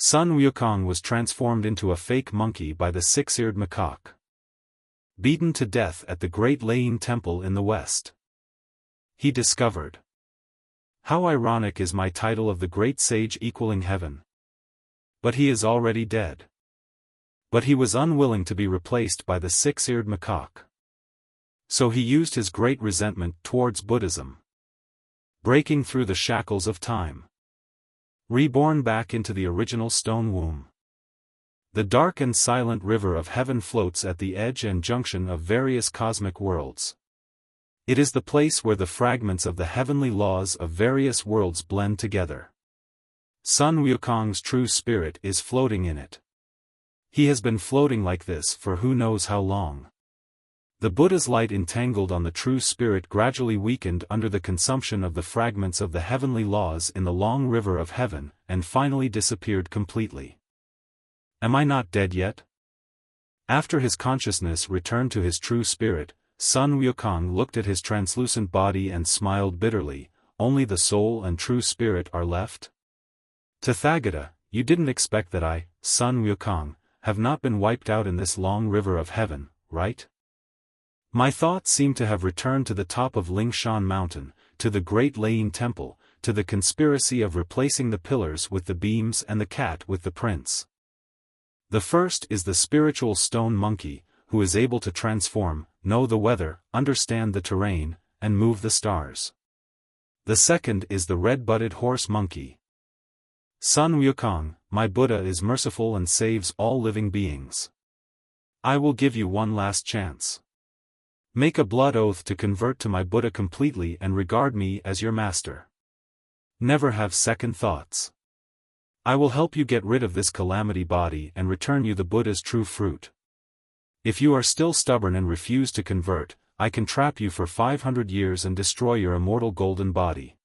Sun Wukong was transformed into a fake monkey by the Six-Eared Macaque. Beaten to death at the Great Lane Temple in the west. He discovered. How ironic is my title of the Great Sage equaling heaven. But he is already dead. But he was unwilling to be replaced by the Six-Eared Macaque. So he used his great resentment towards Buddhism. Breaking through the shackles of time. Reborn back into the original stone womb. The dark and silent river of heaven floats at the edge and junction of various cosmic worlds. It is the place where the fragments of the heavenly laws of various worlds blend together. Sun Wukong's true spirit is floating in it. He has been floating like this for who knows how long. The Buddha's light entangled on the true spirit gradually weakened under the consumption of the fragments of the heavenly laws in the long river of heaven, and finally disappeared completely. Am I not dead yet? After his consciousness returned to his true spirit, Sun Wukong looked at his translucent body and smiled bitterly. Only the soul and true spirit are left? Tathagata, you didn't expect that I, Sun Wukong, have not been wiped out in this long river of heaven, right? My thoughts seem to have returned to the top of Lingtai Mountain, to the Great Lane Temple, to the conspiracy of replacing the pillars with the beams and the cat with the prince. The first is the spiritual stone monkey, who is able to transform, know the weather, understand the terrain, and move the stars. The second is the red-butted horse monkey. Sun Wukong, my Buddha is merciful and saves all living beings. I will give you one last chance. Make a blood oath to convert to my Buddha completely and regard me as your master. Never have second thoughts. I will help you get rid of this calamity body and return you the Buddha's true fruit. If you are still stubborn and refuse to convert, I can trap you for 500 years and destroy your immortal golden body.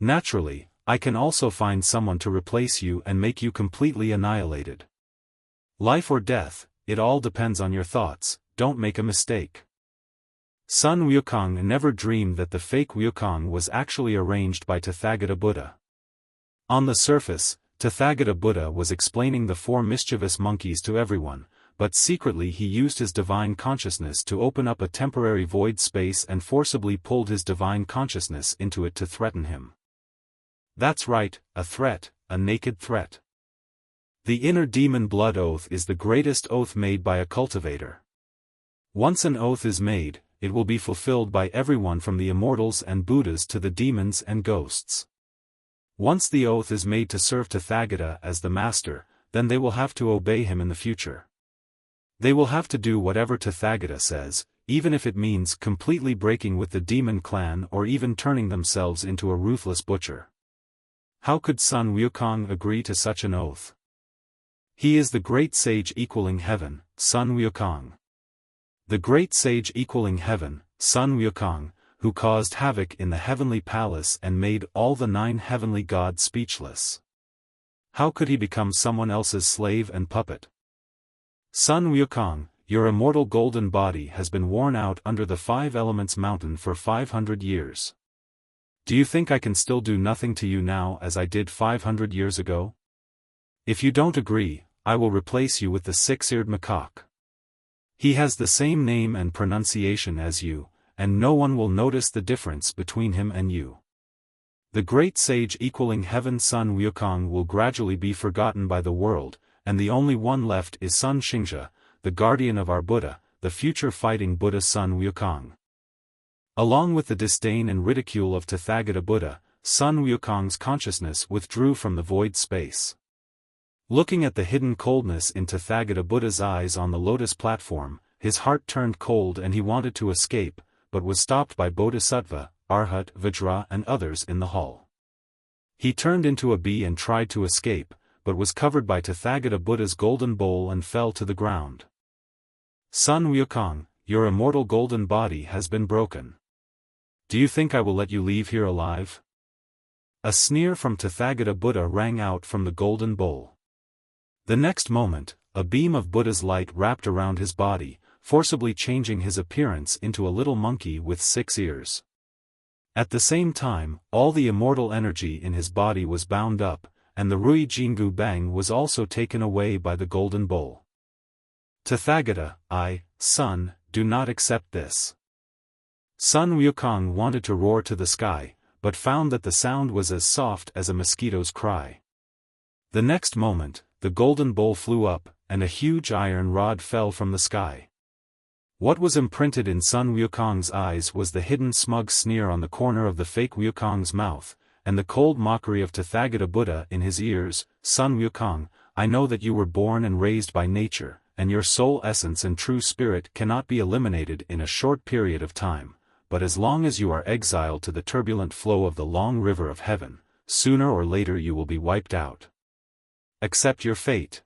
Naturally, I can also find someone to replace you and make you completely annihilated. Life or death, it all depends on your thoughts, don't make a mistake. Sun Wukong never dreamed that the fake Wukong was actually arranged by Tathagata Buddha. On the surface, Tathagata Buddha was explaining the four mischievous monkeys to everyone, but secretly he used his divine consciousness to open up a temporary void space and forcibly pulled his divine consciousness into it to threaten him. That's right, a threat, a naked threat. The inner demon blood oath is the greatest oath made by a cultivator. Once an oath is made, it will be fulfilled by everyone from the immortals and Buddhas to the demons and ghosts. Once the oath is made to serve Tathagata as the master, then they will have to obey him in the future. They will have to do whatever Tathagata says, even if it means completely breaking with the demon clan or even turning themselves into a ruthless butcher. How could Sun Wukong agree to such an oath? He is the great sage equaling heaven, Sun Wukong. The great sage equaling heaven, Sun Wukong, who caused havoc in the heavenly palace and made all the 9 heavenly gods speechless. How could he become someone else's slave and puppet? Sun Wukong, your immortal golden body has been worn out under the 5 elements mountain for 500 years. Do you think I can still do nothing to you now as I did 500 years ago? If you don't agree, I will replace you with the Six-Eared Macaque. He has the same name and pronunciation as you, and no one will notice the difference between him and you. The great sage equaling heaven Sun Wukong will gradually be forgotten by the world, and the only one left is Sun Xingzhe, the guardian of our Buddha, the future fighting Buddha Sun Wukong. Along with the disdain and ridicule of Tathagata Buddha, Sun Wukong's consciousness withdrew from the void space. Looking at the hidden coldness in Tathagata Buddha's eyes on the lotus platform, his heart turned cold and he wanted to escape, but was stopped by Bodhisattva, Arhat, Vajra and others in the hall. He turned into a bee and tried to escape, but was covered by Tathagata Buddha's golden bowl and fell to the ground. Sun Wukong, your immortal golden body has been broken. Do you think I will let you leave here alive? A sneer from Tathagata Buddha rang out from the golden bowl. The next moment, a beam of Buddha's light wrapped around his body, forcibly changing his appearance into a little monkey with 6 ears. At the same time, all the immortal energy in his body was bound up, and the Rui Jingu Bang was also taken away by the Golden Bull. Tathagata, son, do not accept this. Sun Wukong wanted to roar to the sky, but found that the sound was as soft as a mosquito's cry. The next moment, the Golden Bull flew up, and a huge iron rod fell from the sky. What was imprinted in Sun Wukong's eyes was the hidden smug sneer on the corner of the fake Wukong's mouth, and the cold mockery of Tathagata Buddha in his ears. Sun Wukong, I know that you were born and raised by nature, and your soul essence and true spirit cannot be eliminated in a short period of time, but as long as you are exiled to the turbulent flow of the long river of heaven, sooner or later you will be wiped out. Accept your fate.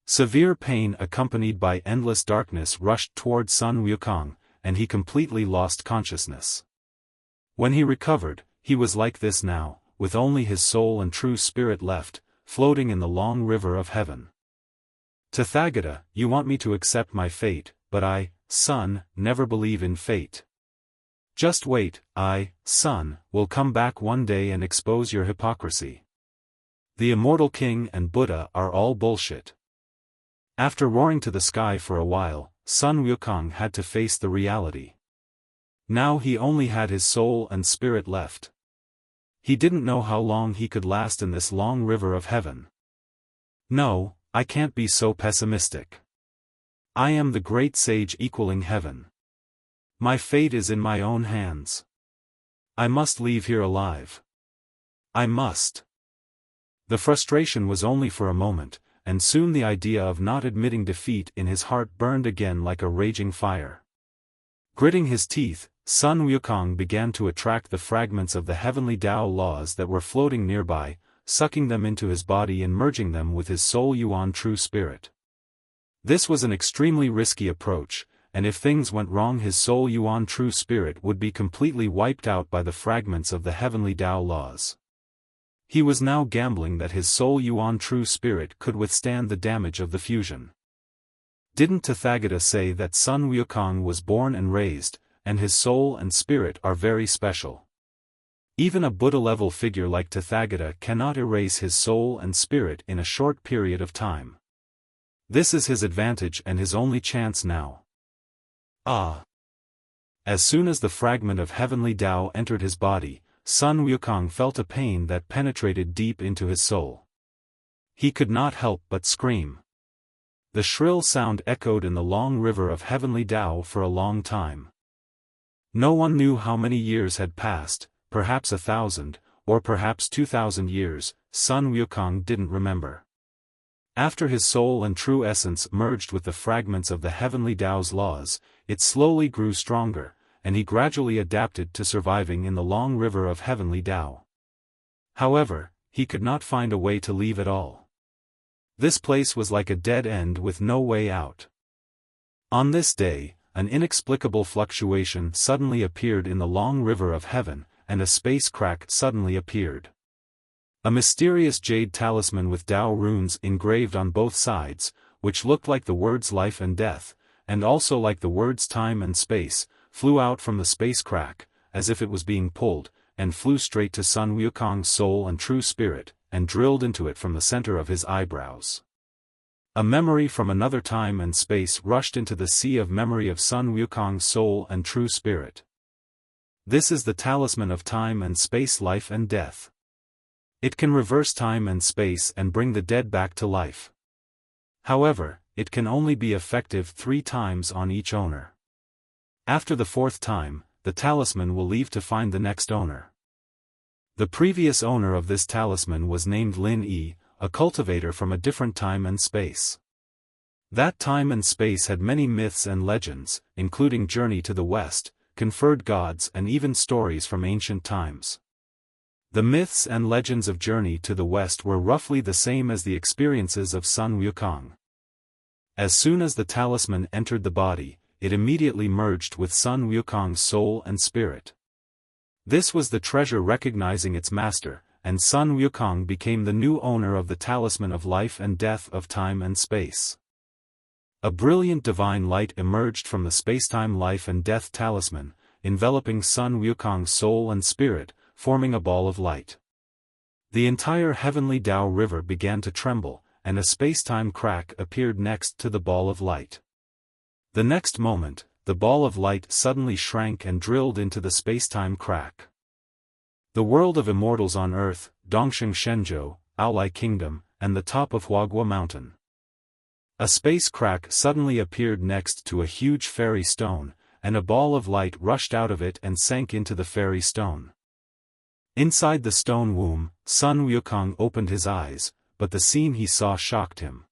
Severe pain accompanied by endless darkness rushed toward Sun Wukong, and he completely lost consciousness. When he recovered, he was like this now, with only his soul and true spirit left, floating in the long river of heaven. Tathagata, you want me to accept my fate, but I, son, never believe in fate. Just wait, I, son, will come back one day and expose your hypocrisy. The Immortal King and Buddha are all bullshit. After roaring to the sky for a while, Sun Wukong had to face the reality. Now he only had his soul and spirit left. He didn't know how long he could last in this long river of heaven. No, I can't be so pessimistic. I am the great sage equaling heaven. My fate is in my own hands. I must leave here alive. I must. The frustration was only for a moment, and soon the idea of not admitting defeat in his heart burned again like a raging fire. Gritting his teeth, Sun Wukong began to attract the fragments of the heavenly Tao laws that were floating nearby, sucking them into his body and merging them with his soul Yuan true spirit. This was an extremely risky approach, and if things went wrong his soul Yuan true spirit would be completely wiped out by the fragments of the heavenly Tao laws. He was now gambling that his soul Yuan true spirit could withstand the damage of the fusion. Didn't Tathagata say that Sun Wukong was born and raised, and his soul and spirit are very special? Even a Buddha-level figure like Tathagata cannot erase his soul and spirit in a short period of time. This is his advantage and his only chance now. As soon as the fragment of heavenly Tao entered his body, Sun Wukong felt a pain that penetrated deep into his soul. He could not help but scream. The shrill sound echoed in the long river of heavenly Tao for a long time. No one knew how many years had passed, perhaps 1,000, or perhaps 2,000 years, Sun Wukong didn't remember. After his soul and true essence merged with the fragments of the heavenly Tao's laws, it slowly grew stronger, and he gradually adapted to surviving in the long river of heavenly Tao. However, he could not find a way to leave at all. This place was like a dead end with no way out. On this day, an inexplicable fluctuation suddenly appeared in the long river of heaven, and a space crack suddenly appeared. A mysterious jade talisman with Tao runes engraved on both sides, which looked like the words life and death, and also like the words time and space, flew out from the space crack, as if it was being pulled, and flew straight to Sun Wukong's soul and true spirit, and drilled into it from the center of his eyebrows. A memory from another time and space rushed into the sea of memory of Sun Wukong's soul and true spirit. This is the talisman of time and space, life and death. It can reverse time and space and bring the dead back to life. However, it can only be effective 3 times on each owner. After the 4th time, the talisman will leave to find the next owner. The previous owner of this talisman was named Lin Yi, a cultivator from a different time and space. That time and space had many myths and legends, including Journey to the West, conferred gods and even stories from ancient times. The myths and legends of Journey to the West were roughly the same as the experiences of Sun Wukong. As soon as the talisman entered the body, it immediately merged with Sun Wukong's soul and spirit. This was the treasure recognizing its master, and Sun Wukong became the new owner of the talisman of life and death of time and space. A brilliant divine light emerged from the Space-Time Life-Death Talisman, enveloping Sun Wukong's soul and spirit, forming a ball of light. The entire heavenly Tao river began to tremble, and a space-time crack appeared next to the ball of light. The next moment, the ball of light suddenly shrank and drilled into the space-time crack. The world of immortals on Earth, Dongsheng Shenzhou, Aolai Kingdom, and the top of Huagua Mountain. A space crack suddenly appeared next to a huge fairy stone, and a ball of light rushed out of it and sank into the fairy stone. Inside the stone womb, Sun Wukong opened his eyes, but the scene he saw shocked him.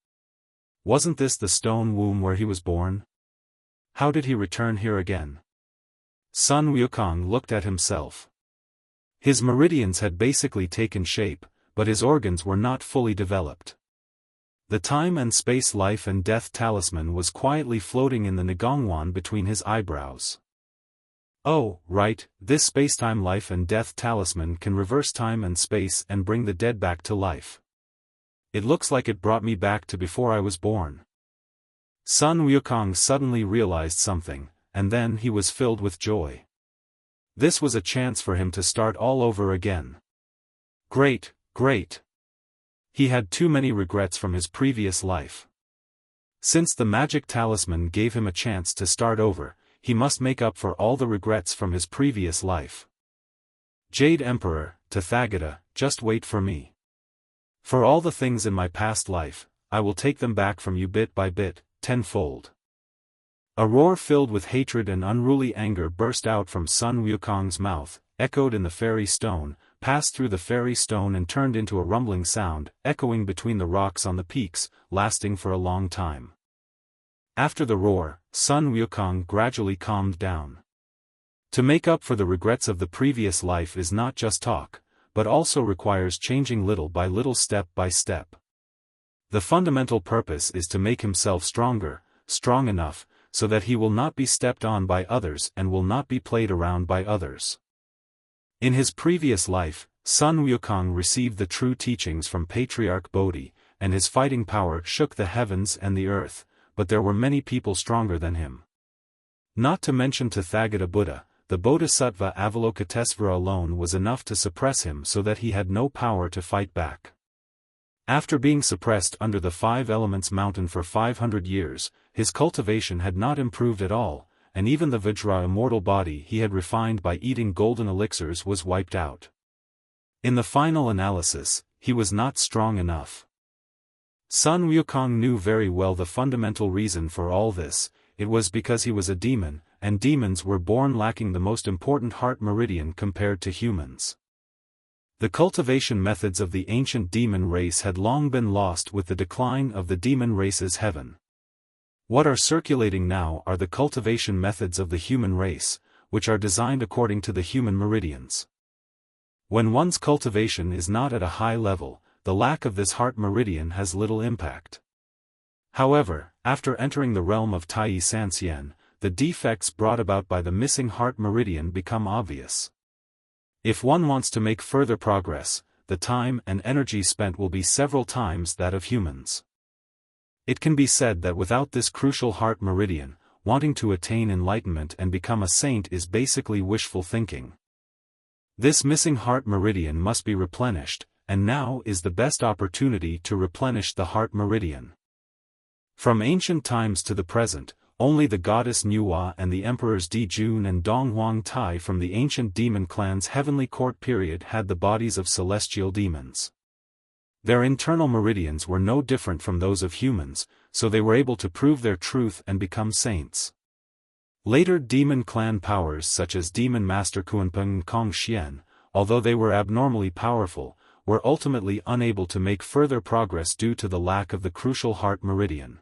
Wasn't this the stone womb where he was born? How did he return here again? Sun Wukong looked at himself. His meridians had basically taken shape, but his organs were not fully developed. The time and space life and death talisman was quietly floating in the Nagongwan between his eyebrows. Oh, right, this space-time life and death talisman can reverse time and space and bring the dead back to life. It looks like it brought me back to before I was born. Sun Wukong suddenly realized something, and then he was filled with joy. This was a chance for him to start all over again. Great, great. He had too many regrets from his previous life. Since the magic talisman gave him a chance to start over, he must make up for all the regrets from his previous life. Jade Emperor, Tathagata, just wait for me. For all the things in my past life, I will take them back from you bit by bit, tenfold. A roar filled with hatred and unruly anger burst out from Sun Wukong's mouth, echoed in the fairy stone, passed through the fairy stone and turned into a rumbling sound, echoing between the rocks on the peaks, lasting for a long time. After the roar, Sun Wukong gradually calmed down. To make up for the regrets of the previous life is not just talk, but also requires changing little by little, step by step. The fundamental purpose is to make himself stronger, strong enough, so that he will not be stepped on by others and will not be played around by others. In his previous life, Sun Wukong received the true teachings from Patriarch Bodhi, and his fighting power shook the heavens and the earth, but there were many people stronger than him. Not to mention Tathagata Buddha, the Bodhisattva Avalokitesvara alone was enough to suppress him so that he had no power to fight back. After being suppressed under the Five Elements Mountain for 500 years, his cultivation had not improved at all, and even the Vajra immortal body he had refined by eating golden elixirs was wiped out. In the final analysis, he was not strong enough. Sun Wukong knew very well the fundamental reason for all this. It was because he was a demon, and demons were born lacking the most important heart meridian compared to humans. The cultivation methods of the ancient demon race had long been lost with the decline of the demon race's heaven. What are circulating now are the cultivation methods of the human race, which are designed according to the human meridians. When one's cultivation is not at a high level, the lack of this heart meridian has little impact. However, after entering the realm of Tai Sanxian, the defects brought about by the missing heart meridian become obvious. If one wants to make further progress, the time and energy spent will be several times that of humans. It can be said that without this crucial heart meridian, wanting to attain enlightenment and become a saint is basically wishful thinking. This missing heart meridian must be replenished, and now is the best opportunity to replenish the heart meridian. From ancient times to the present, only the goddess Nuwa and the emperors Di Jun and Dong Huang Tai from the ancient demon clan's heavenly court period had the bodies of celestial demons. Their internal meridians were no different from those of humans, so they were able to prove their truth and become saints. Later demon clan powers such as Demon Master Kunpeng and Kong Xian, although they were abnormally powerful, were ultimately unable to make further progress due to the lack of the crucial heart meridian.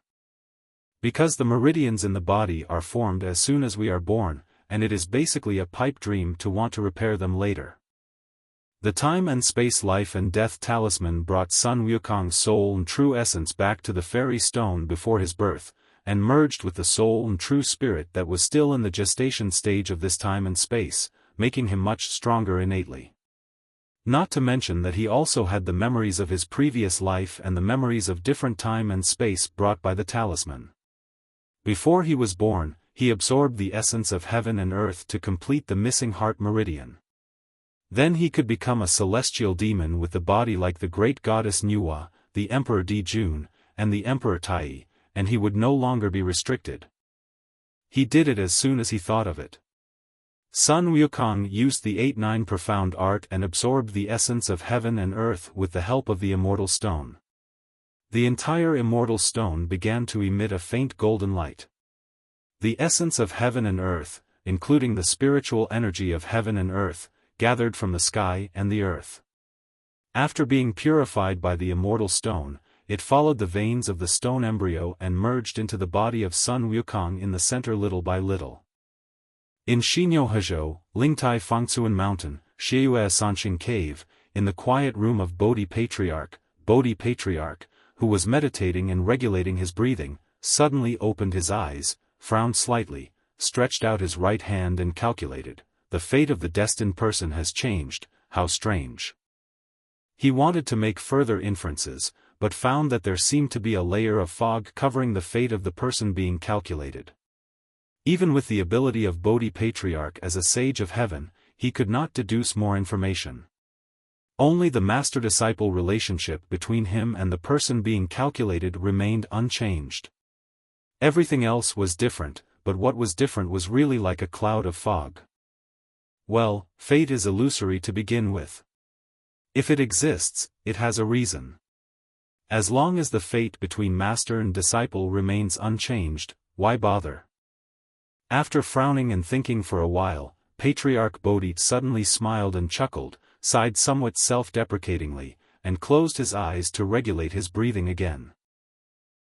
Because the meridians in the body are formed as soon as we are born, and it is basically a pipe dream to want to repair them later. The time and space life and death talisman brought Sun Wukong's soul and true essence back to the fairy stone before his birth, and merged with the soul and true spirit that was still in the gestation stage of this time and space, making him much stronger innately. Not to mention that he also had the memories of his previous life and the memories of different time and space brought by the talisman. Before he was born, he absorbed the essence of heaven and earth to complete the missing heart meridian. Then he could become a celestial demon with the body like the great goddess Nuwa, the Emperor Dijun, and the Emperor Tai, and he would no longer be restricted. He did it as soon as he thought of it. Sun Wukong used the 8-9 profound art and absorbed the essence of heaven and earth with the help of the immortal stone. The entire immortal stone began to emit a faint golden light. The essence of heaven and earth, including the spiritual energy of heaven and earth, gathered from the sky and the earth. After being purified by the immortal stone, it followed the veins of the stone embryo and merged into the body of Sun Wukong in the center little by little. In Xinyohezhou, Lingtai Fangcun Mountain, Shiyue Sanqing Cave, in the quiet room of Bodhi Patriarch, who was meditating and regulating his breathing, suddenly opened his eyes, frowned slightly, stretched out his right hand and calculated, "The fate of the destined person has changed, how strange." He wanted to make further inferences, but found that there seemed to be a layer of fog covering the fate of the person being calculated. Even with the ability of Bodhi Patriarch as a sage of heaven, he could not deduce more information. Only the master-disciple relationship between him and the person being calculated remained unchanged. Everything else was different, but what was different was really like a cloud of fog. Well, fate is illusory to begin with. If it exists, it has a reason. As long as the fate between master and disciple remains unchanged, why bother? After frowning and thinking for a while, Patriarch Bodhi suddenly smiled and chuckled, sighed somewhat self-deprecatingly, and closed his eyes to regulate his breathing again.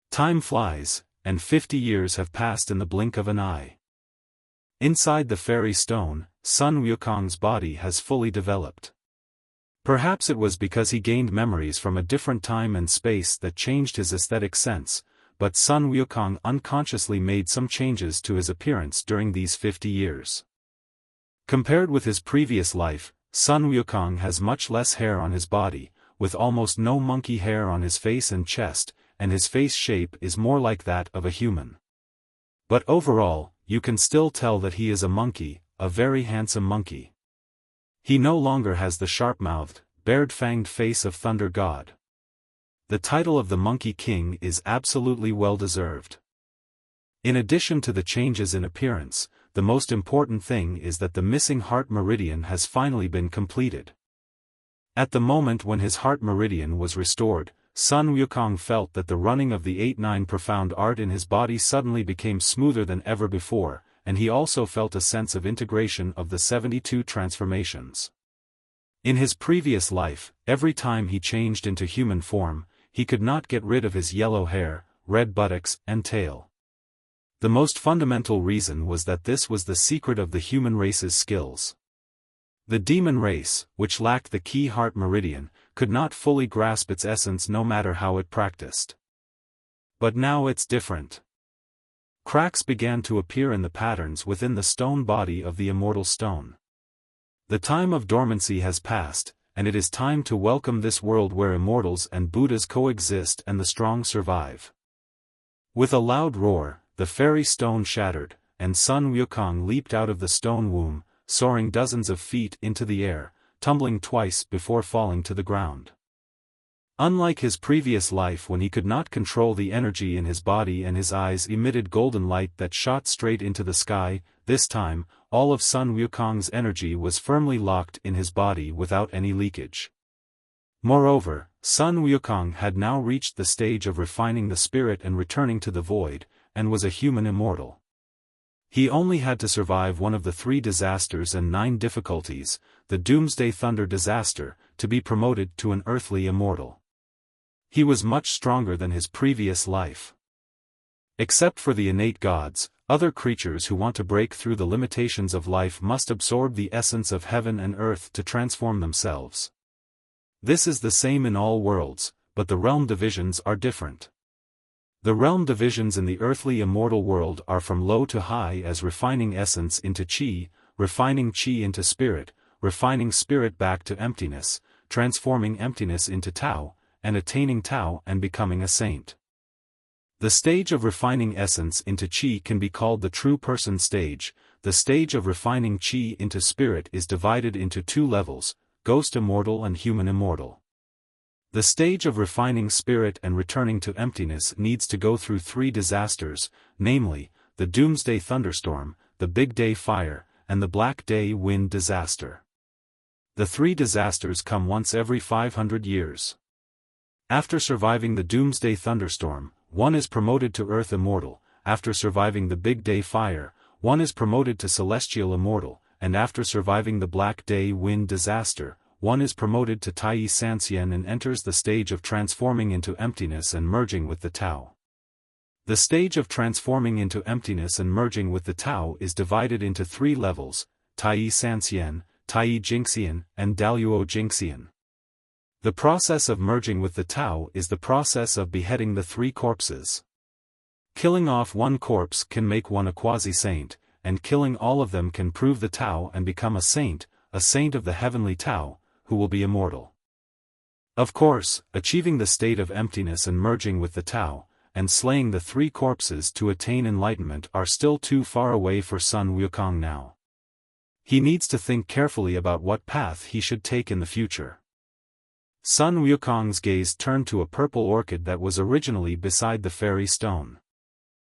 Time flies, and 50 years have passed in the blink of an eye. Inside the fairy stone, Sun Wukong's body has fully developed. Perhaps it was because he gained memories from a different time and space that changed his aesthetic sense, but Sun Wukong unconsciously made some changes to his appearance during these 50 years. Compared with his previous life, Sun Wukong has much less hair on his body, with almost no monkey hair on his face and chest, and his face shape is more like that of a human. But overall, you can still tell that he is a monkey, a very handsome monkey. He no longer has the sharp-mouthed, bared-fanged face of Thunder God. The title of the Monkey King is absolutely well-deserved. In addition to the changes in appearance, the most important thing is that the missing heart meridian has finally been completed. At the moment when his heart meridian was restored, Sun Wukong felt that the running of the 8-9 profound art in his body suddenly became smoother than ever before, and he also felt a sense of integration of the 72 transformations. In his previous life, every time he changed into human form, he could not get rid of his yellow hair, red buttocks, and tail. The most fundamental reason was that this was the secret of the human race's skills. The demon race, which lacked the key heart meridian, could not fully grasp its essence no matter how it practiced. But now it's different. Cracks began to appear in the patterns within the stone body of the immortal stone. The time of dormancy has passed, and it is time to welcome this world where immortals and Buddhas coexist and the strong survive. With a loud roar, the fairy stone shattered, and Sun Wukong leaped out of the stone womb, soaring dozens of feet into the air, tumbling twice before falling to the ground. Unlike his previous life when he could not control the energy in his body and his eyes emitted golden light that shot straight into the sky, this time, all of Sun Wukong's energy was firmly locked in his body without any leakage. Moreover, Sun Wukong had now reached the stage of refining the spirit and returning to the void, and was a human immortal. He only had to survive one of the 3 disasters and 9 difficulties, the Doomsday Thunder disaster, to be promoted to an earthly immortal. He was much stronger than his previous life. Except for the innate gods, other creatures who want to break through the limitations of life must absorb the essence of heaven and earth to transform themselves. This is the same in all worlds, but the realm divisions are different. The realm divisions in the earthly immortal world are from low to high as refining essence into chi, refining chi into spirit, refining spirit back to emptiness, transforming emptiness into Tao, and attaining Tao and becoming a saint. The stage of refining essence into chi can be called the true person stage. The stage of refining chi into spirit is divided into two levels, ghost immortal and human immortal. The stage of refining spirit and returning to emptiness needs to go through three disasters, namely, the doomsday thunderstorm, the big day fire, and the black day wind disaster. The three disasters come once every 500 years. After surviving the doomsday thunderstorm, one is promoted to earth immortal. After surviving the big day fire, one is promoted to celestial immortal, and after surviving the black day wind disaster, one is promoted to Tai Sanxian and enters the stage of transforming into emptiness and merging with the Tao. The stage of transforming into emptiness and merging with the Tao is divided into three levels, Tai Sanxian, Tai Jingxian, and Daluo Jingxian. The process of merging with the Tao is the process of beheading the three corpses. Killing off one corpse can make one a quasi-saint, and killing all of them can prove the Tao and become a saint of the heavenly Tao, who will be immortal. Of course, achieving the state of emptiness and merging with the Tao, and slaying the three corpses to attain enlightenment are still too far away for Sun Wukong now. He needs to think carefully about what path he should take in the future. Sun Wukong's gaze turned to a purple orchid that was originally beside the fairy stone.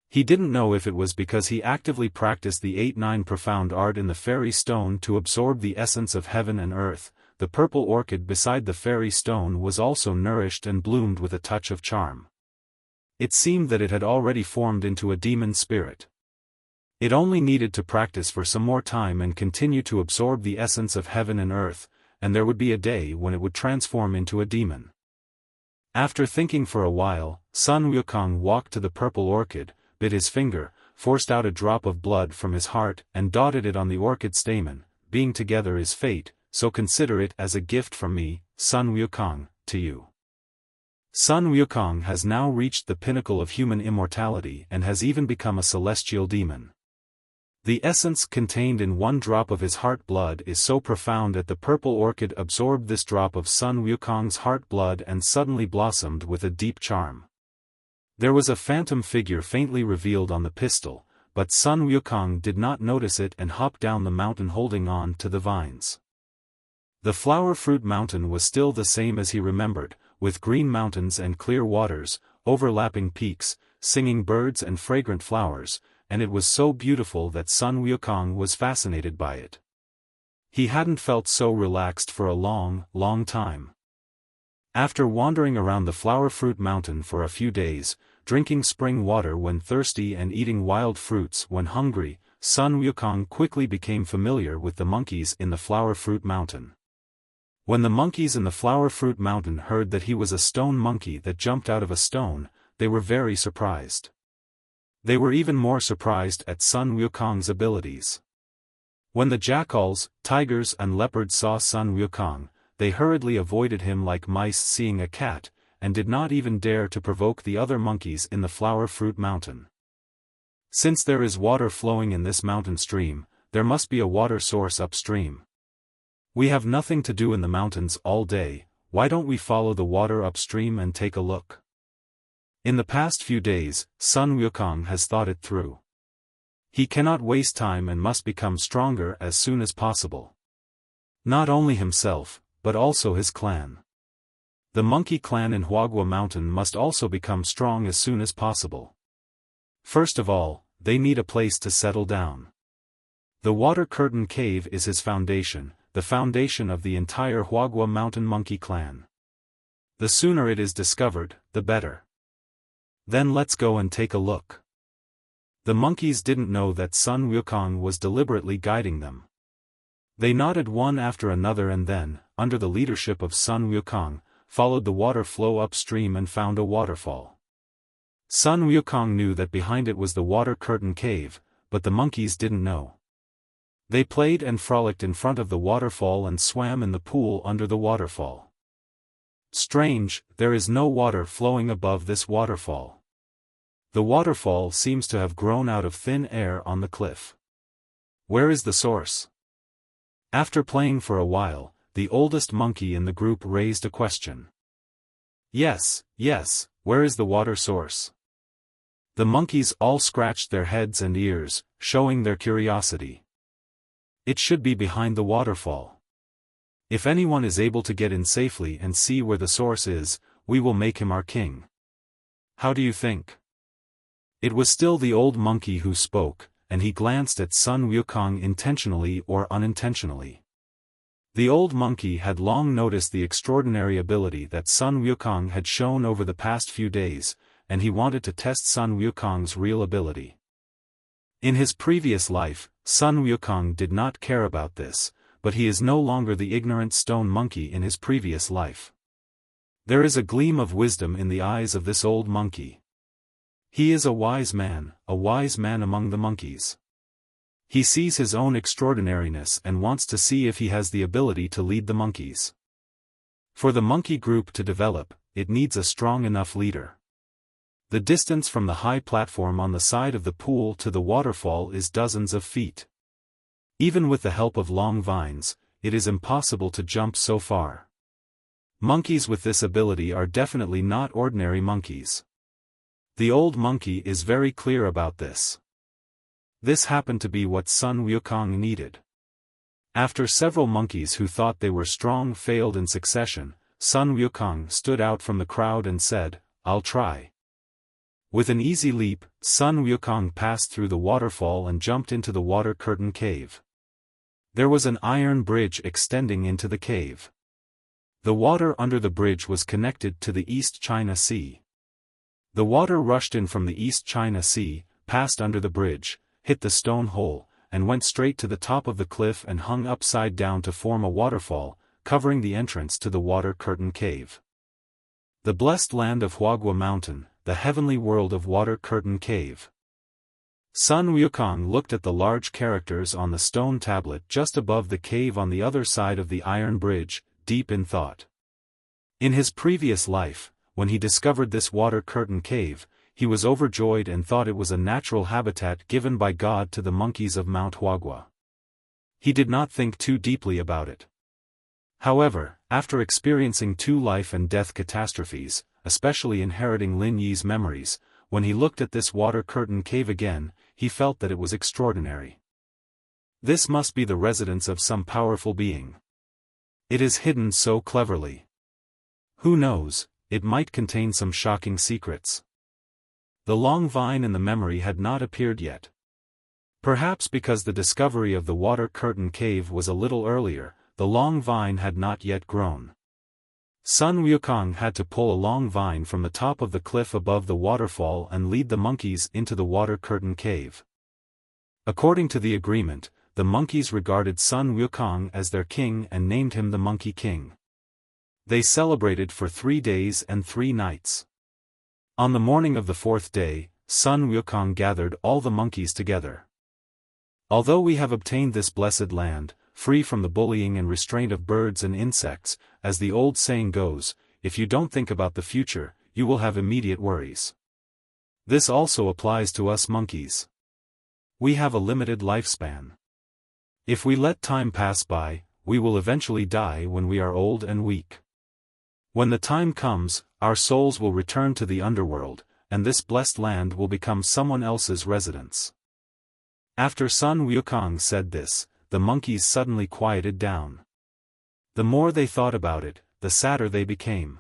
He didn't know if it was because he actively practiced the 8-9 profound art in the fairy stone to absorb the essence of heaven and earth. The purple orchid beside the fairy stone was also nourished and bloomed with a touch of charm. It seemed that it had already formed into a demon spirit. It only needed to practice for some more time and continue to absorb the essence of heaven and earth, and there would be a day when it would transform into a demon. After thinking for a while, Sun Wukong walked to the purple orchid, bit his finger, forced out a drop of blood from his heart and dotted it on the orchid stamen. Being together is fate, so consider it as a gift from me, Sun Wukong, to you. Sun Wukong has now reached the pinnacle of human immortality and has even become a celestial demon. The essence contained in one drop of his heart blood is so profound that the purple orchid absorbed this drop of Sun Wukong's heart blood and suddenly blossomed with a deep charm. There was a phantom figure faintly revealed on the pistil, but Sun Wukong did not notice it and hopped down the mountain holding on to the vines. The flower fruit mountain was still the same as he remembered, with green mountains and clear waters, overlapping peaks, singing birds and fragrant flowers, and it was so beautiful that Sun Wukong was fascinated by it. He hadn't felt so relaxed for a long, long time. After wandering around the flower fruit mountain for a few days, drinking spring water when thirsty and eating wild fruits when hungry, Sun Wukong quickly became familiar with the monkeys in the flower fruit mountain. When the monkeys in the flower fruit mountain heard that he was a stone monkey that jumped out of a stone, they were very surprised. They were even more surprised at Sun Wukong's abilities. When the jackals, tigers and leopards saw Sun Wukong, they hurriedly avoided him like mice seeing a cat, and did not even dare to provoke the other monkeys in the flower fruit mountain. Since there is water flowing in this mountain stream, there must be a water source upstream. We have nothing to do in the mountains all day, why don't we follow the water upstream and take a look? In the past few days, Sun Wukong has thought it through. He cannot waste time and must become stronger as soon as possible. Not only himself, but also his clan. The monkey clan in Huagua Mountain must also become strong as soon as possible. First of all, they need a place to settle down. The Water Curtain Cave is his foundation, the foundation of the entire Huagua Mountain monkey clan. The sooner it is discovered, the better. Then let's go and take a look. The monkeys didn't know that Sun Wukong was deliberately guiding them. They nodded one after another and then, under the leadership of Sun Wukong, followed the water flow upstream and found a waterfall. Sun Wukong knew that behind it was the Water Curtain Cave, but the monkeys didn't know. They played and frolicked in front of the waterfall and swam in the pool under the waterfall. Strange, there is no water flowing above this waterfall. The waterfall seems to have grown out of thin air on the cliff. Where is the source? After playing for a while, the oldest monkey in the group raised a question. Yes, where is the water source? The monkeys all scratched their heads and ears, showing their curiosity. It should be behind the waterfall. If anyone is able to get in safely and see where the source is, we will make him our king. How do you think? It was still the old monkey who spoke, and he glanced at Sun Wukong intentionally or unintentionally. The old monkey had long noticed the extraordinary ability that Sun Wukong had shown over the past few days, and he wanted to test Sun Wukong's real ability. In his previous life, Sun Wukong did not care about this, but he is no longer the ignorant stone monkey in his previous life. There is a gleam of wisdom in the eyes of this old monkey. He is a wise man among the monkeys. He sees his own extraordinariness and wants to see if he has the ability to lead the monkeys. For the monkey group to develop, it needs a strong enough leader. The distance from the high platform on the side of the pool to the waterfall is dozens of feet. Even with the help of long vines, it is impossible to jump so far. Monkeys with this ability are definitely not ordinary monkeys. The old monkey is very clear about this. This happened to be what Sun Wukong needed. After several monkeys who thought they were strong failed in succession, Sun Wukong stood out from the crowd and said, "I'll try." With an easy leap, Sun Wukong passed through the waterfall and jumped into the water curtain cave. There was an iron bridge extending into the cave. The water under the bridge was connected to the East China Sea. The water rushed in from the East China Sea, passed under the bridge, hit the stone hole, and went straight to the top of the cliff and hung upside down to form a waterfall, covering the entrance to the water curtain cave. The blessed land of Huagua Mountain, the heavenly world of Water Curtain Cave. Sun Wukong looked at the large characters on the stone tablet just above the cave on the other side of the iron bridge, deep in thought. In his previous life, when he discovered this Water Curtain Cave, he was overjoyed and thought it was a natural habitat given by God to the monkeys of Mount Huagua. He did not think too deeply about it. However, after experiencing 2 life and death catastrophes, especially inheriting Lin Yi's memories, when he looked at this water curtain cave again, he felt that it was extraordinary. This must be the residence of some powerful being. It is hidden so cleverly. Who knows, it might contain some shocking secrets. The long vine in the memory had not appeared yet. Perhaps because the discovery of the water curtain cave was a little earlier, the long vine had not yet grown. Sun Wukong had to pull a long vine from the top of the cliff above the waterfall and lead the monkeys into the water curtain cave. According to the agreement, the monkeys regarded Sun Wukong as their king and named him the Monkey King. They celebrated for 3 days and 3 nights. On the morning of the 4th day, Sun Wukong gathered all the monkeys together. Although we have obtained this blessed land, free from the bullying and restraint of birds and insects, as the old saying goes, if you don't think about the future, you will have immediate worries. This also applies to us monkeys. We have a limited lifespan. If we let time pass by, we will eventually die when we are old and weak. When the time comes, our souls will return to the underworld, and this blessed land will become someone else's residence. After Sun Wukong said this, the monkeys suddenly quieted down. The more they thought about it, the sadder they became.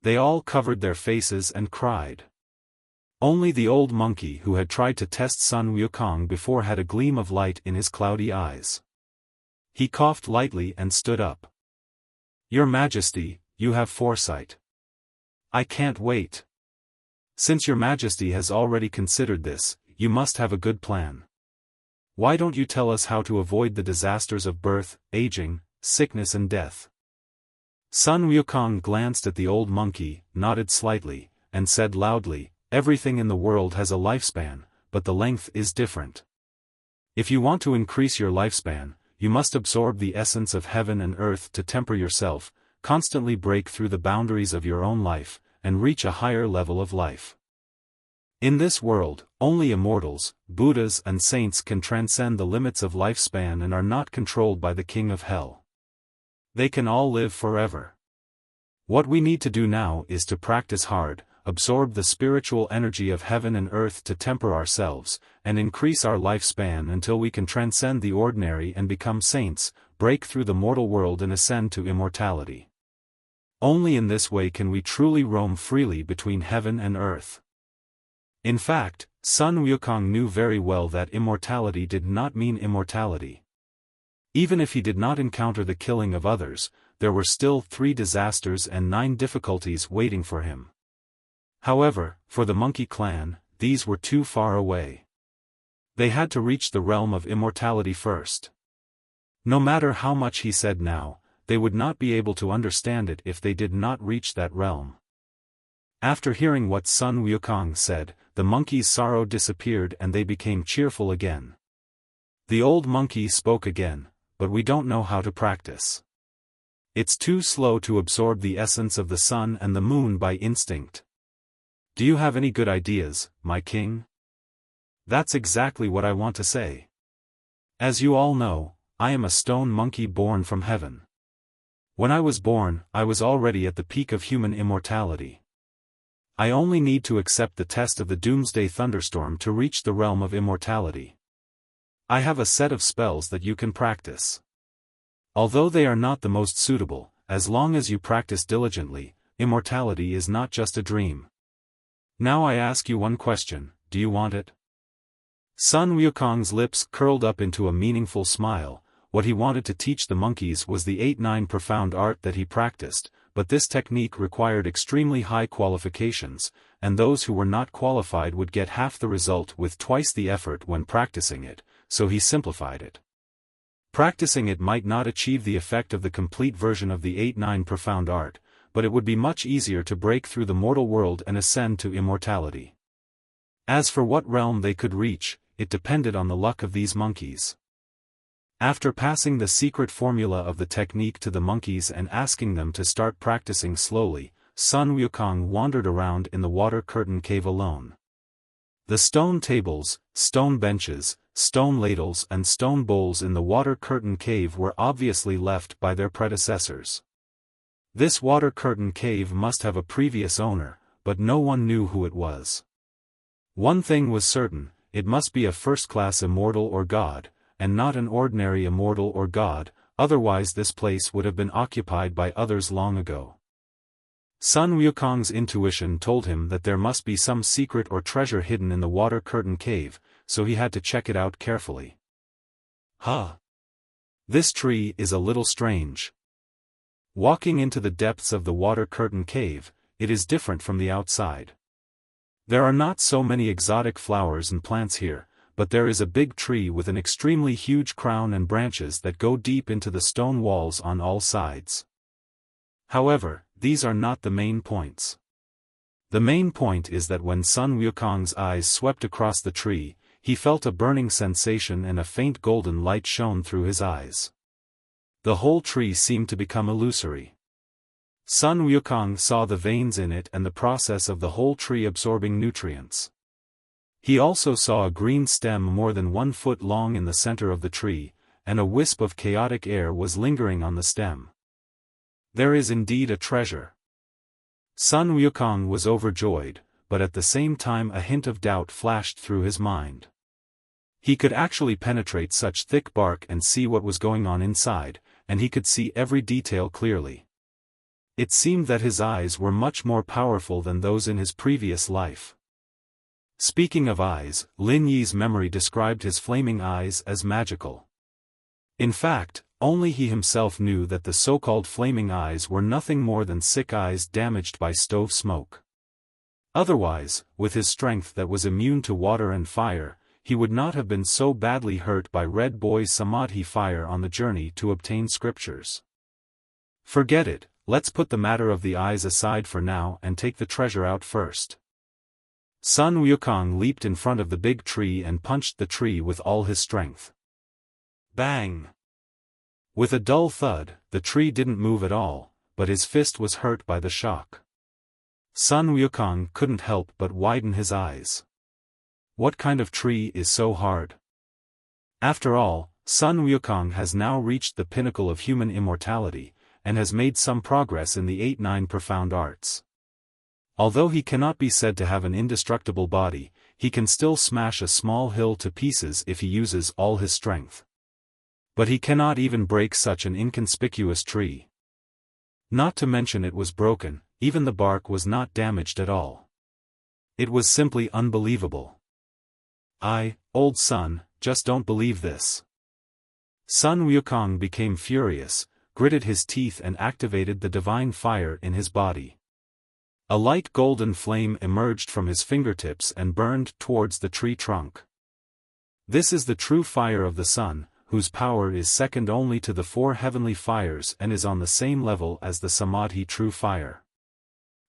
They all covered their faces and cried. Only the old monkey who had tried to test Sun Wukong before had a gleam of light in his cloudy eyes. He coughed lightly and stood up. "Your Majesty, you have foresight. I can't wait. Since your Majesty has already considered this, you must have a good plan. Why don't you tell us how to avoid the disasters of birth, aging, sickness and death?" Sun Wukong glanced at the old monkey, nodded slightly, and said loudly, "Everything in the world has a lifespan, but the length is different. If you want to increase your lifespan, you must absorb the essence of heaven and earth to temper yourself, constantly break through the boundaries of your own life, and reach a higher level of life. In this world, only immortals, Buddhas and saints can transcend the limits of lifespan and are not controlled by the king of hell. They can all live forever. What we need to do now is to practice hard, absorb the spiritual energy of heaven and earth to temper ourselves, and increase our lifespan until we can transcend the ordinary and become saints, break through the mortal world and ascend to immortality. Only in this way can we truly roam freely between heaven and earth. In fact, Sun Wukong knew very well that immortality did not mean immortality. Even if he did not encounter the killing of others, there were still 3 disasters and 9 difficulties waiting for him. However, for the monkey clan, these were too far away. They had to reach the realm of immortality first. No matter how much he said now, they would not be able to understand it if they did not reach that realm. After hearing what Sun Wukong said, the monkey's sorrow disappeared and they became cheerful again. The old monkey spoke again, but we don't know how to practice. It's too slow to absorb the essence of the sun and the moon by instinct. Do you have any good ideas, my king? That's exactly what I want to say. As you all know, I am a stone monkey born from heaven. When I was born, I was already at the peak of human immortality. I only need to accept the test of the doomsday thunderstorm to reach the realm of immortality. I have a set of spells that you can practice. Although they are not the most suitable, as long as you practice diligently, immortality is not just a dream. Now I ask you one question, do you want it? Sun Wukong's lips curled up into a meaningful smile. What he wanted to teach the monkeys was the 8-9 profound art that he practiced, but this technique required extremely high qualifications, and those who were not qualified would get half the result with twice the effort when practicing it, so he simplified it. Practicing it might not achieve the effect of the complete version of the 8-9 profound art, but it would be much easier to break through the mortal world and ascend to immortality. As for what realm they could reach, it depended on the luck of these monkeys. After passing the secret formula of the technique to the monkeys and asking them to start practicing slowly, Sun Wukong wandered around in the water curtain cave alone. The stone tables, stone benches, stone ladles and stone bowls in the water curtain cave were obviously left by their predecessors. This water curtain cave must have a previous owner, but no one knew who it was. One thing was certain, it must be a first-class immortal or god, and not an ordinary immortal or god, otherwise this place would have been occupied by others long ago. Sun Wukong's intuition told him that there must be some secret or treasure hidden in the water curtain cave, so he had to check it out carefully. Huh! This tree is a little strange. Walking into the depths of the water curtain cave, it is different from the outside. There are not so many exotic flowers and plants here, but there is a big tree with an extremely huge crown and branches that go deep into the stone walls on all sides. However, these are not the main points. The main point is that when Sun Wukong's eyes swept across the tree, he felt a burning sensation and a faint golden light shone through his eyes. The whole tree seemed to become illusory. Sun Wukong saw the veins in it and the process of the whole tree absorbing nutrients. He also saw a green stem more than 1 foot long in the center of the tree, and a wisp of chaotic air was lingering on the stem. There is indeed a treasure. Sun Wukong was overjoyed, but at the same time a hint of doubt flashed through his mind. He could actually penetrate such thick bark and see what was going on inside, and he could see every detail clearly. It seemed that his eyes were much more powerful than those in his previous life. Speaking of eyes, Lin Yi's memory described his flaming eyes as magical. In fact, only he himself knew that the so-called flaming eyes were nothing more than sick eyes damaged by stove smoke. Otherwise, with his strength that was immune to water and fire, he would not have been so badly hurt by Red Boy's Samadhi fire on the journey to obtain scriptures. Forget it, let's put the matter of the eyes aside for now and take the treasure out first. Sun Wukong leaped in front of the big tree and punched the tree with all his strength. Bang! With a dull thud, the tree didn't move at all, but his fist was hurt by the shock. Sun Wukong couldn't help but widen his eyes. What kind of tree is so hard? After all, Sun Wukong has now reached the pinnacle of human immortality, and has made some progress in the 8-9 profound arts. Although he cannot be said to have an indestructible body, he can still smash a small hill to pieces if he uses all his strength. But he cannot even break such an inconspicuous tree. Not to mention it was broken, even the bark was not damaged at all. It was simply unbelievable. Old son, just don't believe this. Sun Wukong became furious, gritted his teeth and activated the divine fire in his body. A light golden flame emerged from his fingertips and burned towards the tree trunk. This is the true fire of the sun, whose power is second only to the 4 heavenly fires and is on the same level as the Samadhi true fire.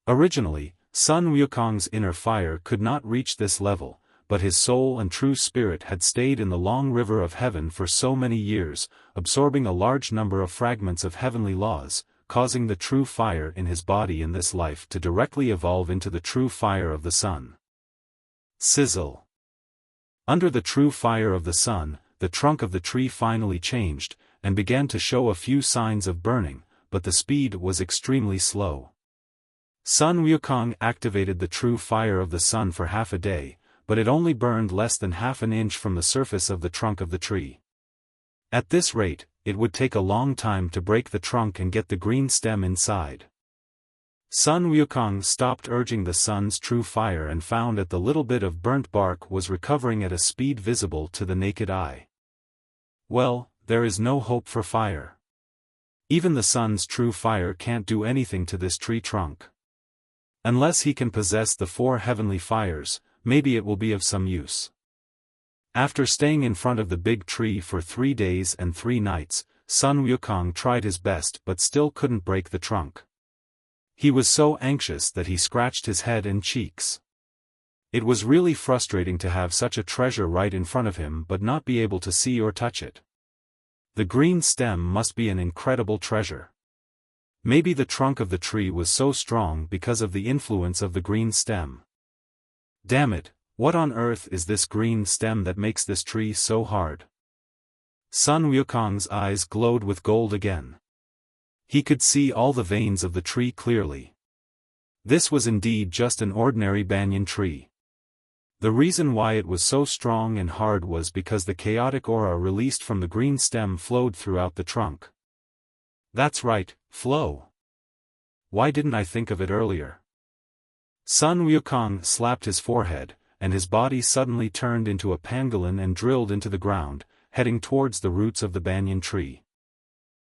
Originally, Sun Wukong's inner fire could not reach this level, but his soul and true spirit had stayed in the long river of heaven for so many years, absorbing a large number of fragments of heavenly laws, causing the true fire in his body in this life to directly evolve into the true fire of the sun. Sizzle. Under the true fire of the sun, the trunk of the tree finally changed, and began to show a few signs of burning, but the speed was extremely slow. Sun Wukong activated the true fire of the sun for half a day, but it only burned less than half an inch from the surface of the trunk of the tree. At this rate, it would take a long time to break the trunk and get the green stem inside. Sun Wukong stopped urging the sun's true fire and found that the little bit of burnt bark was recovering at a speed visible to the naked eye. Well, there is no hope for fire. Even the sun's true fire can't do anything to this tree trunk. Unless he can possess the 4 heavenly fires, maybe it will be of some use. After staying in front of the big tree for 3 days and 3 nights, Sun Wukong tried his best but still couldn't break the trunk. He was so anxious that he scratched his head and cheeks. It was really frustrating to have such a treasure right in front of him but not be able to see or touch it. The green stem must be an incredible treasure. Maybe the trunk of the tree was so strong because of the influence of the green stem. Damn it, what on earth is this green stem that makes this tree so hard? Sun Wukong's eyes glowed with gold again. He could see all the veins of the tree clearly. This was indeed just an ordinary banyan tree. The reason why it was so strong and hard was because the chaotic aura released from the green stem flowed throughout the trunk. That's right, flow. Why didn't I think of it earlier? Sun Wukong slapped his forehead, and his body suddenly turned into a pangolin and drilled into the ground, heading towards the roots of the banyan tree.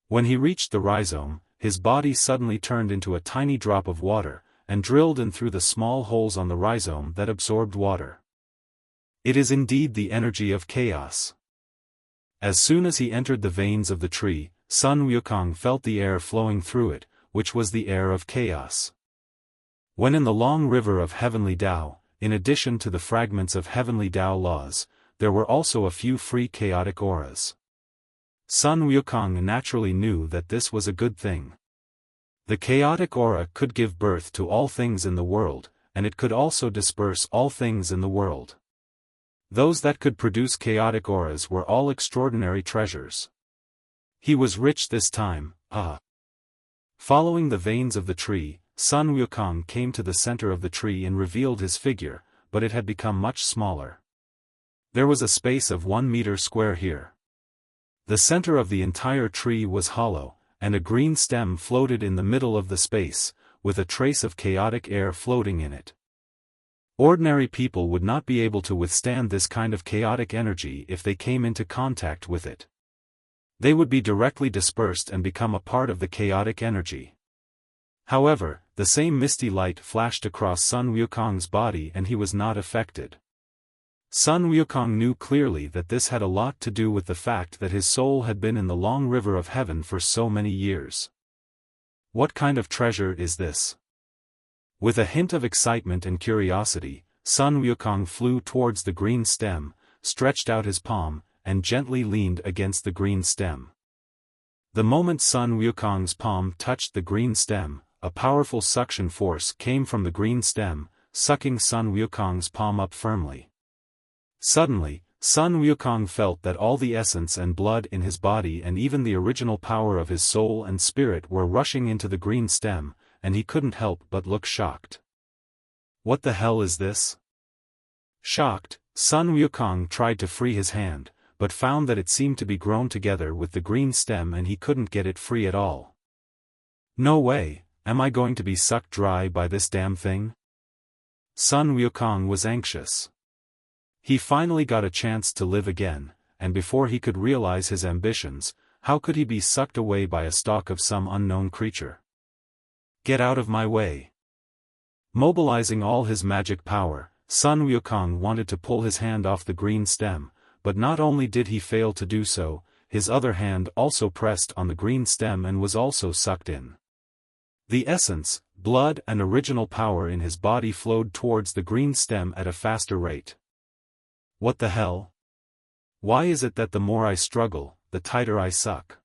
When he reached the rhizome, his body suddenly turned into a tiny drop of water, and drilled in through the small holes on the rhizome that absorbed water. It is indeed the energy of chaos. As soon as he entered the veins of the tree, Sun Wukong felt the air flowing through it, which was the air of chaos. When in the long river of heavenly Tao, in addition to the fragments of heavenly Tao laws, there were also a few free chaotic auras. Sun Wukong naturally knew that this was a good thing. The chaotic aura could give birth to all things in the world, and it could also disperse all things in the world. Those that could produce chaotic auras were all extraordinary treasures. He was rich this time, Following the veins of the tree, Sun Wukong came to the center of the tree and revealed his figure, but it had become much smaller. There was a space of 1 meter square here. The center of the entire tree was hollow, and a green stem floated in the middle of the space, with a trace of chaotic air floating in it. Ordinary people would not be able to withstand this kind of chaotic energy if they came into contact with it. They would be directly dispersed and become a part of the chaotic energy. However, the same misty light flashed across Sun Wukong's body and he was not affected. Sun Wukong knew clearly that this had a lot to do with the fact that his soul had been in the long river of heaven for so many years. What kind of treasure is this? With a hint of excitement and curiosity, Sun Wukong flew towards the green stem, stretched out his palm, and gently leaned against the green stem. The moment Sun Wukong's palm touched the green stem, a powerful suction force came from the green stem, sucking Sun Wukong's palm up firmly. Suddenly, Sun Wukong felt that all the essence and blood in his body and even the original power of his soul and spirit were rushing into the green stem, and he couldn't help but look shocked. What the hell is this? Shocked, Sun Wukong tried to free his hand, but found that it seemed to be grown together with the green stem and he couldn't get it free at all. No way, am I going to be sucked dry by this damn thing? Sun Wukong was anxious. He finally got a chance to live again, and before he could realize his ambitions, how could he be sucked away by a stalk of some unknown creature? Get out of my way. Mobilizing all his magic power, Sun Wukong wanted to pull his hand off the green stem, but not only did he fail to do so, his other hand also pressed on the green stem and was also sucked in. The essence, blood and original power in his body flowed towards the green stem at a faster rate. What the hell? Why is it that the more I struggle, the tighter I suck?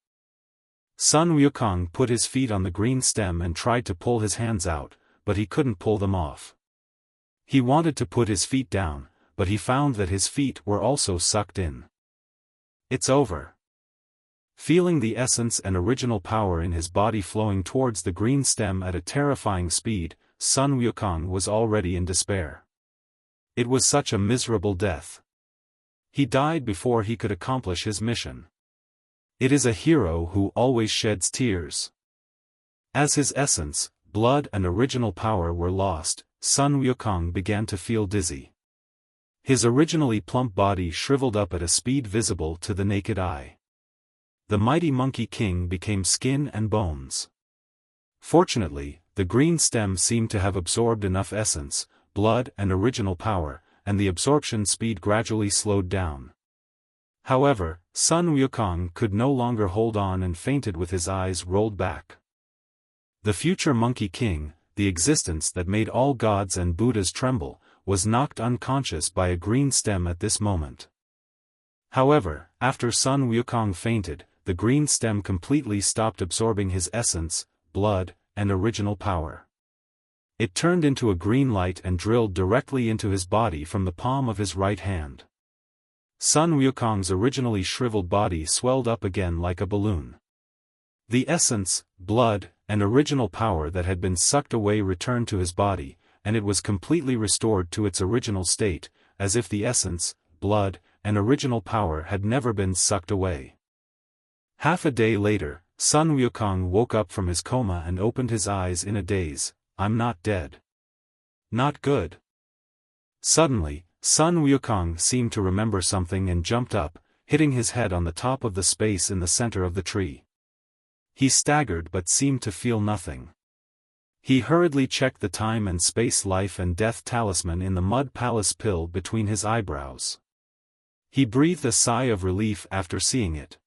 Sun Wukong put his feet on the green stem and tried to pull his hands out, but he couldn't pull them off. He wanted to put his feet down, but he found that his feet were also sucked in. It's over. Feeling the essence and original power in his body flowing towards the green stem at a terrifying speed, Sun Wukong was already in despair. It was such a miserable death. He died before he could accomplish his mission. It is a hero who always sheds tears. As his essence, blood and original power were lost, Sun Wukong began to feel dizzy. His originally plump body shriveled up at a speed visible to the naked eye. The mighty Monkey King became skin and bones. Fortunately, the green stem seemed to have absorbed enough essence, blood and original power, and the absorption speed gradually slowed down. However, Sun Wukong could no longer hold on and fainted with his eyes rolled back. The future Monkey King, the existence that made all gods and Buddhas tremble, was knocked unconscious by a green stem at this moment. However, after Sun Wukong fainted, the green stem completely stopped absorbing his essence, blood, and original power. It turned into a green light and drilled directly into his body from the palm of his right hand. Sun Wukong's originally shriveled body swelled up again like a balloon. The essence, blood, and original power that had been sucked away returned to his body, and it was completely restored to its original state, as if the essence, blood, and original power had never been sucked away. Half a day later, Sun Wukong woke up from his coma and opened his eyes in a daze. I'm not dead. Not good. Suddenly, Sun Wukong seemed to remember something and jumped up, hitting his head on the top of the space in the center of the tree. He staggered but seemed to feel nothing. He hurriedly checked the time and space life-and-death talisman in the mud palace pill between his eyebrows. He breathed a sigh of relief after seeing it.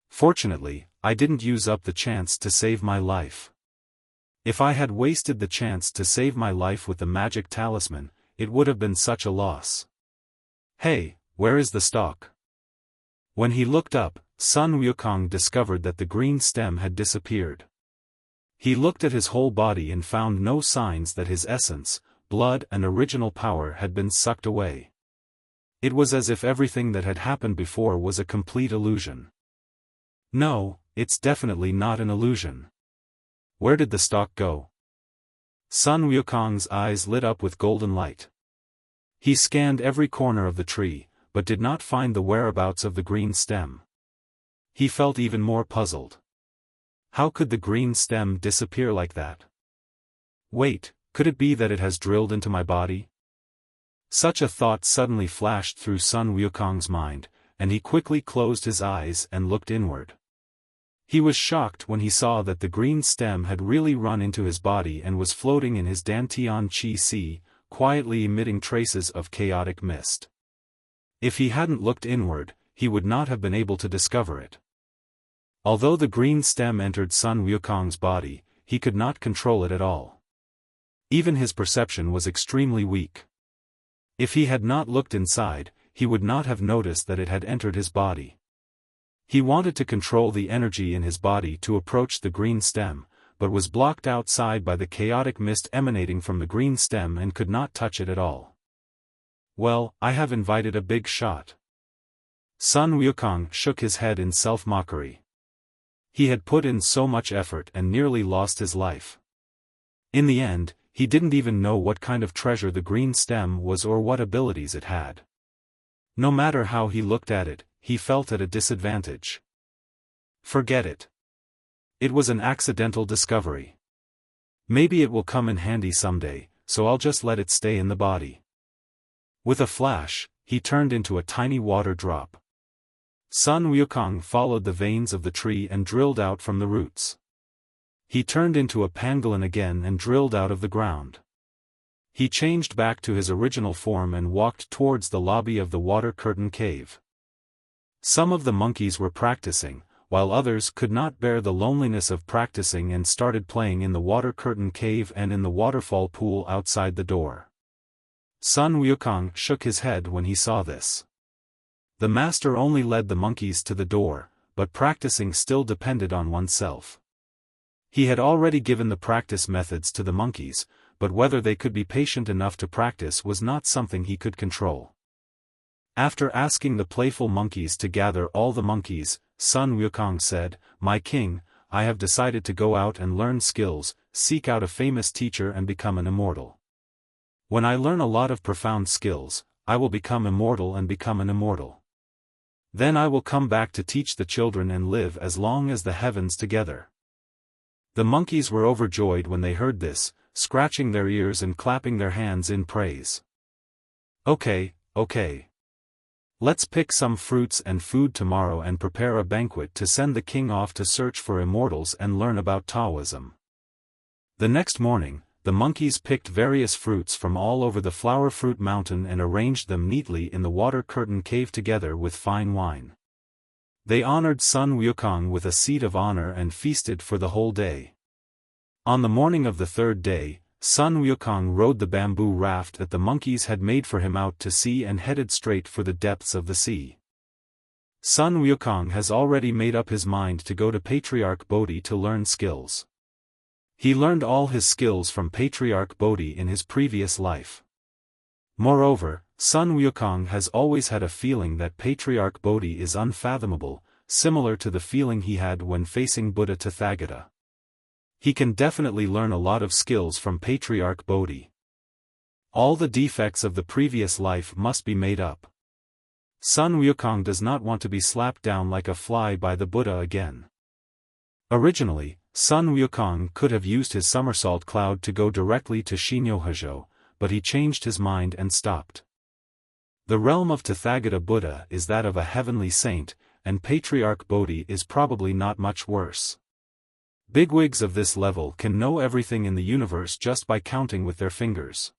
Fortunately, I didn't use up the chance to save my life. If I had wasted the chance to save my life with the magic talisman, it would have been such a loss. Hey, where is the stalk? When he looked up, Sun Wukong discovered that the green stem had disappeared. He looked at his whole body and found no signs that his essence, blood and original power had been sucked away. It was as if everything that had happened before was a complete illusion. No, it's definitely not an illusion. Where did the stalk go? Sun Wukong's eyes lit up with golden light. He scanned every corner of the tree, but did not find the whereabouts of the green stem. He felt even more puzzled. How could the green stem disappear like that? Wait, could it be that it has drilled into my body? Such a thought suddenly flashed through Sun Wukong's mind, and he quickly closed his eyes and looked inward. He was shocked when he saw that the green stem had really run into his body and was floating in his Dantian Chi Sea, quietly emitting traces of chaotic mist. If he hadn't looked inward, he would not have been able to discover it. Although the green stem entered Sun Wukong's body, he could not control it at all. Even his perception was extremely weak. If he had not looked inside, he would not have noticed that it had entered his body. He wanted to control the energy in his body to approach the green stem, but was blocked outside by the chaotic mist emanating from the green stem and could not touch it at all. Well, I have invited a big shot. Sun Wukong shook his head in self-mockery. He had put in so much effort and nearly lost his life. In the end, he didn't even know what kind of treasure the green stem was or what abilities it had. No matter how he looked at it, he felt at a disadvantage. Forget it. It was an accidental discovery. Maybe it will come in handy someday, so I'll just let it stay in the body. With a flash, he turned into a tiny water drop. Sun Wukong followed the veins of the tree and drilled out from the roots. He turned into a pangolin again and drilled out of the ground. He changed back to his original form and walked towards the lobby of the water curtain cave. Some of the monkeys were practicing, while others could not bear the loneliness of practicing and started playing in the water curtain cave and in the waterfall pool outside the door. Sun Wukong shook his head when he saw this. The master only led the monkeys to the door, but practicing still depended on oneself. He had already given the practice methods to the monkeys, but whether they could be patient enough to practice was not something he could control. After asking the playful monkeys to gather all the monkeys, Sun Wukong said, "My king, I have decided to go out and learn skills, seek out a famous teacher and become an immortal. When I learn a lot of profound skills, I will become immortal and become an immortal. Then I will come back to teach the children and live as long as the heavens together." The monkeys were overjoyed when they heard this, scratching their ears and clapping their hands in praise. Okay. Let's pick some fruits and food tomorrow and prepare a banquet to send the king off to search for immortals and learn about Taoism. The next morning, the monkeys picked various fruits from all over the flower fruit mountain and arranged them neatly in the water curtain cave together with fine wine. They honored Sun Wukong with a seat of honor and feasted for the whole day. On the morning of the third day, Sun Wukong rode the bamboo raft that the monkeys had made for him out to sea and headed straight for the depths of the sea. Sun Wukong has already made up his mind to go to Patriarch Bodhi to learn skills. He learned all his skills from Patriarch Bodhi in his previous life. Moreover, Sun Wukong has always had a feeling that Patriarch Bodhi is unfathomable, similar to the feeling he had when facing Buddha Tathagata. He can definitely learn a lot of skills from Patriarch Bodhi. All the defects of the previous life must be made up. Sun Wukong does not want to be slapped down like a fly by the Buddha again. Originally, Sun Wukong could have used his somersault cloud to go directly to Shinyo-Hajo, but he changed his mind and stopped. The realm of Tathagata Buddha is that of a heavenly saint, and Patriarch Bodhi is probably not much worse. Bigwigs of this level can know everything in the universe just by counting with their fingers.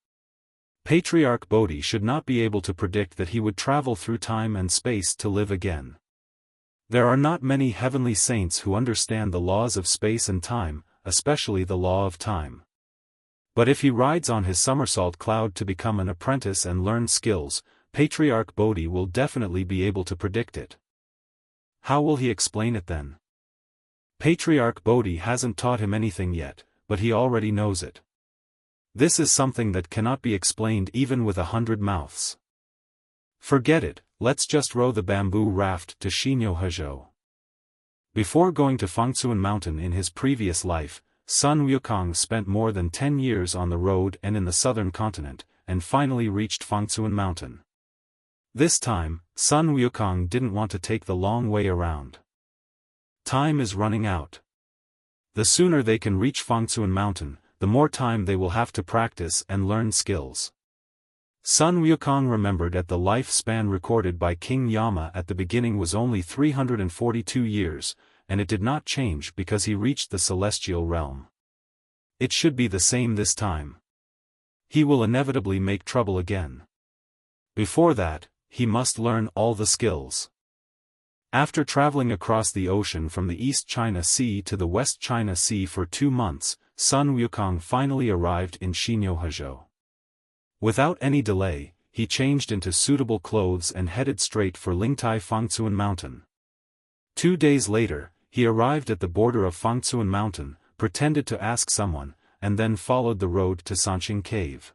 Patriarch Bodhi should not be able to predict that he would travel through time and space to live again. There are not many heavenly saints who understand the laws of space and time, especially the law of time. But if he rides on his somersault cloud to become an apprentice and learn skills, Patriarch Bodhi will definitely be able to predict it. How will he explain it then? Patriarch Bodhi hasn't taught him anything yet, but he already knows it. This is something that cannot be explained even with 100 mouths. Forget it, let's just row the bamboo raft to Shinyo-Hajo. Before going to Fangcun Mountain in his previous life, Sun Wukong spent more than 10 years on the road and in the southern continent, and finally reached Fangcun Mountain. This time, Sun Wukong didn't want to take the long way around. Time is running out. The sooner they can reach Fangcun Mountain, the more time they will have to practice and learn skills. Sun Wukong remembered that the lifespan recorded by King Yama at the beginning was only 342 years, and it did not change because he reached the celestial realm. It should be the same this time. He will inevitably make trouble again. Before that, he must learn all the skills. After traveling across the ocean from the East China Sea to the West China Sea for 2 months, Sun Wukong finally arrived in Shinyo-Hajo. Without any delay, he changed into suitable clothes and headed straight for Lingtai Fangcun Mountain. 2 days later, he arrived at the border of Fangcun Mountain, pretended to ask someone, and then followed the road to Sanqing Cave.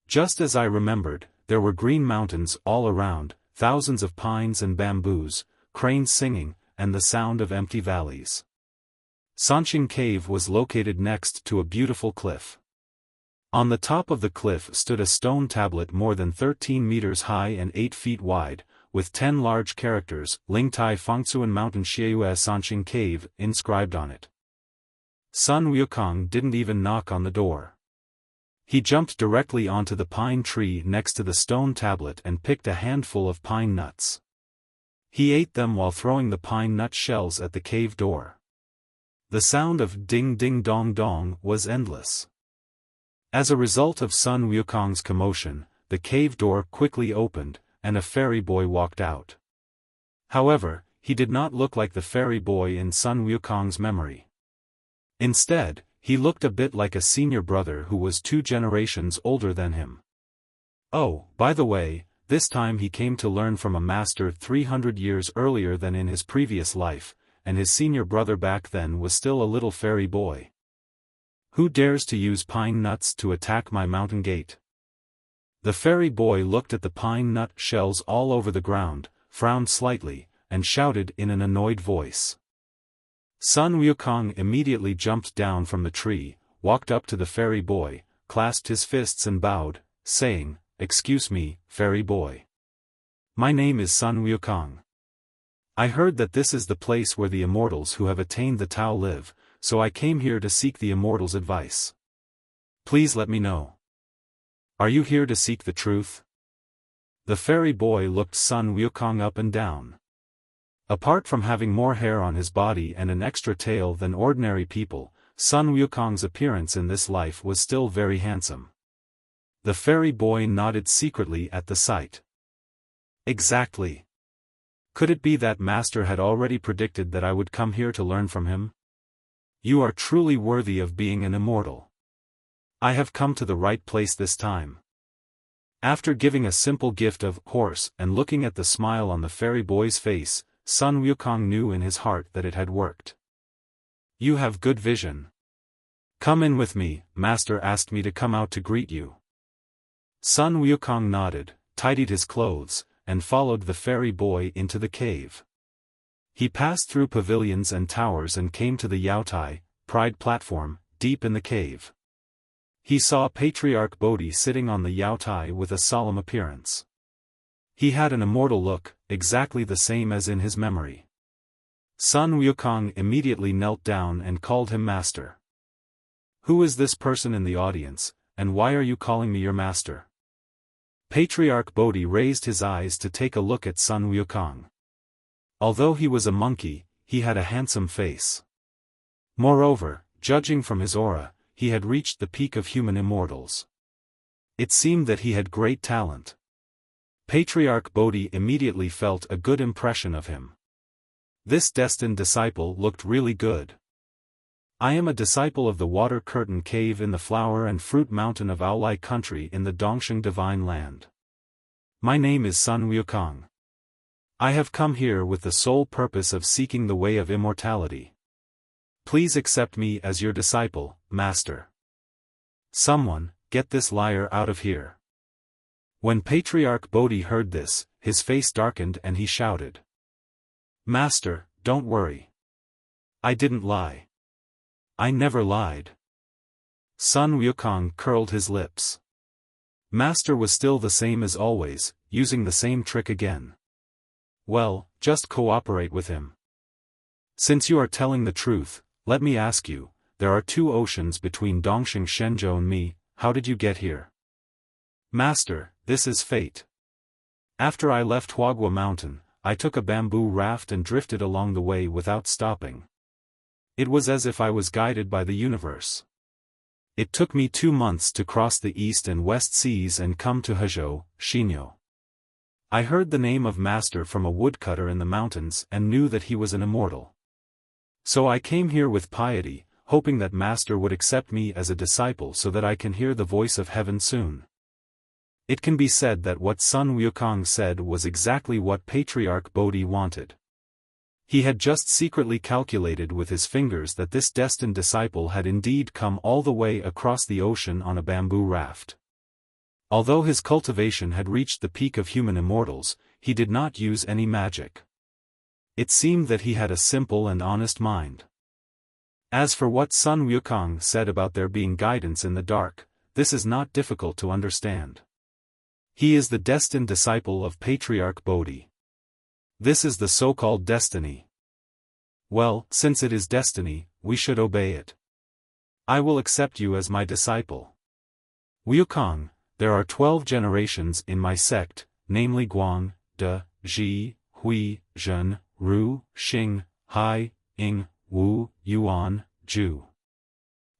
Just as I remembered, there were green mountains all around, thousands of pines and bamboos, cranes singing, and the sound of empty valleys. Sanqing Cave was located next to a beautiful cliff. On the top of the cliff stood a stone tablet more than 13 meters high and 8 feet wide, with 10 large characters, Lingtai Fangcun Mountain Xieyue Sanqing Cave, inscribed on it. Sun Wukong didn't even knock on the door. He jumped directly onto the pine tree next to the stone tablet and picked a handful of pine nuts. He ate them while throwing the pine nut shells at the cave door. The sound of ding ding dong dong was endless. As a result of Sun Wukong's commotion, the cave door quickly opened, and a fairy boy walked out. However, he did not look like the fairy boy in Sun Wukong's memory. Instead, he looked a bit like a senior brother who was 2 generations older than him. Oh, by the way, this time he came to learn from a master 300 years earlier than in his previous life, and his senior brother back then was still a little fairy boy. Who dares to use pine nuts to attack my mountain gate? The fairy boy looked at the pine nut shells all over the ground, frowned slightly, and shouted in an annoyed voice. Sun Wukong immediately jumped down from the tree, walked up to the fairy boy, clasped his fists and bowed, saying, "Excuse me, fairy boy. My name is Sun Wukong. I heard that this is the place where the immortals who have attained the Tao live, so I came here to seek the immortals' advice. Please let me know. Are you here to seek the truth?" The fairy boy looked Sun Wukong up and down. Apart from having more hair on his body and an extra tail than ordinary people, Sun Wukong's appearance in this life was still very handsome. The fairy boy nodded secretly at the sight. Exactly. Could it be that Master had already predicted that I would come here to learn from him? You are truly worthy of being an immortal. I have come to the right place this time. After giving a simple gift of horse and looking at the smile on the fairy boy's face, Sun Wukong knew in his heart that it had worked. You have good vision. Come in with me, Master asked me to come out to greet you. Sun Wukong nodded, tidied his clothes, and followed the fairy boy into the cave. He passed through pavilions and towers and came to the Yaotai, pride platform, deep in the cave. He saw Patriarch Bodhi sitting on the Yaotai with a solemn appearance. He had an immortal look, exactly the same as in his memory. Sun Wukong immediately knelt down and called him master. Who is this person in the audience, and why are you calling me your master? Patriarch Bodhi raised his eyes to take a look at Sun Wukong. Although he was a monkey, he had a handsome face. Moreover, judging from his aura, he had reached the peak of human immortals. It seemed that he had great talent. Patriarch Bodhi immediately felt a good impression of him. This destined disciple looked really good. I am a disciple of the Water Curtain Cave in the Flower and Fruit Mountain of Aolai Country in the Dongsheng Divine Land. My name is Sun Wukong. I have come here with the sole purpose of seeking the way of immortality. Please accept me as your disciple, Master. Someone, get this liar out of here. When Patriarch Bodhi heard this, his face darkened and he shouted. Master, don't worry. I didn't lie. I never lied. Sun Wukong curled his lips. Master was still the same as always, using the same trick again. Well, just cooperate with him. Since you are telling the truth, let me ask you, there are 2 oceans between Dongsheng Shenzhou and me, how did you get here? Master, this is fate. After I left Huagua Mountain, I took a bamboo raft and drifted along the way without stopping. It was as if I was guided by the universe. It took me 2 months to cross the east and west seas and come to Hezhou, Xinyo. I heard the name of Master from a woodcutter in the mountains and knew that he was an immortal. So I came here with piety, hoping that Master would accept me as a disciple so that I can hear the voice of heaven soon. It can be said that what Sun Wukong said was exactly what Patriarch Bodhi wanted. He had just secretly calculated with his fingers that this destined disciple had indeed come all the way across the ocean on a bamboo raft. Although his cultivation had reached the peak of human immortals, he did not use any magic. It seemed that he had a simple and honest mind. As for what Sun Wukong said about there being guidance in the dark, this is not difficult to understand. He is the destined disciple of Patriarch Bodhi. This is the so-called destiny. Well, since it is destiny, we should obey it. I will accept you as my disciple. Wukong, there are 12 generations in my sect, namely Guang, De, Ji, Hui, Zhen, Ru, Xing, Hai, Ying, Wu, Yuan, Ju.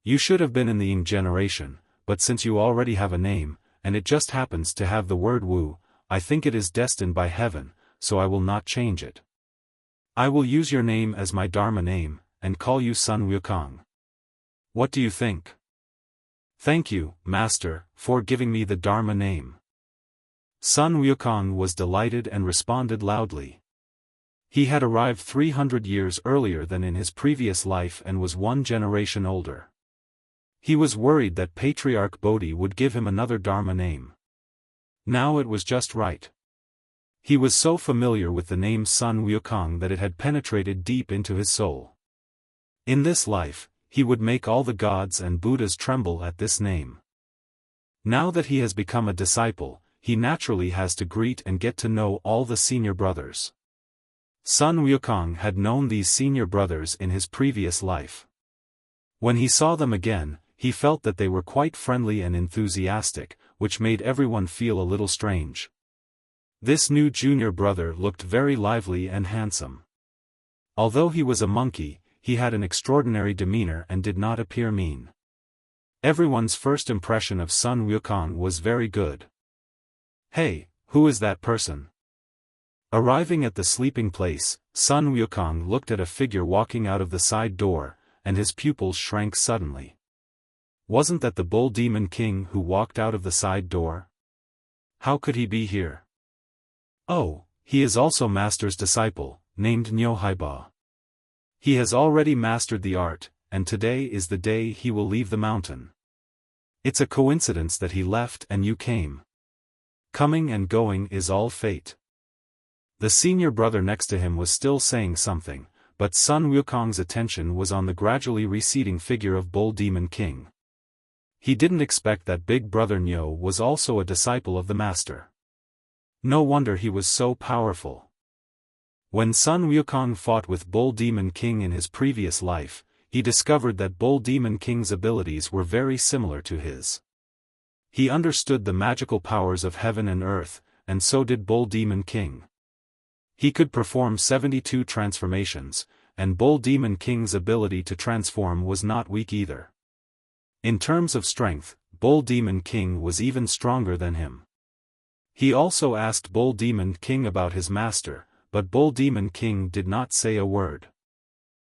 You should have been in the Ying generation, but since you already have a name, and it just happens to have the word Wu, I think it is destined by heaven, so I will not change it. I will use your name as my Dharma name, and call you Sun Wukong. What do you think? Thank you, Master, for giving me the Dharma name. Sun Wukong was delighted and responded loudly. He had arrived 300 years earlier than in his previous life and was 1 generation older. He was worried that Patriarch Bodhi would give him another Dharma name. Now it was just right. He was so familiar with the name Sun Wukong that it had penetrated deep into his soul. In this life, he would make all the gods and Buddhas tremble at this name. Now that he has become a disciple, he naturally has to greet and get to know all the senior brothers. Sun Wukong had known these senior brothers in his previous life. When he saw them again, he felt that they were quite friendly and enthusiastic, which made everyone feel a little strange. This new junior brother looked very lively and handsome. Although he was a monkey, he had an extraordinary demeanor and did not appear mean. Everyone's first impression of Sun Wukong was very good. Hey, who is that person? Arriving at the sleeping place, Sun Wukong looked at a figure walking out of the side door, and his pupils shrank suddenly. Wasn't that the Bull Demon King who walked out of the side door? How could he be here? Oh, he is also Master's disciple, named Nyohaiba. He has already mastered the art, and today is the day he will leave the mountain. It's a coincidence that he left and you came. Coming and going is all fate. The senior brother next to him was still saying something, but Sun Wukong's attention was on the gradually receding figure of Bull Demon King. He didn't expect that big brother Nyo was also a disciple of the master. No wonder he was so powerful. When Sun Wukong fought with Bull Demon King in his previous life, he discovered that Bull Demon King's abilities were very similar to his. He understood the magical powers of heaven and earth, and so did Bull Demon King. He could perform 72 transformations, and Bull Demon King's ability to transform was not weak either. In terms of strength, Bull Demon King was even stronger than him. He also asked Bull Demon King about his master, but Bull Demon King did not say a word.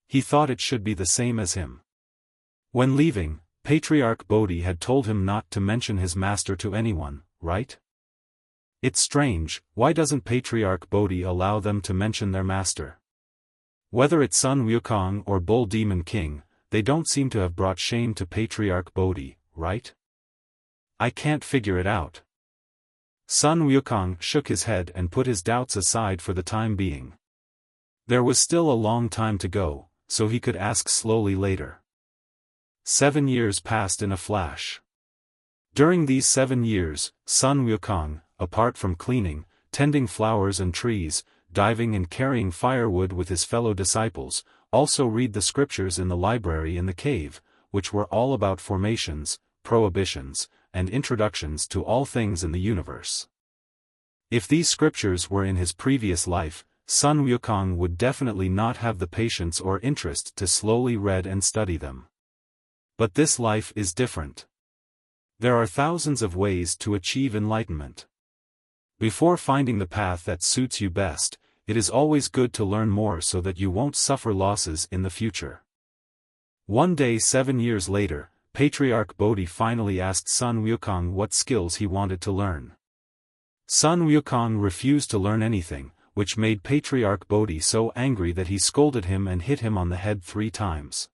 He thought it should be the same as him. When leaving, Patriarch Bodhi had told him not to mention his master to anyone, right? It's strange, why doesn't Patriarch Bodhi allow them to mention their master? Whether it's Sun Wukong or Bull Demon King, they don't seem to have brought shame to Patriarch Bodhi, right? I can't figure it out. Sun Wukong shook his head and put his doubts aside for the time being. There was still a long time to go, so he could ask slowly later. 7 years passed in a flash. During these 7 years, Sun Wukong, apart from cleaning, tending flowers and trees, diving and carrying firewood with his fellow disciples, also read the scriptures in the library in the cave, which were all about formations, prohibitions, and introductions to all things in the universe. If these scriptures were in his previous life, Sun Wukong would definitely not have the patience or interest to slowly read and study them. But this life is different. There are thousands of ways to achieve enlightenment. Before finding the path that suits you best, it is always good to learn more so that you won't suffer losses in the future. One day 7 years later, Patriarch Bodhi finally asked Sun Wukong what skills he wanted to learn. Sun Wukong refused to learn anything, which made Patriarch Bodhi so angry that he scolded him and hit him on the head 3 times.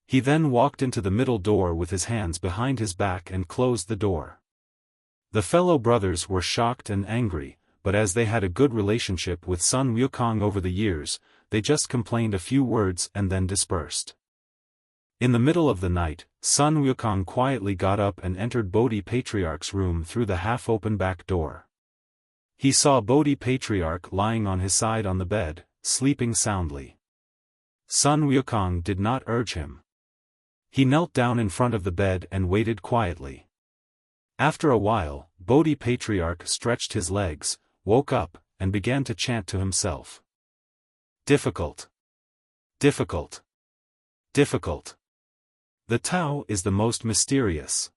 He then walked into the middle door with his hands behind his back and closed the door. The fellow brothers were shocked and angry, but as they had a good relationship with Sun Wukong over the years, they just complained a few words and then dispersed. In the middle of the night, Sun Wukong quietly got up and entered Bodhi Patriarch's room through the half-open back door. He saw Bodhi Patriarch lying on his side on the bed, sleeping soundly. Sun Wukong did not urge him. He knelt down in front of the bed and waited quietly. After a while, Bodhi Patriarch stretched his legs, woke up, and began to chant to himself. Difficult. Difficult. Difficult. The Tao is the most mysterious.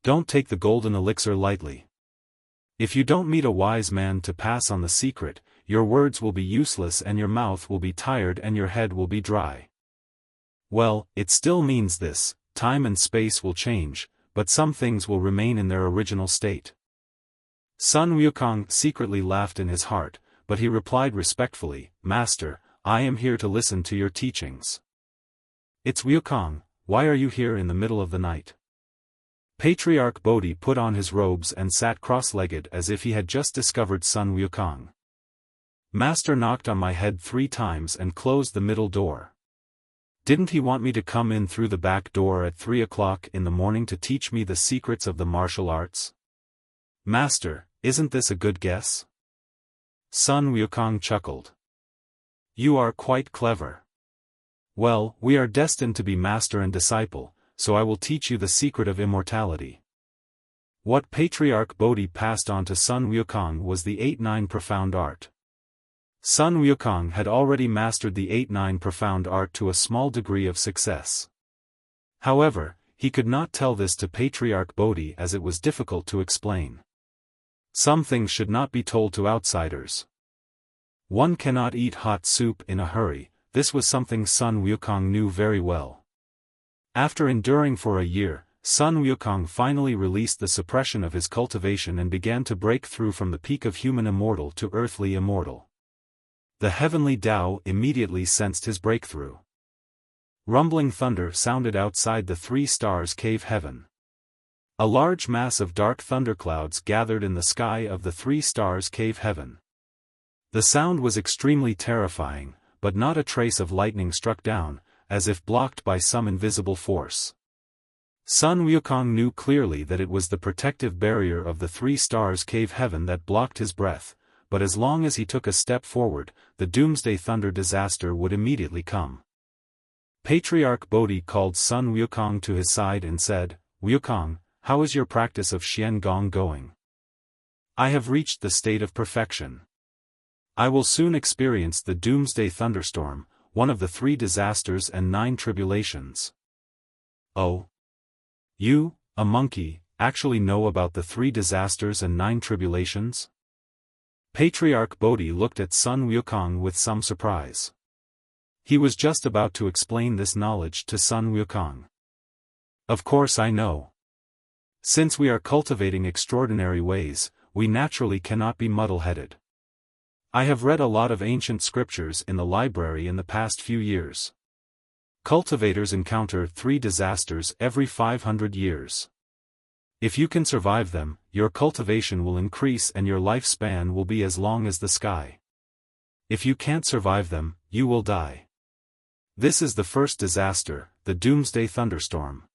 Don't take the golden elixir lightly. If you don't meet a wise man to pass on the secret, your words will be useless and your mouth will be tired and your head will be dry. Well, it still means this: time and space will change, but some things will remain in their original state. Sun Wukong secretly laughed in his heart, but he replied respectfully, "Master, I am here to listen to your teachings." "It's Wukong, why are you here in the middle of the night?" Patriarch Bodhi put on his robes and sat cross-legged as if he had just discovered Sun Wukong. "Master knocked on my head 3 times and closed the middle door. Didn't he want me to come in through the back door at 3 o'clock in the morning to teach me the secrets of the martial arts? Master, isn't this a good guess?" Sun Wukong chuckled. "You are quite clever. Well, we are destined to be master and disciple, so I will teach you the secret of immortality." What Patriarch Bodhi passed on to Sun Wukong was the 8-9 profound art. Sun Wukong had already mastered the 8-9 profound art to a small degree of success. However, he could not tell this to Patriarch Bodhi as it was difficult to explain. Some things should not be told to outsiders. One cannot eat hot soup in a hurry. This was something Sun Wukong knew very well. After enduring for a year, Sun Wukong finally released the suppression of his cultivation and began to break through from the peak of human immortal to earthly immortal. The heavenly Tao immediately sensed his breakthrough. Rumbling thunder sounded outside the 3 stars cave heaven. A large mass of dark thunderclouds gathered in the sky of the 3 stars cave heaven. The sound was extremely terrifying, but not a trace of lightning struck down, as if blocked by some invisible force. Sun Wukong knew clearly that it was the protective barrier of the 3 stars cave heaven that blocked his breath, but as long as he took a step forward, the doomsday thunder disaster would immediately come. Patriarch Bodhi called Sun Wukong to his side and said, "Wukong, how is your practice of Xian Gong going?" "I have reached the state of perfection. I will soon experience the doomsday thunderstorm, one of the 3 disasters and 9 tribulations." "Oh? You, a monkey, actually know about the 3 disasters and 9 tribulations?" Patriarch Bodhi looked at Sun Wukong with some surprise. He was just about to explain this knowledge to Sun Wukong. "Of course I know. Since we are cultivating extraordinary ways, we naturally cannot be muddle-headed. I have read a lot of ancient scriptures in the library in the past few years. Cultivators encounter 3 disasters every 500 years. If you can survive them, your cultivation will increase and your lifespan will be as long as the sky. If you can't survive them, you will die. This is the first disaster, the doomsday thunderstorm.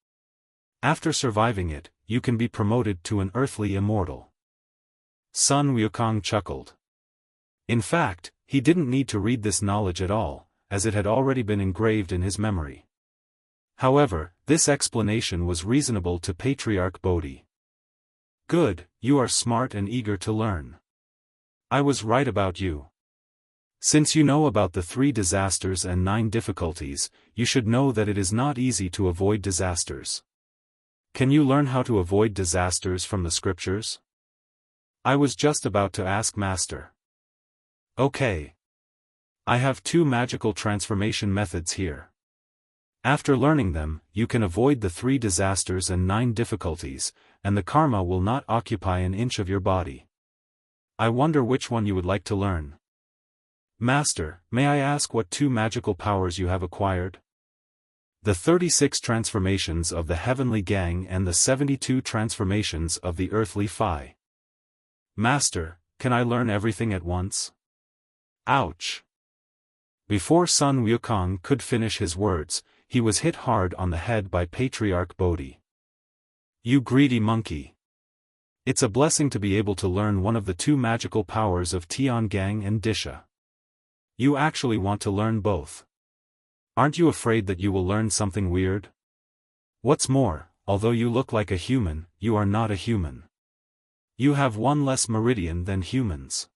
After surviving it, you can be promoted to an earthly immortal." Sun Wukong chuckled. In fact, he didn't need to read this knowledge at all, as it had already been engraved in his memory. However, this explanation was reasonable to Patriarch Bodhi. "Good, you are smart and eager to learn. I was right about you. Since you know about the 3 disasters and 9 difficulties, you should know that it is not easy to avoid disasters. Can you learn how to avoid disasters from the scriptures?" "I was just about to ask Master." "Okay. I have 2 magical transformation methods here. After learning them, you can avoid the 3 disasters and 9 difficulties, and the karma will not occupy an inch of your body. I wonder which one you would like to learn." "Master, may I ask what 2 magical powers you have acquired?" "The 36 transformations of the Heavenly Gang and the 72 transformations of the Earthly Phi." "Master, can I learn everything at once?" Ouch! Before Sun Wukong could finish his words, he was hit hard on the head by Patriarch Bodhi. "You greedy monkey. It's a blessing to be able to learn one of the two magical powers of Tiangang and Disha. You actually want to learn both. Aren't you afraid that you will learn something weird? What's more, although you look like a human, you are not a human. You have one less meridian than humans.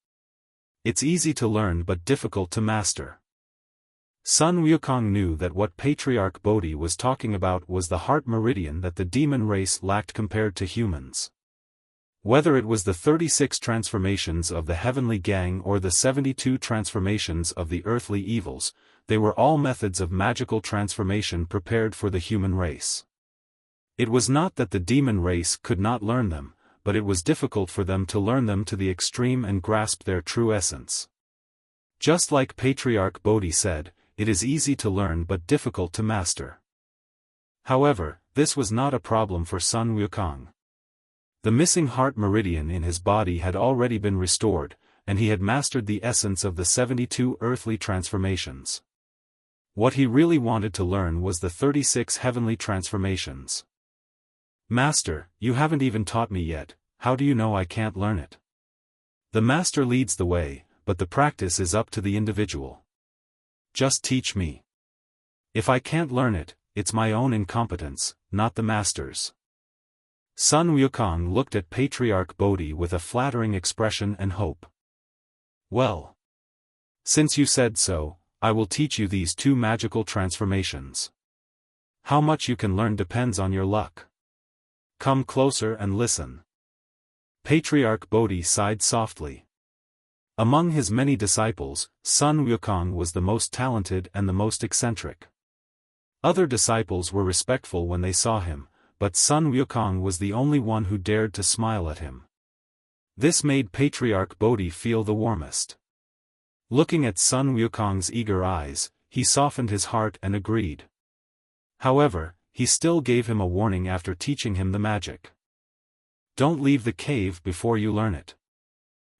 It's easy to learn but difficult to master." Sun Wukong knew that what Patriarch Bodhi was talking about was the heart meridian that the demon race lacked compared to humans. Whether it was the 36 transformations of the heavenly gang or the 72 transformations of the earthly evils, they were all methods of magical transformation prepared for the human race. It was not that the demon race could not learn them, but it was difficult for them to learn them to the extreme and grasp their true essence. Just like Patriarch Bodhi said, it is easy to learn but difficult to master. However, this was not a problem for Sun Wukong. The missing heart meridian in his body had already been restored, and he had mastered the essence of the 72 earthly transformations. What he really wanted to learn was the 36 heavenly transformations. "Master, you haven't even taught me yet, how do you know I can't learn it?" "The master leads the way, but the practice is up to the individual. Just teach me. If I can't learn it, it's my own incompetence, not the master's." Sun Wukong looked at Patriarch Bodhi with a flattering expression and hope. "Well, since you said so, I will teach you these two magical transformations. How much you can learn depends on your luck. Come closer and listen." Patriarch Bodhi sighed softly. Among his many disciples, Sun Wukong was the most talented and the most eccentric. Other disciples were respectful when they saw him, but Sun Wukong was the only one who dared to smile at him. This made Patriarch Bodhi feel the warmest. Looking at Sun Wukong's eager eyes, he softened his heart and agreed. However, he still gave him a warning after teaching him the magic. "Don't leave the cave before you learn it.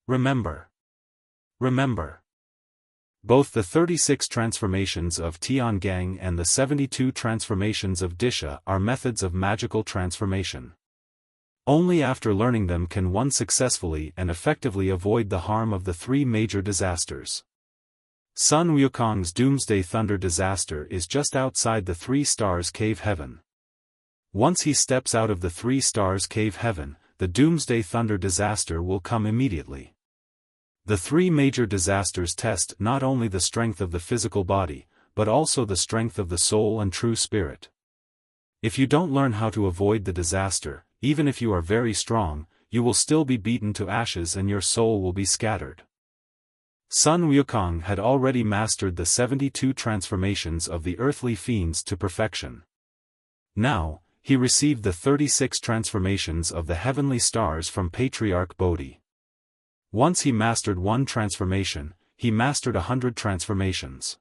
Remember. Remember. Both the 36 transformations of Tiangang and the 72 transformations of Disha are methods of magical transformation. Only after learning them can one successfully and effectively avoid the harm of the three major disasters. Sun Wukong's Doomsday Thunder disaster is just outside the Three Stars Cave Heaven. Once he steps out of the Three Stars Cave Heaven, the Doomsday Thunder disaster will come immediately. The three major disasters test not only the strength of the physical body, but also the strength of the soul and true spirit. If you don't learn how to avoid the disaster, even if you are very strong, you will still be beaten to ashes and your soul will be scattered. Sun Wukong had already mastered the 72 transformations of the earthly fiends to perfection. Now, he received the 36 transformations of the heavenly stars from Patriarch Bodhi. Once he mastered one transformation, he mastered 100 transformations.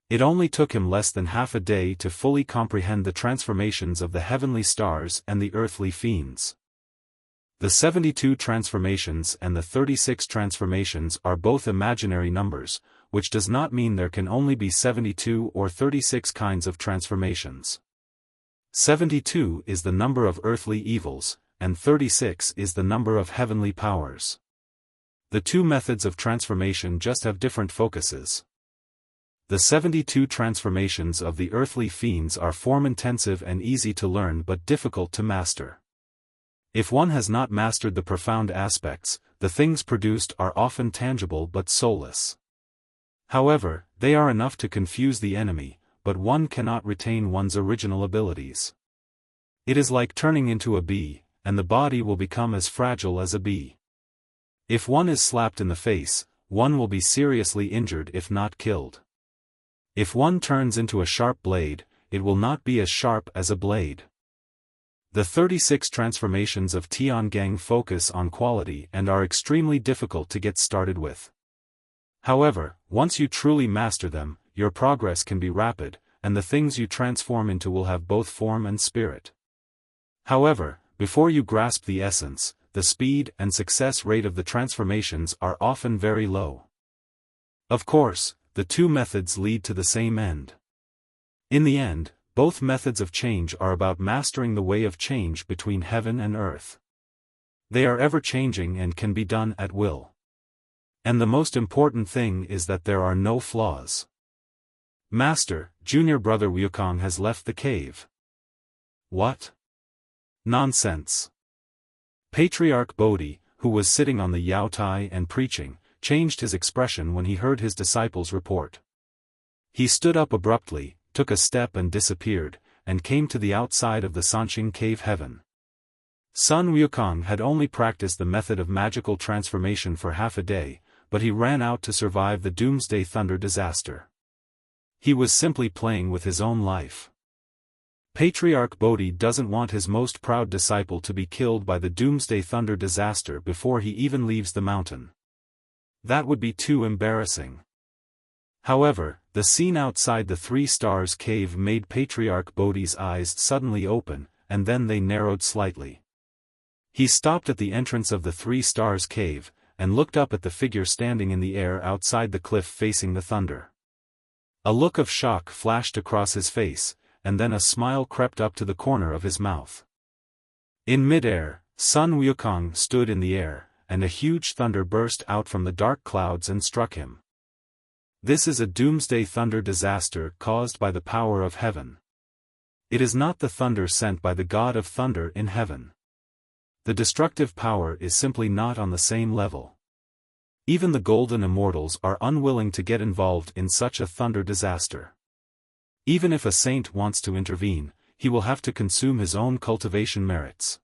It only took him less than half a day to fully comprehend the transformations of the heavenly stars and the earthly fiends. The 72 transformations and the 36 transformations are both imaginary numbers, which does not mean there can only be 72 or 36 kinds of transformations. 72 is the number of earthly evils, and 36 is the number of heavenly powers. The two methods of transformation just have different focuses. The 72 transformations of the earthly fiends are form-intensive and easy to learn but difficult to master. If one has not mastered the profound aspects, the things produced are often tangible but soulless. However, they are enough to confuse the enemy, but one cannot retain one's original abilities. It is like turning into a bee, and the body will become as fragile as a bee. If one is slapped in the face, one will be seriously injured if not killed. If one turns into a sharp blade, it will not be as sharp as a blade. The 36 transformations of Tiangang focus on quality and are extremely difficult to get started with. However, once you truly master them, your progress can be rapid, and the things you transform into will have both form and spirit. However, before you grasp the essence, the speed and success rate of the transformations are often very low. Of course, the two methods lead to the same end. In the end, both methods of change are about mastering the way of change between heaven and earth. They are ever-changing and can be done at will. And the most important thing is that there are no flaws. Master, junior brother Wukong has left the cave. What? Nonsense. Patriarch Bodhi, who was sitting on the Yao Tai and preaching, changed his expression when he heard his disciples report. He stood up abruptly, took a step and disappeared, and came to the outside of the Sanqing cave heaven. Sun Wukong had only practiced the method of magical transformation for half a day, but he ran out to survive the Doomsday Thunder disaster. He was simply playing with his own life. Patriarch Bodhi doesn't want his most proud disciple to be killed by the Doomsday Thunder disaster before he even leaves the mountain. That would be too embarrassing. However, the scene outside the Three Stars cave made Patriarch Bodhi's eyes suddenly open, and then they narrowed slightly. He stopped at the entrance of the Three Stars cave, and looked up at the figure standing in the air outside the cliff facing the thunder. A look of shock flashed across his face, and then a smile crept up to the corner of his mouth. In mid-air, Sun Wukong stood in the air, and a huge thunder burst out from the dark clouds and struck him. This is a Doomsday Thunder disaster caused by the power of heaven. It is not the thunder sent by the God of Thunder in heaven. The destructive power is simply not on the same level. Even the golden immortals are unwilling to get involved in such a thunder disaster. Even if a saint wants to intervene, he will have to consume his own cultivation merits.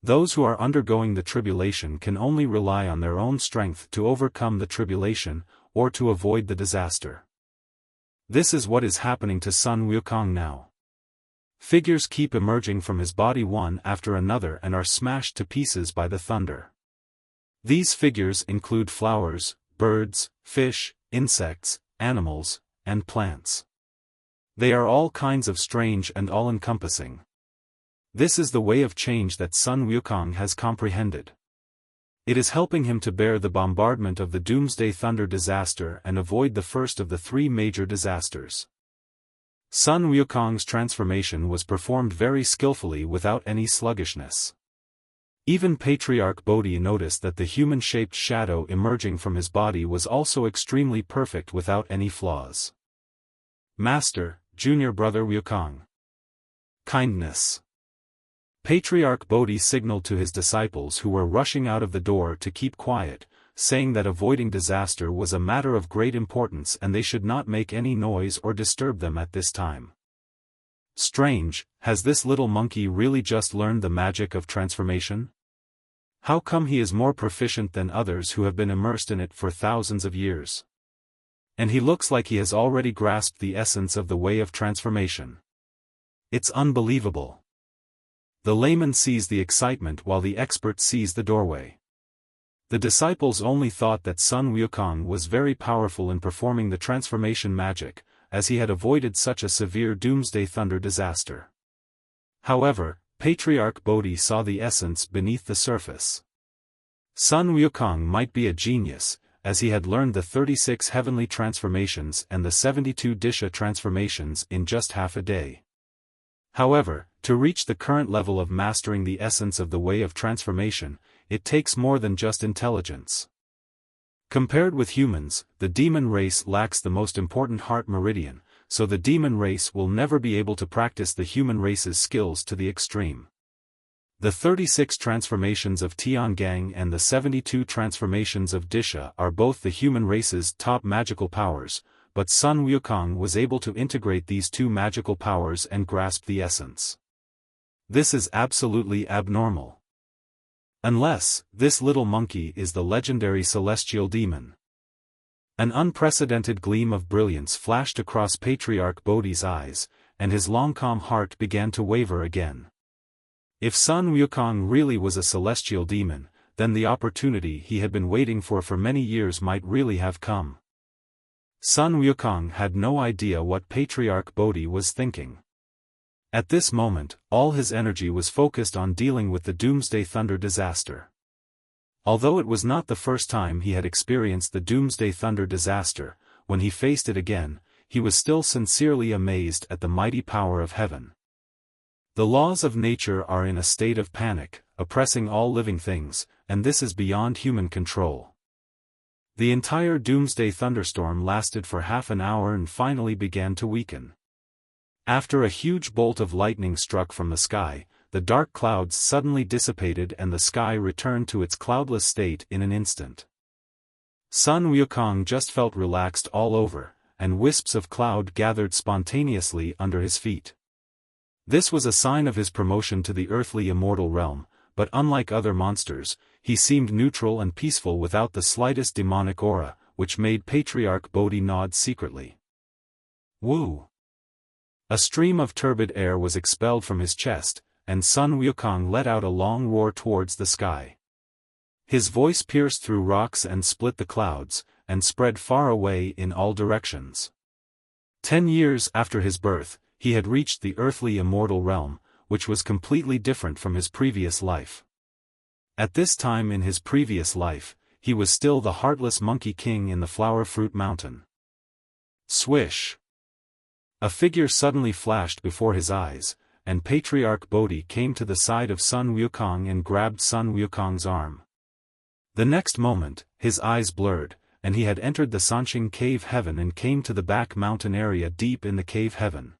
Those who are undergoing the tribulation can only rely on their own strength to overcome the tribulation, or to avoid the disaster. This is what is happening to Sun Wukong now. Figures keep emerging from his body one after another and are smashed to pieces by the thunder. These figures include flowers, birds, fish, insects, animals, and plants. They are all kinds of strange and all-encompassing. This is the way of change that Sun Wukong has comprehended. It is helping him to bear the bombardment of the Doomsday Thunder disaster and avoid the first of the three major disasters. Sun Wukong's transformation was performed very skillfully without any sluggishness. Even Patriarch Bodhi noticed that the human-shaped shadow emerging from his body was also extremely perfect without any flaws. Master, junior brother Wukong. Kindness. Patriarch Bodhi signaled to his disciples who were rushing out of the door to keep quiet, saying that avoiding disaster was a matter of great importance and they should not make any noise or disturb them at this time. Strange, has this little monkey really just learned the magic of transformation? How come he is more proficient than others who have been immersed in it for thousands of years? And he looks like he has already grasped the essence of the way of transformation. It's unbelievable. The layman sees the excitement while the expert sees the doorway. The disciples only thought that Sun Wukong was very powerful in performing the transformation magic, as he had avoided such a severe Doomsday Thunder disaster. However, Patriarch Bodhi saw the essence beneath the surface. Sun Wukong might be a genius, as he had learned the 36 heavenly transformations and the 72 Disha transformations in just half a day. However, to reach the current level of mastering the essence of the way of transformation, it takes more than just intelligence. Compared with humans, the demon race lacks the most important heart meridian, so the demon race will never be able to practice the human race's skills to the extreme. The 36 transformations of Tiangang and the 72 transformations of Disha are both the human race's top magical powers, but Sun Wukong was able to integrate these two magical powers and grasp the essence. This is absolutely abnormal. Unless, this little monkey is the legendary celestial demon. An unprecedented gleam of brilliance flashed across Patriarch Bodhi's eyes, and his long calm heart began to waver again. If Sun Wukong really was a celestial demon, then the opportunity he had been waiting for many years might really have come. Sun Wukong had no idea what Patriarch Bodhi was thinking. At this moment, all his energy was focused on dealing with the Doomsday Thunder disaster. Although it was not the first time he had experienced the Doomsday Thunder disaster, when he faced it again, he was still sincerely amazed at the mighty power of heaven. The laws of nature are in a state of panic, oppressing all living things, and this is beyond human control. The entire doomsday thunderstorm lasted for half an hour and finally began to weaken. After a huge bolt of lightning struck from the sky, the dark clouds suddenly dissipated and the sky returned to its cloudless state in an instant. Sun Wukong just felt relaxed all over, and wisps of cloud gathered spontaneously under his feet. This was a sign of his promotion to the Earthly Immortal realm, but unlike other monsters, he seemed neutral and peaceful without the slightest demonic aura, which made Patriarch Bodhi nod secretly. Woo! A stream of turbid air was expelled from his chest, and Sun Wukong let out a long roar towards the sky. His voice pierced through rocks and split the clouds, and spread far away in all directions. 10 years after his birth, he had reached the Earthly Immortal realm, which was completely different from his previous life. At this time in his previous life, he was still the heartless Monkey King in the Flower Fruit Mountain. Swish! A figure suddenly flashed before his eyes, and Patriarch Bodhi came to the side of Sun Wukong and grabbed Sun Wukong's arm. The next moment, his eyes blurred, and he had entered the Sanqing Cave Heaven and came to the back mountain area deep in the cave heaven.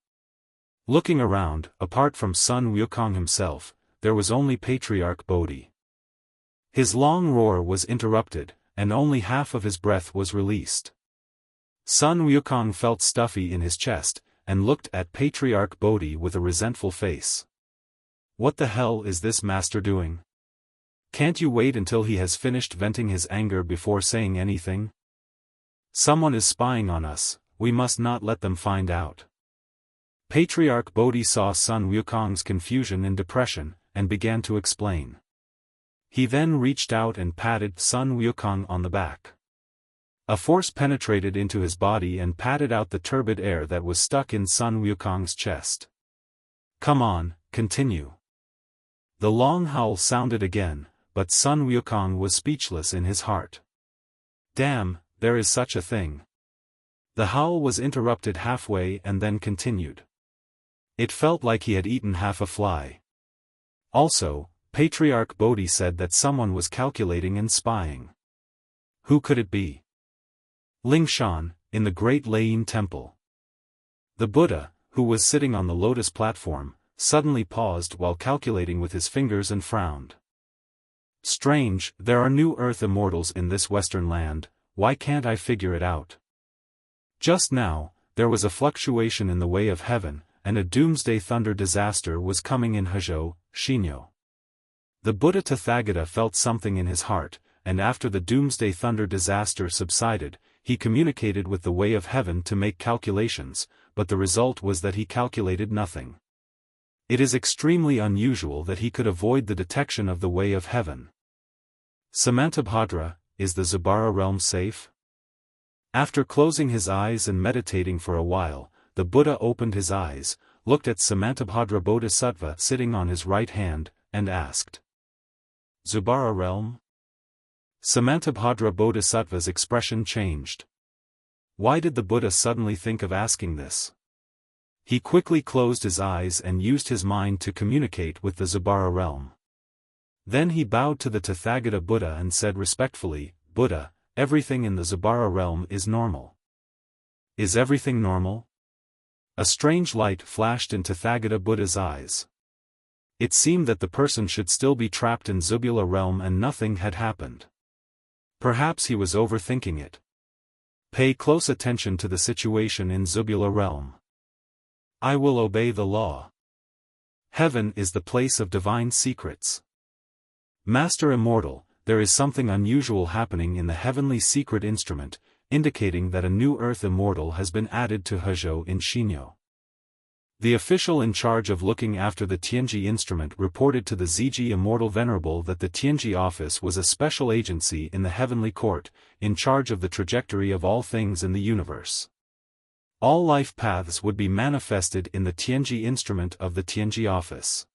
Looking around, apart from Sun Wukong himself, there was only Patriarch Bodhi. His long roar was interrupted, and only half of his breath was released. Sun Wukong felt stuffy in his chest, and looked at Patriarch Bodhi with a resentful face. What the hell is this master doing? Can't you wait until he has finished venting his anger before saying anything? Someone is spying on us, we must not let them find out. Patriarch Bodhi saw Sun Wukong's confusion and depression, and began to explain. He then reached out and patted Sun Wukong on the back. A force penetrated into his body and patted out the turbid air that was stuck in Sun Wukong's chest. Come on, continue. The long howl sounded again, but Sun Wukong was speechless in his heart. Damn, there is such a thing. The howl was interrupted halfway and then continued. It felt like he had eaten half a fly. Also, Patriarch Bodhi said that someone was calculating and spying. Who could it be? Lingshan, in the Great Leine Temple. The Buddha, who was sitting on the lotus platform, suddenly paused while calculating with his fingers and frowned. Strange, there are new Earth Immortals in this Western land, why can't I figure it out? Just now, there was a fluctuation in the way of heaven, and a doomsday thunder disaster was coming in Hezhou, Xinyo. The Buddha Tathagata felt something in his heart, and after the doomsday thunder disaster subsided, he communicated with the way of heaven to make calculations, but the result was that he calculated nothing. It is extremely unusual that he could avoid the detection of the way of heaven. Samantabhadra, is the Zubara realm safe? After closing his eyes and meditating for a while, the Buddha opened his eyes, looked at Samantabhadra Bodhisattva sitting on his right hand, and asked. Zubara realm? Samantabhadra Bodhisattva's expression changed. Why did the Buddha suddenly think of asking this? He quickly closed his eyes and used his mind to communicate with the Zubara realm. Then he bowed to the Tathagata Buddha and said respectfully, Buddha, everything in the Zubara realm is normal. Is everything normal? A strange light flashed in Tathagata Buddha's eyes. It seemed that the person should still be trapped in Zubula realm and nothing had happened. Perhaps he was overthinking it. Pay close attention to the situation in Zubula realm. I will obey the law. Heaven is the place of divine secrets. Master Immortal, there is something unusual happening in the heavenly secret instrument, indicating that a new Earth Immortal has been added to Hezhou in Xinyo. The official in charge of looking after the Tianji instrument reported to the Ziji Immortal Venerable that the Tianji office was a special agency in the heavenly court, in charge of the trajectory of all things in the universe. All life paths would be manifested in the Tianji instrument of the Tianji office.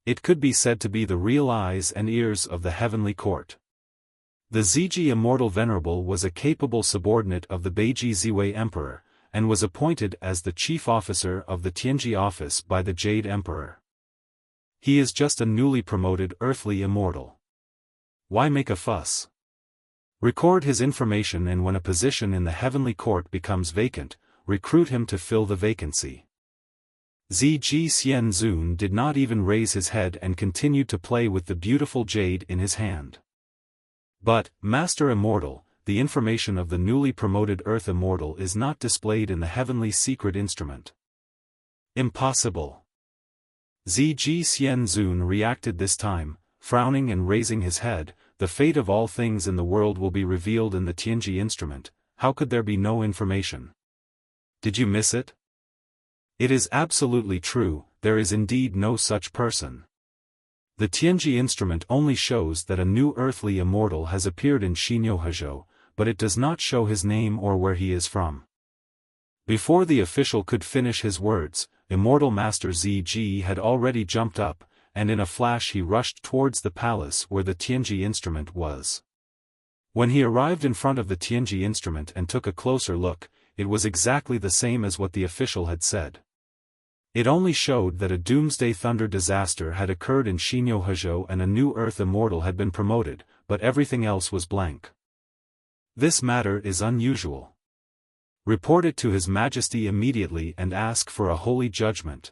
It could be said to be the real eyes and ears of the heavenly court. The Ziji Immortal Venerable was a capable subordinate of the Beiji Ziwei Emperor, and was appointed as the chief officer of the Tianji office by the Jade Emperor. He is just a newly promoted Earthly Immortal. Why make a fuss? Record his information, and when a position in the Heavenly Court becomes vacant, recruit him to fill the vacancy. Ziji Xianzun did not even raise his head and continued to play with the beautiful jade in his hand. But, Master Immortal, the information of the newly promoted Earth Immortal is not displayed in the Heavenly Secret Instrument. Impossible. Ziji Xianzun reacted this time, frowning and raising his head. The fate of all things in the world will be revealed in the Tianji instrument. How could there be no information? Did you miss it? It is absolutely true, there is indeed no such person. The Tianji instrument only shows that a new Earthly Immortal has appeared in Xinyohezhou, but it does not show his name or where he is from. Before the official could finish his words, Immortal Master Ziji had already jumped up, and in a flash he rushed towards the palace where the Tianji instrument was. When he arrived in front of the Tianji instrument and took a closer look, it was exactly the same as what the official had said. It only showed that a doomsday thunder disaster had occurred in Xinyohezhou and a new Earth Immortal had been promoted, but everything else was blank. This matter is unusual. Report it to His Majesty immediately and ask for a holy judgment.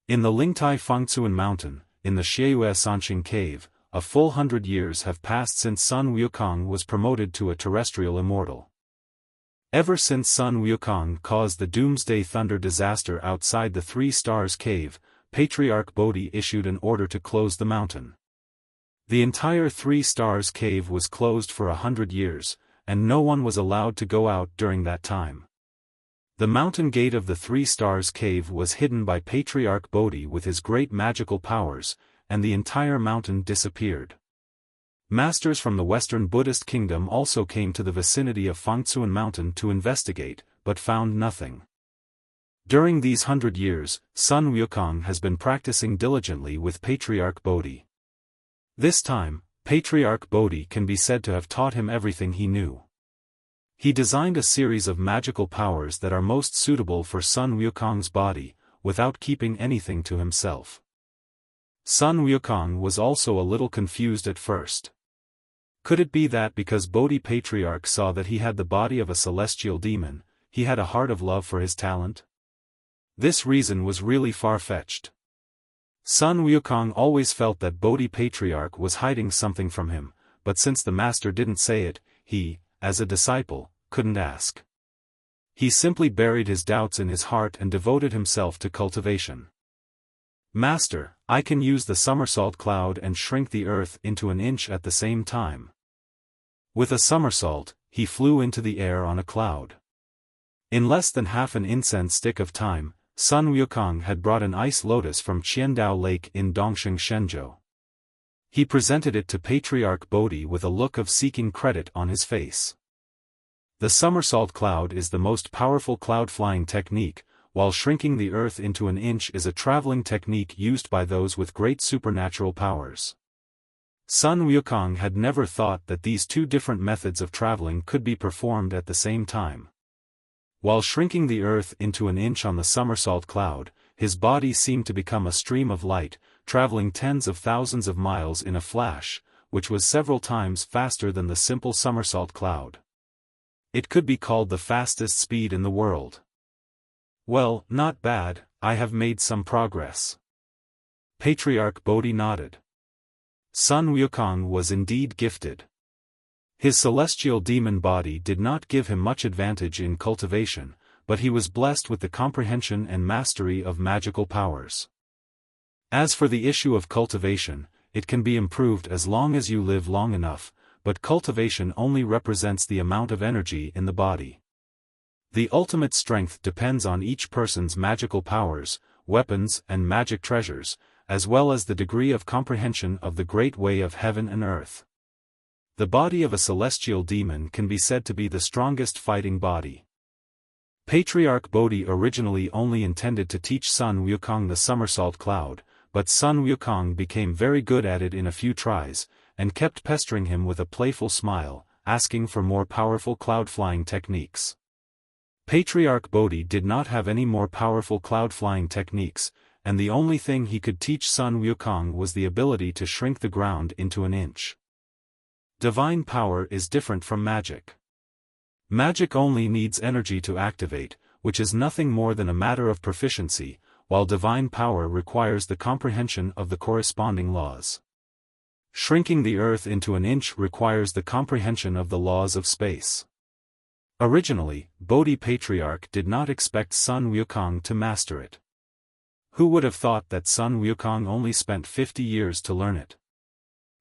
In the Lingtai Fangcun Mountain, in the Xieyue Sanqing Cave, a full 100 years have passed since Sun Wukong was promoted to a terrestrial immortal. Ever since Sun Wukong caused the doomsday thunder disaster outside the Three Stars Cave, Patriarch Bodhi issued an order to close the mountain. The entire Three Stars Cave was closed for 100 years, and no one was allowed to go out during that time. The mountain gate of the Three Stars Cave was hidden by Patriarch Bodhi with his great magical powers, and the entire mountain disappeared. Masters from the Western Buddhist kingdom also came to the vicinity of Fangcun Mountain to investigate, but found nothing. During these 100 years, Sun Wukong has been practicing diligently with Patriarch Bodhi. This time, Patriarch Bodhi can be said to have taught him everything he knew. He designed a series of magical powers that are most suitable for Sun Wukong's body, without keeping anything to himself. Sun Wukong was also a little confused at first. Could it be that because Bodhi Patriarch saw that he had the body of a celestial demon, he had a heart of love for his talent? This reason was really far-fetched. Sun Wukong always felt that Bodhi Patriarch was hiding something from him, but since the master didn't say it, he, as a disciple, couldn't ask. He simply buried his doubts in his heart and devoted himself to cultivation. Master, I can use the somersault cloud and shrink the earth into an inch at the same time. With a somersault, he flew into the air on a cloud. In less than half an incense stick of time, Sun Wukong had brought an ice lotus from Qiandao Lake in Dongxing Shenzhou. He presented it to Patriarch Bodhi with a look of seeking credit on his face. The somersault cloud is the most powerful cloud flying technique, while shrinking the earth into an inch is a traveling technique used by those with great supernatural powers. Sun Wukong had never thought that these two different methods of traveling could be performed at the same time. While shrinking the earth into an inch on the somersault cloud, his body seemed to become a stream of light, traveling tens of thousands of miles in a flash, which was several times faster than the simple somersault cloud. It could be called the fastest speed in the world. Well, not bad, I have made some progress. Patriarch Bodhi nodded. Sun Wukong was indeed gifted. His celestial demon body did not give him much advantage in cultivation, but he was blessed with the comprehension and mastery of magical powers. As for the issue of cultivation, it can be improved as long as you live long enough, but cultivation only represents the amount of energy in the body. The ultimate strength depends on each person's magical powers, weapons and magic treasures, as well as the degree of comprehension of the great way of heaven and earth. The body of a celestial demon can be said to be the strongest fighting body. Patriarch Bodhi originally only intended to teach Sun Wukong the somersault cloud, but Sun Wukong became very good at it in a few tries, and kept pestering him with a playful smile, asking for more powerful cloud-flying techniques. Patriarch Bodhi did not have any more powerful cloud-flying techniques, and the only thing he could teach son Wukong was the ability to shrink the ground into an inch. Divine power is different from magic. Magic only needs energy to activate, which is nothing more than a matter of proficiency, while divine power requires the comprehension of the corresponding laws. Shrinking the earth into an inch requires the comprehension of the laws of space. Originally, Bodhi Patriarch did not expect son Wukong to master it. Who would have thought that son Wukong only spent 50 years to learn it?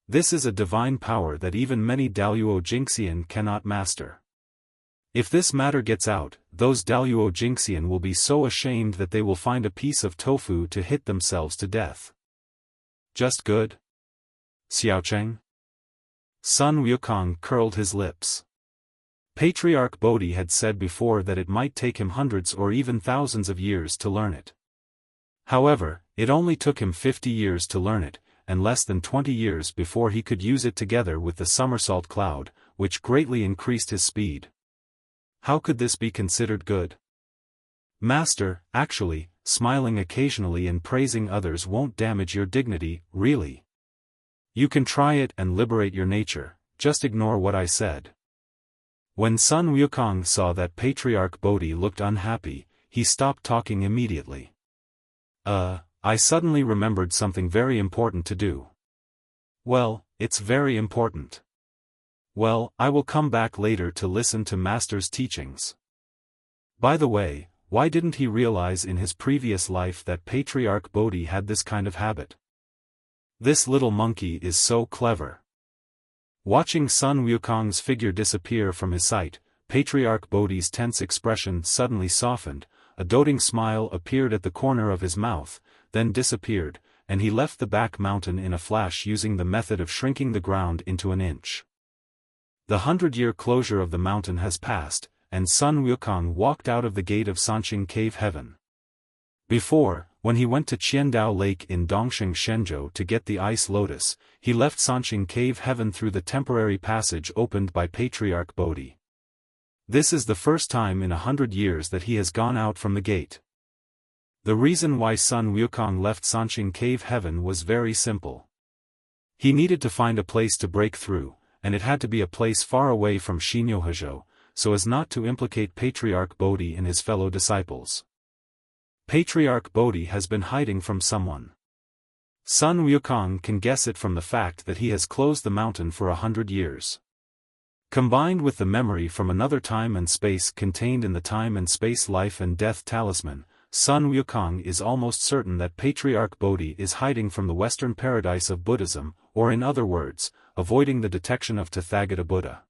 This is a divine power that even many Daluo Jingxian cannot master. If this matter gets out, those Daluo Jingxian will be so ashamed that they will find a piece of tofu to hit themselves to death. Just good? Xiaocheng? Sun Wukong curled his lips. Patriarch Bodhi had said before that it might take him hundreds or even thousands of years to learn it. However, it only took him 50 years to learn it, and less than 20 years before he could use it together with the somersault cloud, which greatly increased his speed. How could this be considered good? Master, actually, smiling occasionally and praising others won't damage your dignity, really. You can try it and liberate your nature, just ignore what I said. When Sun Wukong saw that Patriarch Bodhi looked unhappy, he stopped talking immediately. I suddenly remembered something very important to do. Well, it's very important. Well, I will come back later to listen to Master's teachings. By the way, why didn't he realize in his previous life that Patriarch Bodhi had this kind of habit? This little monkey is so clever. Watching Sun Wukong's figure disappear from his sight, Patriarch Bodhi's tense expression suddenly softened, a doting smile appeared at the corner of his mouth, then disappeared, and he left the back mountain in a flash using the method of shrinking the ground into an inch. The 100-year closure of the mountain has passed, and Sun Wukong walked out of the gate of Sanqing Cave Heaven. Before, when he went to Qiandao Lake in Dongsheng Shenzhou to get the ice lotus, he left Sanqing Cave Heaven through the temporary passage opened by Patriarch Bodhi. This is the first time in 100 years that he has gone out from the gate. The reason why Sun Wukong left Sanqing Cave Heaven was very simple. He needed to find a place to break through, and it had to be a place far away from Xinyohezhou, so as not to implicate Patriarch Bodhi and his fellow disciples. Patriarch Bodhi has been hiding from someone. Sun Wukong can guess it from the fact that he has closed the mountain for 100 years. Combined with the memory from another time and space contained in the Time and Space Life-Death Talisman, Sun Wukong is almost certain that Patriarch Bodhi is hiding from the Western paradise of Buddhism, or in other words, avoiding the detection of Tathagata Buddha.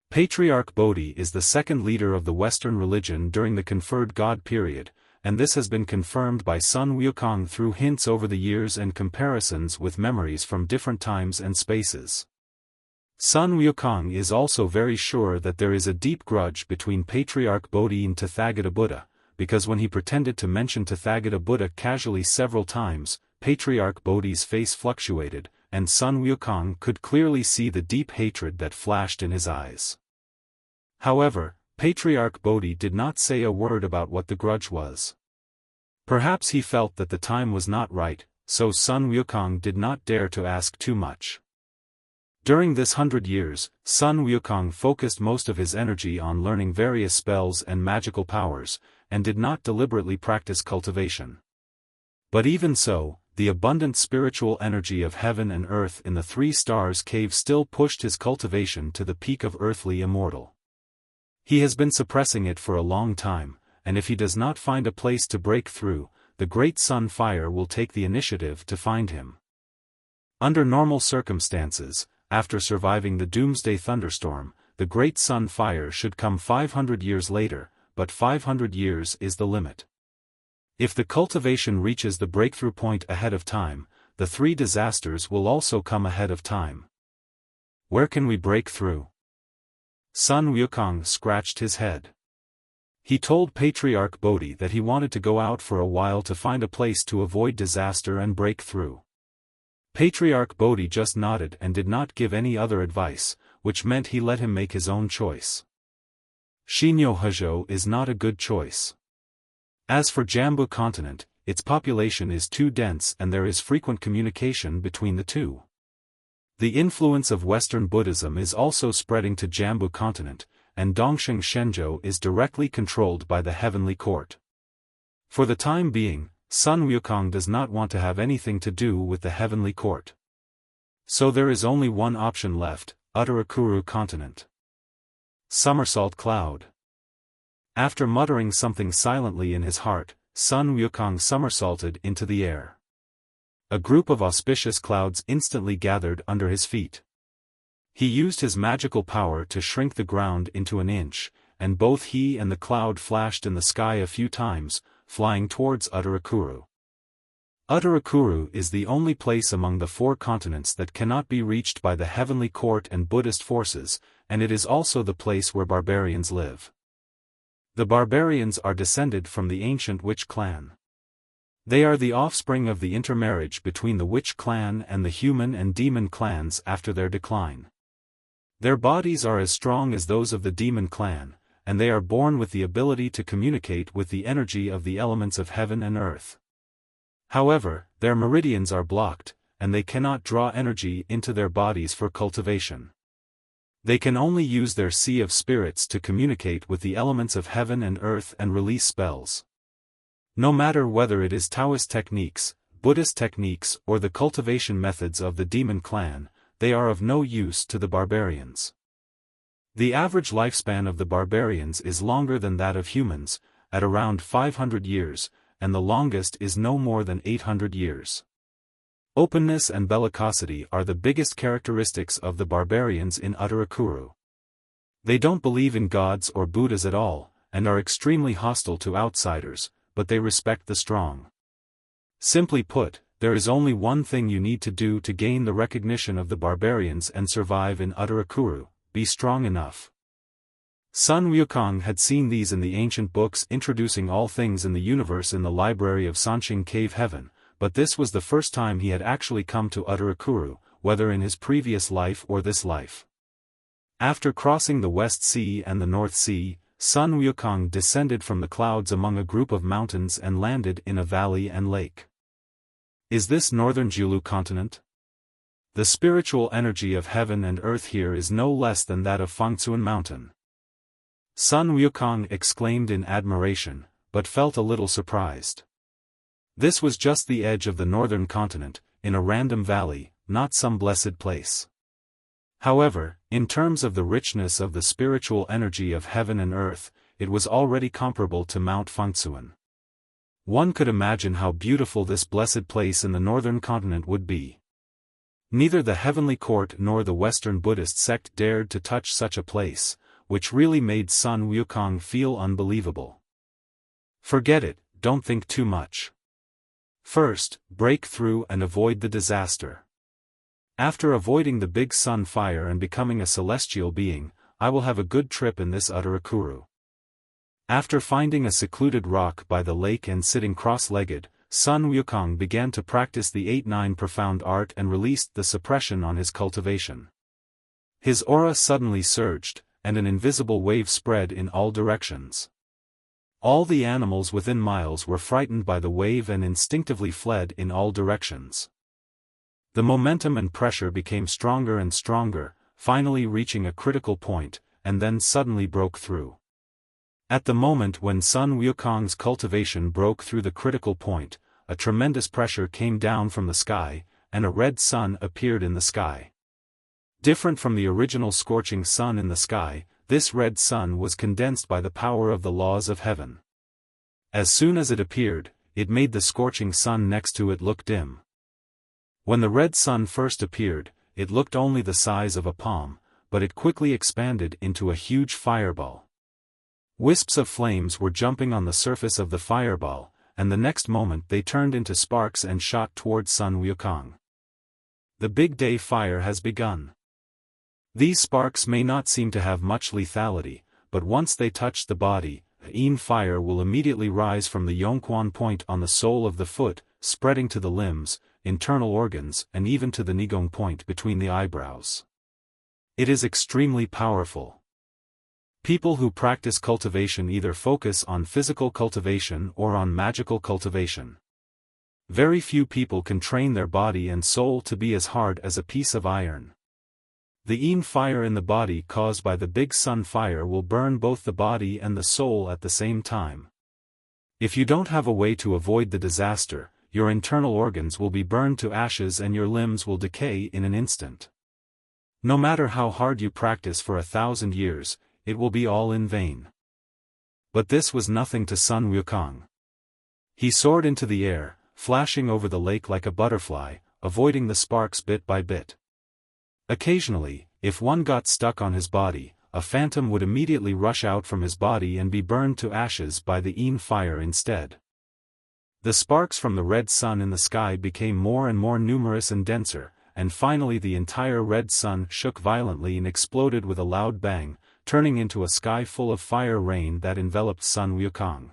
Patriarch Bodhi is the second leader of the Western religion during the conferred God period, and this has been confirmed by Sun Wukong through hints over the years and comparisons with memories from different times and spaces. Sun Wukong is also very sure that there is a deep grudge between Patriarch Bodhi and Tathagata Buddha, because when he pretended to mention Tathagata Buddha casually several times, Patriarch Bodhi's face fluctuated, and Sun Wukong could clearly see the deep hatred that flashed in his eyes. However, Patriarch Bodhi did not say a word about what the grudge was. Perhaps he felt that the time was not right, so Sun Wukong did not dare to ask too much. During this 100 years, Sun Wukong focused most of his energy on learning various spells and magical powers, and did not deliberately practice cultivation. But even so, the abundant spiritual energy of heaven and earth in the Three Stars Cave still pushed his cultivation to the peak of Earthly Immortal. He has been suppressing it for a long time, and if he does not find a place to break through, the Great Sun Fire will take the initiative to find him. Under normal circumstances, after surviving the Doomsday Thunderstorm, the Great Sun Fire should come 500 years later, but 500 years is the limit. If the cultivation reaches the breakthrough point ahead of time, the three disasters will also come ahead of time. Where can we break through? Sun Wukong scratched his head. He told Patriarch Bodhi that he wanted to go out for a while to find a place to avoid disaster and break through. Patriarch Bodhi just nodded and did not give any other advice, which meant he let him make his own choice. Shinyo-Huzhou is not a good choice. As for Jambu continent, its population is too dense and there is frequent communication between the two. The influence of Western Buddhism is also spreading to Jambu continent, and Dongsheng Shenzhou is directly controlled by the Heavenly Court. For the time being, Sun Wukong does not want to have anything to do with the Heavenly Court. So there is only one option left, Utarakuru continent. Somersault Cloud. After muttering something silently in his heart, Sun Wukong somersaulted into the air. A group of auspicious clouds instantly gathered under his feet. He used his magical power to shrink the ground into an inch, and both he and the cloud flashed in the sky a few times, flying towards Utarakuru. Utarakuru is the only place among the 4 continents that cannot be reached by the Heavenly Court and Buddhist forces, and it is also the place where barbarians live. The barbarians are descended from the ancient witch clan. They are the offspring of the intermarriage between the witch clan and the human and demon clans after their decline. Their bodies are as strong as those of the demon clan, and they are born with the ability to communicate with the energy of the elements of heaven and earth. However, their meridians are blocked, and they cannot draw energy into their bodies for cultivation. They can only use their sea of spirits to communicate with the elements of heaven and earth and release spells. No matter whether it is Taoist techniques, Buddhist techniques or the cultivation methods of the demon clan, they are of no use to the barbarians. The average lifespan of the barbarians is longer than that of humans, at around 500 years, and the longest is no more than 800 years. Openness and bellicosity are the biggest characteristics of the barbarians in Utarakuru. They don't believe in gods or Buddhas at all, and are extremely hostile to outsiders, but they respect the strong. Simply put, there is only one thing you need to do to gain the recognition of the barbarians and survive in Utarakuru: be strong enough. Sun Wukong had seen these in the ancient books introducing all things in the universe in the library of Sanqing Cave Heaven, but this was the first time he had actually come to Utarakuru, whether in his previous life or this life. After crossing the West Sea and the North Sea, Sun Wukong descended from the clouds among a group of mountains and landed in a valley and lake. Is this northern Julu continent? The spiritual energy of heaven and earth here is no less than that of Fangcun Mountain. Sun Wukong exclaimed in admiration, but felt a little surprised. This was just the edge of the northern continent, in a random valley, not some blessed place. However, in terms of the richness of the spiritual energy of heaven and earth, it was already comparable to Mount Fangcun. One could imagine how beautiful this blessed place in the northern continent would be. Neither the Heavenly Court nor the Western Buddhist sect dared to touch such a place, which really made Sun Wukong feel unbelievable. Forget it, don't think too much. First, break through and avoid the disaster. After avoiding the big sun fire and becoming a celestial being, I will have a good trip in this Utarakuru. After finding a secluded rock by the lake and sitting cross-legged, Sun Wukong began to practice the 8-9 profound art and released the suppression on his cultivation. His aura suddenly surged, and an invisible wave spread in all directions. All the animals within miles were frightened by the wave and instinctively fled in all directions. The momentum and pressure became stronger and stronger, finally reaching a critical point, and then suddenly broke through. At the moment when Sun Wukong's cultivation broke through the critical point, a tremendous pressure came down from the sky, and a red sun appeared in the sky. Different from the original scorching sun in the sky, this red sun was condensed by the power of the laws of heaven. As soon as it appeared, it made the scorching sun next to it look dim. When the red sun first appeared, it looked only the size of a palm, but it quickly expanded into a huge fireball. Wisps of flames were jumping on the surface of the fireball, and the next moment they turned into sparks and shot towards Sun Wukong. The big day fire has begun. These sparks may not seem to have much lethality, but once they touch the body, the fire will immediately rise from the Yongquan point on the sole of the foot, spreading to the limbs, internal organs and even to the Nigong point between the eyebrows. It is extremely powerful. People who practice cultivation either focus on physical cultivation or on magical cultivation. Very few people can train their body and soul to be as hard as a piece of iron. The Yin fire in the body caused by the big sun fire will burn both the body and the soul at the same time. If you don't have a way to avoid the disaster, your internal organs will be burned to ashes and your limbs will decay in an instant. No matter how hard you practice for 1,000 years, it will be all in vain. But this was nothing to Sun Wukong. He soared into the air, flashing over the lake like a butterfly, avoiding the sparks bit by bit. Occasionally, if one got stuck on his body, a phantom would immediately rush out from his body and be burned to ashes by the Yin fire instead. The sparks from the red sun in the sky became more and more numerous and denser, and finally the entire red sun shook violently and exploded with a loud bang, turning into a sky full of fire rain that enveloped Sun Wukong.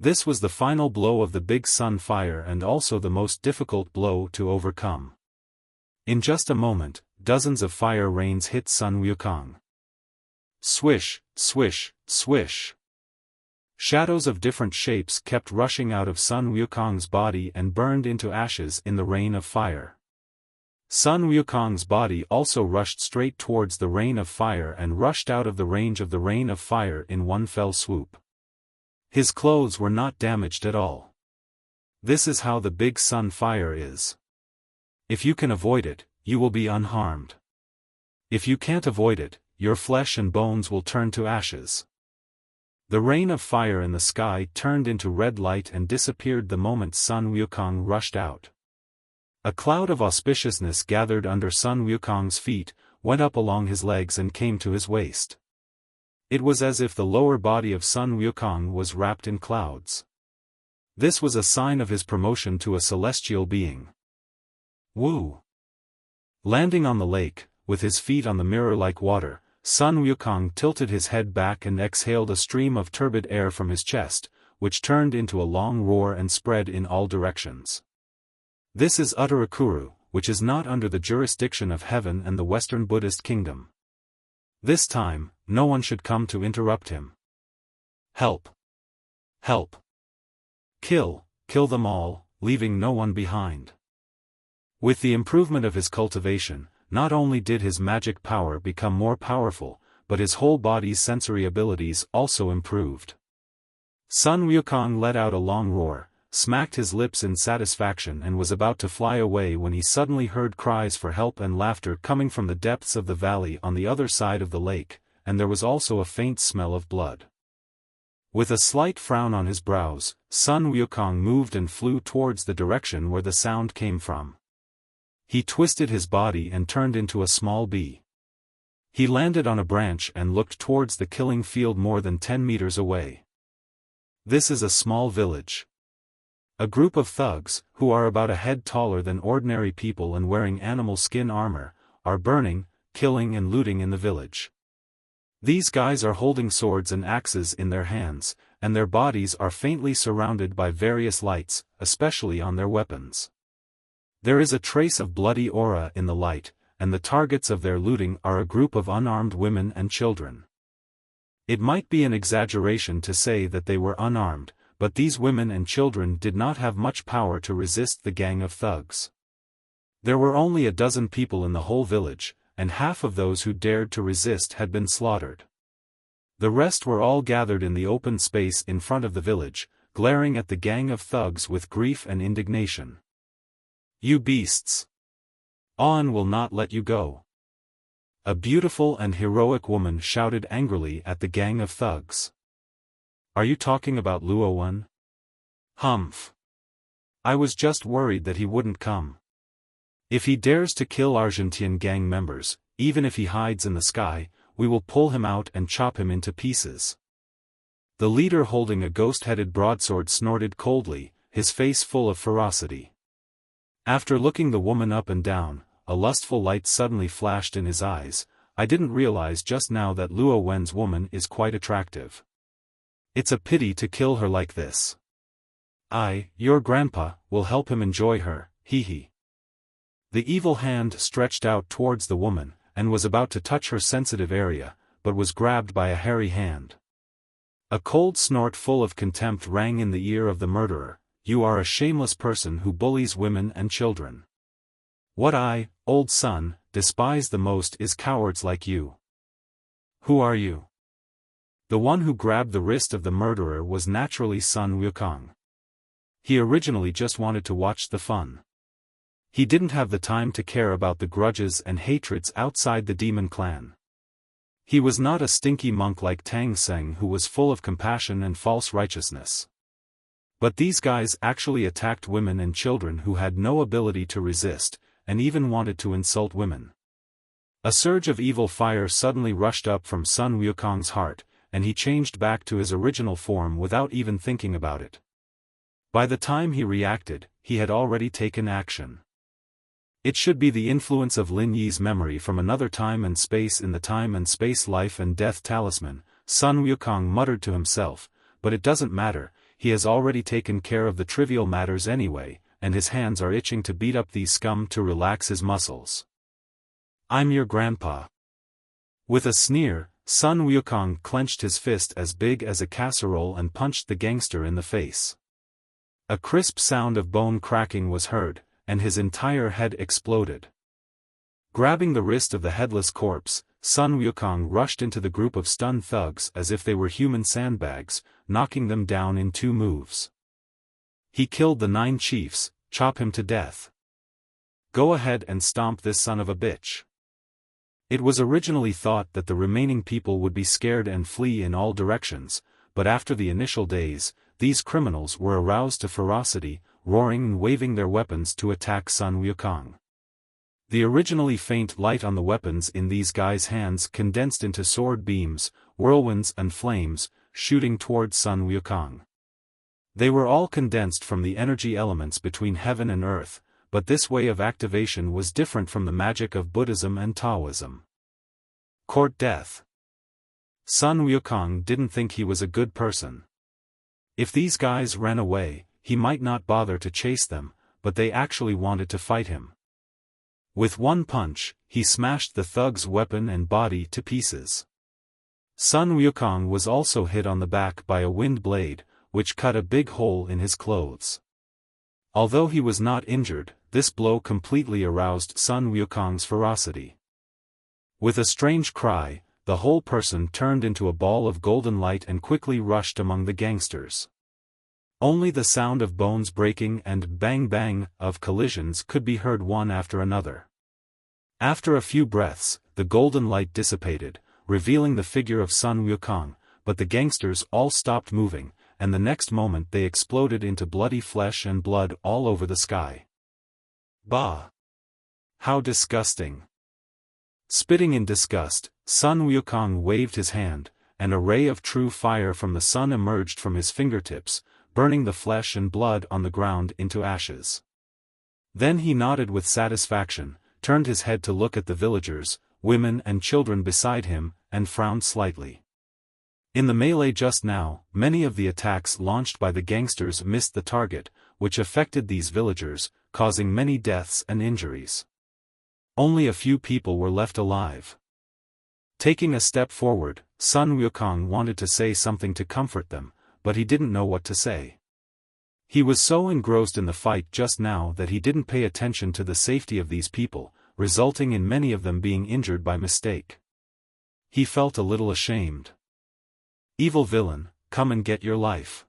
This was the final blow of the big sun fire and also the most difficult blow to overcome. In just a moment, dozens of fire rains hit Sun Wukong. Swish, swish, swish. Shadows of different shapes kept rushing out of Sun Wukong's body and burned into ashes in the rain of fire. Sun Wukong's body also rushed straight towards the rain of fire and rushed out of the range of the rain of fire in one fell swoop. His clothes were not damaged at all. This is how the big sun fire is. If you can avoid it, you will be unharmed. If you can't avoid it, your flesh and bones will turn to ashes. The rain of fire in the sky turned into red light and disappeared the moment Sun Wukong rushed out. A cloud of auspiciousness gathered under Sun Wukong's feet, went up along his legs and came to his waist. It was as if the lower body of Sun Wukong was wrapped in clouds. This was a sign of his promotion to a celestial being. Woo! Landing on the lake, with his feet on the mirror-like water, Sun Wukong tilted his head back and exhaled a stream of turbid air from his chest, which turned into a long roar and spread in all directions. This is Uttarakuru, which is not under the jurisdiction of heaven and the Western Buddhist kingdom. This time, no one should come to interrupt him. Help! Help! Kill them all, leaving no one behind. With the improvement of his cultivation, not only did his magic power become more powerful, but his whole body's sensory abilities also improved. Sun Wukong let out a long roar, smacked his lips in satisfaction and was about to fly away when he suddenly heard cries for help and laughter coming from the depths of the valley on the other side of the lake, and there was also a faint smell of blood. With a slight frown on his brows, Sun Wukong moved and flew towards the direction where the sound came from. He twisted his body and turned into a small bee. He landed on a branch and looked towards the killing field more than 10 meters away. This is a small village. A group of thugs, who are about a head taller than ordinary people and wearing animal skin armor, are burning, killing and looting in the village. These guys are holding swords and axes in their hands, and their bodies are faintly surrounded by various lights, especially on their weapons. There is a trace of bloody aura in the light, and the targets of their looting are a group of unarmed women and children. It might be an exaggeration to say that they were unarmed, but these women and children did not have much power to resist the gang of thugs. There were only a dozen people in the whole village, and half of those who dared to resist had been slaughtered. The rest were all gathered in the open space in front of the village, glaring at the gang of thugs with grief and indignation. "You beasts! On will not let you go!" A beautiful and heroic woman shouted angrily at the gang of thugs. "Are you talking about Luowan?" "Humph! I was just worried that he wouldn't come. If he dares to kill Argentine gang members, even if he hides in the sky, we will pull him out and chop him into pieces." The leader holding a ghost-headed broadsword snorted coldly, his face full of ferocity. After looking the woman up and down, a lustful light suddenly flashed in his eyes. "I didn't realize just now that Luo Wen's woman is quite attractive. It's a pity to kill her like this. Your grandpa, will help him enjoy her, hee." The evil hand stretched out towards the woman, and was about to touch her sensitive area, but was grabbed by a hairy hand. A cold snort full of contempt rang in the ear of the murderer. "You are a shameless person who bullies women and children. What I, old son, despise the most is cowards like you. Who are you?" The one who grabbed the wrist of the murderer was naturally son Wukong. He originally just wanted to watch the fun. He didn't have the time to care about the grudges and hatreds outside the demon clan. He was not a stinky monk like Tang Seng who was full of compassion and false righteousness. But these guys actually attacked women and children who had no ability to resist, and even wanted to insult women. A surge of evil fire suddenly rushed up from Sun Wukong's heart, and he changed back to his original form without even thinking about it. By the time he reacted, he had already taken action. It should be the influence of Lin Yi's memory from another time and space in the Time and Space Life-Death Talisman, Sun Wukong muttered to himself, but it doesn't matter, he has already taken care of the trivial matters anyway, and his hands are itching to beat up these scum to relax his muscles. "I'm your grandpa." With a sneer, Sun Wukong clenched his fist as big as a casserole and punched the gangster in the face. A crisp sound of bone cracking was heard, and his entire head exploded. Grabbing the wrist of the headless corpse, Sun Wukong rushed into the group of stunned thugs as if they were human sandbags, knocking them down in 2 moves. He killed the 9 chiefs. Chop him to death. Go ahead and stomp this son of a bitch. It was originally thought that the remaining people would be scared and flee in all directions, but after the initial days, these criminals were aroused to ferocity, roaring and waving their weapons to attack Sun Wukong. The originally faint light on the weapons in these guys' hands condensed into sword beams, whirlwinds and flames, shooting toward Sun Wukong. They were all condensed from the energy elements between heaven and earth, but this way of activation was different from the magic of Buddhism and Taoism. Court death. Sun Wukong didn't think he was a good person. If these guys ran away, he might not bother to chase them, but they actually wanted to fight him. With one punch, he smashed the thug's weapon and body to pieces. Sun Wukong was also hit on the back by a wind blade, which cut a big hole in his clothes. Although he was not injured, this blow completely aroused Sun Wukong's ferocity. With a strange cry, the whole person turned into a ball of golden light and quickly rushed among the gangsters. Only the sound of bones breaking and bang-bang of collisions could be heard one after another. After a few breaths, the golden light dissipated, revealing the figure of Sun Wukong, but the gangsters all stopped moving, and the next moment they exploded into bloody flesh and blood all over the sky. Bah! How disgusting! Spitting in disgust, Sun Wukong waved his hand, and a ray of true fire from the sun emerged from his fingertips, burning the flesh and blood on the ground into ashes. Then he nodded with satisfaction, turned his head to look at the villagers, women and children beside him, and frowned slightly. In the melee just now, many of the attacks launched by the gangsters missed the target, which affected these villagers, causing many deaths and injuries. Only a few people were left alive. Taking a step forward, Sun Wukong wanted to say something to comfort them, but he didn't know what to say. He was so engrossed in the fight just now that he didn't pay attention to the safety of these people, resulting in many of them being injured by mistake. He felt a little ashamed. Evil villain, come and get your life.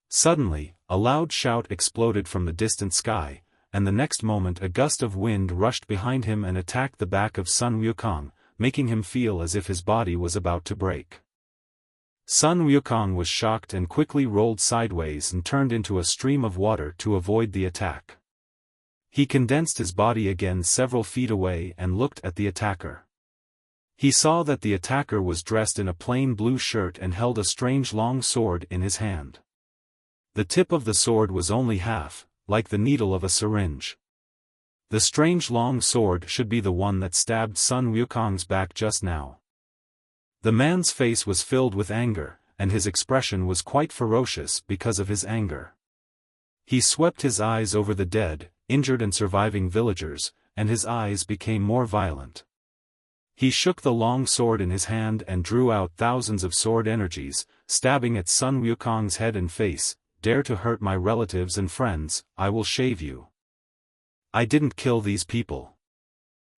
Suddenly, a loud shout exploded from the distant sky, and the next moment a gust of wind rushed behind him and attacked the back of Sun Wukong, making him feel as if his body was about to break. Sun Wukong was shocked and quickly rolled sideways and turned into a stream of water to avoid the attack. He condensed his body again several feet away and looked at the attacker. He saw that the attacker was dressed in a plain blue shirt and held a strange long sword in his hand. The tip of the sword was only half, like the needle of a syringe. The strange long sword should be the one that stabbed Sun Wukong's back just now. The man's face was filled with anger, and his expression was quite ferocious because of his anger. He swept his eyes over the dead, injured and surviving villagers, and his eyes became more violent. He shook the long sword in his hand and drew out thousands of sword energies, stabbing at Sun Wukong's head and face. Dare to hurt my relatives and friends, I will shave you. I didn't kill these people.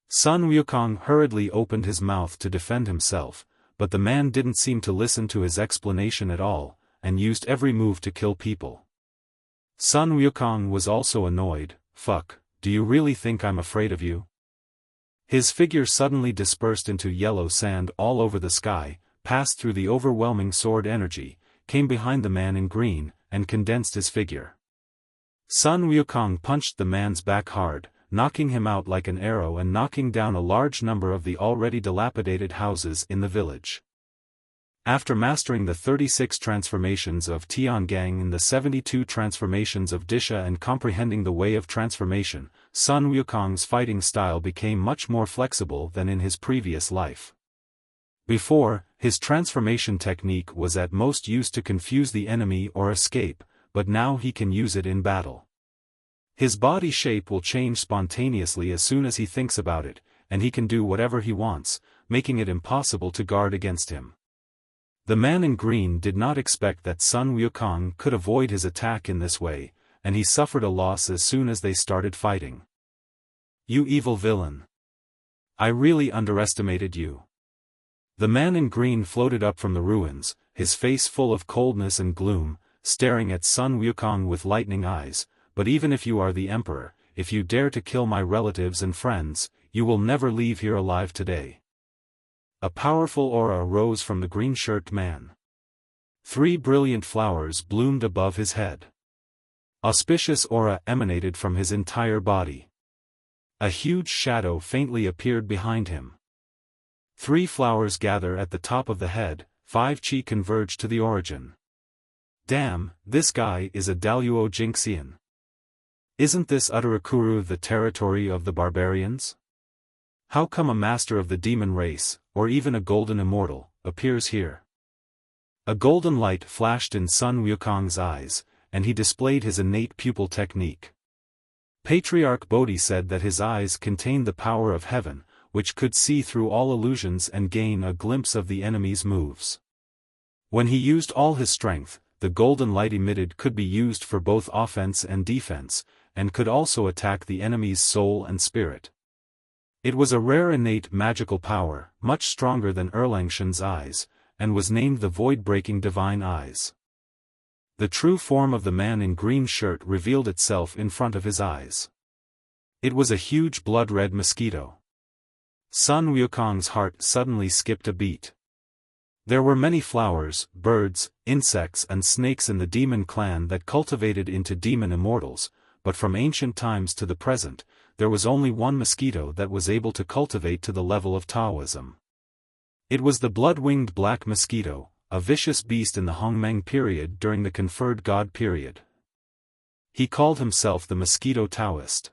Sun Wukong hurriedly opened his mouth to defend himself, but the man didn't seem to listen to his explanation at all, and used every move to kill people. Sun Wukong was also annoyed. Fuck, do you really think I'm afraid of you? His figure suddenly dispersed into yellow sand all over the sky, passed through the overwhelming sword energy, came behind the man in green, and condensed his figure. Sun Wukong punched the man's back hard, knocking him out like an arrow and knocking down a large number of the already dilapidated houses in the village. After mastering the 36 transformations of Tiangang and the 72 transformations of Disha and comprehending the way of transformation, Sun Wukong's fighting style became much more flexible than in his previous life. Before, his transformation technique was at most used to confuse the enemy or escape, but now he can use it in battle. His body shape will change spontaneously as soon as he thinks about it, and he can do whatever he wants, making it impossible to guard against him. The man in green did not expect that Sun Wukong could avoid his attack in this way, and he suffered a loss as soon as they started fighting. You evil villain! I really underestimated you. The man in green floated up from the ruins, his face full of coldness and gloom, staring at Sun Wukong with lightning eyes. But even if you are the emperor, if you dare to kill my relatives and friends, you will never leave here alive today. A powerful aura rose from the green-shirted man. 3 brilliant flowers bloomed above his head. Auspicious aura emanated from his entire body. A huge shadow faintly appeared behind him. 3 flowers gather at the top of the head, 5 chi converge to the origin. Damn, this guy is a Daluo Jinxian. Isn't this Utarakuru the territory of the barbarians? How come a master of the demon race, or even a golden immortal, appears here? A golden light flashed in Sun Wukong's eyes, and he displayed his innate pupil technique. Patriarch Bodhi said that his eyes contained the power of heaven, which could see through all illusions and gain a glimpse of the enemy's moves. When he used all his strength, the golden light emitted could be used for both offense and defense, and could also attack the enemy's soul and spirit. It was a rare innate magical power, much stronger than Erlangshan's eyes, and was named the void-breaking divine eyes. The true form of the man in green shirt revealed itself in front of his eyes. It was a huge blood-red mosquito. Sun Wukong's heart suddenly skipped a beat. There were many flowers, birds, insects and snakes in the demon clan that cultivated into demon immortals, but from ancient times to the present, there was only one mosquito that was able to cultivate to the level of Taoism. It was the blood-winged black mosquito, a vicious beast in the Hongmeng period during the conferred god period. He called himself the Mosquito Taoist.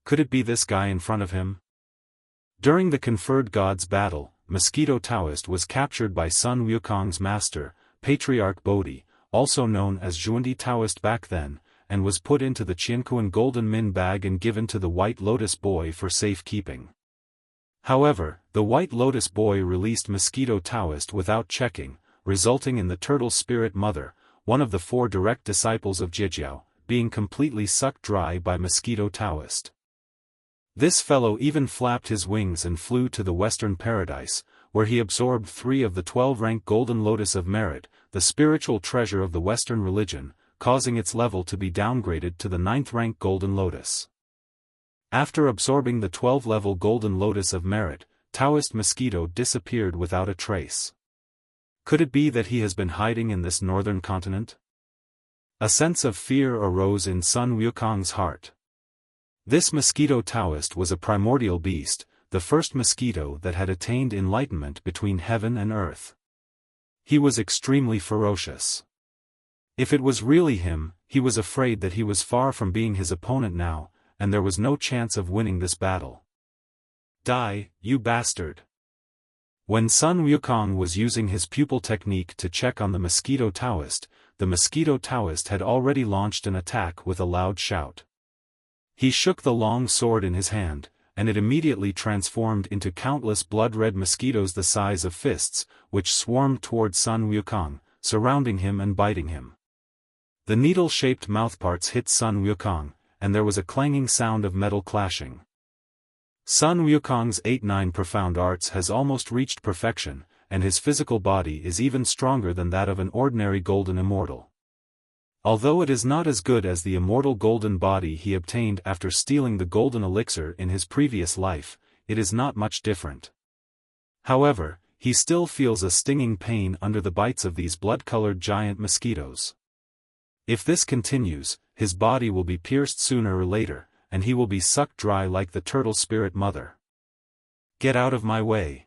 Could it be this guy in front of him? During the conferred gods battle, Mosquito Taoist was captured by Sun Wukong's master, Patriarch Bodhi, also known as Zhuandi Taoist back then, and was put into the Qianquan golden min bag and given to the White Lotus boy for safekeeping. However, the White Lotus boy released Mosquito Taoist without checking, resulting in the Turtle Spirit Mother, one of the 4 direct disciples of Jijiao, being completely sucked dry by Mosquito Taoist. This fellow even flapped his wings and flew to the Western Paradise, where he absorbed 3 of the 12-rank Golden Lotus of Merit, the spiritual treasure of the Western religion, causing its level to be downgraded to the 9th-rank Golden Lotus. After absorbing the 12-level Golden Lotus of Merit, Taoist Mosquito disappeared without a trace. Could it be that he has been hiding in this northern continent? A sense of fear arose in Sun Wukong's heart. This Mosquito Taoist was a primordial beast, the first mosquito that had attained enlightenment between heaven and earth. He was extremely ferocious. If it was really him, he was afraid that he was far from being his opponent now, and there was no chance of winning this battle. Die, you bastard! When Sun Wukong was using his pupil technique to check on the Mosquito Taoist, the Mosquito Taoist had already launched an attack with a loud shout. He shook the long sword in his hand, and it immediately transformed into countless blood-red mosquitoes the size of fists, which swarmed toward Sun Wukong, surrounding him and biting him. The needle-shaped mouthparts hit Sun Wukong, and there was a clanging sound of metal clashing. Sun Wukong's 8-9 profound arts has almost reached perfection, and his physical body is even stronger than that of an ordinary golden immortal. Although it is not as good as the immortal golden body he obtained after stealing the golden elixir in his previous life, it is not much different. However, he still feels a stinging pain under the bites of these blood-colored giant mosquitoes. If this continues, his body will be pierced sooner or later, and he will be sucked dry like the turtle spirit mother. Get out of my way.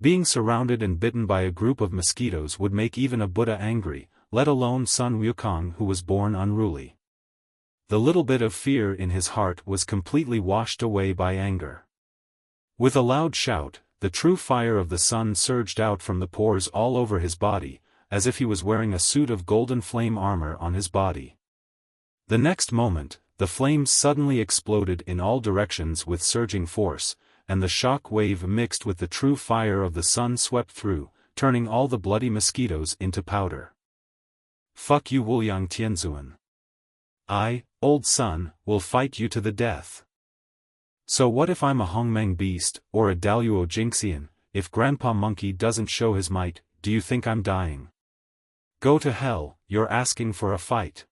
Being surrounded and bitten by a group of mosquitoes would make even a Buddha angry, let alone Sun Wukong, who was born unruly. The little bit of fear in his heart was completely washed away by anger. With a loud shout, the true fire of the sun surged out from the pores all over his body, as if he was wearing a suit of golden flame armor on his body. The next moment, the flames suddenly exploded in all directions with surging force, and the shock wave mixed with the true fire of the sun swept through, turning all the bloody mosquitoes into powder. Fuck you, Wuliang Tianzuan. I, old sun, will fight you to the death. So what if I'm a Hongmeng beast, or a Daluo Jinxian? If Grandpa Monkey doesn't show his might, do you think I'm dying? Go to hell, you're asking for a fight.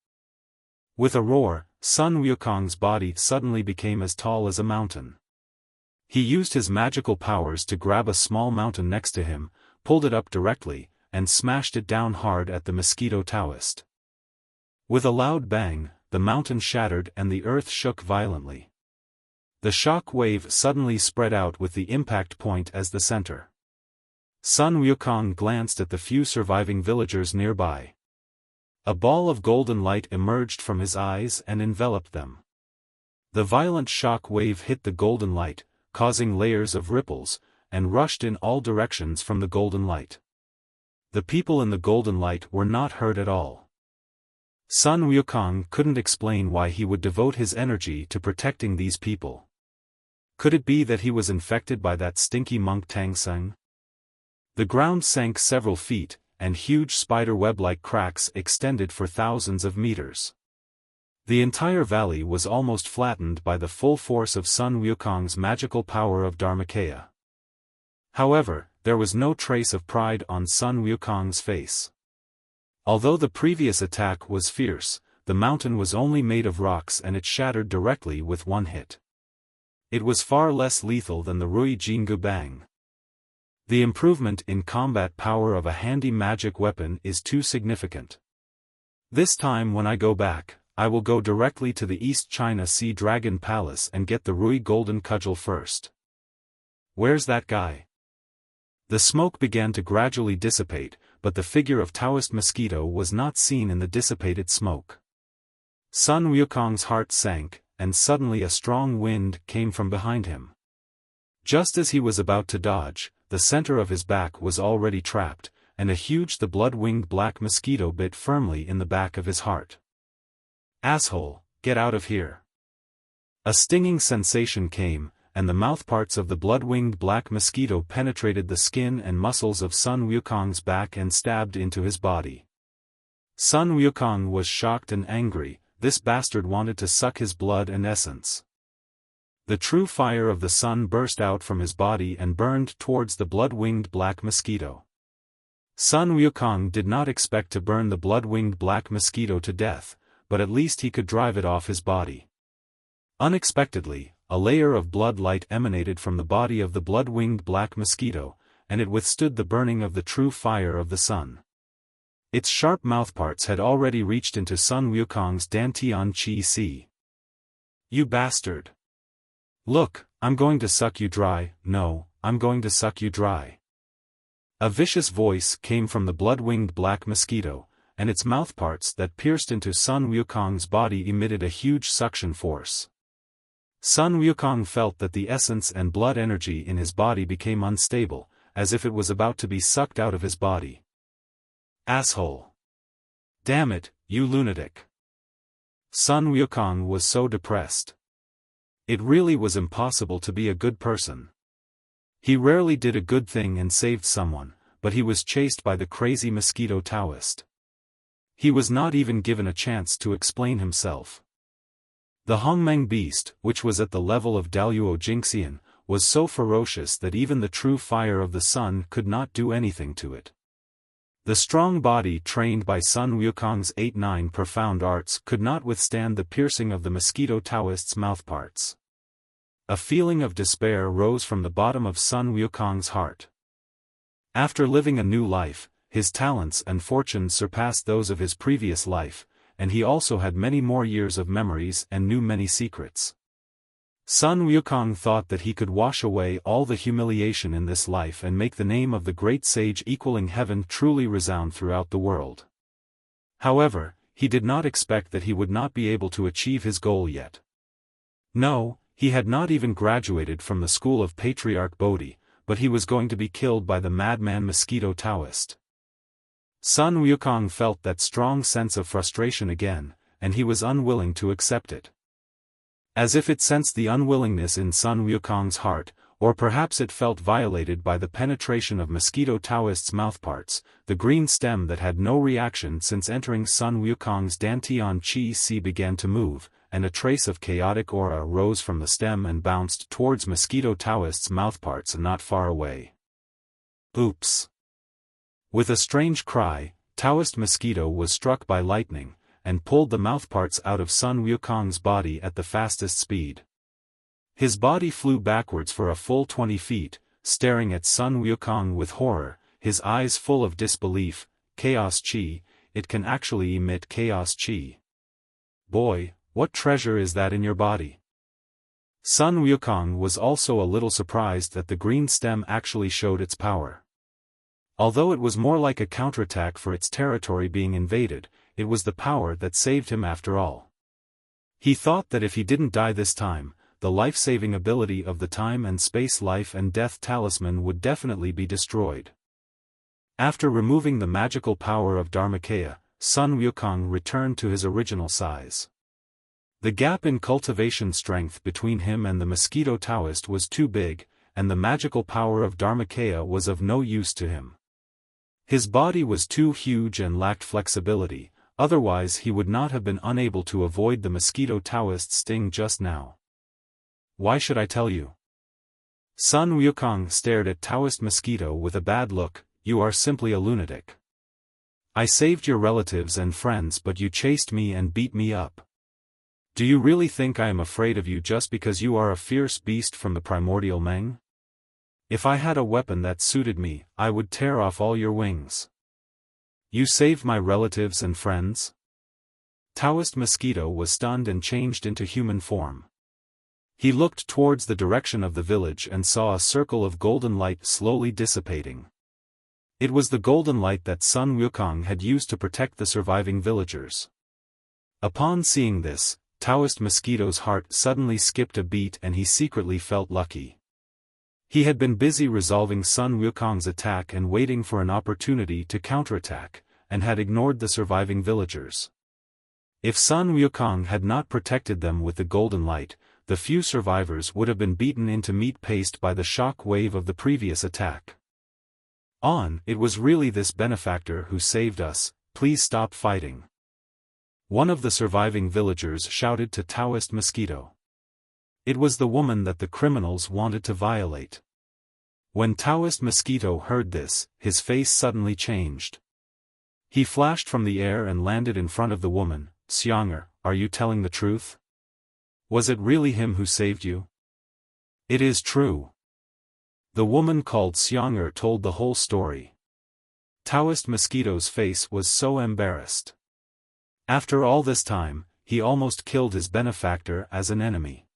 With a roar, Sun Wukong's body suddenly became as tall as a mountain. He used his magical powers to grab a small mountain next to him, pulled it up directly, and smashed it down hard at the mosquito Taoist. With a loud bang, the mountain shattered and the earth shook violently. The shock wave suddenly spread out with the impact point as the center. Sun Wukong glanced at the few surviving villagers nearby. A ball of golden light emerged from his eyes and enveloped them. The violent shock wave hit the golden light, causing layers of ripples, and rushed in all directions from the golden light. The people in the golden light were not hurt at all. Sun Wukong couldn't explain why he would devote his energy to protecting these people. Could it be that he was infected by that stinky monk Tang Seng? The ground sank several feet, and huge spider-web-like cracks extended for thousands of meters. The entire valley was almost flattened by the full force of Sun Wukong's magical power of Dharmakaya. However, there was no trace of pride on Sun Wukong's face. Although the previous attack was fierce, the mountain was only made of rocks and it shattered directly with one hit. It was far less lethal than the Rui Jingu Bang. The improvement in combat power of a handy magic weapon is too significant. This time when I go back, I will go directly to the East China Sea Dragon Palace and get the Rui Golden Cudgel first. Where's that guy? The smoke began to gradually dissipate, but the figure of Taoist Mosquito was not seen in the dissipated smoke. Sun Wukong's heart sank, and suddenly a strong wind came from behind him. Just as he was about to dodge, the center of his back was already trapped, and a huge blood-winged black mosquito bit firmly in the back of his heart. Asshole, get out of here. A stinging sensation came, and the mouthparts of the blood-winged black mosquito penetrated the skin and muscles of Sun Wukong's back and stabbed into his body. Sun Wukong was shocked and angry. This bastard wanted to suck his blood and essence. The true fire of the sun burst out from his body and burned towards the blood-winged black mosquito. Sun Wukong did not expect to burn the blood-winged black mosquito to death, but at least he could drive it off his body. Unexpectedly, a layer of blood light emanated from the body of the blood-winged black mosquito, and it withstood the burning of the true fire of the sun. Its sharp mouthparts had already reached into Sun Wukong's Dantian Qi Si. You bastard! Look, I'm going to suck you dry. No, I'm going to suck you dry. A vicious voice came from the blood-winged black mosquito, and its mouthparts that pierced into Sun Wukong's body emitted a huge suction force. Sun Wukong felt that the essence and blood energy in his body became unstable, as if it was about to be sucked out of his body. Asshole! Damn it, you lunatic! Sun Wukong was so depressed. It really was impossible to be a good person. He rarely did a good thing and saved someone, but he was chased by the crazy mosquito Taoist. He was not even given a chance to explain himself. The Hongmeng beast, which was at the level of Daluo Jingxian, was so ferocious that even the true fire of the sun could not do anything to it. The strong body trained by Sun Wukong's 8-9 profound arts could not withstand the piercing of the mosquito Taoist's mouthparts. A feeling of despair rose from the bottom of Sun Wukong's heart. After living a new life, his talents and fortunes surpassed those of his previous life, and he also had many more years of memories and knew many secrets. Sun Wukong thought that he could wash away all the humiliation in this life and make the name of the great sage equaling heaven truly resound throughout the world. However, he did not expect that he would not be able to achieve his goal yet. No, he had not even graduated from the school of Patriarch Bodhi, but he was going to be killed by the madman mosquito Taoist. Sun Wukong felt that strong sense of frustration again, and he was unwilling to accept it. As if it sensed the unwillingness in Sun Wukong's heart, or perhaps it felt violated by the penetration of mosquito Taoist's mouthparts, the green stem that had no reaction since entering Sun Wukong's Dantian Qi Si began to move, and a trace of chaotic aura rose from the stem and bounced towards mosquito Taoist's mouthparts not far away. Oops! With a strange cry, Taoist mosquito was struck by lightning, and pulled the mouthparts out of Sun Wukong's body at the fastest speed. His body flew backwards for a full 20 feet, staring at Sun Wukong with horror, his eyes full of disbelief. Chaos Qi, it can actually emit Chaos Qi. Boy, what treasure is that in your body? Sun Wukong was also a little surprised that the green stem actually showed its power. Although it was more like a counterattack for its territory being invaded, it was the power that saved him after all. He thought that if he didn't die this time, the life-saving ability of the time and space life and death talisman would definitely be destroyed. After removing the magical power of Dharmakaya, Sun Wukong returned to his original size. The gap in cultivation strength between him and the mosquito Taoist was too big, and the magical power of Dharmakaya was of no use to him. His body was too huge and lacked flexibility, otherwise he would not have been unable to avoid the mosquito Taoist's sting just now. Why should I tell you? Sun Wukong stared at Taoist mosquito with a bad look. You are simply a lunatic. I saved your relatives and friends, but you chased me and beat me up. Do you really think I am afraid of you just because you are a fierce beast from the primordial Meng? If I had a weapon that suited me, I would tear off all your wings. You saved my relatives and friends? Taoist mosquito was stunned and changed into human form. He looked towards the direction of the village and saw a circle of golden light slowly dissipating. It was the golden light that Sun Wukong had used to protect the surviving villagers. Upon seeing this, Taoist mosquito's heart suddenly skipped a beat and he secretly felt lucky. He had been busy resolving Sun Wukong's attack and waiting for an opportunity to counterattack, and had ignored the surviving villagers. If Sun Wukong had not protected them with the golden light, the few survivors would have been beaten into meat paste by the shock wave of the previous attack. It was really this benefactor who saved us, please stop fighting. One of the surviving villagers shouted to Taoist mosquito. It was the woman that the criminals wanted to violate. When Taoist mosquito heard this, his face suddenly changed. He flashed from the air and landed in front of the woman. Xiang'er, are you telling the truth? Was it really him who saved you? It is true. The woman called Xiang'er told the whole story. Taoist mosquito's face was so embarrassed. After all this time, he almost killed his benefactor as an enemy.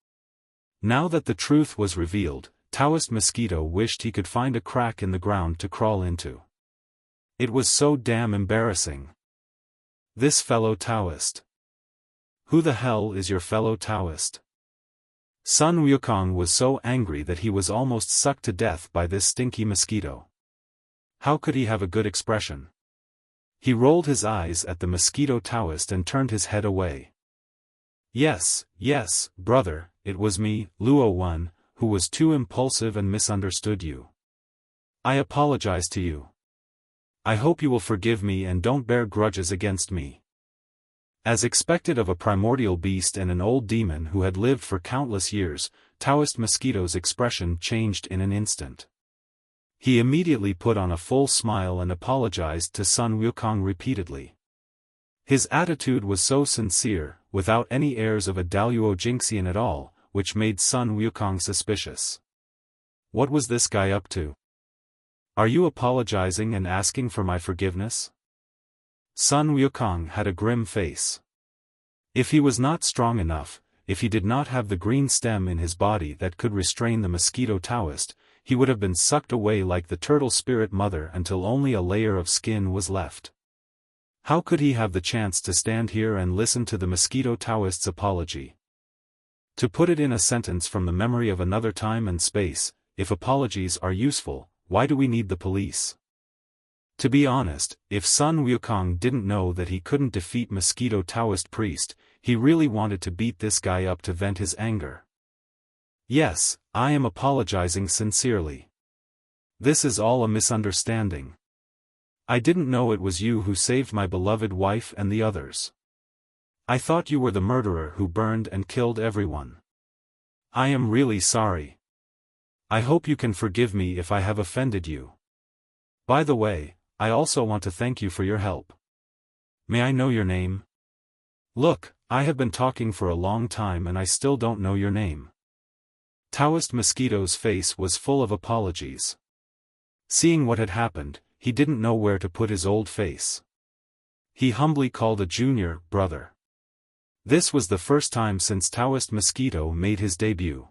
Now that the truth was revealed, Taoist mosquito wished he could find a crack in the ground to crawl into. It was so damn embarrassing. This fellow Taoist. Who the hell is your fellow Taoist? Sun Wukong was so angry that he was almost sucked to death by this stinky mosquito. How could he have a good expression? He rolled his eyes at the mosquito Taoist and turned his head away. Yes, brother, it was me, Luo Wan, who was too impulsive and misunderstood you. I apologize to you. I hope you will forgive me and don't bear grudges against me." As expected of a primordial beast and an old demon who had lived for countless years, Taoist Mosquito's expression changed in an instant. He immediately put on a full smile and apologized to Sun Wukong repeatedly. His attitude was so sincere, without any airs of a Daluo Jinxian at all, which made Sun Wukong suspicious. What was this guy up to? Are you apologizing and asking for my forgiveness? Sun Wukong had a grim face. If he was not strong enough, if he did not have the green stem in his body that could restrain the mosquito Taoist, he would have been sucked away like the turtle spirit mother until only a layer of skin was left. How could he have the chance to stand here and listen to the mosquito Taoist's apology? To put it in a sentence from the memory of another time and space, if apologies are useful, why do we need the police? To be honest, if Sun Wukong didn't know that he couldn't defeat mosquito Taoist priest, he really wanted to beat this guy up to vent his anger. Yes, I am apologizing sincerely. This is all a misunderstanding. I didn't know it was you who saved my beloved wife and the others. I thought you were the murderer who burned and killed everyone. I am really sorry. I hope you can forgive me if I have offended you. By the way, I also want to thank you for your help. May I know your name? Look, I have been talking for a long time and I still don't know your name. Taoist Mosquito's face was full of apologies. Seeing what had happened, he didn't know where to put his old face. He humbly called a junior brother. This was the first time since Taoist Mosquito made his debut.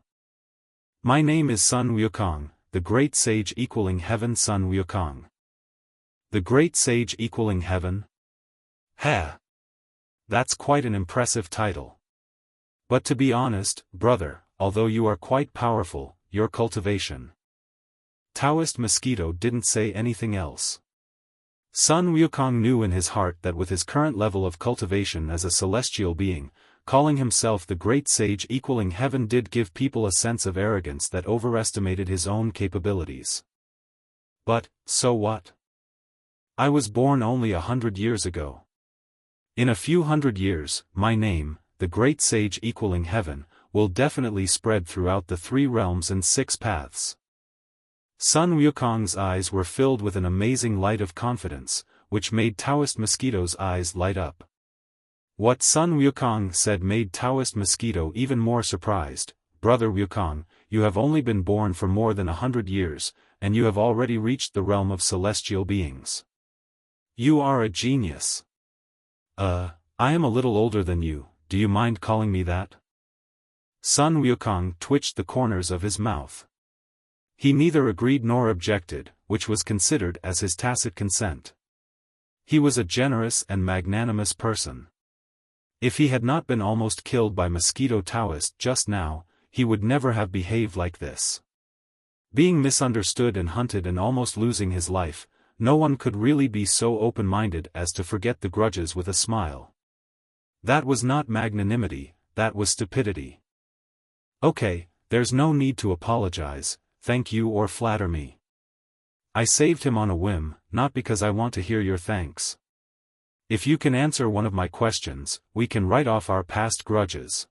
My name is Sun Wukong, the great sage equaling heaven. Sun Wukong. The great sage equaling heaven? Ha! That's quite an impressive title. But to be honest, brother, although you are quite powerful, your cultivation. Taoist Mosquito didn't say anything else. Sun Wukong knew in his heart that with his current level of cultivation as a celestial being, calling himself the great sage equaling heaven did give people a sense of arrogance that overestimated his own capabilities. But, so what? I was born only 100 years ago. In a few hundred years, my name, the great sage equaling heaven, will definitely spread throughout the 3 realms and 6 paths. Sun Wukong's eyes were filled with an amazing light of confidence, which made Taoist Mosquito's eyes light up. What Sun Wukong said made Taoist Mosquito even more surprised. Brother Wukong, you have only been born for more than 100 years, and you have already reached the realm of celestial beings. You are a genius. I am a little older than you, do you mind calling me that? Sun Wukong twitched the corners of his mouth. He neither agreed nor objected, which was considered as his tacit consent. He was a generous and magnanimous person. If he had not been almost killed by Mosquito Taoist just now, he would never have behaved like this. Being misunderstood and hunted and almost losing his life, no one could really be so open-minded as to forget the grudges with a smile. That was not magnanimity, that was stupidity. Okay, there's no need to apologize, thank you or flatter me. I saved him on a whim, not because I want to hear your thanks. If you can answer one of my questions, we can write off our past grudges.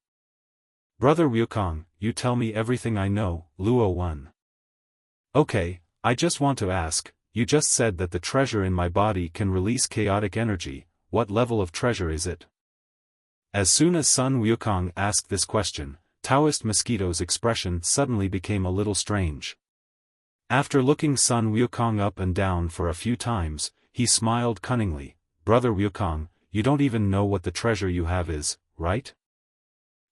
Brother Wukong, you tell me everything I know, Luo Wan. Okay, I just want to ask, you just said that the treasure in my body can release chaotic energy, what level of treasure is it? As soon as Sun Wukong asked this question, Taoist Mosquito's expression suddenly became a little strange. After looking Sun Wukong up and down for a few times, he smiled cunningly. Brother Wukong, you don't even know what the treasure you have is, right?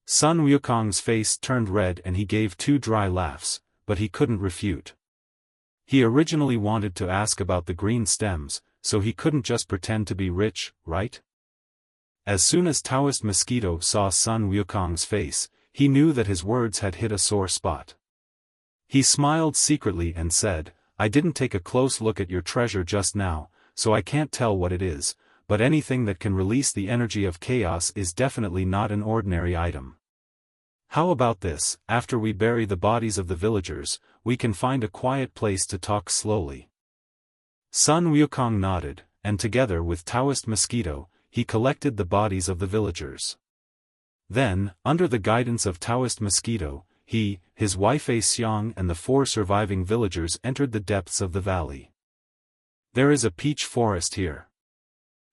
Sun Wukong's face turned red and he gave 2 dry laughs, but he couldn't refute. He originally wanted to ask about the green stems, so he couldn't just pretend to be rich, right? As soon as Taoist Mosquito saw Sun Wukong's face, he knew that his words had hit a sore spot. He smiled secretly and said, I didn't take a close look at your treasure just now, so I can't tell what it is, but anything that can release the energy of chaos is definitely not an ordinary item. How about this? After we bury the bodies of the villagers, we can find a quiet place to talk slowly. Sun Wukong nodded, and together with Taoist Mosquito, he collected the bodies of the villagers. Then, under the guidance of Taoist Mosquito, he, his wife A Xiong and the 4 surviving villagers entered the depths of the valley. There is a peach forest here.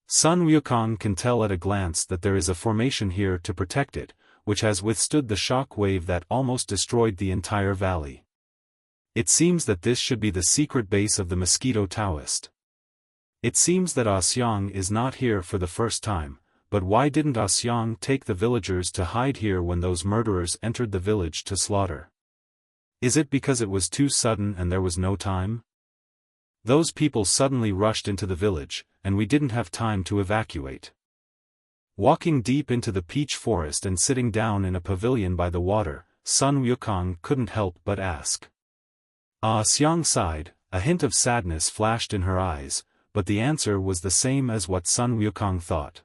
Sun Wukong can tell at a glance that there is a formation here to protect it, which has withstood the shock wave that almost destroyed the entire valley. It seems that this should be the secret base of the Mosquito Taoist. It seems that A Xiong is not here for the first time, but why didn't A Xiong take the villagers to hide here when those murderers entered the village to slaughter? Is it because it was too sudden and there was no time? Those people suddenly rushed into the village, and we didn't have time to evacuate. Walking deep into the peach forest and sitting down in a pavilion by the water, Sun Wukong couldn't help but ask. A Xiong sighed, a hint of sadness flashed in her eyes, but the answer was the same as what Sun Wukong thought.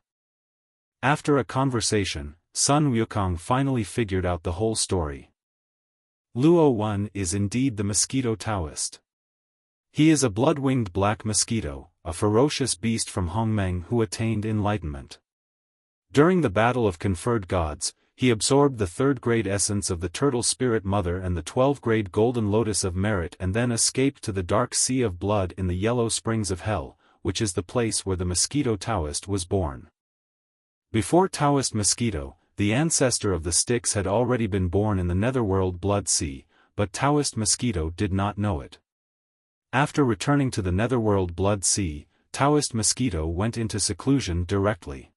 After a conversation, Sun Wukong finally figured out the whole story. Luo Wen is indeed the Mosquito Taoist. He is a blood-winged black mosquito, a ferocious beast from Hongmeng who attained enlightenment. During the Battle of Conferred Gods, he absorbed the 3rd-grade essence of the Turtle Spirit Mother and the 12th-grade Golden Lotus of Merit and then escaped to the Dark Sea of Blood in the Yellow Springs of Hell, which is the place where the Mosquito Taoist was born. Before Taoist Mosquito, the ancestor of the Styx had already been born in the Netherworld Blood Sea, but Taoist Mosquito did not know it. After returning to the Netherworld Blood Sea, Taoist Mosquito went into seclusion directly.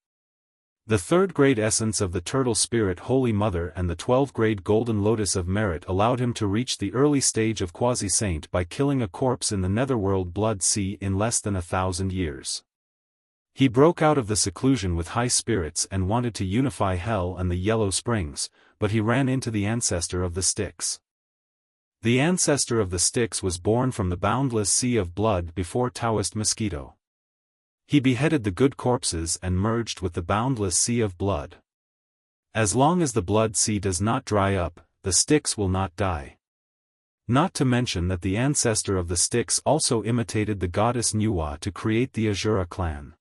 The 3rd-grade essence of the Turtle Spirit Holy Mother and the 12th-grade Golden Lotus of Merit allowed him to reach the early stage of Quasi-Saint by killing a corpse in the Netherworld Blood Sea in less than 1,000 years. He broke out of the seclusion with high spirits and wanted to unify Hell and the Yellow Springs, but he ran into the ancestor of the Styx. The ancestor of the Styx was born from the boundless sea of blood before Taoist Mosquito. He beheaded the good corpses and merged with the boundless sea of blood. As long as the blood sea does not dry up, the Styx will not die. Not to mention that the ancestor of the Styx also imitated the goddess Nuwa to create the Azura clan.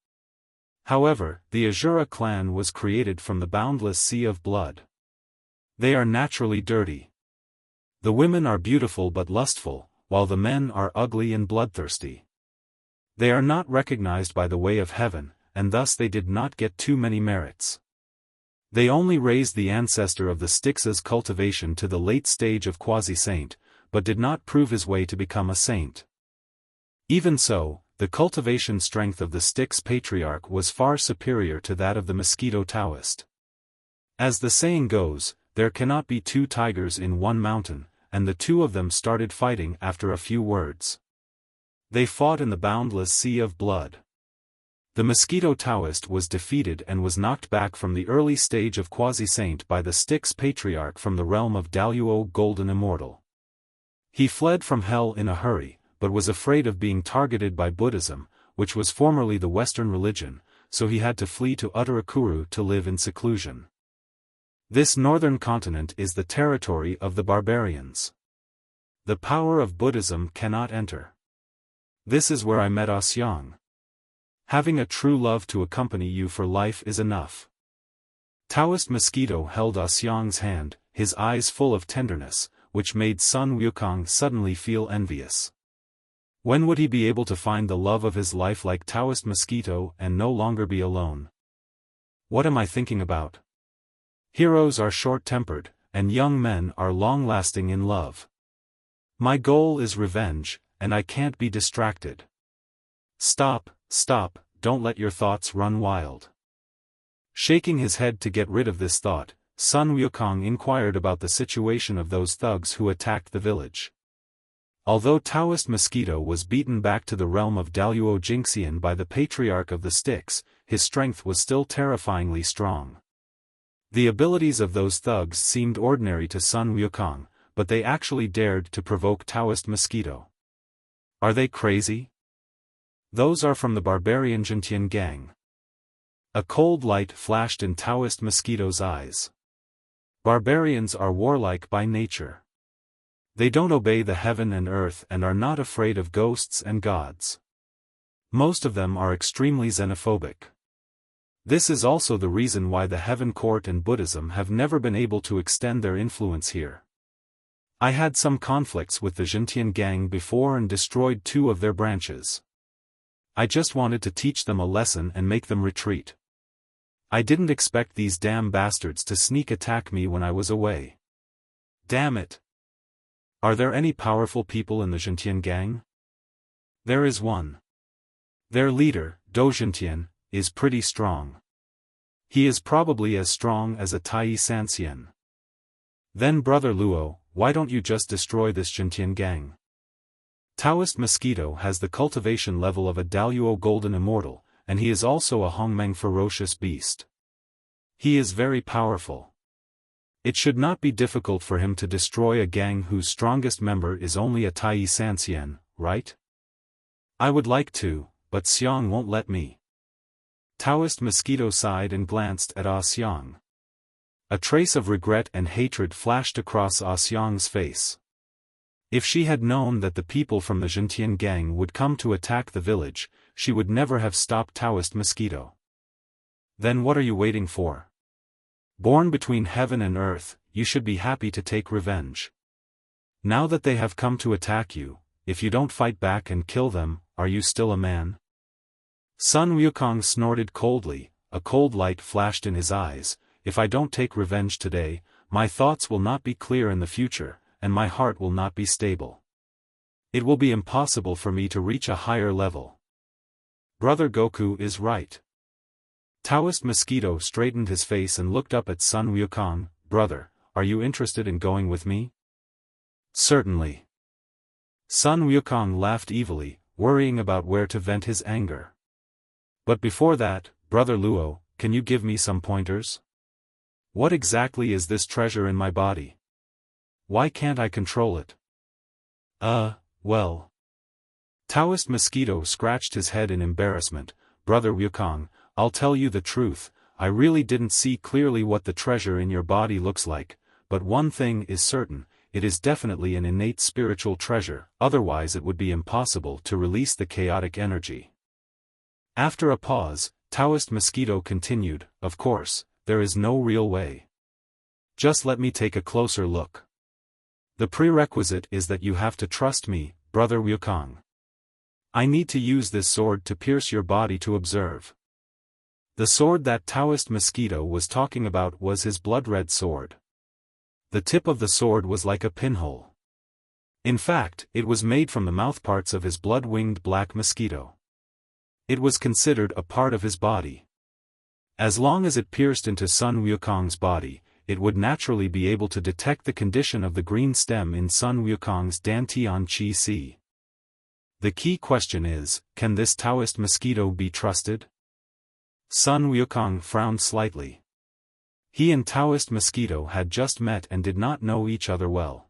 However, the Azura clan was created from the boundless sea of blood. They are naturally dirty. The women are beautiful but lustful, while the men are ugly and bloodthirsty. They are not recognized by the way of heaven, and thus they did not get too many merits. They only raised the ancestor of the Styx's cultivation to the late stage of quasi-saint, but did not prove his way to become a saint. Even so, the cultivation strength of the Styx Patriarch was far superior to that of the Mosquito Taoist. As the saying goes, there cannot be 2 tigers in one mountain, and the 2 of them started fighting after a few words. They fought in the boundless sea of blood. The Mosquito Taoist was defeated and was knocked back from the early stage of quasi-saint by the Styx Patriarch from the realm of Daluo Golden Immortal. He fled from hell in a hurry, but was afraid of being targeted by Buddhism, which was formerly the Western religion, so he had to flee to Uttarakuru to live in seclusion. This northern continent is the territory of the barbarians. The power of Buddhism cannot enter. This is where I met A Xiong. Having a true love to accompany you for life is enough. Taoist Mosquito held A Xiong's hand, his eyes full of tenderness, which made Sun Wukong suddenly feel envious. When would he be able to find the love of his life like Taoist Mosquito and no longer be alone? What am I thinking about? Heroes are short-tempered, and young men are long-lasting in love. My goal is revenge, and I can't be distracted. Stop, don't let your thoughts run wild. Shaking his head to get rid of this thought, Sun Wukong inquired about the situation of those thugs who attacked the village. Although Taoist Mosquito was beaten back to the realm of Daluo Jinxian by the Patriarch of the Styx, his strength was still terrifyingly strong. The abilities of those thugs seemed ordinary to Sun Wukong, but they actually dared to provoke Taoist Mosquito. Are they crazy? Those are from the barbarian Jintian gang. A cold light flashed in Taoist Mosquito's eyes. Barbarians are warlike by nature. They don't obey the heaven and earth and are not afraid of ghosts and gods. Most of them are extremely xenophobic. This is also the reason why the Heaven Court and Buddhism have never been able to extend their influence here. I had some conflicts with the Zhentian gang before and destroyed 2 of their branches. I just wanted to teach them a lesson and make them retreat. I didn't expect these damn bastards to sneak attack me when I was away. Damn it! Are there any powerful people in the Zhentian gang? There is one. Their leader, Do Zhentian, is pretty strong. He is probably as strong as a Tai Sanxian. Then Brother Luo, why don't you just destroy this Zhentian gang? Taoist Mosquito has the cultivation level of a Daluo Golden Immortal, and he is also a Hongmeng ferocious beast. He is very powerful. It should not be difficult for him to destroy a gang whose strongest member is only a Tai Sanxian, right? I would like to, but Xiang won't let me. Taoist Mosquito sighed and glanced at Ah Xiang. A trace of regret and hatred flashed across Ah Xiang's face. If she had known that the people from the Zhentian gang would come to attack the village, she would never have stopped Taoist Mosquito. Then what are you waiting for? Born between heaven and earth, you should be happy to take revenge. Now that they have come to attack you, if you don't fight back and kill them, are you still a man? Sun Wukong snorted coldly, a cold light flashed in his eyes. If I don't take revenge today, my thoughts will not be clear in the future, and my heart will not be stable. It will be impossible for me to reach a higher level. Brother Goku is right. Taoist Mosquito straightened his face and looked up at Sun Wukong. Brother, are you interested in going with me? Certainly. Sun Wukong laughed evilly, worrying about where to vent his anger. But before that, Brother Luo, can you give me some pointers? What exactly is this treasure in my body? Why can't I control it? Well. Taoist Mosquito scratched his head in embarrassment. Brother Wukong, I'll tell you the truth, I really didn't see clearly what the treasure in your body looks like, but one thing is certain, it is definitely an innate spiritual treasure, otherwise it would be impossible to release the chaotic energy. After a pause, Taoist Mosquito continued, of course, there is no real way. Just let me take a closer look. The prerequisite is that you have to trust me, Brother Wukong. I need to use this sword to pierce your body to observe. The sword that Taoist Mosquito was talking about was his blood-red sword. The tip of the sword was like a pinhole. In fact, it was made from the mouthparts of his blood-winged black mosquito. It was considered a part of his body. As long as it pierced into Sun Wukong's body, it would naturally be able to detect the condition of the green stem in Sun Wukong's Dantian Qi Si. The key question is, can this Taoist mosquito be trusted? Sun Wukong frowned slightly. He and Taoist Mosquito had just met and did not know each other well.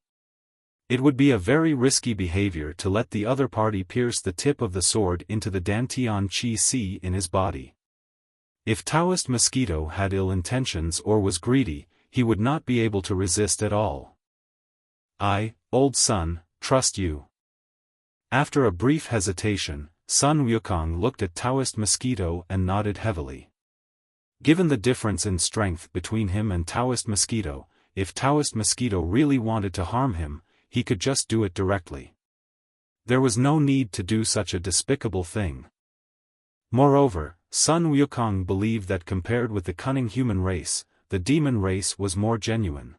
It would be a very risky behavior to let the other party pierce the tip of the sword into the Dantian Qi Si in his body. If Taoist Mosquito had ill intentions or was greedy, he would not be able to resist at all. I, old Sun, trust you. After a brief hesitation, Sun Wukong looked at Taoist Mosquito and nodded heavily. Given the difference in strength between him and Taoist Mosquito, if Taoist Mosquito really wanted to harm him, he could just do it directly. There was no need to do such a despicable thing. Moreover, Sun Wukong believed that compared with the cunning human race, the demon race was more genuine.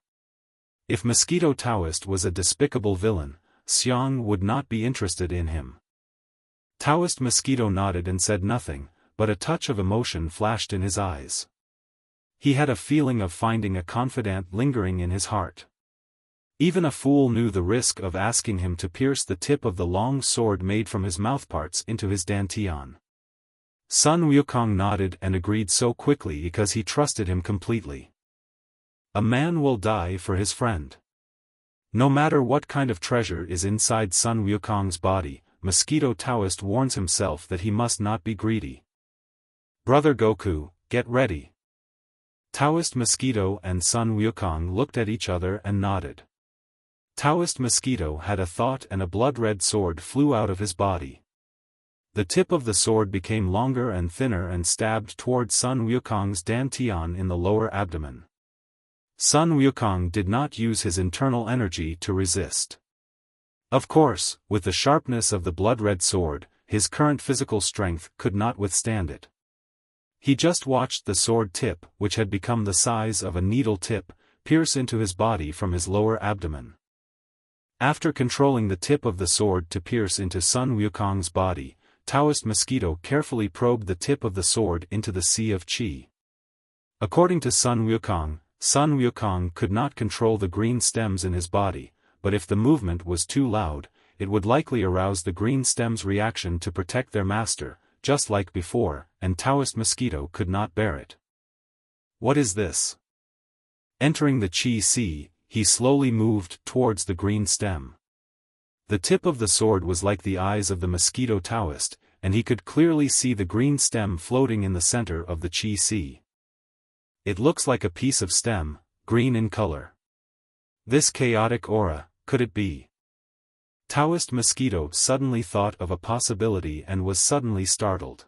If Mosquito Taoist was a despicable villain, Xiang would not be interested in him. Taoist Mosquito nodded and said nothing, but a touch of emotion flashed in his eyes. He had a feeling of finding a confidant lingering in his heart. Even a fool knew the risk of asking him to pierce the tip of the long sword made from his mouthparts into his dantian. Sun Wukong nodded and agreed so quickly because he trusted him completely. A man will die for his friend. No matter what kind of treasure is inside Sun Wukong's body, Mosquito Taoist warns himself that he must not be greedy. Brother Goku, get ready. Taoist Mosquito and Sun Wukong looked at each other and nodded. Taoist Mosquito had a thought and a blood-red sword flew out of his body. The tip of the sword became longer and thinner and stabbed toward Sun Wukong's dantian in the lower abdomen. Sun Wukong did not use his internal energy to resist. Of course, with the sharpness of the blood-red sword, his current physical strength could not withstand it. He just watched the sword tip, which had become the size of a needle tip, pierce into his body from his lower abdomen. After controlling the tip of the sword to pierce into Sun Wukong's body, Taoist Mosquito carefully probed the tip of the sword into the sea of qi. According to Sun Wukong could not control the green stems in his body, but if the movement was too loud, it would likely arouse the green stems' reaction to protect their master, just like before, and Taoist Mosquito could not bear it. What is this? Entering the qi sea, he slowly moved towards the green stem. The tip of the sword was like the eyes of the Mosquito Taoist, and he could clearly see the green stem floating in the center of the qi sea. It looks like a piece of stem, green in color. This chaotic aura, could it be? Taoist Mosquito suddenly thought of a possibility and was suddenly startled.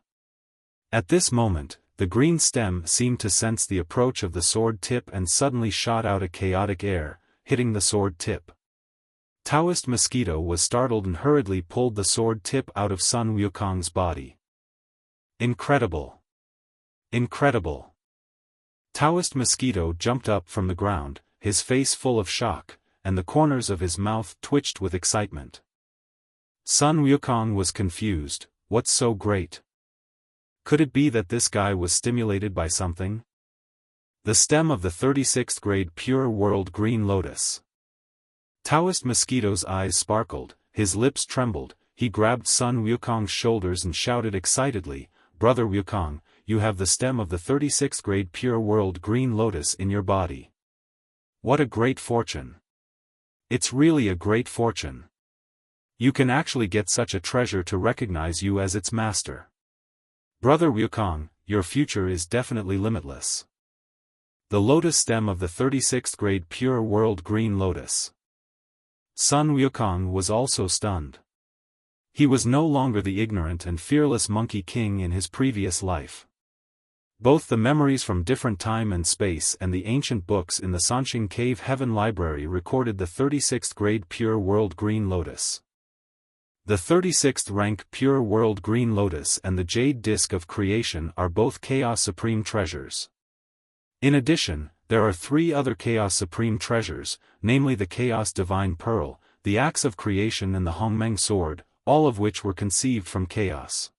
At this moment, the green stem seemed to sense the approach of the sword tip and suddenly shot out a chaotic air, hitting the sword tip. Taoist Mosquito was startled and hurriedly pulled the sword tip out of Sun Wukong's body. Incredible! Incredible! Taoist Mosquito jumped up from the ground, his face full of shock, and the corners of his mouth twitched with excitement. Sun Wukong was confused. What's so great? Could it be that this guy was stimulated by something? The stem of the 36th grade Pure World Green Lotus. Taoist Mosquito's eyes sparkled, his lips trembled, he grabbed Sun Wukong's shoulders and shouted excitedly, "Brother Wukong, you have the stem of the 36th grade Pure World Green Lotus in your body. What a great fortune! It's really a great fortune. You can actually get such a treasure to recognize you as its master. Brother Wukong, your future is definitely limitless." The lotus stem of the 36th grade Pure World Green Lotus. Sun Wukong was also stunned. He was no longer the ignorant and fearless Monkey King in his previous life. Both the memories from different time and space and the ancient books in the Sanxing Cave Heaven Library recorded the 36th grade Pure World Green Lotus. The 36th rank Pure World Green Lotus and the Jade Disc of Creation are both Chaos Supreme treasures. In addition, there are 3 other Chaos Supreme treasures, namely the Chaos Divine Pearl, the Axe of Creation and the Hongmeng Sword, all of which were conceived from chaos.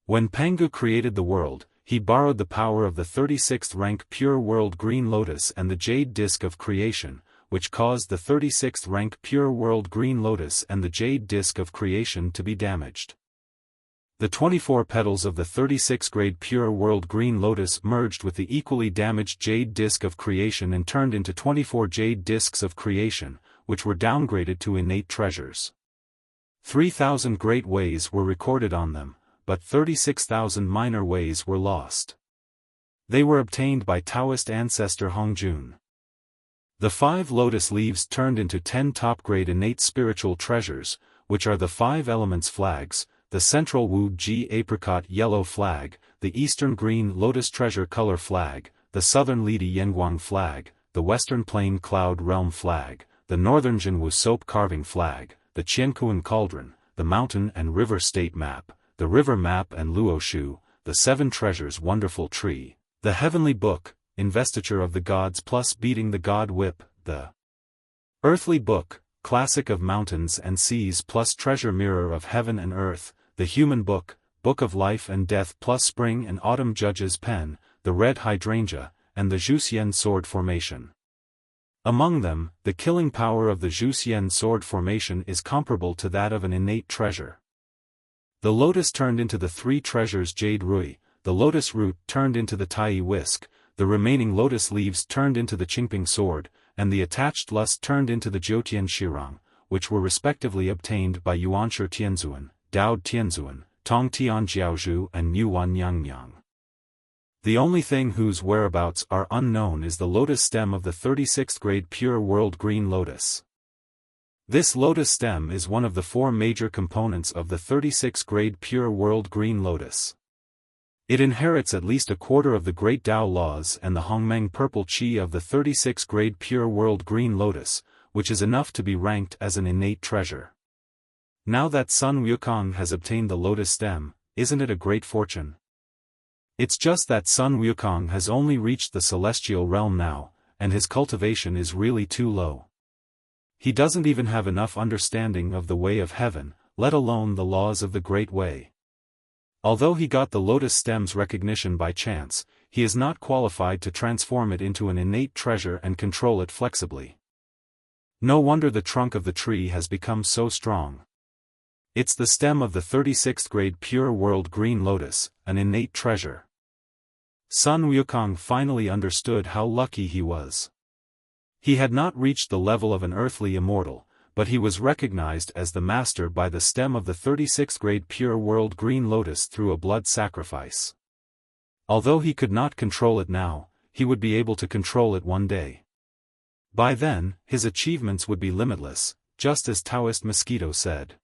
When Pangu created the world, he borrowed the power of the 36th rank Pure World Green Lotus and the Jade Disc of Creation, which caused the 36th rank Pure World Green Lotus and the Jade Disc of Creation to be damaged. The 24 petals of the 36th grade Pure World Green Lotus merged with the equally damaged Jade Disc of Creation and turned into 24 Jade Discs of Creation, which were downgraded to innate treasures. 3,000 great ways were recorded on them, but 36,000 minor ways were lost. They were obtained by Taoist ancestor Hongjun. The 5 lotus leaves turned into 10 top-grade innate spiritual treasures, which are the 5 elements flags, the central Wu Ji apricot yellow flag, the eastern green lotus treasure color flag, the southern Lidi Yenguang flag, the western plain cloud realm flag, the northern Jinwu soap carving flag, the Qiankuan cauldron, the mountain and river state map, the river map and Luoshu, the 7 treasures wonderful tree, the heavenly book, investiture of the gods plus beating the god whip, the earthly book, classic of mountains and seas plus treasure mirror of heaven and earth, the human book, book of life and death plus spring and autumn judge's pen, the red hydrangea, and the Zhuxian sword formation. Among them, the killing power of the Zhuxian sword formation is comparable to that of an innate treasure. The lotus turned into the 3 treasures Jade Rui, the lotus root turned into the Tai Whisk, the remaining lotus leaves turned into the Qingping sword, and the attached lust turned into the Jiutian Shirang, which were respectively obtained by Yuanshi Tianzuan, Dao Tianzuan, Tong Tian Jiaozhu and Yuan Yangyang. The only thing whose whereabouts are unknown is the lotus stem of the 36th grade pure world green lotus. This lotus stem is one of the 4 major components of the 36th grade pure world green lotus. It inherits at least a quarter of the great Tao laws and the Hongmeng purple chi of the 36th grade pure world green lotus, which is enough to be ranked as an innate treasure. Now that Sun Wukong has obtained the lotus stem, isn't it a great fortune? It's just that Sun Wukong has only reached the celestial realm now, and his cultivation is really too low. He doesn't even have enough understanding of the way of heaven, let alone the laws of the Great Way. Although he got the lotus stem's recognition by chance, he is not qualified to transform it into an innate treasure and control it flexibly. No wonder the trunk of the tree has become so strong. It's the stem of the 36th grade pure world green lotus, an innate treasure. Sun Wukong finally understood how lucky he was. He had not reached the level of an earthly immortal, but he was recognized as the master by the stem of the 36th grade pure world green lotus through a blood sacrifice. Although he could not control it now, he would be able to control it one day. By then, his achievements would be limitless, just as Taoist Mosquito said.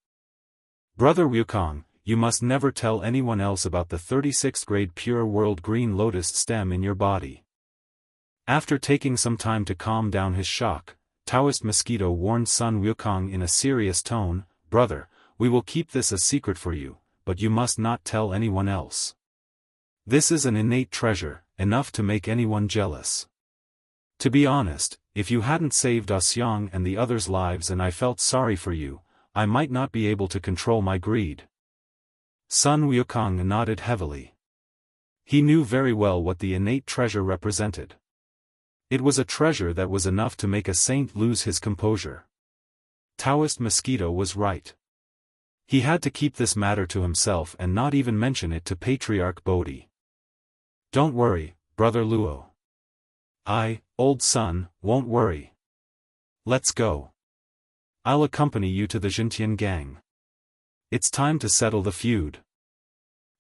Brother Wukong, you must never tell anyone else about the 36th grade pure world green lotus stem in your body. After taking some time to calm down his shock, Taoist Mosquito warned Sun Wukong in a serious tone, "Brother, we will keep this a secret for you, but you must not tell anyone else. This is an innate treasure, enough to make anyone jealous. To be honest, if you hadn't saved Osyang and the others' lives and I felt sorry for you, I might not be able to control my greed." Sun Wukong nodded heavily. He knew very well what the innate treasure represented. It was a treasure that was enough to make a saint lose his composure. Taoist Mosquito was right. He had to keep this matter to himself and not even mention it to Patriarch Bodhi. "Don't worry, Brother Luo. I, old Sun, won't worry. Let's go. I'll accompany you to the Jintian gang. It's time to settle the feud."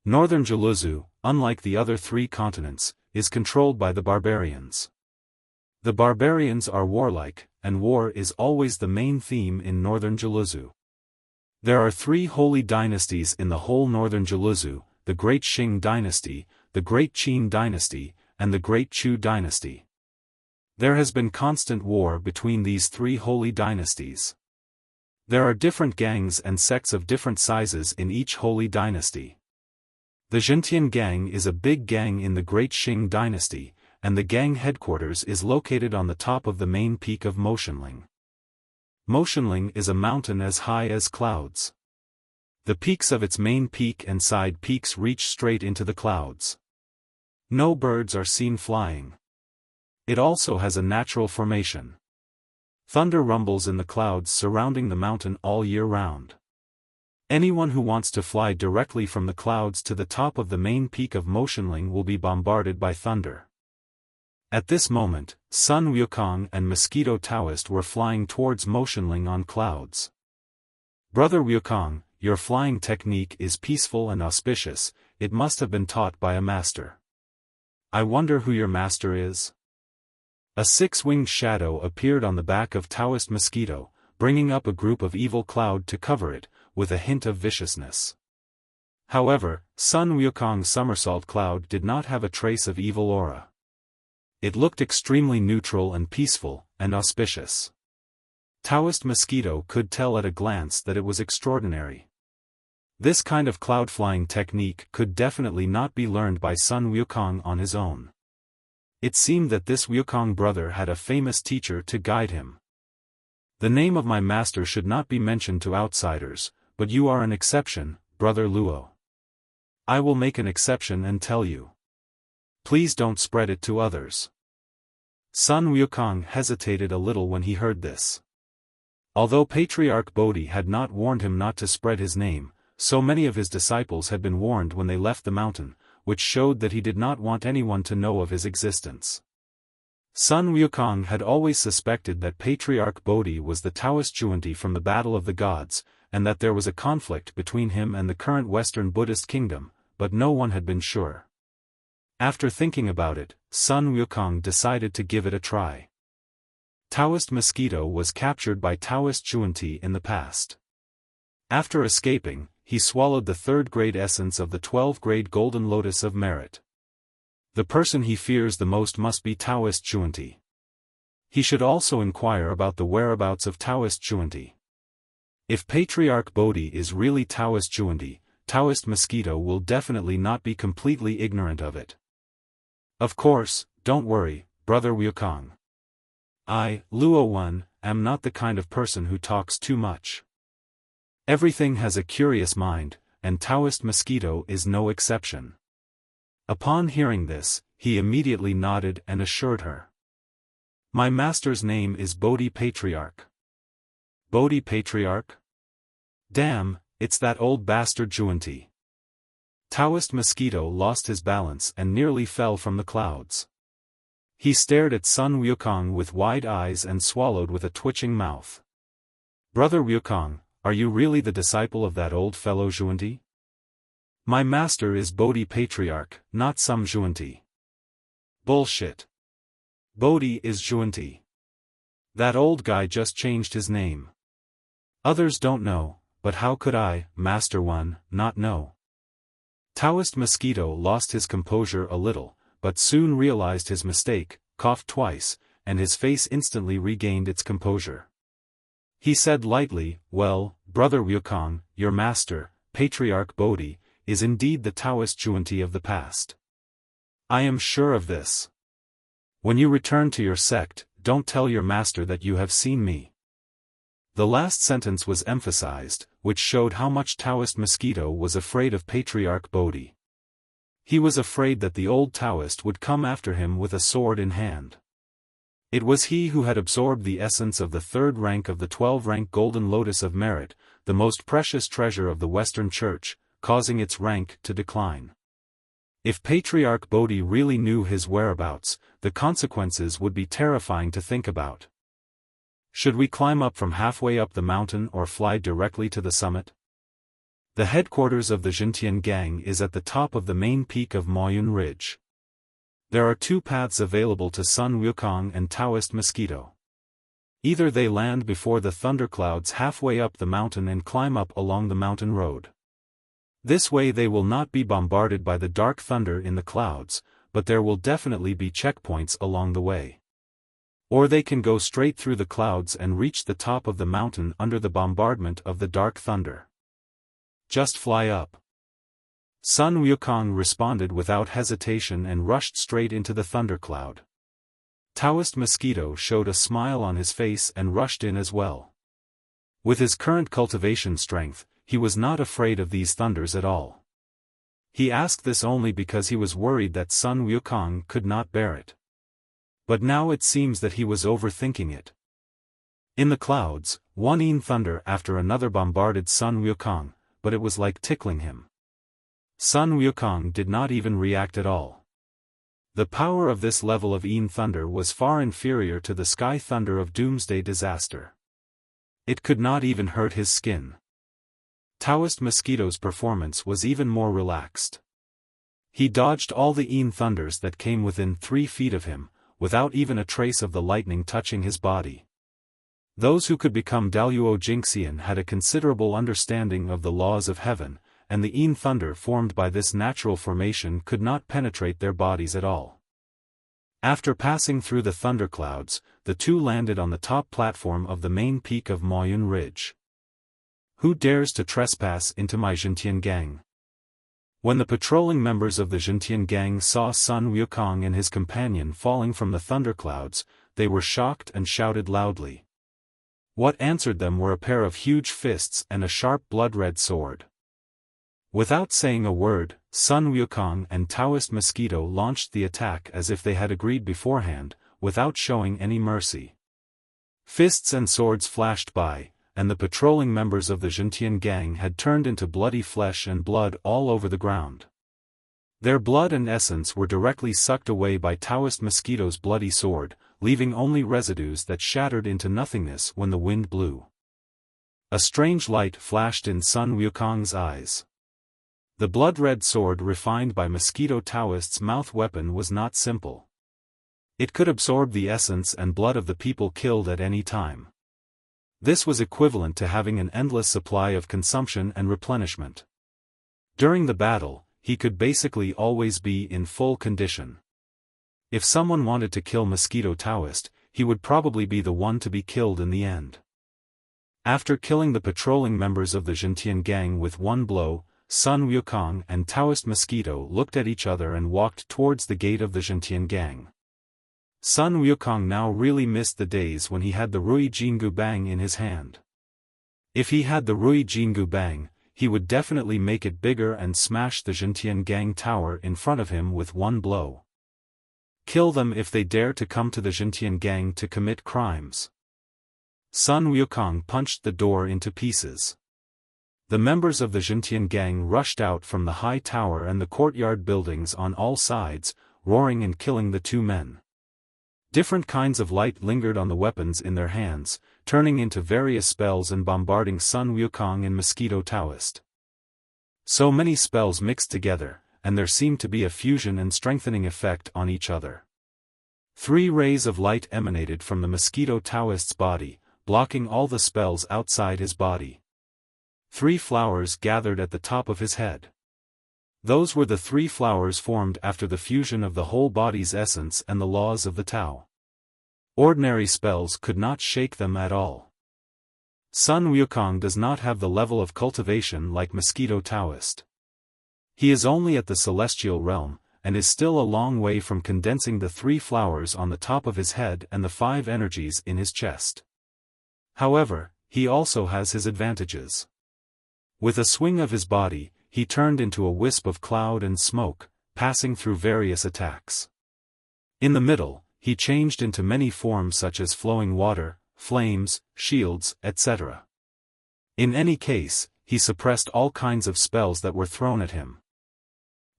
Northern Jiluzu, unlike the other 3 continents, is controlled by the barbarians. The barbarians are warlike, and war is always the main theme in Northern Jiluzu. There are 3 holy dynasties in the whole Northern Jiluzu, the Great Qing Dynasty, the Great Qin Dynasty, and the Great Chu Dynasty. There has been constant war between these 3 holy dynasties. There are different gangs and sects of different sizes in each holy dynasty. The Jintian gang is a big gang in the Great Qing Dynasty, and the gang headquarters is located on the top of the main peak of Motionling. Motionling is a mountain as high as clouds. The peaks of its main peak and side peaks reach straight into the clouds. No birds are seen flying. It also has a natural formation. Thunder rumbles in the clouds surrounding the mountain all year round. Anyone who wants to fly directly from the clouds to the top of the main peak of Motionling will be bombarded by thunder. At this moment, Sun Wukong and Mosquito Taoist were flying towards Motionling on clouds. "Brother Wukong, your flying technique is peaceful and auspicious, it must have been taught by a master. I wonder who your master is?" A 6-winged shadow appeared on the back of Taoist Mosquito, bringing up a group of evil cloud to cover it, with a hint of viciousness. However, Sun Wukong's somersault cloud did not have a trace of evil aura. It looked extremely neutral and peaceful, and auspicious. Taoist Mosquito could tell at a glance that it was extraordinary. This kind of cloud flying technique could definitely not be learned by Sun Wukong on his own. It seemed that this Wukong brother had a famous teacher to guide him. "The name of my master should not be mentioned to outsiders, but you are an exception, Brother Luo. I will make an exception and tell you. Please don't spread it to others." Sun Wukong hesitated a little when he heard this. Although Patriarch Bodhi had not warned him not to spread his name, so many of his disciples had been warned when they left the mountain, which showed that he did not want anyone to know of his existence. Sun Wukong had always suspected that Patriarch Bodhi was the Taoist Juanti from the Battle of the Gods, and that there was a conflict between him and the current Western Buddhist kingdom, but no one had been sure. After thinking about it, Sun Wukong decided to give it a try. Taoist Mosquito was captured by Taoist Juanti in the past. After escaping, he swallowed the third-grade essence of the 12th-grade Golden Lotus of Merit. The person he fears the most must be Taoist Juanti. He should also inquire about the whereabouts of Taoist Juanti. If Patriarch Bodhi is really Taoist Juanti, Taoist Mosquito will definitely not be completely ignorant of it. Of course, don't worry, Brother Wukong. I, Luo Wen, am not the kind of person who talks too much. Everything has a curious mind, and Taoist Mosquito is no exception. Upon hearing this, he immediately nodded and assured her. My master's name is Bodhi Patriarch. Bodhi Patriarch? Damn, it's that old bastard Juanti. Taoist Mosquito lost his balance and nearly fell from the clouds. He stared at Sun Wukong with wide eyes and swallowed with a twitching mouth. Brother Wukong, are you really the disciple of that old fellow Juanti? My master is Bodhi Patriarch, not some Juanti. Bullshit. Bodhi is Juanti. That old guy just changed his name. Others don't know, but how could I, Master One, not know? Taoist Mosquito lost his composure a little, but soon realized his mistake, coughed twice, and his face instantly regained its composure. He said lightly, well, Brother Wukong, your master, Patriarch Bodhi, is indeed the Taoist Juanti of the past. I am sure of this. When you return to your sect, don't tell your master that you have seen me. The last sentence was emphasized, which showed how much Taoist Mosquito was afraid of Patriarch Bodhi. He was afraid that the old Taoist would come after him with a sword in hand. It was he who had absorbed the essence of the third rank of the 12th-rank Golden Lotus of Merit, the most precious treasure of the Western Church, causing its rank to decline. If Patriarch Bodhi really knew his whereabouts, the consequences would be terrifying to think about. Should we climb up from halfway up the mountain or fly directly to the summit? The headquarters of the Jintian Gang is at the top of the main peak of Moyun Ridge. There are two paths available to Sun Wukong and Taoist Mosquito. Either they land before the thunderclouds halfway up the mountain and climb up along the mountain road. This way they will not be bombarded by the dark thunder in the clouds, but there will definitely be checkpoints along the way. Or they can go straight through the clouds and reach the top of the mountain under the bombardment of the dark thunder. Just fly up. Sun Wukong responded without hesitation and rushed straight into the thundercloud. Taoist Mosquito showed a smile on his face and rushed in as well. With his current cultivation strength, he was not afraid of these thunders at all. He asked this only because he was worried that Sun Wukong could not bear it. But now it seems that he was overthinking it. In the clouds, one Een thunder after another bombarded Sun Wukong, but it was like tickling him. Sun Wukong did not even react at all. The power of this level of Een thunder was far inferior to the sky thunder of doomsday disaster. It could not even hurt his skin. Taoist Mosquito's performance was even more relaxed. He dodged all the Een thunders that came within 3 feet of him, without even a trace of the lightning touching his body. Those who could become Daluo Jingxian had a considerable understanding of the laws of heaven, and the Een thunder formed by this natural formation could not penetrate their bodies at all. After passing through the thunderclouds, the two landed on the top platform of the main peak of Moyun Ridge. Who dares to trespass into my Jintian Gang? When the patrolling members of the Jintian Gang saw Sun Wukong and his companion falling from the thunderclouds, they were shocked and shouted loudly. What answered them were a pair of huge fists and a sharp blood-red sword. Without saying a word, Sun Wukong and Taoist Mosquito launched the attack as if they had agreed beforehand, without showing any mercy. Fists and swords flashed by, and the patrolling members of the Jintian Gang had turned into bloody flesh and blood all over the ground. Their blood and essence were directly sucked away by Taoist Mosquito's bloody sword, leaving only residues that shattered into nothingness when the wind blew. A strange light flashed in Sun Wukong's eyes. The blood-red sword refined by Mosquito Taoist's mouth weapon was not simple. It could absorb the essence and blood of the people killed at any time. This was equivalent to having an endless supply of consumption and replenishment. During the battle, he could basically always be in full condition. If someone wanted to kill Mosquito Taoist, he would probably be the one to be killed in the end. After killing the patrolling members of the Jintian gang with one blow, Sun Wukong and Taoist Mosquito looked at each other and walked towards the gate of the Jintian gang. Sun Wukong now really missed the days when he had the Rui Jingu Bang in his hand. If he had the Rui Jingu Bang, he would definitely make it bigger and smash the Jintian gang tower in front of him with one blow. Kill them if they dare to come to the Jintian gang to commit crimes. Sun Wukong punched the door into pieces. The members of the Jintian gang rushed out from the high tower and the courtyard buildings on all sides, roaring and killing the two men. Different kinds of light lingered on the weapons in their hands, turning into various spells and bombarding Sun Wukong and Mosquito Taoist. So many spells mixed together, and there seemed to be a fusion and strengthening effect on each other. 3 rays of light emanated from the Mosquito Taoist's body, blocking all the spells outside his body. 3 flowers gathered at the top of his head. Those were the 3 flowers formed after the fusion of the whole body's essence and the laws of the Tao. Ordinary spells could not shake them at all. Sun Wukong does not have the level of cultivation like Mosquito Taoist. He is only at the celestial realm, and is still a long way from condensing the 3 flowers on the top of his head and the 5 energies in his chest. However, he also has his advantages. With a swing of his body, he turned into a wisp of cloud and smoke, passing through various attacks. In the middle, he changed into many forms such as flowing water, flames, shields, etc. In any case, he suppressed all kinds of spells that were thrown at him.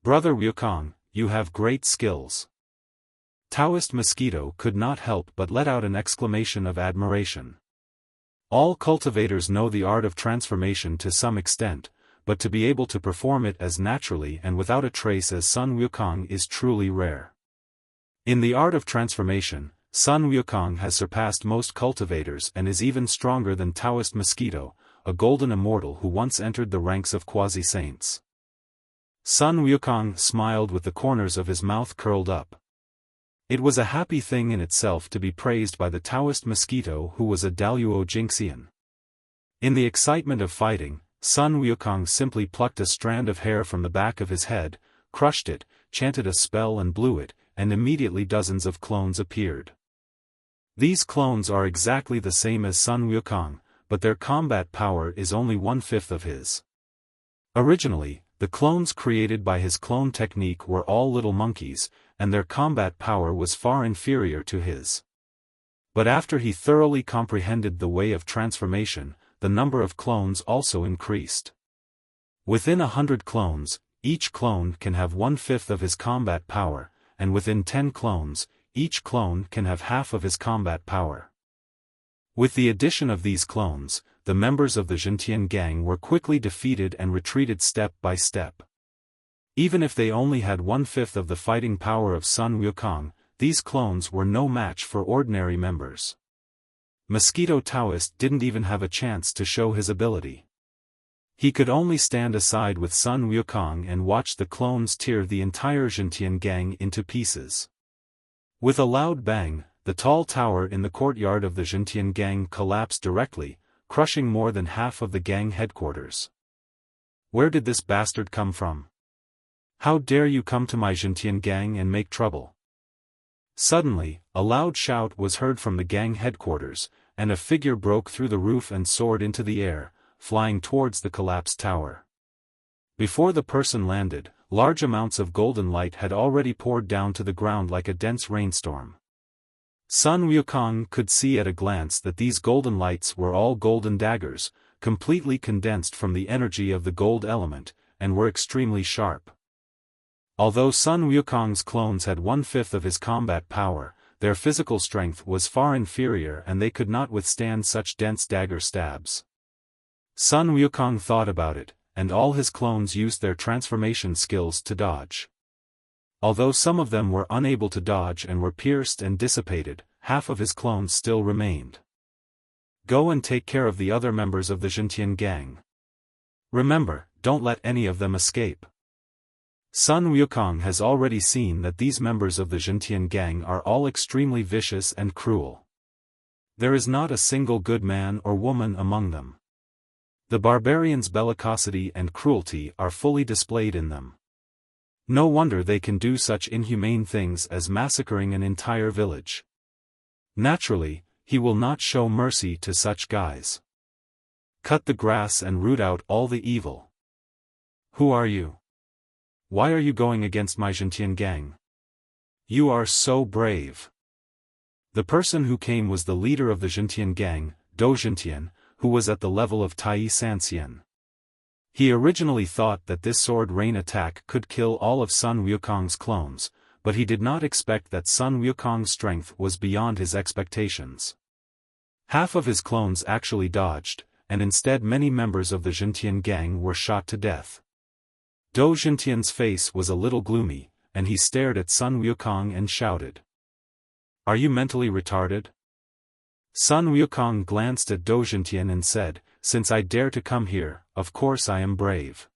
Brother Wukong, you have great skills. Taoist Mosquito could not help but let out an exclamation of admiration. All cultivators know the art of transformation to some extent, but to be able to perform it as naturally and without a trace as Sun Wukong is truly rare. In the art of transformation, Sun Wukong has surpassed most cultivators and is even stronger than Taoist Mosquito, a golden immortal who once entered the ranks of quasi-saints. Sun Wukong smiled with the corners of his mouth curled up. It was a happy thing in itself to be praised by the Taoist Mosquito who was a Daluo Jinxian. In the excitement of fighting, Sun Wukong simply plucked a strand of hair from the back of his head, crushed it, chanted a spell and blew it, and immediately dozens of clones appeared. These clones are exactly the same as Sun Wukong, but their combat power is only 1/5 of his. Originally, the clones created by his clone technique were all little monkeys, and their combat power was far inferior to his. But after he thoroughly comprehended the way of transformation, the number of clones also increased. Within 100 clones, each clone can have 1/5 of his combat power, and within 10 clones, each clone can have half of his combat power. With the addition of these clones, the members of the Jintian gang were quickly defeated and retreated step by step. Even if they only had 1/5 of the fighting power of Sun Wukong, these clones were no match for ordinary members. Mosquito Taoist didn't even have a chance to show his ability. He could only stand aside with Sun Wukong and watch the clones tear the entire Jintian gang into pieces. With a loud bang, the tall tower in the courtyard of the Jintian gang collapsed directly, crushing more than half of the gang headquarters. Where did this bastard come from? How dare you come to my Jintian gang and make trouble? Suddenly, a loud shout was heard from the gang headquarters, and a figure broke through the roof and soared into the air, flying towards the collapsed tower. Before the person landed, large amounts of golden light had already poured down to the ground like a dense rainstorm. Sun Wukong could see at a glance that these golden lights were all golden daggers, completely condensed from the energy of the gold element, and were extremely sharp. Although Sun Wukong's clones had 1/5 of his combat power, their physical strength was far inferior and they could not withstand such dense dagger stabs. Sun Wukong thought about it, and all his clones used their transformation skills to dodge. Although some of them were unable to dodge and were pierced and dissipated, half of his clones still remained. Go and take care of the other members of the Gentian gang. Remember, don't let any of them escape. Sun Wukong has already seen that these members of the Gentian gang are all extremely vicious and cruel. There is not a single good man or woman among them. The barbarians' bellicosity and cruelty are fully displayed in them. No wonder they can do such inhumane things as massacring an entire village. Naturally, he will not show mercy to such guys. Cut the grass and root out all the evil. Who are you? Why are you going against my Gentian gang? You are so brave. The person who came was the leader of the Gentian gang, Do Gentian, who was at the level of Tai Sanxian. He originally thought that this sword rain attack could kill all of Sun Wukong's clones, but he did not expect that Sun Wukong's strength was beyond his expectations. Half of his clones actually dodged, and instead many members of the Gentian gang were shot to death. Do Gentian's face was a little gloomy, and he stared at Sun Wukong and shouted. Are you mentally retarded? Sun Wukong glanced at Do Gentian and said, Since I dare to come here, of course I am brave.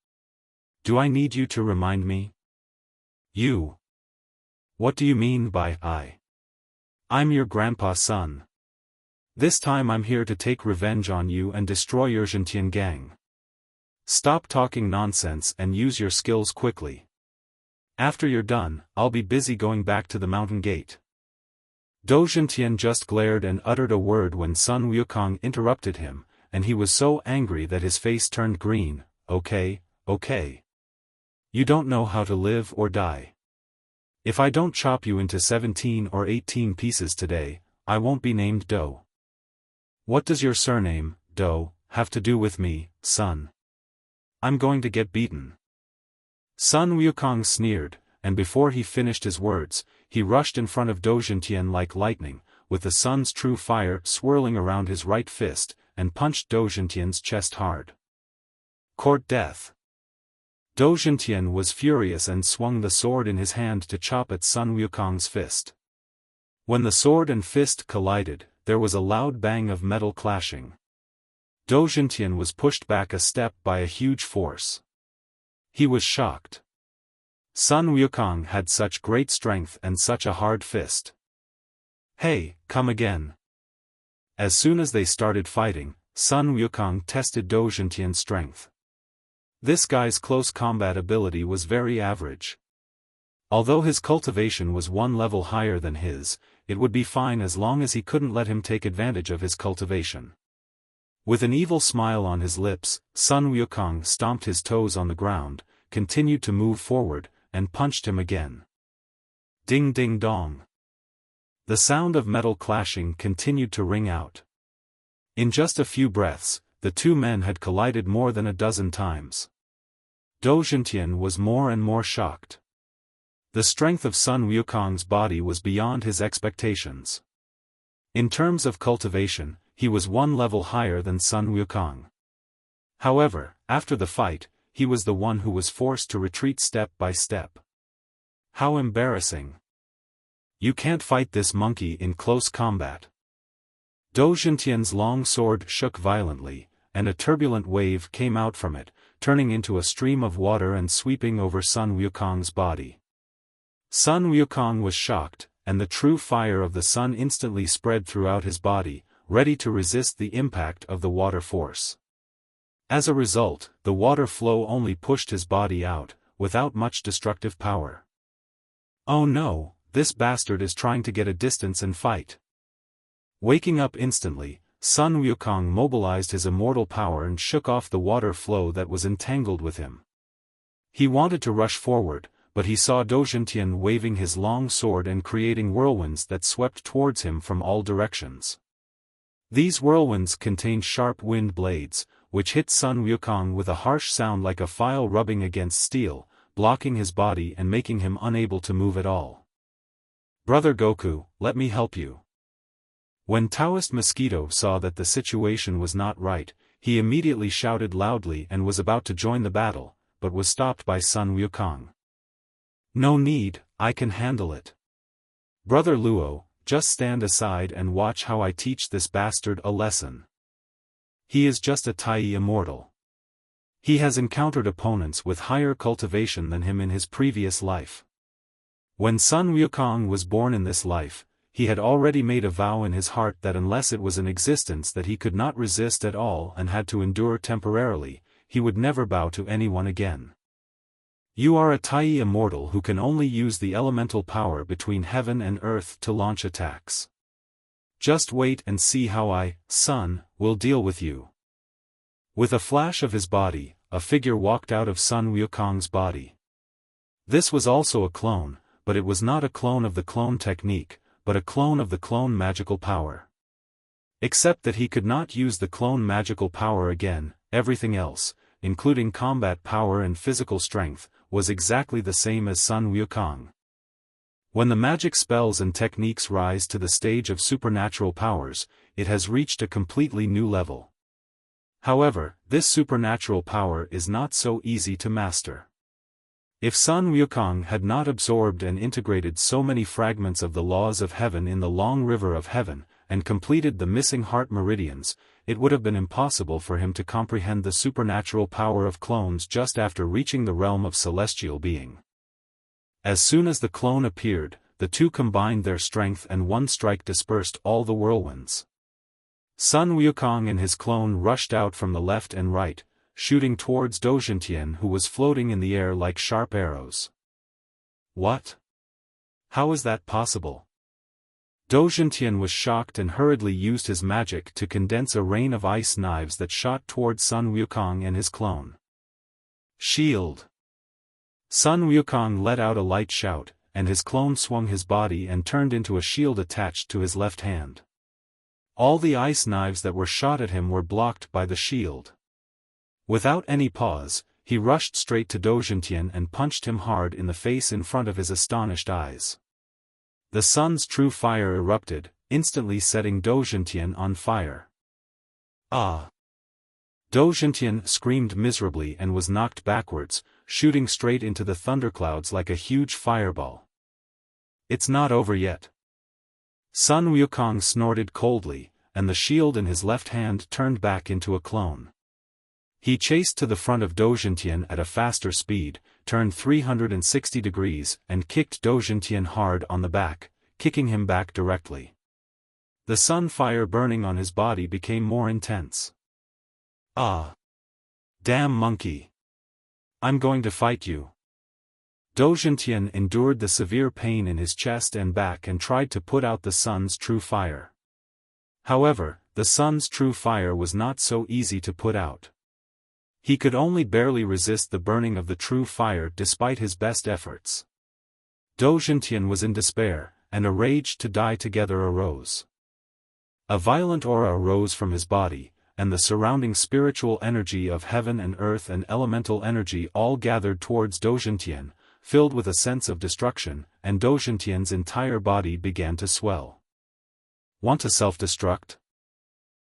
Do I need you to remind me? You. What do you mean by I? I'm your grandpa's son. This time I'm here to take revenge on you and destroy your Gentian gang. Stop talking nonsense and use your skills quickly. After you're done, I'll be busy going back to the mountain gate. Do Gentian just glared and uttered a word when Sun Wukong interrupted him, and he was so angry that his face turned green. Okay. You don't know how to live or die. If I don't chop you into 17 or 18 pieces today, I won't be named Do. What does your surname, Do, have to do with me, son? I'm going to get beaten. Sun Wukong sneered, and before he finished his words, he rushed in front of Do Gentian like lightning, with the sun's true fire swirling around his right fist, and punched Do Gentian's chest hard. Court death. Do Gentian was furious and swung the sword in his hand to chop at Sun Wukong's fist. When the sword and fist collided, there was a loud bang of metal clashing. Do Gentian was pushed back a step by a huge force. He was shocked. Sun Wukong had such great strength and such a hard fist. Hey, come again. As soon as they started fighting, Sun Wukong tested Do Gentian's strength. This guy's close combat ability was very average. Although his cultivation was one level higher than his, it would be fine as long as he couldn't let him take advantage of his cultivation. With an evil smile on his lips, Sun Wukong stomped his toes on the ground, continued to move forward, and punched him again. Ding ding dong. The sound of metal clashing continued to ring out. In just a few breaths, the two men had collided more than a dozen times. Do Gentian was more and more shocked. The strength of Sun Wukong's body was beyond his expectations. In terms of cultivation, he was one level higher than Sun Wukong. However, after the fight, he was the one who was forced to retreat step by step. How embarrassing. You can't fight this monkey in close combat. Do Gentian's long sword shook violently, and a turbulent wave came out from it, turning into a stream of water and sweeping over Sun Wukong's body. Sun Wukong was shocked, and the true fire of the sun instantly spread throughout his body, ready to resist the impact of the water force. As a result, the water flow only pushed his body out, without much destructive power. Oh no, this bastard is trying to get a distance and fight. Waking up instantly, Sun Wukong mobilized his immortal power and shook off the water flow that was entangled with him. He wanted to rush forward, but he saw Do Gentian waving his long sword and creating whirlwinds that swept towards him from all directions. These whirlwinds contained sharp wind blades, which hit Sun Wukong with a harsh sound like a file rubbing against steel, blocking his body and making him unable to move at all. Brother Goku, let me help you. When Taoist Mosquito saw that the situation was not right, He immediately shouted loudly and was about to join the battle, but was stopped by Sun Wukong. "No need, I can handle it. Brother Luo, just stand aside and watch how I teach this bastard a lesson. He is just a Tai immortal. He has encountered opponents with higher cultivation than him in his previous life. When Sun Wukong was born in this life, he had already made a vow in his heart that unless it was an existence that he could not resist at all and had to endure temporarily, he would never bow to anyone again. You are a Tai immortal who can only use the elemental power between heaven and earth to launch attacks. Just wait and see how I, Sun, will deal with you." With a flash of his body, a figure walked out of Sun Wukong's body. This was also a clone, but it was not a clone of the clone technique, but a clone of the clone magical power. Except that he could not use the clone magical power again, everything else, including combat power and physical strength, was exactly the same as Sun Wukong. When the magic spells and techniques rise to the stage of supernatural powers, it has reached a completely new level. However, this supernatural power is not so easy to master. If Sun Wukong had not absorbed and integrated so many fragments of the laws of heaven in the long river of heaven, and completed the missing heart meridians, it would have been impossible for him to comprehend the supernatural power of clones just after reaching the realm of celestial being. As soon as the clone appeared, the two combined their strength and one strike dispersed all the whirlwinds. Sun Wukong and his clone rushed out from the left and right, shooting towards Dojintian, who was floating in the air like sharp arrows. What? How is that possible? Dojintian was shocked and hurriedly used his magic to condense a rain of ice knives that shot towards Sun Wukong and his clone. Shield! Sun Wukong let out a light shout, and his clone swung his body and turned into a shield attached to his left hand. All the ice knives that were shot at him were blocked by the shield. Without any pause, he rushed straight to Dojintian and punched him hard in the face in front of his astonished eyes. The sun's true fire erupted, instantly setting Dojintian on fire. Ah! Dojintian screamed miserably and was knocked backwards, shooting straight into the thunderclouds like a huge fireball. It's not over yet. Sun Wukong snorted coldly, and the shield in his left hand turned back into a clone. He chased to the front of Dojintian at a faster speed, turned 360 degrees and kicked Dojintian hard on the back, kicking him back directly. The sun fire burning on his body became more intense. Ah! Damn monkey! I'm going to fight you. Dojintian endured the severe pain in his chest and back and tried to put out the sun's true fire. However, the sun's true fire was not so easy to put out. He could only barely resist the burning of the true fire despite his best efforts. Dojintian was in despair, and a rage to die together arose. A violent aura arose from his body, and the surrounding spiritual energy of heaven and earth and elemental energy all gathered towards Dojintian, filled with a sense of destruction, and Dojintian's entire body began to swell. Want to self-destruct?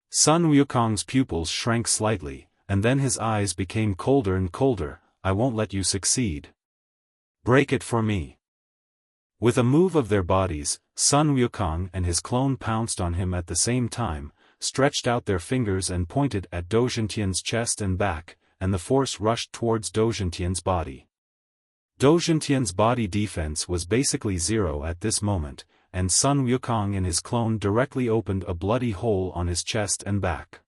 Sun Wukong's pupils shrank slightly, and then his eyes became colder and colder. I won't let you succeed. Break it for me. With a move of their bodies, Sun Wukong and his clone pounced on him at the same time, stretched out their fingers and pointed at Dojintian's chest and back, and the force rushed towards Dojintian's body. Dojintian's body defense was basically zero at this moment, and Sun Wukong and his clone directly opened a bloody hole on his chest and back.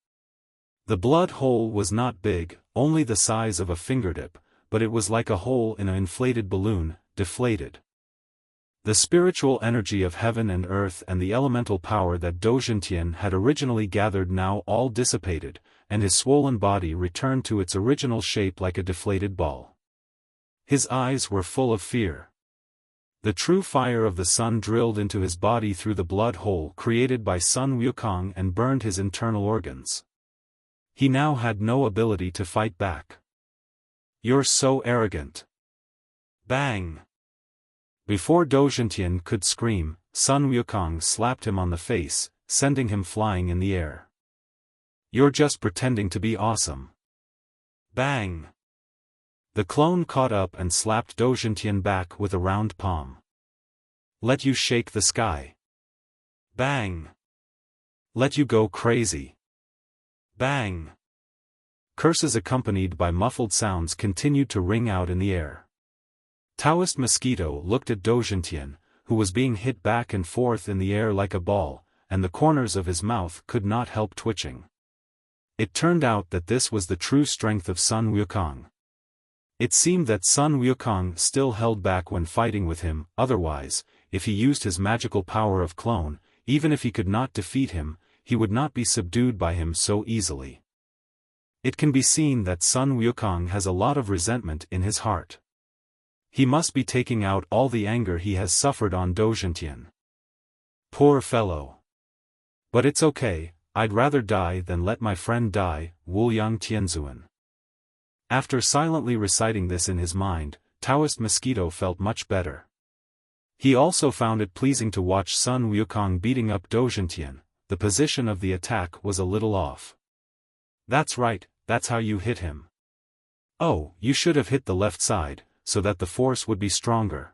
The blood hole was not big, only the size of a fingertip, but it was like a hole in an inflated balloon, deflated. The spiritual energy of heaven and earth and the elemental power that Dojintian had originally gathered now all dissipated, and his swollen body returned to its original shape like a deflated ball. His eyes were full of fear. The true fire of the sun drilled into his body through the blood hole created by Sun Wukong and burned his internal organs. He now had no ability to fight back. You're so arrogant. Bang! Before Dojintian could scream, Sun Wukong slapped him on the face, sending him flying in the air. You're just pretending to be awesome. Bang! The clone caught up and slapped Dojintian back with a round palm. Let you shake the sky. Bang! Let you go crazy. Bang! Curses accompanied by muffled sounds continued to ring out in the air. Taoist Mosquito looked at Dojintian, who was being hit back and forth in the air like a ball, and the corners of his mouth could not help twitching. It turned out that this was the true strength of Sun Wukong. It seemed that Sun Wukong still held back when fighting with him, otherwise, if he used his magical power of clone, even if he could not defeat him, he would not be subdued by him so easily. It can be seen that Sun Wukong has a lot of resentment in his heart. He must be taking out all the anger he has suffered on Dojintian. Poor fellow. But it's okay, I'd rather die than let my friend die, Wuliang Tianzuan. After silently reciting this in his mind, Taoist Mosquito felt much better. He also found it pleasing to watch Sun Wukong beating up Dojintian. The position of the attack was a little off. That's right, that's how you hit him. Oh, you should have hit the left side, so that the force would be stronger.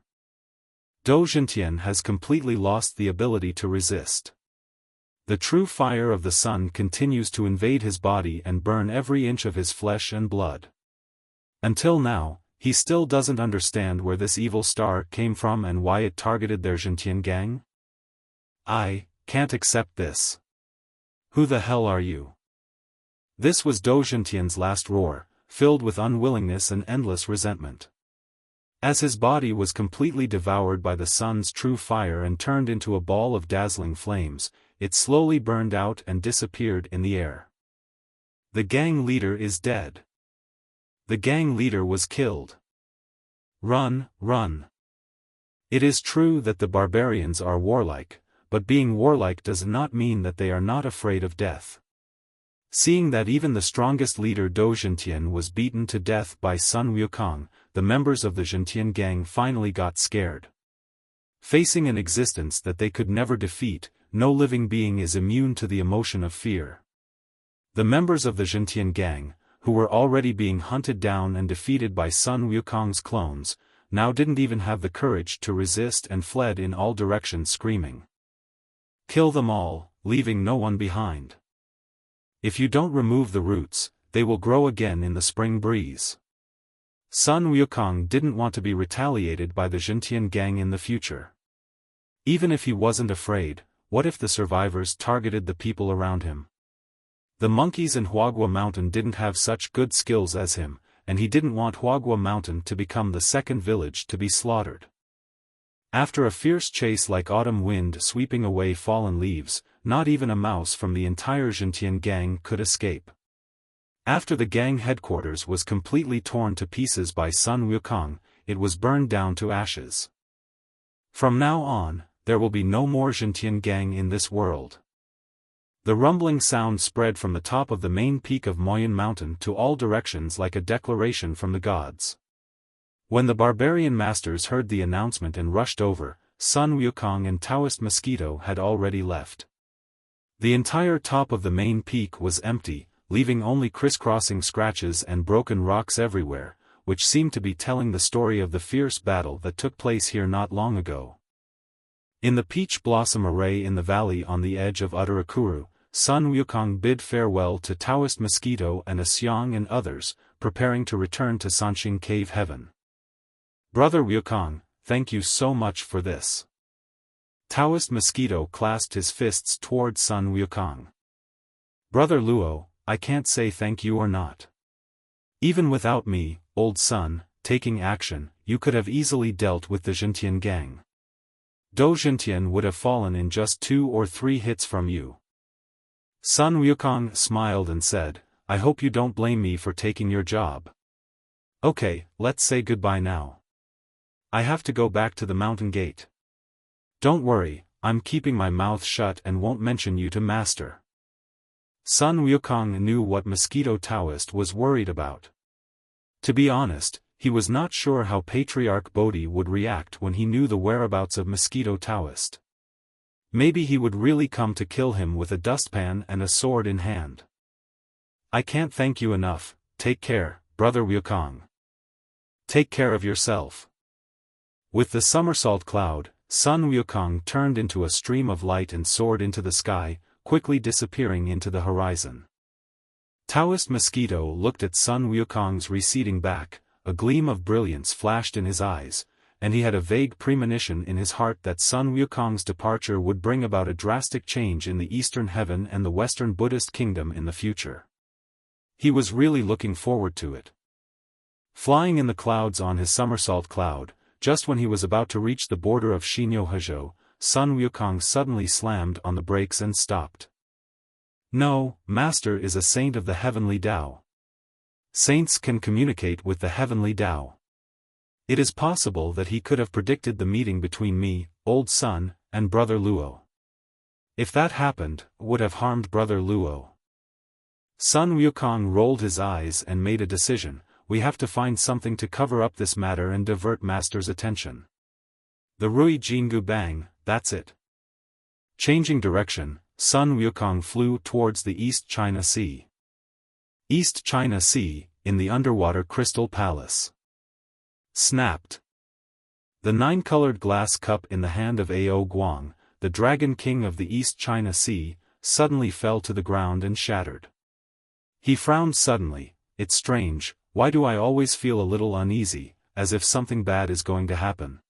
Dojintian has completely lost the ability to resist. The true fire of the sun continues to invade his body and burn every inch of his flesh and blood. Until now, he still doesn't understand where this evil star came from and why it targeted their Jintian gang. I can't accept this. Who the hell are you? This was Dojintian's last roar, filled with unwillingness and endless resentment. As his body was completely devoured by the sun's true fire and turned into a ball of dazzling flames, it slowly burned out and disappeared in the air. The gang leader is dead. The gang leader was killed. Run, run. It is true that the barbarians are warlike, but being warlike does not mean that they are not afraid of death. Seeing that even the strongest leader Dojintian was beaten to death by Sun Wukong, the members of the Jintian gang finally got scared. Facing an existence that they could never defeat, no living being is immune to the emotion of fear. The members of the Jintian gang, who were already being hunted down and defeated by Sun Wukong's clones, now didn't even have the courage to resist and fled in all directions screaming. Kill them all, leaving no one behind. If you don't remove the roots, they will grow again in the spring breeze. Sun Wukong didn't want to be retaliated by the Jintian gang in the future. Even if he wasn't afraid, what if the survivors targeted the people around him? The monkeys in Huagua Mountain didn't have such good skills as him, and he didn't want Huagua Mountain to become the second village to be slaughtered. After a fierce chase like autumn wind sweeping away fallen leaves, not even a mouse from the entire Jintian gang could escape. After the gang headquarters was completely torn to pieces by Sun Wukong, it was burned down to ashes. From now on, there will be no more Jintian gang in this world. The rumbling sound spread from the top of the main peak of Moyin Mountain to all directions like a declaration from the gods. When the barbarian masters heard the announcement and rushed over, Sun Wukong and Taoist Mosquito had already left. The entire top of the main peak was empty, leaving only crisscrossing scratches and broken rocks everywhere, which seemed to be telling the story of the fierce battle that took place here not long ago. In the peach blossom array in the valley on the edge of Utarakuru, Sun Wukong bid farewell to Taoist Mosquito and Asyong and others, preparing to return to Sanxing Cave Heaven. Brother Wukong, thank you so much for this. Taoist Mosquito clasped his fists toward Sun Wukong. Brother Luo, I can't say thank you or not. Even without me, old Sun, taking action, you could have easily dealt with the Jintian gang. Dojintian would have fallen in just 2 or 3 hits from you. Sun Wukong smiled and said, I hope you don't blame me for taking your job. Okay, let's say goodbye now. I have to go back to the mountain gate. Don't worry, I'm keeping my mouth shut and won't mention you to Master. Sun Wukong knew what Mosquito Taoist was worried about. To be honest, he was not sure how Patriarch Bodhi would react when he knew the whereabouts of Mosquito Taoist. Maybe he would really come to kill him with a dustpan and a sword in hand. I can't thank you enough. Take care, brother Wukong. Take care of yourself. With the somersault cloud, Sun Wukong turned into a stream of light and soared into the sky, quickly disappearing into the horizon. Taoist Mosquito looked at Sun Wukong's receding back, a gleam of brilliance flashed in his eyes, and he had a vague premonition in his heart that Sun Wukong's departure would bring about a drastic change in the Eastern Heaven and the Western Buddhist kingdom in the future. He was really looking forward to it. Flying in the clouds on his somersault cloud, just when he was about to reach the border of Xinyo-Hezhou, Sun Wukong suddenly slammed on the brakes and stopped. No, Master is a saint of the heavenly Tao. Saints can communicate with the heavenly Tao. It is possible that he could have predicted the meeting between me, old Sun, and Brother Luo. If that happened, would have harmed Brother Luo. Sun Wukong rolled his eyes and made a decision. We have to find something to cover up this matter and divert Master's attention. The Rui Jingu Bang, that's it. Changing direction, Sun Wukong flew towards the East China Sea. East China Sea, in the underwater Crystal Palace. Snapped. The 9-colored glass cup in the hand of Ao Guang, the Dragon King of the East China Sea, suddenly fell to the ground and shattered. He frowned suddenly. It's strange, why do I always feel a little uneasy, as if something bad is going to happen?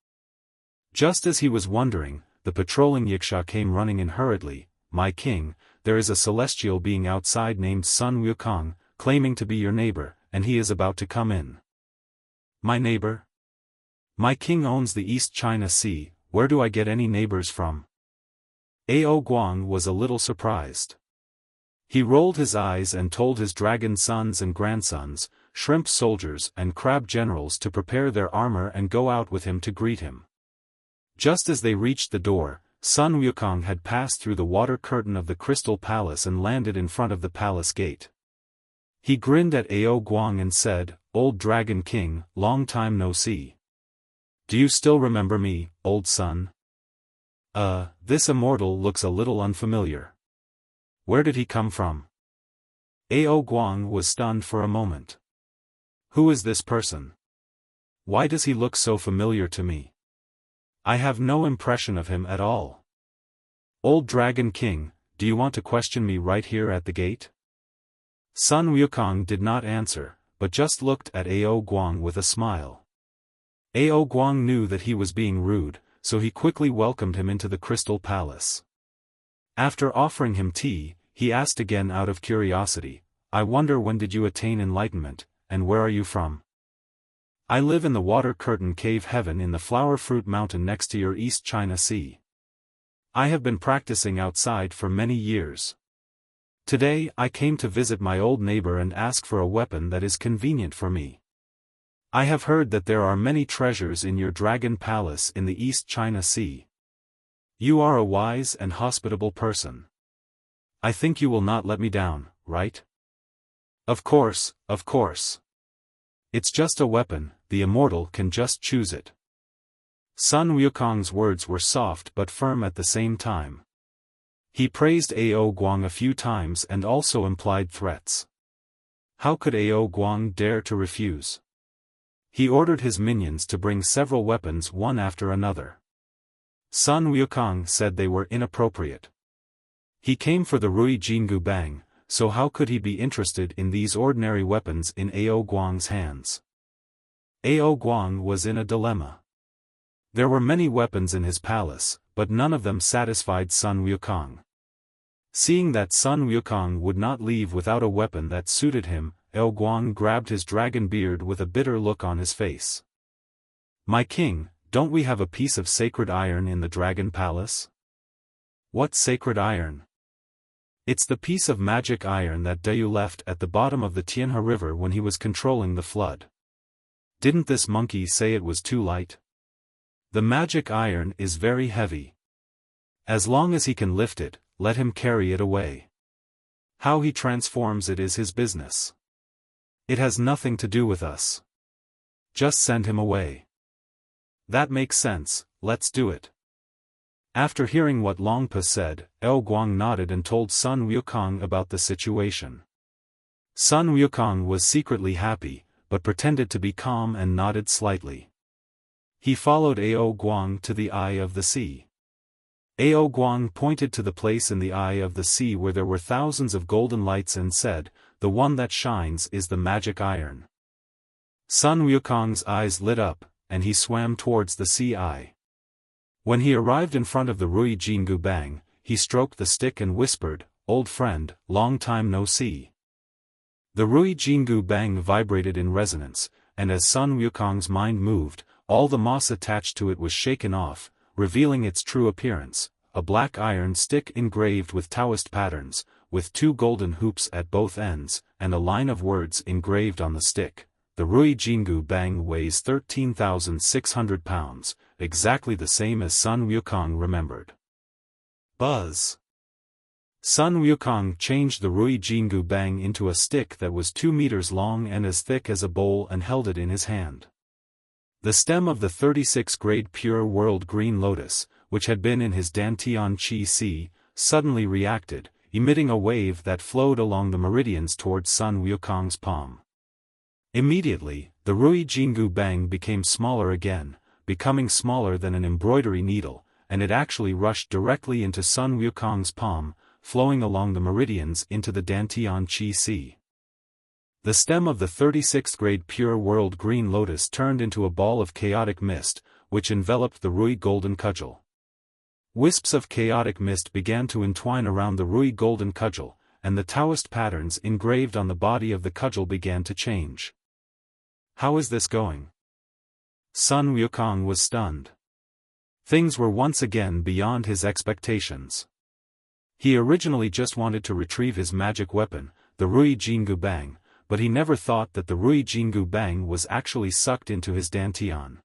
Just as he was wondering, the patrolling Yiksha came running in hurriedly. My king, there is a celestial being outside named Sun Wukong, claiming to be your neighbor, and he is about to come in. My neighbor? My king owns the East China Sea, where do I get any neighbors from? Ao Guang was a little surprised. He rolled his eyes and told his dragon sons and grandsons, shrimp soldiers and crab generals to prepare their armor and go out with him to greet him. Just as they reached the door, Sun Wukong had passed through the water curtain of the Crystal Palace and landed in front of the palace gate. He grinned at Ao Guang and said, Old Dragon King, long time no see. Do you still remember me, old Sun? This immortal looks a little unfamiliar. Where did he come from? Ao Guang was stunned for a moment. Who is this person? Why does he look so familiar to me? I have no impression of him at all. Old Dragon King, do you want to question me right here at the gate? Sun Wukong did not answer, but just looked at Ao Guang with a smile. Ao Guang knew that he was being rude, so he quickly welcomed him into the Crystal Palace. After offering him tea, he asked again out of curiosity, I wonder when did you attain enlightenment, and where are you from? I live in the water curtain cave heaven in the flower fruit mountain next to your East China Sea. I have been practicing outside for many years. Today I came to visit my old neighbor and ask for a weapon that is convenient for me. I have heard that there are many treasures in your dragon palace in the East China Sea. You are a wise and hospitable person. I think you will not let me down, right? Of course, of course. It's just a weapon, the immortal can just choose it. Sun Wukong's words were soft but firm at the same time. He praised Ao Guang a few times and also implied threats. How could Ao Guang dare to refuse? He ordered his minions to bring several weapons one after another. Sun Wukong said they were inappropriate. He came for the Rui Jingu Bang, so how could he be interested in these ordinary weapons in Ao Guang's hands? Ao Guang was in a dilemma. There were many weapons in his palace, but none of them satisfied Sun Wukong. Seeing that Sun Wukong would not leave without a weapon that suited him, Ao Guang grabbed his dragon beard with a bitter look on his face. My king, don't we have a piece of sacred iron in the dragon palace? What sacred iron? It's the piece of magic iron that Dayu left at the bottom of the Tianhe River when he was controlling the flood. Didn't this monkey say it was too light? The magic iron is very heavy. As long as he can lift it, let him carry it away. How he transforms it is his business. It has nothing to do with us. Just send him away. That makes sense, let's do it. After hearing what Longpa said, Ao Guang nodded and told Sun Wukong about the situation. Sun Wukong was secretly happy, but pretended to be calm and nodded slightly. He followed Ao Guang to the eye of the sea. Ao Guang pointed to the place in the eye of the sea where there were thousands of golden lights and said, "The one that shines is the magic iron." Sun Wukong's eyes lit up, and he swam towards the sea eye. When he arrived in front of the Rui Jingu Bang, he stroked the stick and whispered, "Old friend, long time no see." The Rui Jingu Bang vibrated in resonance, and as Sun Wukong's mind moved, all the moss attached to it was shaken off, revealing its true appearance, a black iron stick engraved with Taoist patterns, with two golden hoops at both ends, and a line of words engraved on the stick. The Rui Jingu Bang weighs 13,600 pounds, exactly the same as Sun Wukong remembered. Buzz! Sun Wukong changed the Rui Jingu Bang into a stick that was 2 meters long and as thick as a bowl and held it in his hand. The stem of the 36-grade pure world green lotus, which had been in his Dantian Chi Si, suddenly reacted, emitting a wave that flowed along the meridians towards Sun Wukong's palm. Immediately, the Rui Jingu Bang became smaller again, becoming smaller than an embroidery needle, and it actually rushed directly into Sun Wukong's palm, flowing along the meridians into the Dantian Chi Si. The stem of the 36th grade pure world green lotus turned into a ball of chaotic mist, which enveloped the Rui golden cudgel. Wisps of chaotic mist began to entwine around the Rui golden cudgel, and the Taoist patterns engraved on the body of the cudgel began to change. How is this going? Sun Wukong was stunned. Things were once again beyond his expectations. He originally just wanted to retrieve his magic weapon, the Rui Jingu Bang, but he never thought that the Rui Jingu Bang was actually sucked into his Dantian.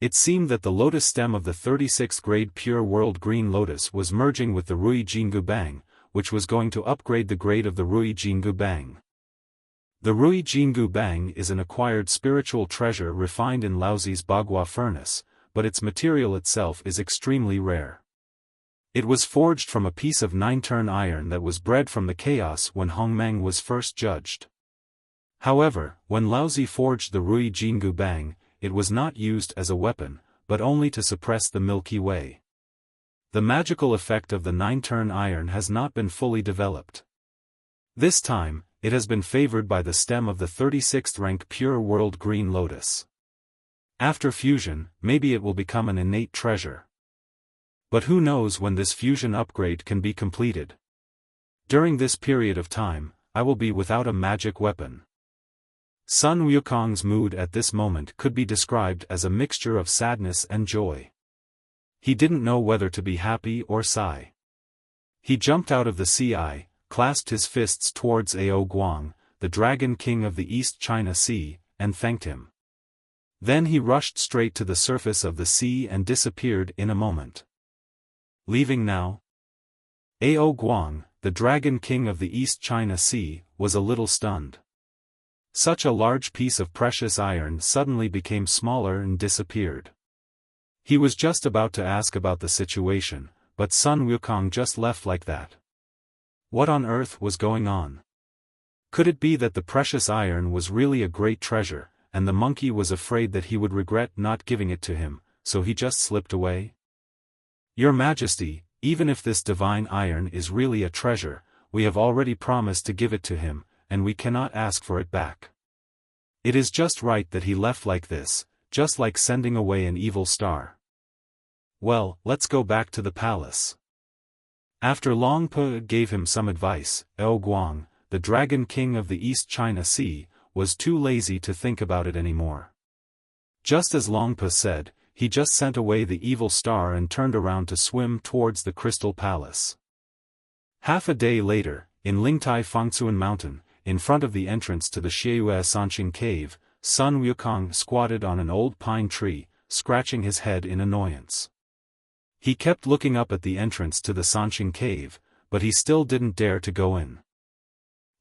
It seemed that the lotus stem of the 36th grade pure world green lotus was merging with the Rui Jingu Bang, which was going to upgrade the grade of the Rui Jingu Bang. The Rui Jingu Bang is an acquired spiritual treasure refined in Laozi's Bagua furnace, but its material itself is extremely rare. It was forged from a piece of 9-turn iron that was bred from the chaos when Hongmeng was first judged. However, when Laozi forged the Rui Jingu Bang, it was not used as a weapon, but only to suppress the Milky Way. The magical effect of the 9-turn iron has not been fully developed. This time, it has been favored by the stem of the 36th rank pure world green lotus. After fusion, maybe it will become an innate treasure. But who knows when this fusion upgrade can be completed? During this period of time, I will be without a magic weapon. Sun Wukong's mood at this moment could be described as a mixture of sadness and joy. He didn't know whether to be happy or sigh. He jumped out of the sea eye, clasped his fists towards Ao Guang, the Dragon King of the East China Sea, and thanked him. Then he rushed straight to the surface of the sea and disappeared in a moment. Leaving now? Ao Guang, the Dragon King of the East China Sea, was a little stunned. Such a large piece of precious iron suddenly became smaller and disappeared. He was just about to ask about the situation, but Sun Wukong just left like that. What on earth was going on? Could it be that the precious iron was really a great treasure, and the monkey was afraid that he would regret not giving it to him, so he just slipped away? Your Majesty, even if this divine iron is really a treasure, we have already promised to give it to him, and we cannot ask for it back. It is just right that he left like this, just like sending away an evil star. Well, let's go back to the palace. After Long Pe gave him some advice, Ao Guang, the Dragon King of the East China Sea, was too lazy to think about it anymore. Just as Long Pe said, he just sent away the evil star and turned around to swim towards the Crystal Palace. Half a day later, in Lingtai Fangcun Mountain, in front of the entrance to the Xieyue Sanqing Cave, Sun Wukong squatted on an old pine tree, scratching his head in annoyance. He kept looking up at the entrance to the Sanqing Cave, but he still didn't dare to go in.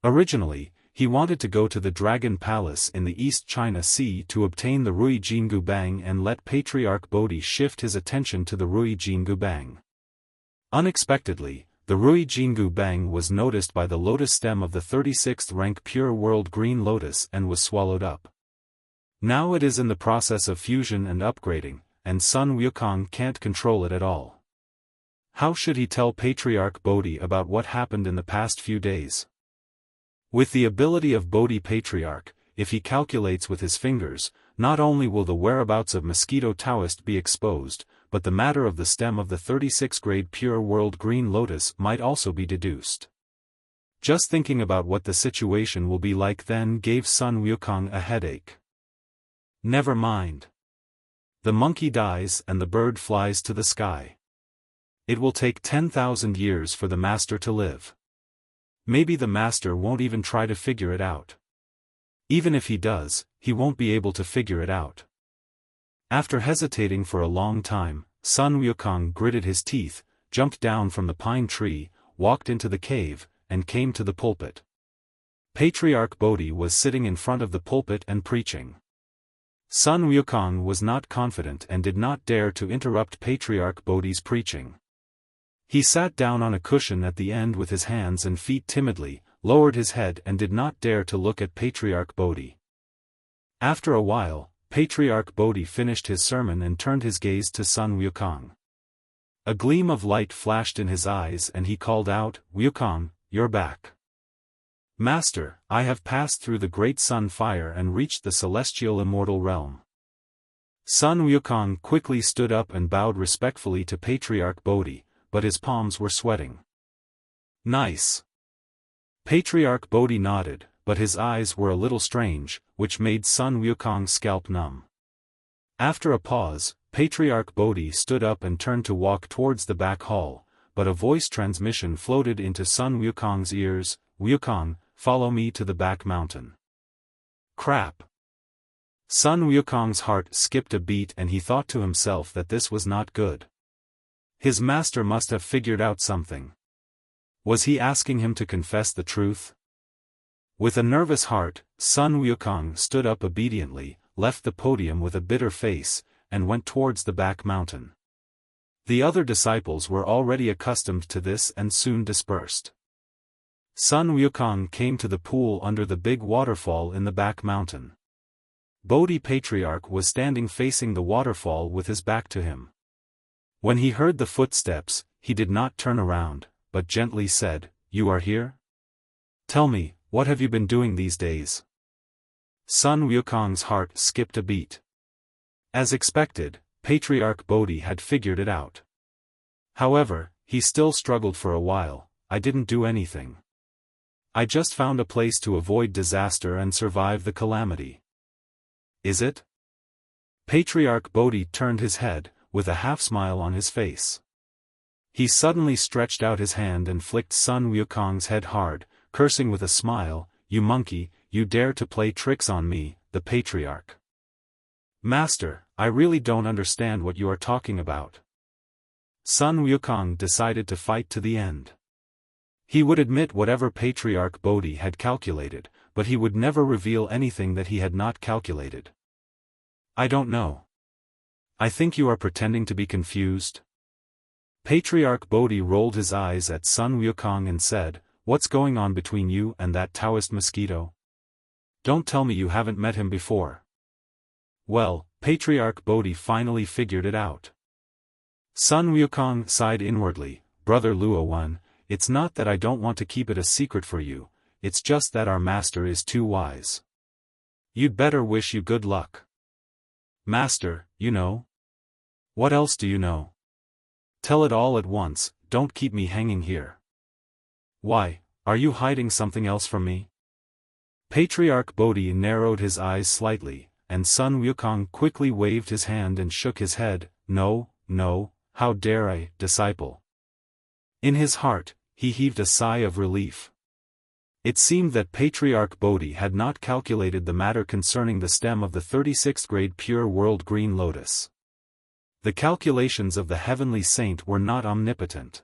Originally, he wanted to go to the Dragon Palace in the East China Sea to obtain the Rui Jingu Bang and let Patriarch Bodhi shift his attention to the Rui Jingu Bang. Unexpectedly, the The Rui Jingu Bang was noticed by the lotus stem of the 36th rank Pure World Green Lotus and was swallowed up. Now it is in the process of fusion and upgrading, and Sun Wukong can't control it at all. How should he tell Patriarch Bodhi about what happened in the past few days? With the ability of Bodhi Patriarch, if he calculates with his fingers, not only will the whereabouts of Mosquito Taoist be exposed, but the matter of the stem of the 36th grade Pure World Green Lotus might also be deduced. Just thinking about what the situation will be like then gave Sun Wukong a headache. Never mind. The monkey dies and the bird flies to the sky. It will take 10,000 years for the master to live. Maybe the master won't even try to figure it out. Even if he does, he won't be able to figure it out. After hesitating for a long time, Sun Wukong gritted his teeth, jumped down from the pine tree, walked into the cave, and came to the pulpit. Patriarch Bodhi was sitting in front of the pulpit and preaching. Sun Wukong was not confident and did not dare to interrupt Patriarch Bodhi's preaching. He sat down on a cushion at the end with his hands and feet timidly, lowered his head and did not dare to look at Patriarch Bodhi. After a while, Patriarch Bodhi finished his sermon and turned his gaze to Sun Wukong. A gleam of light flashed in his eyes and he called out, "Wukong, you're back. Master, I have passed through the great sun fire and reached the celestial immortal realm." Sun Wukong quickly stood up and bowed respectfully to Patriarch Bodhi, but his palms were sweating. "Nice." Patriarch Bodhi nodded, but his eyes were a little strange, which made Sun Wukong's scalp numb. After a pause, Patriarch Bodhi stood up and turned to walk towards the back hall, but a voice transmission floated into Sun Wukong's ears, "Wukong, follow me to the back mountain." Crap. Sun Wukong's heart skipped a beat and he thought to himself that this was not good. His master must have figured out something. Was he asking him to confess the truth? With a nervous heart, Sun Wukong stood up obediently, left the podium with a bitter face, and went towards the back mountain. The other disciples were already accustomed to this and soon dispersed. Sun Wukong came to the pool under the big waterfall in the back mountain. Bodhi Patriarch was standing facing the waterfall with his back to him. When he heard the footsteps, he did not turn around, but gently said, "You are here? Tell me, what have you been doing these days?" Sun Wukong's heart skipped a beat. As expected, Patriarch Bodhi had figured it out. However, he still struggled for a while. "I didn't do anything. I just found a place to avoid disaster and survive the calamity." "Is it?" Patriarch Bodhi turned his head, with a half-smile on his face. He suddenly stretched out his hand and flicked Sun Wukong's head hard, cursing with a smile, "You monkey, you dare to play tricks on me, the Patriarch." "Master, I really don't understand what you are talking about." Sun Wukong decided to fight to the end. He would admit whatever Patriarch Bodhi had calculated, but he would never reveal anything that he had not calculated. "I don't know. I think you are pretending to be confused." Patriarch Bodhi rolled his eyes at Sun Wukong and said, "What's going on between you and that Taoist mosquito? Don't tell me you haven't met him before." Well, Patriarch Bodhi finally figured it out. Sun Wukong sighed inwardly, "Brother Luowan, it's not that I don't want to keep it a secret for you, it's just that our master is too wise. You'd better wish you good luck." "Master, you know? What else do you know? Tell it all at once, don't keep me hanging here." "Why, are you hiding something else from me?" Patriarch Bodhi narrowed his eyes slightly, and Sun Wukong quickly waved his hand and shook his head, "No, no, how dare I, disciple." In his heart, he heaved a sigh of relief. It seemed that Patriarch Bodhi had not calculated the matter concerning the stem of the 36th grade Pure World Green Lotus. The calculations of the heavenly saint were not omnipotent.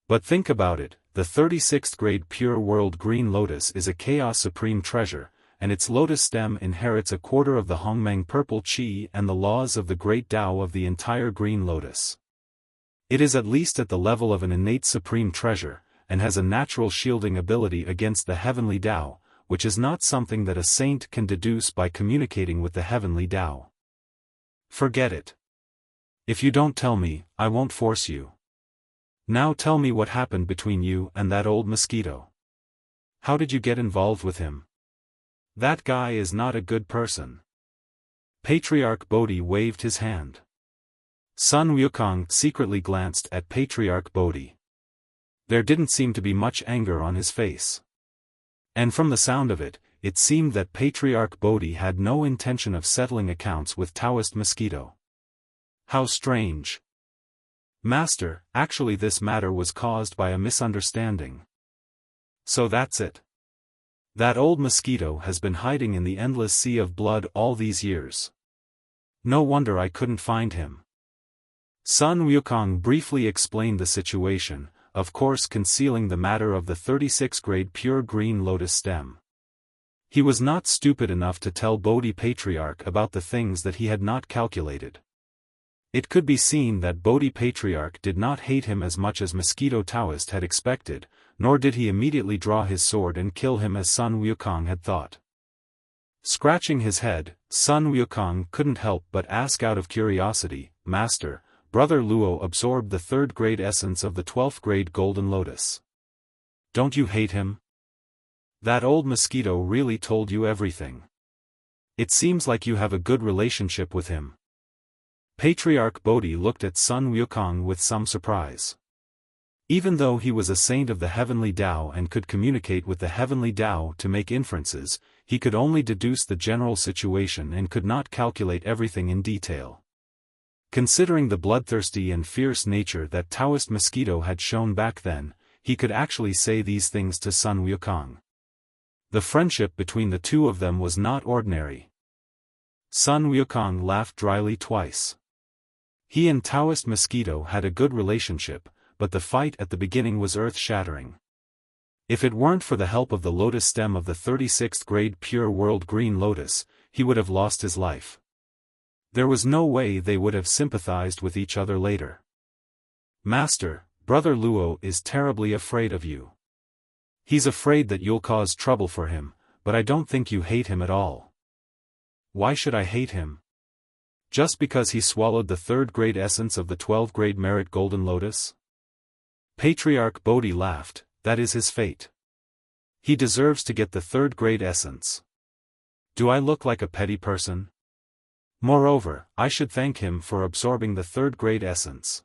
But think about it, the 36th grade Pure World Green Lotus is a Chaos Supreme treasure, and its lotus stem inherits a quarter of the Hongmeng purple chi and the laws of the great Tao of the entire Green Lotus. It is at least at the level of an innate supreme treasure, and has a natural shielding ability against the heavenly Tao, which is not something that a saint can deduce by communicating with the heavenly Tao. Forget it. If you don't tell me, I won't force you. Now tell me what happened between you and that old mosquito. How did you get involved with him? That guy is not a good person. Patriarch Bodhi waved his hand. Sun Wukong secretly glanced at Patriarch Bodhi. There didn't seem to be much anger on his face. And from the sound of it, it seemed that Patriarch Bodhi had no intention of settling accounts with Taoist Mosquito. How strange. Master, actually this matter was caused by a misunderstanding. So that's it. That old mosquito has been hiding in the endless sea of blood all these years. No wonder I couldn't find him. Sun Wukong briefly explained the situation, of course concealing the matter of the 36-grade pure green lotus stem. He was not stupid enough to tell Bodhi Patriarch about the things that he had not calculated. It could be seen that Bodhi Patriarch did not hate him as much as Mosquito Taoist had expected, nor did he immediately draw his sword and kill him as Sun Wukong had thought. Scratching his head, Sun Wukong couldn't help but ask out of curiosity, Master, Brother Luo absorbed the 3rd-grade essence of the 12th-grade golden lotus. Don't you hate him? That old mosquito really told you everything. It seems like you have a good relationship with him. Patriarch Bodhi looked at Sun Wukong with some surprise. Even though he was a saint of the heavenly Tao and could communicate with the heavenly Tao to make inferences, he could only deduce the general situation and could not calculate everything in detail. Considering the bloodthirsty and fierce nature that Taoist Mosquito had shown back then, he could actually say these things to Sun Wukong. The friendship between the two of them was not ordinary. Sun Wukong laughed dryly twice. He and Taoist Mosquito had a good relationship, but the fight at the beginning was earth-shattering. If it weren't for the help of the lotus stem of the 36th grade pure world green lotus, he would have lost his life. There was no way they would have sympathized with each other later. Master, Brother Luo is terribly afraid of you. He's afraid that you'll cause trouble for him, but I don't think you hate him at all. Why should I hate him? Just because he swallowed the 3rd-grade essence of the 12th-grade merit golden lotus? Patriarch Bodhi laughed, that is his fate. He deserves to get the 3rd-grade essence. Do I look like a petty person? Moreover, I should thank him for absorbing the 3rd-grade essence.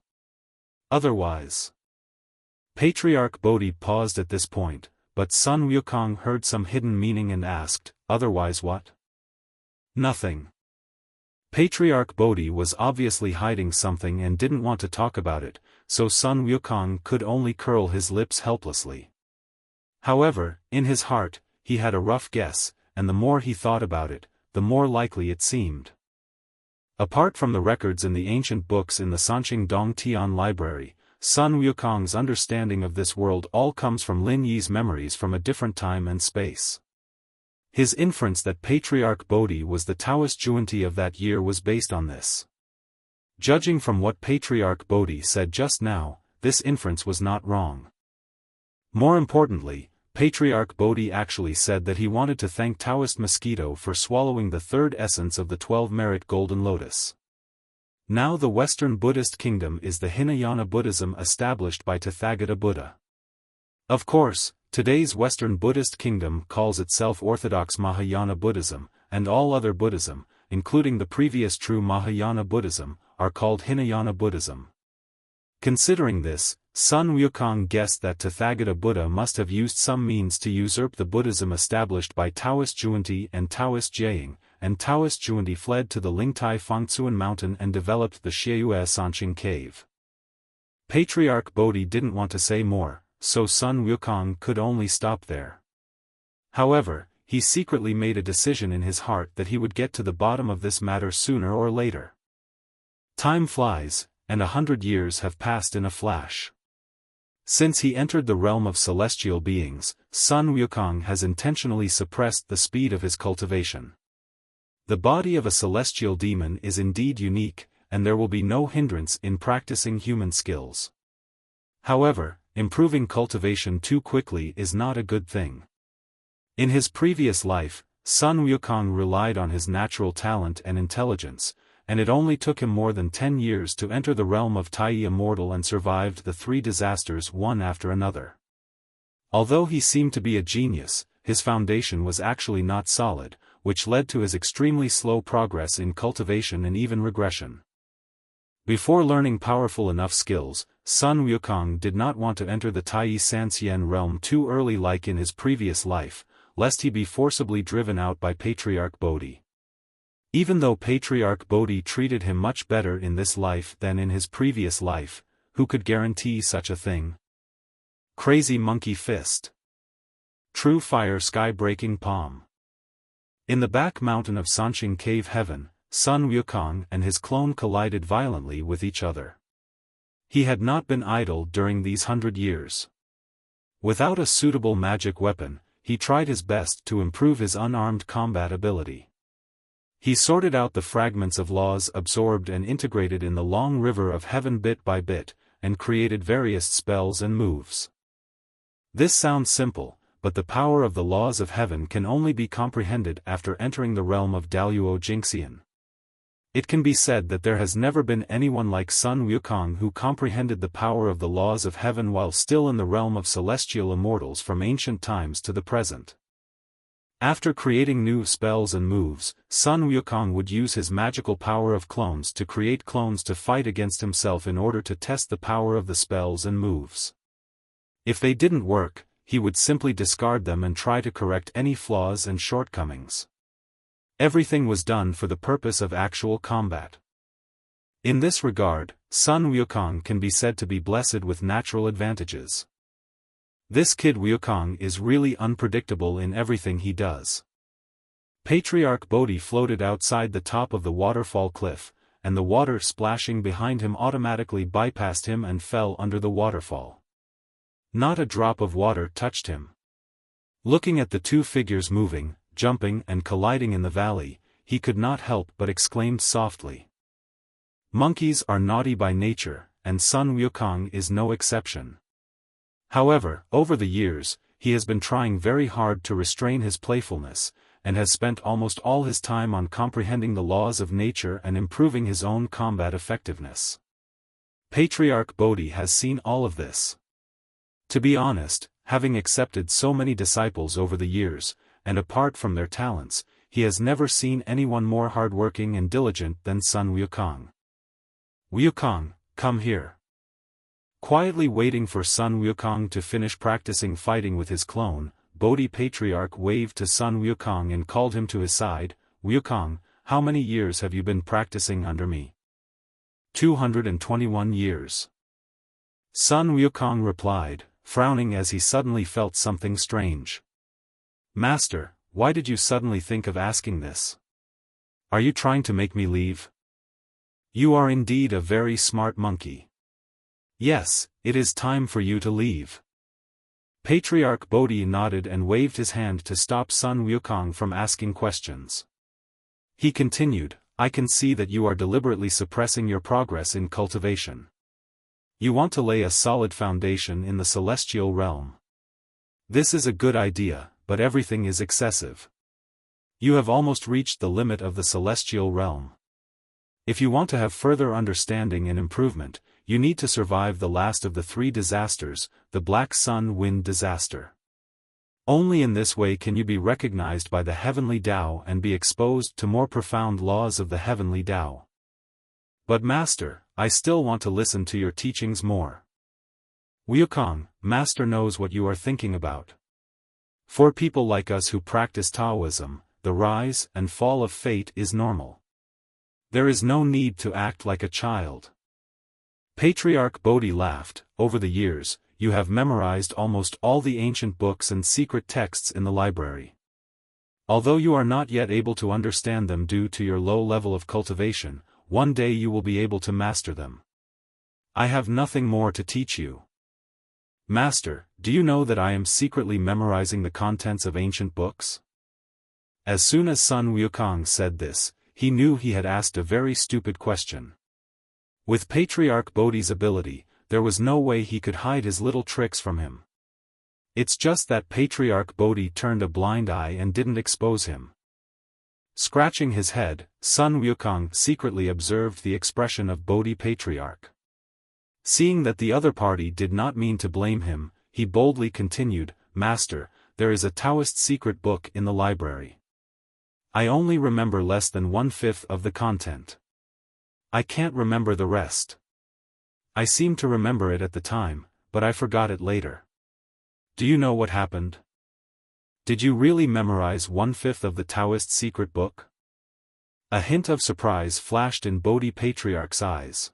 Otherwise. Patriarch Bodhi paused at this point, but Sun Wukong heard some hidden meaning and asked, otherwise what? Nothing. Patriarch Bodhi was obviously hiding something and didn't want to talk about it, so Sun Wukong could only curl his lips helplessly. However, in his heart, he had a rough guess, and the more he thought about it, the more likely it seemed. Apart from the records in the ancient books in the Sanqing Dong Tian library, Sun Wukong's understanding of this world all comes from Lin Yi's memories from a different time and space. His inference that Patriarch Bodhi was the Taoist Juanti of that year was based on this. Judging from what Patriarch Bodhi said just now, this inference was not wrong. More importantly, Patriarch Bodhi actually said that he wanted to thank Taoist Mosquito for swallowing the 3rd essence of the 12-merit golden lotus. Now the Western Buddhist kingdom is the Hinayana Buddhism established by Tathagata Buddha. Of course, today's Western Buddhist kingdom calls itself Orthodox Mahayana Buddhism, and all other Buddhism, including the previous true Mahayana Buddhism, are called Hinayana Buddhism. Considering this, Sun Wukong guessed that Tathagata Buddha must have used some means to usurp the Buddhism established by Taoist Juanti and Taoist Jiaying, and Taoist Juanti fled to the Lingtai Fangcun Mountain and developed the Xieyue Sanqing cave. Patriarch Bodhi didn't want to say more, so Sun Wukong could only stop there. However, he secretly made a decision in his heart that he would get to the bottom of this matter sooner or later. Time flies, and 100 years have passed in a flash. Since he entered the realm of celestial beings, Sun Wukong has intentionally suppressed the speed of his cultivation. The body of a celestial demon is indeed unique, and there will be no hindrance in practicing human skills. However, improving cultivation too quickly is not a good thing. In his previous life, Sun Wukong relied on his natural talent and intelligence, and it only took him more than 10 years to enter the realm of Earthly Immortal and survived the 3 disasters one after another. Although he seemed to be a genius, his foundation was actually not solid, which led to his extremely slow progress in cultivation and even regression. Before learning powerful enough skills, Sun Wukong did not want to enter the Tai Sanxian realm too early like in his previous life, lest he be forcibly driven out by Patriarch Bodhi. Even though Patriarch Bodhi treated him much better in this life than in his previous life, who could guarantee such a thing? Crazy Monkey Fist. True Fire Sky-Breaking Palm. In the back mountain of Sanqing Cave Heaven, Sun Wukong and his clone collided violently with each other. He had not been idle during these 100 years. Without a suitable magic weapon, he tried his best to improve his unarmed combat ability. He sorted out the fragments of laws absorbed and integrated in the long river of heaven bit by bit, and created various spells and moves. This sounds simple, but the power of the laws of heaven can only be comprehended after entering the realm of Daluo Jingxian. It can be said that there has never been anyone like Sun Wukong who comprehended the power of the laws of heaven while still in the realm of celestial immortals from ancient times to the present. After creating new spells and moves, Sun Wukong would use his magical power of clones to create clones to fight against himself in order to test the power of the spells and moves. If they didn't work, he would simply discard them and try to correct any flaws and shortcomings. Everything was done for the purpose of actual combat. In this regard, Sun Wukong can be said to be blessed with natural advantages. This kid Wukong is really unpredictable in everything he does. Patriarch Bodhi floated outside the top of the waterfall cliff, and the water splashing behind him automatically bypassed him and fell under the waterfall. Not a drop of water touched him. Looking at the two figures moving, jumping and colliding in the valley, he could not help but exclaim softly. Monkeys are naughty by nature, and Sun Wukong is no exception. However, over the years, he has been trying very hard to restrain his playfulness, and has spent almost all his time on comprehending the laws of nature and improving his own combat effectiveness. Patriarch Bodhi has seen all of this. To be honest, having accepted so many disciples over the years, and apart from their talents, he has never seen anyone more hardworking and diligent than Sun Wukong. Wukong, come here. Quietly waiting for Sun Wukong to finish practicing fighting with his clone, Bodhi Patriarch waved to Sun Wukong and called him to his side. Wukong, how many years have you been practicing under me? 221 years. Sun Wukong replied, frowning as he suddenly felt something strange. Master, why did you suddenly think of asking this? Are you trying to make me leave? You are indeed a very smart monkey. Yes, it is time for you to leave. Patriarch Bodhi nodded and waved his hand to stop Sun Wukong from asking questions. He continued, I can see that you are deliberately suppressing your progress in cultivation. You want to lay a solid foundation in the celestial realm. This is a good idea, but everything is excessive. You have almost reached the limit of the celestial realm. If you want to have further understanding and improvement, you need to survive the last of the 3 disasters, the Black Sun Wind disaster. Only in this way can you be recognized by the heavenly Tao and be exposed to more profound laws of the heavenly Tao. But Master, I still want to listen to your teachings more. Wukong, Master knows what you are thinking about. For people like us who practice Taoism, the rise and fall of fate is normal. There is no need to act like a child. Patriarch Bodhi laughed. Over the years, you have memorized almost all the ancient books and secret texts in the library. Although you are not yet able to understand them due to your low level of cultivation, one day you will be able to master them. I have nothing more to teach you. Master, do you know that I am secretly memorizing the contents of ancient books? As soon as Sun Wukong said this, he knew he had asked a very stupid question. With Patriarch Bodhi's ability, there was no way he could hide his little tricks from him. It's just that Patriarch Bodhi turned a blind eye and didn't expose him. Scratching his head, Sun Wukong secretly observed the expression of Bodhi Patriarch. Seeing that the other party did not mean to blame him, he boldly continued, "Master, there is a Taoist secret book in the library. I only remember less than 1/5 of the content. I can't remember the rest. I seem to remember it at the time, but I forgot it later." "Do you know what happened? Did you really memorize 1/5 of the Taoist secret book?" A hint of surprise flashed in Bodhi Patriarch's eyes.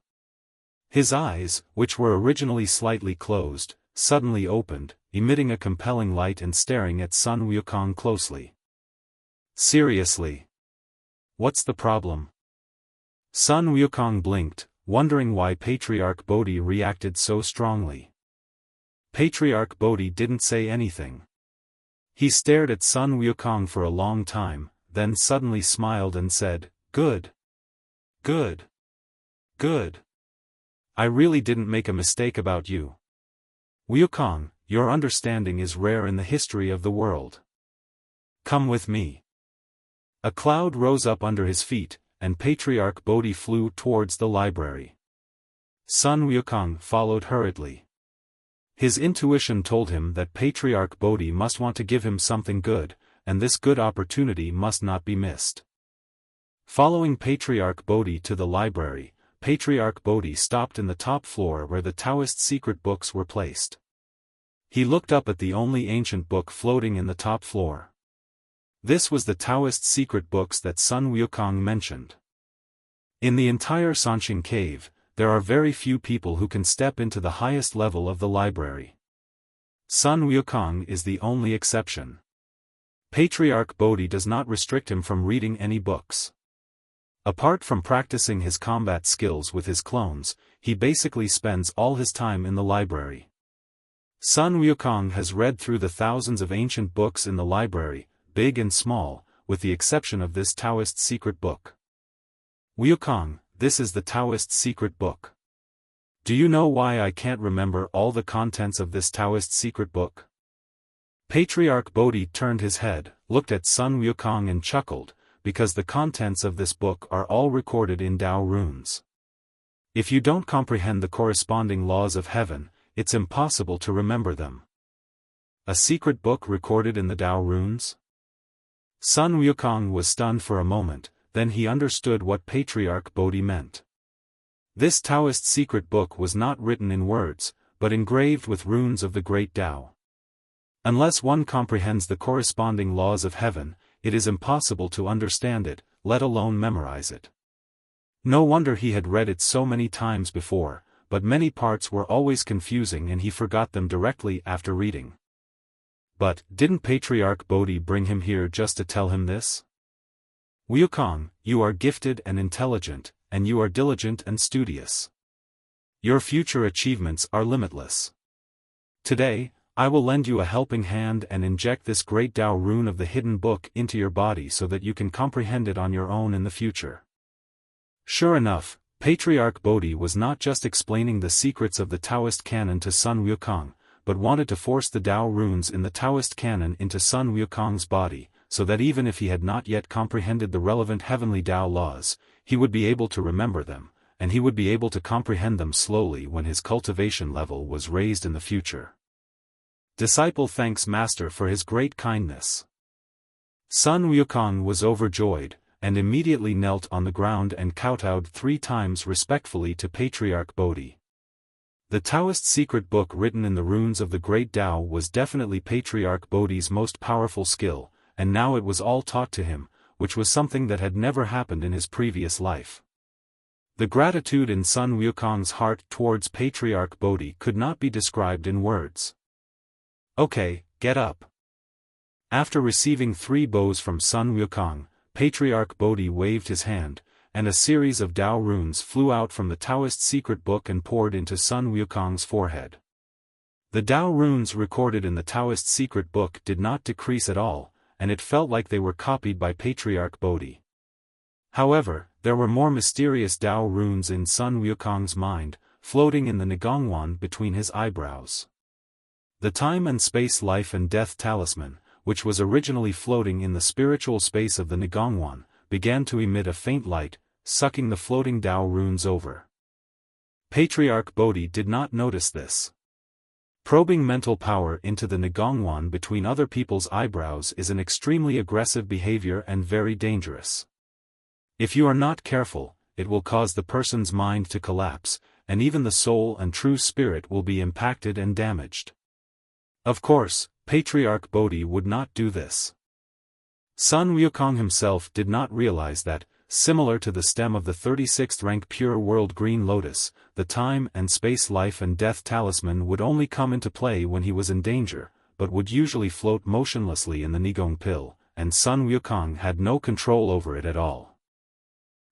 His eyes, which were originally slightly closed, suddenly opened, emitting a compelling light and staring at Sun Wukong closely. "Seriously? What's the problem?" Sun Wukong blinked, wondering why Patriarch Bodhi reacted so strongly. Patriarch Bodhi didn't say anything. He stared at Sun Wukong for a long time, then suddenly smiled and said, "Good. Good. Good. I really didn't make a mistake about you. Wukong, your understanding is rare in the history of the world. Come with me." A cloud rose up under his feet, and Patriarch Bodhi flew towards the library. Sun Wukong followed hurriedly. His intuition told him that Patriarch Bodhi must want to give him something good, and this good opportunity must not be missed. Following Patriarch Bodhi to the library, Patriarch Bodhi stopped in the top floor where the Taoist secret books were placed. He looked up at the only ancient book floating in the top floor. This was the Taoist secret books that Sun Wukong mentioned. In the entire Sanqing cave, there are very few people who can step into the highest level of the library. Sun Wukong is the only exception. Patriarch Bodhi does not restrict him from reading any books. Apart from practicing his combat skills with his clones, he basically spends all his time in the library. Sun Wukong has read through the thousands of ancient books in the library, big and small, with the exception of this Taoist secret book. "Wukong, this is the Taoist secret book. Do you know why I can't remember all the contents of this Taoist secret book?" Patriarch Bodhi turned his head, looked at Sun Wukong and chuckled, "Because the contents of this book are all recorded in Tao runes. If you don't comprehend the corresponding laws of heaven, it's impossible to remember them." A secret book recorded in the Tao runes? Sun Wukong was stunned for a moment, then he understood what Patriarch Bodhi meant. This Taoist secret book was not written in words, but engraved with runes of the great Tao. Unless one comprehends the corresponding laws of heaven, it is impossible to understand it, let alone memorize it. No wonder he had read it so many times before, but many parts were always confusing and he forgot them directly after reading. But, didn't Patriarch Bodhi bring him here just to tell him this? "Wukong, you are gifted and intelligent, and you are diligent and studious. Your future achievements are limitless. Today, I will lend you a helping hand and inject this great Tao rune of the hidden book into your body so that you can comprehend it on your own in the future." Sure enough, Patriarch Bodhi was not just explaining the secrets of the Taoist canon to Sun Wukong, but wanted to force the Tao runes in the Taoist canon into Sun Wukong's body, so that even if he had not yet comprehended the relevant heavenly Tao laws, he would be able to remember them, and he would be able to comprehend them slowly when his cultivation level was raised in the future. Disciple thanks Master for his great kindness. Sun Wukong was overjoyed, and immediately knelt on the ground and kowtowed 3 times respectfully to Patriarch Bodhi. The Taoist secret book written in the runes of the great Tao was definitely Patriarch Bodhi's most powerful skill, and now it was all taught to him, which was something that had never happened in his previous life. The gratitude in Sun Wukong's heart towards Patriarch Bodhi could not be described in words. "Okay, get up." After receiving 3 bows from Sun Wukong, Patriarch Bodhi waved his hand, and a series of Tao runes flew out from the Taoist secret book and poured into Sun Wukong's forehead. The Tao runes recorded in the Taoist secret book did not decrease at all, and it felt like they were copied by Patriarch Bodhi. However, there were more mysterious Dao runes in Sun Wukong's mind, floating in the Nigongwan between his eyebrows. The Time and Space Life-Death Talisman, which was originally floating in the spiritual space of the Nigongwan, began to emit a faint light, sucking the floating Dao runes over. Patriarch Bodhi did not notice this. Probing mental power into the Nigongwan between other people's eyebrows is an extremely aggressive behavior and very dangerous. If you are not careful, it will cause the person's mind to collapse, and even the soul and true spirit will be impacted and damaged. Of course, Patriarch Bodhi would not do this. Sun Wukong himself did not realize that, similar to the stem of the 36th rank Pure World Green Lotus, the Time and Space Life-Death Talisman would only come into play when he was in danger, but would usually float motionlessly in the Nigong Pill, and Sun Wukong had no control over it at all.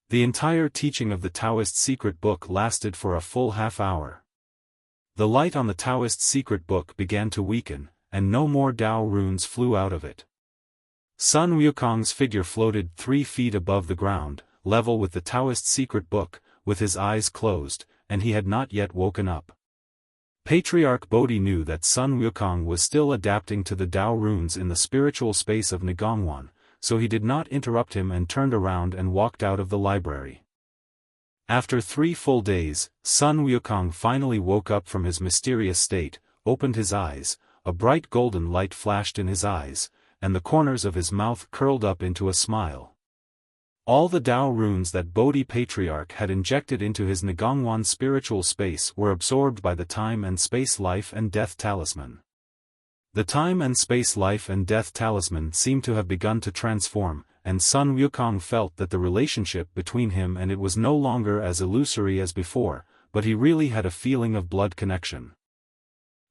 The entire teaching of the Taoist secret book lasted for a full half-hour. The light on the Taoist secret book began to weaken, and no more Dao runes flew out of it. Sun Wukong's figure floated 3 feet above the ground, level with the Taoist secret book, with his eyes closed, and he had not yet woken up. Patriarch Bodhi knew that Sun Wukong was still adapting to the Dao runes in the spiritual space of Nigongwan, so he did not interrupt him and turned around and walked out of the library. After 3 full days, Sun Wukong finally woke up from his mysterious state, opened his eyes, a bright golden light flashed in his eyes, and the corners of his mouth curled up into a smile. All the Dao runes that Bodhi Patriarch had injected into his Nigongwan spiritual space were absorbed by the Time and Space Life-Death Talisman. The Time and Space Life-Death Talisman seemed to have begun to transform, and Sun Wukong felt that the relationship between him and it was no longer as illusory as before, but he really had a feeling of blood connection.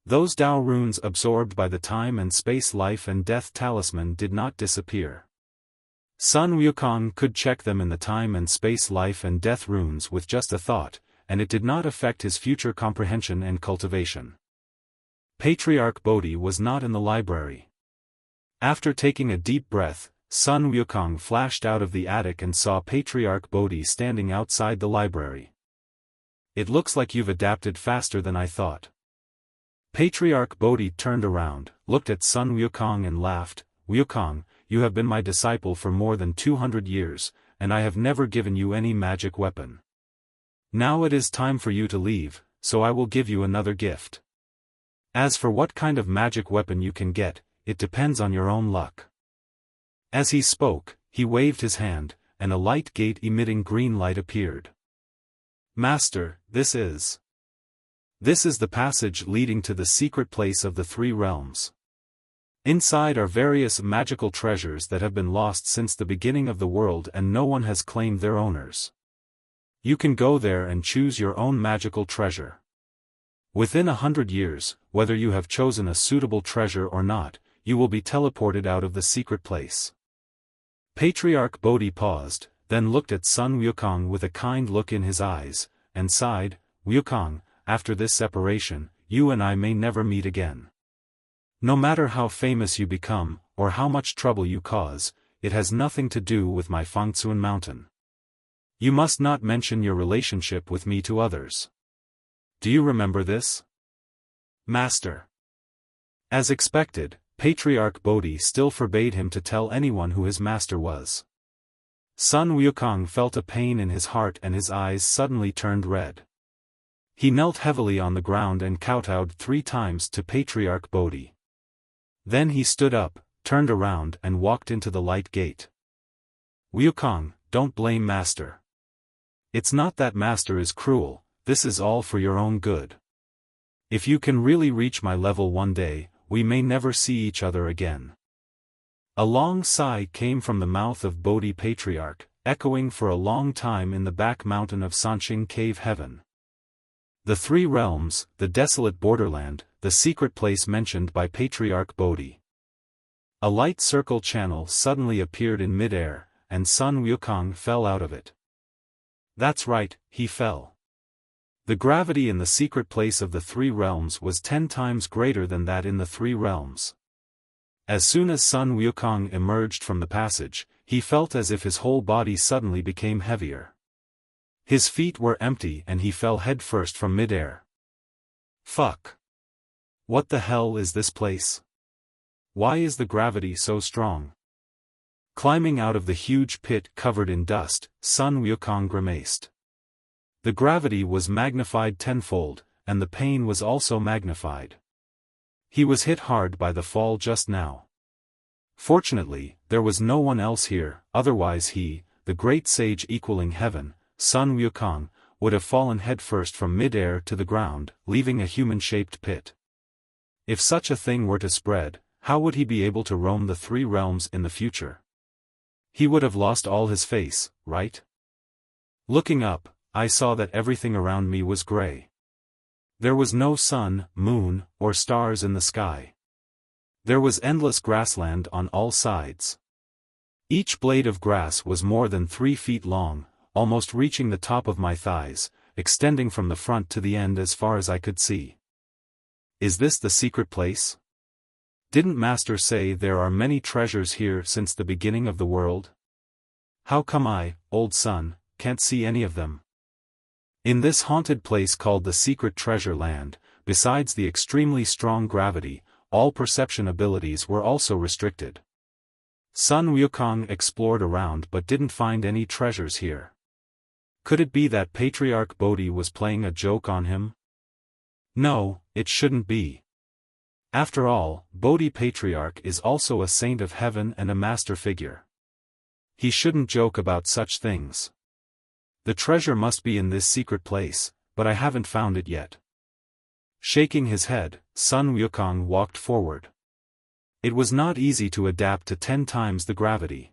Those Dao runes absorbed by the Time and Space Life-Death Talisman did not disappear. Sun Wukong could check them in the Time and Space Life-Death runes with just a thought, and it did not affect his future comprehension and cultivation. Patriarch Bodhi was not in the library. After taking a deep breath, Sun Wukong flashed out of the attic and saw Patriarch Bodhi standing outside the library. "It looks like you've adapted faster than I thought." Patriarch Bodhi turned around, looked at Sun Wukong and laughed. "Wukong, you have been my disciple for more than 200 years, and I have never given you any magic weapon. Now it is time for you to leave, so I will give you another gift. As for what kind of magic weapon you can get, it depends on your own luck." As he spoke, he waved his hand, and a light gate emitting green light appeared. "Master, this is the passage leading to the secret place of the 3 realms. Inside are various magical treasures that have been lost since the beginning of the world and no one has claimed their owners. You can go there and choose your own magical treasure. Within 100 years, whether you have chosen a suitable treasure or not, you will be teleported out of the secret place." Patriarch Bodhi paused, then looked at Sun Wukong with a kind look in his eyes, and sighed. "Wukong, after this separation, you and I may never meet again. No matter how famous you become, or how much trouble you cause, it has nothing to do with my Fangcun Mountain. You must not mention your relationship with me to others. Do you remember this?" "Master." As expected, Patriarch Bodhi still forbade him to tell anyone who his master was. Sun Wukong felt a pain in his heart and his eyes suddenly turned red. He knelt heavily on the ground and kowtowed 3 times to Patriarch Bodhi. Then he stood up, turned around and walked into the light gate. "Wukong, don't blame Master. It's not that Master is cruel, this is all for your own good. If you can really reach my level one day, we may never see each other again." A long sigh came from the mouth of Bodhi Patriarch, echoing for a long time in the back mountain of Sanqing Cave Heaven. The 3 realms, the desolate borderland, the secret place mentioned by Patriarch Bodhi. A light circle channel suddenly appeared in mid-air, and Sun Wukong fell out of it. That's right, he fell. The gravity in the secret place of the 3 realms was 10 times greater than that in the 3 realms. As soon as Sun Wukong emerged from the passage, he felt as if his whole body suddenly became heavier. His feet were empty and he fell headfirst from mid-air. Fuck. What the hell is this place? Why is the gravity so strong? Climbing out of the huge pit covered in dust, Sun Wukong grimaced. The gravity was magnified tenfold, and the pain was also magnified. He was hit hard by the fall just now. Fortunately, there was no one else here, otherwise he, the great sage equaling heaven, Sun Wukong, would have fallen headfirst from mid-air to the ground, leaving a human-shaped pit. If such a thing were to spread, how would he be able to roam the three realms in the future? He would have lost all his face, right? Looking up, I saw that everything around me was gray. There was no sun, moon, or stars in the sky. There was endless grassland on all sides. Each blade of grass was more than 3 feet long, almost reaching the top of my thighs, extending from the front to the end as far as I could see. Is this the secret place? Didn't Master say there are many treasures here since the beginning of the world? How come I, old son, can't see any of them? In this haunted place called the Secret Treasure Land, besides the extremely strong gravity, all perception abilities were also restricted. Sun Wukong explored around but didn't find any treasures here. Could it be that Patriarch Bodhi was playing a joke on him? No, it shouldn't be. After all, Bodhi Patriarch is also a saint of heaven and a master figure. He shouldn't joke about such things. The treasure must be in this secret place, but I haven't found it yet. Shaking his head, Sun Wukong walked forward. It was not easy to adapt to 10 times the gravity.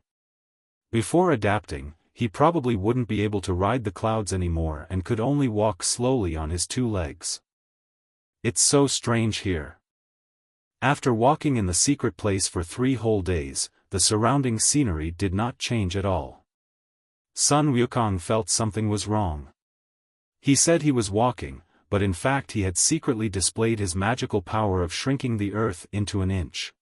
Before adapting, he probably wouldn't be able to ride the clouds anymore and could only walk slowly on his 2 legs. It's so strange here. After walking in the secret place for 3 whole days, the surrounding scenery did not change at all. Sun Wukong felt something was wrong. He said he was walking, but in fact he had secretly displayed his magical power of shrinking the earth into an inch.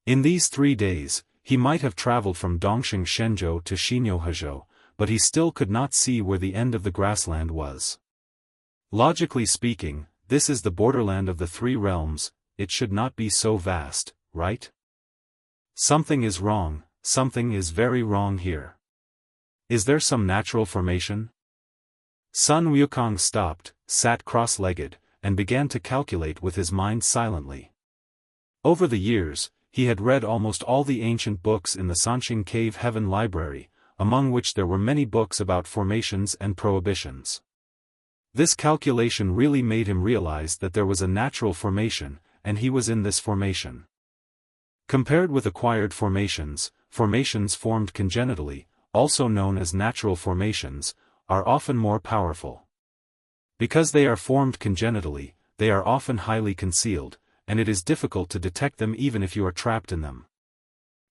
In these 3 days, he might have traveled from Dongxing Shenzhou to Xinyohezhou, but he still could not see where the end of the grassland was. Logically speaking, this is the borderland of the 3 realms, it should not be so vast, right? Something is wrong, something is very wrong here. Is there some natural formation? Sun Wukong stopped, sat cross-legged, and began to calculate with his mind silently. Over the years, he had read almost all the ancient books in the Sanxing Cave Heaven Library, among which there were many books about formations and prohibitions. This calculation really made him realize that there was a natural formation, and he was in this formation. Compared with acquired formations, formations formed congenitally, also known as natural formations, are often more powerful. Because they are formed congenitally, they are often highly concealed, and it is difficult to detect them even if you are trapped in them.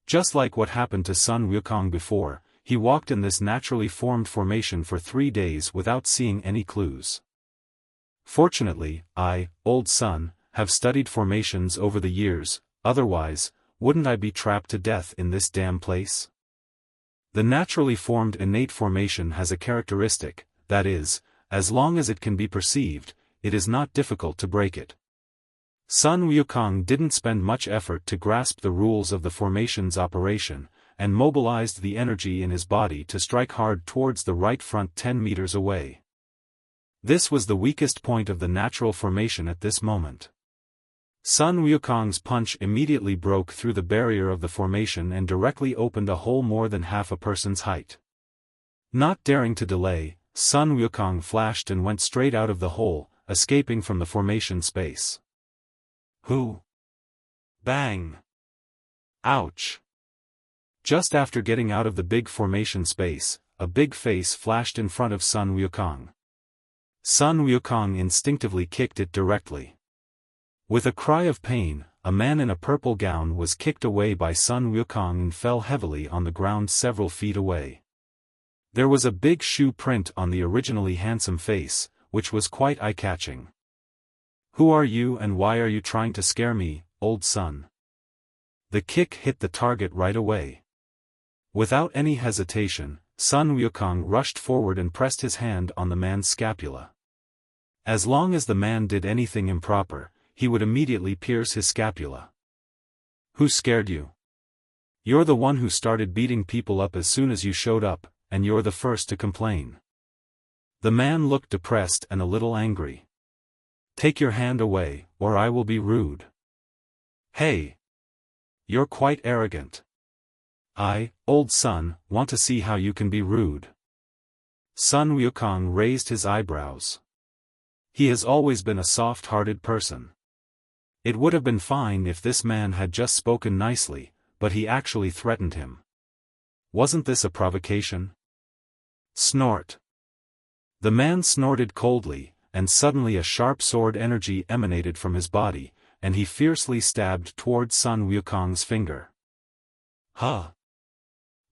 Just like what happened to Sun Wukong before, he walked in this naturally formed formation for 3 days without seeing any clues. Fortunately, I, old son, have studied formations over the years, otherwise, wouldn't I be trapped to death in this damn place? The naturally formed innate formation has a characteristic, that is, as long as it can be perceived, it is not difficult to break it. Sun Wukong didn't spend much effort to grasp the rules of the formation's operation, and mobilized the energy in his body to strike hard towards the right front 10 meters away. This was the weakest point of the natural formation at this moment. Sun Wukong's punch immediately broke through the barrier of the formation and directly opened a hole more than half a person's height. Not daring to delay, Sun Wukong flashed and went straight out of the hole, escaping from the formation space. Who? Bang! Ouch! Just after getting out of the big formation space, a big face flashed in front of Sun Wukong. Sun Wukong instinctively kicked it directly. With a cry of pain, a man in a purple gown was kicked away by Sun Wukong and fell heavily on the ground several feet away. There was a big shoe print on the originally handsome face, which was quite eye-catching. Who are you and why are you trying to scare me, old son? The kick hit the target right away. Without any hesitation, Sun Wukong rushed forward and pressed his hand on the man's scapula. As long as the man did anything improper, he would immediately pierce his scapula. Who scared you? You're the one who started beating people up as soon as you showed up, and you're the first to complain. The man looked depressed and a little angry. Take your hand away, or I will be rude. Hey! You're quite arrogant. I, old son, want to see how you can be rude. Sun Wukong raised his eyebrows. He has always been a soft-hearted person. It would have been fine if this man had just spoken nicely, but he actually threatened him. Wasn't this a provocation? Snort. The man snorted coldly, and suddenly a sharp sword energy emanated from his body, and he fiercely stabbed towards Sun Wukong's finger. Huh!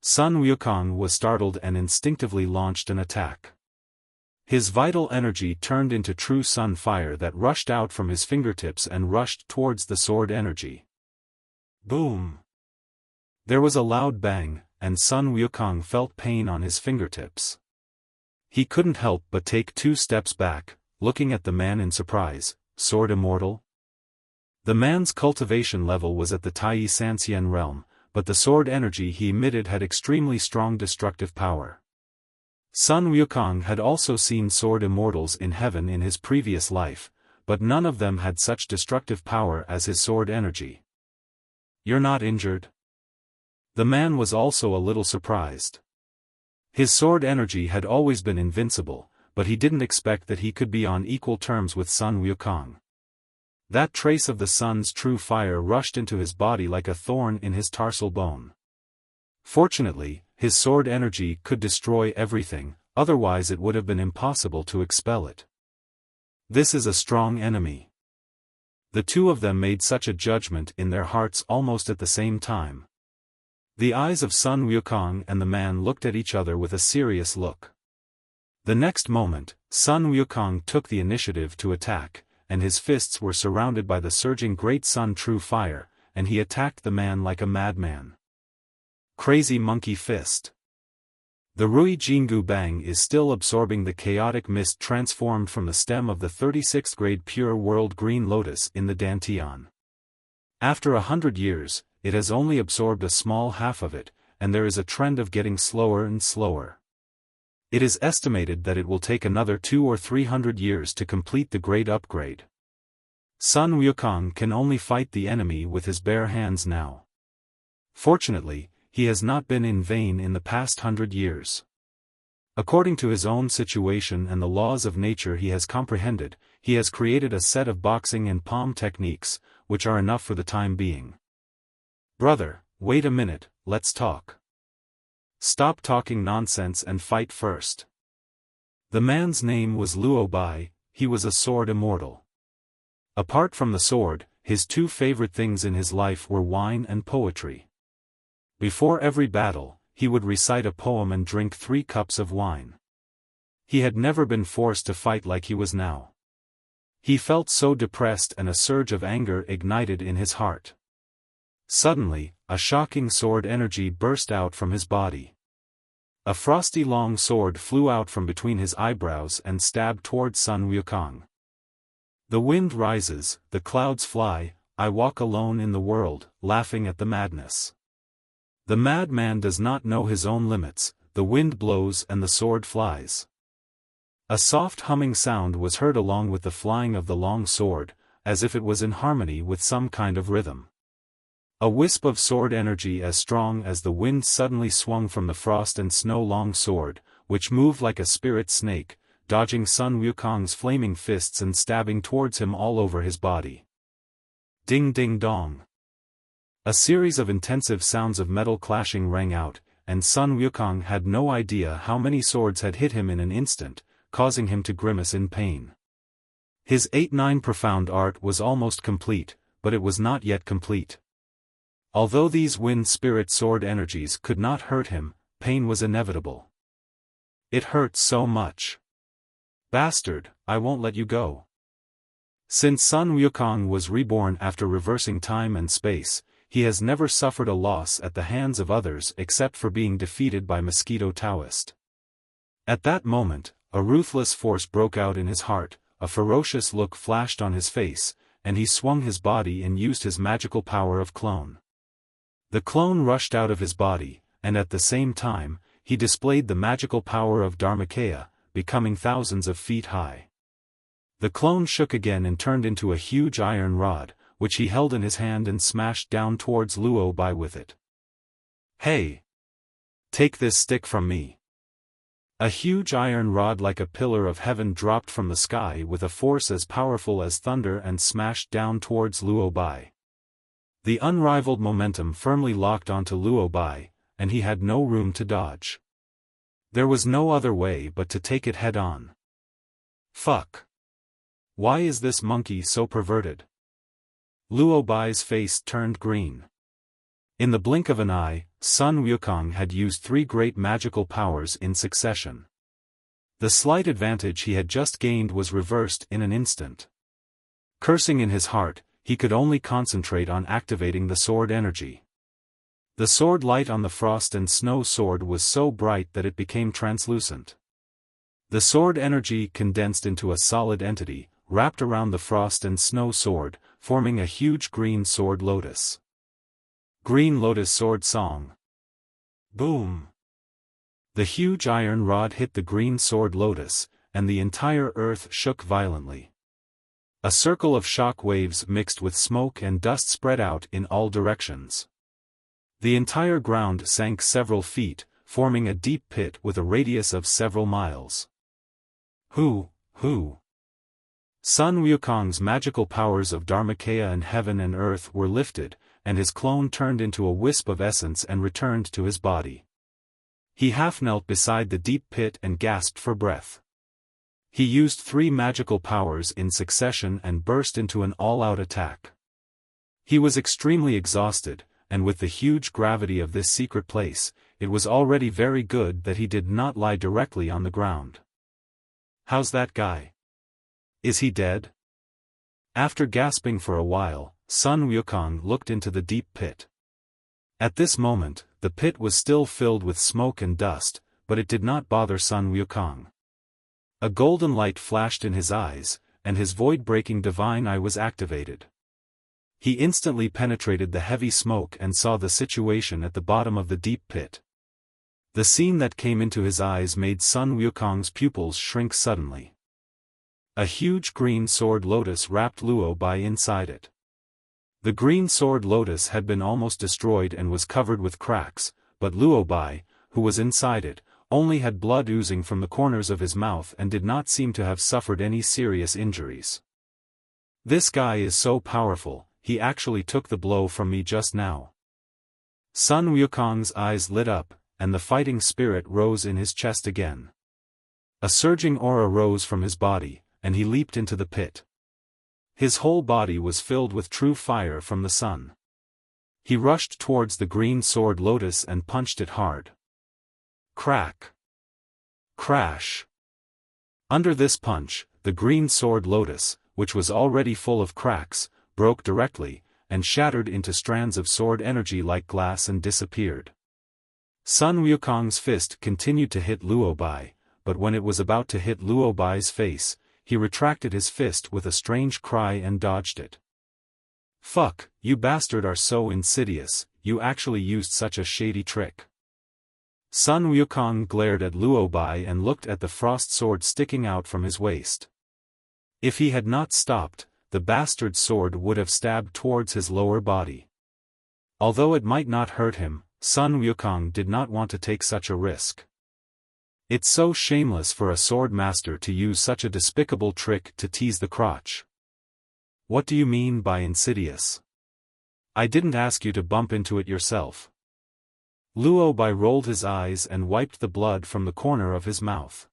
Sun Wukong was startled and instinctively launched an attack. His vital energy turned into true sun fire that rushed out from his fingertips and rushed towards the sword energy. Boom! There was a loud bang, and Sun Wukong felt pain on his fingertips. He couldn't help but take 2 steps back, looking at the man in surprise. Sword Immortal? The man's cultivation level was at the Tai Sanxian realm, but the sword energy he emitted had extremely strong destructive power. Sun Wukong had also seen sword immortals in heaven in his previous life, but none of them had such destructive power as his sword energy. You're not injured? The man was also a little surprised. His sword energy had always been invincible, but he didn't expect that he could be on equal terms with Sun Wukong. That trace of the sun's true fire rushed into his body like a thorn in his tarsal bone. Fortunately, his sword energy could destroy everything, otherwise it would have been impossible to expel it. This is a strong enemy. The two of them made such a judgment in their hearts almost at the same time. The eyes of Sun Wukong and the man looked at each other with a serious look. The next moment, Sun Wukong took the initiative to attack, and his fists were surrounded by the surging Great Sun True Fire, and he attacked the man like a madman. Crazy Monkey Fist. The Rui Jingu Bang is still absorbing the chaotic mist transformed from the stem of the 36th grade Pure World Green Lotus in the Dantian. After 100 years, it has only absorbed a small half of it, and there is a trend of getting slower and slower. It is estimated that it will take another 200 or 300 years to complete the great upgrade. Sun Wukong can only fight the enemy with his bare hands now. Fortunately, he has not been in vain in the past 100 years. According to his own situation and the laws of nature he has comprehended, he has created a set of boxing and palm techniques, which are enough for the time being. Brother, wait a minute, let's talk. Stop talking nonsense and fight first. The man's name was Luo Bai, he was a sword immortal. Apart from the sword, his 2 favorite things in his life were wine and poetry. Before every battle, he would recite a poem and drink 3 cups of wine. He had never been forced to fight like he was now. He felt so depressed and a surge of anger ignited in his heart. Suddenly, a shocking sword energy burst out from his body. A frosty long sword flew out from between his eyebrows and stabbed towards Sun Wukong. The wind rises, the clouds fly, I walk alone in the world, laughing at the madness. The madman does not know his own limits, the wind blows and the sword flies. A soft humming sound was heard along with the flying of the long sword, as if it was in harmony with some kind of rhythm. A wisp of sword energy as strong as the wind suddenly swung from the frost and snow long sword, which moved like a spirit snake, dodging Sun Wukong's flaming fists and stabbing towards him all over his body. Ding ding dong. A series of intensive sounds of metal clashing rang out, and Sun Wukong had no idea how many swords had hit him in an instant, causing him to grimace in pain. His 8-9 profound art was almost complete, but it was not yet complete. Although these wind spirit sword energies could not hurt him, pain was inevitable. It hurt so much. Bastard, I won't let you go. Since Sun Wukong was reborn after reversing time and space, he has never suffered a loss at the hands of others except for being defeated by Mosquito Taoist. At that moment, a ruthless force broke out in his heart, a ferocious look flashed on his face, and he swung his body and used his magical power of clone. The clone rushed out of his body, and at the same time, he displayed the magical power of Dharmakaya, becoming thousands of feet high. The clone shook again and turned into a huge iron rod, which he held in his hand and smashed down towards Luo Bai with it. "Hey! Take this stick from me!" A huge iron rod like a pillar of heaven dropped from the sky with a force as powerful as thunder and smashed down towards Luo Bai. The unrivaled momentum firmly locked onto Luo Bai, and he had no room to dodge. There was no other way but to take it head-on. Fuck! Why is this monkey so perverted? Luo Bai's face turned green. In the blink of an eye, Sun Wukong had used 3 great magical powers in succession. The slight advantage he had just gained was reversed in an instant. Cursing in his heart, he could only concentrate on activating the sword energy. The sword light on the frost and snow sword was so bright that it became translucent. The sword energy condensed into a solid entity, wrapped around the frost and snow sword, forming a huge green sword lotus. Green Lotus Sword Song. Boom! The huge iron rod hit the green sword lotus, and the entire earth shook violently. A circle of shock waves mixed with smoke and dust spread out in all directions. The entire ground sank several feet, forming a deep pit with a radius of several miles. Who? Sun Wukong's magical powers of Dharmakaya and heaven and earth were lifted, and his clone turned into a wisp of essence and returned to his body. He half knelt beside the deep pit and gasped for breath. He used 3 magical powers in succession and burst into an all-out attack. He was extremely exhausted, and with the huge gravity of this secret place, it was already very good that he did not lie directly on the ground. How's that guy? Is he dead? After gasping for a while, Sun Wukong looked into the deep pit. At this moment, the pit was still filled with smoke and dust, but it did not bother Sun Wukong. A golden light flashed in his eyes, and his void-breaking divine eye was activated. He instantly penetrated the heavy smoke and saw the situation at the bottom of the deep pit. The scene that came into his eyes made Sun Wukong's pupils shrink suddenly. A huge green sword lotus wrapped Luo Bai inside it. The green sword lotus had been almost destroyed and was covered with cracks, but Luo Bai, who was inside it, only had blood oozing from the corners of his mouth and did not seem to have suffered any serious injuries. This guy is so powerful, he actually took the blow from me just now. Sun Wukong's eyes lit up, and the fighting spirit rose in his chest again. A surging aura rose from his body, and he leaped into the pit. His whole body was filled with true fire from the sun. He rushed towards the green sword lotus and punched it hard. Crack! Crash! Under this punch, the green sword lotus, which was already full of cracks, broke directly, and shattered into strands of sword energy like glass and disappeared. Sun Wukong's fist continued to hit Luo Bai, but when it was about to hit Luo Bai's face, he retracted his fist with a strange cry and dodged it. Fuck, you bastard are so insidious, you actually used such a shady trick. Sun Wukong glared at Luo Bai and looked at the frost sword sticking out from his waist. If he had not stopped, the bastard's sword would have stabbed towards his lower body. Although it might not hurt him, Sun Wukong did not want to take such a risk. It's so shameless for a sword master to use such a despicable trick to tease the crotch. What do you mean by insidious? I didn't ask you to bump into it yourself. Luo Bai rolled his eyes and wiped the blood from the corner of his mouth.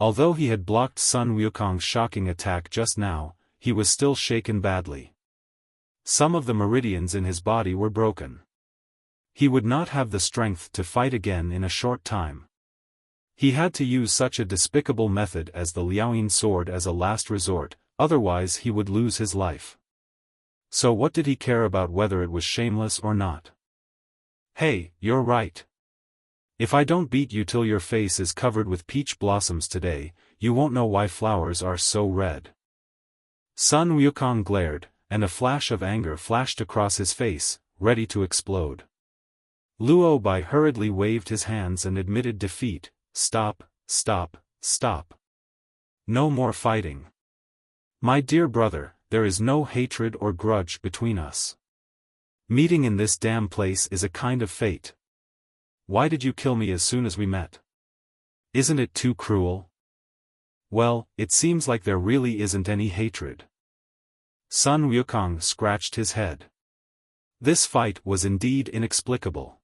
Although he had blocked Sun Wukong's shocking attack just now, he was still shaken badly. Some of the meridians in his body were broken. He would not have the strength to fight again in a short time. He had to use such a despicable method as the Liaoyin sword as a last resort, otherwise he would lose his life. So what did he care about whether it was shameless or not? Hey, you're right. If I don't beat you till your face is covered with peach blossoms today, you won't know why flowers are so red. Sun Wukong glared, and a flash of anger flashed across his face, ready to explode. Luo Bai hurriedly waved his hands and admitted defeat. Stop, stop, stop. No more fighting. My dear brother, there is no hatred or grudge between us. Meeting in this damn place is a kind of fate. Why did you kill me as soon as we met? Isn't it too cruel? Well, it seems like there really isn't any hatred. Sun Wukong scratched his head. This fight was indeed inexplicable.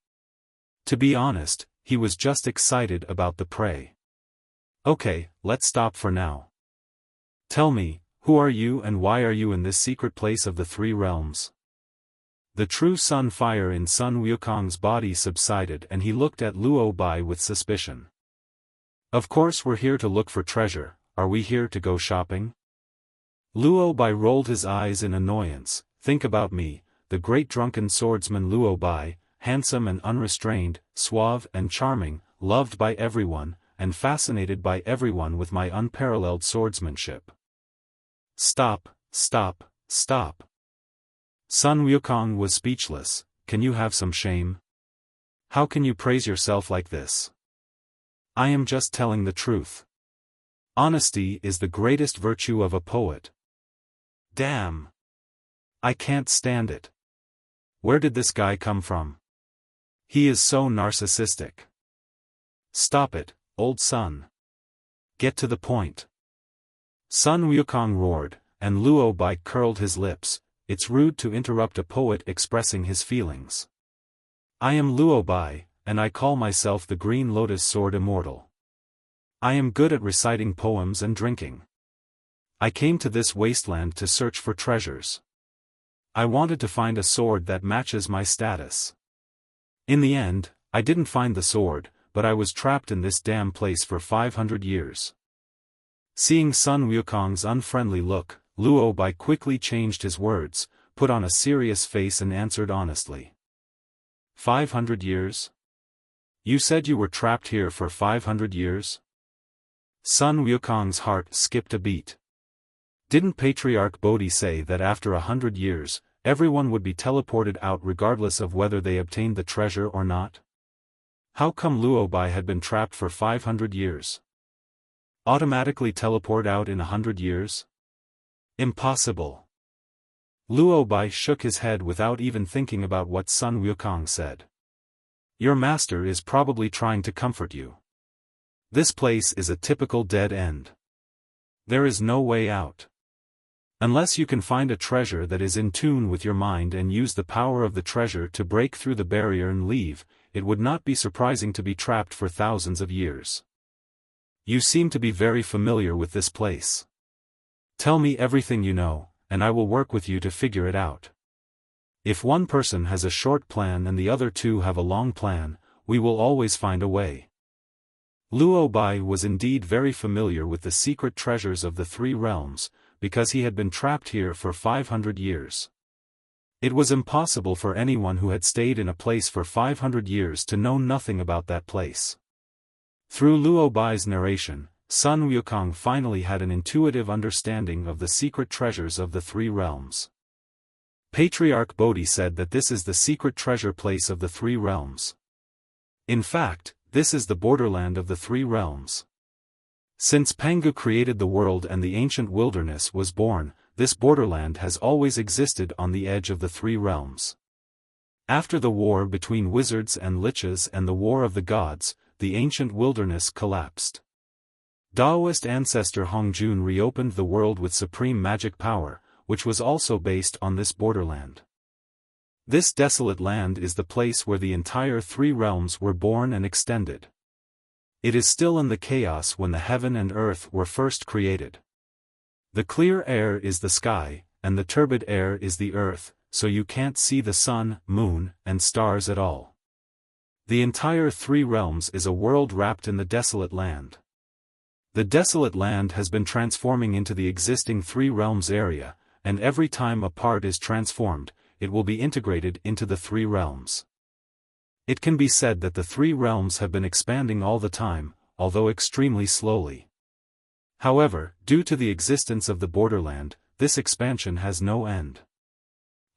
To be honest, he was just excited about the prey. Okay, let's stop for now. Tell me, who are you and why are you in this secret place of the three realms? The true sun fire in Sun Wukong's body subsided and he looked at Luo Bai with suspicion. Of course we're here to look for treasure, are we here to go shopping? Luo Bai rolled his eyes in annoyance. Think about me, the great drunken swordsman Luo Bai, handsome and unrestrained, suave and charming, loved by everyone, and fascinated by everyone with my unparalleled swordsmanship. Stop, stop, stop. Sun Wukong was speechless. Can you have some shame? How can you praise yourself like this? I am just telling the truth. Honesty is the greatest virtue of a poet. Damn. I can't stand it. Where did this guy come from? He is so narcissistic. Stop it, old Sun. Get to the point. Sun Wukong roared, and Luo Bai curled his lips. It's rude to interrupt a poet expressing his feelings. I am Luo Bai, and I call myself the Green Lotus Sword Immortal. I am good at reciting poems and drinking. I came to this wasteland to search for treasures. I wanted to find a sword that matches my status. In the end, I didn't find the sword, but I was trapped in this damn place for 500 years. Seeing Sun Wukong's unfriendly look, Luo Bai quickly changed his words, put on a serious face and answered honestly. 500 years? You said you were trapped here for 500 years? Sun Wukong's heart skipped a beat. Didn't Patriarch Bodhi say that after 100 years, everyone would be teleported out regardless of whether they obtained the treasure or not? How come Luo Bai had been trapped for 500 years? Automatically teleport out in 100 years? Impossible. Luo Bai shook his head without even thinking about what Sun Wukong said. Your master is probably trying to comfort you. This place is a typical dead end. There is no way out. Unless you can find a treasure that is in tune with your mind and use the power of the treasure to break through the barrier and leave, it would not be surprising to be trapped for thousands of years. You seem to be very familiar with this place. Tell me everything you know, and I will work with you to figure it out. If one person has a short plan and the other two have a long plan, we will always find a way. Luo Bai was indeed very familiar with the secret treasures of the three realms, because he had been trapped here for 500 years. It was impossible for anyone who had stayed in a place for 500 years to know nothing about that place. Through Luo Bai's narration, Sun Wukong finally had an intuitive understanding of the secret treasures of the three realms. Patriarch Bodhi said that this is the secret treasure place of the three realms. In fact, this is the borderland of the three realms. Since Pangu created the world and the ancient wilderness was born, this borderland has always existed on the edge of the three realms. After the war between wizards and liches and the war of the gods, the ancient wilderness collapsed. Daoist ancestor Hongjun reopened the world with supreme magic power, which was also based on this borderland. This desolate land is the place where the entire three realms were born and extended. It is still in the chaos when the heaven and earth were first created. The clear air is the sky, and the turbid air is the earth, so you can't see the sun, moon, and stars at all. The entire three realms is a world wrapped in the desolate land. The desolate land has been transforming into the existing three realms area, and every time a part is transformed, it will be integrated into the three realms. It can be said that the three realms have been expanding all the time, although extremely slowly. However, due to the existence of the borderland, this expansion has no end.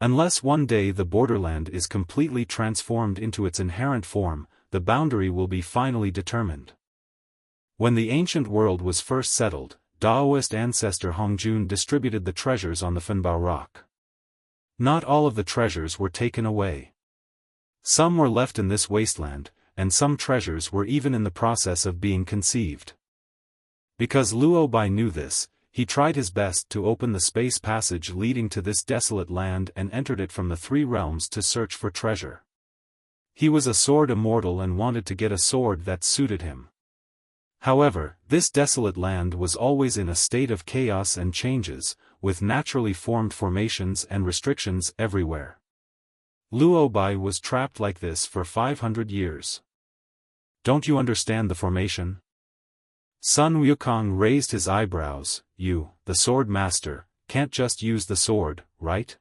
Unless one day the borderland is completely transformed into its inherent form, the boundary will be finally determined. When the ancient world was first settled, Daoist ancestor Hongjun distributed the treasures on the Fanbao rock. Not all of the treasures were taken away. Some were left in this wasteland, and some treasures were even in the process of being conceived. Because Luo Bai knew this, he tried his best to open the space passage leading to this desolate land and entered it from the three realms to search for treasure. He was a sword immortal and wanted to get a sword that suited him. However, this desolate land was always in a state of chaos and changes, with naturally formed formations and restrictions everywhere. Luo Bai was trapped like this for 500 years. Don't you understand the formation? Sun Wukong raised his eyebrows. You, the sword master, can't just use the sword, right?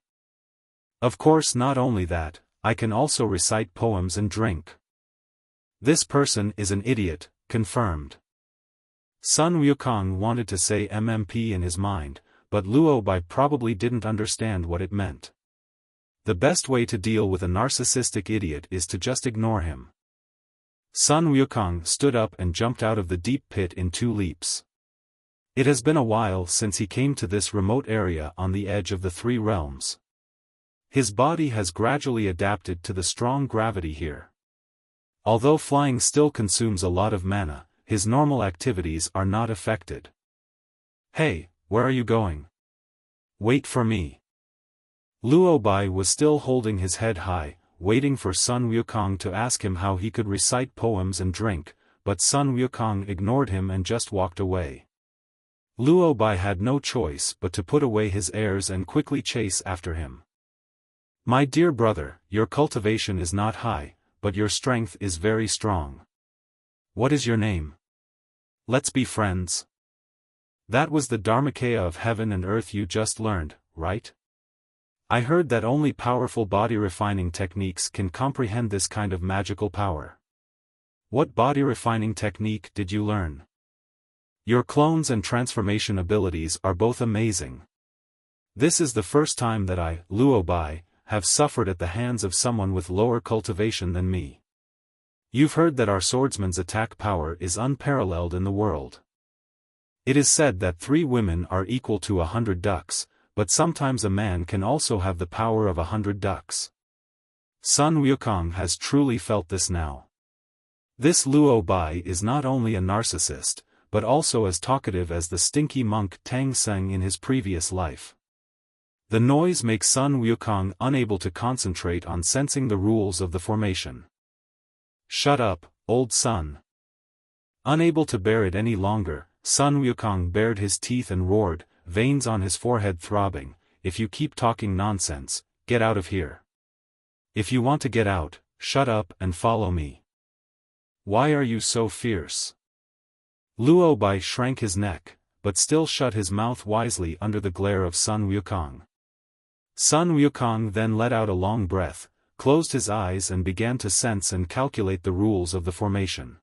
Of course, not only that, I can also recite poems and drink. This person is an idiot, confirmed. Sun Wukong wanted to say MMP in his mind, but Luo Bai probably didn't understand what it meant. The best way to deal with a narcissistic idiot is to just ignore him. Sun Wukong stood up and jumped out of the deep pit in 2 leaps. It has been a while since he came to this remote area on the edge of the three realms. His body has gradually adapted to the strong gravity here. Although flying still consumes a lot of mana, his normal activities are not affected. Hey, where are you going? Wait for me. Luo Bai was still holding his head high, waiting for Sun Wukong to ask him how he could recite poems and drink, but Sun Wukong ignored him and just walked away. Luo Bai had no choice but to put away his airs and quickly chase after him. My dear brother, your cultivation is not high, but your strength is very strong. What is your name? Let's be friends. That was the Dharmakaya of heaven and earth you just learned, right? I heard that only powerful body refining techniques can comprehend this kind of magical power. What body refining technique did you learn? Your clones and transformation abilities are both amazing. This is the first time that I, Luo Bai, have suffered at the hands of someone with lower cultivation than me. You've heard that our swordsman's attack power is unparalleled in the world. It is said that 3 women are equal to 100 ducks, but sometimes a man can also have the power of 100 ducks. Sun Wukong has truly felt this now. This Luo Bai is not only a narcissist, but also as talkative as the stinky monk Tang Seng in his previous life. The noise makes Sun Wukong unable to concentrate on sensing the rules of the formation. Shut up, old Sun. Unable to bear it any longer, Sun Wukong bared his teeth and roared, veins on his forehead throbbing, if you keep talking nonsense, get out of here. If you want to get out, shut up and follow me. Why are you so fierce? Luo Bai shrank his neck, but still shut his mouth wisely under the glare of Sun Wukong. Sun Wukong then let out a long breath, closed his eyes and began to sense and calculate the rules of the formation.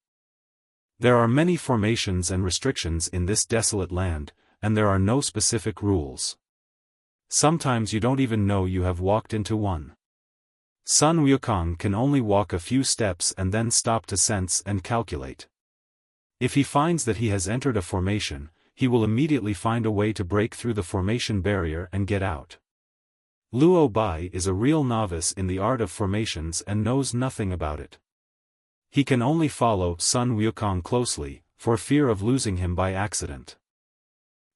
There are many formations and restrictions in this desolate land, and there are no specific rules. Sometimes you don't even know you have walked into one. Sun Wukong can only walk a few steps and then stop to sense and calculate. If he finds that he has entered a formation, he will immediately find a way to break through the formation barrier and get out. Luo Bai is a real novice in the art of formations and knows nothing about it. He can only follow Sun Wukong closely, for fear of losing him by accident.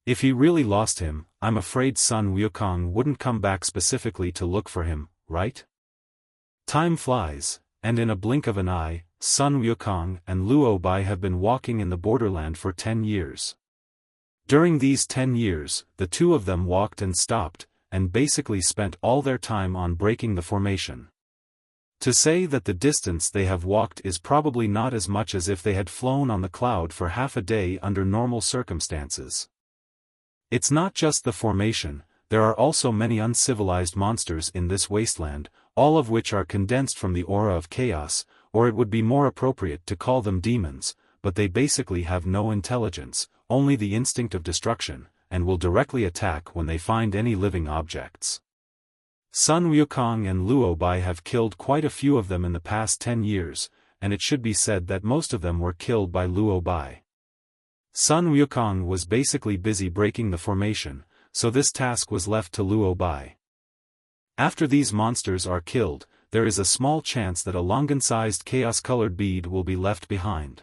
If he really lost him, I'm afraid Sun Wukong wouldn't come back specifically to look for him, right? Time flies, and in a blink of an eye, Sun Wukong and Luo Bai have been walking in the borderland for 10 years. During these 10 years, the two of them walked and stopped, and basically spent all their time on breaking the formation. To say that the distance they have walked is probably not as much as if they had flown on the cloud for half a day under normal circumstances. It's not just the formation, there are also many uncivilized monsters in this wasteland, all of which are condensed from the aura of chaos, or it would be more appropriate to call them demons, but they basically have no intelligence, only the instinct of destruction, and will directly attack when they find any living objects. Sun Wukong and Luo Bai have killed quite a few of them in the past 10 years, and it should be said that most of them were killed by Luo Bai. Sun Wukong was basically busy breaking the formation, so this task was left to Luo Bai. After these monsters are killed, there is a small chance that a Longan-sized chaos-colored bead will be left behind.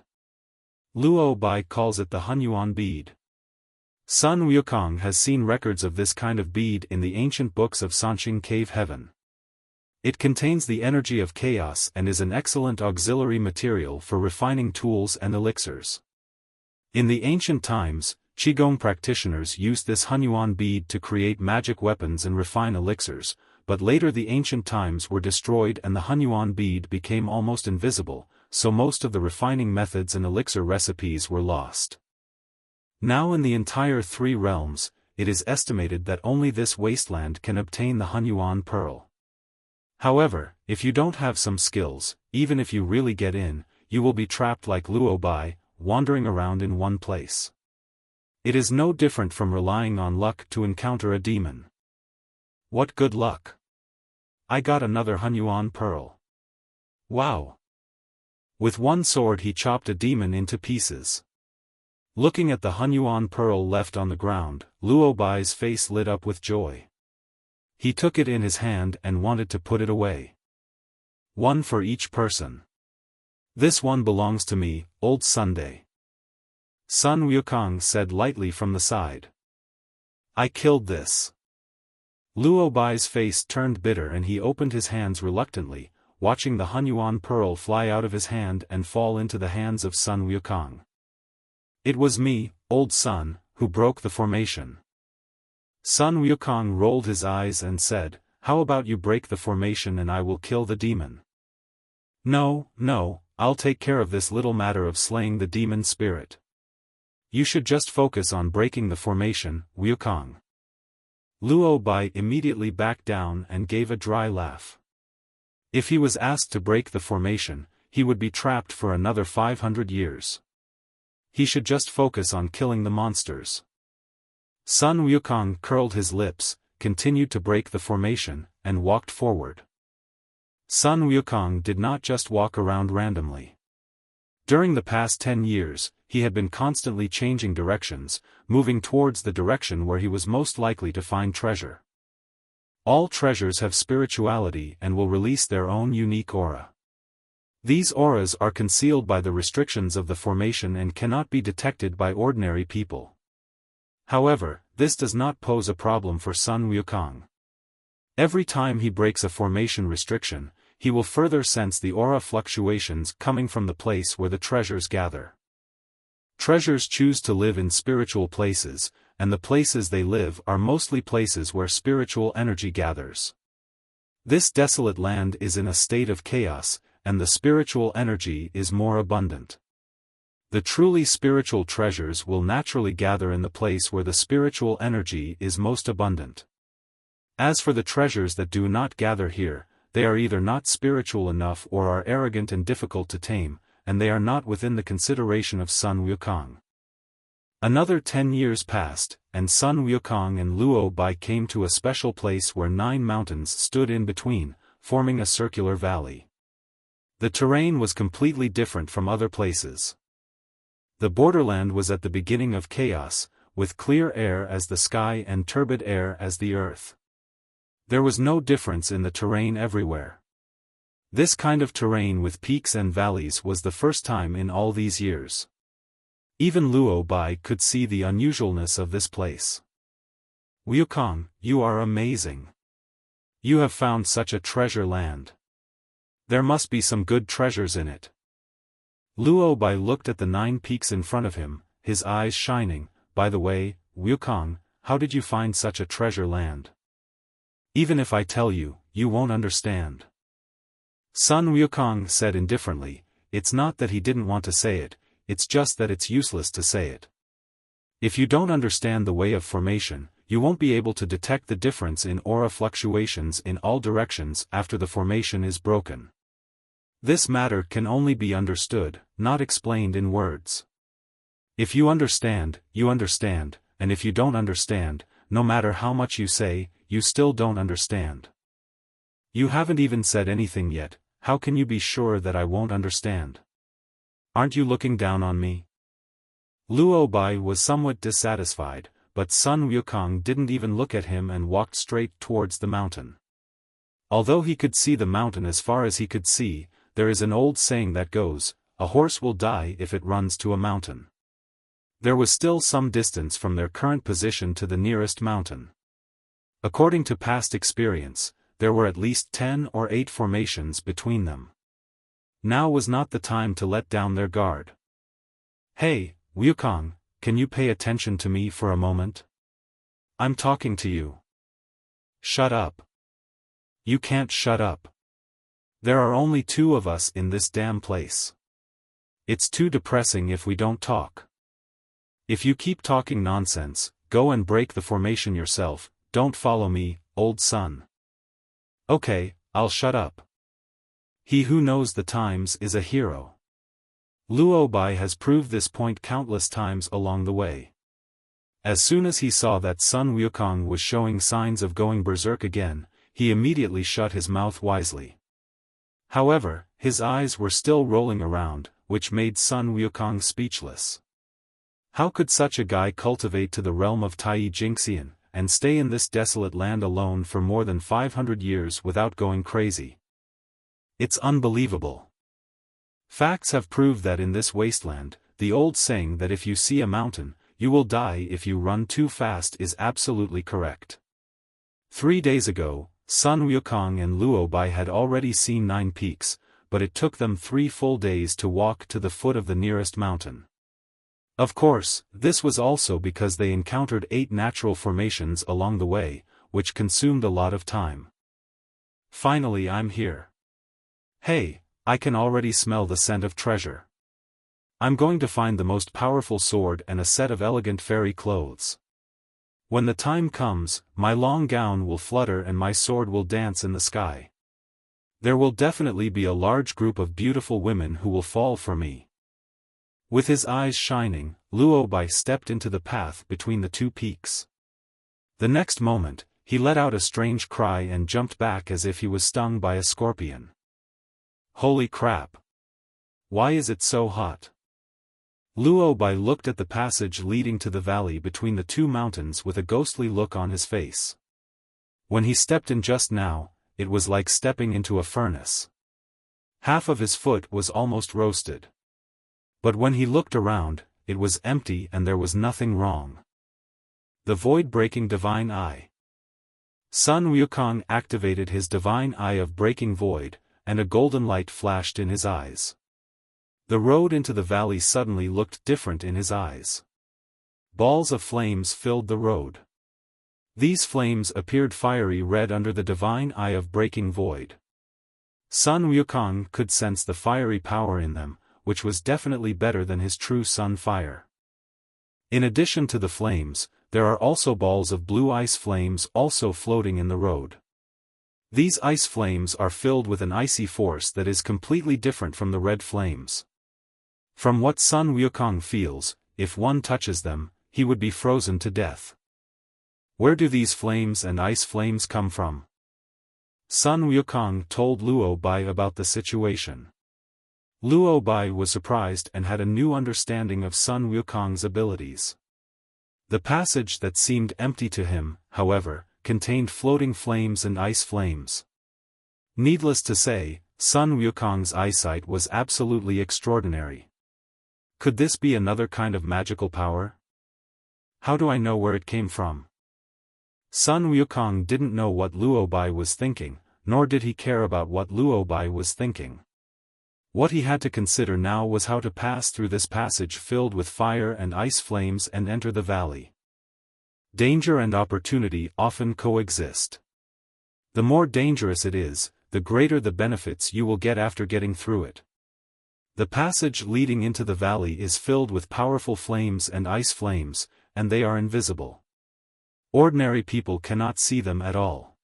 Luo Bai calls it the Hunyuan bead. Sun Wukong has seen records of this kind of bead in the ancient books of Sanxing Cave Heaven. It contains the energy of chaos and is an excellent auxiliary material for refining tools and elixirs. In the ancient times, Qigong practitioners used this Hunyuan bead to create magic weapons and refine elixirs, but later the ancient times were destroyed and the Hunyuan bead became almost invisible, so most of the refining methods and elixir recipes were lost. Now in the entire 3 realms, it is estimated that only this wasteland can obtain the Hunyuan pearl. However, if you don't have some skills, even if you really get in, you will be trapped like Luo Bai, wandering around in one place. It is no different from relying on luck to encounter a demon. What good luck! I got another Hunyuan pearl. Wow! With one sword he chopped a demon into pieces. Looking at the Hunyuan pearl left on the ground, Luo Bai's face lit up with joy. He took it in his hand and wanted to put it away. One for each person. This one belongs to me, old Sunday. Sun Wukong said lightly from the side. I killed this. Luo Bai's face turned bitter and he opened his hands reluctantly, watching the Hunyuan pearl fly out of his hand and fall into the hands of Sun Wukong. It was me, old Sun, who broke the formation. Sun Wukong rolled his eyes and said, how about you break the formation and I will kill the demon? No, I'll take care of this little matter of slaying the demon spirit. You should just focus on breaking the formation, Wukong. Luo Bai immediately backed down and gave a dry laugh. If he was asked to break the formation, he would be trapped for another 500 years. He should just focus on killing the monsters. Sun Wukong curled his lips, continued to break the formation, and walked forward. Sun Wukong did not just walk around randomly. During the past 10 years, he had been constantly changing directions, moving towards the direction where he was most likely to find treasure. All treasures have spirituality and will release their own unique aura. These auras are concealed by the restrictions of the formation and cannot be detected by ordinary people. However, this does not pose a problem for Sun Wukong. Every time he breaks a formation restriction, he will further sense the aura fluctuations coming from the place where the treasures gather. Treasures choose to live in spiritual places, and the places they live are mostly places where spiritual energy gathers. This desolate land is in a state of chaos, and the spiritual energy is more abundant. The truly spiritual treasures will naturally gather in the place where the spiritual energy is most abundant. As for the treasures that do not gather here, they are either not spiritual enough or are arrogant and difficult to tame, and they are not within the consideration of Sun Wukong. Another 10 years passed, and Sun Wukong and Luo Bai came to a special place where 9 mountains stood in between, forming a circular valley. The terrain was completely different from other places. The borderland was at the beginning of chaos, with clear air as the sky and turbid air as the earth. There was no difference in the terrain everywhere. This kind of terrain with peaks and valleys was the first time in all these years. Even Luo Bai could see the unusualness of this place. Wukong, you are amazing. You have found such a treasure land. There must be some good treasures in it. Luo Bai looked at the 9 peaks in front of him, his eyes shining. By the way, Wukong, how did you find such a treasure land? Even if I tell you, you won't understand. Sun Wukong said indifferently, it's not that he didn't want to say it, it's just that it's useless to say it. If you don't understand the way of formation, you won't be able to detect the difference in aura fluctuations in all directions after the formation is broken. This matter can only be understood, not explained in words. If you understand, and if you don't understand, no matter how much you say, you still don't understand. You haven't even said anything yet, how can you be sure that I won't understand? Aren't you looking down on me? Luo Bai was somewhat dissatisfied, but Sun Wukong didn't even look at him and walked straight towards the mountain. Although he could see the mountain as far as he could see, there is an old saying that goes, a horse will die if it runs to a mountain. There was still some distance from their current position to the nearest mountain. According to past experience, there were at least 10 or 8 formations between them. Now was not the time to let down their guard. Hey, Wukong, can you pay attention to me for a moment? I'm talking to you. Shut up. You can't shut up. There are only 2 of us in this damn place. It's too depressing if we don't talk. If you keep talking nonsense, go and break the formation yourself, don't follow me, old son. Okay, I'll shut up. He who knows the times is a hero. Luo Bai has proved this point countless times along the way. As soon as he saw that Sun Wukong was showing signs of going berserk again, he immediately shut his mouth wisely. However, his eyes were still rolling around, which made Sun Wukong speechless. How could such a guy cultivate to the realm of Tai Jingxian, and stay in this desolate land alone for more than 500 years without going crazy? It's unbelievable. Facts have proved that in this wasteland, the old saying that if you see a mountain, you will die if you run too fast is absolutely correct. 3 days ago, Sun Wukong and Luo Bai had already seen 9 peaks, but it took them 3 full days to walk to the foot of the nearest mountain. Of course, this was also because they encountered 8 natural formations along the way, which consumed a lot of time. Finally I'm here. Hey, I can already smell the scent of treasure. I'm going to find the most powerful sword and a set of elegant fairy clothes. When the time comes, my long gown will flutter and my sword will dance in the sky. There will definitely be a large group of beautiful women who will fall for me. With his eyes shining, Luo Bai stepped into the path between the 2 peaks. The next moment, he let out a strange cry and jumped back as if he was stung by a scorpion. Holy crap! Why is it so hot? Luo Bai looked at the passage leading to the valley between the 2 mountains with a ghostly look on his face. When he stepped in just now, it was like stepping into a furnace. Half of his foot was almost roasted. But when he looked around, it was empty and there was nothing wrong. The void-breaking divine eye. Sun Wukong activated his divine eye of breaking void, and a golden light flashed in his eyes. The road into the valley suddenly looked different in his eyes. Balls of flames filled the road. These flames appeared fiery red under the divine eye of breaking void. Sun Wukong could sense the fiery power in them, which was definitely better than his true sun fire. In addition to the flames, there are also balls of blue ice flames also floating in the road. These ice flames are filled with an icy force that is completely different from the red flames. From what Sun Wukong feels, if one touches them, he would be frozen to death. Where do these flames and ice flames come from? Sun Wukong told Luo Bai about the situation. Luo Bai was surprised and had a new understanding of Sun Wukong's abilities. The passage that seemed empty to him, however, contained floating flames and ice flames. Needless to say, Sun Wukong's eyesight was absolutely extraordinary. Could this be another kind of magical power? How do I know where it came from? Sun Wukong didn't know what Luo Bai was thinking, nor did he care about what Luo Bai was thinking. What he had to consider now was how to pass through this passage filled with fire and ice flames and enter the valley. Danger and opportunity often coexist. The more dangerous it is, the greater the benefits you will get after getting through it. The passage leading into the valley is filled with powerful flames and ice flames, and they are invisible. Ordinary people cannot see them at all.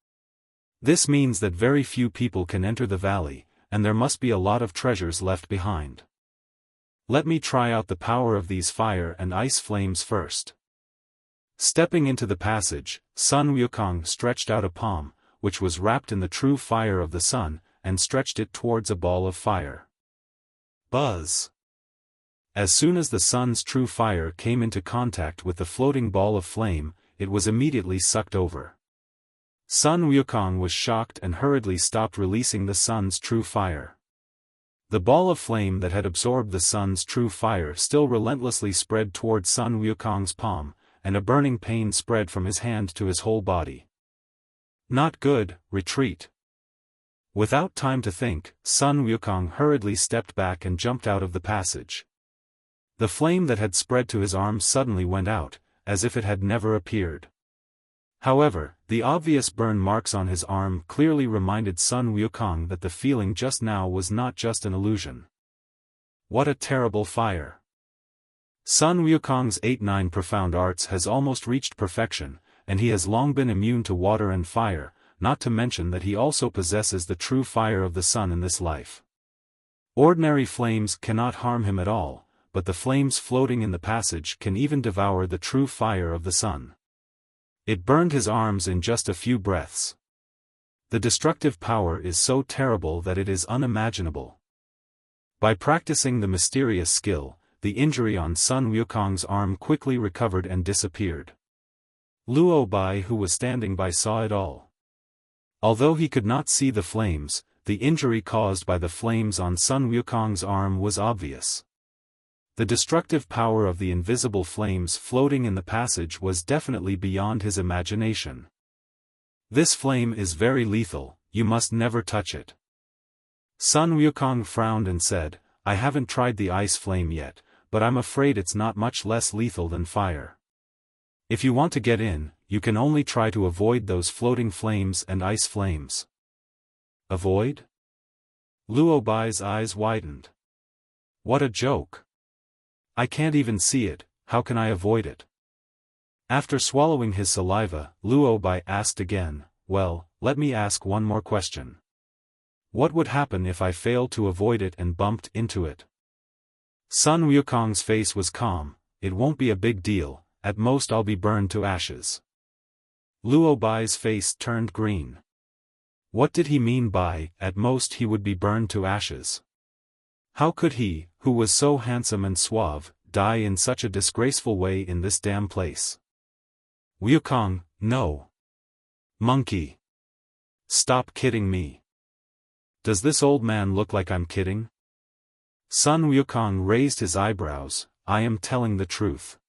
This means that very few people can enter the valley, and there must be a lot of treasures left behind. Let me try out the power of these fire and ice flames first. Stepping into the passage, Sun Wukong stretched out a palm, which was wrapped in the true fire of the sun, and stretched it towards a ball of fire. Buzz! As soon as the sun's true fire came into contact with the floating ball of flame, it was immediately sucked over. Sun Wukong was shocked and hurriedly stopped releasing the sun's true fire. The ball of flame that had absorbed the sun's true fire still relentlessly spread towards Sun Wukong's palm, and a burning pain spread from his hand to his whole body. Not good, retreat. Without time to think, Sun Wukong hurriedly stepped back and jumped out of the passage. The flame that had spread to his arm suddenly went out, as if it had never appeared. However, the obvious burn marks on his arm clearly reminded Sun Wukong that the feeling just now was not just an illusion. What a terrible fire! Sun Wukong's 8-9 profound arts has almost reached perfection, and he has long been immune to water and fire, not to mention that he also possesses the true fire of the sun in this life. Ordinary flames cannot harm him at all, but the flames floating in the passage can even devour the true fire of the sun. It burned his arms in just a few breaths. The destructive power is so terrible that it is unimaginable. By practicing the mysterious skill, the injury on Sun Wukong's arm quickly recovered and disappeared. Luo Bai, who was standing by, saw it all. Although he could not see the flames, the injury caused by the flames on Sun Wukong's arm was obvious. The destructive power of the invisible flames floating in the passage was definitely beyond his imagination. This flame is very lethal, you must never touch it. Sun Wukong frowned and said, I haven't tried the ice flame yet, but I'm afraid it's not much less lethal than fire. If you want to get in, you can only try to avoid those floating flames and ice flames. Avoid? Luo Bai's eyes widened. What a joke! I can't even see it, how can I avoid it? After swallowing his saliva, Luo Bai asked again, well, let me ask one more question. What would happen if I failed to avoid it and bumped into it? Sun Wukong's face was calm, it won't be a big deal, at most I'll be burned to ashes. Luo Bai's face turned green. What did he mean by, at most he would be burned to ashes? How could he, who was so handsome and suave, die in such a disgraceful way in this damn place? Wukong, no. Monkey. Stop kidding me. Does this old man look like I'm kidding? Sun Wukong raised his eyebrows, I am telling the truth.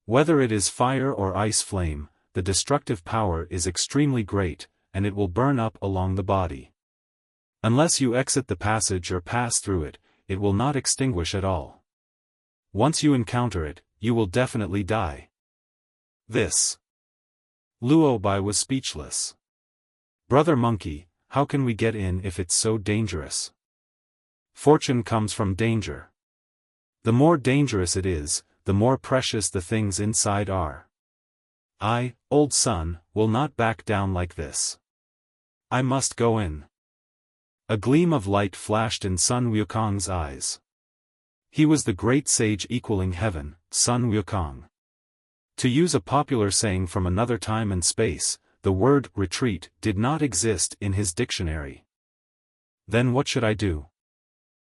Whether it is fire or ice flame, the destructive power is extremely great, and it will burn up along the body. Unless you exit the passage or pass through it, it will not extinguish at all. Once you encounter it, you will definitely die. This. Luo Bai was speechless. Brother Monkey, how can we get in if it's so dangerous? Fortune comes from danger. The more dangerous it is, the more precious the things inside are. I, old Sun, will not back down like this. I must go in. A gleam of light flashed in Sun Wukong's eyes. He was the great sage equaling heaven, Sun Wukong. To use a popular saying from another time and space, the word retreat did not exist in his dictionary. Then what should I do?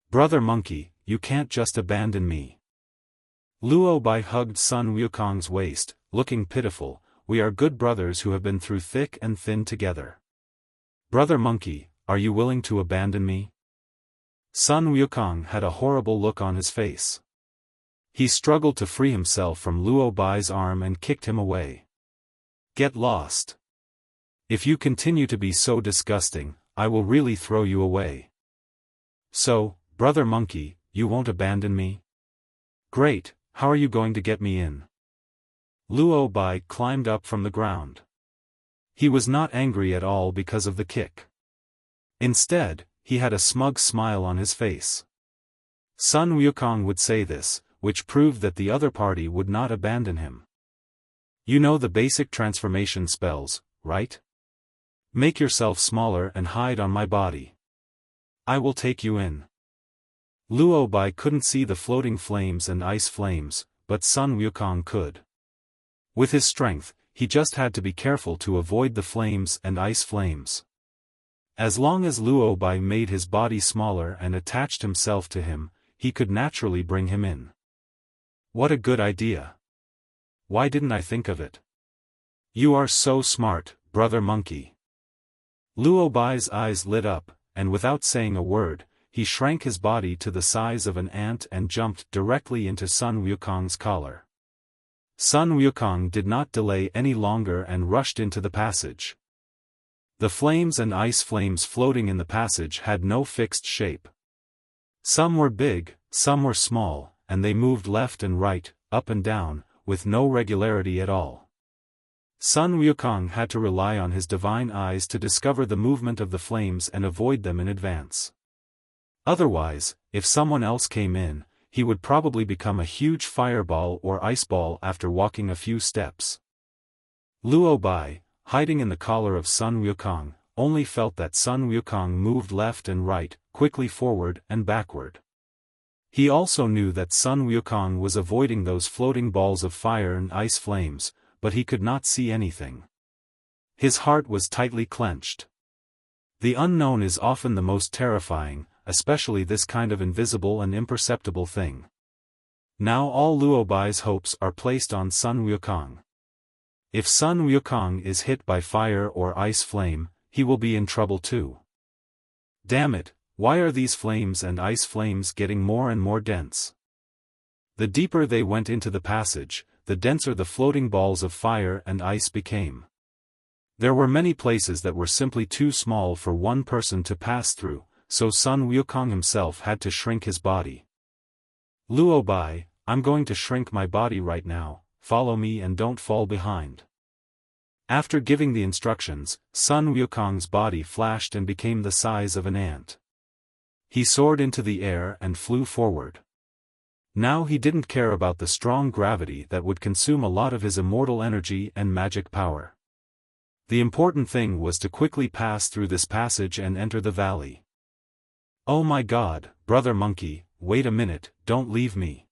Brother Monkey, you can't just abandon me. Luo Bai hugged Sun Wukong's waist, looking pitiful, we are good brothers who have been through thick and thin together. Brother Monkey, are you willing to abandon me? Sun Wukong had a horrible look on his face. He struggled to free himself from Luo Bai's arm and kicked him away. Get lost. If you continue to be so disgusting, I will really throw you away. So, Brother Monkey, you won't abandon me? Great, how are you going to get me in? Luo Bai climbed up from the ground. He was not angry at all because of the kick. Instead, he had a smug smile on his face. Sun Wukong would say this, which proved that the other party would not abandon him. You know the basic transformation spells, right? Make yourself smaller and hide on my body. I will take you in. Luo Bai couldn't see the floating flames and ice flames, but Sun Wukong could. With his strength, he just had to be careful to avoid the flames and ice flames. As long as Luo Bai made his body smaller and attached himself to him, he could naturally bring him in. What a good idea. Why didn't I think of it? You are so smart, brother monkey. Luo Bai's eyes lit up, and without saying a word, he shrank his body to the size of an ant and jumped directly into Sun Wukong's collar. Sun Wukong did not delay any longer and rushed into the passage. The flames and ice flames floating in the passage had no fixed shape. Some were big, some were small, and they moved left and right, up and down, with no regularity at all. Sun Wukong had to rely on his divine eyes to discover the movement of the flames and avoid them in advance. Otherwise, if someone else came in, he would probably become a huge fireball or ice ball after walking a few steps. Luo Bai, hiding in the collar of Sun Wukong, only felt that Sun Wukong moved left and right, quickly forward and backward. He also knew that Sun Wukong was avoiding those floating balls of fire and ice flames, but he could not see anything. His heart was tightly clenched. The unknown is often the most terrifying, especially this kind of invisible and imperceptible thing. Now all Luo Bai's hopes are placed on Sun Wukong. If Sun Wukong is hit by fire or ice flame, he will be in trouble too. Damn it, why are these flames and ice flames getting more and more dense? The deeper they went into the passage, the denser the floating balls of fire and ice became. There were many places that were simply too small for one person to pass through, so Sun Wukong himself had to shrink his body. Luo Bai, I'm going to shrink my body right now, follow me and don't fall behind. After giving the instructions, Sun Wukong's body flashed and became the size of an ant. He soared into the air and flew forward. Now he didn't care about the strong gravity that would consume a lot of his immortal energy and magic power. The important thing was to quickly pass through this passage and enter the valley. Oh my god, brother monkey, wait a minute, don't leave me.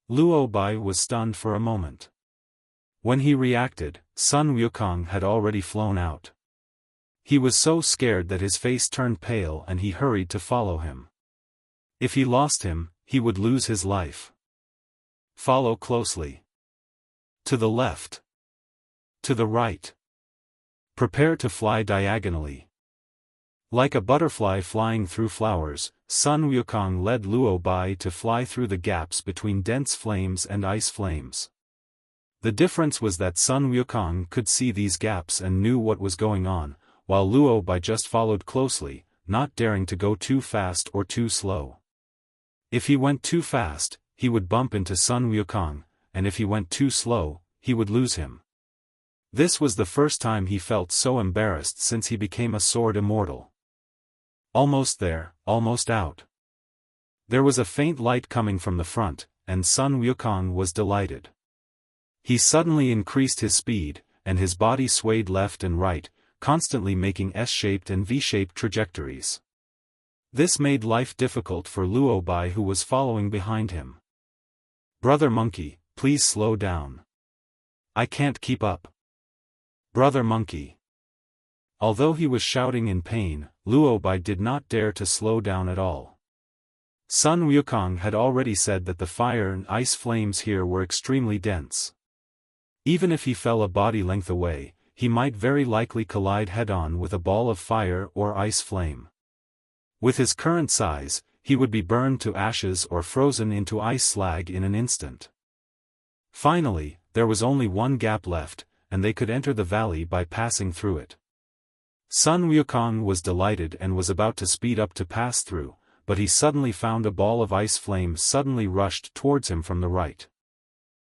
Luo Bai was stunned for a moment. When he reacted, Sun Wukong had already flown out. He was so scared that his face turned pale and he hurried to follow him. If he lost him, he would lose his life. Follow closely. To the left. To the right. Prepare to fly diagonally. Like a butterfly flying through flowers, Sun Wukong led Luo Bai to fly through the gaps between dense flames and ice flames. The difference was that Sun Wukong could see these gaps and knew what was going on, while Luo Bai just followed closely, not daring to go too fast or too slow. If he went too fast, he would bump into Sun Wukong, and if he went too slow, he would lose him. This was the first time he felt so embarrassed since he became a sword immortal. Almost there, almost out. There was a faint light coming from the front, and Sun Wukong was delighted. He suddenly increased his speed, and his body swayed left and right, constantly making S-shaped and V-shaped trajectories. This made life difficult for Luo Bai who was following behind him. Brother monkey, please slow down. I can't keep up. Brother monkey. Although he was shouting in pain, Luo Bai did not dare to slow down at all. Sun Wukong had already said that the fire and ice flames here were extremely dense. Even if he fell a body length away, he might very likely collide head-on with a ball of fire or ice flame. With his current size, he would be burned to ashes or frozen into ice slag in an instant. Finally, there was only one gap left, and they could enter the valley by passing through it. Sun Wukong was delighted and was about to speed up to pass through, but he suddenly found a ball of ice flame suddenly rushed towards him from the right.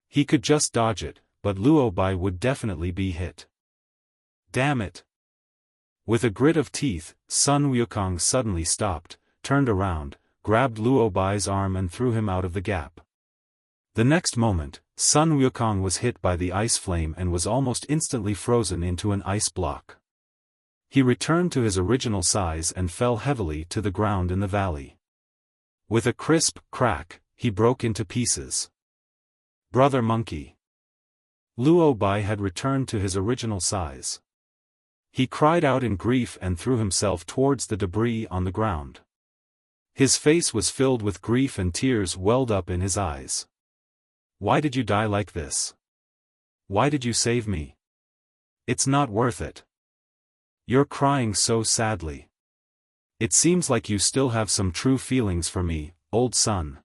He could just dodge it, but Luo Bai would definitely be hit. Damn it! With a grit of teeth, Sun Wukong suddenly stopped, turned around, grabbed Luo Bai's arm and threw him out of the gap. The next moment, Sun Wukong was hit by the ice flame and was almost instantly frozen into an ice block. He returned to his original size and fell heavily to the ground in the valley. With a crisp crack, he broke into pieces. Brother Monkey. Luo Bai had returned to his original size. He cried out in grief and threw himself towards the debris on the ground. His face was filled with grief and tears welled up in his eyes. Why did you die like this? Why did you save me? It's not worth it. You're crying so sadly. It seems like you still have some true feelings for me, old son.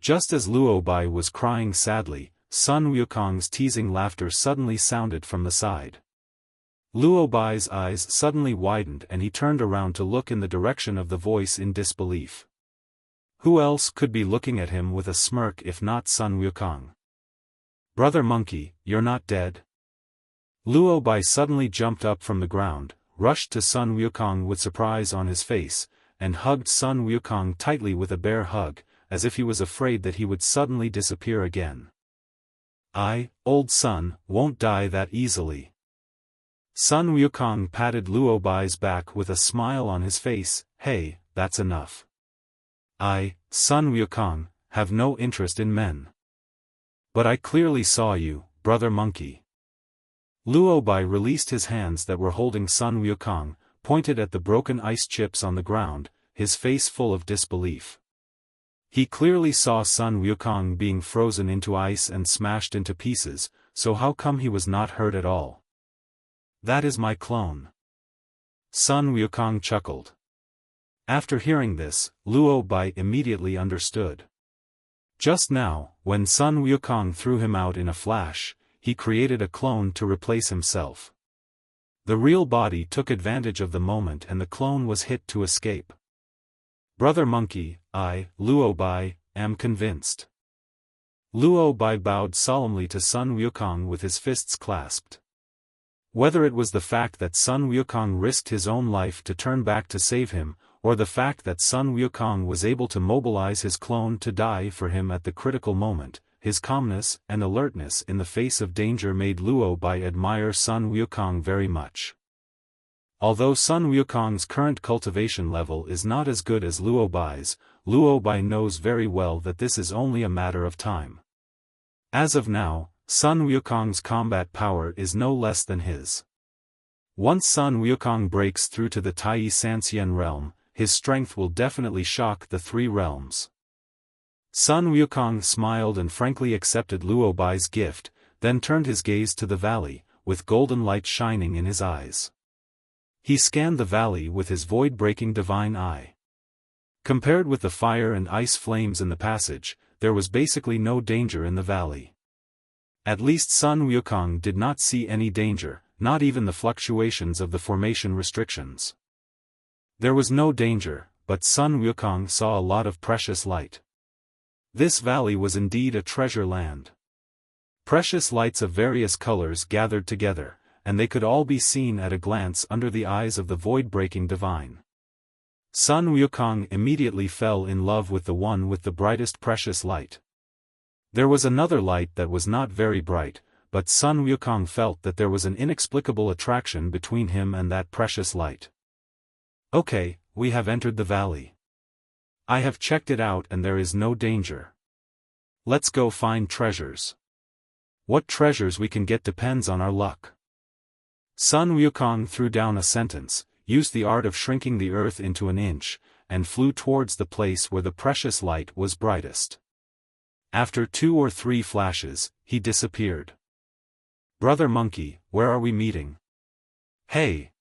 Just as Luo Bai was crying sadly, Sun Wukong's teasing laughter suddenly sounded from the side. Luo Bai's eyes suddenly widened and he turned around to look in the direction of the voice in disbelief. Who else could be looking at him with a smirk if not Sun Wukong? Brother Monkey, you're not dead? Luo Bai suddenly jumped up from the ground, rushed to Sun Wukong with surprise on his face, and hugged Sun Wukong tightly with a bear hug, as if he was afraid that he would suddenly disappear again. I, old son, won't die that easily. Sun Wukong patted Luo Bai's back with a smile on his face. Hey, that's enough. I, Sun Wukong, have no interest in men. But I clearly saw you, brother monkey. Luo Bai released his hands that were holding Sun Wukong, pointed at the broken ice chips on the ground, his face full of disbelief. He clearly saw Sun Wukong being frozen into ice and smashed into pieces, so how come he was not hurt at all? That is my clone. Sun Wukong chuckled. After hearing this, Luo Bai immediately understood. Just now, when Sun Wukong threw him out in a flash, he created a clone to replace himself. The real body took advantage of the moment and the clone was hit to escape. Brother Monkey, I, Luo Bai, am convinced. Luo Bai bowed solemnly to Sun Wukong with his fists clasped. Whether it was the fact that Sun Wukong risked his own life to turn back to save him, or the fact that Sun Wukong was able to mobilize his clone to die for him at the critical moment, his calmness and alertness in the face of danger made Luo Bai admire Sun Wukong very much. Although Sun Wukong's current cultivation level is not as good as Luo Bai's, Luo Bai knows very well that this is only a matter of time. As of now, Sun Wukong's combat power is no less than his. Once Sun Wukong breaks through to the Tai Sanxian realm, his strength will definitely shock the three realms. Sun Wukong smiled and frankly accepted Luo Bai's gift, then turned his gaze to the valley, with golden light shining in his eyes. He scanned the valley with his void-breaking divine eye. Compared with the fire and ice flames in the passage, there was basically no danger in the valley. At least Sun Wukong did not see any danger, not even the fluctuations of the formation restrictions. There was no danger, but Sun Wukong saw a lot of precious light. This valley was indeed a treasure land. Precious lights of various colors gathered together, and they could all be seen at a glance under the eyes of the void-breaking divine. Sun Wukong immediately fell in love with the one with the brightest precious light. There was another light that was not very bright, but Sun Wukong felt that there was an inexplicable attraction between him and that precious light. Okay, we have entered the valley. I have checked it out and there is no danger. Let's go find treasures. What treasures we can get depends on our luck. Sun Wukong threw down a sentence, used the art of shrinking the earth into an inch, and flew towards the place where the precious light was brightest. After 2 or 3 flashes, he disappeared. Brother Monkey, where are we meeting? Hey!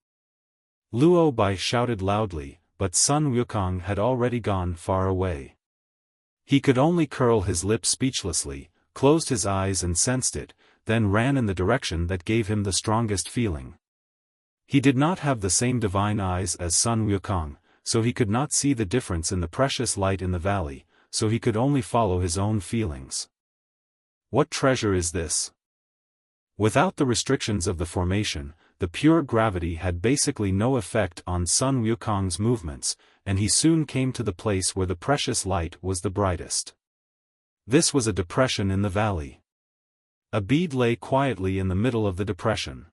Luo Bai shouted loudly, but Sun Wukong had already gone far away. He could only curl his lips speechlessly, closed his eyes and sensed it, then ran in the direction that gave him the strongest feeling. He did not have the same divine eyes as Sun Wukong, so he could not see the difference in the precious light in the valley, so he could only follow his own feelings. What treasure is this? Without the restrictions of the formation, the pure gravity had basically no effect on Sun Wukong's movements, and he soon came to the place where the precious light was the brightest. This was a depression in the valley. A bead lay quietly in the middle of the depression.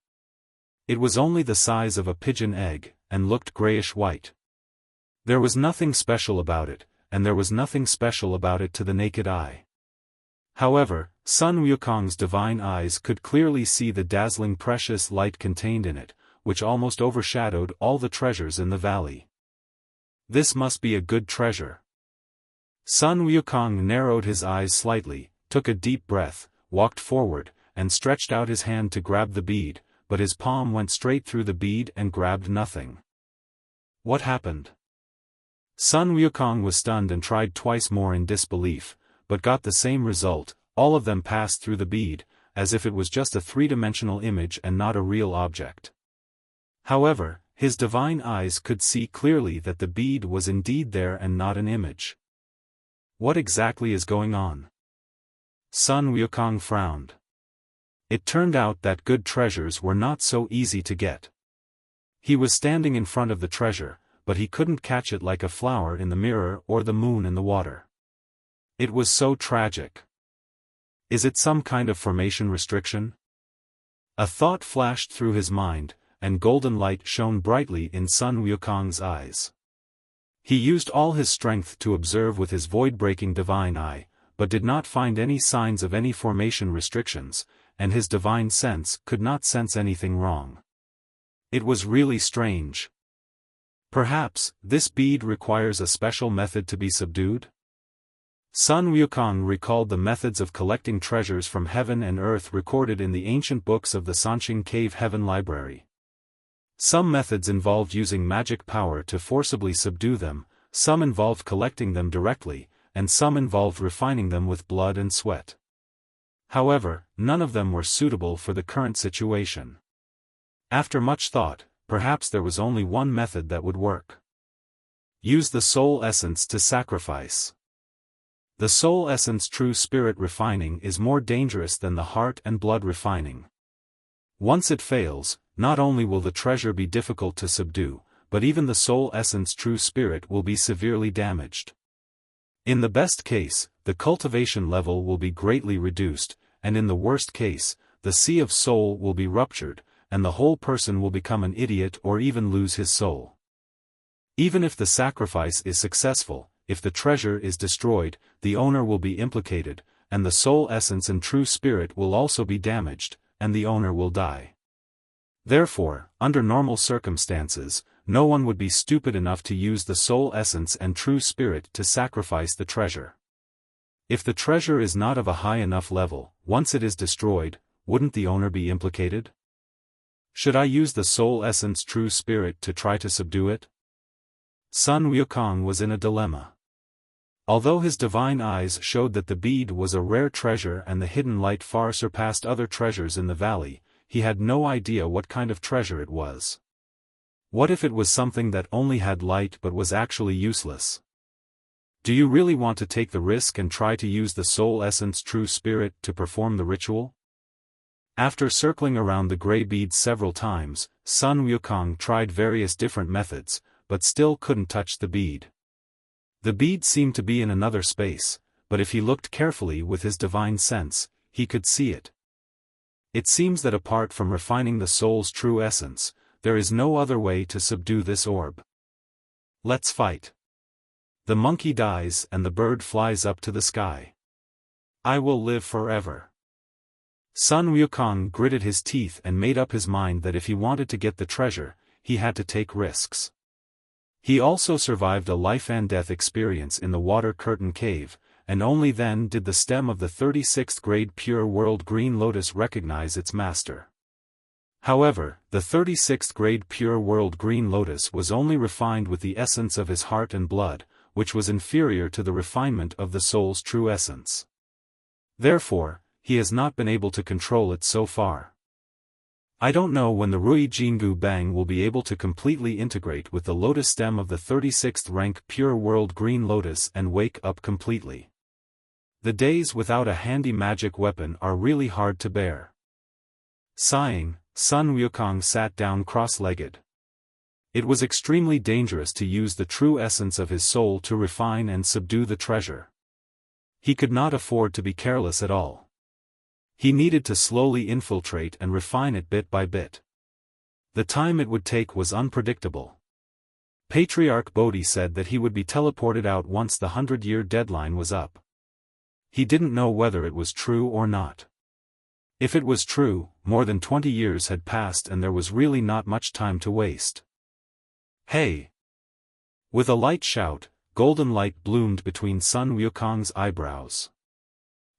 It was only the size of a pigeon egg, and looked grayish-white. There was nothing special about it, and there was nothing special about it to the naked eye. However, Sun Wukong's divine eyes could clearly see the dazzling precious light contained in it, which almost overshadowed all the treasures in the valley. This must be a good treasure. Sun Wukong narrowed his eyes slightly, took a deep breath, walked forward, and stretched out his hand to grab the bead, but his palm went straight through the bead and grabbed nothing. What happened? Sun Wukong was stunned and tried twice more in disbelief, but got the same result. All of them passed through the bead, as if it was just a three-dimensional image and not a real object. However, his divine eyes could see clearly that the bead was indeed there and not an image. What exactly is going on? Sun Wukong frowned. It turned out that good treasures were not so easy to get. He was standing in front of the treasure, but he couldn't catch it like a flower in the mirror or the moon in the water. It was so tragic. Is it some kind of formation restriction? A thought flashed through his mind, and golden light shone brightly in Sun Wukong's eyes. He used all his strength to observe with his void-breaking divine eye, but did not find any signs of any formation restrictions, and his divine sense could not sense anything wrong. It was really strange. Perhaps, this bead requires a special method to be subdued? Sun Wukong recalled the methods of collecting treasures from heaven and earth recorded in the ancient books of the Sanqing Cave Heaven Library. Some methods involved using magic power to forcibly subdue them, some involved collecting them directly, and some involved refining them with blood and sweat. However, none of them were suitable for the current situation. After much thought, perhaps there was only one method that would work. Use the soul essence to sacrifice. The soul essence true spirit refining is more dangerous than the heart and blood refining. Once it fails, not only will the treasure be difficult to subdue, but even the soul essence true spirit will be severely damaged. In the best case, the cultivation level will be greatly reduced, and in the worst case, the sea of soul will be ruptured, and the whole person will become an idiot or even lose his soul. Even if the sacrifice is successful, if the treasure is destroyed, the owner will be implicated, and the soul essence and true spirit will also be damaged, and the owner will die. Therefore, under normal circumstances, no one would be stupid enough to use the soul essence and true spirit to sacrifice the treasure. If the treasure is not of a high enough level, once it is destroyed, wouldn't the owner be implicated? Should I use the soul essence true spirit to try to subdue it? Sun Wukong was in a dilemma. Although his divine eyes showed that the bead was a rare treasure and the hidden light far surpassed other treasures in the valley, he had no idea what kind of treasure it was. What if it was something that only had light but was actually useless? Do you really want to take the risk and try to use the soul essence true spirit to perform the ritual? After circling around the grey bead several times, Sun Wukong tried various different methods, but still couldn't touch the bead. The bead seemed to be in another space, but if he looked carefully with his divine sense, he could see it. It seems that apart from refining the soul's true essence, there is no other way to subdue this orb. Let's fight. The monkey dies and the bird flies up to the sky. I will live forever. Sun Wukong gritted his teeth and made up his mind that if he wanted to get the treasure, he had to take risks. He also survived a life and death experience in the Water Curtain Cave, and only then did the stem of the 36th grade Pure World Green Lotus recognize its master. However, the 36th grade Pure World Green Lotus was only refined with the essence of his heart and blood, which was inferior to the refinement of the soul's true essence. Therefore, he has not been able to control it so far. I don't know when the Rui Jingu Bang will be able to completely integrate with the lotus stem of the 36th rank Pure World Green Lotus and wake up completely. The days without a handy magic weapon are really hard to bear. Sighing, Sun Wukong sat down cross-legged. It was extremely dangerous to use the true essence of his soul to refine and subdue the treasure. He could not afford to be careless at all. He needed to slowly infiltrate and refine it bit by bit. The time it would take was unpredictable. Patriarch Bodhi said that he would be teleported out once the 100-year deadline was up. He didn't know whether it was true or not. If it was true, more than 20 years had passed and there was really not much time to waste. Hey! With a light shout, golden light bloomed between Sun Wukong's eyebrows.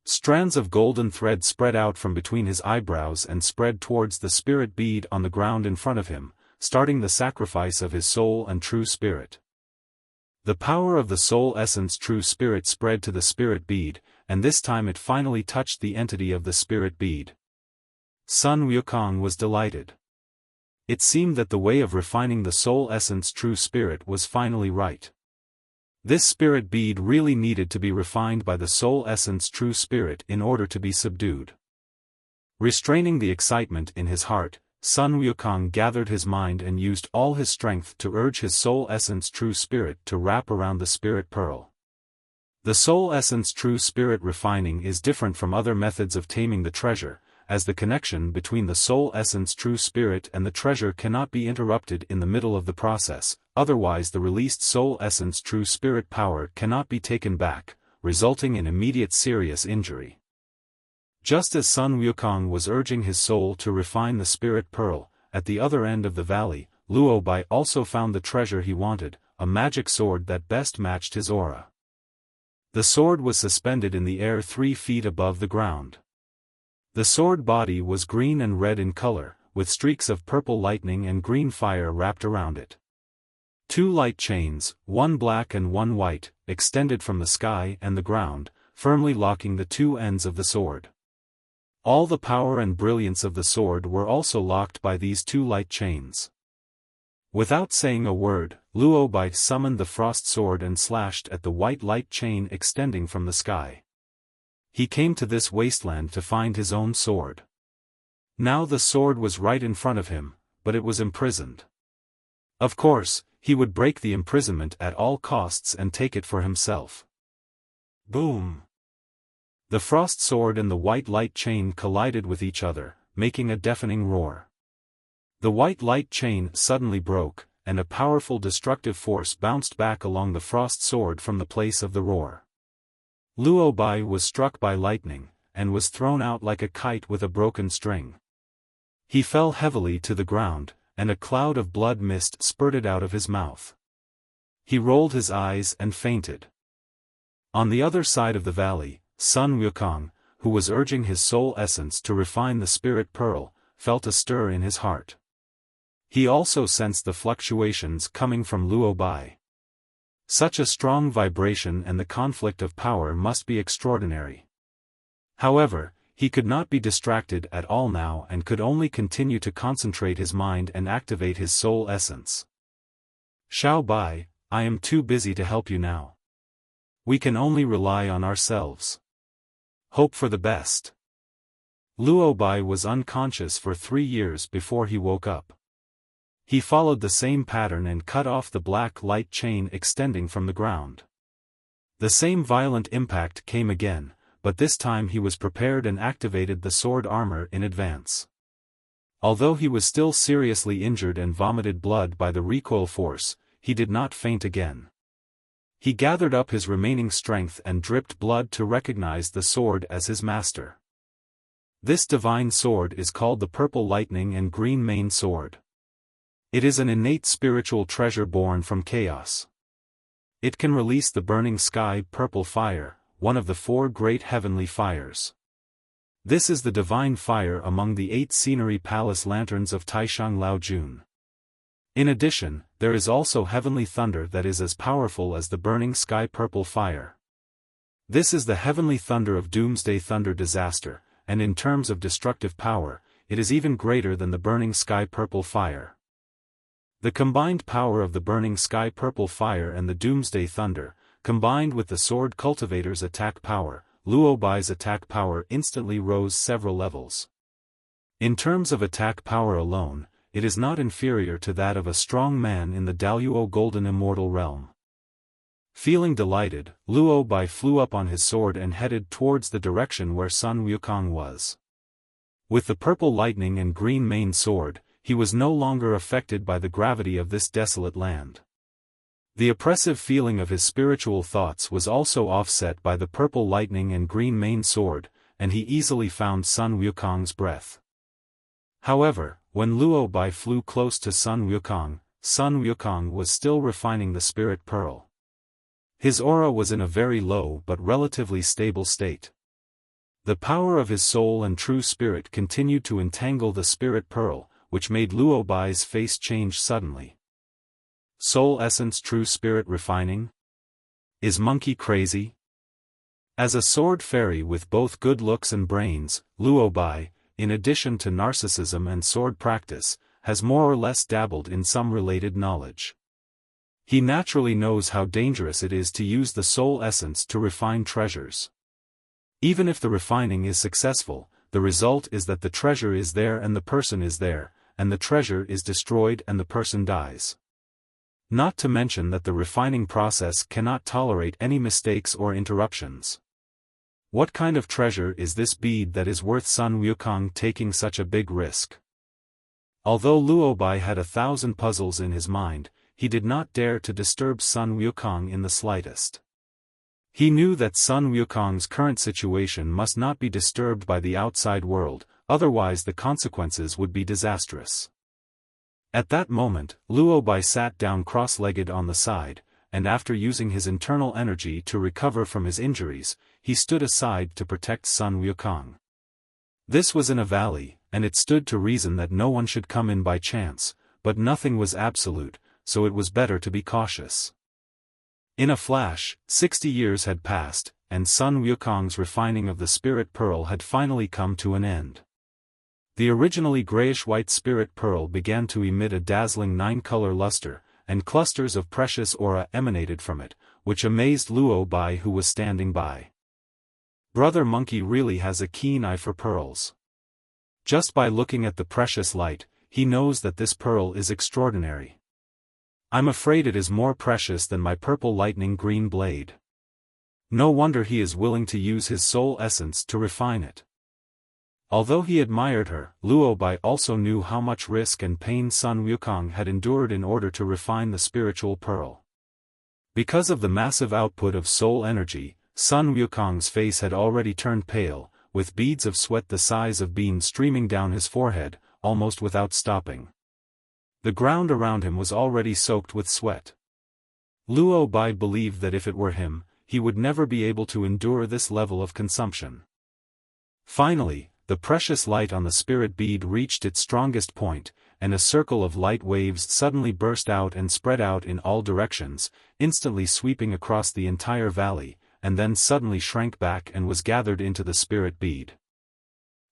Strands of golden thread spread out from between his eyebrows and spread towards the spirit bead on the ground in front of him, starting the sacrifice of his soul and true spirit. The power of the soul essence true spirit spread to the spirit bead, and this time it finally touched the entity of the spirit bead. Sun Wukong was delighted. It seemed that the way of refining the soul essence true spirit was finally right. This spirit bead really needed to be refined by the soul essence true spirit in order to be subdued. Restraining the excitement in his heart, Sun Wukong gathered his mind and used all his strength to urge his soul essence true spirit to wrap around the spirit pearl. The soul essence true spirit refining is different from other methods of taming the treasure, as the connection between the soul essence true spirit and the treasure cannot be interrupted in the middle of the process, otherwise the released soul essence true spirit power cannot be taken back, resulting in immediate serious injury. Just as Sun Wukong was urging his soul to refine the spirit pearl, at the other end of the valley, Luo Bai also found the treasure he wanted, a magic sword that best matched his aura. The sword was suspended in the air 3 feet above the ground. The sword body was green and red in color, with streaks of purple lightning and green fire wrapped around it. 2 light chains, one black and one white, extended from the sky and the ground, firmly locking the 2 ends of the sword. All the power and brilliance of the sword were also locked by these 2 light chains. Without saying a word, Luo Bai summoned the frost sword and slashed at the white light chain extending from the sky. He came to this wasteland to find his own sword. Now the sword was right in front of him, but it was imprisoned. Of course, he would break the imprisonment at all costs and take it for himself. Boom! The frost sword and the white light chain collided with each other, making a deafening roar. The white light chain suddenly broke, and a powerful destructive force bounced back along the frost sword from the place of the roar. Luo Bai was struck by lightning, and was thrown out like a kite with a broken string. He fell heavily to the ground, and a cloud of blood mist spurted out of his mouth. He rolled his eyes and fainted. On the other side of the valley, Sun Wukong, who was urging his soul essence to refine the spirit pearl, felt a stir in his heart. He also sensed the fluctuations coming from Luo Bai. Such a strong vibration and the conflict of power must be extraordinary. However, he could not be distracted at all now and could only continue to concentrate his mind and activate his soul essence. Xiao Bai, I am too busy to help you now. We can only rely on ourselves. Hope for the best. Luo Bai was unconscious for 3 years before he woke up. He followed the same pattern and cut off the black light chain extending from the ground. The same violent impact came again, but this time he was prepared and activated the sword armor in advance. Although he was still seriously injured and vomited blood by the recoil force, he did not faint again. He gathered up his remaining strength and dripped blood to recognize the sword as his master. This divine sword is called the Purple Lightning and Green Mane Sword. It is an innate spiritual treasure born from chaos. It can release the burning sky purple fire, one of the 4 great heavenly fires. This is the divine fire among the 8 scenery palace lanterns of Taishang Laojun. In addition, there is also heavenly thunder that is as powerful as the burning sky purple fire. This is the heavenly thunder of doomsday thunder disaster, and in terms of destructive power, it is even greater than the burning sky purple fire. The combined power of the burning sky purple fire and the doomsday thunder, combined with the sword cultivator's attack power, Luo Bai's attack power instantly rose several levels. In terms of attack power alone, it is not inferior to that of a strong man in the Daluo Golden Immortal realm. Feeling delighted, Luo Bai flew up on his sword and headed towards the direction where Sun Wukong was. With the purple lightning and green maned sword, he was no longer affected by the gravity of this desolate land. The oppressive feeling of his spiritual thoughts was also offset by the purple lightning and green maned sword, and he easily found Sun Wukong's breath. However, when Luo Bai flew close to Sun Wukong was still refining the spirit pearl. His aura was in a very low but relatively stable state. The power of his soul and true spirit continued to entangle the spirit pearl, which made Luo Bai's face change suddenly. Soul essence true spirit refining? Is monkey crazy? As a sword fairy with both good looks and brains, Luo Bai, in addition to narcissism and sword practice, has more or less dabbled in some related knowledge. He naturally knows how dangerous it is to use the soul essence to refine treasures. Even if the refining is successful, the result is that the treasure is there and the person is there, and the treasure is destroyed and the person dies. Not to mention that the refining process cannot tolerate any mistakes or interruptions. What kind of treasure is this bead that is worth Sun Wukong taking such a big risk? Although Luo Bai had 1,000 puzzles in his mind, he did not dare to disturb Sun Wukong in the slightest. He knew that Sun Wukong's current situation must not be disturbed by the outside world, otherwise the consequences would be disastrous. At that moment, Luo Bai sat down cross-legged on the side, and after using his internal energy to recover from his injuries, he stood aside to protect Sun Wukong. This was in a valley, and it stood to reason that no one should come in by chance, but nothing was absolute, so it was better to be cautious. In a flash, 60 years had passed, and Sun Wukong's refining of the spirit pearl had finally come to an end. The originally grayish-white spirit pearl began to emit a dazzling 9-color luster, and clusters of precious aura emanated from it, which amazed Luo Bai who was standing by. Brother Monkey really has a keen eye for pearls. Just by looking at the precious light, he knows that this pearl is extraordinary. I'm afraid it is more precious than my purple lightning green blade. No wonder he is willing to use his soul essence to refine it. Although he admired her, Luo Bai also knew how much risk and pain Sun Wukong had endured in order to refine the spiritual pearl. Because of the massive output of soul energy, Sun Wukong's face had already turned pale, with beads of sweat the size of beans streaming down his forehead, almost without stopping. The ground around him was already soaked with sweat. Luo Bai believed that if it were him, he would never be able to endure this level of consumption. Finally, the precious light on the spirit bead reached its strongest point, and a circle of light waves suddenly burst out and spread out in all directions, instantly sweeping across the entire valley, and then suddenly shrank back and was gathered into the spirit bead.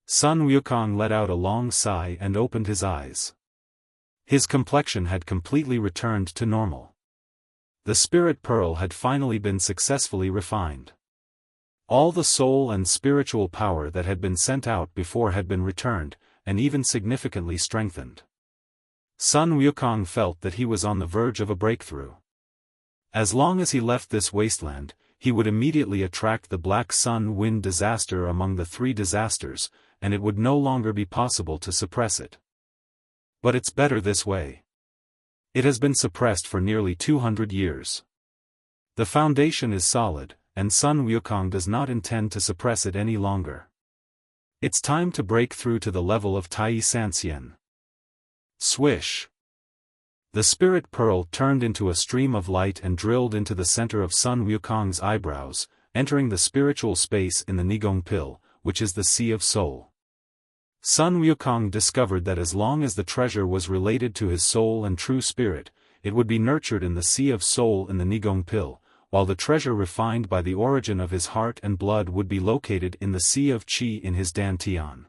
Sun Wukong let out a long sigh and opened his eyes. His complexion had completely returned to normal. The spirit pearl had finally been successfully refined. All the soul and spiritual power that had been sent out before had been returned, and even significantly strengthened. Sun Wukong felt that he was on the verge of a breakthrough. As long as he left this wasteland, he would immediately attract the Black Sun Wind disaster among the 3 disasters, and it would no longer be possible to suppress it. But it's better this way. It has been suppressed for nearly 200 years. The foundation is solid, and Sun Wukong does not intend to suppress it any longer. It's time to break through to the level of Tai Sanxian. Swish! The spirit pearl turned into a stream of light and drilled into the center of Sun Wukong's eyebrows, entering the spiritual space in the Nigong Pill, which is the Sea of Soul. Sun Wukong discovered that as long as the treasure was related to his soul and true spirit, it would be nurtured in the Sea of Soul in the Nigong Pill, while the treasure refined by the origin of his heart and blood would be located in the Sea of Qi in his Dantian.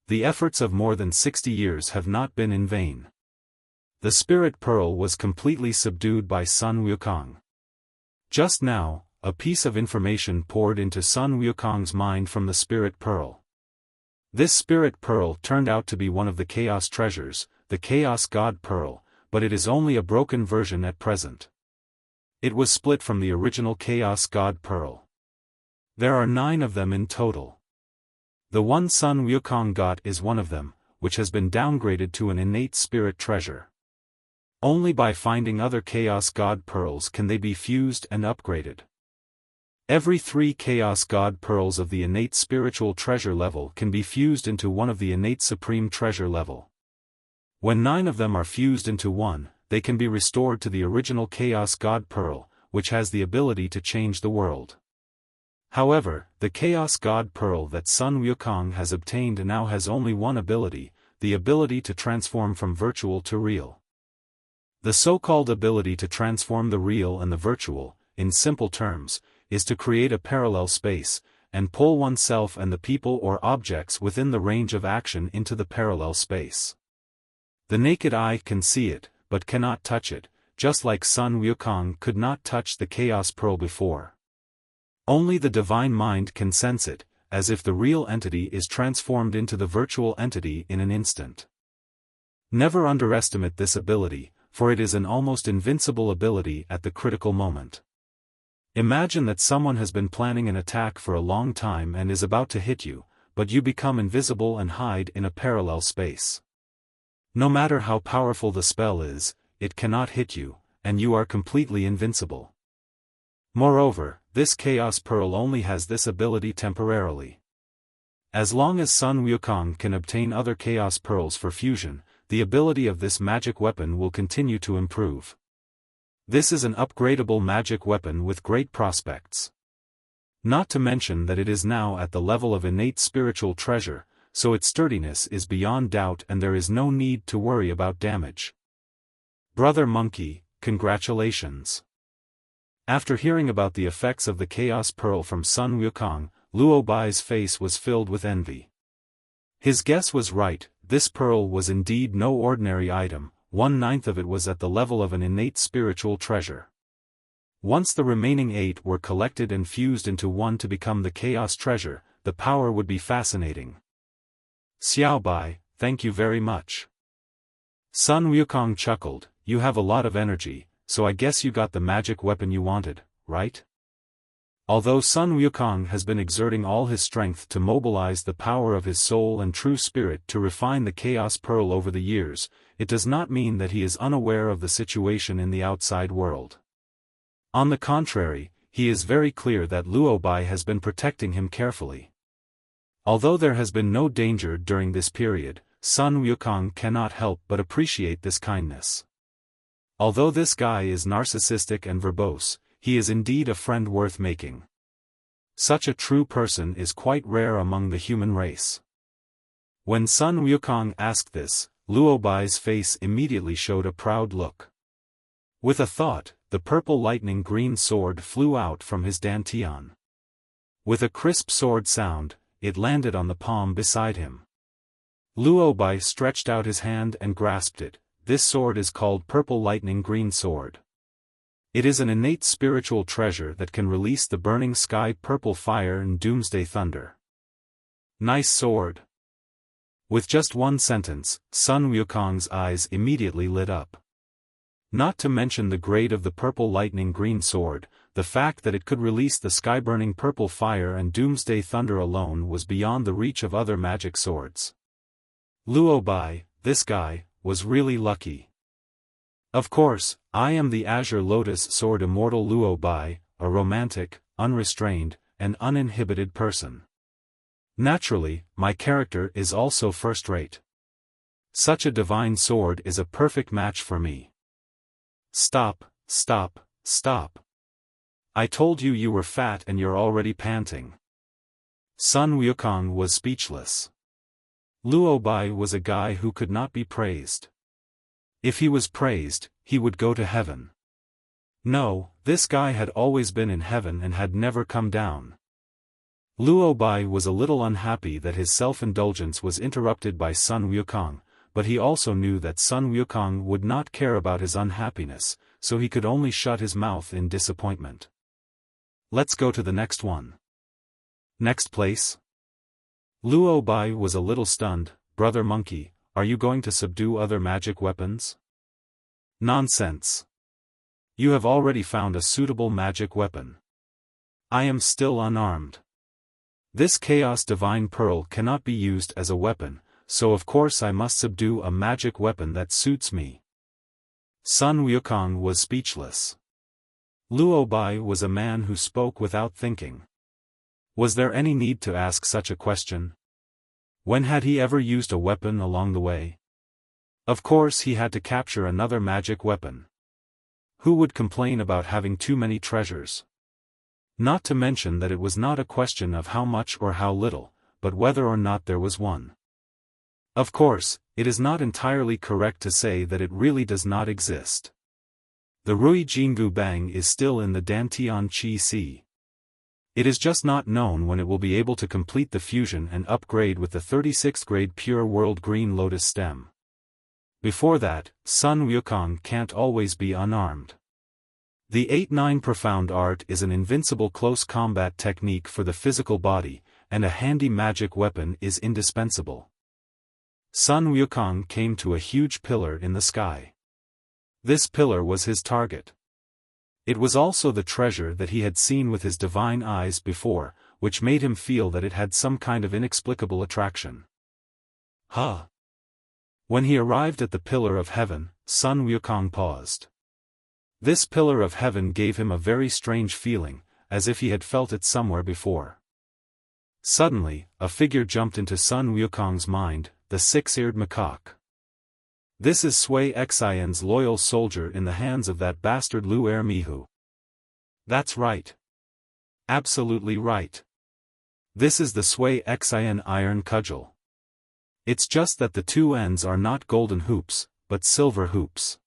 The efforts of more than 60 years have not been in vain. The spirit pearl was completely subdued by Sun Wukong. Just now, a piece of information poured into Sun Wukong's mind from the spirit pearl. This spirit pearl turned out to be one of the chaos treasures, the Chaos God Pearl, but it is only a broken version at present. It was split from the original Chaos God Pearl. There are 9 of them in total. The one Sun Wukong got is one of them, which has been downgraded to an innate spirit treasure. Only by finding other Chaos God Pearls can they be fused and upgraded. Every 3 Chaos God Pearls of the innate spiritual treasure level can be fused into one of the innate supreme treasure level. When 9 of them are fused into one, they can be restored to the original Chaos God Pearl, which has the ability to change the world. However, the Chaos God Pearl that Sun Wukong has obtained now has only one ability, the ability to transform from virtual to real. The so-called ability to transform the real and the virtual, in simple terms, is to create a parallel space, and pull oneself and the people or objects within the range of action into the parallel space. The naked eye can see it, but cannot touch it, just like Sun Wukong could not touch the Chaos Pearl before. Only the divine mind can sense it, as if the real entity is transformed into the virtual entity in an instant. Never underestimate this ability, for it is an almost invincible ability at the critical moment. Imagine that someone has been planning an attack for a long time and is about to hit you, but you become invisible and hide in a parallel space. No matter how powerful the spell is, it cannot hit you, and you are completely invincible. Moreover, this Chaos Pearl only has this ability temporarily. As long as Sun Wukong can obtain other Chaos Pearls for fusion, the ability of this magic weapon will continue to improve. This is an upgradable magic weapon with great prospects. Not to mention that it is now at the level of innate spiritual treasure, so its sturdiness is beyond doubt and there is no need to worry about damage. Brother Monkey, congratulations. After hearing about the effects of the Chaos Pearl from Sun Wukong, Luo Bai's face was filled with envy. His guess was right, this pearl was indeed no ordinary item, 1/9 of it was at the level of an innate spiritual treasure. Once the remaining 8 were collected and fused into one to become the Chaos Treasure, the power would be fascinating. Xiao Bai, thank you very much. Sun Wukong chuckled, you have a lot of energy, so I guess you got the magic weapon you wanted, right? Although Sun Wukong has been exerting all his strength to mobilize the power of his soul and true spirit to refine the Chaos Pearl over the years, it does not mean that he is unaware of the situation in the outside world. On the contrary, he is very clear that Luo Bai has been protecting him carefully. Although there has been no danger during this period, Sun Wukong cannot help but appreciate this kindness. Although this guy is narcissistic and verbose, he is indeed a friend worth making. Such a true person is quite rare among the human race. When Sun Wukong asked this, Luo Bai's face immediately showed a proud look. With a thought, the purple lightning green sword flew out from his dantian. With a crisp sword sound, it landed on the palm beside him. Luo Bai stretched out his hand and grasped it. This sword is called Purple Lightning Green Sword. It is an innate spiritual treasure that can release the burning sky purple fire and doomsday thunder. Nice sword. With just one sentence, Sun Wukong's eyes immediately lit up. Not to mention the grade of the Purple Lightning Green Sword, the fact that it could release the sky-burning purple fire and doomsday thunder alone was beyond the reach of other magic swords. Luo Bai, this guy, was really lucky. Of course, I am the Azure Lotus Sword Immortal Luo Bai, a romantic, unrestrained, and uninhibited person. Naturally, my character is also first-rate. Such a divine sword is a perfect match for me. Stop, stop, stop. I told you you were fat and you're already panting. Sun Wukong was speechless. Luo Bai was a guy who could not be praised. If he was praised, he would go to heaven. No, this guy had always been in heaven and had never come down. Luo Bai was a little unhappy that his self-indulgence was interrupted by Sun Wukong, but he also knew that Sun Wukong would not care about his unhappiness, so he could only shut his mouth in disappointment. Let's go to the next one. Next place? Luo Bai was a little stunned. Brother Monkey, are you going to subdue other magic weapons? Nonsense. You have already found a suitable magic weapon. I am still unarmed. This Chaos Divine Pearl cannot be used as a weapon, so of course I must subdue a magic weapon that suits me. Sun Wukong was speechless. Luo Bai was a man who spoke without thinking. Was there any need to ask such a question? When had he ever used a weapon along the way? Of course he had to capture another magic weapon. Who would complain about having too many treasures? Not to mention that it was not a question of how much or how little, but whether or not there was one. Of course, it is not entirely correct to say that it really does not exist. The Rui Jingu Bang is still in the Dantian Qi Sea. It is just not known when it will be able to complete the fusion and upgrade with the 36th grade Pure World Green Lotus Stem. Before that, Sun Wukong can't always be unarmed. The 8-9 Profound Art is an invincible close combat technique for the physical body, and a handy magic weapon is indispensable. Sun Wukong came to a huge pillar in the sky. This pillar was his target. It was also the treasure that he had seen with his divine eyes before, which made him feel that it had some kind of inexplicable attraction. When he arrived at the Pillar of Heaven, Sun Wukong paused. This Pillar of Heaven gave him a very strange feeling, as if he had felt it somewhere before. Suddenly, a figure jumped into Sun Wukong's mind, the Six-Eared Macaque. This is Sui Xian's loyal soldier in the hands of that bastard Lu Ermihu. That's right. Absolutely right. This is the Sui Xian iron cudgel. It's just that the two ends are not golden hoops, but silver hoops.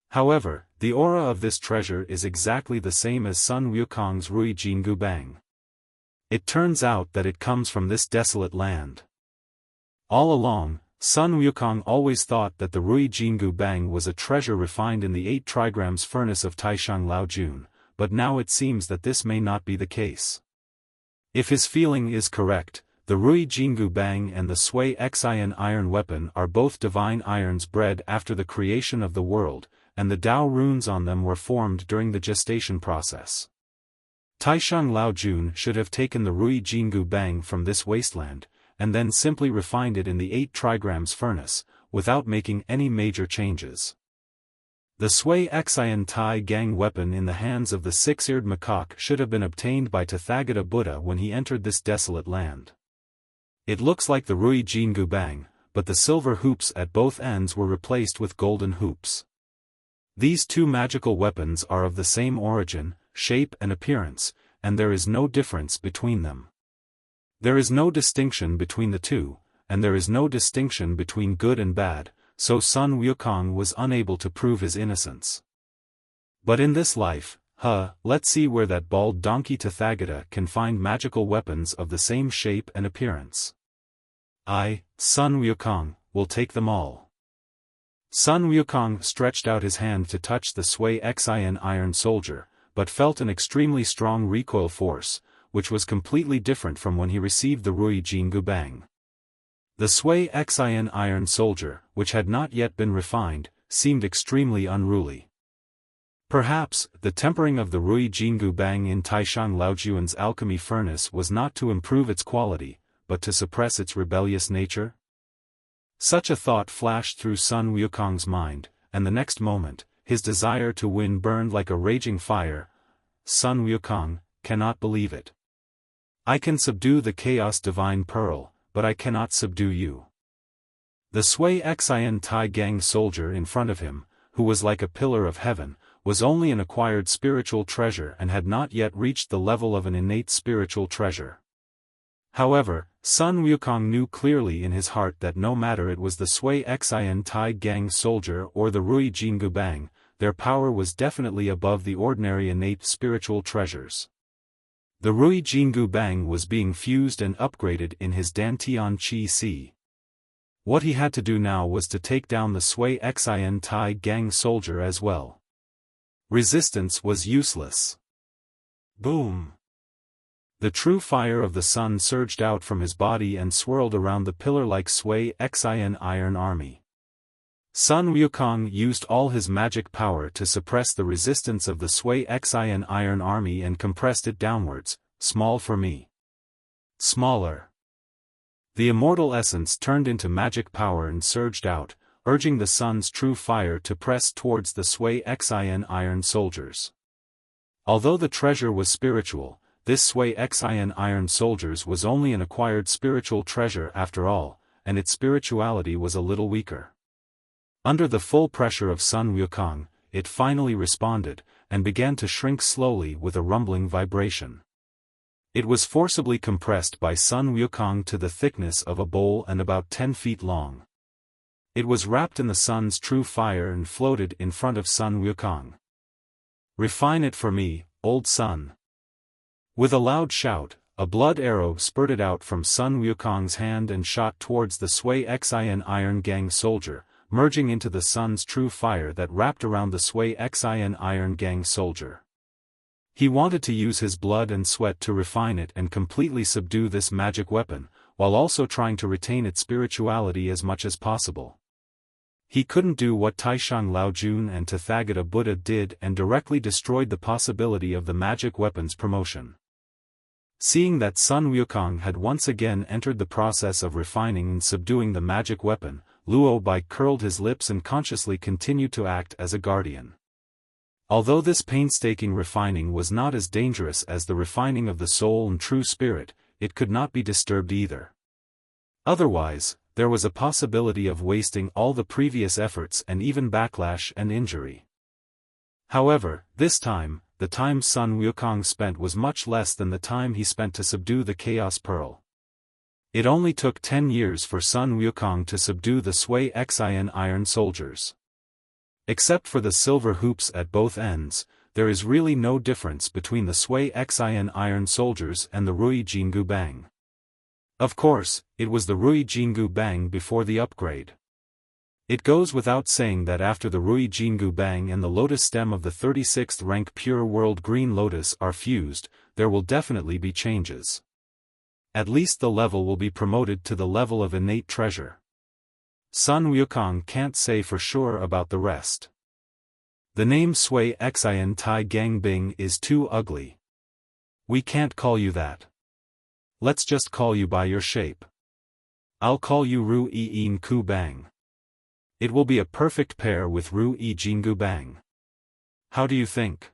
However, the aura of this treasure is exactly the same as Sun Wukong's Rui Jingu Bang. It turns out that it comes from this desolate land. All along, Sun Wukong always thought that the Rui Jingu Bang was a treasure refined in the 8 trigrams furnace of Taishang Laojun, but now it seems that this may not be the case. If his feeling is correct, the Rui Jingu Bang and the Sui Xian iron weapon are both divine irons bred after the creation of the world, and the Tao runes on them were formed during the gestation process. Taishang Laojun should have taken the Rui Jingu Bang from this wasteland, and then simply refined it in the 8 trigrams furnace, without making any major changes. The Sui Xian Tai Gang weapon in the hands of the Six-Eared Macaque should have been obtained by Tathagata Buddha when he entered this desolate land. It looks like the Rui Jingu Bang, but the silver hoops at both ends were replaced with golden hoops. These two magical weapons are of the same origin, shape and appearance, and there is no difference between them. There is no distinction between the two, and there is no distinction between good and bad, so Sun Wukong was unable to prove his innocence. But in this life, let's see where that bald donkey Tathagata can find magical weapons of the same shape and appearance. I, Sun Wukong, will take them all. Sun Wukong stretched out his hand to touch the Sui Xian iron soldier, but felt an extremely strong recoil force, which was completely different from when he received the Rui Jingu Bang. The Sui Xian iron soldier, which had not yet been refined, seemed extremely unruly. Perhaps, the tempering of the Rui Jingu Bang in Taishang Laojun's alchemy furnace was not to improve its quality, but to suppress its rebellious nature? Such a thought flashed through Sun Wukong's mind, and the next moment, his desire to win burned like a raging fire. Sun Wukong cannot believe it. I can subdue the Chaos Divine Pearl, but I cannot subdue you. The Sui Xian Tai Gang soldier in front of him, who was like a pillar of heaven, was only an acquired spiritual treasure and had not yet reached the level of an innate spiritual treasure. However, Sun Wukong knew clearly in his heart that no matter it was the Sui Xian Tai Gang soldier or the Rui Jingu Bang, their power was definitely above the ordinary innate spiritual treasures. The Rui Jingu Bang was being fused and upgraded in his Dantian Qi Sea. What he had to do now was to take down the Sui Xian Tai Gang soldier as well. Resistance was useless. Boom! The true fire of the sun surged out from his body and swirled around the pillar like Sui Xian iron army. Sun Wukong used all his magic power to suppress the resistance of the Sui-Xian Iron Army and compressed it downwards, small for me. Smaller. The immortal essence turned into magic power and surged out, urging the sun's true fire to press towards the Sui-Xian Iron soldiers. Although the treasure was spiritual, this Sui-Xian Iron soldiers was only an acquired spiritual treasure after all, and its spirituality was a little weaker. Under the full pressure of Sun Wukong, it finally responded, and began to shrink slowly with a rumbling vibration. It was forcibly compressed by Sun Wukong to the thickness of a bowl and about 10 feet long. It was wrapped in the sun's true fire and floated in front of Sun Wukong. "Refine it for me, old sun." With a loud shout, a blood arrow spurted out from Sun Wukong's hand and shot towards the Sui-Xian Iron Gang soldier, merging into the sun's true fire that wrapped around the Sui-Xian Iron Gang soldier. He wanted to use his blood and sweat to refine it and completely subdue this magic weapon, while also trying to retain its spirituality as much as possible. He couldn't do what Taishang Laojun and Tathagata Buddha did and directly destroyed the possibility of the magic weapon's promotion. Seeing that Sun Wukong had once again entered the process of refining and subduing the magic weapon, Luo Bai curled his lips and consciously continued to act as a guardian. Although this painstaking refining was not as dangerous as the refining of the soul and true spirit, it could not be disturbed either. Otherwise, there was a possibility of wasting all the previous efforts and even backlash and injury. However, this time, the time Sun Wukong spent was much less than the time he spent to subdue the Chaos Pearl. It only took 10 years for Sun Wukong to subdue the Sui-Xian Iron soldiers. Except for the silver hoops at both ends, there is really no difference between the Sui-Xian Iron soldiers and the Rui Jingu Bang. Of course, it was the Rui Jingu Bang before the upgrade. It goes without saying that after the Rui Jingu Bang and the lotus stem of the 36th rank Pure World Green Lotus are fused, there will definitely be changes. At least the level will be promoted to the level of innate treasure. Sun Wukong can't say for sure about the rest. The name Sui-Xian Tai Gang Bing is too ugly. We can't call you that. Let's just call you by your shape. I'll call you Ru Yi Ku Bang. It will be a perfect pair with Ru Yi Jingu Bang. How do you think?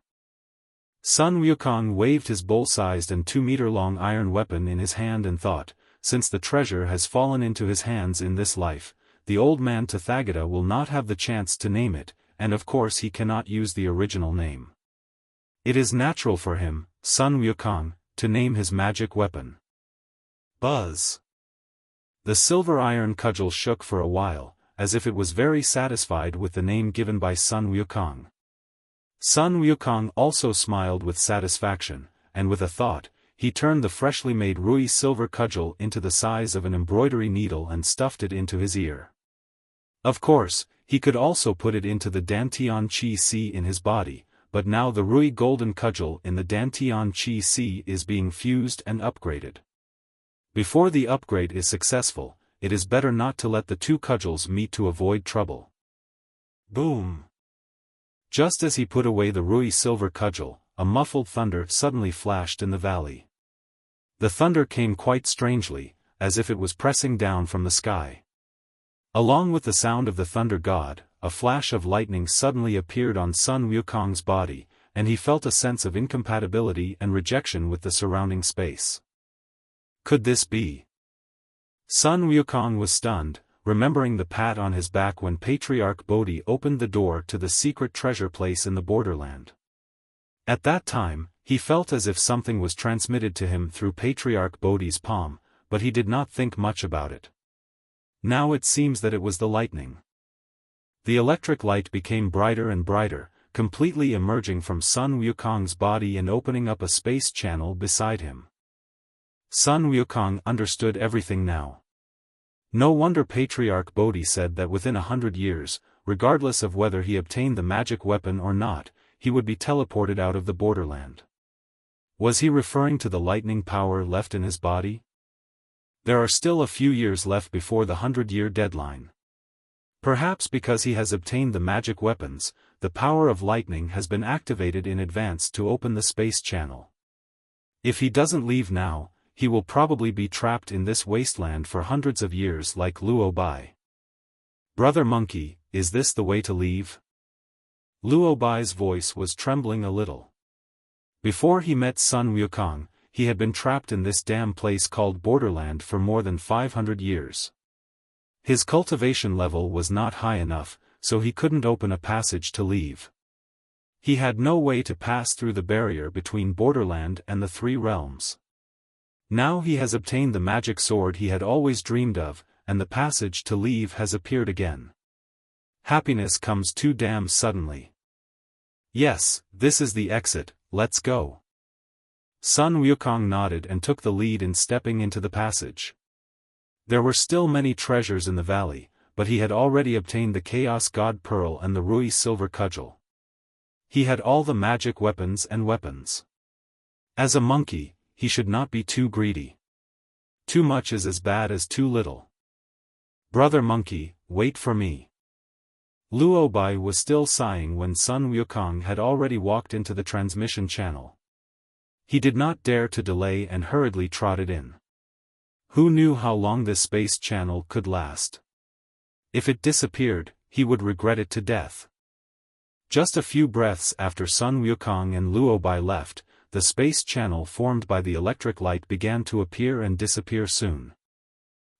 Sun Wukong waved his bowl-sized and 2-meter-long iron weapon in his hand and thought, since the treasure has fallen into his hands in this life, the old man Tathagata will not have the chance to name it, and of course he cannot use the original name. It is natural for him, Sun Wukong, to name his magic weapon. Buzz. The silver iron cudgel shook for a while, as if it was very satisfied with the name given by Sun Wukong. Sun Wukong also smiled with satisfaction, and with a thought, he turned the freshly made Rui silver cudgel into the size of an embroidery needle and stuffed it into his ear. Of course, he could also put it into the Dantian Chi Si in his body, but now the Rui golden cudgel in the Dantian Chi Si is being fused and upgraded. Before the upgrade is successful, it is better not to let the two cudgels meet to avoid trouble. Boom! Just as he put away the Rui silver cudgel, a muffled thunder suddenly flashed in the valley. The thunder came quite strangely, as if it was pressing down from the sky. Along with the sound of the thunder god, a flash of lightning suddenly appeared on Sun Wukong's body, and he felt a sense of incompatibility and rejection with the surrounding space. Could this be? Sun Wukong was stunned, remembering the pat on his back when Patriarch Bodhi opened the door to the secret treasure place in the borderland. At that time, he felt as if something was transmitted to him through Patriarch Bodhi's palm, but he did not think much about it. Now it seems that it was the lightning. The electric light became brighter and brighter, completely emerging from Sun Wukong's body and opening up a space channel beside him. Sun Wukong understood everything now. No wonder Patriarch Bodhi said that within 100 years, regardless of whether he obtained the magic weapon or not, he would be teleported out of the borderland. Was he referring to the lightning power left in his body? There are still a few years left before the 100-year deadline. Perhaps because he has obtained the magic weapons, the power of lightning has been activated in advance to open the space channel. If he doesn't leave now, he will probably be trapped in this wasteland for hundreds of years like Luo Bai. Brother Monkey, is this the way to leave? Luo Bai's voice was trembling a little. Before he met Sun Wukong, he had been trapped in this damn place called Borderland for more than 500 years. His cultivation level was not high enough, so he couldn't open a passage to leave. He had no way to pass through the barrier between Borderland and the Three Realms. Now he has obtained the magic sword he had always dreamed of, and the passage to leave has appeared again. Happiness comes too damn suddenly. Yes, this is the exit, let's go. Sun Wukong nodded and took the lead in stepping into the passage. There were still many treasures in the valley, but he had already obtained the Chaos God Pearl and the Rui Silver Cudgel. He had all the magic weapons and weapons. As a monkey, he should not be too greedy. Too much is as bad as too little. Brother Monkey, wait for me. Luo Bai was still sighing when Sun Wukong had already walked into the transmission channel. He did not dare to delay and hurriedly trotted in. Who knew how long this space channel could last? If it disappeared, he would regret it to death. Just a few breaths after Sun Wukong and Luo Bai left, the space channel formed by the electric light began to appear and disappear soon.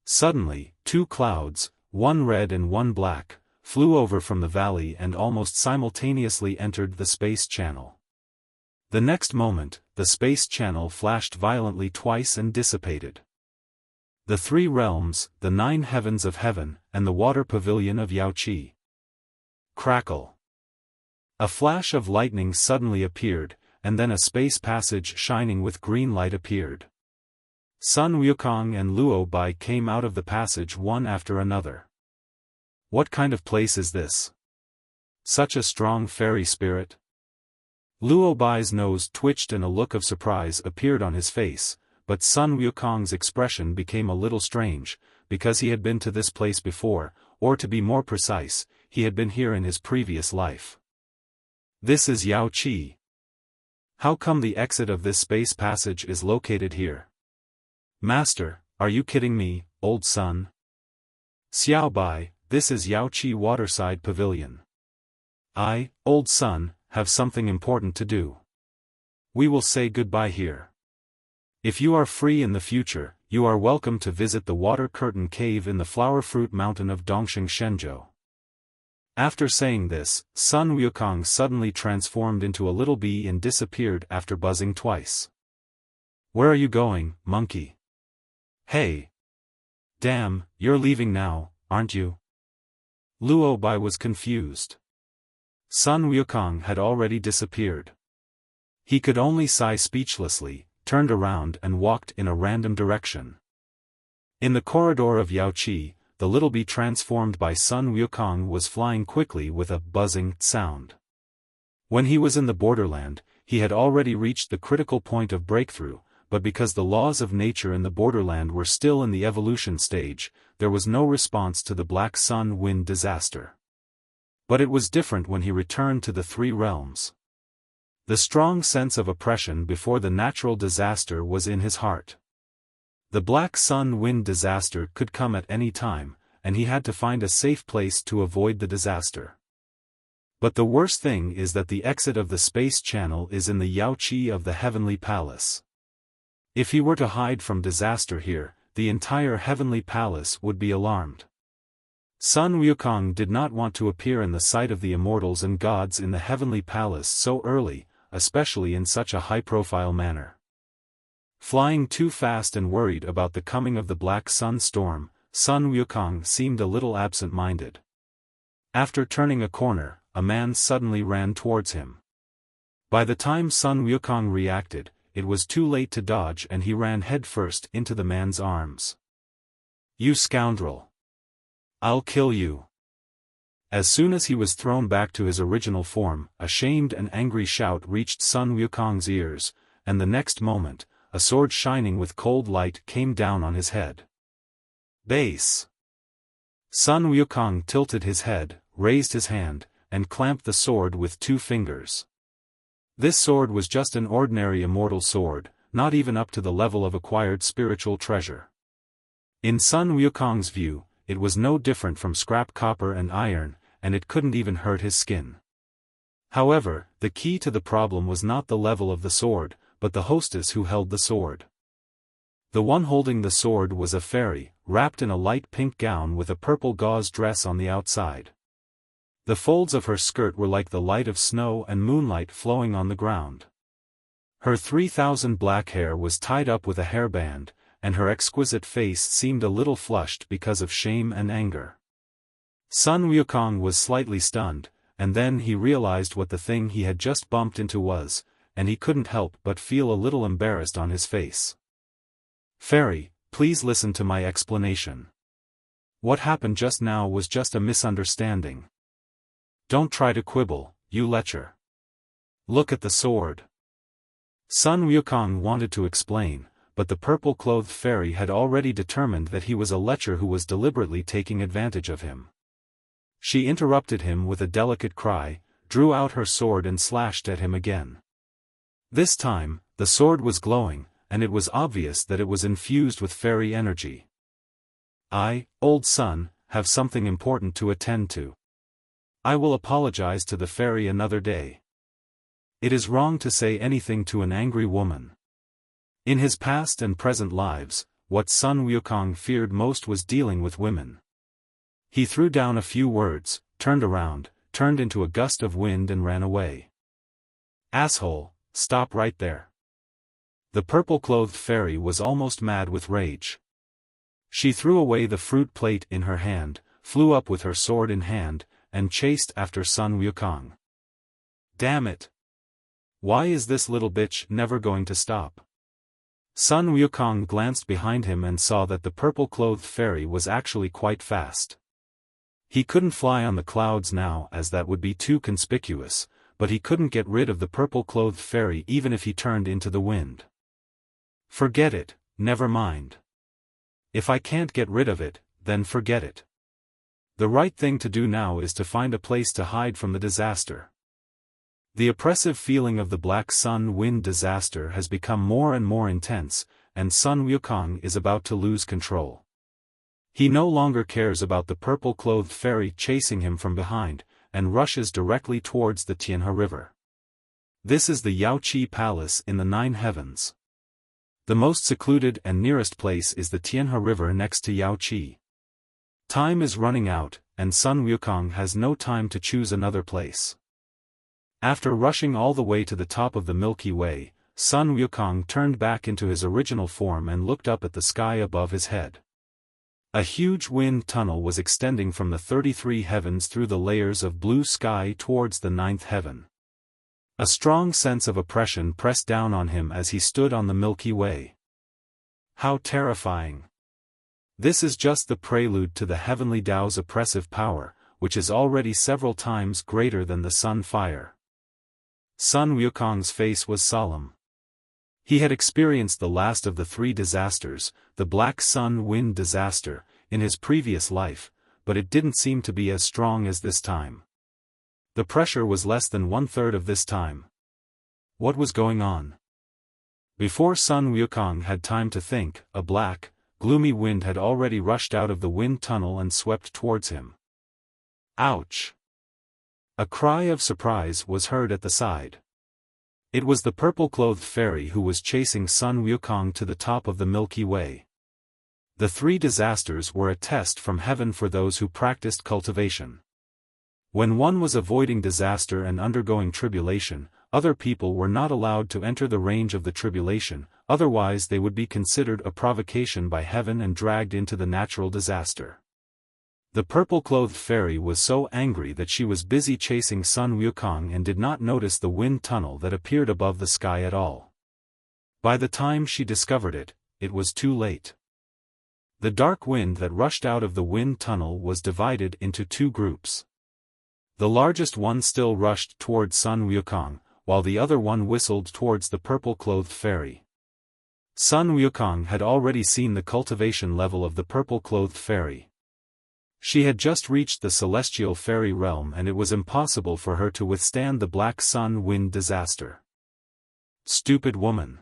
Suddenly, two clouds, one red and one black, flew over from the valley and almost simultaneously entered the space channel. The next moment, the space channel flashed violently twice and dissipated. The Three Realms, the 9 heavens of heaven, and the water pavilion of Yaoqi. Crackle. A flash of lightning suddenly appeared, and then a space passage shining with green light appeared. Sun Wukong and Luo Bai came out of the passage one after another. What kind of place is this? Such a strong fairy spirit? Luo Bai's nose twitched and a look of surprise appeared on his face, but Sun Wukong's expression became a little strange, because he had been to this place before, or to be more precise, he had been here in his previous life. This is Yaoqi. How come the exit of this space passage is located here? Master, are you kidding me, old son? Xiao Bai, this is Yaoqi Waterside Pavilion. I, old son, have something important to do. We will say goodbye here. If you are free in the future, you are welcome to visit the Water Curtain Cave in the Flower Fruit Mountain of Dongxing Shenzhou. After saying this, Sun Wukong suddenly transformed into a little bee and disappeared after buzzing twice. Where are you going, monkey? Hey! Damn, you're leaving now, aren't you? Luo Bai was confused. Sun Wukong had already disappeared. He could only sigh speechlessly, turned around and walked in a random direction. In the corridor of Yaoqi, the little bee transformed by Sun Wukong was flying quickly with a buzzing sound. When he was in the borderland, he had already reached the critical point of breakthrough, but because the laws of nature in the borderland were still in the evolution stage, there was no response to the Black Sun Wind disaster. But it was different when he returned to the Three Realms. The strong sense of oppression before the natural disaster was in his heart. The Black Sun Wind disaster could come at any time, and he had to find a safe place to avoid the disaster. But the worst thing is that the exit of the space channel is in the Yaoqi of the Heavenly Palace. If he were to hide from disaster here, the entire Heavenly Palace would be alarmed. Sun Wukong did not want to appear in the sight of the immortals and gods in the Heavenly Palace so early, especially in such a high-profile manner. Flying too fast and worried about the coming of the Black Sun storm, Sun Wukong seemed a little absent-minded. After turning a corner, a man suddenly ran towards him. By the time Sun Wukong reacted, it was too late to dodge and he ran headfirst into the man's arms. You scoundrel! I'll kill you! As soon as he was thrown back to his original form, a shamed and angry shout reached Sun Wukong's ears, and the next moment, a sword shining with cold light came down on his head. Base! Sun Wukong tilted his head, raised his hand, and clamped the sword with 2 fingers. This sword was just an ordinary immortal sword, not even up to the level of acquired spiritual treasure. In Sun Wukong's view, it was no different from scrap copper and iron, and it couldn't even hurt his skin. However, the key to the problem was not the level of the sword, but the hostess who held the sword. The one holding the sword was a fairy, wrapped in a light pink gown with a purple gauze dress on the outside. The folds of her skirt were like the light of snow and moonlight flowing on the ground. Her 3,000 black hair was tied up with a hairband, and her exquisite face seemed a little flushed because of shame and anger. Sun Wukong was slightly stunned, and then he realized what the thing he had just bumped into was, and he couldn't help but feel a little embarrassed on his face. "Fairy, please listen to my explanation. What happened just now was just a misunderstanding. Don't try to quibble, you lecher. Look at the sword." Sun Wukong wanted to explain, but the purple-clothed fairy had already determined that he was a lecher who was deliberately taking advantage of him. She interrupted him with a delicate cry, drew out her sword and slashed at him again. This time, the sword was glowing, and it was obvious that it was infused with fairy energy. "I, old son, have something important to attend to. I will apologize to the fairy another day. It is wrong to say anything to an angry woman." In his past and present lives, what Sun Wukong feared most was dealing with women. He threw down a few words, turned around, turned into a gust of wind and ran away. "Asshole, stop right there." The purple-clothed fairy was almost mad with rage. She threw away the fruit plate in her hand, flew up with her sword in hand, and chased after Sun Wukong. "Damn it! Why is this little bitch never going to stop?" Sun Wukong glanced behind him and saw that the purple-clothed fairy was actually quite fast. He couldn't fly on the clouds now as that would be too conspicuous, but he couldn't get rid of the purple-clothed fairy even if he turned into the wind. "Forget it, never mind. If I can't get rid of it, then forget it. The right thing to do now is to find a place to hide from the disaster." The oppressive feeling of the Black Sun Wind disaster has become more and more intense, and Sun Wukong is about to lose control. He no longer cares about the purple-clothed fairy chasing him from behind, and rushes directly towards the Tianhe River. This is the Yaoqi Palace in the 9 heavens. The most secluded and nearest place is the Tianhe River next to Yaoqi. Time is running out, and Sun Wukong has no time to choose another place. After rushing all the way to the top of the Milky Way, Sun Wukong turned back into his original form and looked up at the sky above his head. A huge wind tunnel was extending from the 33 heavens through the layers of blue sky towards the 9th heaven. A strong sense of oppression pressed down on him as he stood on the Milky Way. How terrifying! This is just the prelude to the heavenly Tao's oppressive power, which is already several times greater than the sun fire. Sun Wukong's face was solemn. He had experienced the last of the 3 disasters, the Black Sun Wind disaster, in his previous life, but it didn't seem to be as strong as this time. The pressure was less than 1/3 of this time. What was going on? Before Sun Wukong had time to think, a black, gloomy wind had already rushed out of the wind tunnel and swept towards him. Ouch! A cry of surprise was heard at the side. It was the purple-clothed fairy who was chasing Sun Wukong to the top of the Milky Way. The 3 disasters were a test from heaven for those who practiced cultivation. When one was avoiding disaster and undergoing tribulation, other people were not allowed to enter the range of the tribulation, otherwise they would be considered a provocation by heaven and dragged into the natural disaster. The purple-clothed fairy was so angry that she was busy chasing Sun Wukong and did not notice the wind tunnel that appeared above the sky at all. By the time she discovered it, it was too late. The dark wind that rushed out of the wind tunnel was divided into 2 groups. The largest one still rushed towards Sun Wukong, while the other one whistled towards the purple-clothed fairy. Sun Wukong had already seen the cultivation level of the purple-clothed fairy. She had just reached the celestial fairy realm and it was impossible for her to withstand the Black Sun Wind disaster. Stupid woman.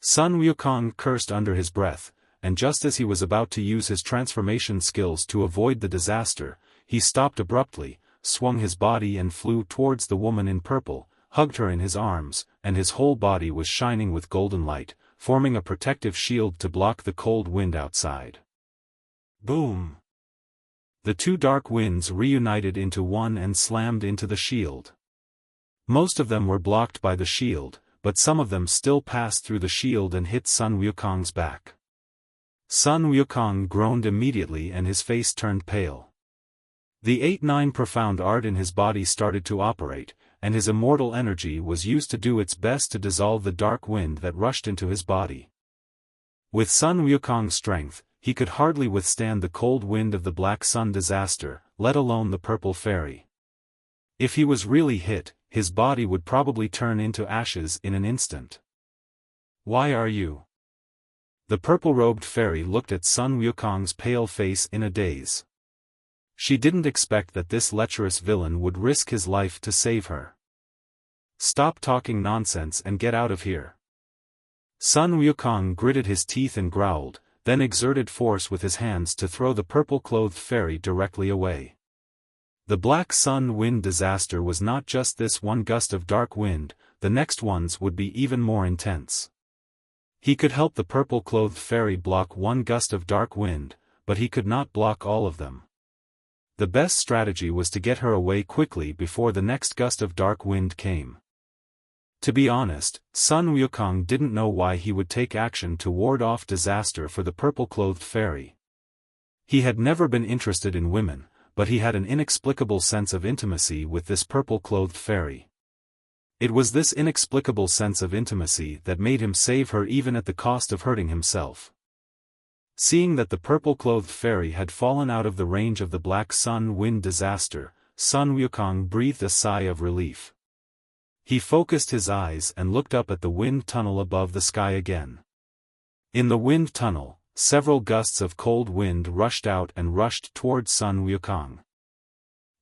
Sun Wukong cursed under his breath, and just as he was about to use his transformation skills to avoid the disaster, he stopped abruptly, swung his body and flew towards the woman in purple, hugged her in his arms, and his whole body was shining with golden light, forming a protective shield to block the cold wind outside. Boom! The two dark winds reunited into one and slammed into the shield. Most of them were blocked by the shield, but some of them still passed through the shield and hit Sun Wukong's back. Sun Wukong groaned immediately and his face turned pale. The 8-9 profound art in his body started to operate, and his immortal energy was used to do its best to dissolve the dark wind that rushed into his body. With Sun Wukong's strength, he could hardly withstand the cold wind of the Black Sun disaster, let alone the Purple Fairy. If he was really hit, his body would probably turn into ashes in an instant. Why are you? The purple-robed fairy looked at Sun Wukong's pale face in a daze. She didn't expect that this lecherous villain would risk his life to save her. Stop talking nonsense and get out of here. Sun Wukong gritted his teeth and growled, then exerted force with his hands to throw the purple-clothed fairy directly away. The Black Sun Wind disaster was not just this one gust of dark wind, the next ones would be even more intense. He could help the purple-clothed fairy block one gust of dark wind, but he could not block all of them. The best strategy was to get her away quickly before the next gust of dark wind came. To be honest, Sun Wukong didn't know why he would take action to ward off disaster for the purple-clothed fairy. He had never been interested in women, but he had an inexplicable sense of intimacy with this purple-clothed fairy. It was this inexplicable sense of intimacy that made him save her even at the cost of hurting himself. Seeing that the purple-clothed fairy had fallen out of the range of the Black Sun Wind disaster, Sun Wukong breathed a sigh of relief. He focused his eyes and looked up at the wind tunnel above the sky again. In the wind tunnel, several gusts of cold wind rushed out and rushed towards Sun Wukong.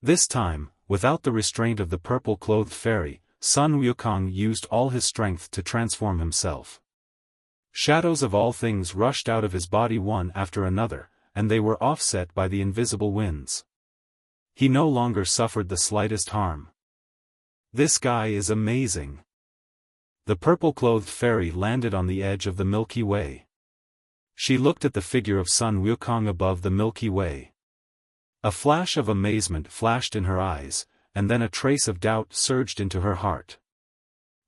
This time, without the restraint of the purple-clothed fairy, Sun Wukong used all his strength to transform himself. Shadows of all things rushed out of his body one after another, and they were offset by the invisible winds. He no longer suffered the slightest harm. This guy is amazing. The purple-clothed fairy landed on the edge of the Milky Way. She looked at the figure of Sun Wukong above the Milky Way. A flash of amazement flashed in her eyes, and then a trace of doubt surged into her heart.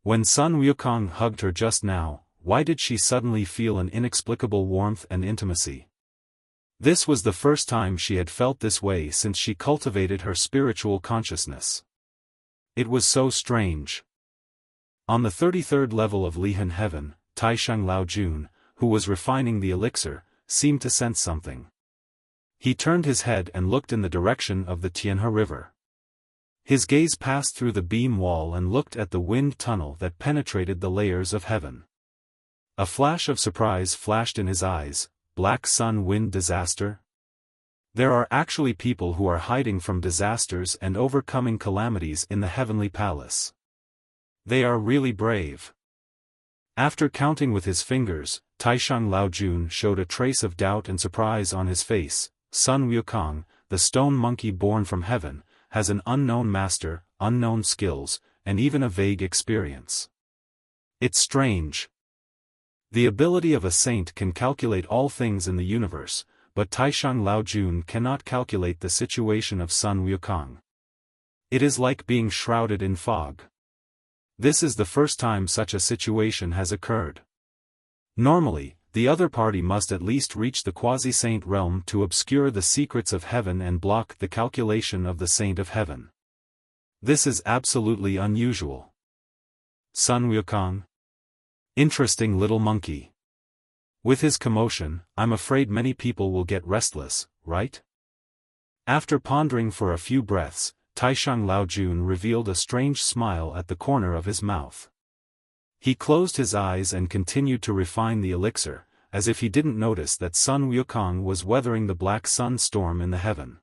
When Sun Wukong hugged her just now, why did she suddenly feel an inexplicable warmth and intimacy? This was the first time she had felt this way since she cultivated her spiritual consciousness. It was so strange. On the 33rd level of Lihan Heaven, Taisheng Laojun, who was refining the elixir, seemed to sense something. He turned his head and looked in the direction of the Tianhe River. His gaze passed through the beam wall and looked at the wind tunnel that penetrated the layers of heaven. A flash of surprise flashed in his eyes. Black Sun Wind disaster? There are actually people who are hiding from disasters and overcoming calamities in the heavenly palace. They are really brave. After counting with his fingers, Taisheng Laojun showed a trace of doubt and surprise on his face. Sun Wukong, the stone monkey born from heaven, has an unknown master, unknown skills, and even a vague experience. It's strange. The ability of a saint can calculate all things in the universe, but Taisheng Laojun cannot calculate the situation of Sun Wukong. It is like being shrouded in fog. This is the first time such a situation has occurred. Normally, the other party must at least reach the quasi-saint realm to obscure the secrets of heaven and block the calculation of the saint of heaven. This is absolutely unusual. Sun Wukong? Interesting little monkey. With his commotion, I'm afraid many people will get restless, right? After pondering for a few breaths, Taisheng Laojun revealed a strange smile at the corner of his mouth. He closed his eyes and continued to refine the elixir, as if he didn't notice that Sun Wukong was weathering the black sun storm in the heaven.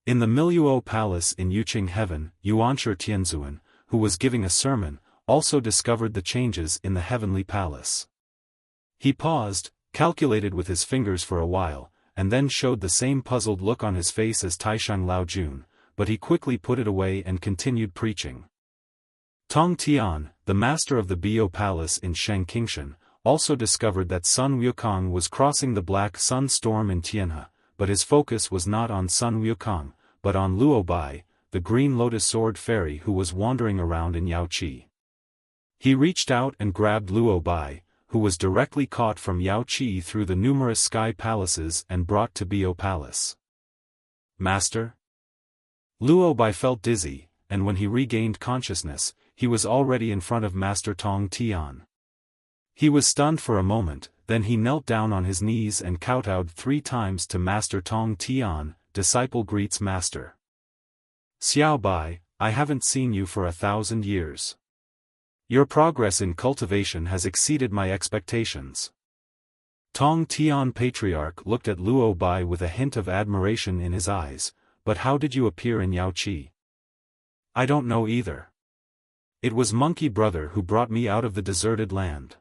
In the Miluo Palace in Yuqing Heaven, Yuanshi Tianzuan, who was giving a sermon, also discovered the changes in the heavenly palace. He paused, calculated with his fingers for a while, and then showed the same puzzled look on his face as Taishang Laojun, but he quickly put it away and continued preaching. Tong Tian, the master of the Bio Palace in Shangqingshan, also discovered that Sun Wukong was crossing the black sun storm in Tianhe, but his focus was not on Sun Wukong, but on Luo Bai, the green lotus sword fairy who was wandering around in Yaoqi. He reached out and grabbed Luo Bai, who was directly caught from Yaoqi through the numerous sky palaces and brought to Bio Palace. Master? Luo Bai felt dizzy, and when he regained consciousness, he was already in front of Master Tong Tian. He was stunned for a moment, then he knelt down on his knees and kowtowed 3 times to Master Tong Tian. Disciple greets Master. Xiao Bai, I haven't seen you for 1,000 years. Your progress in cultivation has exceeded my expectations. Tong Tian Patriarch looked at Luo Bai with a hint of admiration in his eyes, but how did you appear in Yaoqi? I don't know either. It was Monkey Brother who brought me out of the deserted land.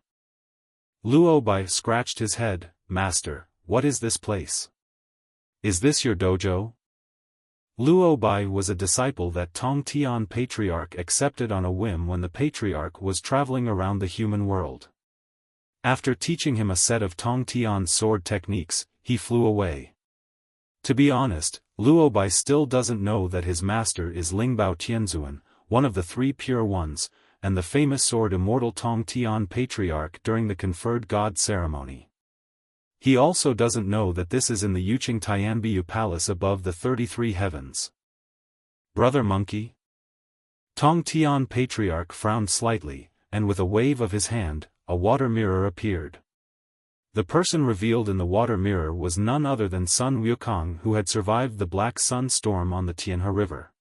Luo Bai scratched his head. Master, what is this place? Is this your dojo? Luo Bai was a disciple that Tong Tian Patriarch accepted on a whim when the Patriarch was traveling around the human world. After teaching him a set of Tong Tian's sword techniques, he flew away. To be honest, Luo Bai still doesn't know that his master is Lingbao Tianzuan, one of the 3 pure ones, and the famous sword immortal Tong Tian Patriarch during the conferred god ceremony. He also doesn't know that this is in the Yuqing Tianbiyu Palace above the 33 heavens. Brother Monkey? Tong Tian Patriarch frowned slightly, and with a wave of his hand, a water mirror appeared. The person revealed in the water mirror was none other than Sun Wukong, who had survived the black sun storm on the Tianhe River.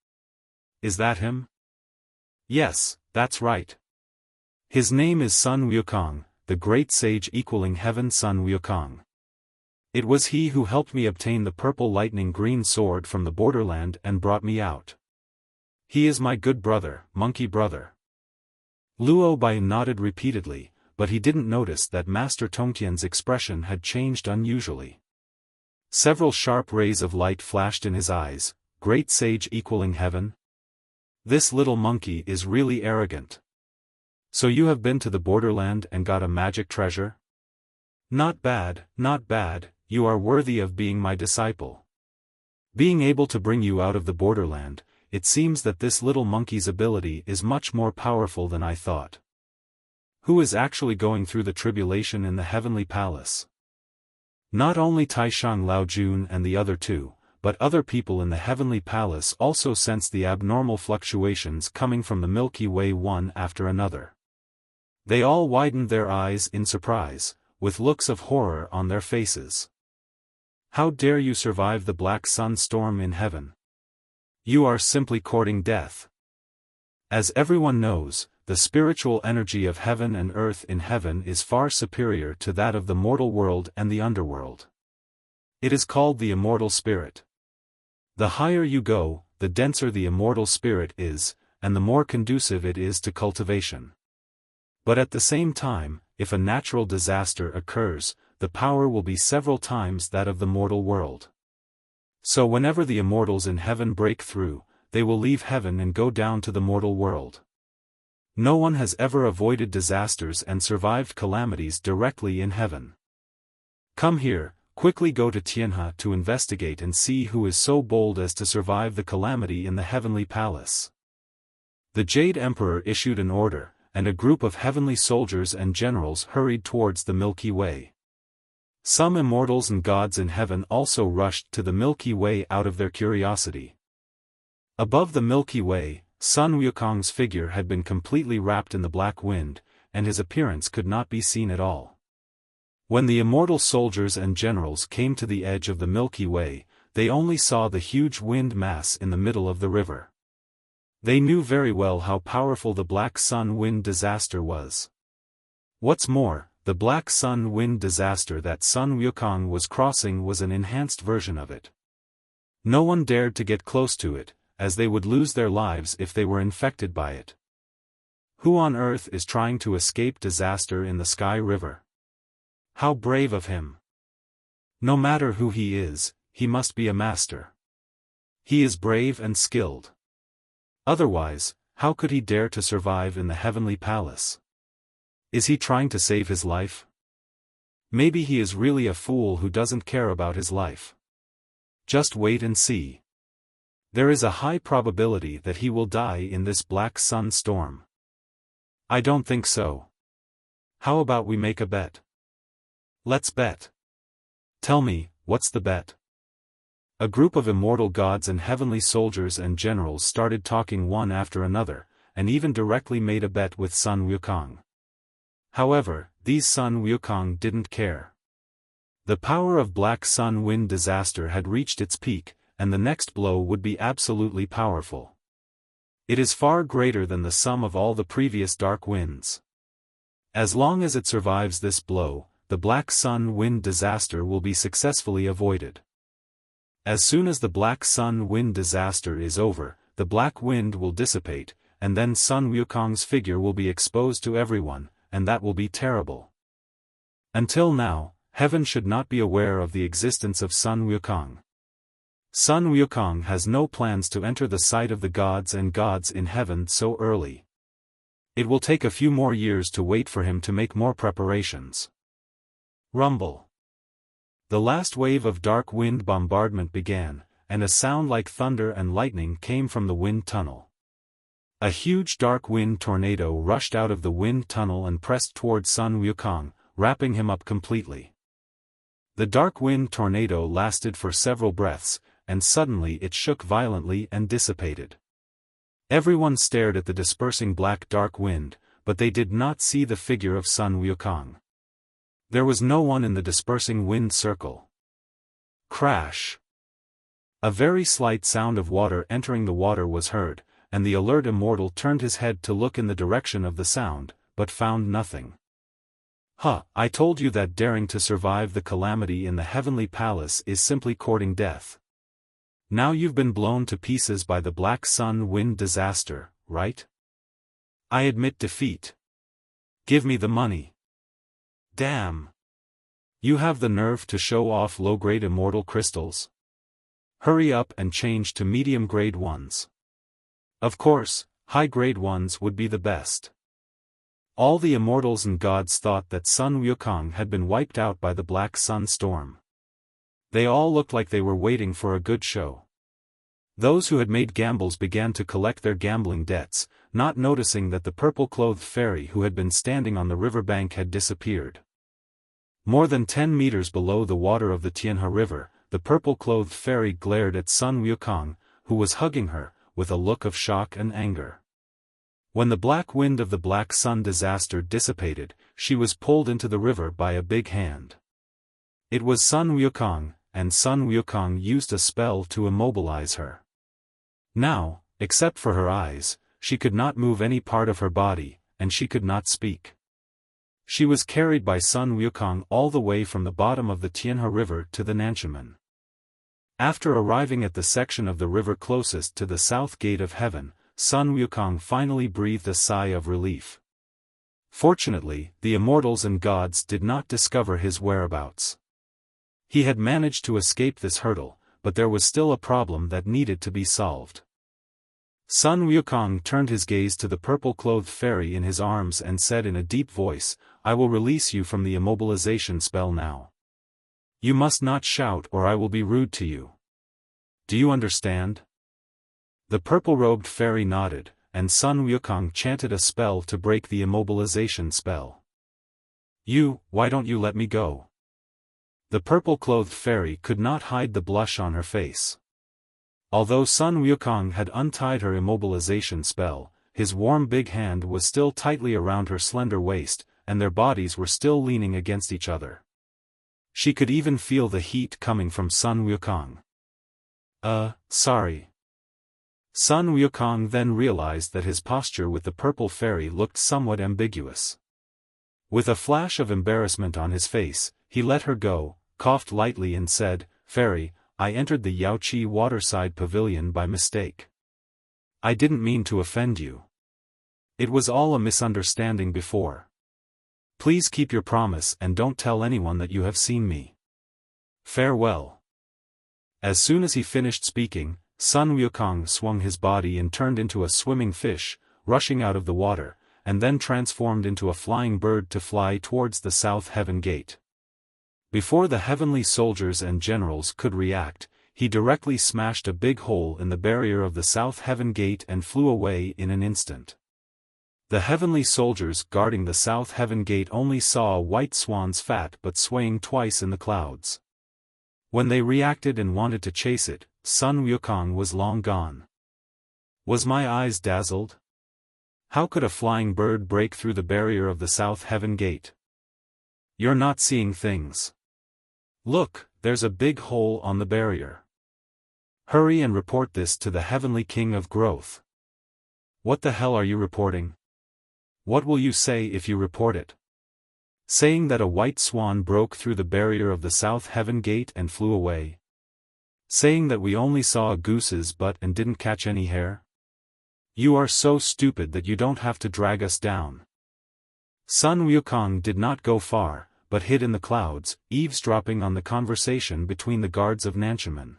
Is that him? Yes, that's right. His name is Sun Wukong, the great sage equaling heaven Sun Wukong. It was he who helped me obtain the purple lightning green sword from the borderland and brought me out. He is my good brother, Monkey Brother. Luo Bai nodded repeatedly, but he didn't notice that Master Tongtian's expression had changed unusually. Several sharp rays of light flashed in his eyes. Great sage equaling heaven? This little monkey is really arrogant. So you have been to the borderland and got a magic treasure? Not bad, not bad, you are worthy of being my disciple. Being able to bring you out of the borderland, it seems that this little monkey's ability is much more powerful than I thought. Who is actually going through the tribulation in the heavenly palace? Not only Taishang Laojun and the other 2, but other people in the heavenly palace also sensed the abnormal fluctuations coming from the Milky Way one after another. They all widened their eyes in surprise, with looks of horror on their faces. How dare you survive the black sun storm in heaven? You are simply courting death. As everyone knows, the spiritual energy of heaven and earth in heaven is far superior to that of the mortal world and the underworld. It is called the immortal spirit. The higher you go, the denser the immortal spirit is, and the more conducive it is to cultivation. But at the same time, if a natural disaster occurs, the power will be several times that of the mortal world. So whenever the immortals in heaven break through, they will leave heaven and go down to the mortal world. No one has ever avoided disasters and survived calamities directly in heaven. Come here, quickly go to Tianhe to investigate and see who is so bold as to survive the calamity in the heavenly palace. The Jade Emperor issued an order, and a group of heavenly soldiers and generals hurried towards the Milky Way. Some immortals and gods in heaven also rushed to the Milky Way out of their curiosity. Above the Milky Way, Sun Wukong's figure had been completely wrapped in the black wind, and his appearance could not be seen at all. When the immortal soldiers and generals came to the edge of the Milky Way, they only saw the huge wind mass in the middle of the river. They knew very well how powerful the black sun wind disaster was. What's more, the Black Sun Wind disaster that Sun Wukong was crossing was an enhanced version of it. No one dared to get close to it, as they would lose their lives if they were infected by it. Who on earth is trying to escape disaster in the Sky River? How brave of him! No matter who he is, he must be a master. He is brave and skilled. Otherwise, how could he dare to survive in the Heavenly Palace? Is he trying to save his life? Maybe he is really a fool who doesn't care about his life. Just wait and see. There is a high probability that he will die in this Black Sun storm. I don't think so. How about we make a bet? Let's bet. Tell me, what's the bet? A group of immortal gods and heavenly soldiers and generals started talking one after another, and even directly made a bet with Sun Wukong. However, these Sun Wukong didn't care. The power of Black Sun Wind disaster had reached its peak, and the next blow would be absolutely powerful. It is far greater than the sum of all the previous dark winds. As long as it survives this blow, the Black Sun Wind disaster will be successfully avoided. As soon as the Black Sun Wind disaster is over, the Black Wind will dissipate, and then Sun Wukong's figure will be exposed to everyone, and that will be terrible. Until now, heaven should not be aware of the existence of Sun Wukong. Sun Wukong has no plans to enter the sight of the gods and gods in heaven so early. It will take a few more years to wait for him to make more preparations. Rumble. The last wave of dark wind bombardment began, and a sound like thunder and lightning came from the wind tunnel. A huge dark wind tornado rushed out of the wind tunnel and pressed toward Sun Wukong, wrapping him up completely. The dark wind tornado lasted for several breaths, and suddenly it shook violently and dissipated. Everyone stared at the dispersing black dark wind, but they did not see the figure of Sun Wukong. There was no one in the dispersing wind circle. Crash! A very slight sound of water entering the water was heard, and the alert immortal turned his head to look in the direction of the sound, but found nothing. I told you that daring to survive the calamity in the Heavenly Palace is simply courting death. Now you've been blown to pieces by the Black Sun Wind disaster, right? I admit defeat. Give me the money. Damn! You have the nerve to show off low-grade immortal crystals? Hurry up and change to medium-grade ones. Of course, high-grade ones would be the best. All the immortals and gods thought that Sun Wukong had been wiped out by the Black Sun storm. They all looked like they were waiting for a good show. Those who had made gambles began to collect their gambling debts, not noticing that the purple-clothed fairy who had been standing on the riverbank had disappeared. More than 10 meters below the water of the Tianhe River, the purple-clothed fairy glared at Sun Wukong, who was hugging her, with a look of shock and anger. When the black wind of the Black Sun disaster dissipated, she was pulled into the river by a big hand. It was Sun Wukong, and Sun Wukong used a spell to immobilize her. Now, except for her eyes, she could not move any part of her body, and she could not speak. She was carried by Sun Wukong all the way from the bottom of the Tianhe River to the Nanshimen. After arriving at the section of the river closest to the south gate of heaven, Sun Wukong finally breathed a sigh of relief. Fortunately, the immortals and gods did not discover his whereabouts. He had managed to escape this hurdle, but there was still a problem that needed to be solved. Sun Wukong turned his gaze to the purple-clothed fairy in his arms and said in a deep voice, "I will release you from the immobilization spell now. You must not shout or I will be rude to you. Do you understand?" The purple-robed fairy nodded, and Sun Wukong chanted a spell to break the immobilization spell. Why don't you let me go?" The purple-clothed fairy could not hide the blush on her face. Although Sun Wukong had untied her immobilization spell, his warm big hand was still tightly around her slender waist, and their bodies were still leaning against each other. She could even feel the heat coming from Sun Wukong. Sorry." Sun Wukong then realized that his posture with the purple fairy looked somewhat ambiguous. With a flash of embarrassment on his face, he let her go, coughed lightly and said, "Fairy, I entered the Yaoqi waterside pavilion by mistake. I didn't mean to offend you. It was all a misunderstanding before. Please keep your promise and don't tell anyone that you have seen me. Farewell." As soon as he finished speaking, Sun Wukong swung his body and turned into a swimming fish, rushing out of the water, and then transformed into a flying bird to fly towards the South Heaven Gate. Before the heavenly soldiers and generals could react, he directly smashed a big hole in the barrier of the South Heaven Gate and flew away in an instant. The heavenly soldiers guarding the South Heaven Gate only saw a white swan's fat butt swaying twice in the clouds. When they reacted and wanted to chase it, Sun Wukong was long gone. Was my eyes dazzled? How could a flying bird break through the barrier of the South Heaven Gate? You're not seeing things. Look, there's a big hole on the barrier. Hurry and report this to the Heavenly King of Growth. What the hell are you reporting? What will you say if you report it? Saying that a white swan broke through the barrier of the South Heaven Gate and flew away? Saying that we only saw a goose's butt and didn't catch any hair? You are so stupid that you don't have to drag us down. Sun Wukong did not go far, but hid in the clouds, eavesdropping on the conversation between the guards of Nanshimen.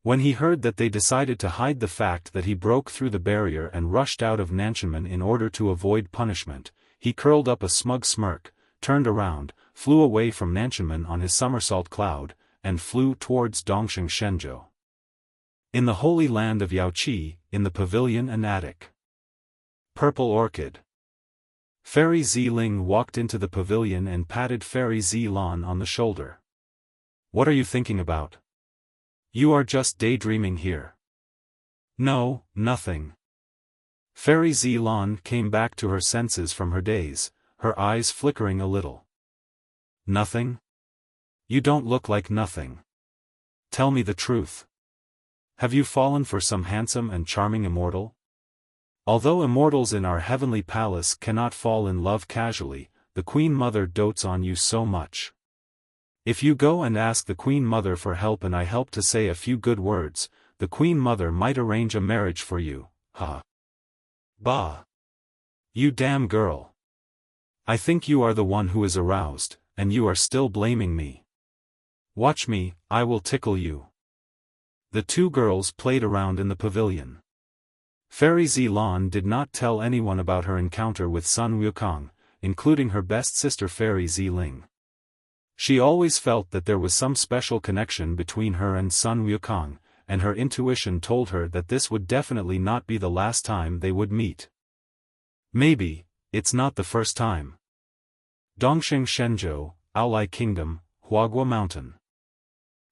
When he heard that they decided to hide the fact that he broke through the barrier and rushed out of Nanshimen in order to avoid punishment, he curled up a smug smirk, turned around, flew away from Nanshimen on his somersault cloud, and flew towards Dongsheng Shenzhou. In the holy land of Yaoqi, in the pavilion and attic. Purple Orchid. Fairy Ziling walked into the pavilion and patted Fairy Zilan on the shoulder. What are you thinking about? You are just daydreaming here. No, nothing. Fairy Zilan came back to her senses from her daze, her eyes flickering a little. Nothing? You don't look like nothing. Tell me the truth. Have you fallen for some handsome and charming immortal? Although immortals in our heavenly palace cannot fall in love casually, the Queen Mother dotes on you so much. If you go and ask the Queen Mother for help and I help to say a few good words, the Queen Mother might arrange a marriage for you, ha. Bah. You damn girl. I think you are the one who is aroused, and you are still blaming me. Watch me, I will tickle you. The two girls played around in the pavilion. Fairy Zilan did not tell anyone about her encounter with Sun Wukong, including her best sister Fairy Ziling. She always felt that there was some special connection between her and Sun Wukong, and her intuition told her that this would definitely not be the last time they would meet. Maybe, it's not the first time. Dongsheng Shenzhou, Aolai Kingdom, Huagua Mountain.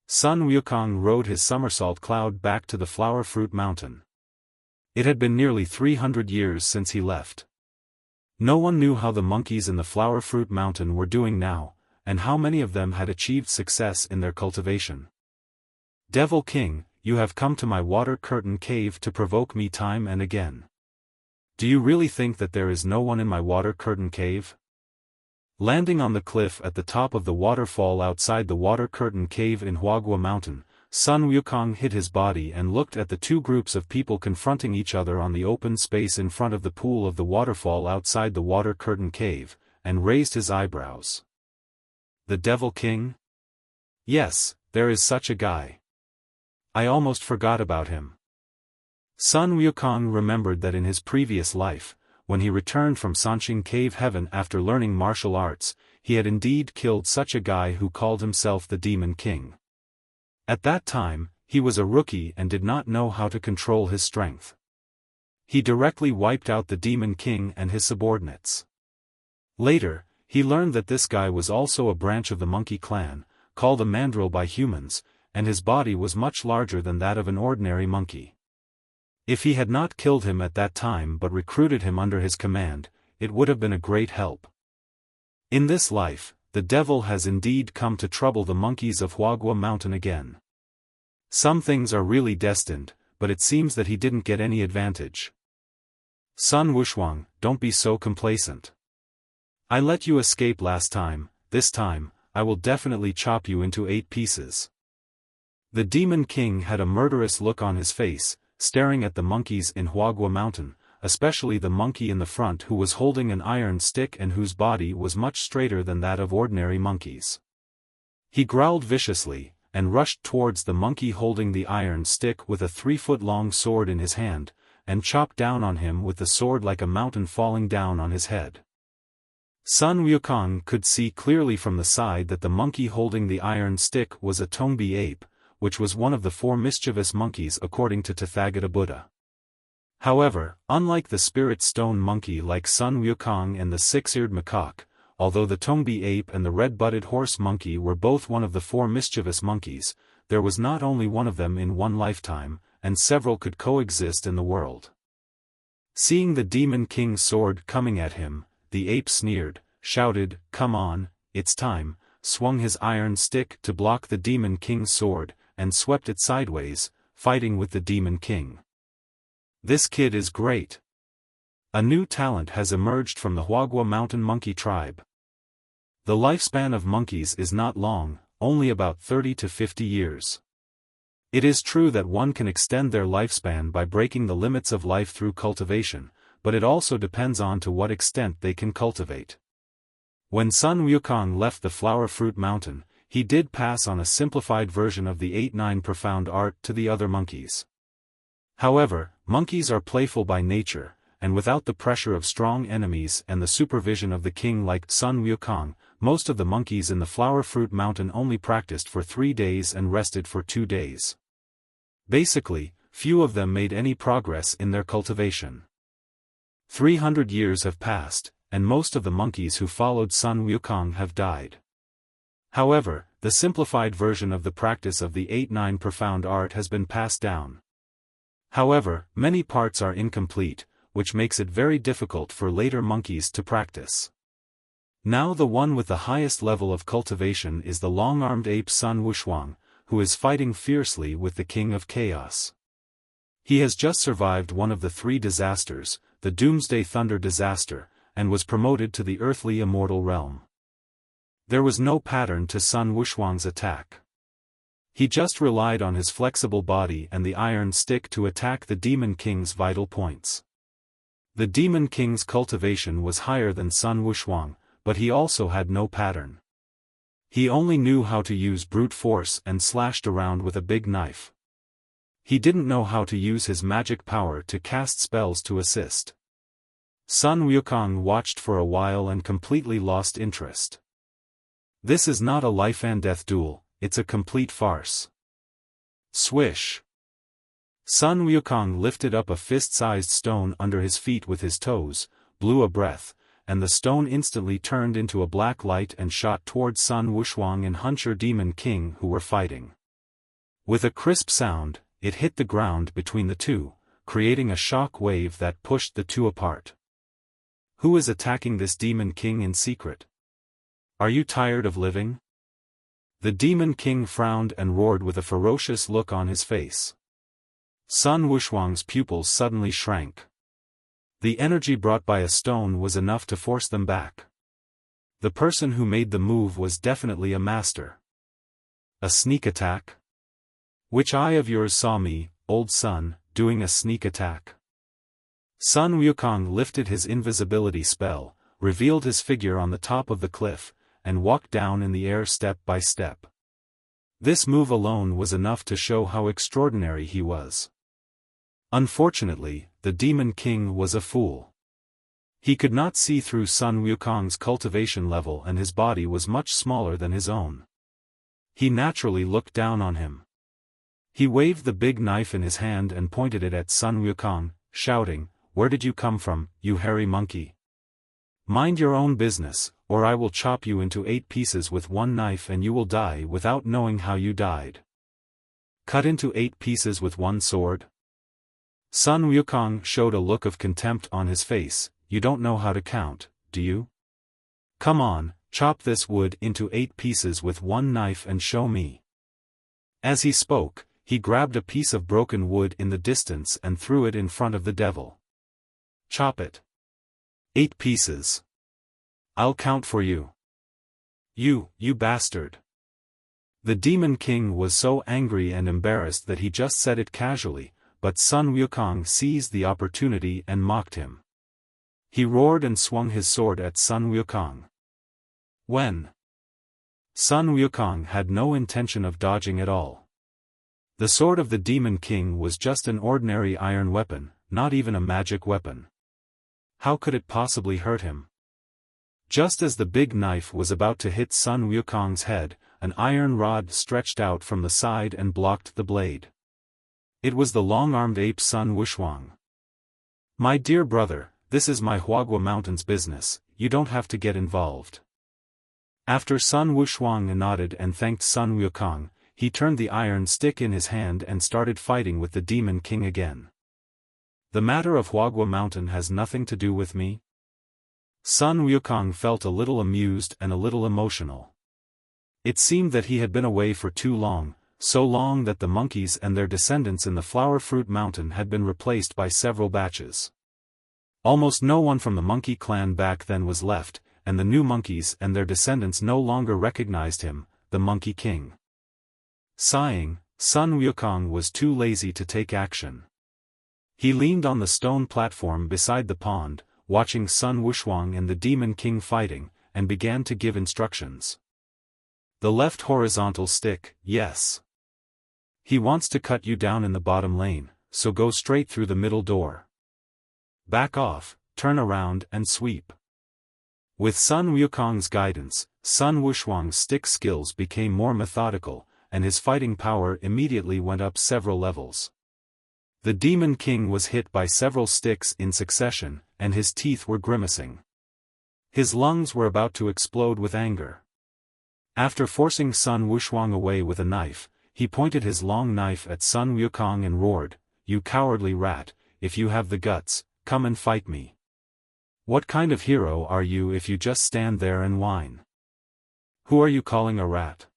Sun Wukong rode his somersault cloud back to the Flower Fruit Mountain. It had been nearly 300 years since he left. No one knew how the monkeys in the Flower Fruit Mountain were doing now, and how many of them had achieved success in their cultivation. Devil King, you have come to my water curtain cave to provoke me time and again. Do you really think that there is no one in my water curtain cave? Landing on the cliff at the top of the waterfall outside the water curtain cave in Huagua Mountain, Sun Wukong hid his body and looked at the two groups of people confronting each other on the open space in front of the pool of the waterfall outside the water curtain cave, and raised his eyebrows. The Devil King? Yes, there is such a guy. I almost forgot about him. Sun Wukong remembered that in his previous life, when he returned from Sanqing Cave Heaven after learning martial arts, he had indeed killed such a guy who called himself the Demon King. At that time, he was a rookie and did not know how to control his strength. He directly wiped out the Demon King and his subordinates. Later, he learned that this guy was also a branch of the monkey clan, called a mandrill by humans, and his body was much larger than that of an ordinary monkey. If he had not killed him at that time but recruited him under his command, it would have been a great help. In this life, the devil has indeed come to trouble the monkeys of Huagua Mountain again. Some things are really destined, but it seems that he didn't get any advantage. Sun Wushuang, don't be so complacent. I let you escape last time, this time, I will definitely chop you into 8 pieces. The Demon King had a murderous look on his face, staring at the monkeys in Huagua Mountain, especially the monkey in the front who was holding an iron stick and whose body was much straighter than that of ordinary monkeys. He growled viciously, and rushed towards the monkey holding the iron stick with a 3-foot-long sword in his hand, and chopped down on him with the sword like a mountain falling down on his head. Sun Wukong could see clearly from the side that the monkey holding the iron stick was a Tongbi ape, which was one of the 4 mischievous monkeys according to Tathagata Buddha. However, unlike the spirit stone monkey like Sun Wukong and the Six-Eared Macaque, although the Tongbi ape and the red-butted horse monkey were both one of the 4 mischievous monkeys, there was not only one of them in one lifetime, and several could coexist in the world. Seeing the Demon King's sword coming at him, the ape sneered, shouted, "Come on, it's time," swung his iron stick to block the Demon King's sword, and swept it sideways, fighting with the Demon King. This kid is great. A new talent has emerged from the Huagua Mountain monkey tribe. The lifespan of monkeys is not long, only about 30 to 50 years. It is true that one can extend their lifespan by breaking the limits of life through cultivation, but it also depends on to what extent they can cultivate. When Sun Wukong left the Flower Fruit Mountain, he did pass on a simplified version of the 8-9 profound art to the other monkeys. However, monkeys are playful by nature, and without the pressure of strong enemies and the supervision of the king like Sun Wukong, most of the monkeys in the Flower Fruit Mountain only practiced for 3 days and rested for 2 days. Basically, few of them made any progress in their cultivation. 300 years have passed, and most of the monkeys who followed Sun Wukong have died. However, the simplified version of the practice of the 8-9 profound art has been passed down. However, many parts are incomplete, which makes it very difficult for later monkeys to practice. Now the one with the highest level of cultivation is the long-armed ape Sun Wushuang, who is fighting fiercely with the King of Chaos. He has just survived one of the 3 disasters, the Doomsday Thunder disaster, and was promoted to the Earthly Immortal realm. There was no pattern to Sun Wushuang's attack. He just relied on his flexible body and the iron stick to attack the Demon King's vital points. The Demon King's cultivation was higher than Sun Wushuang, but he also had no pattern. He only knew how to use brute force and slashed around with a big knife. He didn't know how to use his magic power to cast spells to assist. Sun Wukong watched for a while and completely lost interest. This is not a life-and-death duel, it's a complete farce. Swish! Sun Wukong lifted up a fist-sized stone under his feet with his toes, blew a breath, and the stone instantly turned into a black light and shot towards Sun Wushuang and Huncher Demon King who were fighting. With a crisp sound, it hit the ground between the two, creating a shock wave that pushed the two apart. Who is attacking this Demon King in secret? Are you tired of living? The Demon King frowned and roared with a ferocious look on his face. Sun Wushuang's pupils suddenly shrank. The energy brought by a stone was enough to force them back. The person who made the move was definitely a master. A sneak attack? Which eye of yours saw me, old Sun, doing a sneak attack? Sun Wukong lifted his invisibility spell, revealed his figure on the top of the cliff, and walked down in the air step by step. This move alone was enough to show how extraordinary he was. Unfortunately, the Demon King was a fool. He could not see through Sun Wukong's cultivation level and his body was much smaller than his own. He naturally looked down on him. He waved the big knife in his hand and pointed it at Sun Wukong, shouting, "Where did you come from, you hairy monkey? Mind your own business, or I will chop you into 8 pieces with one knife and you will die without knowing how you died." Cut into 8 pieces with one sword? Sun Wukong showed a look of contempt on his face. You don't know how to count, do you? Come on, chop this wood into 8 pieces with one knife and show me. As he spoke, he grabbed a piece of broken wood in the distance and threw it in front of the devil. Chop it. 8 pieces. I'll count for you. You bastard. The Demon King was so angry and embarrassed that he just said it casually, but Sun Wukong seized the opportunity and mocked him. He roared and swung his sword at Sun Wukong. When Sun Wukong had no intention of dodging at all. The sword of the Demon King was just an ordinary iron weapon, not even a magic weapon. How could it possibly hurt him? Just as the big knife was about to hit Sun Wukong's head, an iron rod stretched out from the side and blocked the blade. It was the long-armed ape Sun Wushuang. My dear brother, this is my Huagua Mountain's business, you don't have to get involved. After Sun Wushuang nodded and thanked Sun Wukong, he turned the iron stick in his hand and started fighting with the Demon King again. The matter of Huagua Mountain has nothing to do with me? Sun Wukong felt a little amused and a little emotional. It seemed that he had been away for too long, so long that the monkeys and their descendants in the Flower Fruit Mountain had been replaced by several batches. Almost no one from the monkey clan back then was left, and the new monkeys and their descendants no longer recognized him, the Monkey King. Sighing, Sun Wukong was too lazy to take action. He leaned on the stone platform beside the pond, watching Sun Wushuang and the Demon King fighting, and began to give instructions. The left horizontal stick, yes. He wants to cut you down in the bottom lane, so go straight through the middle door. Back off, turn around and sweep. With Sun Wukong's guidance, Sun Wushuang's stick skills became more methodical, and his fighting power immediately went up several levels. The Demon King was hit by several sticks in succession, and his teeth were grimacing. His lungs were about to explode with anger. After forcing Sun Wushuang away with a knife, he pointed his long knife at Sun Wukong and roared, "You cowardly rat, if you have the guts, come and fight me. What kind of hero are you if you just stand there and whine? Who are you calling a rat?"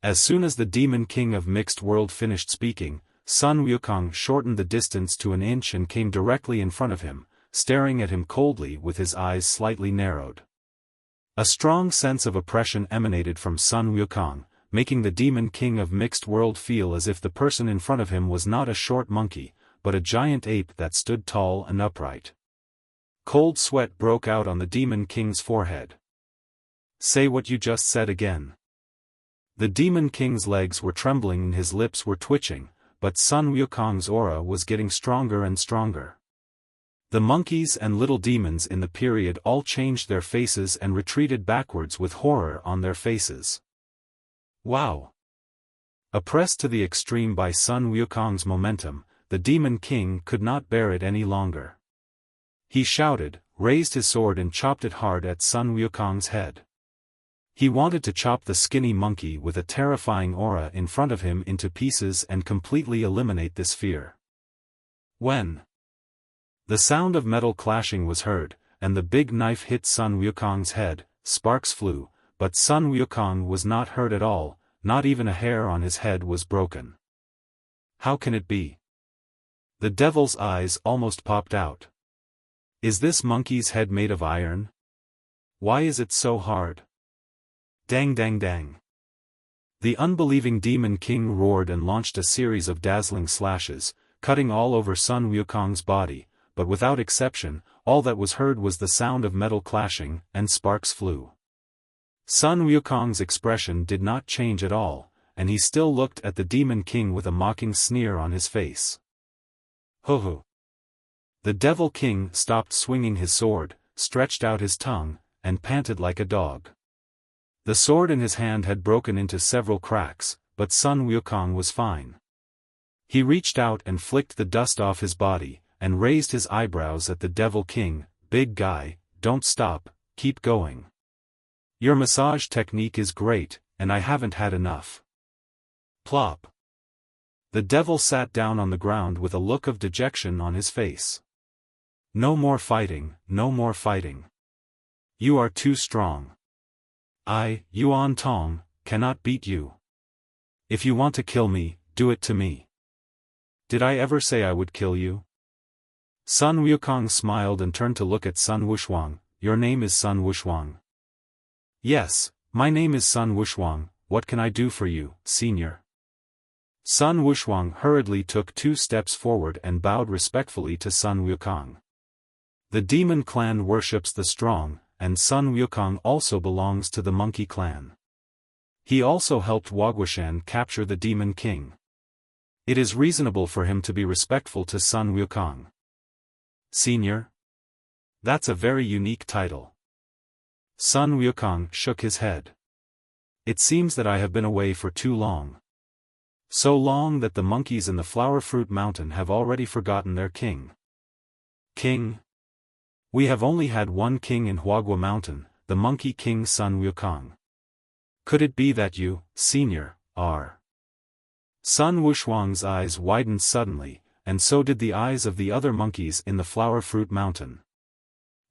As soon as the Demon King of Mixed World finished speaking, Sun Wukong shortened the distance to an inch and came directly in front of him, staring at him coldly with his eyes slightly narrowed. A strong sense of oppression emanated from Sun Wukong, making the Demon King of Mixed World feel as if the person in front of him was not a short monkey, but a giant ape that stood tall and upright. Cold sweat broke out on the Demon King's forehead. "Say what you just said again." The Demon King's legs were trembling and his lips were twitching, but Sun Wukong's aura was getting stronger and stronger. The monkeys and little demons in the period all changed their faces and retreated backwards with horror on their faces. Wow! Oppressed to the extreme by Sun Wukong's momentum, the Demon King could not bear it any longer. He shouted, raised his sword and chopped it hard at Sun Wukong's head. He wanted to chop the skinny monkey with a terrifying aura in front of him into pieces and completely eliminate this fear. When the sound of metal clashing was heard, and the big knife hit Sun Wukong's head, sparks flew, but Sun Wukong was not hurt at all, not even a hair on his head was broken. How can it be? The devil's eyes almost popped out. Is this monkey's head made of iron? Why is it so hard? Dang dang dang. The unbelieving Demon King roared and launched a series of dazzling slashes, cutting all over Sun Wukong's body, but without exception, all that was heard was the sound of metal clashing, and sparks flew. Sun Wukong's expression did not change at all, and he still looked at the Demon King with a mocking sneer on his face. Ho ho! The Devil King stopped swinging his sword, stretched out his tongue, and panted like a dog. The sword in his hand had broken into several cracks, but Sun Wukong was fine. He reached out and flicked the dust off his body, and raised his eyebrows at the Devil King. "Big guy, don't stop, keep going. Your massage technique is great, and I haven't had enough." Plop. The devil sat down on the ground with a look of dejection on his face. "No more fighting, no more fighting. You are too strong. I, Yuan Tong, cannot beat you. If you want to kill me, do it to me. Did I ever say I would kill you?" Sun Wukong smiled and turned to look at Sun Wushuang. your name is Sun Wushuang. Yes, my name is Sun Wushuang, what can I do for you, senior? Sun Wushuang hurriedly took 2 steps forward and bowed respectfully to Sun Wukong. The demon clan worships the strong, and Sun Wukong also belongs to the monkey clan. He also helped Wagwashan capture the demon king. It is reasonable for him to be respectful to Sun Wukong. Senior? That's a very unique title. Sun Wukong shook his head. It seems that I have been away for too long. So long that the monkeys in the Flower Fruit Mountain have already forgotten their king. King? We have only had one king in Huagua Mountain, the Monkey King Sun Wukong. Could it be that you, senior, are? Sun Wushuang's eyes widened suddenly, and so did the eyes of the other monkeys in the Flower Fruit Mountain.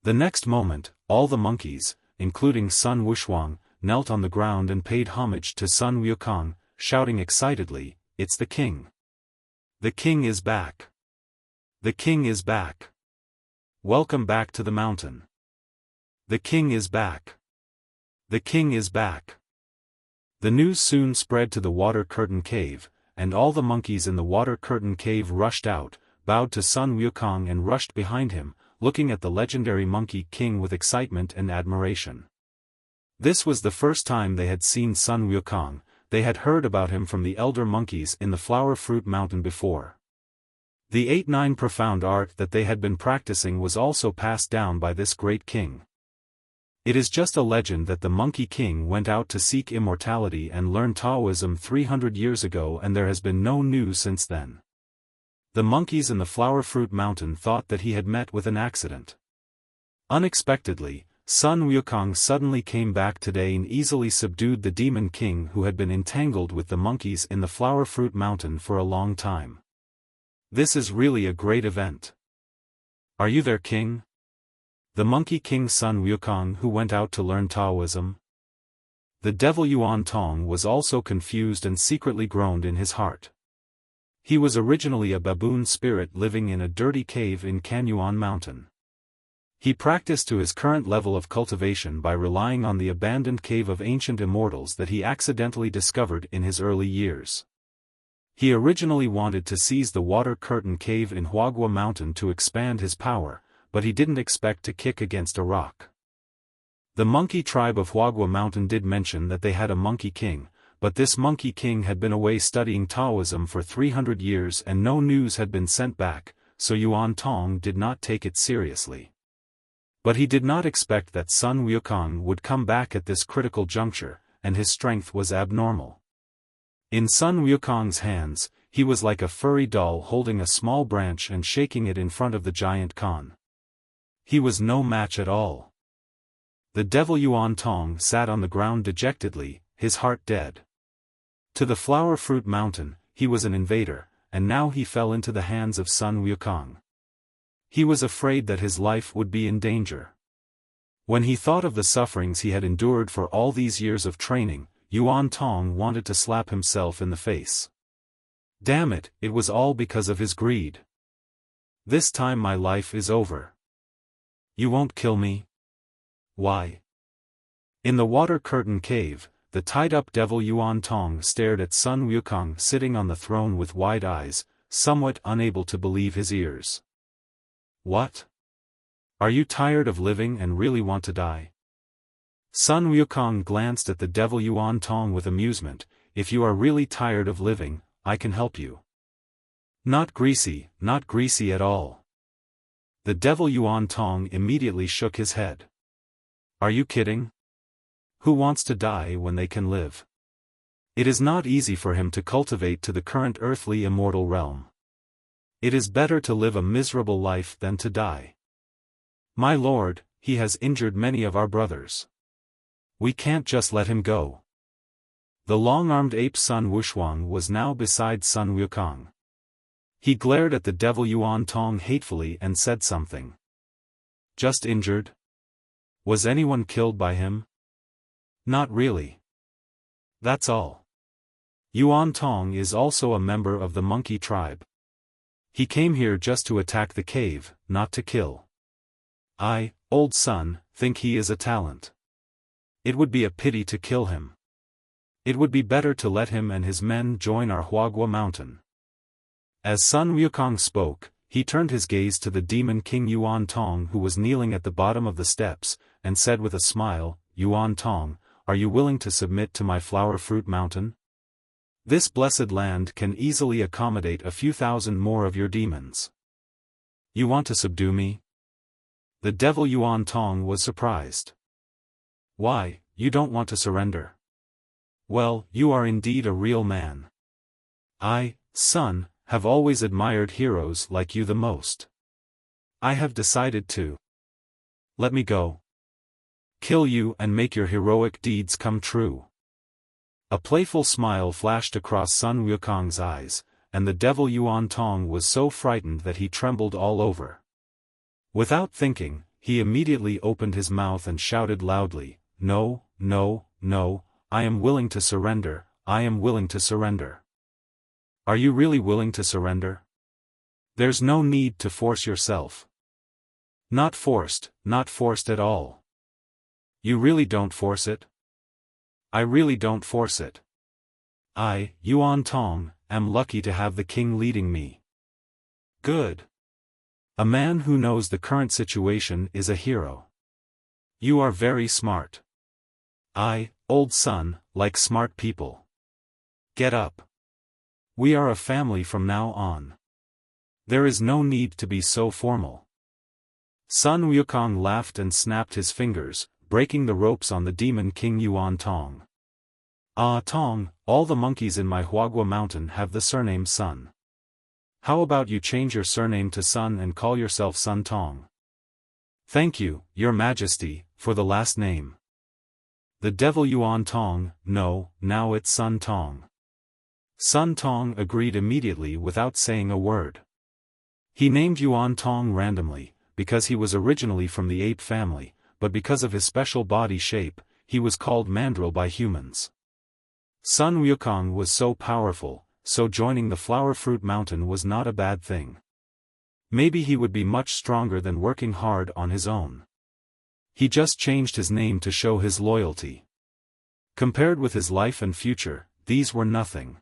The next moment, all the monkeys, including Sun Wushuang, knelt on the ground and paid homage to Sun Wukong, shouting excitedly, "It's the king! The king is back! The king is back! Welcome back to the mountain! The king is back! The king is back!" The news soon spread to the Water Curtain Cave, and all the monkeys in the Water Curtain Cave rushed out, bowed to Sun Wukong and rushed behind him, looking at the legendary Monkey King with excitement and admiration. This was the first time they had seen Sun Wukong. They had heard about him from the elder monkeys in the Flower Fruit Mountain before. The 8-9 profound art that they had been practicing was also passed down by this great king. It is just a legend that the Monkey King went out to seek immortality and learn Taoism 300 years ago, and there has been no news since then. The monkeys in the Flower Fruit Mountain thought that he had met with an accident. Unexpectedly, Sun Wukong suddenly came back today and easily subdued the Demon King who had been entangled with the monkeys in the Flower Fruit Mountain for a long time. This is really a great event. Are you their king? The Monkey King Sun Wukong who went out to learn Taoism? The devil Yuan Tong was also confused and secretly groaned in his heart. He was originally a baboon spirit living in a dirty cave in Canyuan Mountain. He practiced to his current level of cultivation by relying on the abandoned cave of ancient immortals that he accidentally discovered in his early years. He originally wanted to seize the Water Curtain Cave in Huagua Mountain to expand his power, but he didn't expect to kick against a rock. The monkey tribe of Huagua Mountain did mention that they had a monkey king, but this monkey king had been away studying Taoism for 300 years and no news had been sent back, so Yuan Tong did not take it seriously. But he did not expect that Sun Wukong would come back at this critical juncture, and his strength was abnormal. In Sun Wukong's hands, he was like a furry doll holding a small branch and shaking it in front of the giant Khan. He was no match at all. The devil Yuan Tong sat on the ground dejectedly, his heart dead. To the Flower Fruit Mountain, he was an invader, and now he fell into the hands of Sun Wukong. He was afraid that his life would be in danger. When he thought of the sufferings he had endured for all these years of training, Yuan Tong wanted to slap himself in the face. Damn it, it was all because of his greed. This time my life is over. You won't kill me? Why? In the Water Curtain Cave, the tied-up devil Yuan Tong stared at Sun Wukong sitting on the throne with wide eyes, somewhat unable to believe his ears. What? Are you tired of living and really want to die? Sun Wukong glanced at the devil Yuan Tong with amusement. If you are really tired of living, I can help you. Not greasy at all. The devil Yuan Tong immediately shook his head. Are you kidding? Who wants to die when they can live? It is not easy for him to cultivate to the current earthly immortal realm. It is better to live a miserable life than to die. My lord, he has injured many of our brothers. We can't just let him go. The long-armed ape Sun Wushuang was now beside Sun Wukong. He glared at the devil Yuan Tong hatefully and said something. Just injured? Was anyone killed by him? Not really. That's all. Yuan Tong is also a member of the monkey tribe. He came here just to attack the cave, not to kill. I, old Sun, think he is a talent. It would be a pity to kill him. It would be better to let him and his men join our Huagua Mountain. As Sun Wukong spoke, he turned his gaze to the demon king Yuan Tong, who was kneeling at the bottom of the steps, and said with a smile, "Yuan Tong, are you willing to submit to my Flower Fruit Mountain? This blessed land can easily accommodate a few thousand more of your demons. You want to subdue me?" The devil Yuan Tong was surprised. "Why, you don't want to surrender? Well, you are indeed a real man. I, son, have always admired heroes like you the most. I have decided to let me go. Kill you and make your heroic deeds come true." A playful smile flashed across Sun Wukong's eyes, and the devil Yuan Tong was so frightened that he trembled all over. Without thinking, he immediately opened his mouth and shouted loudly, "No, no, no, I am willing to surrender, I am willing to surrender." Are you really willing to surrender? There's no need to force yourself. Not forced at all. You really don't force it? I really don't force it. I, Yuan Tong, am lucky to have the king leading me. Good. A man who knows the current situation is a hero. You are very smart. I, old son, like smart people. Get up. We are a family from now on. There is no need to be so formal. Sun Wukong laughed and snapped his fingers, breaking the ropes on the demon king Yuan Tong. "Ah Tong, all the monkeys in my Huagua Mountain have the surname Sun. How about you change your surname to Sun and call yourself Sun Tong?" "Thank you, your majesty, for the last name." The devil Yuan Tong, "No, now it's Sun Tong." Sun Tong agreed immediately without saying a word. He named Yuan Tong randomly, because he was originally from the ape family, but because of his special body shape, he was called Mandrill by humans. Sun Wukong was so powerful, so joining the Flower Fruit Mountain was not a bad thing. Maybe he would be much stronger than working hard on his own. He just changed his name to show his loyalty. Compared with his life and future, these were nothing.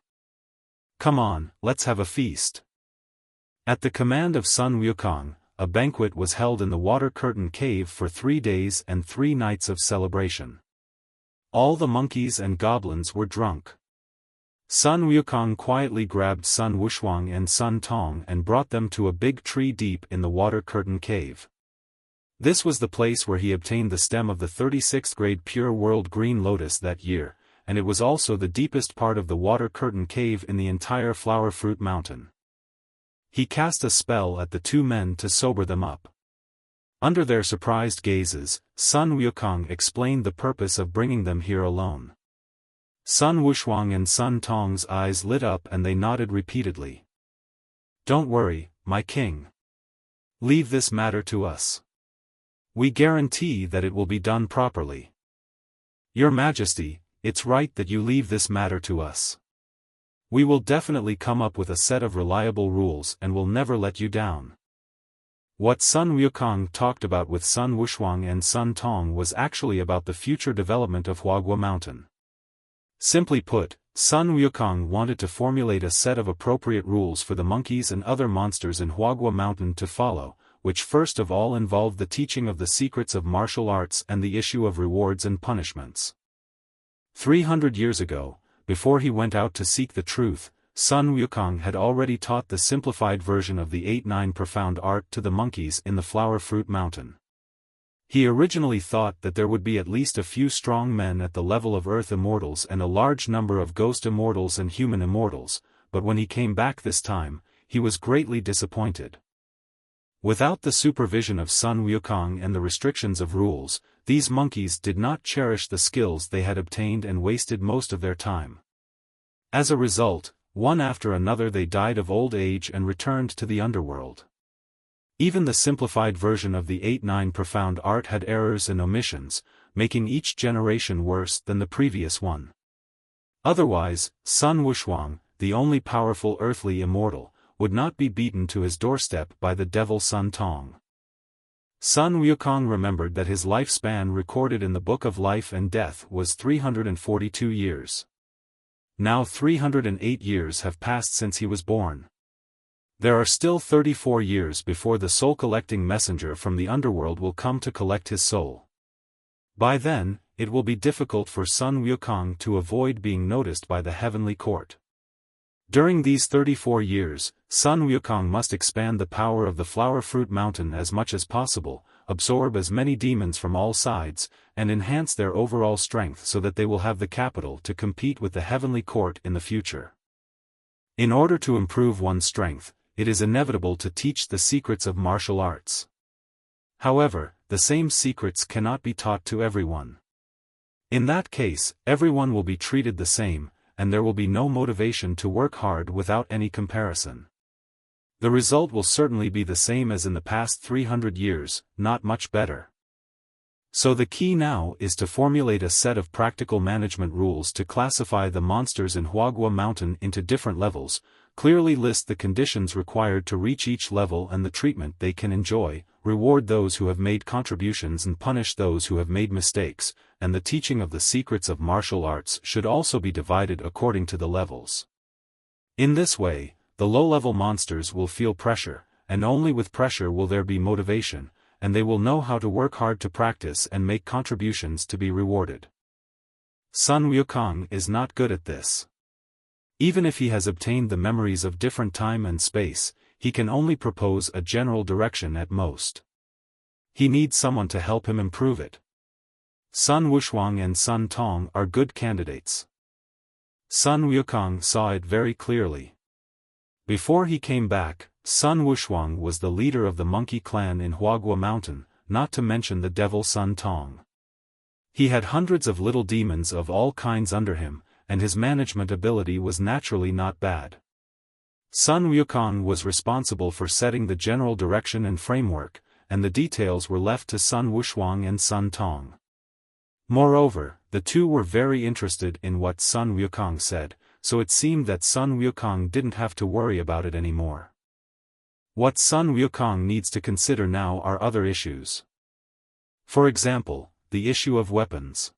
Come on, let's have a feast. At the command of Sun Wukong, a banquet was held in the Water Curtain Cave for 3 days and 3 nights of celebration. All the monkeys and goblins were drunk. Sun Wukong quietly grabbed Sun Wushuang and Sun Tong and brought them to a big tree deep in the Water Curtain Cave. This was the place where he obtained the stem of the 36th grade Pure World Green Lotus that year, and it was also the deepest part of the Water Curtain Cave in the entire Flower Fruit Mountain. He cast a spell at the 2 men to sober them up. Under their surprised gazes, Sun Wukong explained the purpose of bringing them here alone. Sun Wushuang and Sun Tong's eyes lit up and they nodded repeatedly. "Don't worry, my king. Leave this matter to us. We guarantee that it will be done properly. Your Majesty, it's right that you leave this matter to us. We will definitely come up with a set of reliable rules and will never let you down." What Sun Wukong talked about with Sun Wushuang and Sun Tong was actually about the future development of Huagua Mountain. Simply put, Sun Wukong wanted to formulate a set of appropriate rules for the monkeys and other monsters in Huagua Mountain to follow, which first of all involved the teaching of the secrets of martial arts and the issue of rewards and punishments. 300 years ago, before he went out to seek the truth, Sun Wukong had already taught the simplified version of the 8-9 profound art to the monkeys in the Flower Fruit Mountain. He originally thought that there would be at least a few strong men at the level of Earth Immortals and a large number of Ghost Immortals and Human Immortals, but when he came back this time, he was greatly disappointed. Without the supervision of Sun Wukong and the restrictions of rules, these monkeys did not cherish the skills they had obtained and wasted most of their time. As a result, one after another they died of old age and returned to the underworld. Even the simplified version of the 8-9 profound art had errors and omissions, making each generation worse than the previous one. Otherwise, Sun Wushuang, the only powerful earthly immortal, would not be beaten to his doorstep by the devil Sun Tong. Sun Wukong remembered that his lifespan recorded in the Book of Life and Death was 342 years. Now 308 years have passed since he was born. There are still 34 years before the soul-collecting messenger from the underworld will come to collect his soul. By then, it will be difficult for Sun Wukong to avoid being noticed by the heavenly court. During these 34 years, Sun Wukong must expand the power of the Flower Fruit Mountain as much as possible, absorb as many demons from all sides, and enhance their overall strength so that they will have the capital to compete with the heavenly court in the future. In order to improve one's strength, it is inevitable to teach the secrets of martial arts. However, the same secrets cannot be taught to everyone. In that case, everyone will be treated the same, and there will be no motivation to work hard without any comparison. The result will certainly be the same as in the past 300 years, not much better. So the key now is to formulate a set of practical management rules to classify the monsters in Huagua Mountain into different levels, clearly list the conditions required to reach each level and the treatment they can enjoy, reward those who have made contributions and punish those who have made mistakes, and the teaching of the secrets of martial arts should also be divided according to the levels. In this way, the low-level monsters will feel pressure, and only with pressure will there be motivation, and they will know how to work hard to practice and make contributions to be rewarded. Sun Wukong is not good at this. Even if he has obtained the memories of different time and space, he can only propose a general direction at most. He needs someone to help him improve it. Sun Wushuang and Sun Tong are good candidates. Sun Wukong saw it very clearly. Before he came back, Sun Wushuang was the leader of the monkey clan in Huagua Mountain, not to mention the devil Sun Tong. He had hundreds of little demons of all kinds under him, and his management ability was naturally not bad. Sun Wukong was responsible for setting the general direction and framework, and the details were left to Sun Wushuang and Sun Tong. Moreover, the two were very interested in what Sun Wukong said, so it seemed that Sun Wukong didn't have to worry about it anymore. What Sun Wukong needs to consider now are other issues. For example, the issue of weapons.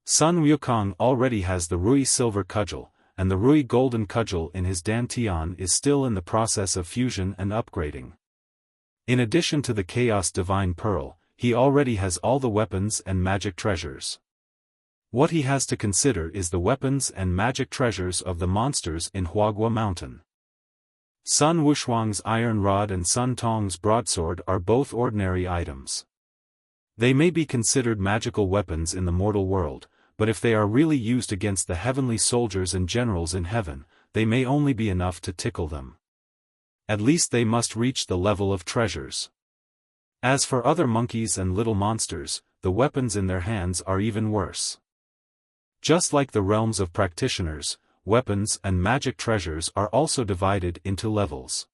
Sun Wukong already has the Rui Silver Cudgel, and the Rui Golden Cudgel in his Dantian is still in the process of fusion and upgrading. In addition to the Chaos Divine Pearl, he already has all the weapons and magic treasures. What he has to consider is the weapons and magic treasures of the monsters in Huagua Mountain. Sun Wushuang's Iron Rod and Sun Tong's Broadsword are both ordinary items. They may be considered magical weapons in the mortal world, but if they are really used against the heavenly soldiers and generals in heaven, they may only be enough to tickle them. At least they must reach the level of treasures. As for other monkeys and little monsters, the weapons in their hands are even worse. Just like the realms of practitioners, weapons and magic treasures are also divided into levels.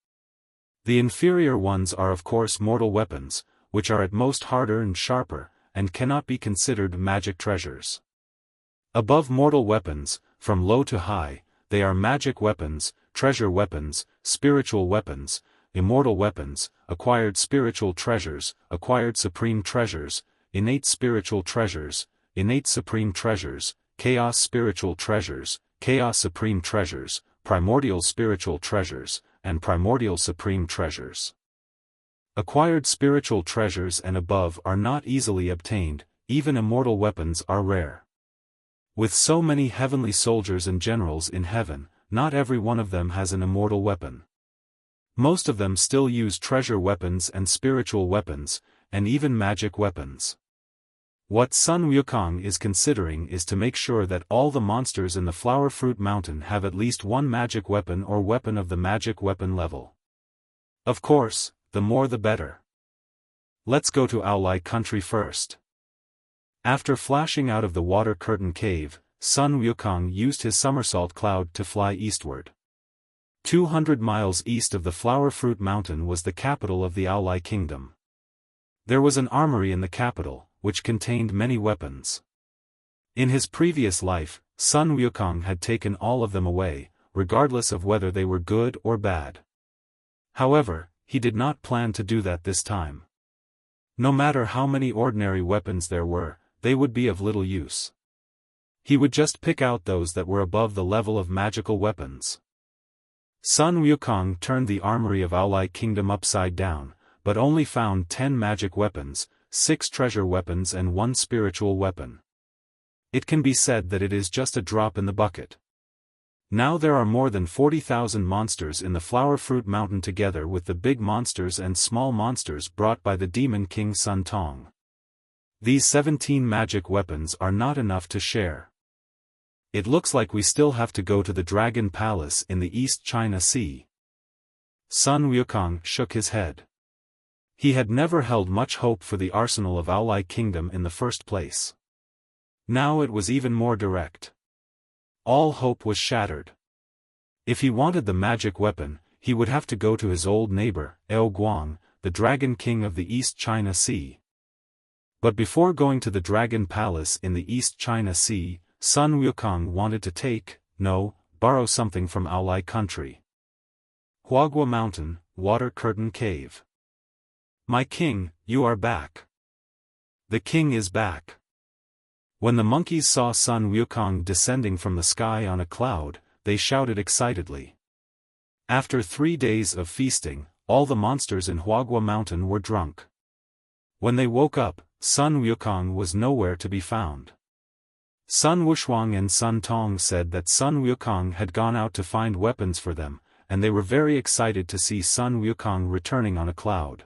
The inferior ones are of course mortal weapons, which are at most harder and sharper, and cannot be considered magic treasures. Above mortal weapons, from low to high, they are magic weapons, treasure weapons, spiritual weapons, immortal weapons, acquired spiritual treasures, acquired supreme treasures, innate spiritual treasures, innate supreme treasures, chaos spiritual treasures, chaos supreme treasures, primordial spiritual treasures, and primordial supreme treasures. Acquired spiritual treasures and above are not easily obtained, even immortal weapons are rare. With so many heavenly soldiers and generals in heaven, not every one of them has an immortal weapon. Most of them still use treasure weapons and spiritual weapons, and even magic weapons. What Sun Wukong is considering is to make sure that all the monsters in the Flower Fruit Mountain have at least one magic weapon or weapon of the magic weapon level. Of course, the more the better. Let's go to Owlai country first. After flashing out of the water curtain cave, Sun Wukong used his somersault cloud to fly eastward. 200 miles east of the Flower Fruit Mountain was the capital of the Owlai Kingdom. There was an armory in the capital, which contained many weapons. In his previous life, Sun Wukong had taken all of them away, regardless of whether they were good or bad. However, he did not plan to do that this time. No matter how many ordinary weapons there were, they would be of little use. He would just pick out those that were above the level of magical weapons. Sun Wukong turned the armory of Aolai Kingdom upside down, but only found 10 magic weapons, 6 treasure weapons and 1 spiritual weapon. It can be said that it is just a drop in the bucket. Now there are more than 40,000 monsters in the Flower Fruit Mountain together with the big monsters and small monsters brought by the Demon King Sun Tong. These 17 magic weapons are not enough to share. It looks like we still have to go to the Dragon Palace in the East China Sea. Sun Wukong shook his head. He had never held much hope for the arsenal of Aolai Kingdom in the first place. Now it was even more direct. All hope was shattered. If he wanted the magic weapon, he would have to go to his old neighbor, Eo Guang, the Dragon King of the East China Sea. But before going to the Dragon Palace in the East China Sea, Sun Wukong wanted to borrow something from Aolai country. Huagua Mountain, Water Curtain Cave. My king, you are back. The king is back. When the monkeys saw Sun Wukong descending from the sky on a cloud, they shouted excitedly. After 3 days of feasting, all the monsters in Huagua Mountain were drunk. When they woke up, Sun Wukong was nowhere to be found. Sun Wushang and Sun Tong said that Sun Wukong had gone out to find weapons for them, and they were very excited to see Sun Wukong returning on a cloud.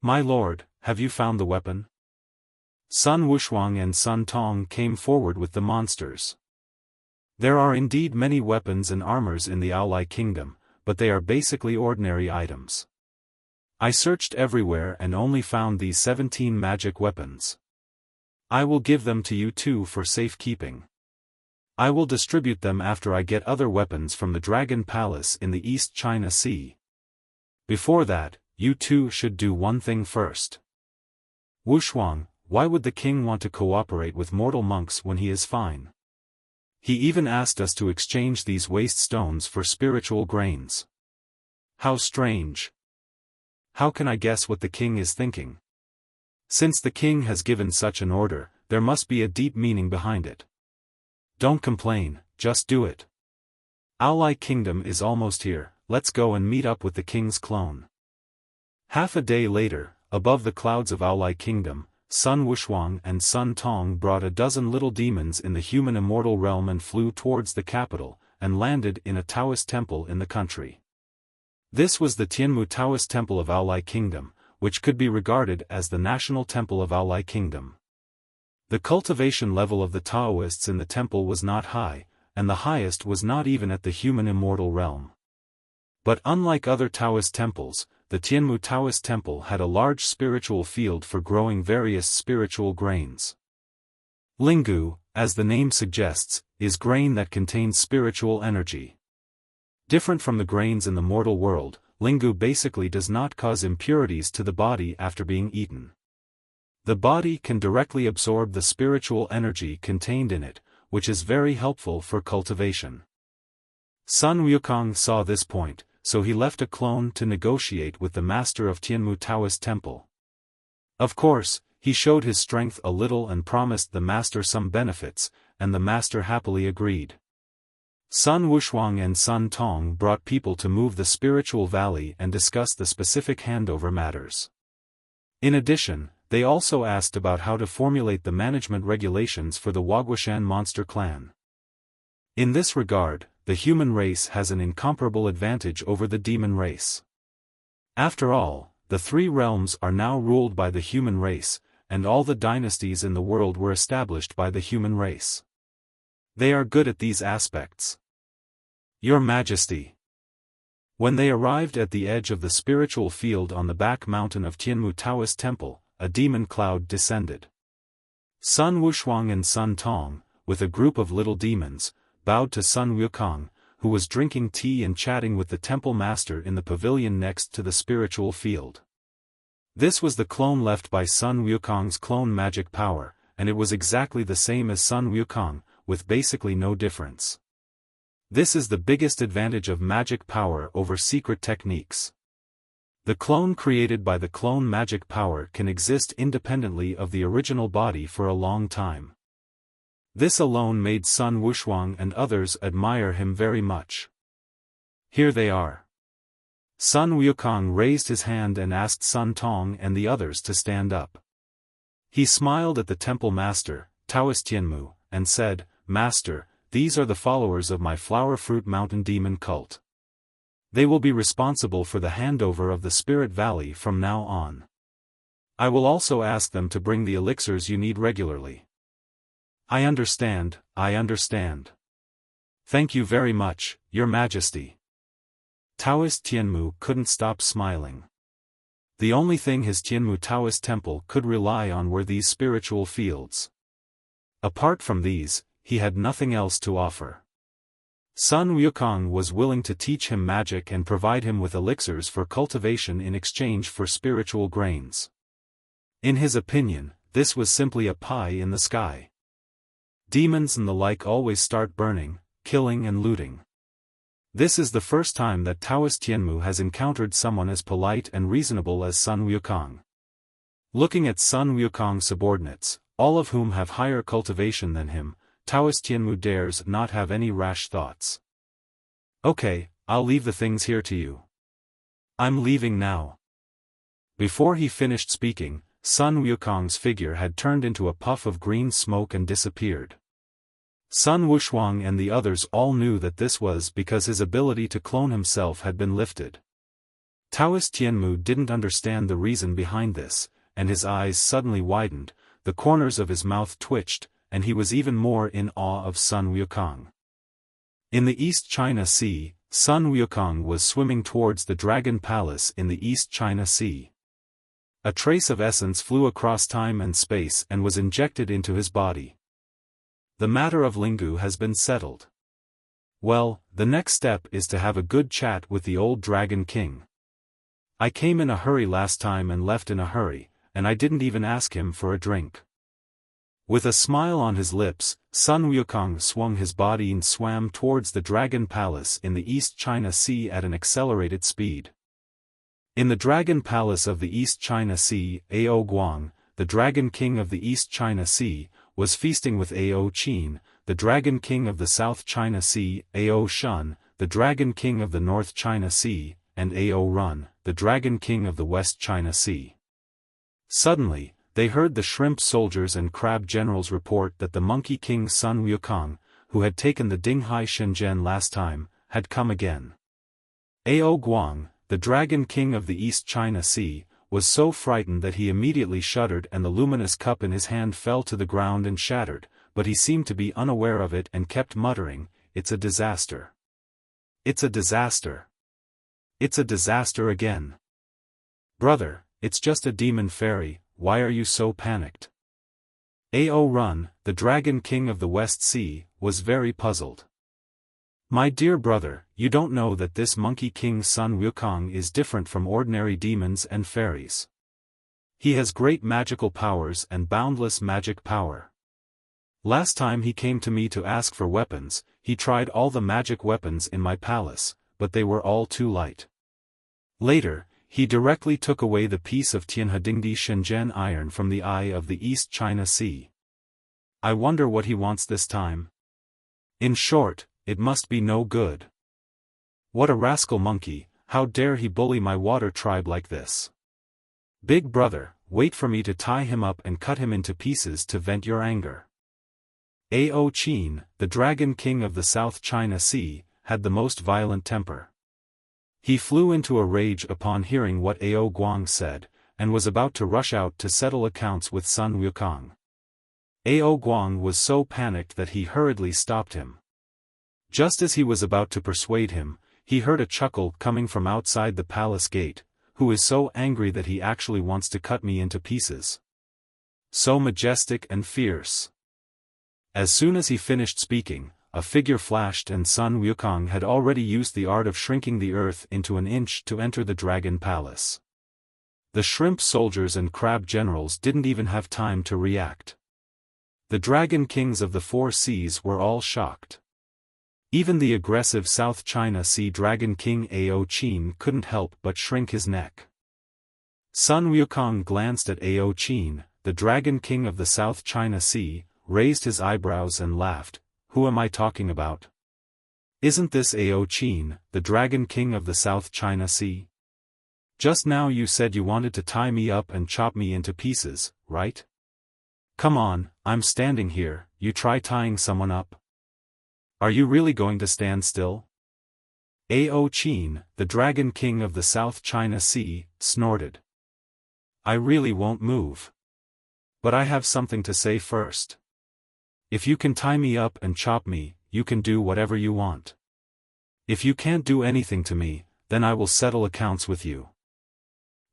My lord, have you found the weapon? Sun Wushang and Sun Tong came forward with the monsters. There are indeed many weapons and armors in the Aolai Kingdom, but they are basically ordinary items. I searched everywhere and only found these 17 magic weapons. I will give them to you too for safekeeping. I will distribute them after I get other weapons from the Dragon Palace in the East China Sea. Before that, you two should do one thing first. Wushang, why would the king want to cooperate with mortal monks when he is fine? He even asked us to exchange these waste stones for spiritual grains. How strange. How can I guess what the king is thinking? Since the king has given such an order, there must be a deep meaning behind it. Don't complain, just do it. Aolai Kingdom is almost here, let's go and meet up with the king's clone. Half a day later, above the clouds of Aolai Kingdom, Sun Wushang and Sun Tong brought a dozen little demons in the human immortal realm and flew towards the capital, and landed in a Taoist temple in the country. This was the Tianmu Taoist Temple of Aolai Kingdom, which could be regarded as the national temple of Aolai Kingdom. The cultivation level of the Taoists in the temple was not high, and the highest was not even at the human immortal realm. But unlike other Taoist temples, the Tianmu Taoist Temple had a large spiritual field for growing various spiritual grains. Linggu, as the name suggests, is grain that contains spiritual energy. Different from the grains in the mortal world, Linggu basically does not cause impurities to the body after being eaten. The body can directly absorb the spiritual energy contained in it, which is very helpful for cultivation. Sun Wukong saw this point, so he left a clone to negotiate with the master of Tianmu Taoist Temple. Of course, he showed his strength a little and promised the master some benefits, and the master happily agreed. Sun Wushang and Sun Tong brought people to move the spiritual valley and discuss the specific handover matters. In addition, they also asked about how to formulate the management regulations for the Waguashan monster clan. In this regard, the human race has an incomparable advantage over the demon race. After all, the 3 realms are now ruled by the human race, and all the dynasties in the world were established by the human race. They are good at these aspects. Your Majesty. When they arrived at the edge of the spiritual field on the back mountain of Tianmu Taoist Temple, a demon cloud descended. Sun Wushang and Sun Tong, with a group of little demons, bowed to Sun Wukong, who was drinking tea and chatting with the temple master in the pavilion next to the spiritual field. This was the clone left by Sun Wukong's clone magic power, and it was exactly the same as Sun Wukong, with basically no difference. This is the biggest advantage of magic power over secret techniques. The clone created by the clone magic power can exist independently of the original body for a long time. This alone made Sun Wushuang and others admire him very much. Here they are. Sun Wukong raised his hand and asked Sun Tong and the others to stand up. He smiled at the temple master, Taoist Tianmu, and said, "Master, these are the followers of my Flower Fruit Mountain Demon cult. They will be responsible for the handover of the Spirit Valley from now on. I will also ask them to bring the elixirs you need regularly." I understand. Thank you very much, Your Majesty." Taoist Tianmu couldn't stop smiling. The only thing his Tianmu Taoist temple could rely on were these spiritual fields. Apart from these, he had nothing else to offer. Sun Wukong was willing to teach him magic and provide him with elixirs for cultivation in exchange for spiritual grains. In his opinion, this was simply a pie in the sky. Demons and the like always start burning, killing and looting. This is the first time that Taoist Tianmu has encountered someone as polite and reasonable as Sun Wukong. Looking at Sun Wukong's subordinates, all of whom have higher cultivation than him, Taoist Tianmu dares not have any rash thoughts. "Okay, I'll leave the things here to you. I'm leaving now." Before he finished speaking, Sun Wukong's figure had turned into a puff of green smoke and disappeared. Sun Wushuang and the others all knew that this was because his ability to clone himself had been lifted. Taoist Tianmu didn't understand the reason behind this, and his eyes suddenly widened, the corners of his mouth twitched, and he was even more in awe of Sun Wukong. In the East China Sea, Sun Wukong was swimming towards the Dragon Palace in the East China Sea. A trace of essence flew across time and space and was injected into his body. The matter of Lingu has been settled. Well, the next step is to have a good chat with the old Dragon King. I came in a hurry last time and left in a hurry, and I didn't even ask him for a drink. With a smile on his lips, Sun Wukong swung his body and swam towards the Dragon Palace in the East China Sea at an accelerated speed. In the Dragon Palace of the East China Sea, Ao Guang, the Dragon King of the East China Sea, was feasting with Ao Qin, the Dragon King of the South China Sea, Ao Shun, the Dragon King of the North China Sea, and Ao Run, the Dragon King of the West China Sea. Suddenly, they heard the shrimp soldiers and crab generals report that the Monkey King Sun Wukong, who had taken the Dinghai Shenzhen last time, had come again. Ao Guang, the Dragon King of the East China Sea, was so frightened that he immediately shuddered and the luminous cup in his hand fell to the ground and shattered, but he seemed to be unaware of it and kept muttering, "It's a disaster. It's a disaster. It's a disaster again. Brother, it's just a demon fairy, why are you so panicked?" Ao Run, the Dragon King of the West Sea, was very puzzled. "My dear brother, you don't know that this Monkey King Sun Wukong is different from ordinary demons and fairies. He has great magical powers and boundless magic power. Last time he came to me to ask for weapons, he tried all the magic weapons in my palace, but they were all too light. Later, he directly took away the piece of Tianhedingdi Shenzhen iron from the eye of the East China Sea. I wonder what he wants this time. In short, it must be no good. What a rascal monkey, how dare he bully my water tribe like this? Big brother, wait for me to tie him up and cut him into pieces to vent your anger." Ao Qin, the Dragon King of the South China Sea, had the most violent temper. He flew into a rage upon hearing what Ao Guang said, and was about to rush out to settle accounts with Sun Wukong. Ao Guang was so panicked that he hurriedly stopped him. Just as he was about to persuade him, he heard a chuckle coming from outside the palace gate, "Who is so angry that he actually wants to cut me into pieces? So majestic and fierce." As soon as he finished speaking, a figure flashed and Sun Wukong had already used the art of shrinking the earth into an inch to enter the Dragon Palace. The shrimp soldiers and crab generals didn't even have time to react. The Dragon Kings of the Four Seas were all shocked. Even the aggressive South China Sea Dragon King Ao Qin couldn't help but shrink his neck. Sun Wukong glanced at Ao Qin, the Dragon King of the South China Sea, raised his eyebrows and laughed. Who am I talking about? Isn't this Ao Qin, the Dragon King of the South China Sea? Just now you said you wanted to tie me up and chop me into pieces, right? Come on, I'm standing here, you try tying someone up. Are you really going to stand still? Ao Qin, the Dragon King of the South China Sea, snorted. I really won't move. But I have something to say first. If you can tie me up and chop me, you can do whatever you want. If you can't do anything to me, then I will settle accounts with you.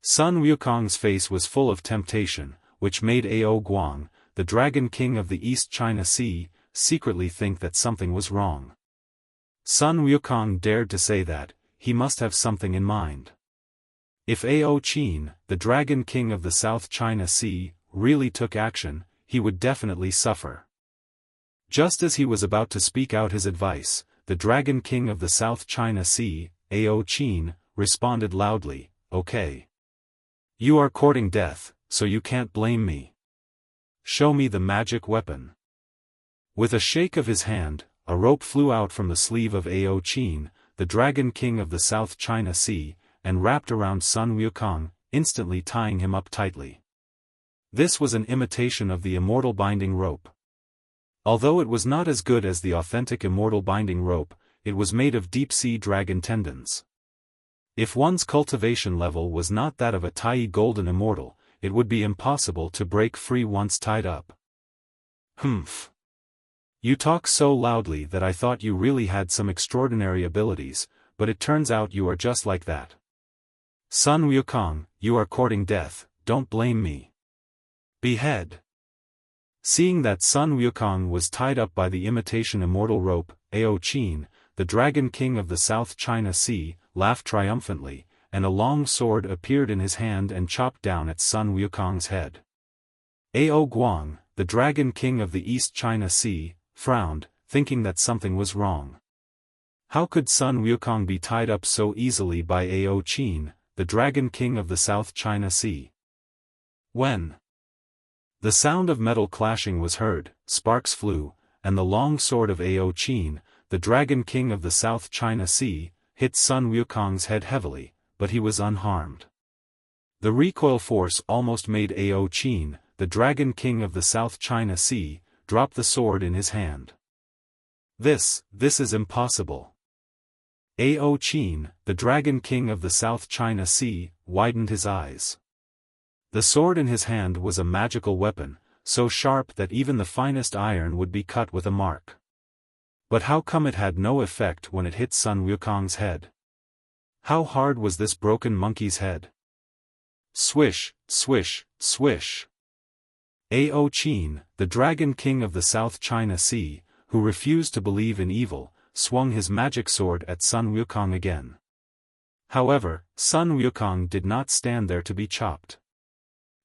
Sun Wukong's face was full of temptation, which made Ao Guang, the Dragon King of the East China Sea, secretly think that something was wrong. Sun Wukong dared to say that, he must have something in mind. If Ao Qin, the Dragon King of the South China Sea, really took action, he would definitely suffer. Just as he was about to speak out his advice, the Dragon King of the South China Sea, Ao Qin, responded loudly, "Okay. You are courting death, so you can't blame me. Show me the magic weapon." With a shake of his hand, a rope flew out from the sleeve of Ao Qin, the Dragon King of the South China Sea, and wrapped around Sun Wukong, instantly tying him up tightly. This was an imitation of the immortal binding rope. Although it was not as good as the authentic immortal binding rope, it was made of deep-sea dragon tendons. If one's cultivation level was not that of a Tai Golden Immortal, it would be impossible to break free once tied up. Humph. You talk so loudly that I thought you really had some extraordinary abilities, but it turns out you are just like that. Sun Wukong, you are courting death, don't blame me. Behead. Seeing that Sun Wukong was tied up by the imitation immortal rope, Ao Qin, the Dragon King of the South China Sea, laughed triumphantly, and a long sword appeared in his hand and chopped down at Sun Wukong's head. Ao Guang, the Dragon King of the East China Sea, frowned, thinking that something was wrong. How could Sun Wukong be tied up so easily by Ao Qin, the Dragon King of the South China Sea? When the sound of metal clashing was heard, sparks flew, and the long sword of Ao Qin, the Dragon King of the South China Sea, hit Sun Wukong's head heavily, but he was unharmed. The recoil force almost made Ao Qin, the Dragon King of the South China Sea, drop the sword in his hand. This is impossible. Ao Qin, the Dragon King of the South China Sea, widened his eyes. The sword in his hand was a magical weapon, so sharp that even the finest iron would be cut with a mark. But how come it had no effect when it hit Sun Wukong's head? How hard was this broken monkey's head? Swish, swish, swish. Ao Qin, the Dragon King of the South China Sea, who refused to believe in evil, swung his magic sword at Sun Wukong again. However, Sun Wukong did not stand there to be chopped.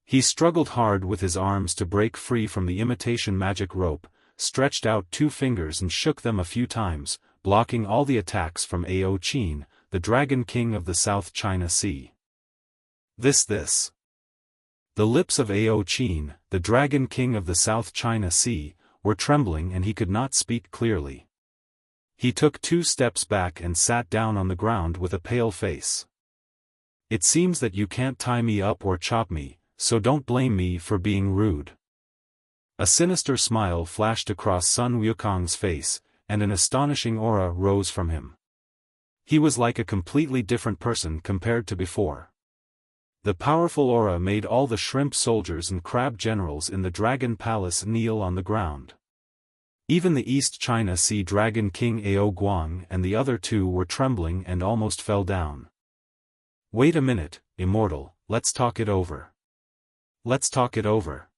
He struggled hard with his arms to break free from the imitation magic rope, stretched out two fingers and shook them a few times, blocking all the attacks from Ao Qin, the Dragon King of the South China Sea. This. The lips of Ao Qin, the Dragon King of the South China Sea, were trembling and he could not speak clearly. He took 2 steps back and sat down on the ground with a pale face. It seems that you can't tie me up or chop me, so don't blame me for being rude. A sinister smile flashed across Sun Wukong's face, and an astonishing aura rose from him. He was like a completely different person compared to before. The powerful aura made all the shrimp soldiers and crab generals in the Dragon Palace kneel on the ground. Even the East China Sea Dragon King Ao Guang and the other 2 were trembling and almost fell down. Wait a minute, Immortal, let's talk it over. Let's talk it over.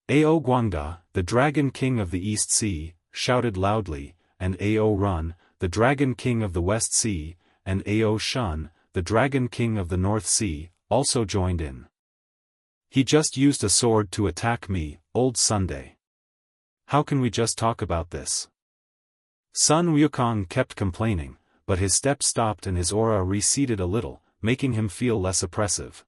Ao Guangda, the Dragon King of the East Sea, shouted loudly, and Ao Run, the Dragon King of the West Sea, and Ao Shun, the Dragon King of the North Sea, also joined in. He just used a sword to attack me, old Sunday. How can we just talk about this? Sun Wukong kept complaining, but his steps stopped and his aura receded a little, making him feel less oppressive.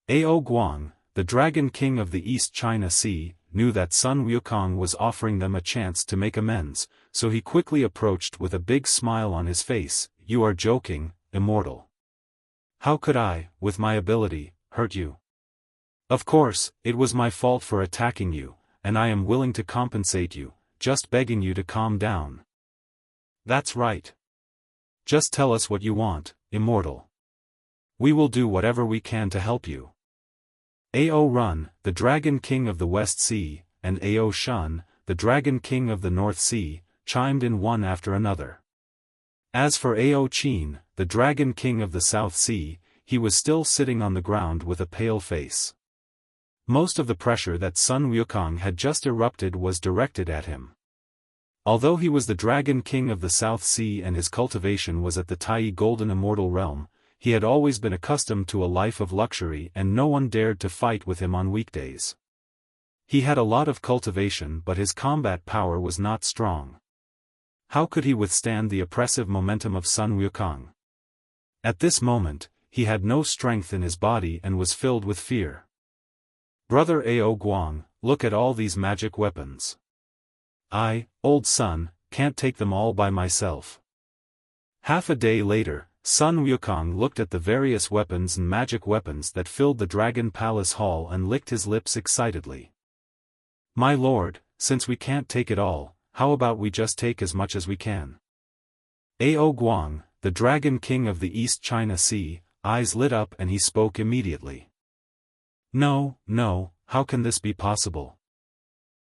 Ao Guang, the Dragon King of the East China Sea, knew that Sun Wukong was offering them a chance to make amends, so he quickly approached with a big smile on his face. "You are joking, immortal. How could I, with my ability, hurt you? Of course, it was my fault for attacking you, and I am willing to compensate you, just begging you to calm down." "That's right. Just tell us what you want, immortal. We will do whatever we can to help you." Ao Run, the Dragon King of the West Sea, and Ao Shun, the Dragon King of the North Sea, chimed in one after another. As for Ao Qin, the Dragon King of the South Sea, he was still sitting on the ground with a pale face. Most of the pressure that Sun Wukong had just erupted was directed at him. Although he was the Dragon King of the South Sea and his cultivation was at the Tai Golden Immortal Realm, he had always been accustomed to a life of luxury and no one dared to fight with him on weekdays. He had a lot of cultivation but his combat power was not strong. How could he withstand the oppressive momentum of Sun Wukong? At this moment, he had no strength in his body and was filled with fear. "Brother Ao Guang, look at all these magic weapons. I, old Sun, can't take them all by myself." Half a day later, Sun Wukong looked at the various weapons and magic weapons that filled the Dragon Palace Hall and licked his lips excitedly. "My lord, since we can't take it all, how about we just take as much as we can?" Ao Guang, the Dragon King of the East China Sea, eyes lit up and he spoke immediately. "No, no, how can this be possible?"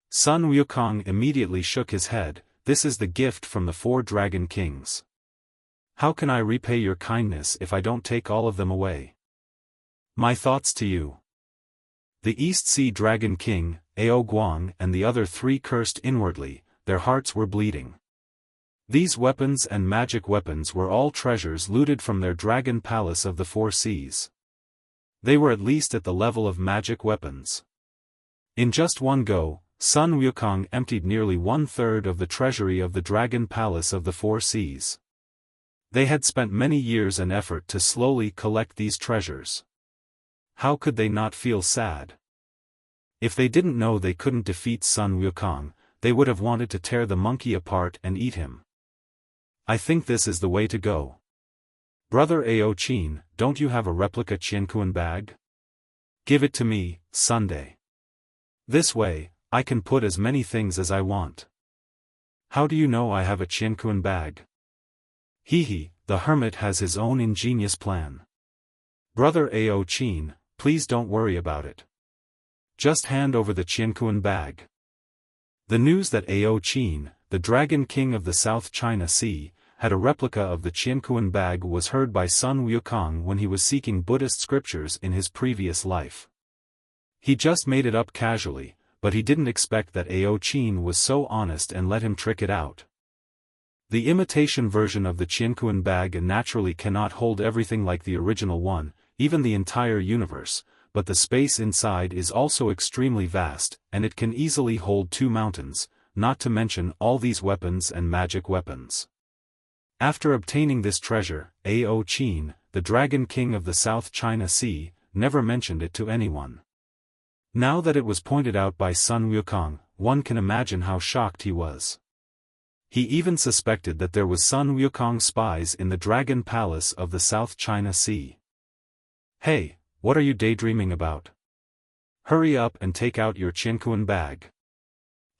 Sun Wukong immediately shook his head. "This is the gift from the 4 Dragon Kings. How can I repay your kindness if I don't take all of them away? My thoughts to you." The East Sea Dragon King, Ao Guang and the other 3 cursed inwardly, their hearts were bleeding. These weapons and magic weapons were all treasures looted from their dragon palace of the 4 seas. They were at least at the level of magic weapons. In just one go, Sun Wukong emptied nearly 1/3 of the treasury of the dragon palace of the 4 seas. They had spent many years and effort to slowly collect these treasures. How could they not feel sad? If they didn't know they couldn't defeat Sun Wukong, they would have wanted to tear the monkey apart and eat him. "I think this is the way to go. Brother Ao Qin, don't you have a replica Qianquan bag? Give it to me, Sunday. This way, I can put as many things as I want." "How do you know I have a Qianquan bag?" "Hee, the hermit has his own ingenious plan. Brother Ao Qin, please don't worry about it. Just hand over the Qianquan bag." The news that Ao Qin, the Dragon King of the South China Sea, had a replica of the Qianquan bag was heard by Sun Wukong when he was seeking Buddhist scriptures in his previous life. He just made it up casually, but he didn't expect that Ao Qin was so honest and let him trick it out. The imitation version of the Qianquan bag naturally cannot hold everything like the original one, even the entire universe, but the space inside is also extremely vast, and it can easily hold 2 mountains, not to mention all these weapons and magic weapons. After obtaining this treasure, Ao Qin, the Dragon King of the South China Sea, never mentioned it to anyone. Now that it was pointed out by Sun Wukong, one can imagine how shocked he was. He even suspected that there was Sun Wukong spies in the Dragon Palace of the South China Sea. "Hey, what are you daydreaming about? Hurry up and take out your Qianquan bag.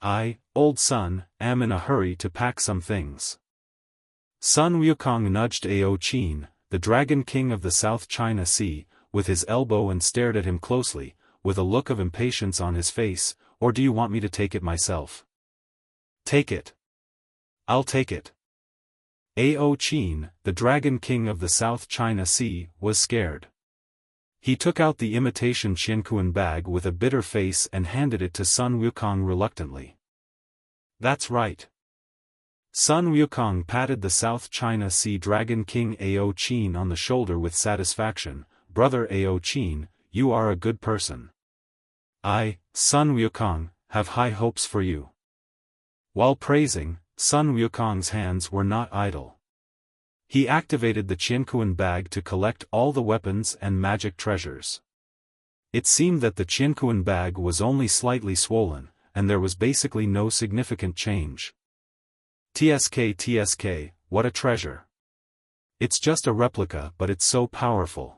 I, old Sun, am in a hurry to pack some things." Sun Wukong nudged Ao Qin, the Dragon King of the South China Sea, with his elbow and stared at him closely, with a look of impatience on his face. "Or do you want me to take it myself?" "Take it. I'll take it." Ao Qin, the Dragon King of the South China Sea, was scared. He took out the imitation Qianquan bag with a bitter face and handed it to Sun Wukong reluctantly. "That's right." Sun Wukong patted the South China Sea Dragon King Ao Qin on the shoulder with satisfaction. "Brother Ao Qin, you are a good person. I, Sun Wukong, have high hopes for you." While praising, Sun Wukong's hands were not idle. He activated the Qianquan bag to collect all the weapons and magic treasures. It seemed that the Qianquan bag was only slightly swollen, and there was basically no significant change. TSK, what a treasure. It's just a replica, but it's so powerful.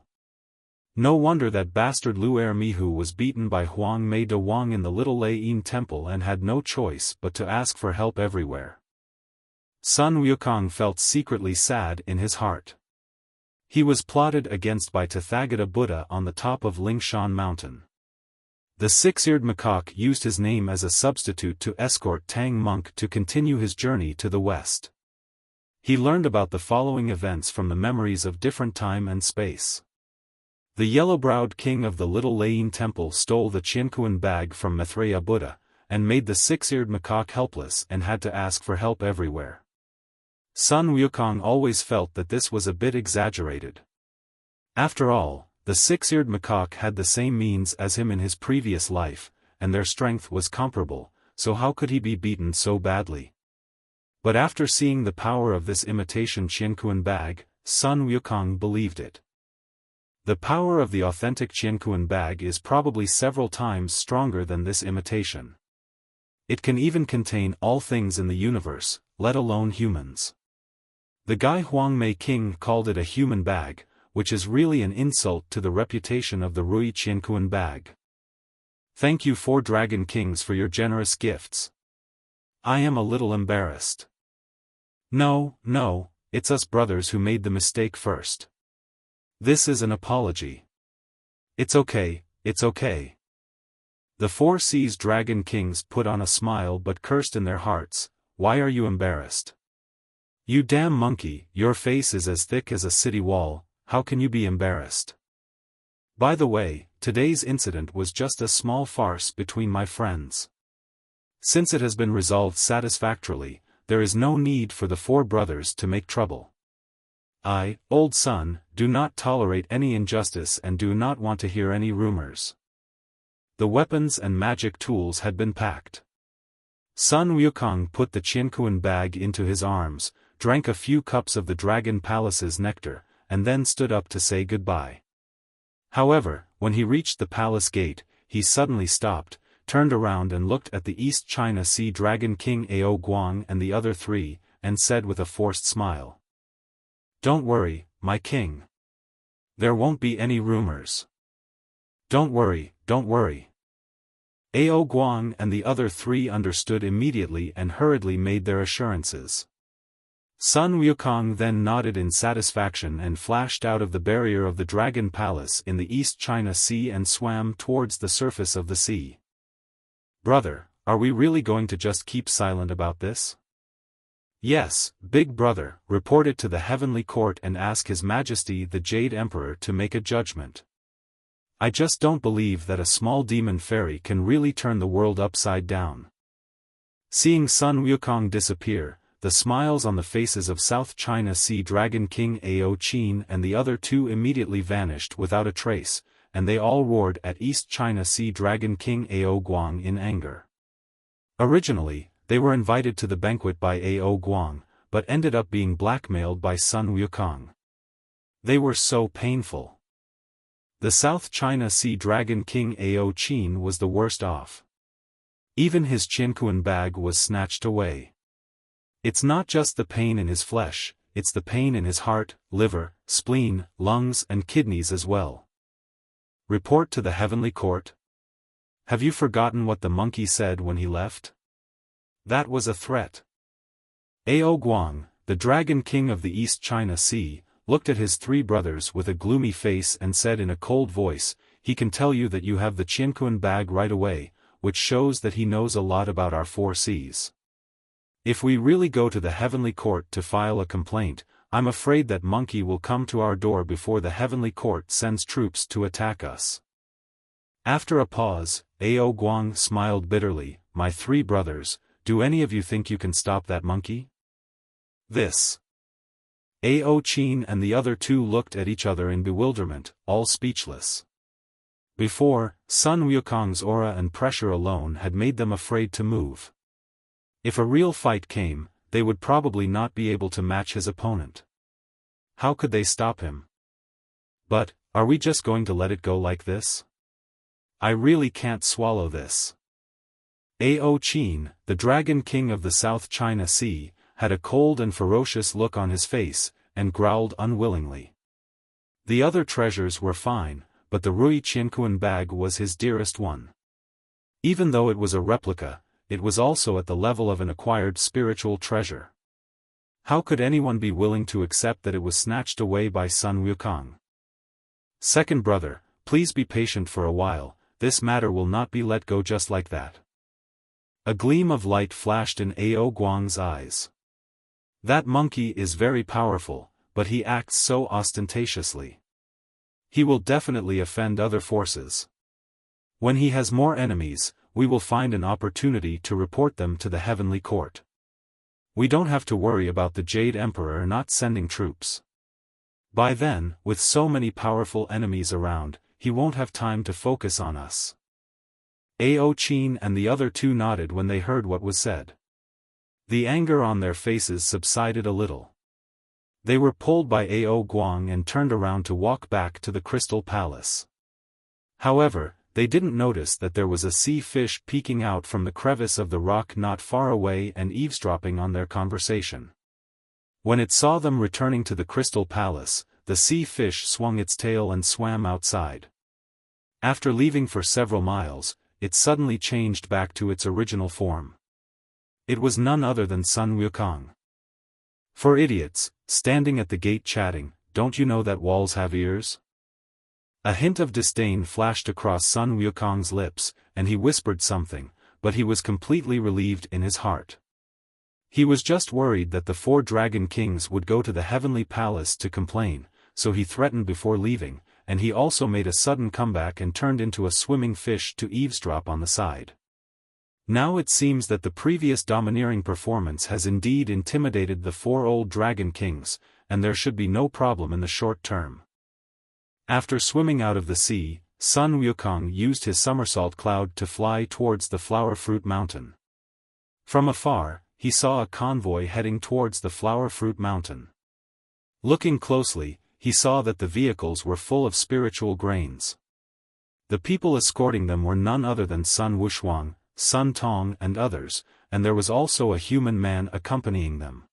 No wonder that bastard Luer Mihu was beaten by Huang Mei De Wang in the Little Lei Yin Temple and had no choice but to ask for help everywhere. Sun Wukong felt secretly sad in his heart. He was plotted against by Tathagata Buddha on the top of Lingshan Mountain. The Six-Eared Macaque used his name as a substitute to escort Tang Monk to continue his journey to the west. He learned about the following events from the memories of different time and space. The yellow-browed king of the Little Lei Yin Temple stole the Qianquan bag from Maitreya Buddha, and made the Six-Eared Macaque helpless and had to ask for help everywhere. Sun Wukong always felt that this was a bit exaggerated. After all, the Six-Eared Macaque had the same means as him in his previous life, and their strength was comparable, so how could he be beaten so badly? But after seeing the power of this imitation Qianquan bag, Sun Wukong believed it. The power of the authentic Qianquan bag is probably several times stronger than this imitation. It can even contain all things in the universe, let alone humans. The Gai Huangmei King called it a human bag, which is really an insult to the reputation of the Rui Qianquan bag. Thank you 4 Dragon Kings for your generous gifts. I am a little embarrassed. No, it's us brothers who made the mistake first. This is an apology. It's okay. The 4 Seas Dragon Kings put on a smile but cursed in their hearts. Why are you embarrassed? You damn monkey, your face is as thick as a city wall, how can you be embarrassed? By the way, today's incident was just a small farce between my friends. Since it has been resolved satisfactorily, there is no need for the 4 brothers to make trouble. I, old son, do not tolerate any injustice and do not want to hear any rumors. The weapons and magic tools had been packed. Sun Wukong put the Qianquan bag into his arms, drank a few cups of the Dragon Palace's nectar, and then stood up to say goodbye. However, when he reached the palace gate, he suddenly stopped, turned around and looked at the East China Sea Dragon King Ao Guang and the other 3, and said with a forced smile. Don't worry, my king. There won't be any rumors. Don't worry. Ao Guang and the other 3 understood immediately and hurriedly made their assurances. Sun Wukong then nodded in satisfaction and flashed out of the barrier of the Dragon Palace in the East China Sea and swam towards the surface of the sea. Brother, are we really going to just keep silent about this? Yes, big brother, report it to the Heavenly Court and ask His Majesty the Jade Emperor to make a judgment. I just don't believe that a small demon fairy can really turn the world upside down. Seeing Sun Wukong disappear, the smiles on the faces of South China Sea Dragon King Ao Qin and the other 2 immediately vanished without a trace, and they all roared at East China Sea Dragon King Ao Guang in anger. Originally, they were invited to the banquet by Ao Guang, but ended up being blackmailed by Sun Wukong. They were so painful. The South China Sea Dragon King Ao Qin was the worst off. Even his Qianquan bag was snatched away. It's not just the pain in his flesh, it's the pain in his heart, liver, spleen, lungs and kidneys as well. Report to the Heavenly Court? Have you forgotten what the monkey said when he left? That was a threat. Ao Guang, the Dragon King of the East China Sea, looked at his 3 brothers with a gloomy face and said in a cold voice, he can tell you that you have the Qianquan bag right away, which shows that he knows a lot about our 4 seas. If we really go to the Heavenly Court to file a complaint, I'm afraid that monkey will come to our door before the Heavenly Court sends troops to attack us. After a pause, Ao Guang smiled bitterly, my 3 brothers, do any of you think you can stop that monkey? This. Ao Qin and the other 2 looked at each other in bewilderment, all speechless. Before, Sun Wukong's aura and pressure alone had made them afraid to move. If a real fight came, they would probably not be able to match his opponent. How could they stop him? But, are we just going to let it go like this? I really can't swallow this. Ao Qin, the Dragon King of the South China Sea, had a cold and ferocious look on his face, and growled unwillingly. The other treasures were fine, but the Rui Qianquan bag was his dearest one. Even though it was a replica, it was also at the level of an acquired spiritual treasure. How could anyone be willing to accept that it was snatched away by Sun Wukong? Second brother, please be patient for a while, this matter will not be let go just like that. A gleam of light flashed in Ao Guang's eyes. That monkey is very powerful, but he acts so ostentatiously. He will definitely offend other forces. When he has more enemies, we will find an opportunity to report them to the Heavenly Court. We don't have to worry about the Jade Emperor not sending troops. By then, with so many powerful enemies around, he won't have time to focus on us. Ao Qin and the other two nodded when they heard what was said. The anger on their faces subsided a little. They were pulled by Ao Guang and turned around to walk back to the Crystal Palace. However, they didn't notice that there was a sea fish peeking out from the crevice of the rock not far away and eavesdropping on their conversation. When it saw them returning to the Crystal Palace, the sea fish swung its tail and swam outside. After leaving for several miles, it suddenly changed back to its original form. It was none other than Sun Wukong. For idiots, standing at the gate chatting, don't you know that walls have ears? A hint of disdain flashed across Sun Wukong's lips, and he whispered something, but he was completely relieved in his heart. He was just worried that the 4 Dragon Kings would go to the Heavenly Palace to complain, so he threatened before leaving, and he also made a sudden comeback and turned into a swimming fish to eavesdrop on the side. Now it seems that the previous domineering performance has indeed intimidated the 4 old Dragon Kings, and there should be no problem in the short term. After swimming out of the sea, Sun Wukong used his somersault cloud to fly towards the Flower Fruit Mountain. From afar, he saw a convoy heading towards the Flower Fruit Mountain. Looking closely, he saw that the vehicles were full of spiritual grains. The people escorting them were none other than Sun Wushuang, Sun Tong and others, and there was also a human man accompanying them.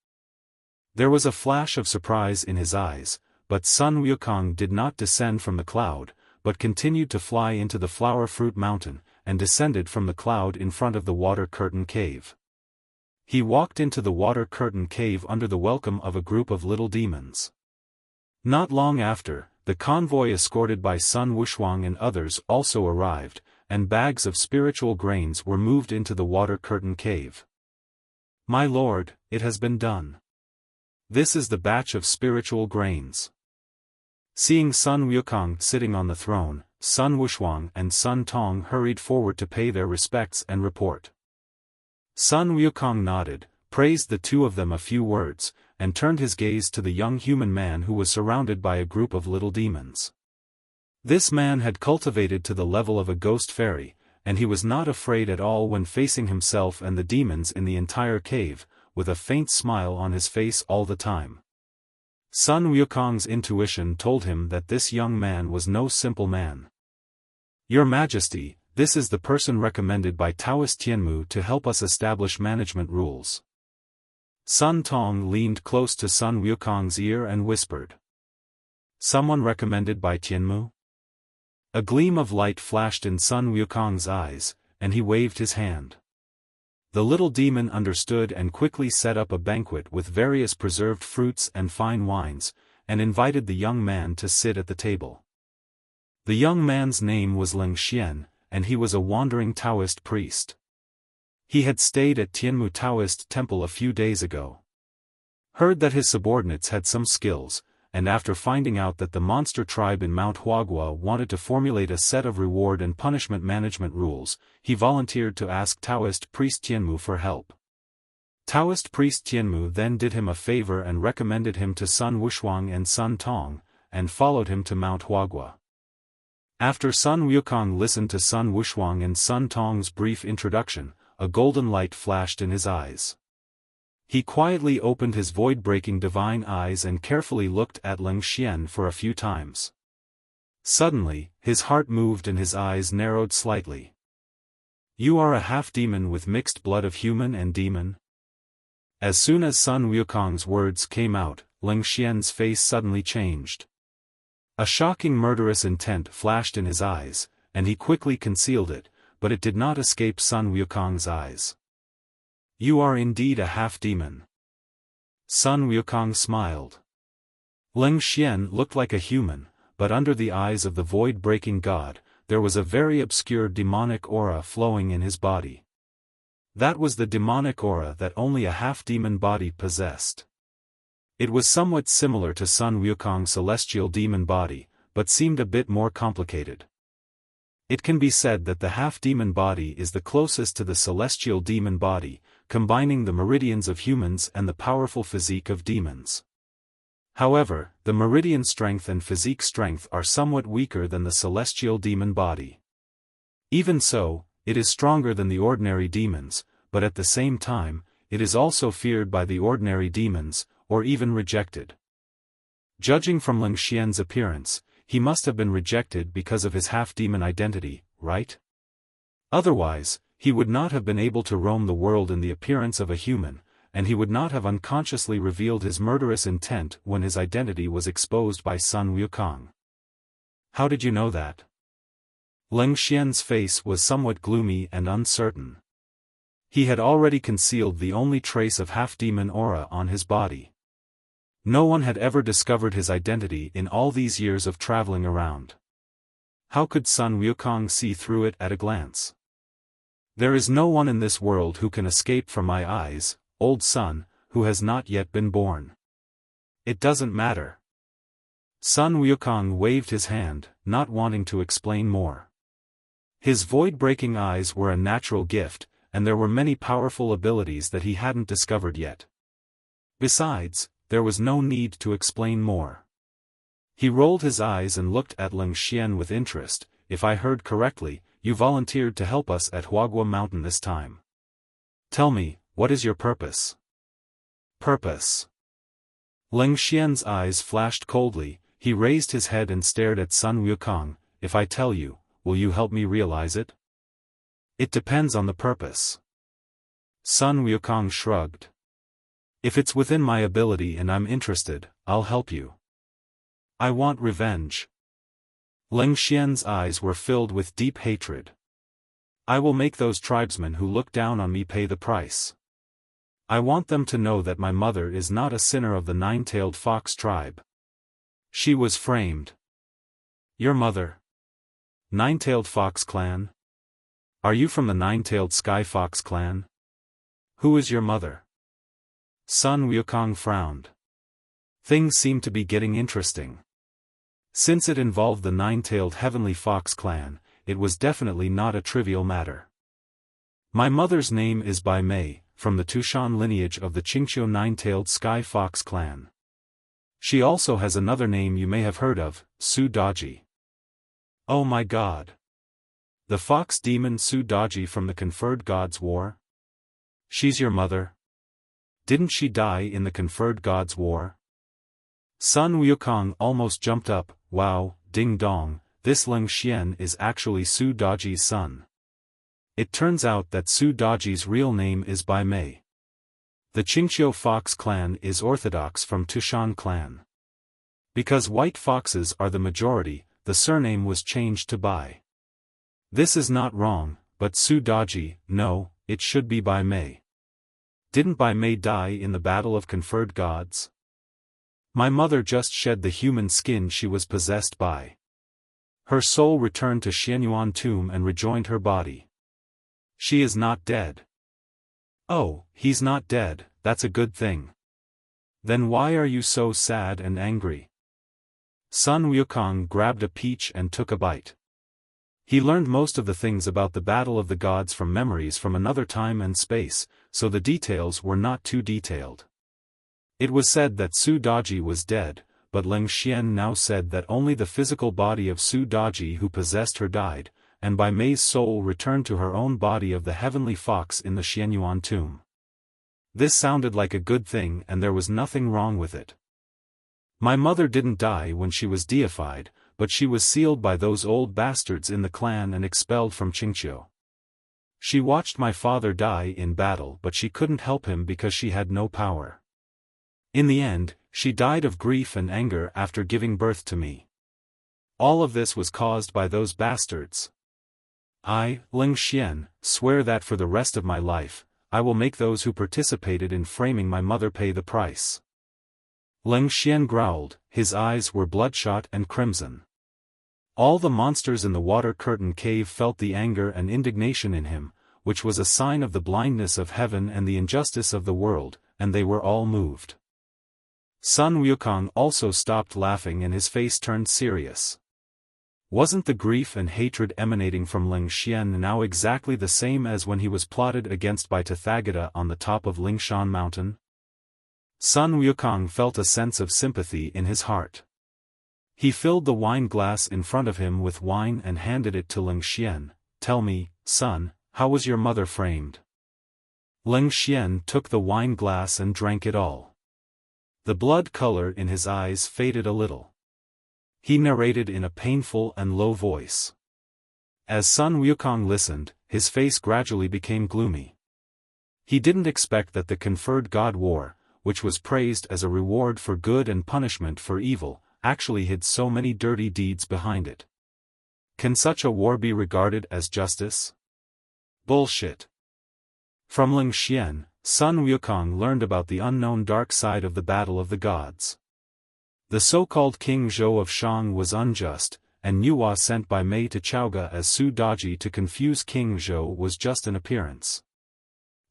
There was a flash of surprise in his eyes, but Sun Wukong did not descend from the cloud, but continued to fly into the Flower Fruit Mountain, and descended from the cloud in front of the Water Curtain Cave. He walked into the Water Curtain Cave under the welcome of a group of little demons. Not long after, the convoy escorted by Sun Wushuang and others also arrived, and bags of spiritual grains were moved into the Water Curtain Cave. My lord, it has been done. This is the batch of spiritual grains. Seeing Sun Wukong sitting on the throne, Sun Wushuang and Sun Tong hurried forward to pay their respects and report. Sun Wukong nodded, praised the two of them a few words, and turned his gaze to the young human man who was surrounded by a group of little demons. This man had cultivated to the level of a ghost fairy, and he was not afraid at all when facing himself and the demons in the entire cave, with a faint smile on his face all the time. Sun Wukong's intuition told him that this young man was no simple man. Your Majesty, this is the person recommended by Taoist Tianmu to help us establish management rules. Sun Tong leaned close to Sun Wukong's ear and whispered. Someone recommended by Tianmu? A gleam of light flashed in Sun Wukong's eyes, and he waved his hand. The little demon understood and quickly set up a banquet with various preserved fruits and fine wines, and invited the young man to sit at the table. The young man's name was Ling Xian, and he was a wandering Taoist priest. He had stayed at Tianmu Taoist Temple a few days ago. Heard that his subordinates had some skills, and after finding out that the monster tribe in Mount Huagua wanted to formulate a set of reward and punishment management rules, he volunteered to ask Taoist priest Tianmu for help. Taoist priest Tianmu then did him a favor and recommended him to Sun Wushuang and Sun Tong, and followed him to Mount Huagua. After Sun Wukong listened to Sun Wushuang and Sun Tong's brief introduction, a golden light flashed in his eyes. He quietly opened his void-breaking divine eyes and carefully looked at Ling Xian for a few times. Suddenly, his heart moved and his eyes narrowed slightly. You are a half-demon with mixed blood of human and demon? As soon as Sun Wukong's words came out, Ling Xian's face suddenly changed. A shocking murderous intent flashed in his eyes, and he quickly concealed it, but it did not escape Sun Wukong's eyes. You are indeed a half-demon. Sun Wukong smiled. Ling Xian looked like a human, but under the eyes of the void-breaking god, there was a very obscure demonic aura flowing in his body. That was the demonic aura that only a half-demon body possessed. It was somewhat similar to Sun Wukong's celestial demon body, but seemed a bit more complicated. It can be said that the half-demon body is the closest to the celestial demon body, combining the meridians of humans and the powerful physique of demons. However, the meridian strength and physique strength are somewhat weaker than the celestial demon body. Even so, it is stronger than the ordinary demons, but at the same time, it is also feared by the ordinary demons, or even rejected. Judging from Ling Xian's appearance, he must have been rejected because of his half-demon identity, right? Otherwise, he would not have been able to roam the world in the appearance of a human, and he would not have unconsciously revealed his murderous intent when his identity was exposed by Sun Wukong. How did you know that? Ling Xian's face was somewhat gloomy and uncertain. He had already concealed the only trace of half-demon aura on his body. No one had ever discovered his identity in all these years of traveling around. How could Sun Wukong see through it at a glance? There is no one in this world who can escape from my eyes, old Sun, who has not yet been born. It doesn't matter. Sun Wukong waved his hand, not wanting to explain more. His void-breaking eyes were a natural gift, and there were many powerful abilities that he hadn't discovered yet. Besides, there was no need to explain more. He rolled his eyes and looked at Ling Xian with interest. If I heard correctly, you volunteered to help us at Huagua Mountain this time. Tell me, what is your purpose? Purpose. Ling Xian's eyes flashed coldly. He raised his head and stared at Sun Wukong. If I tell you, will you help me realize it? It depends on the purpose. Sun Wukong shrugged. If it's within my ability and I'm interested, I'll help you. I want revenge. Ling Xian's eyes were filled with deep hatred. I will make those tribesmen who look down on me pay the price. I want them to know that my mother is not a sinner of the nine-tailed fox tribe. She was framed. Your mother? Nine-tailed fox clan? Are you from the nine-tailed sky fox clan? Who is your mother? Sun Wukong frowned. Things seemed to be getting interesting. Since it involved the nine-tailed heavenly fox clan, it was definitely not a trivial matter. My mother's name is Bai Mei, from the Tushan lineage of the Qingqiu nine-tailed sky fox clan. She also has another name you may have heard of, Su Daji. Oh my god. The fox demon Su Daji from the Conferred Gods War? She's your mother? Didn't she die in the Conferred Gods War? Sun Wukong almost jumped up. Wow, ding dong, this Ling Xian is actually Su Daji's son. It turns out that Su Daji's real name is Bai Mei. The Qingqiu fox clan is orthodox from Tushan clan. Because white foxes are the majority, the surname was changed to Bai. This is not wrong, but Su Daji, no, it should be Bai Mei. Didn't Bai Mei die in the Battle of Conferred Gods? My mother just shed the human skin she was possessed by. Her soul returned to Xianyuan tomb and rejoined her body. She is not dead. Oh, he's not dead, that's a good thing. Then why are you so sad and angry? Sun Wukong grabbed a peach and took a bite. He learned most of the things about the Battle of the Gods from memories from another time and space, so the details were not too detailed. It was said that Su Daji was dead, but Ling Xian now said that only the physical body of Su Daji who possessed her died, and Bai Mei's soul returned to her own body of the heavenly fox in the Xianyuan tomb. This sounded like a good thing and there was nothing wrong with it. My mother didn't die when she was deified, but she was sealed by those old bastards in the clan and expelled from Qingqiu. She watched my father die in battle, but she couldn't help him because she had no power. In the end, she died of grief and anger after giving birth to me. All of this was caused by those bastards. I, Ling Xian, swear that for the rest of my life, I will make those who participated in framing my mother pay the price. Ling Xian growled, his eyes were bloodshot and crimson. All the monsters in the water curtain cave felt the anger and indignation in him, which was a sign of the blindness of heaven and the injustice of the world, and they were all moved. Sun Wukong also stopped laughing and his face turned serious. Wasn't the grief and hatred emanating from Ling Xian now exactly the same as when he was plotted against by Tathagata on the top of Lingshan Mountain? Sun Wukong felt a sense of sympathy in his heart. He filled the wine glass in front of him with wine and handed it to Ling Xian. Tell me, son, how was your mother framed? Ling Xian took the wine glass and drank it all. The blood color in his eyes faded a little. He narrated in a painful and low voice. As Sun Wukong listened, his face gradually became gloomy. He didn't expect that the conferred God war, which was praised as a reward for good and punishment for evil, actually hid so many dirty deeds behind it. Can such a war be regarded as justice? Bullshit. From Ling Xian, Sun Wukong learned about the unknown dark side of the battle of the gods. The so-called King Zhou of Shang was unjust, and Nuwa sent by Mei to Chaoga as Su Daji to confuse King Zhou was just an appearance.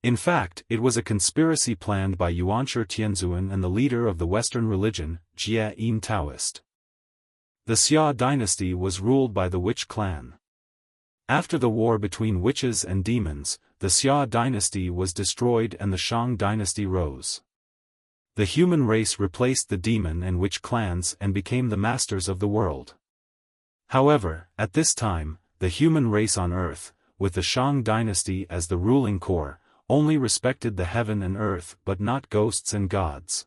In fact, it was a conspiracy planned by Yuanshi Tianzuan and the leader of the Western religion, Jia Yin Taoist. The Xia dynasty was ruled by the witch clan. After the war between witches and demons, the Xia dynasty was destroyed and the Shang dynasty rose. The human race replaced the demon and witch clans and became the masters of the world. However, at this time, the human race on Earth, with the Shang dynasty as the ruling core, only respected the heaven and earth but not ghosts and gods.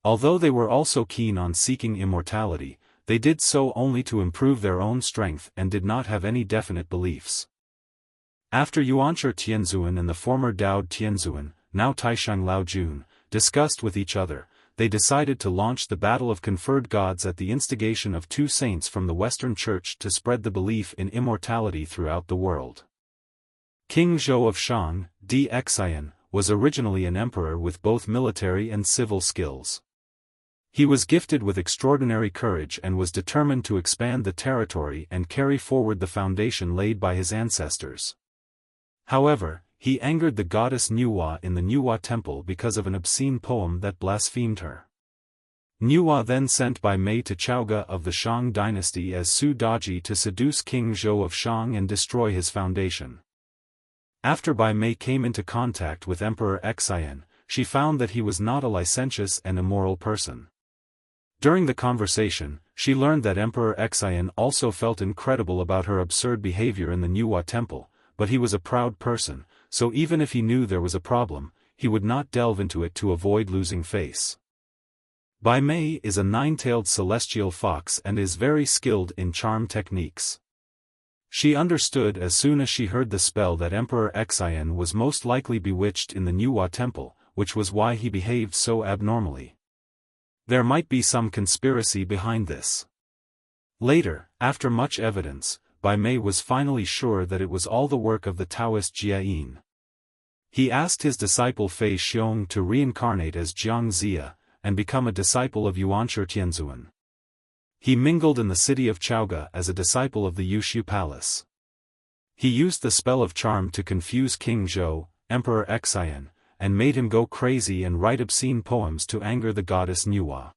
Although they were also keen on seeking immortality, they did so only to improve their own strength and did not have any definite beliefs. After Yuanshi Tianzuan and the former Dao Tianzuan, now Taishang Laojun, discussed with each other, they decided to launch the Battle of Conferred Gods at the instigation of two saints from the Western Church to spread the belief in immortality throughout the world. King Zhou of Shang, Exile, was originally an emperor with both military and civil skills. He was gifted with extraordinary courage and was determined to expand the territory and carry forward the foundation laid by his ancestors. However, he angered the goddess Nuwa in the Nuwa temple because of an obscene poem that blasphemed her. Nuwa then sent by Mei to Chaoga of the Shang dynasty as Su Daji to seduce King Zhou of Shang and destroy his foundation. After Bai Mei came into contact with Emperor Exile, she found that he was not a licentious and immoral person. During the conversation, she learned that Emperor Exile also felt incredible about her absurd behavior in the Nuwa temple, but he was a proud person, so even if he knew there was a problem, he would not delve into it to avoid losing face. Bai Mei is a nine-tailed celestial fox and is very skilled in charm techniques. She understood as soon as she heard the spell that Emperor Exile was most likely bewitched in the Nuwa temple, which was why he behaved so abnormally. There might be some conspiracy behind this. Later, after much evidence, Bai Mei was finally sure that it was all the work of the Taoist Jia Yin. He asked his disciple Fei Xiong to reincarnate as Jiang Zia, and become a disciple of Yuanshi Tianzuan. He mingled in the city of Chaoga as a disciple of the Yushu Palace. He used the spell of charm to confuse King Zhou, Emperor Exile, and made him go crazy and write obscene poems to anger the goddess Nuwa.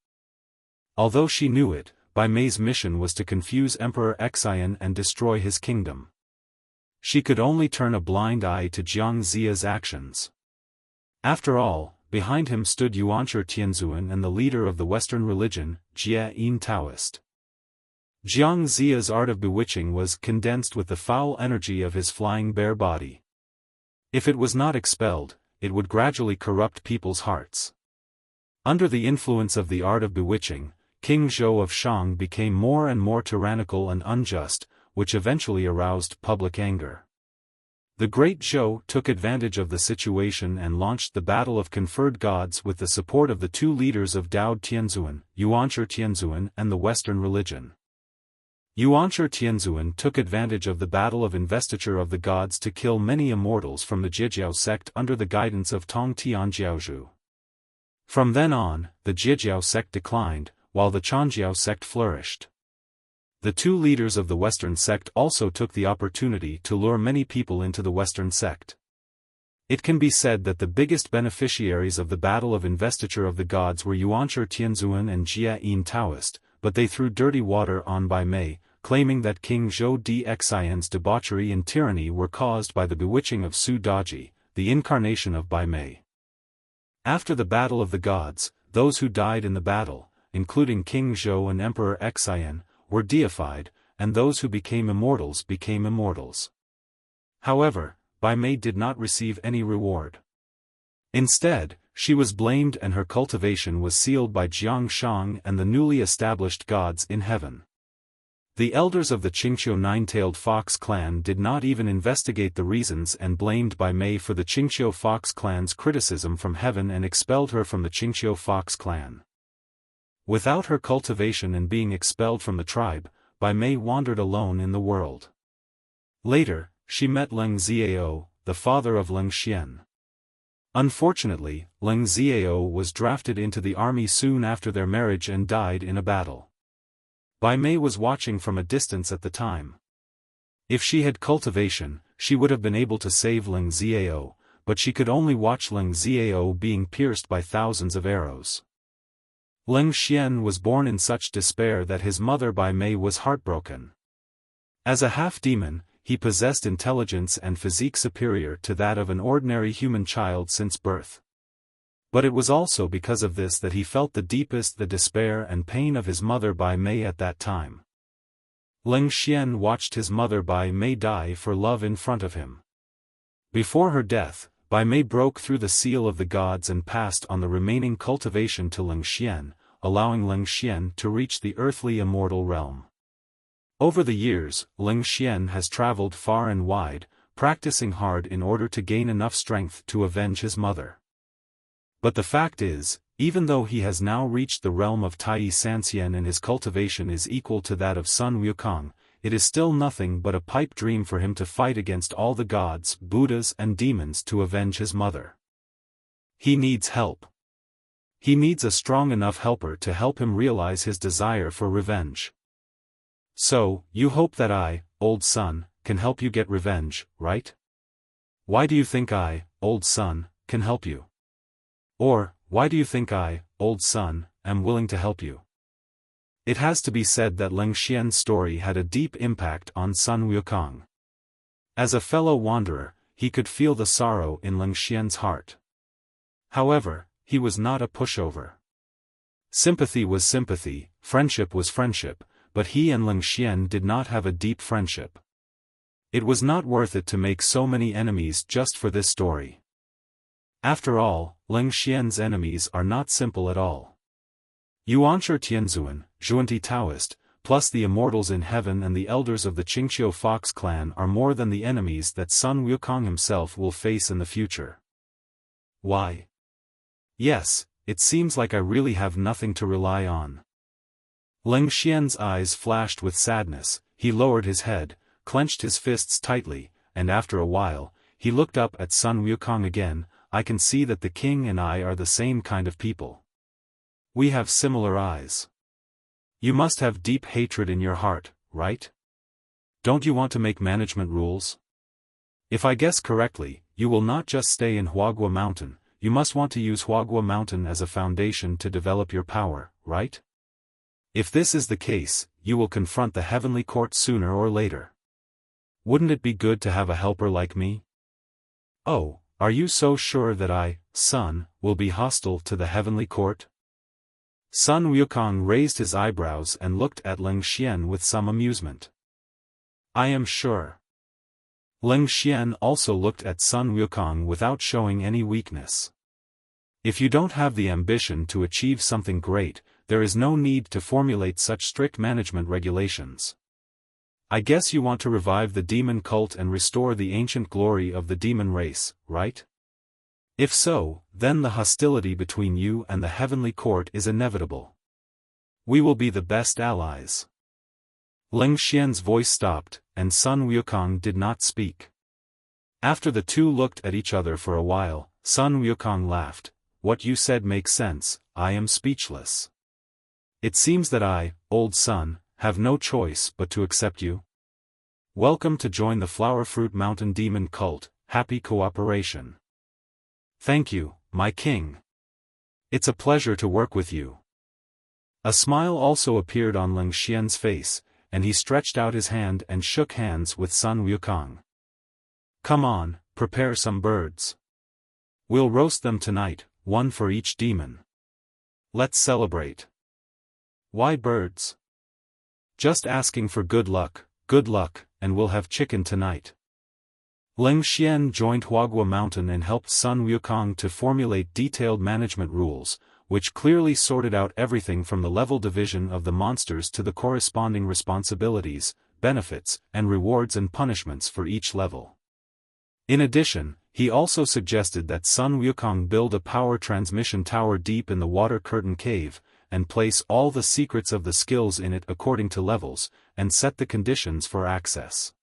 Although she knew it, Bai Mei's mission was to confuse Emperor Exile and destroy his kingdom. She could only turn a blind eye to Jiang Zia's actions. After all, behind him stood Yuanshi Tianzuan and the leader of the Western religion, Jia Yin Taoist. Jiang Zia's art of bewitching was condensed with the foul energy of his flying bear body. If it was not expelled, it would gradually corrupt people's hearts. Under the influence of the art of bewitching, King Zhou of Shang became more and more tyrannical and unjust, which eventually aroused public anger. The great Zhou took advantage of the situation and launched the Battle of Conferred Gods with the support of the two leaders of Dao Tianzuan, Yuanshi Tianzuan and the Western religion. Yuanshi Tianzuan took advantage of the Battle of Investiture of the Gods to kill many immortals from the Jijiao sect under the guidance of Tong Tianjiaozhu. From then on, the Jijiao sect declined, while the Changjiao sect flourished. The two leaders of the Western sect also took the opportunity to lure many people into the Western sect. It can be said that the biggest beneficiaries of the Battle of Investiture of the Gods were Yuanshi Tianzuan and Jia Yin Taoist, but they threw dirty water on Bai Mei, claiming that King Zhou Xian's debauchery and tyranny were caused by the bewitching of Su Daji, the incarnation of Bai Mei. After the Battle of the Gods, those who died in the battle, including King Zhou and Emperor Exile, were deified, and those who became immortals became immortals. However, Bai Mei did not receive any reward. Instead, she was blamed and her cultivation was sealed by Jiang Shang and the newly established gods in heaven. The elders of the Qingqiu Nine-Tailed Fox clan did not even investigate the reasons and blamed Bai Mei for the Qingqiu Fox clan's criticism from heaven and expelled her from the Qingqiu Fox clan. Without her cultivation and being expelled from the tribe, Bai Mei wandered alone in the world. Later, she met Leng Xiao, the father of Leng Xian. Unfortunately, Leng Xiao was drafted into the army soon after their marriage and died in a battle. Bai Mei was watching from a distance at the time. If she had cultivation, she would have been able to save Leng Xiao, but she could only watch Leng Xiao being pierced by thousands of arrows. Leng Xian was born in such despair that his mother Bai Mei was heartbroken. As a half-demon, he possessed intelligence and physique superior to that of an ordinary human child since birth. But it was also because of this that he felt the deepest the despair and pain of his mother Bai Mei at that time. Leng Xian watched his mother Bai Mei die for love in front of him. Before her death, Bai Mei broke through the seal of the gods and passed on the remaining cultivation to Leng Xian, allowing Leng Xian to reach the earthly immortal realm. Over the years, Leng Xian has traveled far and wide, practicing hard in order to gain enough strength to avenge his mother. But the fact is, even though he has now reached the realm of Tai Sanxian and his cultivation is equal to that of Sun Wukong, it is still nothing but a pipe dream for him to fight against all the gods, Buddhas and demons to avenge his mother. He needs help. He needs a strong enough helper to help him realize his desire for revenge. So, you hope that I, old son, can help you get revenge, right? Why do you think I, old son, can help you? Or, why do you think I, old son, am willing to help you? It has to be said that Leng Xian's story had a deep impact on Sun Wukong. As a fellow wanderer, he could feel the sorrow in Leng Xian's heart. However, he was not a pushover. Sympathy was sympathy, friendship was friendship, but he and Leng Xian did not have a deep friendship. It was not worth it to make so many enemies just for this story. After all, Leng Xian's enemies are not simple at all. Yuanshi Tianzuan, Zhuanti Taoist, plus the immortals in heaven and the elders of the Qingqiu Fox clan are more than the enemies that Sun Wukong himself will face in the future. Why? Yes, it seems like I really have nothing to rely on. Leng Xian's eyes flashed with sadness, he lowered his head, clenched his fists tightly, and after a while, he looked up at Sun Wukong again. I can see that the king and I are the same kind of people. We have similar eyes. You must have deep hatred in your heart, right? Don't you want to make management rules? If I guess correctly, you will not just stay in Huagua Mountain, you must want to use Huagua Mountain as a foundation to develop your power, right? If this is the case, you will confront the heavenly court sooner or later. Wouldn't it be good to have a helper like me? Oh, are you so sure that I, son, will be hostile to the heavenly court? Sun Wukong raised his eyebrows and looked at Leng Xian with some amusement. I am sure. Leng Xian also looked at Sun Wukong without showing any weakness. If you don't have the ambition to achieve something great, there is no need to formulate such strict management regulations. I guess you want to revive the demon cult and restore the ancient glory of the demon race, right? If so, then the hostility between you and the heavenly court is inevitable. We will be the best allies. Ling Xian's voice stopped, and Sun Wukong did not speak. After the two looked at each other for a while, Sun Wukong laughed. What you said makes sense, I am speechless. It seems that I, old Sun, have no choice but to accept you. Welcome to join the Flower Fruit Mountain Demon Cult, happy cooperation. Thank you, my king. It's a pleasure to work with you. A smile also appeared on Ling Xian's face, and he stretched out his hand and shook hands with Sun Wukong. Come on, prepare some birds. We'll roast them tonight, one for each demon. Let's celebrate. Why birds? Just asking for good luck, and we'll have chicken tonight. Ling Xian joined Huagua Mountain and helped Sun Wukong to formulate detailed management rules, which clearly sorted out everything from the level division of the monsters to the corresponding responsibilities, benefits, and rewards and punishments for each level. In addition, he also suggested that Sun Wukong build a power transmission tower deep in the Water Curtain Cave, and place all the secrets of the skills in it according to levels, and set the conditions for access.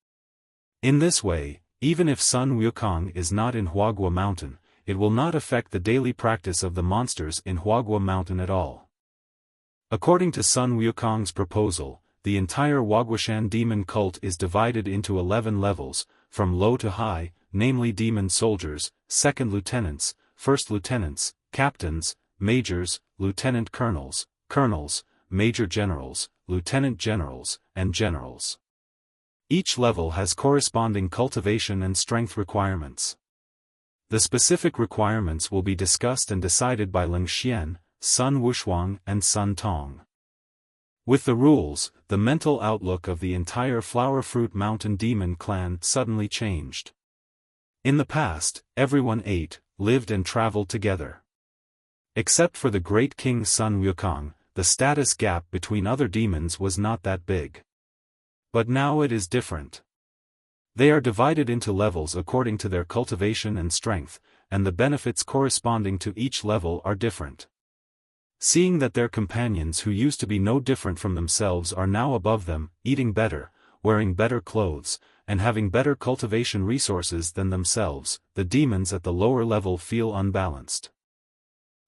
In this way, even if Sun Wukong is not in Huagua Mountain, it will not affect the daily practice of the monsters in Huagua Mountain at all. According to Sun Wukong's proposal, the entire Huaguashan demon cult is divided into 11 levels, from low to high, namely demon soldiers, second lieutenants, first lieutenants, captains, majors, lieutenant colonels, colonels, major generals, lieutenant generals, and generals. Each level has corresponding cultivation and strength requirements. The specific requirements will be discussed and decided by Ling Xian, Sun Wushuang and Sun Tong. With the rules, the mental outlook of the entire Flower Fruit Mountain Demon clan suddenly changed. In the past, everyone ate, lived and traveled together. Except for the great king Sun Wukong, the status gap between other demons was not that big. But now it is different. They are divided into levels according to their cultivation and strength, and the benefits corresponding to each level are different. Seeing that their companions who used to be no different from themselves are now above them, eating better, wearing better clothes, and having better cultivation resources than themselves, the demons at the lower level feel unbalanced.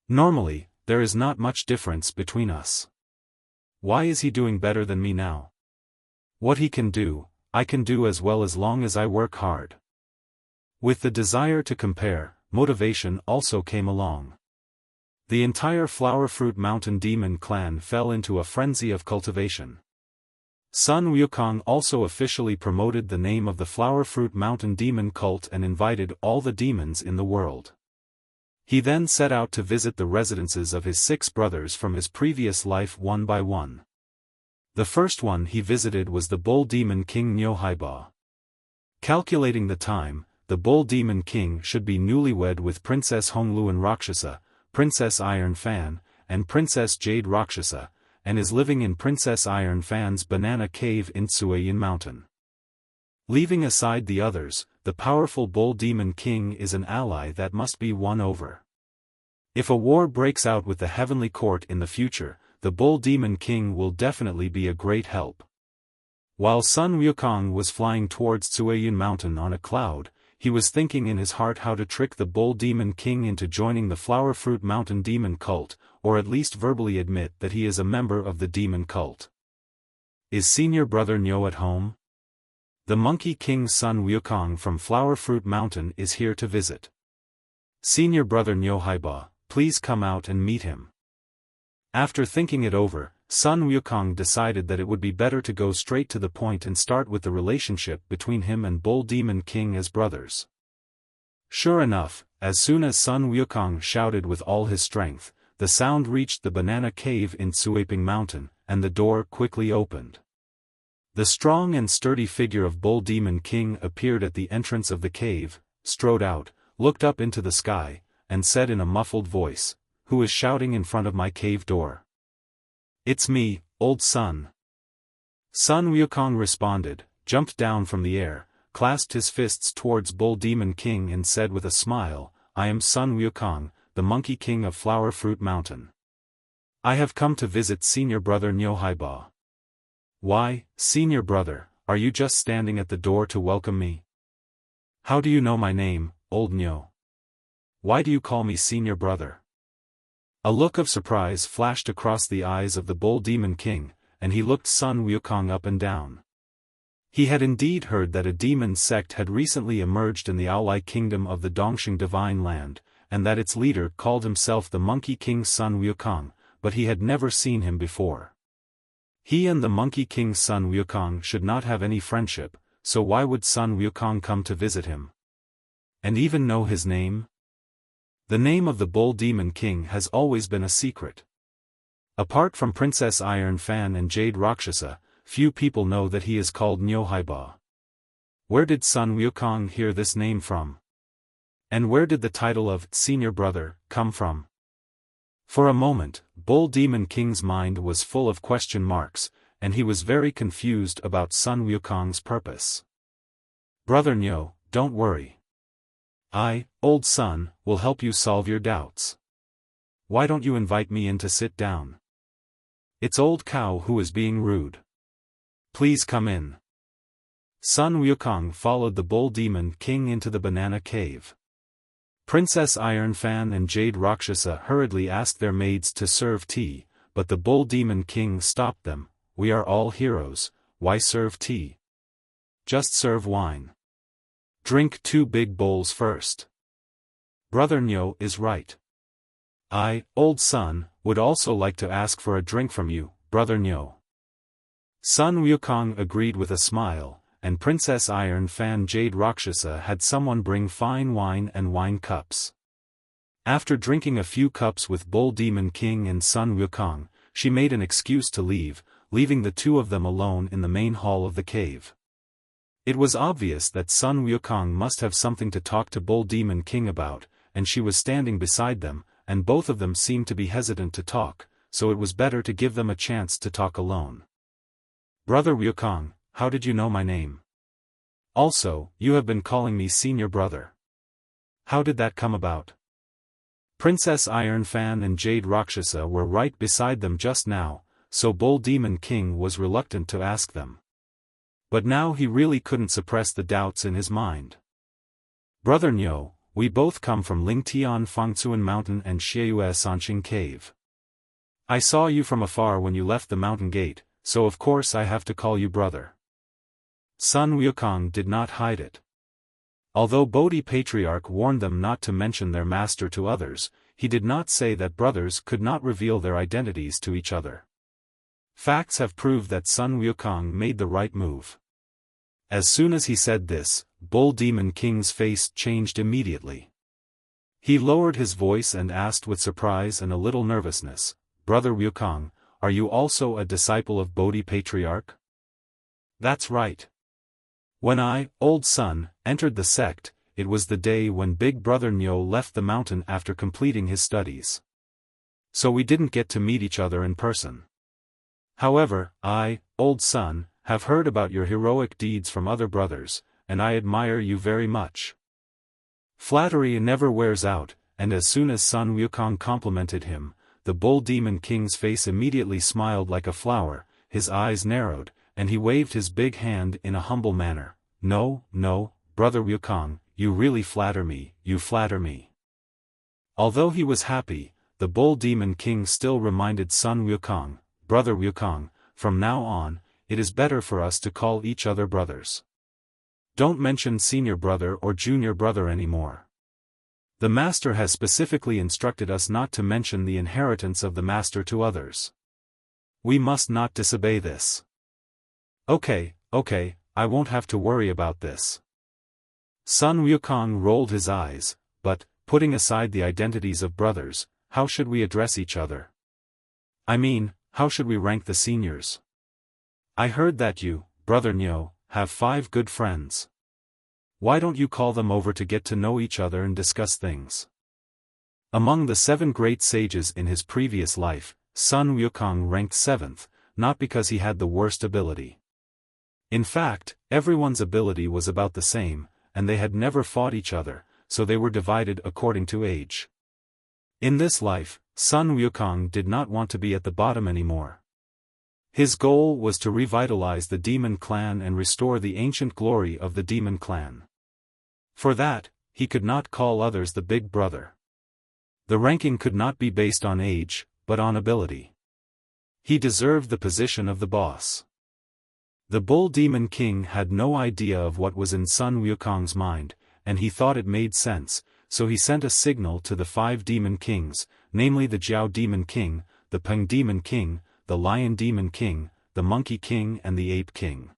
Normally, there is not much difference between us. Why is he doing better than me now? What he can do, I can do as well as long as I work hard. With the desire to compare, motivation also came along. The entire Flower Fruit Mountain Demon clan fell into a frenzy of cultivation. Sun Wukong also officially promoted the name of the Flower Fruit Mountain Demon cult and invited all the demons in the world. He then set out to visit the residences of his 6 brothers from his previous life one by one. The first one he visited was the Bull Demon King Nyohaiba. Calculating the time, the Bull Demon King should be newlywed with Princess Hongluan Rakshasa, Princess Iron Fan, and Princess Jade Rakshasa, and is living in Princess Iron Fan's banana cave in Tsuayin Mountain. Leaving aside the others, the powerful Bull Demon King is an ally that must be won over. If a war breaks out with the Heavenly Court in the future, the Bull Demon King will definitely be a great help. While Sun Wukong was flying towards Tsuayin Mountain on a cloud, he was thinking in his heart how to trick the Bull Demon King into joining the Flower Fruit Mountain Demon cult, or at least verbally admit that he is a member of the demon cult. Is senior brother Nyo at home? The Monkey King Sun Wukong from Flower Fruit Mountain is here to visit. Senior brother Nyohaiba, please come out and meet him. After thinking it over, Sun Wukong decided that it would be better to go straight to the point and start with the relationship between him and Bull Demon King as brothers. Sure enough, as soon as Sun Wukong shouted with all his strength, the sound reached the banana cave in Tsuaping Mountain, and the door quickly opened. The strong and sturdy figure of Bull Demon King appeared at the entrance of the cave, strode out, looked up into the sky, and said in a muffled voice, "Who is shouting in front of my cave door?" It's me, old Sun. Sun Wukong responded, jumped down from the air, clasped his fists towards Bull Demon King and said with a smile, I am Sun Wukong, the Monkey King of Flower Fruit Mountain. I have come to visit senior brother Nyohaiba. Why, senior brother, are you just standing at the door to welcome me? How do you know my name, old Nyo? Why do you call me senior brother? A look of surprise flashed across the eyes of the Bull Demon King, and he looked Sun Wukong up and down. He had indeed heard that a demon sect had recently emerged in the owl-like kingdom of the Dongxing Divine Land, and that its leader called himself the Monkey King Sun Wukong, but he had never seen him before. He and the Monkey King Sun Wukong should not have any friendship, so why would Sun Wukong come to visit him? And even know his name? The name of the Bull Demon King has always been a secret. Apart from Princess Iron Fan and Jade Rakshasa, few people know that he is called Nyohaiba. Where did Sun Wukong hear this name from? And where did the title of Senior Brother come from? For a moment, Bull Demon King's mind was full of question marks, and he was very confused about Sun Wukong's purpose. Brother Nyo, don't worry. I, old Sun, will help you solve your doubts. Why don't you invite me in to sit down? It's old Cow who is being rude. Please come in. Sun Wukong followed the Bull Demon King into the banana cave. Princess Iron Fan and Jade Rakshasa hurriedly asked their maids to serve tea, but the Bull Demon King stopped them. We are all heroes, why serve tea? Just serve wine. Drink 2 big bowls first. Brother Nyo is right. I, old Sun, would also like to ask for a drink from you, Brother Nyo. Sun Wukong agreed with a smile, and Princess Iron Fan Jade Rakshasa had someone bring fine wine and wine cups. After drinking a few cups with Bull Demon King and Sun Wukong, she made an excuse to leave, leaving the two of them alone in the main hall of the cave. It was obvious that Sun Wukong must have something to talk to Bull Demon King about, and she was standing beside them, and both of them seemed to be hesitant to talk, so it was better to give them a chance to talk alone. Brother Wukong, how did you know my name? Also, you have been calling me senior brother. How did that come about? Princess Iron Fan and Jade Rakshasa were right beside them just now, so Bull Demon King was reluctant to ask them. But now he really couldn't suppress the doubts in his mind. Brother Nyo, we both come from Lingtai Fangcun Mountain and Xieyue Sanqing Cave. I saw you from afar when you left the mountain gate, so of course I have to call you brother. Sun Wukong did not hide it. Although Bodhi Patriarch warned them not to mention their master to others, he did not say that brothers could not reveal their identities to each other. Facts have proved that Sun Wukong made the right move. As soon as he said this, Bull Demon King's face changed immediately. He lowered his voice and asked with surprise and a little nervousness, Brother Wukong, are you also a disciple of Bodhi Patriarch? That's right. When I, old Sun, entered the sect, it was the day when Big Brother Nyo left the mountain after completing his studies. So we didn't get to meet each other in person. However, I, old Sun, have heard about your heroic deeds from other brothers, and I admire you very much. Flattery never wears out, and as soon as Sun Wukong complimented him, the Bull Demon King's face immediately smiled like a flower, his eyes narrowed, and he waved his big hand in a humble manner. No, Brother Wukong, you really flatter me, you flatter me. Although he was happy, the Bull Demon King still reminded Sun Wukong, Brother Wukong, from now on, it is better for us to call each other brothers. Don't mention senior brother or junior brother anymore. The master has specifically instructed us not to mention the inheritance of the master to others. We must not disobey this. Okay, I won't have to worry about this. Sun Wukong rolled his eyes, but, putting aside the identities of brothers, how should we address each other? I mean, how should we rank the seniors? I heard that you, Brother Nyo, have 5 good friends. Why don't you call them over to get to know each other and discuss things? Among the 7 great sages in his previous life, Sun Wukong ranked 7th, not because he had the worst ability. In fact, everyone's ability was about the same, and they had never fought each other, so they were divided according to age. In this life, Sun Wukong did not want to be at the bottom anymore. His goal was to revitalize the demon clan and restore the ancient glory of the demon clan. For that, he could not call others the big brother. The ranking could not be based on age, but on ability. He deserved the position of the boss. The Bull Demon King had no idea of what was in Sun Wukong's mind, and he thought it made sense, so he sent a signal to the 5 Demon Kings, namely the Jiao Demon King, the Peng Demon King, the Lion Demon King, the Monkey King and the Ape King.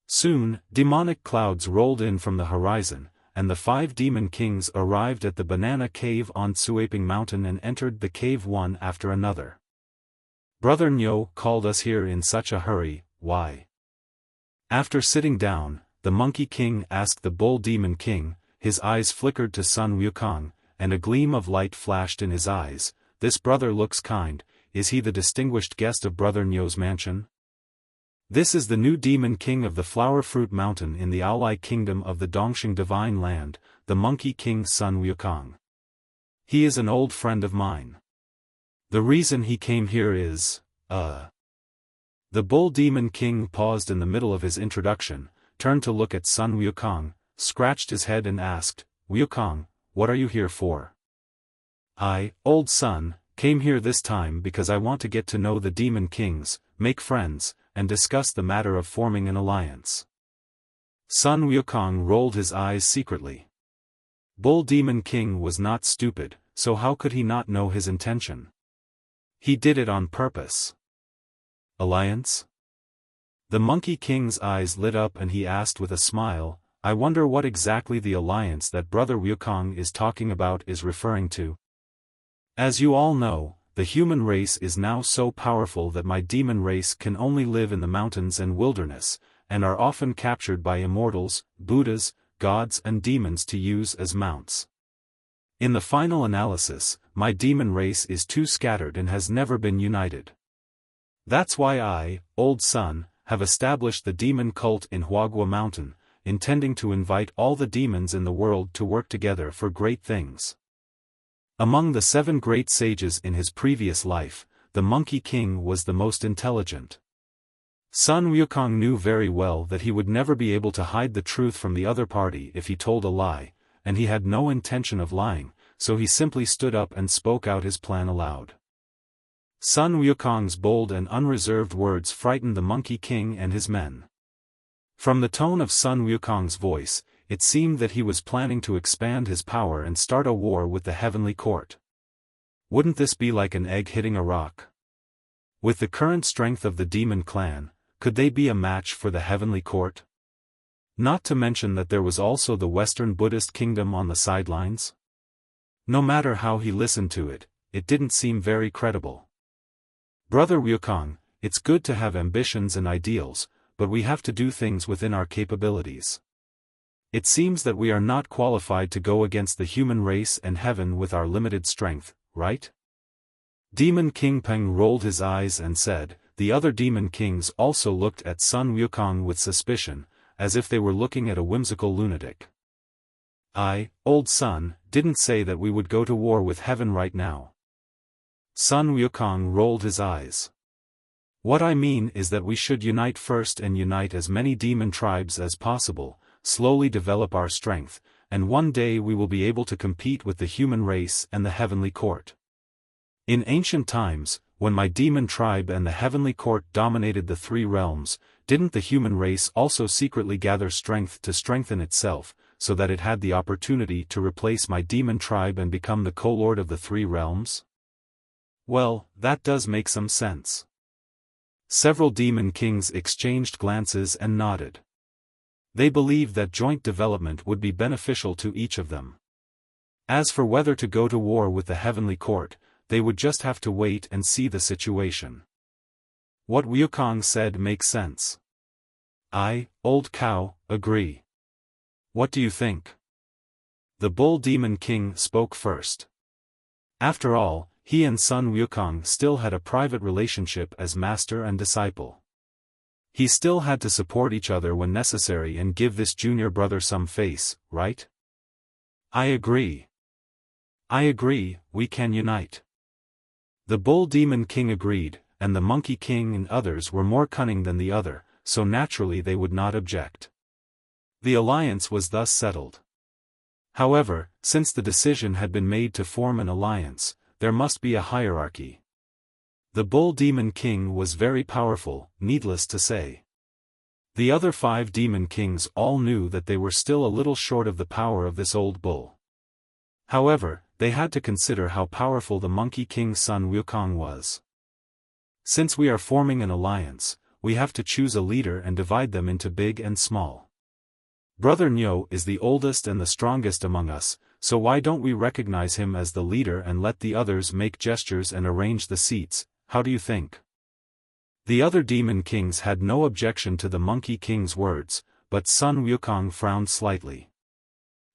Soon, demonic clouds rolled in from the horizon, and the 5 Demon Kings arrived at the Banana Cave on Suaping Mountain and entered the cave one after another. Brother Nyo called us here in such a hurry, why? After sitting down, the Monkey King asked the Bull Demon King. His eyes flickered to Sun Wukong, and a gleam of light flashed in his eyes. This brother looks kind. Is he the distinguished guest of Brother Nyo's mansion? This is the new Demon King of the Flower Fruit Mountain in the Aolai Kingdom of the Dongxing Divine Land, the Monkey King Sun Wukong. He is an old friend of mine. The reason he came here is, The Bull Demon King paused in the middle of his introduction, turned to look at Sun Wukong, scratched his head and asked, Wukong, what are you here for? I, old Sun, came here this time because I want to get to know the Demon Kings, make friends, and discuss the matter of forming an alliance. Sun Wukong rolled his eyes secretly. Bull Demon King was not stupid, so how could he not know his intention? He did it on purpose. Alliance? The Monkey King's eyes lit up and he asked with a smile, I wonder what exactly the alliance that Brother Wukong is talking about is referring to. As you all know, the human race is now so powerful that my demon race can only live in the mountains and wilderness, and are often captured by immortals, Buddhas, gods and demons to use as mounts. In the final analysis, my demon race is too scattered and has never been united. That's why I, Old Sun, have established the demon cult in Huagua Mountain, intending to invite all the demons in the world to work together for great things. Among the 7 great sages in his previous life, the Monkey King was the most intelligent. Sun Wukong knew very well that he would never be able to hide the truth from the other party if he told a lie, and he had no intention of lying, so he simply stood up and spoke out his plan aloud. Sun Wukong's bold and unreserved words frightened the Monkey King and his men. From the tone of Sun Wukong's voice, it seemed that he was planning to expand his power and start a war with the Heavenly Court. Wouldn't this be like an egg hitting a rock? With the current strength of the Demon Clan, could they be a match for the Heavenly Court? Not to mention that there was also the Western Buddhist kingdom on the sidelines. No matter how he listened to it, it didn't seem very credible. Brother Wukong, it's good to have ambitions and ideals, but we have to do things within our capabilities. It seems that we are not qualified to go against the human race and heaven with our limited strength, right? Demon King Peng rolled his eyes and said. The other Demon Kings also looked at Sun Wukong with suspicion, as if they were looking at a whimsical lunatic. I, Old Sun, didn't say that we would go to war with heaven right now. Sun Wukong rolled his eyes. What I mean is that we should unite first and unite as many demon tribes as possible, slowly develop our strength, and one day we will be able to compete with the human race and the Heavenly Court. In ancient times, when my demon tribe and the Heavenly Court dominated the 3 realms, didn't the human race also secretly gather strength to strengthen itself, so that it had the opportunity to replace my demon tribe and become the co-lord of the 3 realms? Well, that does make some sense. Several Demon Kings exchanged glances and nodded. They believed that joint development would be beneficial to each of them. As for whether to go to war with the Heavenly Court, they would just have to wait and see the situation. What Wukong said makes sense. I, Old Cow, agree. What do you think? The Bull Demon King spoke first. After all, he and Sun Wukong still had a private relationship as master and disciple. He still had to support each other when necessary and give this junior brother some face, right? I agree. I agree, we can unite. The Bull Demon King agreed, and the Monkey King and others were more cunning than the other, so naturally they would not object. The alliance was thus settled. However, since the decision had been made to form an alliance, there must be a hierarchy. The Bull Demon King was very powerful, needless to say. The other 5 Demon Kings all knew that they were still a little short of the power of this old bull. However, they had to consider how powerful the Monkey King Sun Wukong was. Since we are forming an alliance, we have to choose a leader and divide them into big and small. Brother Nyo is the oldest and the strongest among us, so why don't we recognize him as the leader and let the others make gestures and arrange the seats, how do you think? The other Demon Kings had no objection to the Monkey King's words, but Sun Wukong frowned slightly.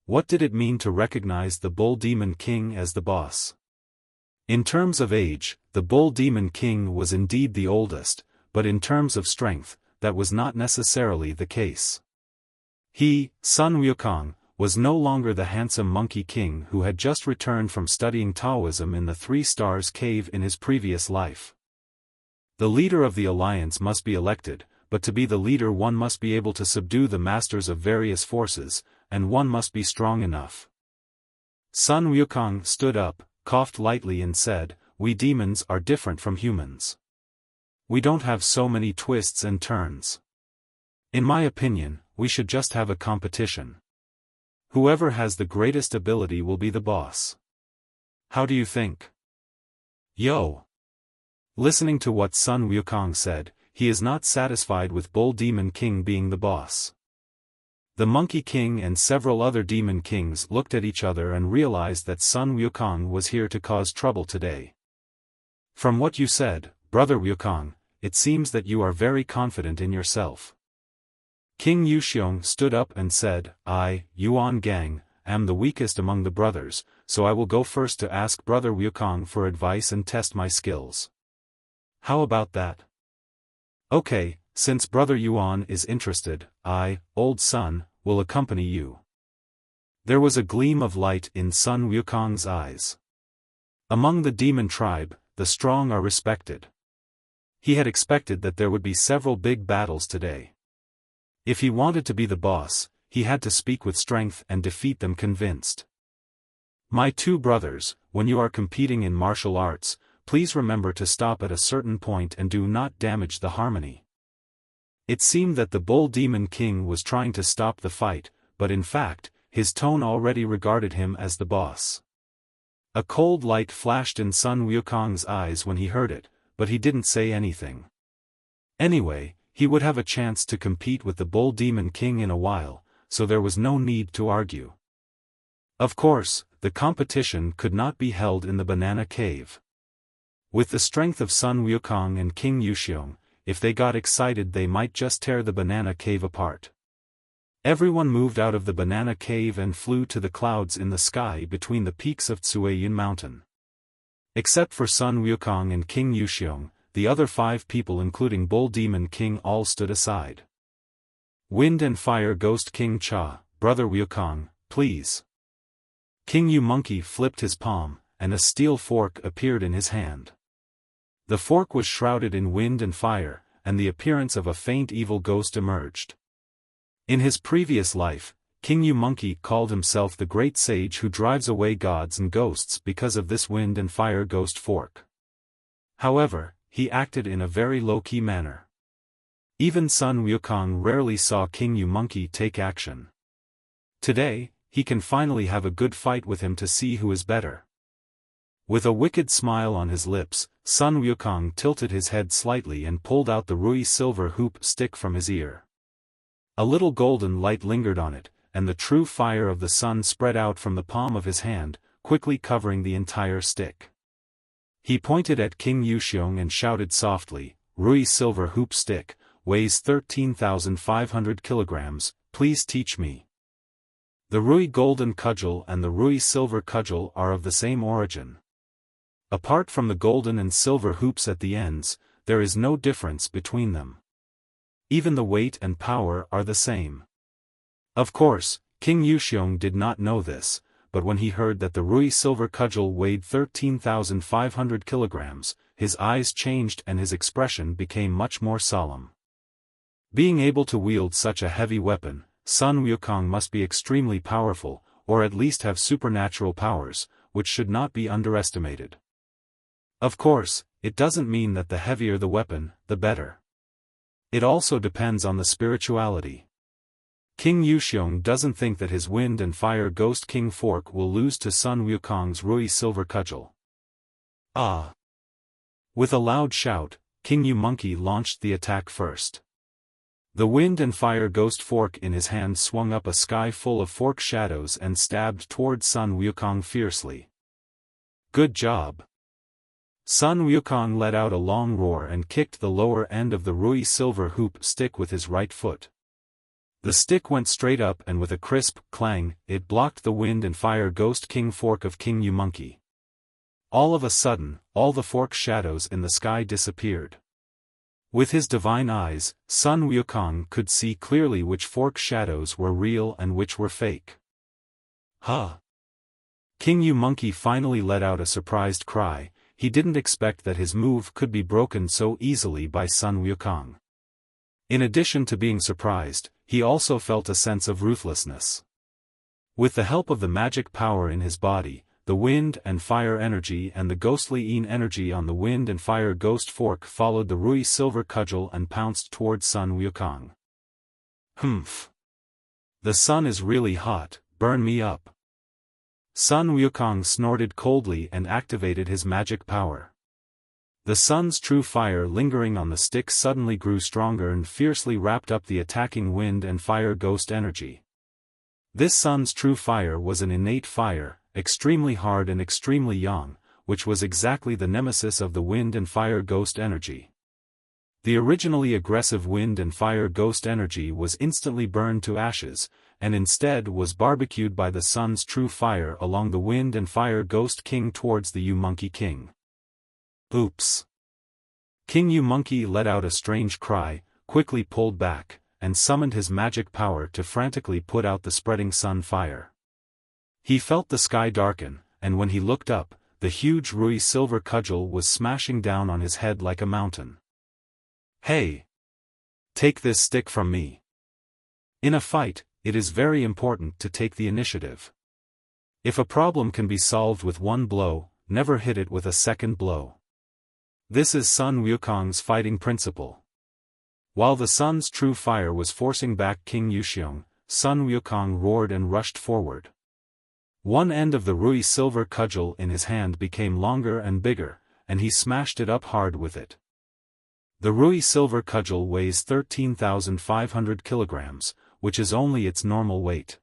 What did it mean to recognize the Bull Demon King as the boss? In terms of age, the Bull Demon King was indeed the oldest, but in terms of strength, that was not necessarily the case. He, Sun Wukong, was no longer the handsome Monkey King who had just returned from studying Taoism in the 3 Stars Cave in his previous life. The leader of the alliance must be elected, but to be the leader one must be able to subdue the masters of various forces, and one must be strong enough. Sun Wukong stood up, coughed lightly and said, "We demons are different from humans. We don't have so many twists and turns. In my opinion, we should just have a competition. Whoever has the greatest ability will be the boss. How do you think?" Yo! Listening to what Sun Wukong said, he is not satisfied with Bull Demon King being the boss. The Monkey King and several other Demon Kings looked at each other and realized that Sun Wukong was here to cause trouble today. From what you said, Brother Wukong, it seems that you are very confident in yourself. King Yuxiong stood up and said, "I, Yuan Gang, am the weakest among the brothers, so I will go first to ask Brother Wukong for advice and test my skills. How about that?" "Okay, since Brother Yuan is interested, I, Old Sun, will accompany you." There was a gleam of light in Sun Wukong's eyes. Among the demon tribe, the strong are respected. He had expected that there would be several big battles today. If he wanted to be the boss, he had to speak with strength and defeat them convinced. "My 2 brothers, when you are competing in martial arts, please remember to stop at a certain point and do not damage the harmony." It seemed that the Bull Demon King was trying to stop the fight, but in fact, his tone already regarded him as the boss. A cold light flashed in Sun Wukong's eyes when he heard it, but he didn't say anything. Anyway, he would have a chance to compete with the Bull Demon King in a while, so there was no need to argue. Of course, the competition could not be held in the Banana Cave. With the strength of Sun Wukong and King Yuxiong, if they got excited they might just tear the Banana Cave apart. Everyone moved out of the Banana Cave and flew to the clouds in the sky between the peaks of Tsueyin Mountain. Except for Sun Wukong and King Yuxiong, the other 5 people including Bull Demon King all stood aside. "Wind and Fire Ghost King Cha, Brother Wukong, please." King Yu Monkey flipped his palm, and a steel fork appeared in his hand. The fork was shrouded in wind and fire, and the appearance of a faint evil ghost emerged. In his previous life, King Yu Monkey called himself the Great Sage who drives away gods and ghosts because of this wind and fire ghost fork. However, he acted in a very low-key manner. Even Sun Wukong rarely saw King Yu Monkey take action. Today, he can finally have a good fight with him to see who is better. With a wicked smile on his lips, Sun Wukong tilted his head slightly and pulled out the Rui silver hoop stick from his ear. A little golden light lingered on it, and the true fire of the sun spread out from the palm of his hand, quickly covering the entire stick. He pointed at King Yuxiong and shouted softly, "Rui silver hoop stick, weighs 13,500 kilograms, please teach me." The Rui golden cudgel and the Rui silver cudgel are of the same origin. Apart from the golden and silver hoops at the ends, there is no difference between them. Even the weight and power are the same. Of course, King Yuxiong did not know this, but when he heard that the Rui silver cudgel weighed 13,500 kilograms, his eyes changed and his expression became much more solemn. Being able to wield such a heavy weapon, Sun Wukong must be extremely powerful, or at least have supernatural powers, which should not be underestimated. Of course, it doesn't mean that the heavier the weapon, the better. It also depends on the spirituality. King Yuxiong doesn't think that his Wind and Fire Ghost King Fork will lose to Sun Wukong's Rui Silver Cudgel. Ah! With a loud shout, King Yu Monkey launched the attack first. The Wind and Fire Ghost Fork in his hand swung up a sky full of fork shadows and stabbed toward Sun Wukong fiercely. Good job! Sun Wukong let out a long roar and kicked the lower end of the Rui silver hoop stick with his right foot. The stick went straight up and with a crisp clang, it blocked the Wind and Fire Ghost King Fork of King Yu Monkey. All of a sudden, all the fork shadows in the sky disappeared. With his divine eyes, Sun Wukong could see clearly which fork shadows were real and which were fake. Huh! King Yu Monkey finally let out a surprised cry. He didn't expect that his move could be broken so easily by Sun Wukong. In addition to being surprised, he also felt a sense of ruthlessness. With the help of the magic power in his body, the wind and fire energy and the ghostly Yin energy on the Wind and Fire Ghost Fork followed the Rui Silver Cudgel and pounced towards Sun Wukong. Humph! The sun is really hot, burn me up. Sun Wukong snorted coldly and activated his magic power. The sun's true fire lingering on the stick suddenly grew stronger and fiercely wrapped up the attacking Wind and Fire Ghost energy. This sun's true fire was an innate fire, extremely hard and extremely young, which was exactly the nemesis of the Wind and Fire Ghost energy. The originally aggressive Wind and Fire Ghost energy was instantly burned to ashes, and instead was barbecued by the sun's true fire along the Wind and Fire Ghost King towards the Yu Monkey King. Oops! King Yu Monkey let out a strange cry, quickly pulled back, and summoned his magic power to frantically put out the spreading sun fire. He felt the sky darken, and when he looked up, the huge Rui Silver Cudgel was smashing down on his head like a mountain. Hey! Take this stick from me! In a fight, it is very important to take the initiative. If a problem can be solved with one blow, never hit it with a second blow. This is Sun Wukong's fighting principle. While the sun's true fire was forcing back King Yuxiong, Sun Wukong roared and rushed forward. One end of the Rui Silver Cudgel in his hand became longer and bigger, and he smashed it up hard with it. The Rui Silver Cudgel weighs 13,500 kilograms, which is only its normal weight.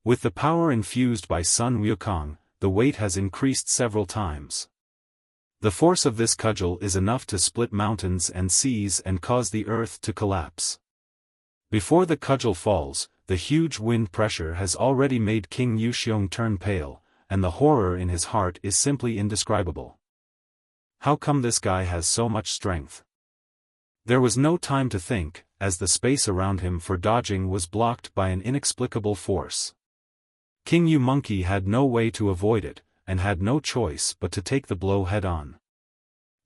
With the power infused by Sun Wukong, the weight has increased several times. The force of this cudgel is enough to split mountains and seas and cause the earth to collapse. Before the cudgel falls, the huge wind pressure has already made King Yuxiong turn pale, and the horror in his heart is simply indescribable. How come this guy has so much strength? There was no time to think, as the space around him for dodging was blocked by an inexplicable force. King Yu Monkey had no way to avoid it, and had no choice but to take the blow head-on.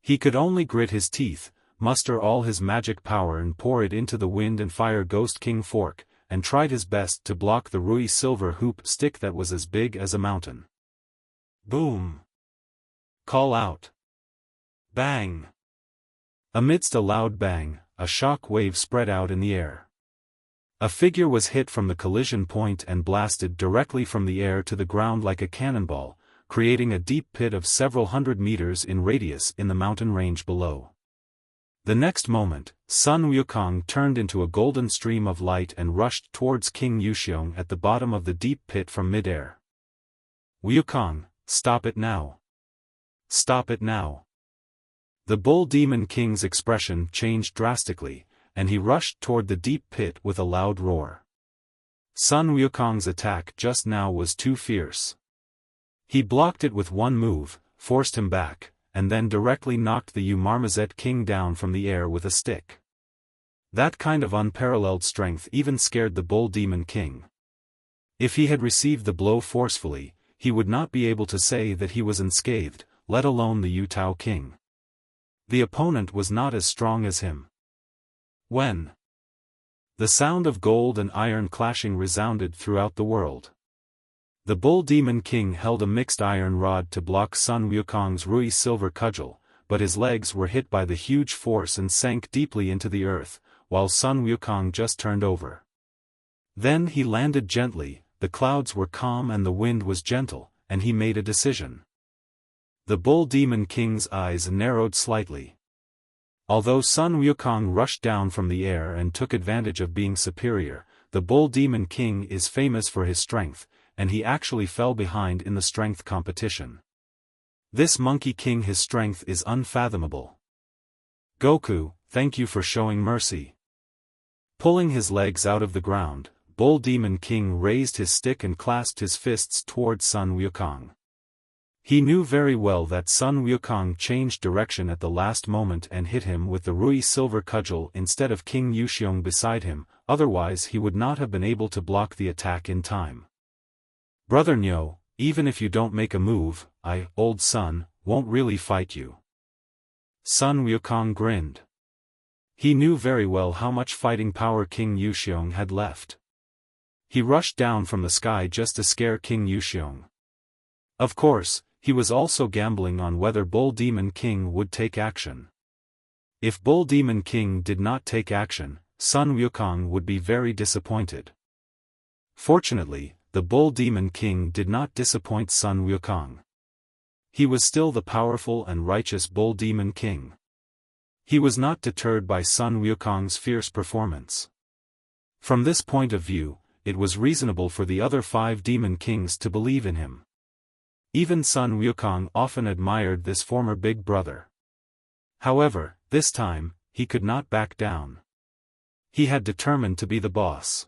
He could only grit his teeth, muster all his magic power and pour it into the Wind and Fire Ghost King Fork, and tried his best to block the Rui Silver Hoop stick that was as big as a mountain. Boom! Call out! Bang! Amidst a loud bang, a shock wave spread out in the air. A figure was hit from the collision point and blasted directly from the air to the ground like a cannonball, creating a deep pit of several hundred meters in radius in the mountain range below. The next moment, Sun Wukong turned into a golden stream of light and rushed towards King Yuxiong at the bottom of the deep pit from mid-air. Wukong, stop it now! Stop it now! The Bull Demon King's expression changed drastically, and he rushed toward the deep pit with a loud roar. Sun Wukong's attack just now was too fierce. He blocked it with one move, forced him back, and then directly knocked the Marmoset king down from the air with a stick. That kind of unparalleled strength even scared the Bull Demon King. If he had received the blow forcefully, he would not be able to say that he was unscathed, let alone the Yutao King. The opponent was not as strong as him. When the sound of gold and iron clashing resounded throughout the world, the Bull Demon King held a mixed iron rod to block Sun Wukong's Rui silver cudgel, but his legs were hit by the huge force and sank deeply into the earth, while Sun Wukong just turned over. Then he landed gently, the clouds were calm and the wind was gentle, and he made a decision. The Bull Demon King's eyes narrowed slightly. Although Sun Wukong rushed down from the air and took advantage of being superior, the Bull Demon King is famous for his strength, and he actually fell behind in the strength competition. This Monkey King, his strength is unfathomable. Goku, thank you for showing mercy. Pulling his legs out of the ground, Bull Demon King raised his stick and clasped his fists toward Sun Wukong. He knew very well that Sun Wukong changed direction at the last moment and hit him with the Rui silver cudgel instead of King Yuxiong beside him, otherwise he would not have been able to block the attack in time. Brother Nyo, even if you don't make a move, I, old Sun, won't really fight you. Sun Wukong grinned. He knew very well how much fighting power King Yuxiong had left. He rushed down from the sky just to scare King Yuxiong. Of course, he was also gambling on whether Bull Demon King would take action. If Bull Demon King did not take action, Sun Wukong would be very disappointed. Fortunately, the Bull Demon King did not disappoint Sun Wukong. He was still the powerful and righteous Bull Demon King. He was not deterred by Sun Wukong's fierce performance. From this point of view, it was reasonable for the other 5 Demon Kings to believe in him. Even Sun Wukong often admired this former big brother. However, this time, he could not back down. He had determined to be the boss.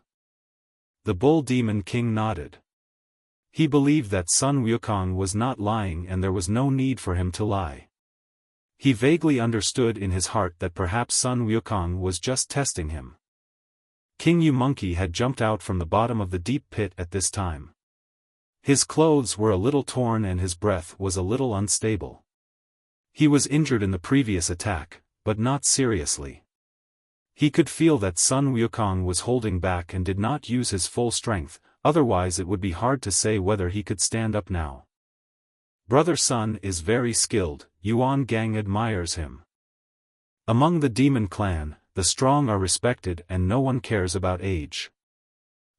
The Bull Demon King nodded. He believed that Sun Wukong was not lying and there was no need for him to lie. He vaguely understood in his heart that perhaps Sun Wukong was just testing him. King Yu Monkey had jumped out from the bottom of the deep pit at this time. His clothes were a little torn and his breath was a little unstable. He was injured in the previous attack, but not seriously. He could feel that Sun Wukong was holding back and did not use his full strength, otherwise it would be hard to say whether he could stand up now. Brother Sun is very skilled, Yuan Gang admires him. Among the demon clan, the strong are respected and no one cares about age.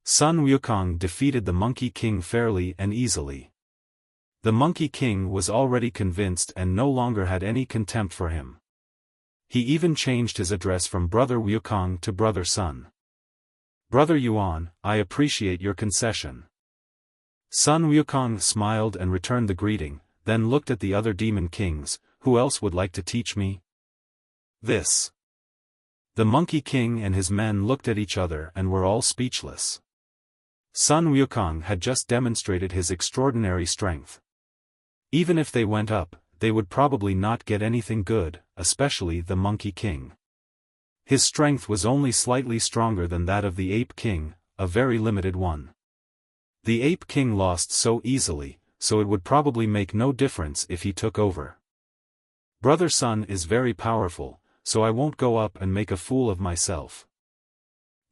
Sun Wukong defeated the Monkey King fairly and easily. The Monkey King was already convinced and no longer had any contempt for him. He even changed his address from Brother Wukong to Brother Sun. Brother Yuan, I appreciate your concession. Sun Wukong smiled and returned the greeting, then looked at the other demon kings. Who else would like to teach me this? The Monkey King and his men looked at each other and were all speechless. Sun Wukong had just demonstrated his extraordinary strength. Even if they went up, they would probably not get anything good, especially the Monkey King. His strength was only slightly stronger than that of the Ape King, a very limited one. The Ape King lost so easily, so it would probably make no difference if he took over. Brother Sun is very powerful, so I won't go up and make a fool of myself.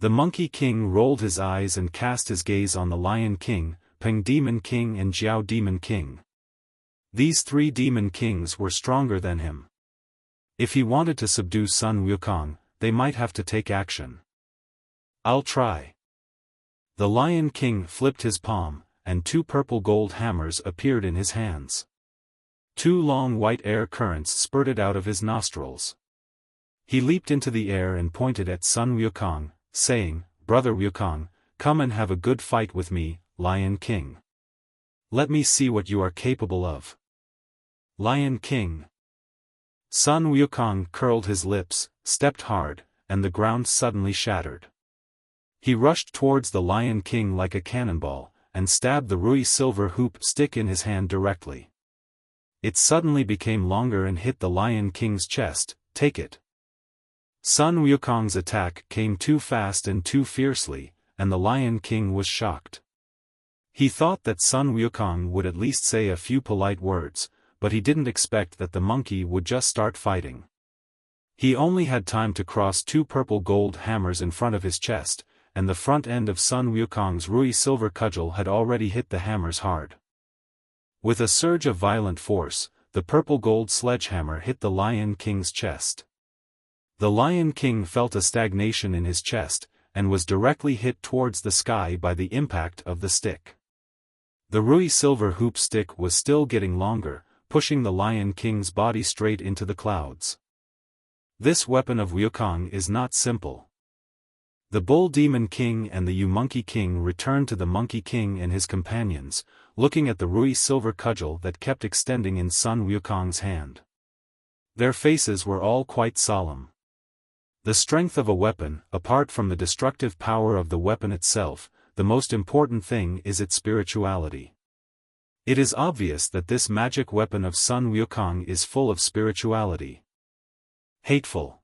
The Monkey King rolled his eyes and cast his gaze on the Lion King, Peng Demon King and Jiao Demon King. These 3 demon kings were stronger than him. If he wanted to subdue Sun Wukong, they might have to take action. I'll try. The Lion King flipped his palm, and 2 purple gold hammers appeared in his hands. 2 long white air currents spurted out of his nostrils. He leaped into the air and pointed at Sun Wukong, saying, Brother Wukong, come and have a good fight with me, Lion King. Let me see what you are capable of. Lion King. Sun Wukong curled his lips, stepped hard, and the ground suddenly shattered. He rushed towards the Lion King like a cannonball, and stabbed the Rui silver hoop stick in his hand directly. it suddenly became longer and hit the Lion King's chest. Take it. Sun Wukong's attack came too fast and too fiercely, and the Lion King was shocked. He thought that Sun Wukong would at least say a few polite words, but he didn't expect that the monkey would just start fighting. He only had time to cross two purple gold hammers in front of his chest, and the front end of Sun Wukong's Rui silver cudgel had already hit the hammers hard. With a surge of violent force, the purple gold sledgehammer hit the Lion King's chest. The Lion King felt a stagnation in his chest, and was directly hit towards the sky by the impact of the stick. The Rui silver hoop stick was still getting longer, pushing the Lion King's body straight into the clouds. This weapon of Wukong is not simple. The Bull Demon King and the Monkey King returned to the Monkey King and his companions, looking at the Rui silver cudgel that kept extending in Sun Wukong's hand. Their faces were all quite solemn. The strength of a weapon, apart from the destructive power of the weapon itself, the most important thing is its spirituality. It is obvious that this magic weapon of Sun Wukong is full of spirituality. Hateful.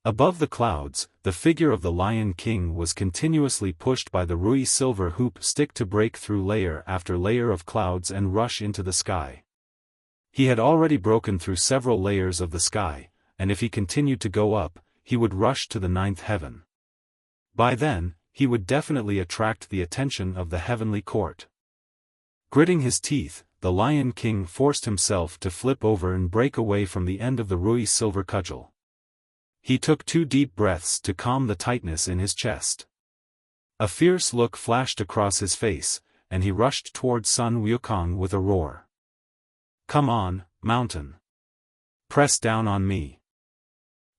Above the clouds, the figure of the Lion King was continuously pushed by the Rui silver hoop stick to break through layer after layer of clouds and rush into the sky. He had already broken through several layers of the sky, and if he continued to go up, he would rush to the ninth heaven. By then, he would definitely attract the attention of the heavenly court. Gritting his teeth, the Lion King forced himself to flip over and break away from the end of the Rui silver cudgel. He took 2 deep breaths to calm the tightness in his chest. A fierce look flashed across his face, and he rushed toward Sun Wukong with a roar. Come on, mountain. Press down on me.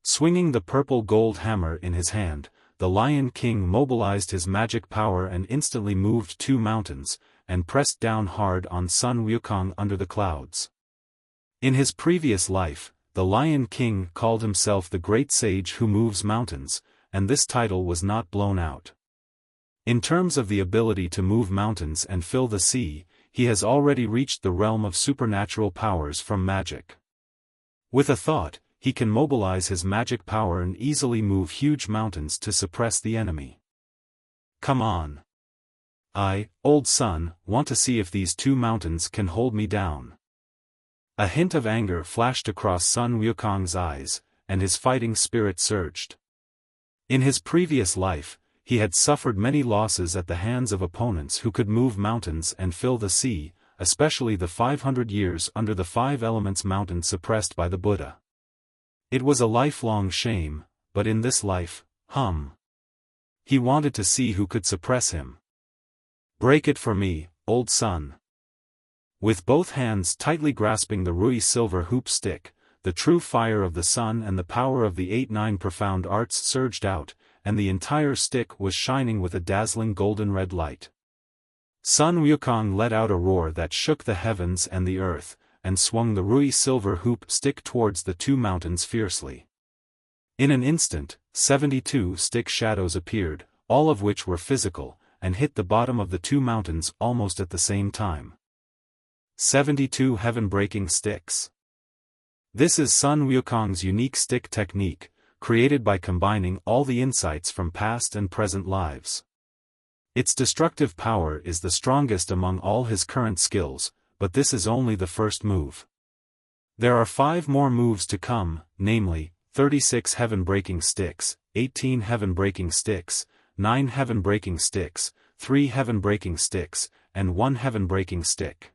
Swinging the purple gold hammer in his hand, the Lion King mobilized his magic power and instantly moved 2 mountains, and pressed down hard on Sun Wukong under the clouds. In his previous life, the Lion King called himself the Great Sage who moves mountains, and this title was not blown out. In terms of the ability to move mountains and fill the sea, he has already reached the realm of supernatural powers from magic. With a thought, he can mobilize his magic power and easily move huge mountains to suppress the enemy. Come on. I, old Sun, want to see if these 2 mountains can hold me down. A hint of anger flashed across Sun Wukong's eyes, and his fighting spirit surged. In his previous life, he had suffered many losses at the hands of opponents who could move mountains and fill the sea, especially the 500 years under the 5 elements mountain suppressed by the Buddha. It was a lifelong shame, but in this life, he wanted to see who could suppress him. Break it for me, old Sun. With both hands tightly grasping the Rui silver hoop stick, the true fire of the sun and the power of the 8-9 profound arts surged out, and the entire stick was shining with a dazzling golden red light. Sun Wukong let out a roar that shook the heavens and the earth, and swung the Rui silver hoop stick towards the 2 mountains fiercely. In an instant, 72 stick shadows appeared, all of which were physical, and hit the bottom of the 2 mountains almost at the same time. 72 heaven-breaking sticks. This is Sun Wukong's unique stick technique, created by combining all the insights from past and present lives. Its destructive power is the strongest among all his current skills, but this is only the first move. There are 5 more moves to come, namely, 36 heaven-breaking sticks, 18 heaven-breaking sticks, 9 heaven-breaking sticks, 3 heaven-breaking sticks, and 1 heaven-breaking stick.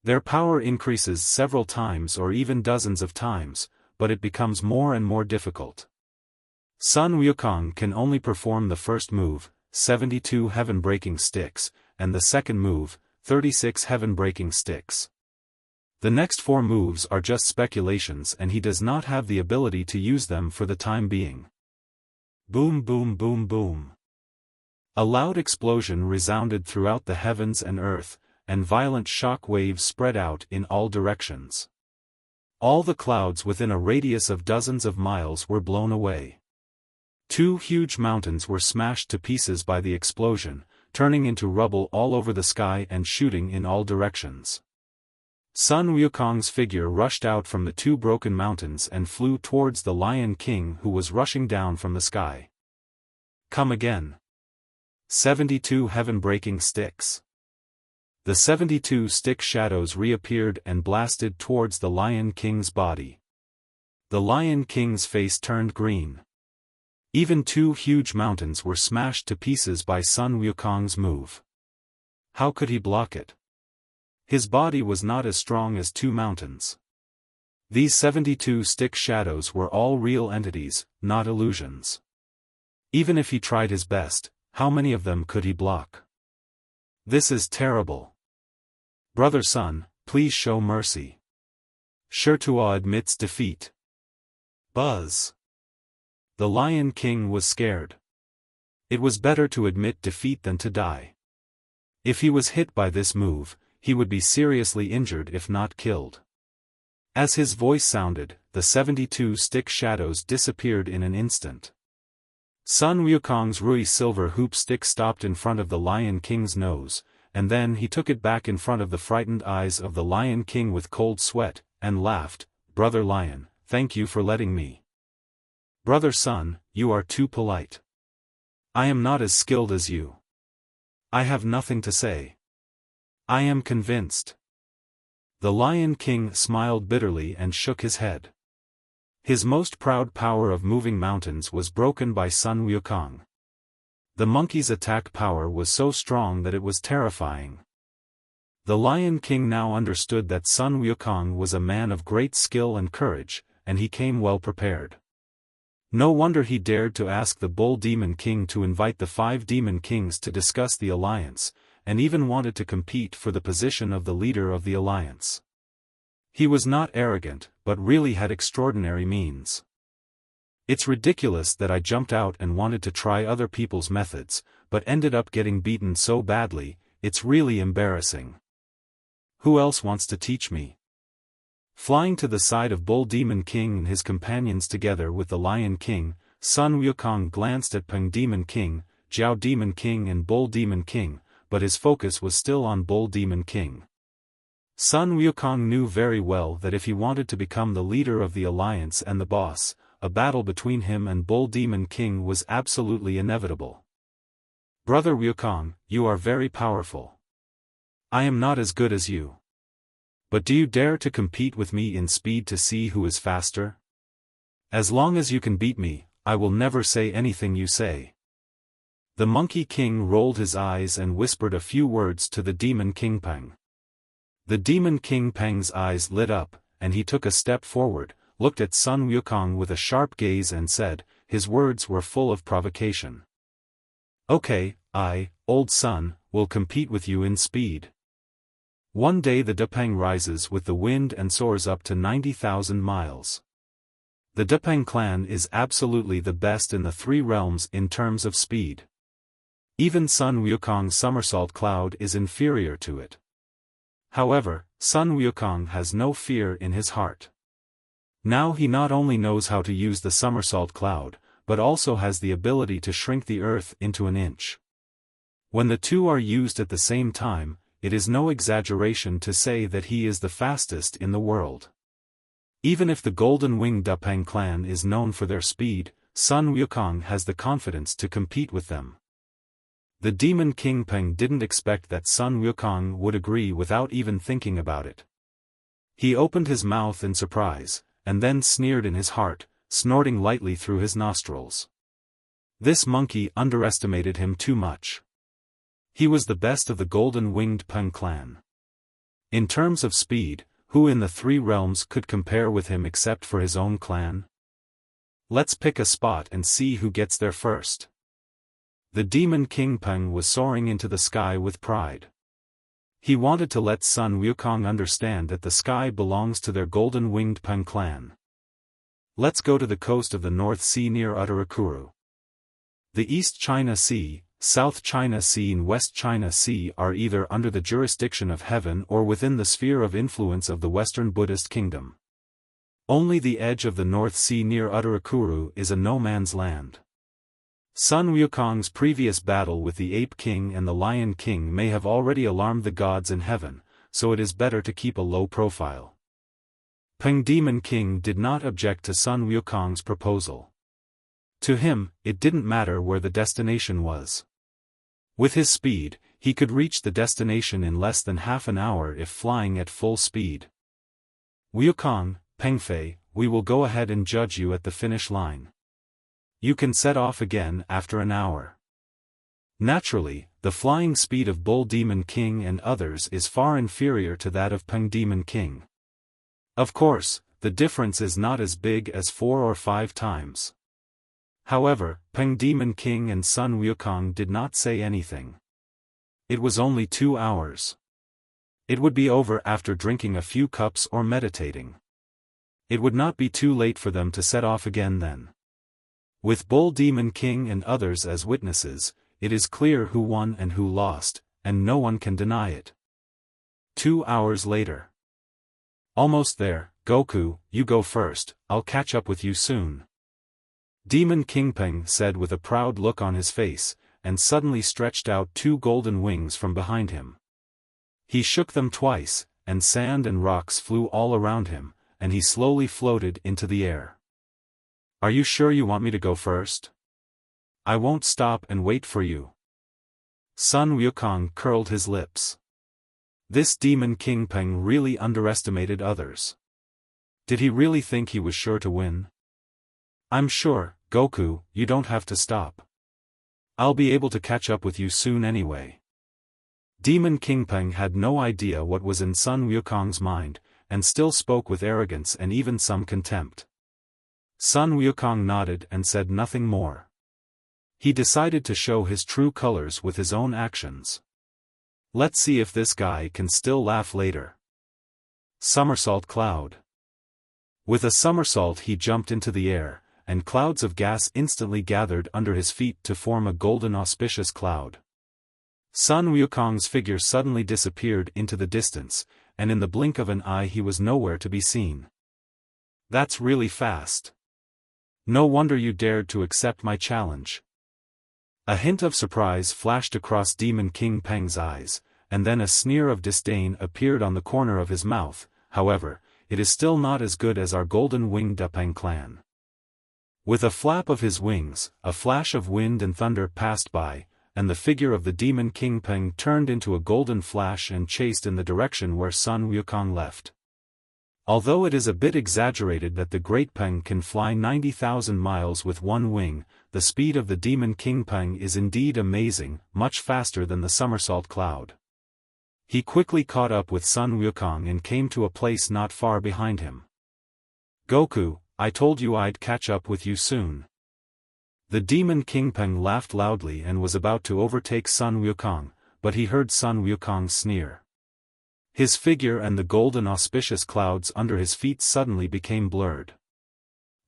Their power increases several times or even dozens of times, but it becomes more and more difficult. Sun Wukong can only perform the first move, 72 heaven-breaking sticks, and the second move, 36 heaven-breaking sticks. The next 4 moves are just speculations and he does not have the ability to use them for the time being. Boom boom boom boom. A loud explosion resounded throughout the heavens and earth, and violent shock waves spread out in all directions. All the clouds within a radius of dozens of miles were blown away. 2 huge mountains were smashed to pieces by the explosion, turning into rubble all over the sky and shooting in all directions. Sun Wukong's figure rushed out from the two broken mountains and flew towards the Lion King, who was rushing down from the sky. Come again. 72 heaven-breaking sticks. The 72 stick shadows reappeared and blasted towards the Lion King's body. The Lion King's face turned green. Even two huge mountains were smashed to pieces by Sun Wukong's move. How could he block it? His body was not as strong as two mountains. These 72 stick shadows were all real entities, not illusions. Even if he tried his best, how many of them could he block? This is terrible. Brother Sun, please show mercy. Shirtua admits defeat. Buzz. The Lion King was scared. It was better to admit defeat than to die. If he was hit by this move, he would be seriously injured if not killed. As his voice sounded, the 72 stick shadows disappeared in an instant. Sun Wukong's Rui silver hoop stick stopped in front of the Lion King's nose, and then he took it back in front of the frightened eyes of the Lion King with cold sweat, and laughed, "Brother Lion, thank you for letting me. Brother Sun, you are too polite. I am not as skilled as you. I have nothing to say. I am convinced." The Lion King smiled bitterly and shook his head. His most proud power of moving mountains was broken by Sun Wukong. The monkey's attack power was so strong that it was terrifying. The Lion King now understood that Sun Wukong was a man of great skill and courage, and he came well prepared. No wonder he dared to ask the Bull Demon King to invite the 5 Demon Kings to discuss the alliance, and even wanted to compete for the position of the leader of the alliance. He was not arrogant, but really had extraordinary means. It's ridiculous that I jumped out and wanted to try other people's methods, but ended up getting beaten so badly, it's really embarrassing. Who else wants to teach me? Flying to the side of Bull Demon King and his companions together with the Lion King, Sun Wukong glanced at Peng Demon King, Jiao Demon King and Bull Demon King, but his focus was still on Bull Demon King. Sun Wukong knew very well that if he wanted to become the leader of the alliance and the boss, a battle between him and Bull Demon King was absolutely inevitable. Brother Wukong, you are very powerful. I am not as good as you. But do you dare to compete with me in speed to see who is faster? As long as you can beat me, I will never say anything you say. The Monkey King rolled his eyes and whispered a few words to the Demon King Peng. The Demon King Peng's eyes lit up, and he took a step forward, looked at Sun Wukong with a sharp gaze and said, his words were full of provocation. Okay, I, old Sun, will compete with you in speed. One day the Depeng rises with the wind and soars up to 90,000 miles. The Depeng clan is absolutely the best in the 3 realms in terms of speed. Even Sun Wukong's somersault cloud is inferior to it. However, Sun Wukong has no fear in his heart. Now he not only knows how to use the somersault cloud, but also has the ability to shrink the earth into an inch. When the two are used at the same time, it is no exaggeration to say that he is the fastest in the world. Even if the Golden Winged Depeng clan is known for their speed, Sun Wukong has the confidence to compete with them. The Demon King Peng didn't expect that Sun Wukong would agree without even thinking about it. He opened his mouth in surprise, and then sneered in his heart, snorting lightly through his nostrils. This monkey underestimated him too much. He was the best of the Golden Winged Peng clan. In terms of speed, who in the 3 realms could compare with him except for his own clan? Let's pick a spot and see who gets there first. The Demon King Peng was soaring into the sky with pride. He wanted to let Sun Wukong understand that the sky belongs to their Golden Winged Peng clan. Let's go to the coast of the North Sea near Utarakuru. The East China Sea, South China Sea and West China Sea are either under the jurisdiction of heaven or within the sphere of influence of the Western Buddhist kingdom. Only the edge of the North Sea near Utarakuru is a no-man's land. Sun Wukong's previous battle with the Ape King and the Lion King may have already alarmed the gods in heaven, so it is better to keep a low profile. Peng Demon King did not object to Sun Wukong's proposal. To him, it didn't matter where the destination was. With his speed, he could reach the destination in less than half an hour if flying at full speed. Wukong, Pengfei, we will go ahead and judge you at the finish line. You can set off again after an hour. Naturally, the flying speed of Bull Demon King and others is far inferior to that of Peng Demon King. Of course, the difference is not as big as 4 or 5 times. However, Peng Demon King and Sun Wukong did not say anything. It was only 2 hours. It would be over after drinking a few cups or meditating. It would not be too late for them to set off again then. With Bull Demon King and others as witnesses, it is clear who won and who lost, and no one can deny it. 2 hours later. Almost there, Goku, you go first, I'll catch up with you soon. Demon King Peng said with a proud look on his face, and suddenly stretched out 2 golden wings from behind him. He shook them twice, and sand and rocks flew all around him, and he slowly floated into the air. Are you sure you want me to go first? I won't stop and wait for you. Sun Wukong curled his lips. This Demon King Peng really underestimated others. Did he really think he was sure to win? I'm sure, Goku, you don't have to stop. I'll be able to catch up with you soon anyway. Demon King Peng had no idea what was in Sun Wukong's mind, and still spoke with arrogance and even some contempt. Sun Wukong nodded and said nothing more. He decided to show his true colors with his own actions. Let's see if this guy can still laugh later. Somersault Cloud. With a somersault he jumped into the air, and clouds of gas instantly gathered under his feet to form a golden auspicious cloud. Sun Wukong's figure suddenly disappeared into the distance, and in the blink of an eye he was nowhere to be seen. That's really fast. No wonder you dared to accept my challenge. A hint of surprise flashed across Demon King Peng's eyes, and then a sneer of disdain appeared on the corner of his mouth. However, it is still not as good as our golden-winged Dapeng clan. With a flap of his wings, a flash of wind and thunder passed by, and the figure of the Demon King Peng turned into a golden flash and chased in the direction where Sun Wukong left. Although it is a bit exaggerated that the Great Peng can fly 90,000 miles with one wing, the speed of the Demon King Peng is indeed amazing, much faster than the somersault cloud. He quickly caught up with Sun Wukong and came to a place not far behind him. Goku, I told you I'd catch up with you soon. The Demon King Peng laughed loudly and was about to overtake Sun Wukong, but he heard Sun Wukong sneer. His figure and the golden auspicious clouds under his feet suddenly became blurred.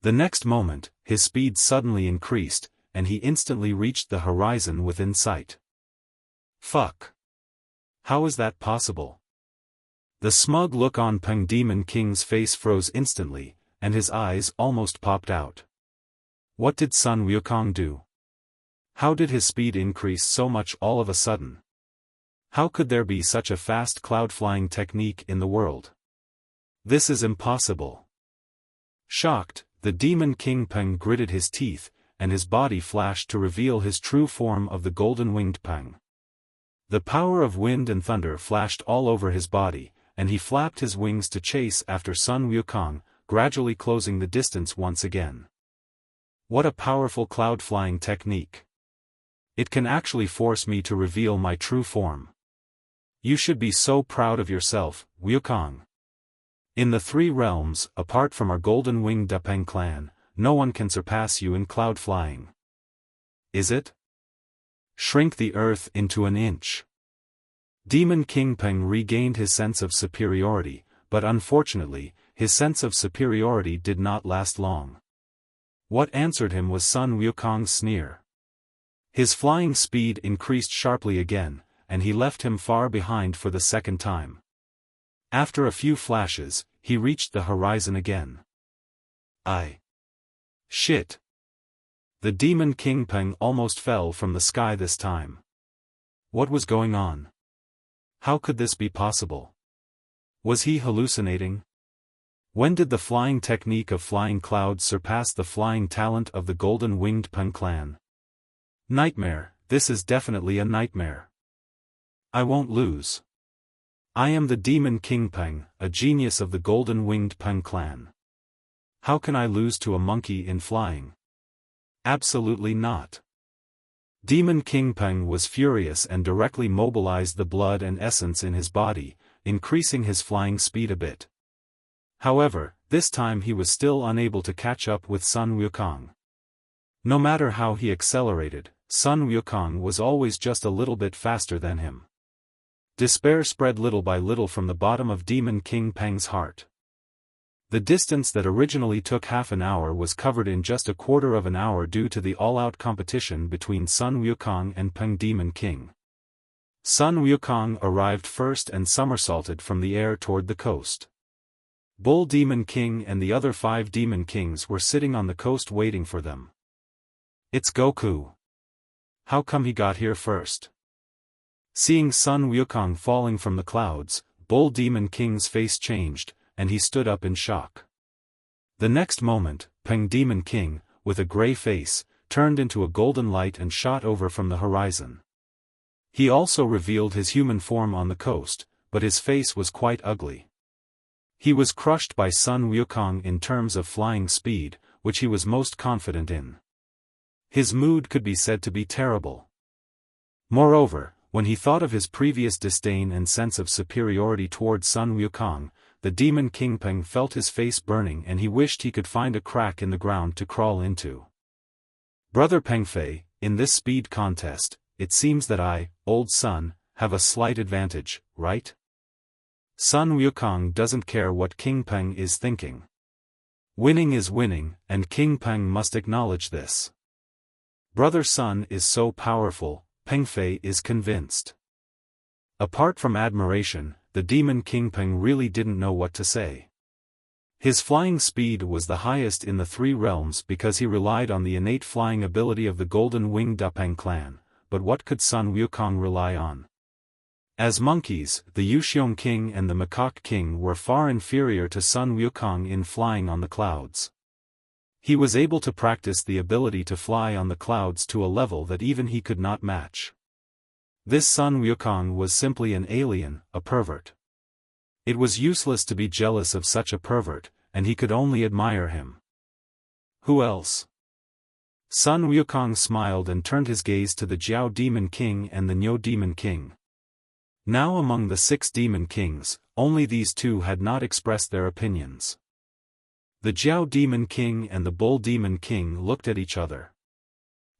The next moment, his speed suddenly increased, and he instantly reached the horizon within sight. Fuck! How is that possible? The smug look on Peng Demon King's face froze instantly, and his eyes almost popped out. What did Sun Wukong do? How did his speed increase so much all of a sudden? How could there be such a fast cloud-flying technique in the world? This is impossible. Shocked, the Demon King Peng gritted his teeth, and his body flashed to reveal his true form of the golden-winged Peng. The power of wind and thunder flashed all over his body, and he flapped his wings to chase after Sun Wukong, gradually closing the distance once again. What a powerful cloud-flying technique. It can actually force me to reveal my true form. You should be so proud of yourself, Wukong. In the 3 realms, apart from our golden-winged Dapeng clan, no one can surpass you in cloud flying. Is it? Shrink the earth into an inch. Demon King Peng regained his sense of superiority, but unfortunately, his sense of superiority did not last long. What answered him was Sun Wukong's sneer. His flying speed increased sharply again, and he left him far behind for the second time. After a few flashes, he reached the horizon again. Shit! The Demon King Peng almost fell from the sky this time. What was going on? How could this be possible? Was he hallucinating? When did the flying technique of flying clouds surpass the flying talent of the golden-winged Peng clan? Nightmare, this is definitely a nightmare. I won't lose. I am the Demon King Peng, a genius of the golden-winged Peng clan. How can I lose to a monkey in flying? Absolutely not. Demon King Peng was furious and directly mobilized the blood and essence in his body, increasing his flying speed a bit. However, this time he was still unable to catch up with Sun Wukong. No matter how he accelerated, Sun Wukong was always just a little bit faster than him. Despair spread little by little from the bottom of Demon King Peng's heart. The distance that originally took half an hour was covered in just a quarter of an hour due to the all-out competition between Sun Wukong and Peng Demon King. Sun Wukong arrived first and somersaulted from the air toward the coast. Bull Demon King and the other 5 Demon Kings were sitting on the coast waiting for them. It's Goku. How come he got here first? Seeing Sun Wukong falling from the clouds, Bull Demon King's face changed, and he stood up in shock. The next moment, Peng Demon King, with a gray face, turned into a golden light and shot over from the horizon. He also revealed his human form on the coast, but his face was quite ugly. He was crushed by Sun Wukong in terms of flying speed, which he was most confident in. His mood could be said to be terrible. Moreover, when he thought of his previous disdain and sense of superiority toward Sun Wukong, the Demon King Peng felt his face burning and he wished he could find a crack in the ground to crawl into. Brother Pengfei, in this speed contest, it seems that I, old Sun, have a slight advantage, right? Sun Wukong doesn't care what King Peng is thinking. Winning is winning, and King Peng must acknowledge this. Brother Sun is so powerful, Pengfei is convinced. Apart from admiration, the Demon King Peng really didn't know what to say. His flying speed was the highest in the 3 realms because he relied on the innate flying ability of the Golden Winged Peng clan, but what could Sun Wukong rely on? As monkeys, the Yuxiong King and the Macaque King were far inferior to Sun Wukong in flying on the clouds. He was able to practice the ability to fly on the clouds to a level that even he could not match. This Sun Wukong was simply an alien, a pervert. It was useless to be jealous of such a pervert, and he could only admire him. Who else? Sun Wukong smiled and turned his gaze to the Jiao Demon King and the Niu Demon King. Now among the 6 Demon Kings, only these 2 had not expressed their opinions. The Jiao Demon King and the Bull Demon King looked at each other.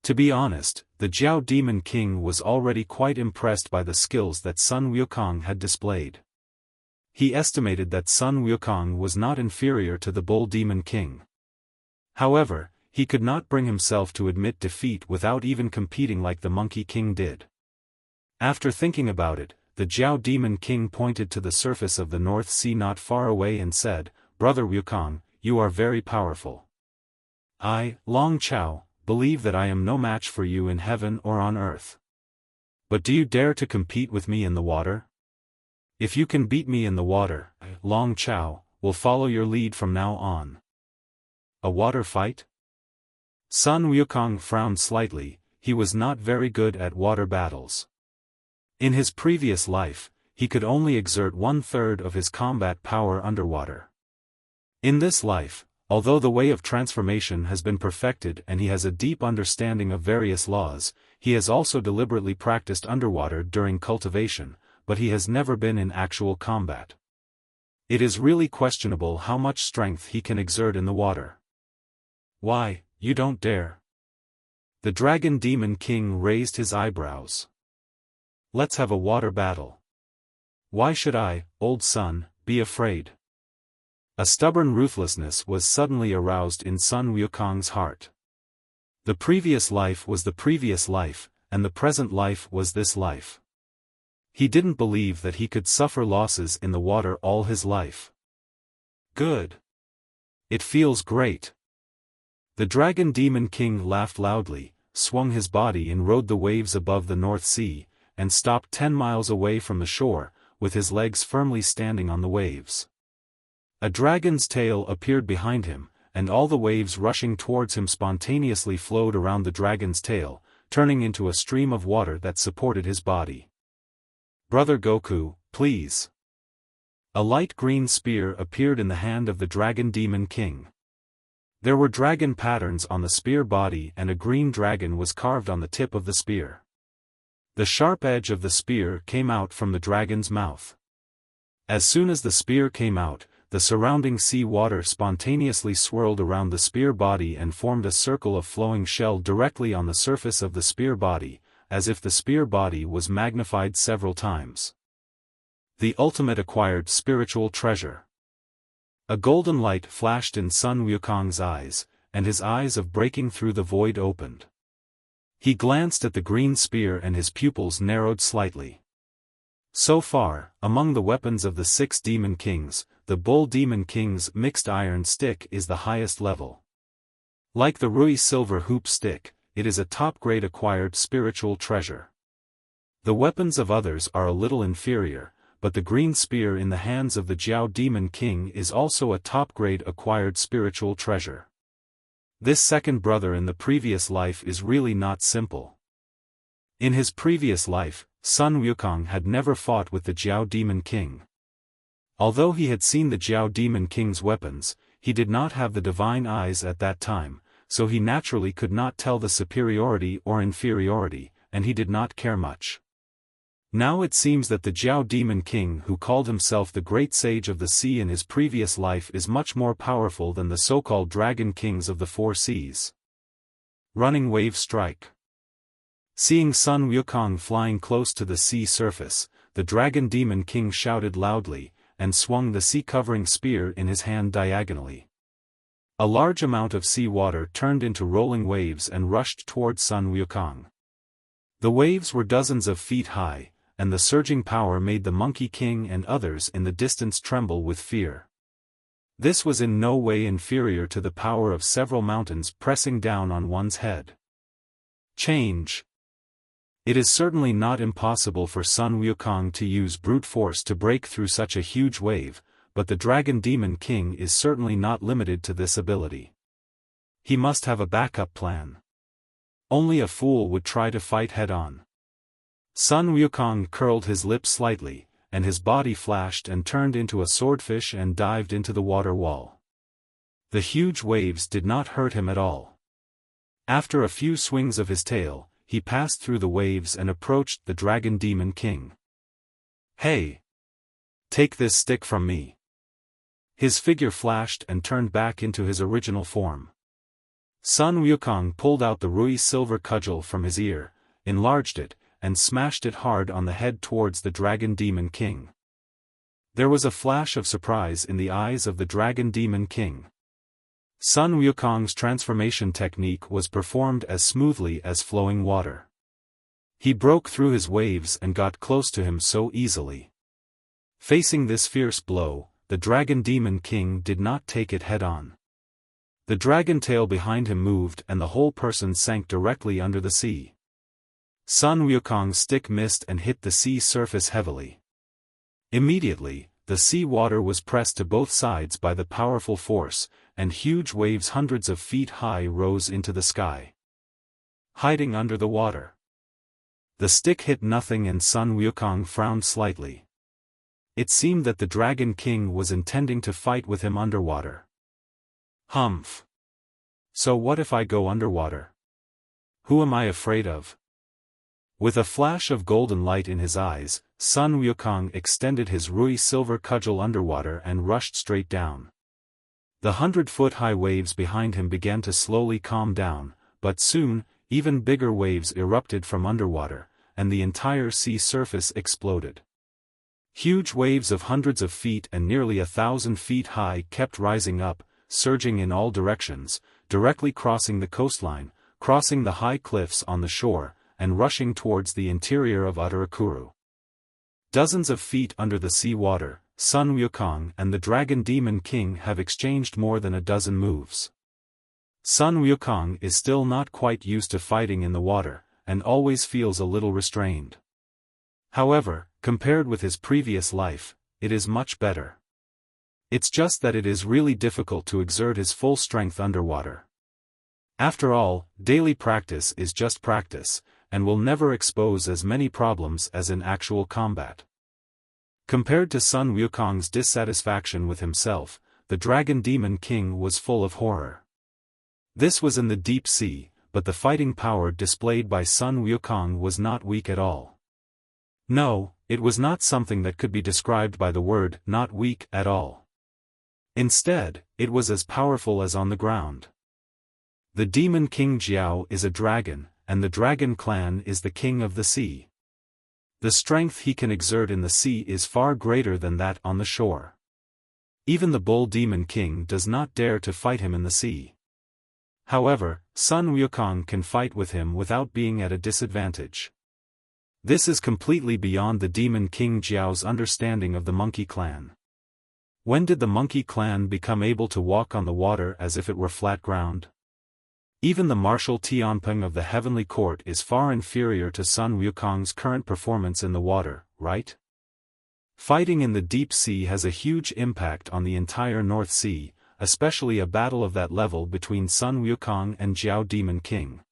To be honest, the Jiao Demon King was already quite impressed by the skills that Sun Wukong had displayed. He estimated that Sun Wukong was not inferior to the Bull Demon King. However, he could not bring himself to admit defeat without even competing like the Monkey King did. After thinking about it, the Jiao Demon King pointed to the surface of the North Sea not far away and said, "Brother Wukong, you are very powerful. I, Long Chao, believe that I am no match for you in heaven or on earth. But do you dare to compete with me in the water? If you can beat me in the water, Long Chao will follow your lead from now on." A water fight? Sun Wukong frowned slightly. He was not very good at water battles. In his previous life, he could only exert 1/3 of his combat power underwater. In this life, although the way of transformation has been perfected and he has a deep understanding of various laws, he has also deliberately practiced underwater during cultivation, but he has never been in actual combat. It is really questionable how much strength he can exert in the water. Why, you don't dare? The Dragon Demon King raised his eyebrows. Let's have a water battle. Why should I, old Sun, be afraid? A stubborn ruthlessness was suddenly aroused in Sun Wukong's heart. The previous life was the previous life, and the present life was this life. He didn't believe that he could suffer losses in the water all his life. Good. It feels great. The Dragon Demon King laughed loudly, swung his body and rode the waves above the North Sea, and stopped 10 miles away from the shore, with his legs firmly standing on the waves. A dragon's tail appeared behind him, and all the waves rushing towards him spontaneously flowed around the dragon's tail, turning into a stream of water that supported his body. "Brother Goku, please." A light green spear appeared in the hand of the Dragon Demon King. There were dragon patterns on the spear body and a green dragon was carved on the tip of the spear. The sharp edge of the spear came out from the dragon's mouth. As soon as the spear came out, the surrounding sea water spontaneously swirled around the spear body and formed a circle of flowing shell directly on the surface of the spear body, as if the spear body was magnified several times. The ultimate acquired spiritual treasure. A golden light flashed in Sun Wukong's eyes, and his eyes of breaking through the void opened. He glanced at the green spear and his pupils narrowed slightly. So far, among the weapons of the 6 Demon Kings, the Bull Demon King's mixed iron stick is the highest level. Like the Rui silver hoop stick, it is a top-grade acquired spiritual treasure. The weapons of others are a little inferior, but the green spear in the hands of the Jiao Demon King is also a top-grade acquired spiritual treasure. This second brother in the previous life is really not simple. In his previous life, Sun Wukong had never fought with the Jiao Demon King. Although he had seen the Jiao Demon King's weapons, he did not have the divine eyes at that time, so he naturally could not tell the superiority or inferiority, and he did not care much. Now it seems that the Jiao Demon King who called himself the Great Sage of the Sea in his previous life is much more powerful than the so-called Dragon Kings of the 4 seas. Running Wave Strike. Seeing Sun Wukong flying close to the sea surface, the Dragon Demon King shouted loudly, and swung the sea-covering spear in his hand diagonally. A large amount of sea water turned into rolling waves and rushed towards Sun Wukong. The waves were dozens of feet high, and the surging power made the Monkey King and others in the distance tremble with fear. This was in no way inferior to the power of several mountains pressing down on one's head. Change. It is certainly not impossible for Sun Wukong to use brute force to break through such a huge wave, but the Dragon Demon King is certainly not limited to this ability. He must have a backup plan. Only a fool would try to fight head-on. Sun Wukong curled his lips slightly, and his body flashed and turned into a swordfish and dived into the water wall. The huge waves did not hurt him at all. After a few swings of his tail, he passed through the waves and approached the Dragon Demon King. "Hey! Take this stick from me." His figure flashed and turned back into his original form. Sun Wukong pulled out the Rui silver cudgel from his ear, enlarged it, and smashed it hard on the head towards the Dragon Demon King. There was a flash of surprise in the eyes of the Dragon Demon King. Sun Wukong's transformation technique was performed as smoothly as flowing water. He broke through his waves and got close to him so easily. Facing this fierce blow, the Dragon Demon King did not take it head-on. The dragon tail behind him moved and the whole person sank directly under the sea. Sun Wukong's stick missed and hit the sea surface heavily. Immediately, the sea water was pressed to both sides by the powerful force, and huge waves hundreds of feet high rose into the sky. Hiding under the water. The stick hit nothing and Sun Wukong frowned slightly. It seemed that the Dragon King was intending to fight with him underwater. Humph. So what if I go underwater? Who am I afraid of? With a flash of golden light in his eyes, Sun Wukong extended his Rui silver cudgel underwater and rushed straight down. The 100-foot-high waves behind him began to slowly calm down, but soon, even bigger waves erupted from underwater, and the entire sea surface exploded. Huge waves of hundreds of feet and nearly 1,000 feet high kept rising up, surging in all directions, directly crossing the coastline, crossing the high cliffs on the shore, and rushing towards the interior of Utarakuru. Dozens of feet under the sea water, Sun Wukong and the Dragon Demon King have exchanged more than a dozen moves. Sun Wukong is still not quite used to fighting in the water, and always feels a little restrained. However, Compared with his previous life, it is much better. It's just that it is really difficult to exert his full strength underwater. After all, daily practice is just practice, and will never expose as many problems as in actual combat. Compared to Sun Wukong's dissatisfaction with himself, the Dragon Demon King was full of horror. This was in the deep sea, but the fighting power displayed by Sun Wukong was not weak at all. No, it was not something that could be described by the word "not weak" at all. Instead, it was as powerful as on the ground. The Demon King Jiao is a dragon, and the Dragon Clan is the king of the sea. The strength he can exert in the sea is far greater than that on the shore. Even the Bull Demon King does not dare to fight him in the sea. However, Sun Wukong can fight with him without being at a disadvantage. This is completely beyond the Demon King Jiao's understanding of the Monkey Clan. When did the Monkey Clan become able to walk on the water as if it were flat ground? Even the martial Tianping of the Heavenly Court is far inferior to Sun Wukong's current performance in the water, right? Fighting in the deep sea has a huge impact on the entire North Sea, especially a battle of that level between Sun Wukong and Jiao Demon King.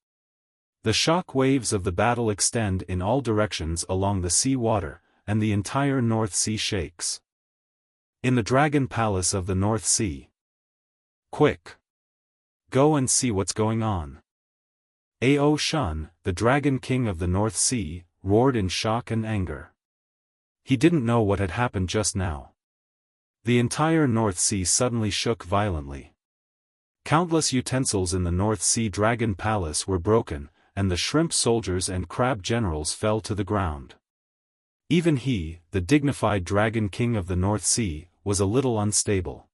The shock waves of the battle extend in all directions along the sea water, and the entire North Sea shakes. In the Dragon Palace of the North Sea. Quick! Go and see what's going on. Ao Shun, the Dragon King of the North Sea, roared in shock and anger. He didn't know what had happened just now. The entire North Sea suddenly shook violently. Countless utensils in the North Sea Dragon Palace were broken, and the shrimp soldiers and crab generals fell to the ground. Even he, the dignified Dragon King of the North Sea, was a little unstable.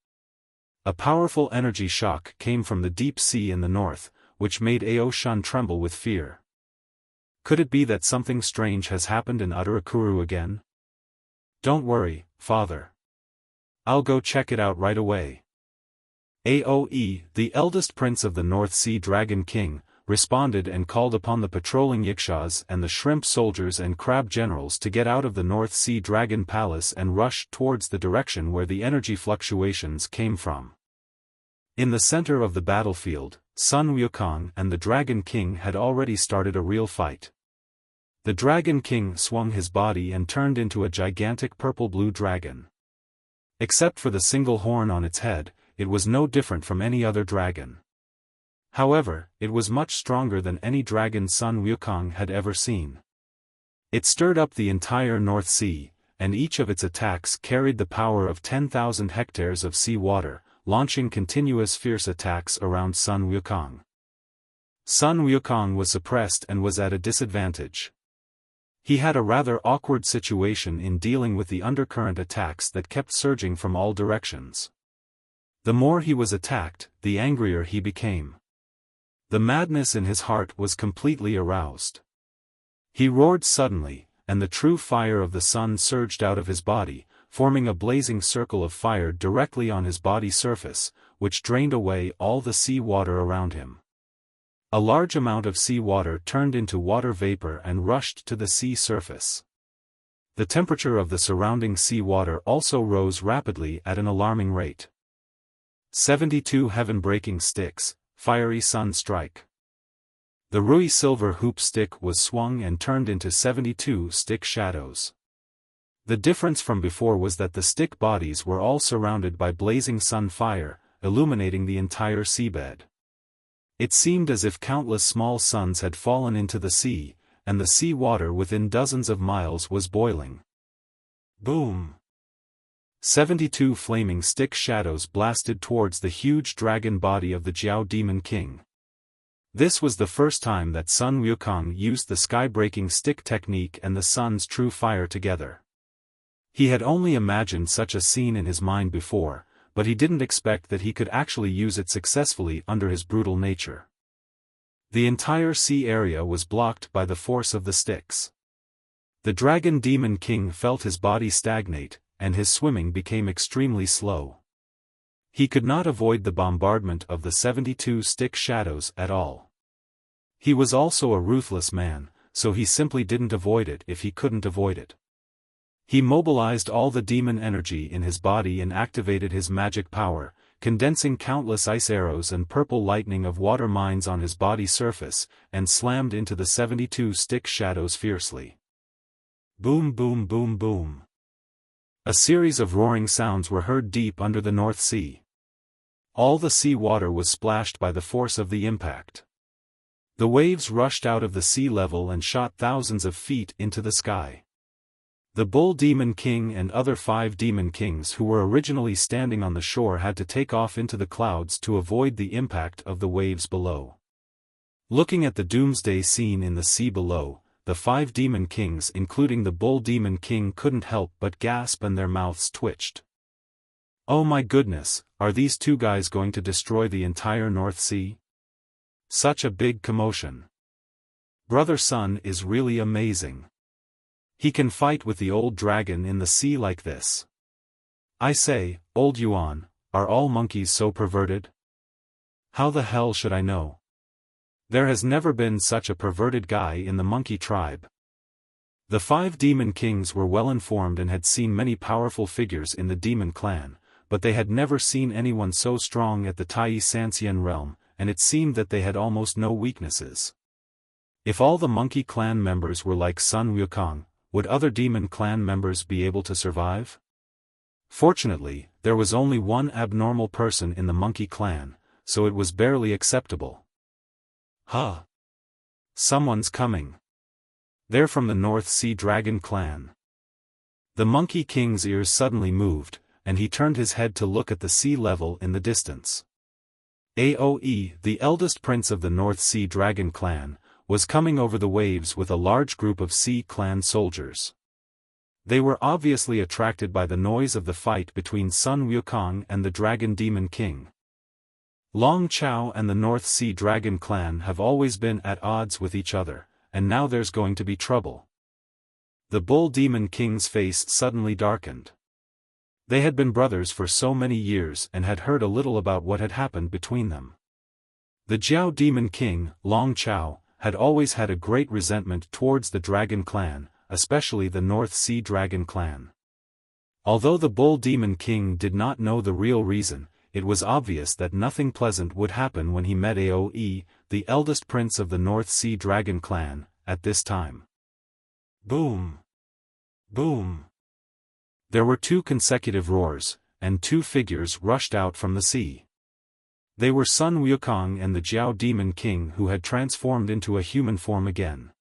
A powerful energy shock came from the deep sea in the north, which made Ao Shun tremble with fear. Could it be that something strange has happened in Uttarakuru again? Don't worry, father. I'll go check it out right away. Aoe, the eldest prince of the North Sea Dragon King, responded and called upon the patrolling Yikshaws and the shrimp soldiers and crab generals to get out of the North Sea Dragon Palace and rush towards the direction where the energy fluctuations came from. In the center of the battlefield, Sun Wukong and the Dragon King had already started a real fight. The Dragon King swung his body and turned into a gigantic purple-blue dragon. Except for the single horn on its head, it was no different from any other dragon. However, it was much stronger than any dragon Sun Wukong had ever seen. It stirred up the entire North Sea, and each of its attacks carried the power of 10,000 hectares of sea water, launching continuous fierce attacks around Sun Wukong. Sun Wukong was suppressed and was at a disadvantage. He had a rather awkward situation in dealing with the undercurrent attacks that kept surging from all directions. The more he was attacked, the angrier he became. The madness in his heart was completely aroused. He roared suddenly, and the true fire of the sun surged out of his body, forming a blazing circle of fire directly on his body surface, which drained away all the sea water around him. A large amount of sea water turned into water vapor and rushed to the sea surface. The temperature of the surrounding sea water also rose rapidly at an alarming rate. 72 heaven-breaking sticks. Fiery Sun Strike. The Rui silver hoop stick was swung and turned into 72 stick shadows. The difference from before was that the stick bodies were all surrounded by blazing sun fire, illuminating the entire seabed. It seemed as if countless small suns had fallen into the sea, and the sea water within dozens of miles was boiling. Boom! 72 flaming stick shadows blasted towards the huge dragon body of the Jiao Demon King. This was the first time that Sun Wukong used the sky-breaking stick technique and the sun's true fire together. He had only imagined such a scene in his mind before, but he didn't expect that he could actually use it successfully under his brutal nature. The entire sea area was blocked by the force of the sticks. The Dragon Demon King felt his body stagnate, and his swimming became extremely slow. He could not avoid the bombardment of the 72 stick shadows at all. He was also a ruthless man, so he simply didn't avoid it if he couldn't avoid it. He mobilized all the demon energy in his body and activated his magic power, condensing countless ice arrows and purple lightning of water mines on his body surface, and slammed into the 72 stick shadows fiercely. Boom boom boom boom. A series of roaring sounds were heard deep under the North Sea. All the sea water was splashed by the force of the impact. The waves rushed out of the sea level and shot thousands of feet into the sky. The Bull Demon King and other 5 Demon Kings who were originally standing on the shore had to take off into the clouds to avoid the impact of the waves below. Looking at the doomsday scene in the sea below, the 5 Demon Kings including the Bull Demon King couldn't help but gasp and their mouths twitched. Oh my goodness, are these 2 guys going to destroy the entire North Sea? Such a big commotion. Brother Sun is really amazing. He can fight with the old dragon in the sea like this. I say, old Yuan, are all monkeys so perverted? How the hell should I know? There has never been such a perverted guy in the monkey tribe. The 5 Demon Kings were well informed and had seen many powerful figures in the demon clan, but they had never seen anyone so strong at the Tai Sanxian realm, and it seemed that they had almost no weaknesses. If all the monkey clan members were like Sun Wukong, would other demon clan members be able to survive? Fortunately, there was only one abnormal person in the monkey clan, so it was barely acceptable. Huh. Someone's coming. They're from the North Sea Dragon clan. The Monkey King's ears suddenly moved, and he turned his head to look at the sea level in the distance. Aoe, the eldest prince of the North Sea Dragon clan, was coming over the waves with a large group of Sea Clan soldiers. They were obviously attracted by the noise of the fight between Sun Wukong and the Dragon Demon King. Long Chao and the North Sea Dragon clan have always been at odds with each other, and now there's going to be trouble. The Bull Demon King's face suddenly darkened. They had been brothers for so many years and had heard a little about what had happened between them. The Jiao Demon King, Long Chao, had always had a great resentment towards the Dragon clan, especially the North Sea Dragon clan. Although the Bull Demon King did not know the real reason, it was obvious that nothing pleasant would happen when he met Aoe, the eldest prince of the North Sea Dragon clan, at this time. Boom! Boom! There were 2 consecutive roars, and 2 figures rushed out from the sea. They were Sun Wukong and the Jiao Demon King who had transformed into a human form again.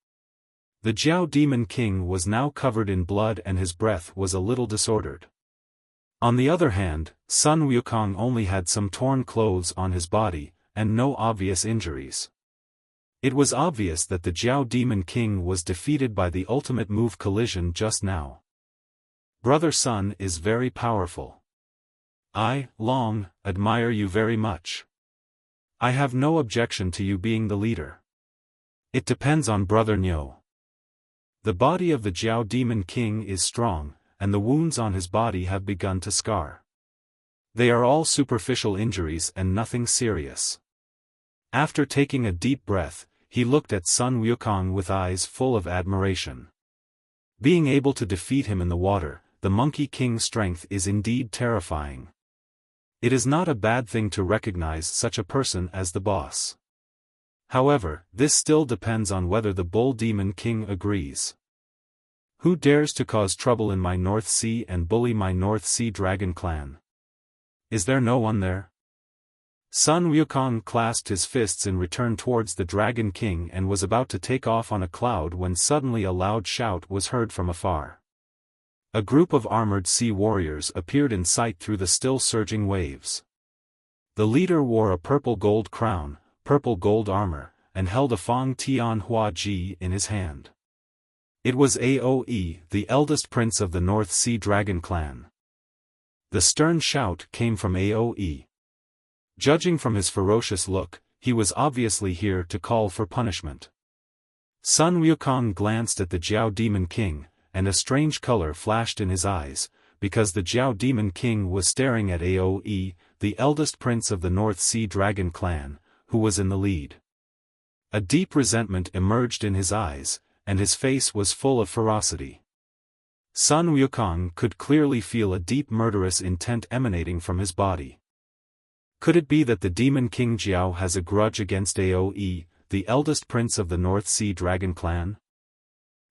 The Jiao Demon King was now covered in blood and his breath was a little disordered. On the other hand, Sun Wukong only had some torn clothes on his body, and no obvious injuries. It was obvious that the Jiao Demon King was defeated by the ultimate move collision just now. Brother Sun is very powerful. I, Long, admire you very much. I have no objection to you being the leader. It depends on Brother Nyo. The body of the Jiao Demon King is strong, and the wounds on his body have begun to scar. They are all superficial injuries and nothing serious. After taking a deep breath, he looked at Sun Wukong with eyes full of admiration. Being able to defeat him in the water, the Monkey King's strength is indeed terrifying. It is not a bad thing to recognize such a person as the boss. However, this still depends on whether the Bull Demon King agrees. Who dares to cause trouble in my North Sea and bully my North Sea Dragon clan? Is there no one there? Sun Wukong clasped his fists in return towards the Dragon King and was about to take off on a cloud when suddenly a loud shout was heard from afar. A group of armored sea warriors appeared in sight through the still surging waves. The leader wore a purple gold crown, purple gold armor, and held a Fang Tian Hua Ji in his hand. It was Aoe, the eldest prince of the North Sea Dragon clan. The stern shout came from Aoe. Judging from his ferocious look, he was obviously here to call for punishment. Sun Wukong glanced at the Jiao Demon King, and a strange color flashed in his eyes, because the Jiao Demon King was staring at Aoe, the eldest prince of the North Sea Dragon clan, who was in the lead. A deep resentment emerged in his eyes, and his face was full of ferocity. Sun Wukong could clearly feel a deep murderous intent emanating from his body. Could it be that the Demon King Jiao has a grudge against Aoe, the eldest prince of the North Sea Dragon clan?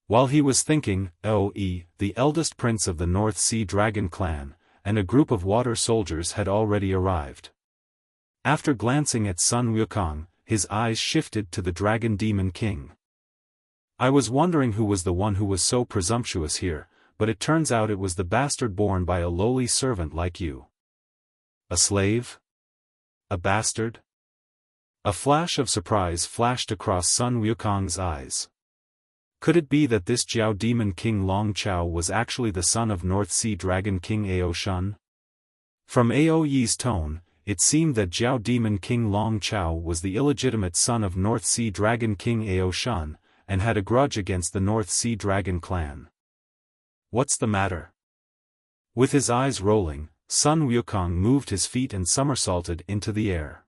While he was thinking, Aoe, the eldest prince of the North Sea Dragon clan, and a group of water soldiers had already arrived. After glancing at Sun Wukong, his eyes shifted to the Dragon Demon King. I was wondering who was the one who was so presumptuous here, but it turns out it was the bastard born by a lowly servant like you. A slave? A bastard? A flash of surprise flashed across Sun Wukong's eyes. Could it be that this Jiao Demon King Long Chao was actually the son of North Sea Dragon King Ao Shun? From Ao Yi's tone, it seemed that Jiao Demon King Long Chao was the illegitimate son of North Sea Dragon King Ao Shun, and had a grudge against the North Sea Dragon clan. What's the matter? With his eyes rolling, Sun Wukong moved his feet and somersaulted into the air.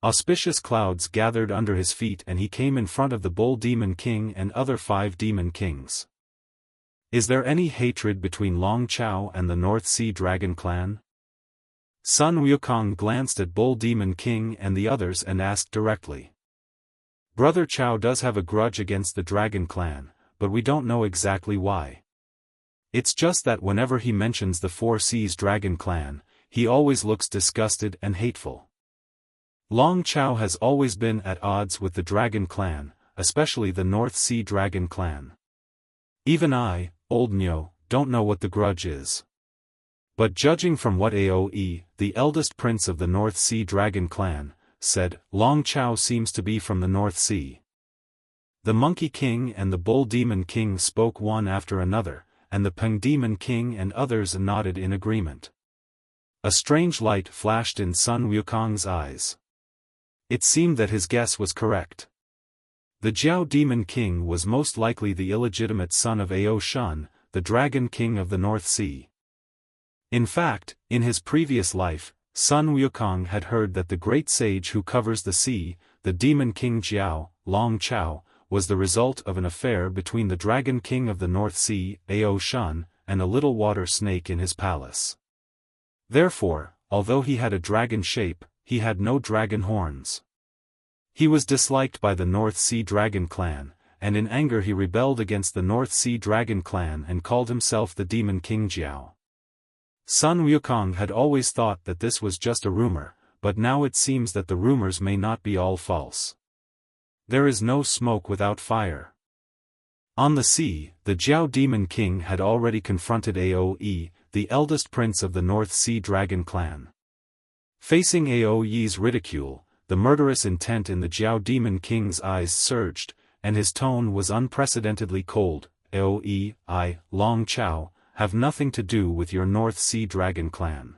Auspicious clouds gathered under his feet and he came in front of the Bull Demon King and other 5 Demon Kings. Is there any hatred between Long Chao and the North Sea Dragon clan? Sun Wukong glanced at Bull Demon King and the others and asked directly. Brother Chao does have a grudge against the Dragon clan, but we don't know exactly why. It's just that whenever he mentions the Four Seas Dragon clan, he always looks disgusted and hateful. Long Chao has always been at odds with the Dragon clan, especially the North Sea Dragon clan. Even I, Old Nyo, don't know what the grudge is. But judging from what Aoe, the eldest prince of the North Sea Dragon clan, said, Long Chao seems to be from the North Sea. The Monkey King and the Bull Demon King spoke one after another, and the Peng Demon King and others nodded in agreement. A strange light flashed in Sun Wukong's eyes. It seemed that his guess was correct. The Jiao Demon King was most likely the illegitimate son of Ao Shun, the Dragon King of the North Sea. In fact, in his previous life, Sun Wukong had heard that the great sage who covers the sea, the Demon King Jiao, Long Chao, was the result of an affair between the Dragon King of the North Sea, Ao Shun, and a little water snake in his palace. Therefore, although he had a dragon shape, he had no dragon horns. He was disliked by the North Sea Dragon clan, and in anger he rebelled against the North Sea Dragon clan and called himself the Demon King Jiao. Sun Wukong had always thought that this was just a rumor, but now it seems that the rumors may not be all false. There is no smoke without fire. On the sea, the Jiao Demon King had already confronted Aoe, the eldest prince of the North Sea Dragon clan. Facing Aoe's ridicule, the murderous intent in the Jiao Demon King's eyes surged, and his tone was unprecedentedly cold. Aoe, I, Long Chao, have nothing to do with your North Sea Dragon clan.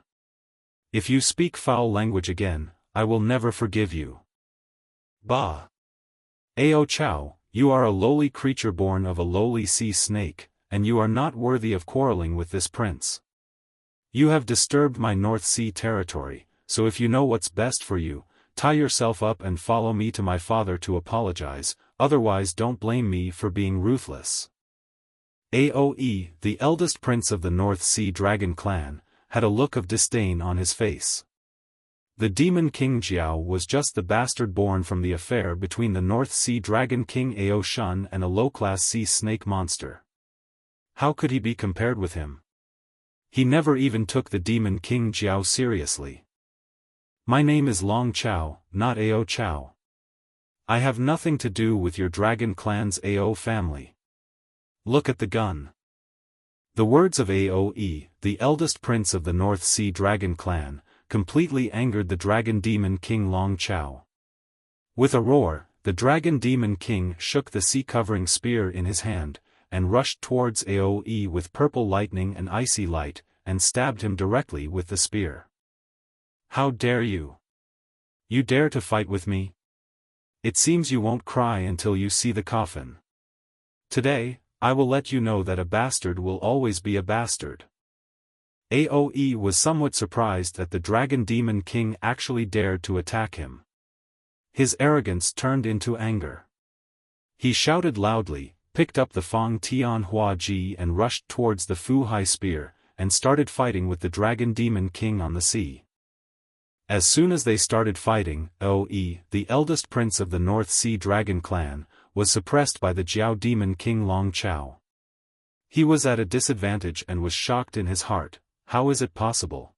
If you speak foul language again, I will never forgive you. Bah! Ao Chao, you are a lowly creature born of a lowly sea snake, and you are not worthy of quarreling with this prince. You have disturbed my North Sea territory, so if you know what's best for you, tie yourself up and follow me to my father to apologize, otherwise don't blame me for being ruthless. Aoe, the eldest prince of the North Sea Dragon clan, had a look of disdain on his face. The Demon King Jiao was just the bastard born from the affair between the North Sea Dragon King Ao Shun and a low-class sea snake monster. How could he be compared with him? He never even took the Demon King Jiao seriously. My name is Long Chao, not Ao Chao. I have nothing to do with your Dragon clan's Ao family. Look at the gun. The words of Aoe, the eldest prince of the North Sea Dragon clan, completely angered the Dragon Demon King Long Chao. With a roar, the Dragon Demon King shook the sea-covering spear in his hand, and rushed towards Aoe with purple lightning and icy light, and stabbed him directly with the spear. How dare you? You dare to fight with me? It seems you won't cry until you see the coffin. Today, I will let you know that a bastard will always be a bastard. Aoe was somewhat surprised that the Dragon Demon King actually dared to attack him. His arrogance turned into anger. He shouted loudly, picked up the Fang Tian Hua Ji and rushed towards the Fu Hai spear, and started fighting with the Dragon Demon King on the sea. As soon as they started fighting, Oe, the eldest prince of the North Sea Dragon clan, was suppressed by the Jiao Demon King Long Chao. He was at a disadvantage and was shocked in his heart. How is it possible?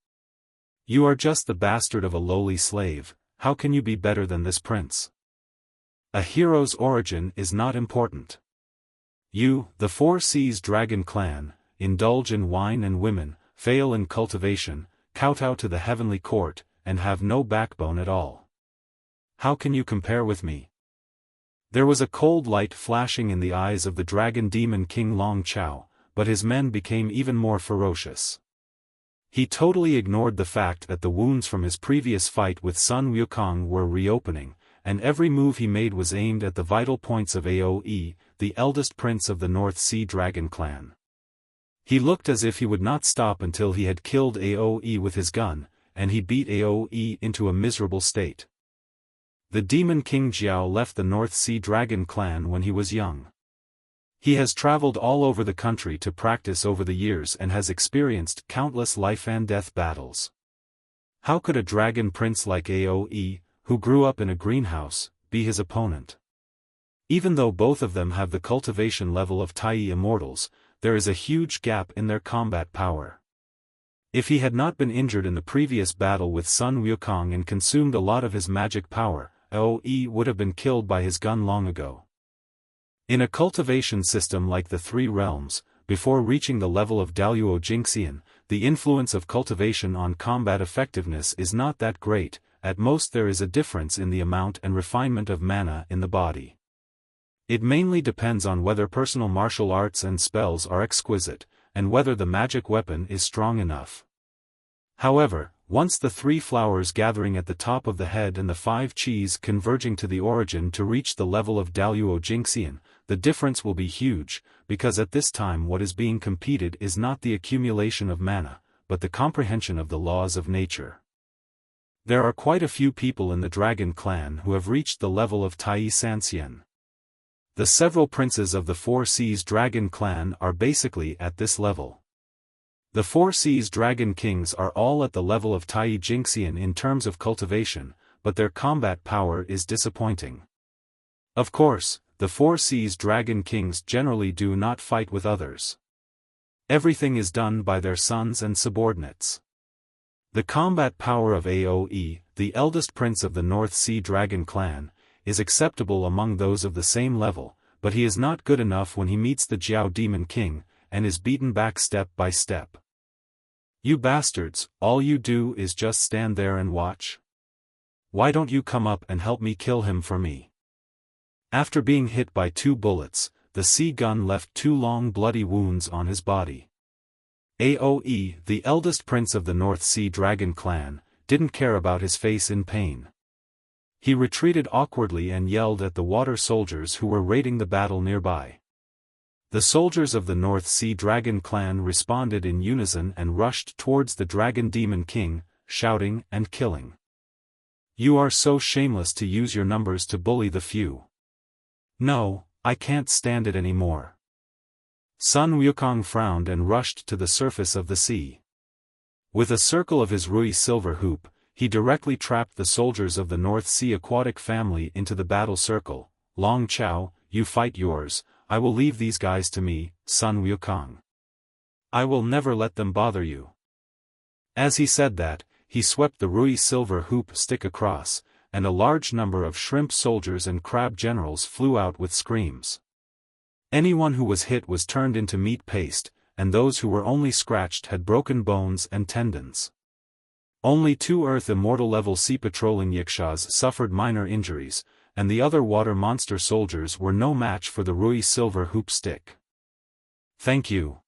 You are just the bastard of a lowly slave, how can you be better than this prince? A hero's origin is not important. You, the Four Seas Dragon clan, indulge in wine and women, fail in cultivation, kowtow to the heavenly court, and have no backbone at all. How can you compare with me? There was a cold light flashing in the eyes of the Dragon Demon King Long Chao, but his men became even more ferocious. He totally ignored the fact that the wounds from his previous fight with Sun Wukong were reopening, and every move he made was aimed at the vital points of Aoe, the eldest prince of the North Sea Dragon clan. He looked as if he would not stop until he had killed Aoe with his gun, and he beat Aoe into a miserable state. The Demon King Jiao left the North Sea Dragon clan when he was young. He has traveled all over the country to practice over the years and has experienced countless life and death battles. How could a dragon prince like Aoe, who grew up in a greenhouse, be his opponent? Even though both of them have the cultivation level of Tai Immortals, there is a huge gap in their combat power. If he had not been injured in the previous battle with Sun Wukong and consumed a lot of his magic power, Aoe would have been killed by his gun long ago. In a cultivation system like the Three Realms, before reaching the level of Daluo Jingxian, the influence of cultivation on combat effectiveness is not that great, at most there is a difference in the amount and refinement of mana in the body. It mainly depends on whether personal martial arts and spells are exquisite, and whether the magic weapon is strong enough. However, once the three flowers gathering at the top of the head and the five chis converging to the origin to reach the level of Daluo Jingxian, the difference will be huge, because at this time what is being competed is not the accumulation of mana, but the comprehension of the laws of nature. There are quite a few people in the Dragon clan who have reached the level of Tai Sanxian. The several princes of the Four Seas Dragon clan are basically at this level. The Four Seas Dragon Kings are all at the level of Tai Jingxian in terms of cultivation, but their combat power is disappointing. Of course, the Four Seas Dragon Kings generally do not fight with others. Everything is done by their sons and subordinates. The combat power of Aoe, the eldest prince of the North Sea Dragon clan, is acceptable among those of the same level, but he is not good enough when he meets the Jiao Demon King, and is beaten back step by step. You bastards, all you do is just stand there and watch? Why don't you come up and help me kill him for me? After being hit by 2 bullets, the sea gun left 2 long bloody wounds on his body. Aoe, the eldest prince of the North Sea Dragon clan, didn't care about his face in pain. He retreated awkwardly and yelled at the water soldiers who were raiding the battle nearby. The soldiers of the North Sea Dragon clan responded in unison and rushed towards the Dragon Demon King, shouting and killing. You are so shameless to use your numbers to bully the few. No, I can't stand it anymore. Sun Wukong frowned and rushed to the surface of the sea. With a circle of his Rui silver hoop, he directly trapped the soldiers of the North Sea aquatic family into the battle circle. Long Chao, you fight yours, I will leave these guys to me, Sun Wukong. I will never let them bother you. As he said that, he swept the Rui silver hoop stick across, and a large number of shrimp soldiers and crab generals flew out with screams. Anyone who was hit was turned into meat paste, and those who were only scratched had broken bones and tendons. Only 2 Earth Immortal level sea patrolling Yakshas suffered minor injuries, and the other water monster soldiers were no match for the Rui silver hoop stick. Thank you.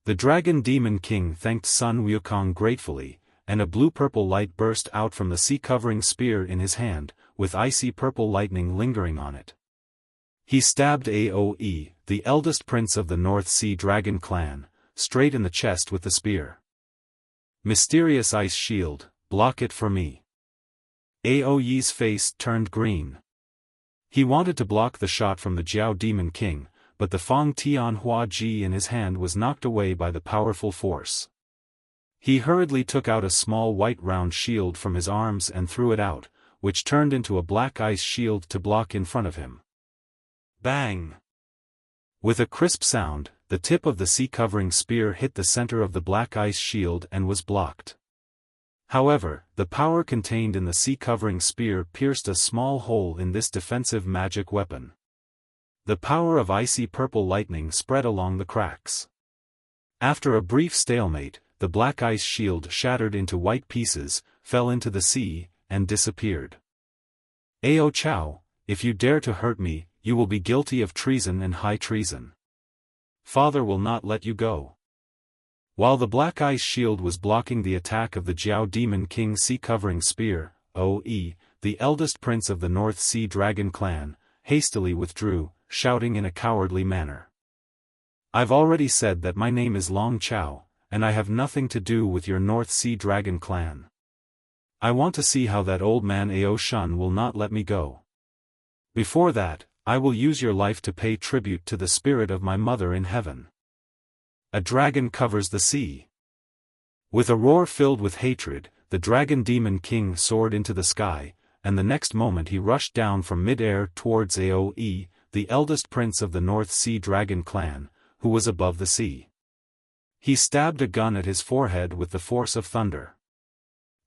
The Dragon Demon King thanked Sun Wukong gratefully, and a blue-purple light burst out from the sea-covering spear in his hand, with icy purple lightning lingering on it. He stabbed Aoe, the eldest prince of the North Sea Dragon clan, straight in the chest with the spear. Mysterious ice shield, block it for me. Aoye's face turned green. He wanted to block the shot from the Jiao Demon King, but the Fang Tianhua Ji in his hand was knocked away by the powerful force. He hurriedly took out a small white round shield from his arms and threw it out, which turned into a black ice shield to block in front of him. Bang! With a crisp sound, the tip of the sea-covering spear hit the center of the black ice shield and was blocked. However, the power contained in the sea-covering spear pierced a small hole in this defensive magic weapon. The power of icy purple lightning spread along the cracks. After a brief stalemate, the black ice shield shattered into white pieces, fell into the sea, and disappeared. Ao Chao, if you dare to hurt me, you will be guilty of treason and high treason. Father will not let you go. While the black ice shield was blocking the attack of the Jiao Demon King sea-covering spear, O.E., the eldest prince of the North Sea Dragon clan, hastily withdrew, shouting in a cowardly manner. I've already said that my name is Long Chao, and I have nothing to do with your North Sea Dragon clan. I want to see how that old man Ao Shun will not let me go. Before that, I will use your life to pay tribute to the spirit of my mother in heaven. A dragon covers the sea. With a roar filled with hatred, the Dragon Demon King soared into the sky, and the next moment he rushed down from mid-air towards Aoe, the eldest prince of the North Sea Dragon clan, who was above the sea. He stabbed a gun at his forehead with the force of thunder.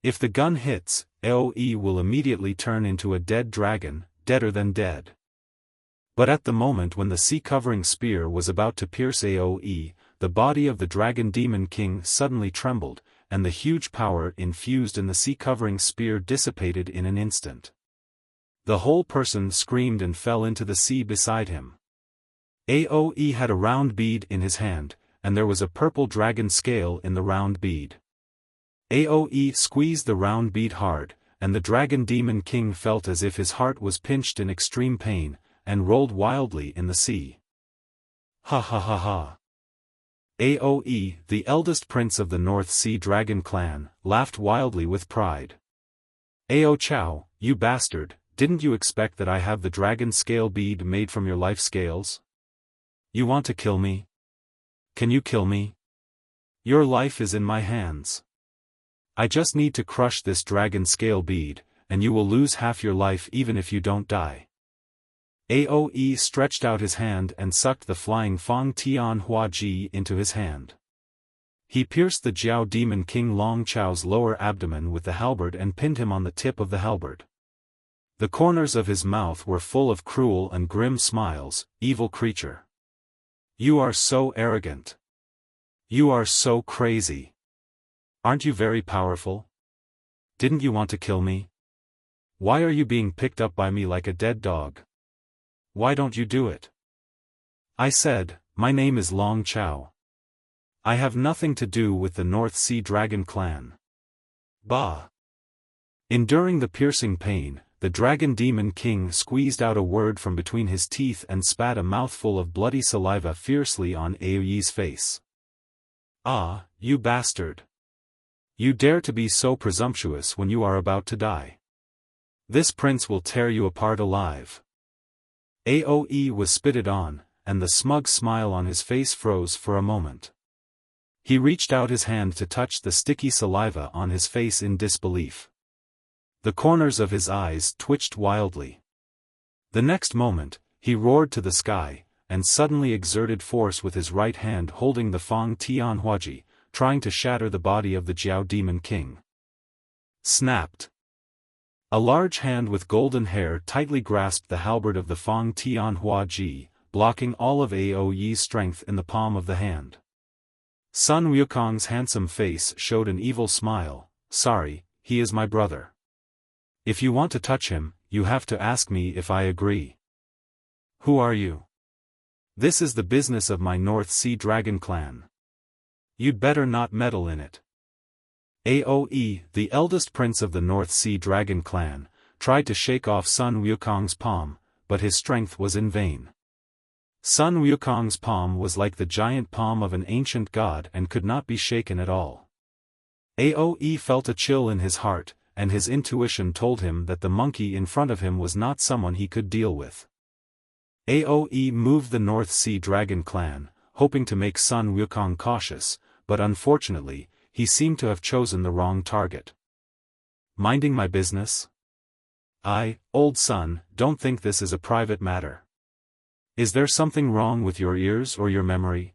If the gun hits, Aoe will immediately turn into a dead dragon, deader than dead. But at the moment when the sea-covering spear was about to pierce Aoe, the body of the Dragon Demon King suddenly trembled, and the huge power infused in the sea-covering spear dissipated in an instant. The whole person screamed and fell into the sea beside him. Aoe had a round bead in his hand, and there was a purple dragon scale in the round bead. Aoe squeezed the round bead hard, and the Dragon Demon King felt as if his heart was pinched in extreme pain, and rolled wildly in the sea. Ha ha ha ha. Aoe, the eldest prince of the North Sea Dragon clan, laughed wildly with pride. Ao Chao, you bastard, didn't you expect that I have the dragon scale bead made from your life scales? You want to kill me? Can you kill me? Your life is in my hands. I just need to crush this dragon scale bead, and you will lose half your life even if you don't die. Aoe stretched out his hand and sucked the flying Fang Tianhua Ji into his hand. He pierced the Jiao Demon King Long Chao's lower abdomen with the halberd and pinned him on the tip of the halberd. The corners of his mouth were full of cruel and grim smiles. Evil creature. You are so arrogant. You are so crazy. Aren't you very powerful? Didn't you want to kill me? Why are you being picked up by me like a dead dog? Why don't you do it? I said, my name is Long Chao. I have nothing to do with the North Sea Dragon clan. Bah! Enduring the piercing pain, the Dragon Demon King squeezed out a word from between his teeth and spat a mouthful of bloody saliva fiercely on Aoe's face. Ah, you bastard! You dare to be so presumptuous when you are about to die. This prince will tear you apart alive. Aoe was spitted on, and the smug smile on his face froze for a moment. He reached out his hand to touch the sticky saliva on his face in disbelief. The corners of his eyes twitched wildly. The next moment, he roared to the sky, and suddenly exerted force with his right hand holding the Fang Tianhuaji, trying to shatter the body of the Jiao Demon King. Snapped. A large hand with golden hair tightly grasped the halberd of the Fang Tianhua Ji, blocking all of Aoe's strength in the palm of the hand. Sun Wukong's handsome face showed an evil smile. Sorry, he is my brother. If you want to touch him, you have to ask me if I agree. Who are you? This is the business of my North Sea Dragon clan. You'd better not meddle in it. Aoe, the eldest prince of the North Sea Dragon clan, tried to shake off Sun Wukong's palm, but his strength was in vain. Sun Wukong's palm was like the giant palm of an ancient god and could not be shaken at all. Aoe felt a chill in his heart, and his intuition told him that the monkey in front of him was not someone he could deal with. Aoe moved the North Sea Dragon clan, hoping to make Sun Wukong cautious, but unfortunately, he seemed to have chosen the wrong target. Minding my business? Old son, don't think this is a private matter. Is there something wrong with your ears or your memory?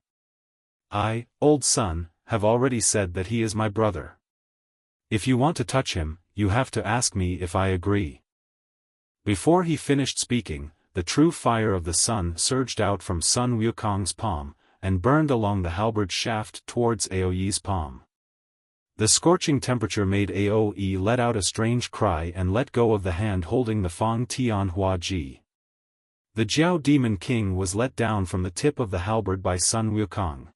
Old son, have already said that he is my brother. If you want to touch him, you have to ask me if I agree. Before he finished speaking, the true fire of the sun surged out from Sun Wukong's palm, and burned along the halberd shaft towards Aoe's palm. The scorching temperature made Aoe let out a strange cry and let go of the hand holding the Fang Tianhua Ji. The Jiao Demon King was let down from the tip of the halberd by Sun Wukong.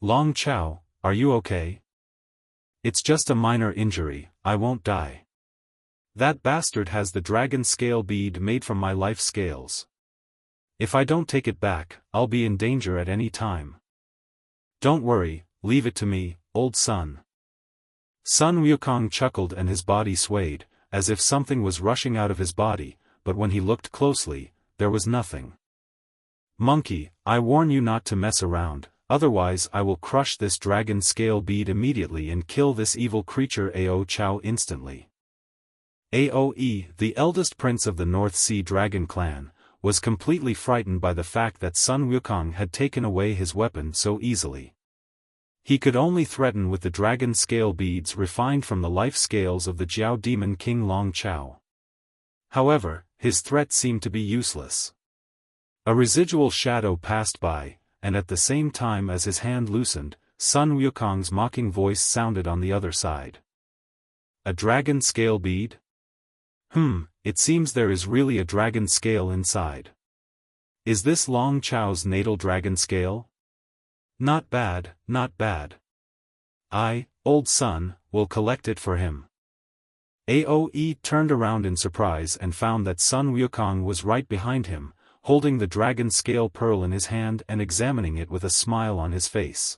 Long Chao, are you okay? It's just a minor injury, I won't die. That bastard has the dragon scale bead made from my life scales. If I don't take it back, I'll be in danger at any time. Don't worry, leave it to me, old son. Sun Wukong chuckled and his body swayed, as if something was rushing out of his body, but when he looked closely, there was nothing. Monkey, I warn you not to mess around, otherwise I will crush this dragon scale bead immediately and kill this evil creature Ao Chao instantly. Aoe, the eldest prince of the North Sea Dragon clan, was completely frightened by the fact that Sun Wukong had taken away his weapon so easily. He could only threaten with the dragon scale beads refined from the life scales of the Jiao Demon King Long Chao. However, his threat seemed to be useless. A residual shadow passed by, and at the same time as his hand loosened, Sun Wukong's mocking voice sounded on the other side. A dragon scale bead? It seems there is really a dragon scale inside. Is this Long Chao's natal dragon scale? Not bad, not bad. Old son, will collect it for him. Aoe turned around in surprise and found that Sun Wukong was right behind him, holding the dragon scale pearl in his hand and examining it with a smile on his face.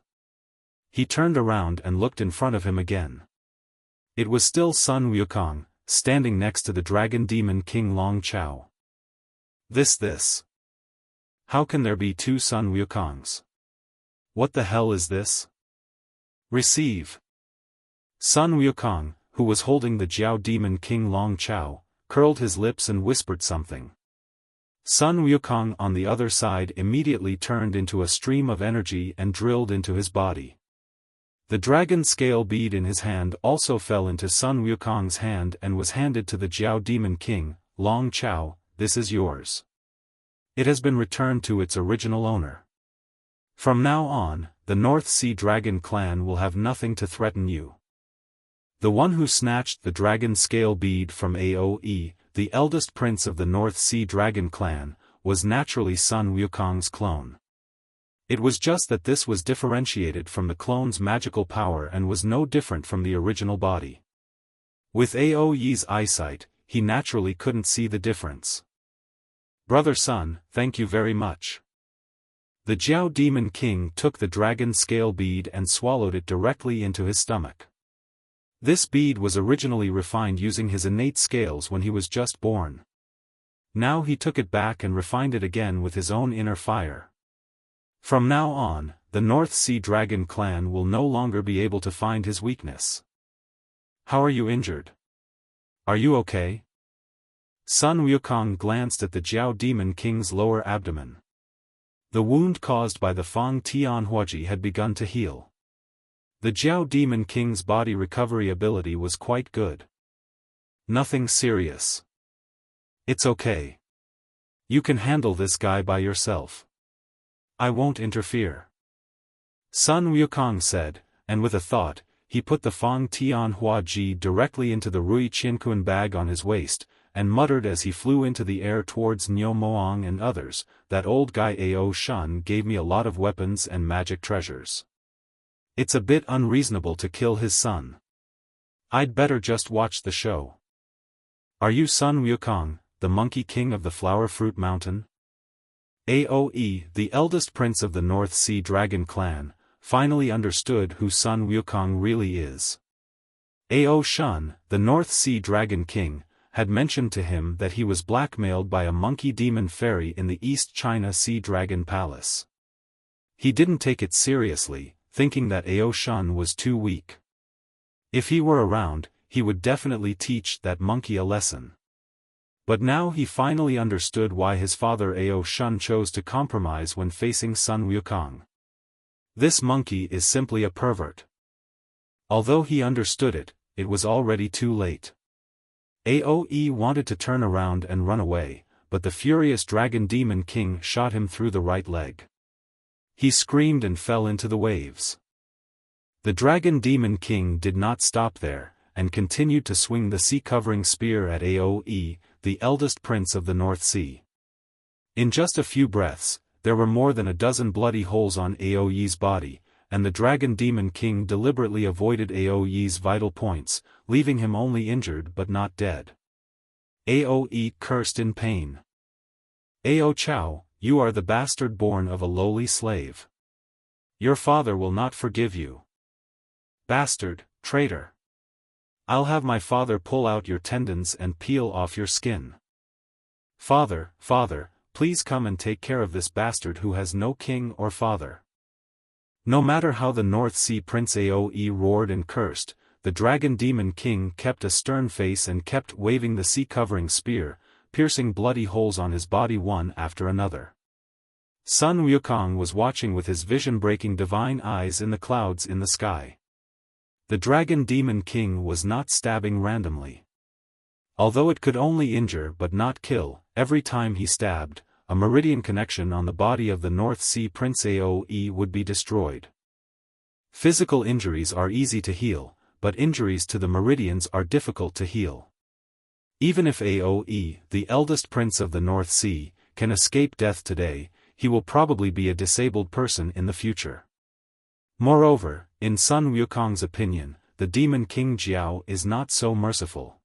He turned around and looked in front of him again. It was still Sun Wukong, standing next to the Dragon Demon King Long Chao. This. How can there be two Sun Wukongs? What the hell is this? Receive. Sun Wukong, who was holding the Jiao Demon King Long Chao, curled his lips and whispered something. Sun Wukong on the other side immediately turned into a stream of energy and drilled into his body. The dragon scale bead in his hand also fell into Sun Wukong's hand and was handed to the Jiao Demon King, Long Chao. This is yours. It has been returned to its original owner. From now on, the North Sea Dragon clan will have nothing to threaten you. The one who snatched the dragon scale bead from Aoe, the eldest prince of the North Sea Dragon clan, was naturally Sun Wukong's clone. It was just that this was differentiated from the clone's magical power and was no different from the original body. With Aoe's eyesight, he naturally couldn't see the difference. Brother Sun, thank you very much. The Jiao Demon King took the dragon scale bead and swallowed it directly into his stomach. This bead was originally refined using his innate scales when he was just born. Now he took it back and refined it again with his own inner fire. From now on, the North Sea Dragon clan will no longer be able to find his weakness. How are you injured? Are you okay? Sun Wukong glanced at the Jiao Demon King's lower abdomen. The wound caused by the Fang Tianhuaji had begun to heal. The Jiao Demon King's body recovery ability was quite good. Nothing serious. It's okay. You can handle this guy by yourself. I won't interfere. Sun Wukong said, and with a thought, he put the Fang Tianhuaji directly into the Rui Qiankun bag on his waist, and muttered as he flew into the air towards Niu Moang and others, that old guy Ao Shun gave me a lot of weapons and magic treasures. It's a bit unreasonable to kill his son. I'd better just watch the show. Are you Sun Wukong, the Monkey King of the Flower Fruit Mountain? Aoe, the eldest prince of the North Sea Dragon clan, finally understood who Sun Wukong really is. Ao Shun, the North Sea Dragon King, had mentioned to him that he was blackmailed by a monkey demon fairy in the East China Sea Dragon Palace. He didn't take it seriously, thinking that Ao Shun was too weak. If he were around, he would definitely teach that monkey a lesson. But now he finally understood why his father Ao Shun chose to compromise when facing son Wukong. This monkey is simply a pervert. Although he understood it, it was already too late. Aoe wanted to turn around and run away, but the furious Dragon Demon King shot him through the right leg. He screamed and fell into the waves. The Dragon Demon King did not stop there, and continued to swing the sea-covering spear at Aoe, the eldest prince of the North Sea. In just a few breaths, there were more than a dozen bloody holes on Aoe's body, and the Dragon Demon King deliberately avoided Aoe's vital points, leaving him only injured but not dead. Aoe cursed in pain. Ao Chao, you are the bastard born of a lowly slave. Your father will not forgive you. Bastard, traitor. I'll have my father pull out your tendons and peel off your skin. Father, please come and take care of this bastard who has no king or father. No matter how the North Sea Prince Aoe roared and cursed, the Dragon Demon King kept a stern face and kept waving the sea-covering spear, piercing bloody holes on his body one after another. Sun Wukong was watching with his vision-breaking divine eyes in the clouds in the sky. The Dragon Demon King was not stabbing randomly. Although it could only injure but not kill, every time he stabbed, a meridian connection on the body of the North Sea Prince Aoe would be destroyed. Physical injuries are easy to heal, but injuries to the meridians are difficult to heal. Even if Aoe, the eldest prince of the North Sea, can escape death today, he will probably be a disabled person in the future. Moreover, in Sun Wukong's opinion, the Demon King Jiao is not so merciful.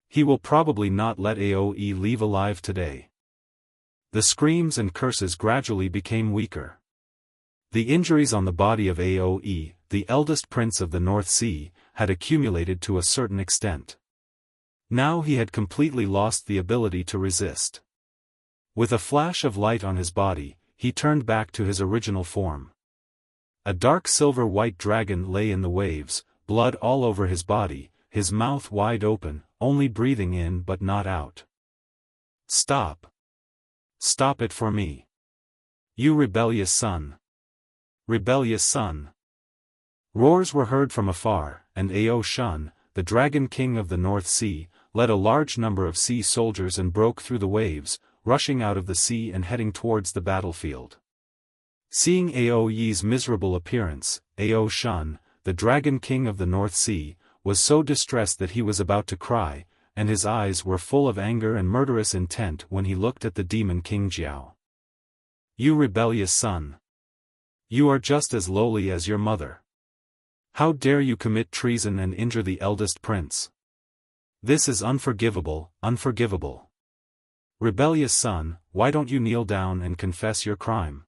He will probably not let Aoe leave alive today. The screams and curses gradually became weaker. The injuries on the body of Aoe, the eldest prince of the North Sea, had accumulated to a certain extent. Now he had completely lost the ability to resist. With a flash of light on his body, he turned back to his original form. A dark silver-white dragon lay in the waves, blood all over his body, his mouth wide open, only breathing in but not out. Stop. Stop it for me. You rebellious son. Rebellious son. Roars were heard from afar, and Ao Shun, the Dragon King of the North Sea, led a large number of sea soldiers and broke through the waves, rushing out of the sea and heading towards the battlefield. Seeing Aoe's miserable appearance, Ao Shun, the Dragon King of the North Sea, was so distressed that he was about to cry, and his eyes were full of anger and murderous intent when he looked at the Demon King Jiao. You rebellious son. You are just as lowly as your mother. How dare you commit treason and injure the eldest prince? This is unforgivable, unforgivable. Rebellious son, why don't you kneel down and confess your crime?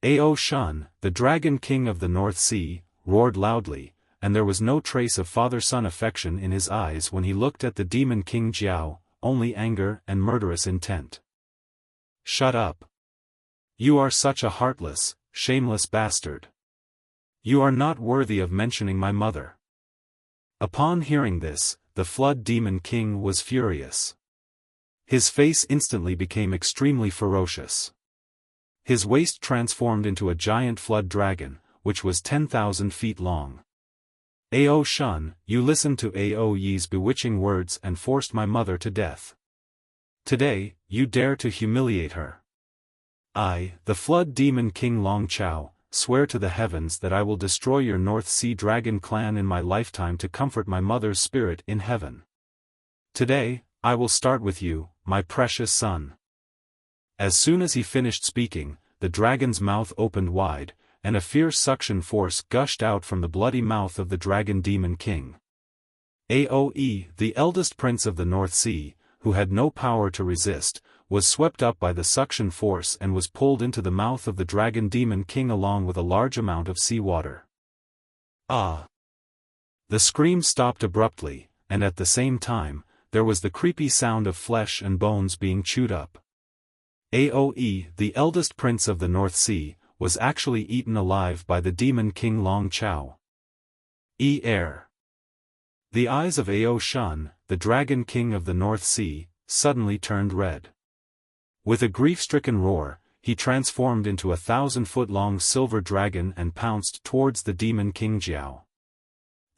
Ao Shun, the Dragon King of the North Sea, roared loudly, and there was no trace of father-son affection in his eyes when he looked at the Demon King Jiao, only anger and murderous intent. Shut up. You are such a heartless, shameless bastard. You are not worthy of mentioning my mother. Upon hearing this, the Flood Demon King was furious. His face instantly became extremely ferocious. His waist transformed into a giant flood dragon, which was 10,000 feet long. Ao Shun, you listened to Aoe's bewitching words and forced my mother to death. Today, you dare to humiliate her. I, the Flood Demon King Long Chao, swear to the heavens that I will destroy your North Sea Dragon clan in my lifetime to comfort my mother's spirit in heaven. Today, I will start with you, my precious son. As soon as he finished speaking, the dragon's mouth opened wide, and a fierce suction force gushed out from the bloody mouth of the Dragon Demon King. Aoe, the eldest prince of the North Sea, who had no power to resist, was swept up by the suction force and was pulled into the mouth of the Dragon Demon King along with a large amount of seawater. Ah! The scream stopped abruptly, and at the same time, there was the creepy sound of flesh and bones being chewed up. Aoe, the eldest prince of the North Sea, was actually eaten alive by the demon king Long Chao. The eyes of Ao Shun, the dragon king of the North Sea, suddenly turned red. With a grief-stricken roar, he transformed into a 1,000-foot-long silver dragon and pounced towards the demon king Jiao.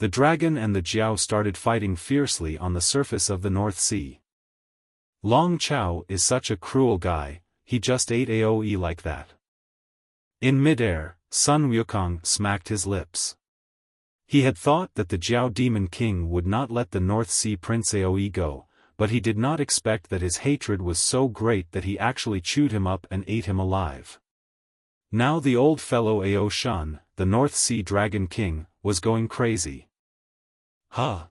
The dragon and the Jiao started fighting fiercely on the surface of the North Sea. Long Chao is such a cruel guy, he just ate Aoe like that. In mid-air, Sun Wukong smacked his lips. He had thought that the Jiao demon king would not let the North Sea prince Aoe go, but he did not expect that his hatred was so great that he actually chewed him up and ate him alive. Now the old fellow Ao Shun, the North Sea dragon king, was going crazy. Huh?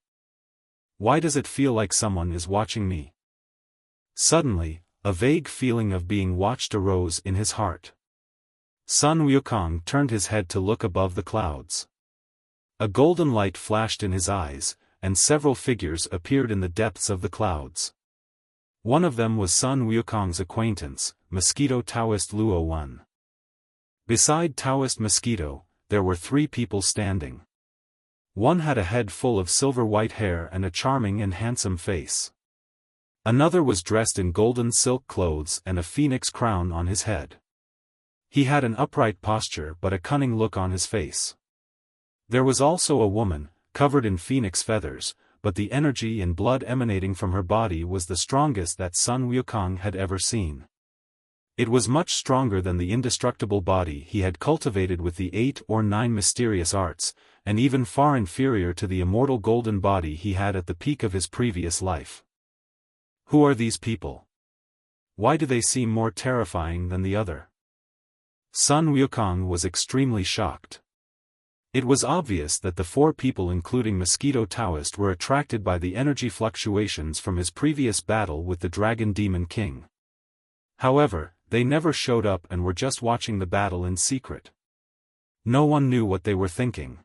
Why does it feel like someone is watching me? Suddenly, a vague feeling of being watched arose in his heart. Sun Wukong turned his head to look above the clouds. A golden light flashed in his eyes, and several figures appeared in the depths of the clouds. One of them was Sun Wukong's acquaintance, Mosquito Taoist Luo Wan. Beside Taoist Mosquito, there were 3 people standing. One had a head full of silver-white hair and a charming and handsome face. Another was dressed in golden silk clothes and a phoenix crown on his head. He had an upright posture but a cunning look on his face. There was also a woman, covered in phoenix feathers, but the energy and blood emanating from her body was the strongest that Sun Wukong had ever seen. It was much stronger than the indestructible body he had cultivated with the 8 or 9 mysterious arts, and even far inferior to the immortal golden body he had at the peak of his previous life. Who are these people? Why do they seem more terrifying than the other? Sun Wukong was extremely shocked. It was obvious that the 4 people including Mosquito Taoist were attracted by the energy fluctuations from his previous battle with the Dragon Demon King. However, they never showed up and were just watching the battle in secret. No one knew what they were thinking.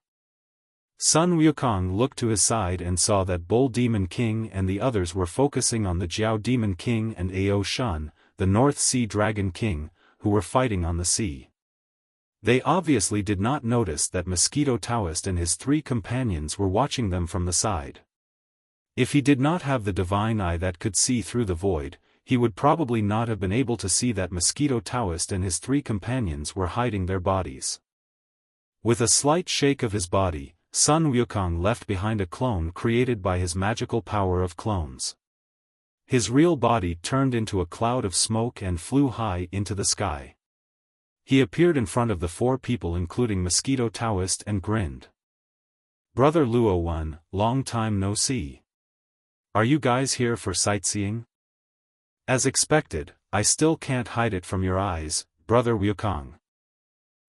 Sun Wukong looked to his side and saw that Bull Demon King and the others were focusing on the Jiao Demon King and Ao Shun, the North Sea Dragon King, who were fighting on the sea. They obviously did not notice that Mosquito Taoist and his 3 companions were watching them from the side. If he did not have the divine eye that could see through the void, he would probably not have been able to see that Mosquito Taoist and his 3 companions were hiding their bodies. With a slight shake of his body, Sun Wukong left behind a clone created by his magical power of clones. His real body turned into a cloud of smoke and flew high into the sky. He appeared in front of the 4 people including Mosquito Taoist and grinned. "Brother Luo Wan, long time no see. Are you guys here for sightseeing?" "As expected, I still can't hide it from your eyes, Brother Wukong."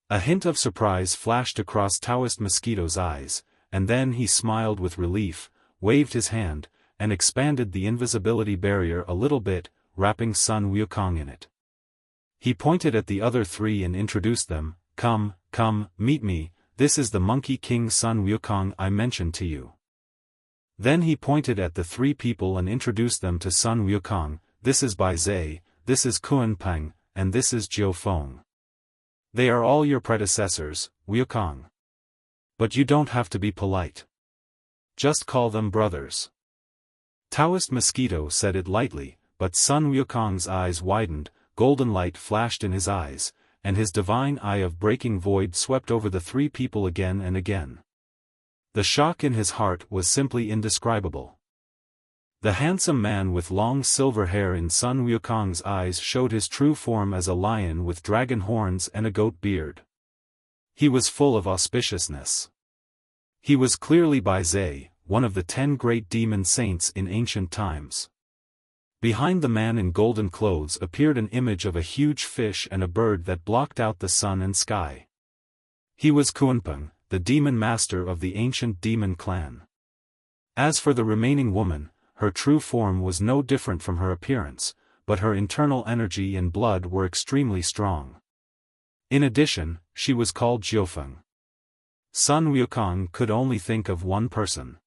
A hint of surprise flashed across Taoist Mosquito's eyes, and then he smiled with relief, waved his hand, and expanded the invisibility barrier a little bit, wrapping Sun Wukong in it. He pointed at the other 3 and introduced them. Come, meet me, this is the Monkey King Sun Wukong I mentioned to you." Then he pointed at the 3 people and introduced them to Sun Wukong. "This is Bai Zhe, this is Kuan Peng, and this is Jiao Feng. They are all your predecessors, Wukong. But you don't have to be polite. Just call them brothers." Taoist Mosquito said it lightly, but Sun Wukong's eyes widened, golden light flashed in his eyes, and his divine eye of breaking void swept over the 3 people again and again. The shock in his heart was simply indescribable. The handsome man with long silver hair in Sun Wukong's eyes showed his true form as a lion with dragon horns and a goat beard. He was full of auspiciousness. He was clearly Bai Zhe, one of the 10 great demon saints in ancient times. Behind the man in golden clothes appeared an image of a huge fish and a bird that blocked out the sun and sky. He was Kunpeng, the demon master of the ancient demon clan. As for the remaining woman, her true form was no different from her appearance, but her internal energy and blood were extremely strong. In addition, she was called Jiofeng. Sun Wukong could only think of one person.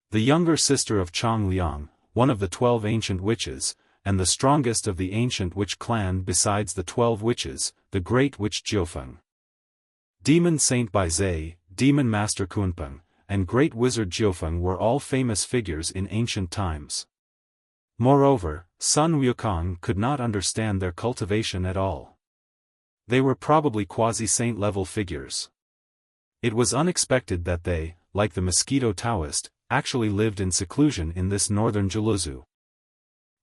The younger sister of Chong Liang, one of the 12 ancient witches, and the strongest of the ancient witch clan besides the 12 witches, the great witch Jiufeng. Demon Saint Bai Zhe, Demon Master Kunpeng, and Great Wizard Jiufeng were all famous figures in ancient times. Moreover, Sun Wukong could not understand their cultivation at all. They were probably quasi-saint level figures. It was unexpected that they, like the mosquito Taoist, actually lived in seclusion in this northern Jiluzu.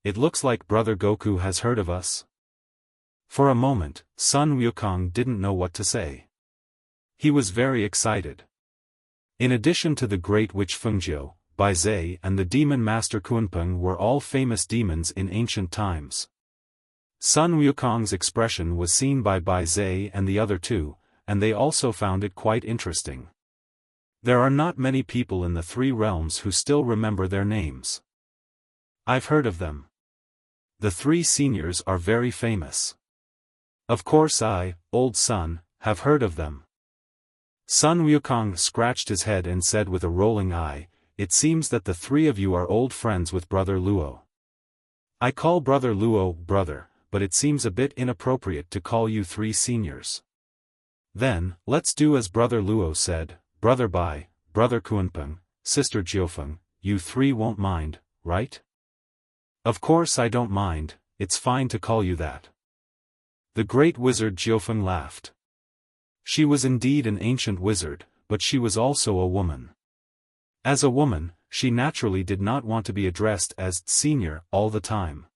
It looks like Brother Goku has heard of us. For a moment, Sun Wukong didn't know what to say. He was very excited. In addition to the great witch Fengjiu, Bai Zhe and the demon master Kunpeng were all famous demons in ancient times. Sun Wukong's expression was seen by Bai Zhe and the other two, and they also found it quite interesting. There are not many people in the three realms who still remember their names. I've heard of them. The three seniors are very famous. Of course I, old Sun, have heard of them. Sun Wukong scratched his head and said with a rolling eye, "It seems that the three of you are old friends with Brother Luo. I call Brother Luo brother, but it seems a bit inappropriate to call you three seniors. Then, let's do as Brother Luo said, Brother Bai, Brother Kunpeng, Sister Jiufeng, you three won't mind, right?" "Of course I don't mind, it's fine to call you that." The great wizard Jiufeng laughed. She was indeed an ancient wizard, but she was also a woman. As a woman, she naturally did not want to be addressed as senior all the time.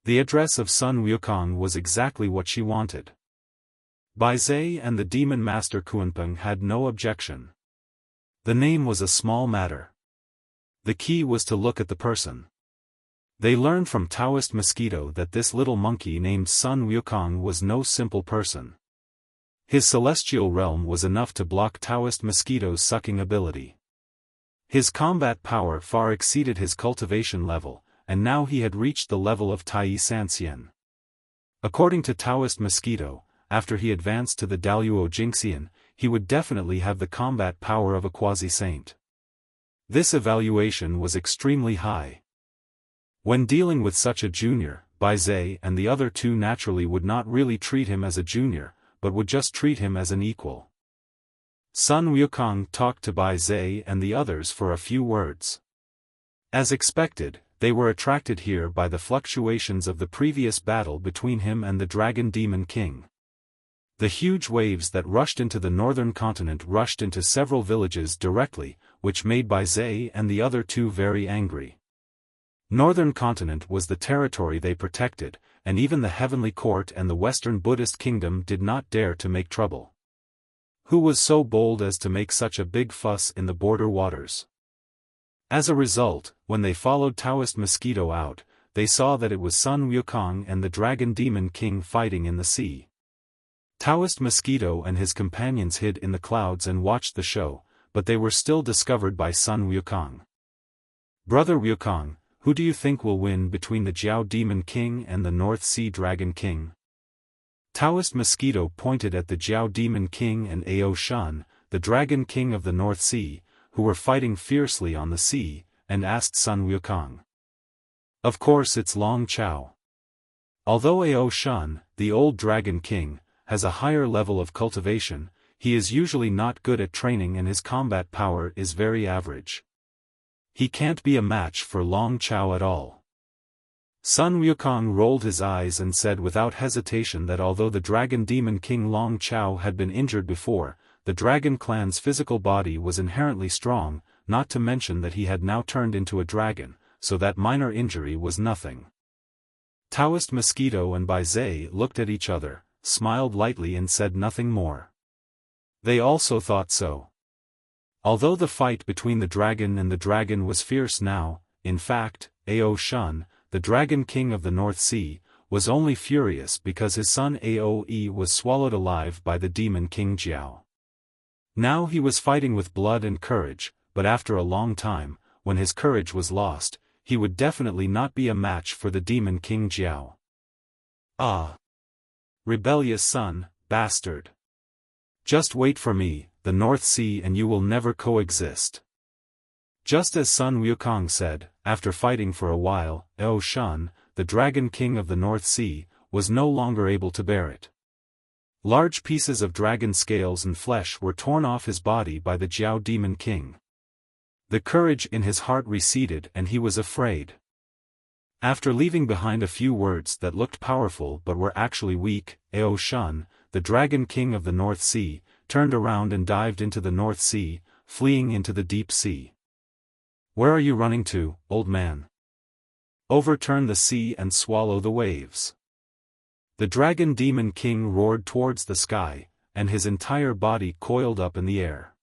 The address of Sun Wukong was exactly what she wanted. Bai Zhe and the demon master Kunpeng had no objection. The name was a small matter. The key was to look at the person. They learned from Taoist Mosquito that this little monkey named Sun Wukong was no simple person. His celestial realm was enough to block Taoist Mosquito's sucking ability. His combat power far exceeded his cultivation level, and now he had reached the level of Tai Sanxian. According to Taoist Mosquito, after he advanced to the Daluo Jingxian, he would definitely have the combat power of a quasi-saint. This evaluation was extremely high. When dealing with such a junior, Bai Zhe and the other two naturally would not really treat him as a junior, but would just treat him as an equal. Sun Wukong talked to Bai Zhe and the others for a few words. As expected, they were attracted here by the fluctuations of the previous battle between him and the Dragon Demon King. The huge waves that rushed into the northern continent rushed into several villages directly, which made Bai Zhe and the other two very angry. Northern continent was the territory they protected, and even the Heavenly Court and the Western Buddhist Kingdom did not dare to make trouble. Who was so bold as to make such a big fuss in the border waters? As a result, when they followed Taoist Mosquito out, they saw that it was Sun Wukong and the Dragon Demon King fighting in the sea. Taoist Mosquito and his companions hid in the clouds and watched the show, but they were still discovered by Sun Wukong. "Brother Wukong, who do you think will win between the Jiao Demon King and the North Sea Dragon King?" Taoist Mosquito pointed at the Jiao Demon King and Ao Shan, the Dragon King of the North Sea, who were fighting fiercely on the sea, and asked Sun Wukong. "Of course it's Long Chao. Although Ao Shan, the old Dragon King, has a higher level of cultivation, he is usually not good at training and his combat power is very average. He can't be a match for Long Chao at all." Sun Wukong rolled his eyes and said without hesitation that although the Dragon Demon King Long Chao had been injured before, the Dragon Clan's physical body was inherently strong, not to mention that he had now turned into a dragon, so that minor injury was nothing. Taoist Mosquito and Bai Zhe looked at each other, smiled lightly and said nothing more. They also thought so. Although the fight between the dragon and the dragon was fierce now, in fact, Ao Shan, the Dragon King of the North Sea, was only furious because his son Aoe was swallowed alive by the Demon King Jiao. Now he was fighting with blood and courage, but after a long time, when his courage was lost, he would definitely not be a match for the Demon King Jiao. "Ah! Rebellious son, bastard! Just wait for me, the North Sea and you will never coexist." Just as Sun Wukong said, after fighting for a while, Erosion, the Dragon King of the North Sea, was no longer able to bear it. Large pieces of dragon scales and flesh were torn off his body by the Jiao Demon King. The courage in his heart receded and he was afraid. After leaving behind a few words that looked powerful but were actually weak, Erosion, the Dragon King of the North Sea, turned around and dived into the North Sea, fleeing into the deep sea. "Where are you running to, old man? Overturn the sea and swallow the waves." The Dragon Demon King roared towards the sky, and his entire body coiled up in the air.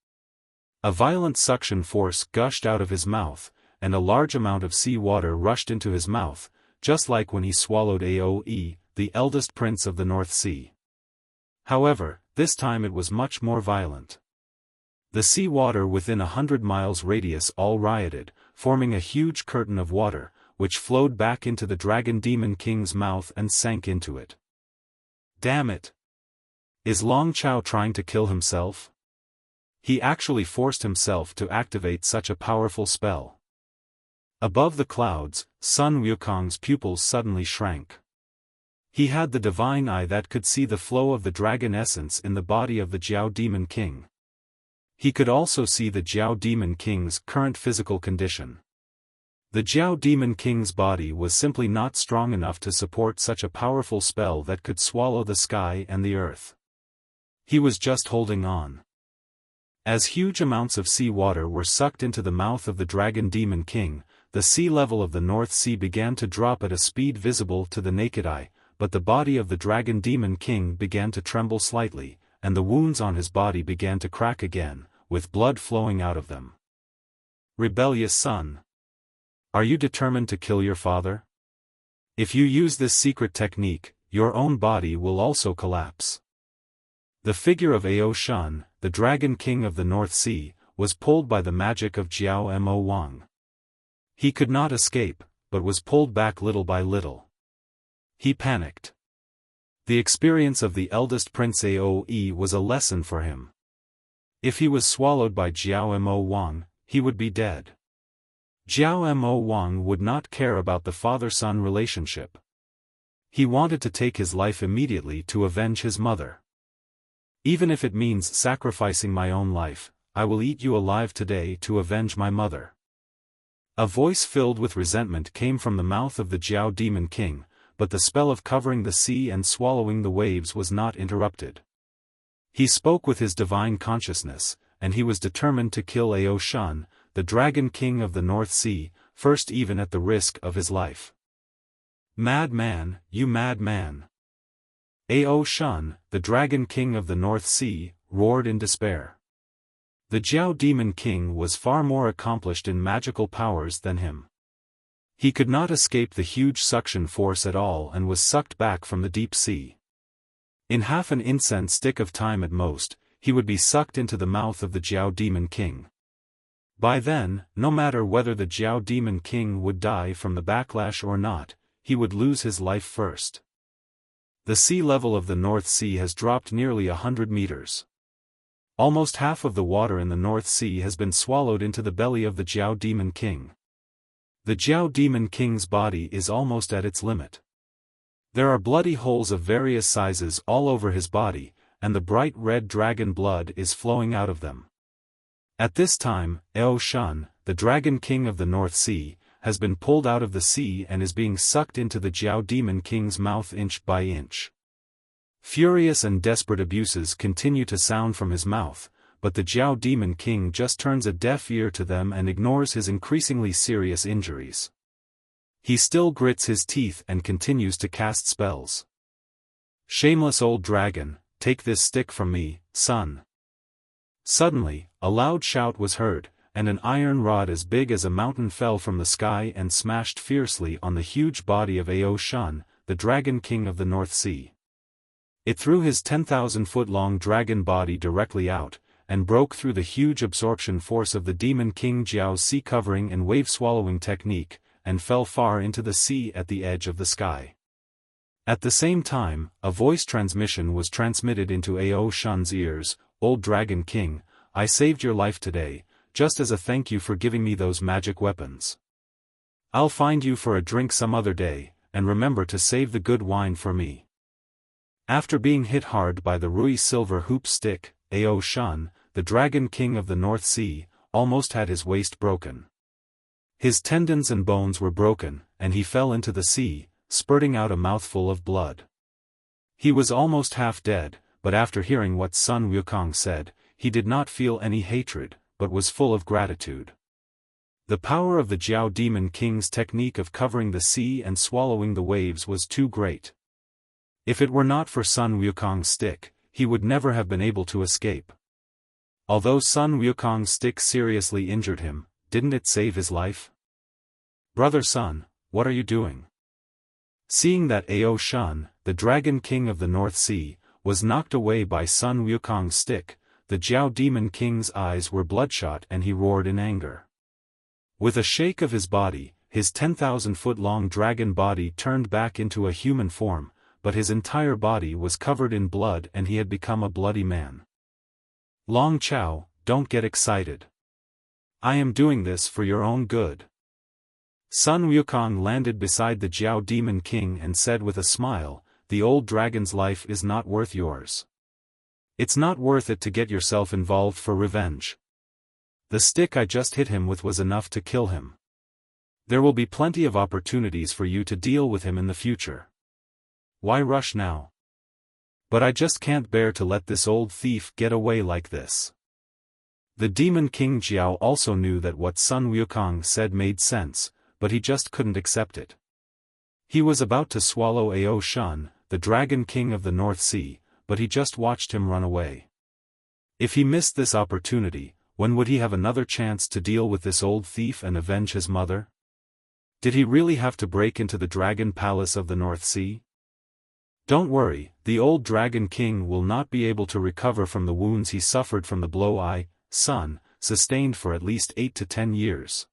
A violent suction force gushed out of his mouth, and a large amount of sea water rushed into his mouth, just like when he swallowed Aoe, the eldest prince of the North Sea. However, this time it was much more violent. The sea water within 100 miles radius all rioted, forming a huge curtain of water, which flowed back into the Dragon Demon King's mouth and sank into it. Damn it! Is Long Chao trying to kill himself? He actually forced himself to activate such a powerful spell. Above the clouds, Sun Wukong's pupils suddenly shrank. He had the divine eye that could see the flow of the dragon essence in the body of the Jiao Demon King. He could also see the Jiao Demon King's current physical condition. The Jiao Demon King's body was simply not strong enough to support such a powerful spell that could swallow the sky and the earth. He was just holding on. As huge amounts of sea water were sucked into the mouth of the Dragon Demon King, the sea level of the North Sea began to drop at a speed visible to the naked eye, but the body of the Dragon Demon King began to tremble slightly, and the wounds on his body began to crack again, with blood flowing out of them. Rebellious son. Are you determined to kill your father? If you use this secret technique, your own body will also collapse. The figure of Erosion, the Dragon King of the North Sea, was pulled by the magic of Jiao Mo Wang. He could not escape, but was pulled back little by little. He panicked. The experience of the eldest Prince Aoe was a lesson for him. If he was swallowed by Jiao Mo Wang, he would be dead. Jiao Mo Wang would not care about the father-son relationship. He wanted to take his life immediately to avenge his mother. Even if it means sacrificing my own life, I will eat you alive today to avenge my mother. A voice filled with resentment came from the mouth of the Jiao Demon King, but the spell of covering the sea and swallowing the waves was not interrupted. He spoke with his divine consciousness, and he was determined to kill Erosion, the Dragon King of the North Sea, first even at the risk of his life. Madman, you madman! Erosion, the Dragon King of the North Sea, roared in despair. The Jiao Demon King was far more accomplished in magical powers than him. He could not escape the huge suction force at all and was sucked back from the deep sea. In half an incense stick of time at most, he would be sucked into the mouth of the Jiao Demon King. By then, no matter whether the Jiao Demon King would die from the backlash or not, he would lose his life first. The sea level of the North Sea has dropped nearly 100 meters. Almost half of the water in the North Sea has been swallowed into the belly of the Jiao Demon King. The Jiao Demon King's body is almost at its limit. There are bloody holes of various sizes all over his body, and the bright red dragon blood is flowing out of them. At this time, Erosion, the Dragon King of the North Sea, has been pulled out of the sea and is being sucked into the Jiao Demon King's mouth inch by inch. Furious and desperate abuses continue to sound from his mouth, but the Jiao Demon King just turns a deaf ear to them and ignores his increasingly serious injuries. He still grits his teeth and continues to cast spells. Shameless old dragon, take this stick from me, son. Suddenly, a loud shout was heard, and an iron rod as big as a mountain fell from the sky and smashed fiercely on the huge body of Erosion, the Dragon King of the North Sea. It threw his 10,000-foot-long dragon body directly out, and broke through the huge absorption force of the Demon King Jiao's sea-covering and wave-swallowing technique, and fell far into the sea at the edge of the sky. At the same time, a voice transmission was transmitted into Erosion's ears. Old Dragon King, I saved your life today, just as a thank you for giving me those magic weapons. I'll find you for a drink some other day, and remember to save the good wine for me. After being hit hard by the Rui silver hoop stick, Ao Shun, the Dragon King of the North Sea, almost had his waist broken. His tendons and bones were broken, and he fell into the sea, spurting out a mouthful of blood. He was almost half dead, but after hearing what Sun Wukong said, he did not feel any hatred, but was full of gratitude. The power of the Jiao Demon King's technique of covering the sea and swallowing the waves was too great. If it were not for Sun Wukong's stick, he would never have been able to escape. Although Sun Wukong's stick seriously injured him, didn't it save his life? Brother Sun, what are you doing? Seeing that Ao Shun, the Dragon King of the North Sea, was knocked away by Sun Wukong's stick, the Jiao Demon King's eyes were bloodshot and he roared in anger. With a shake of his body, his 10,000-foot-long dragon body turned back into a human form, but his entire body was covered in blood and he had become a bloody man. Long Chao, don't get excited. I am doing this for your own good. Sun Wukong landed beside the Jiao Demon King and said with a smile, the old dragon's life is not worth yours. It's not worth it to get yourself involved for revenge. The stick I just hit him with was enough to kill him. There will be plenty of opportunities for you to deal with him in the future. Why rush now? But I just can't bear to let this old thief get away like this. The Demon King Jiao also knew that what Sun Wukong said made sense, but he just couldn't accept it. He was about to swallow Ao Shun, the Dragon King of the North Sea, but he just watched him run away. If he missed this opportunity, when would he have another chance to deal with this old thief and avenge his mother? Did he really have to break into the Dragon Palace of the North Sea? Don't worry, the old Dragon King will not be able to recover from the wounds he suffered from the blow Sun, sustained for at least 8 to 10 years.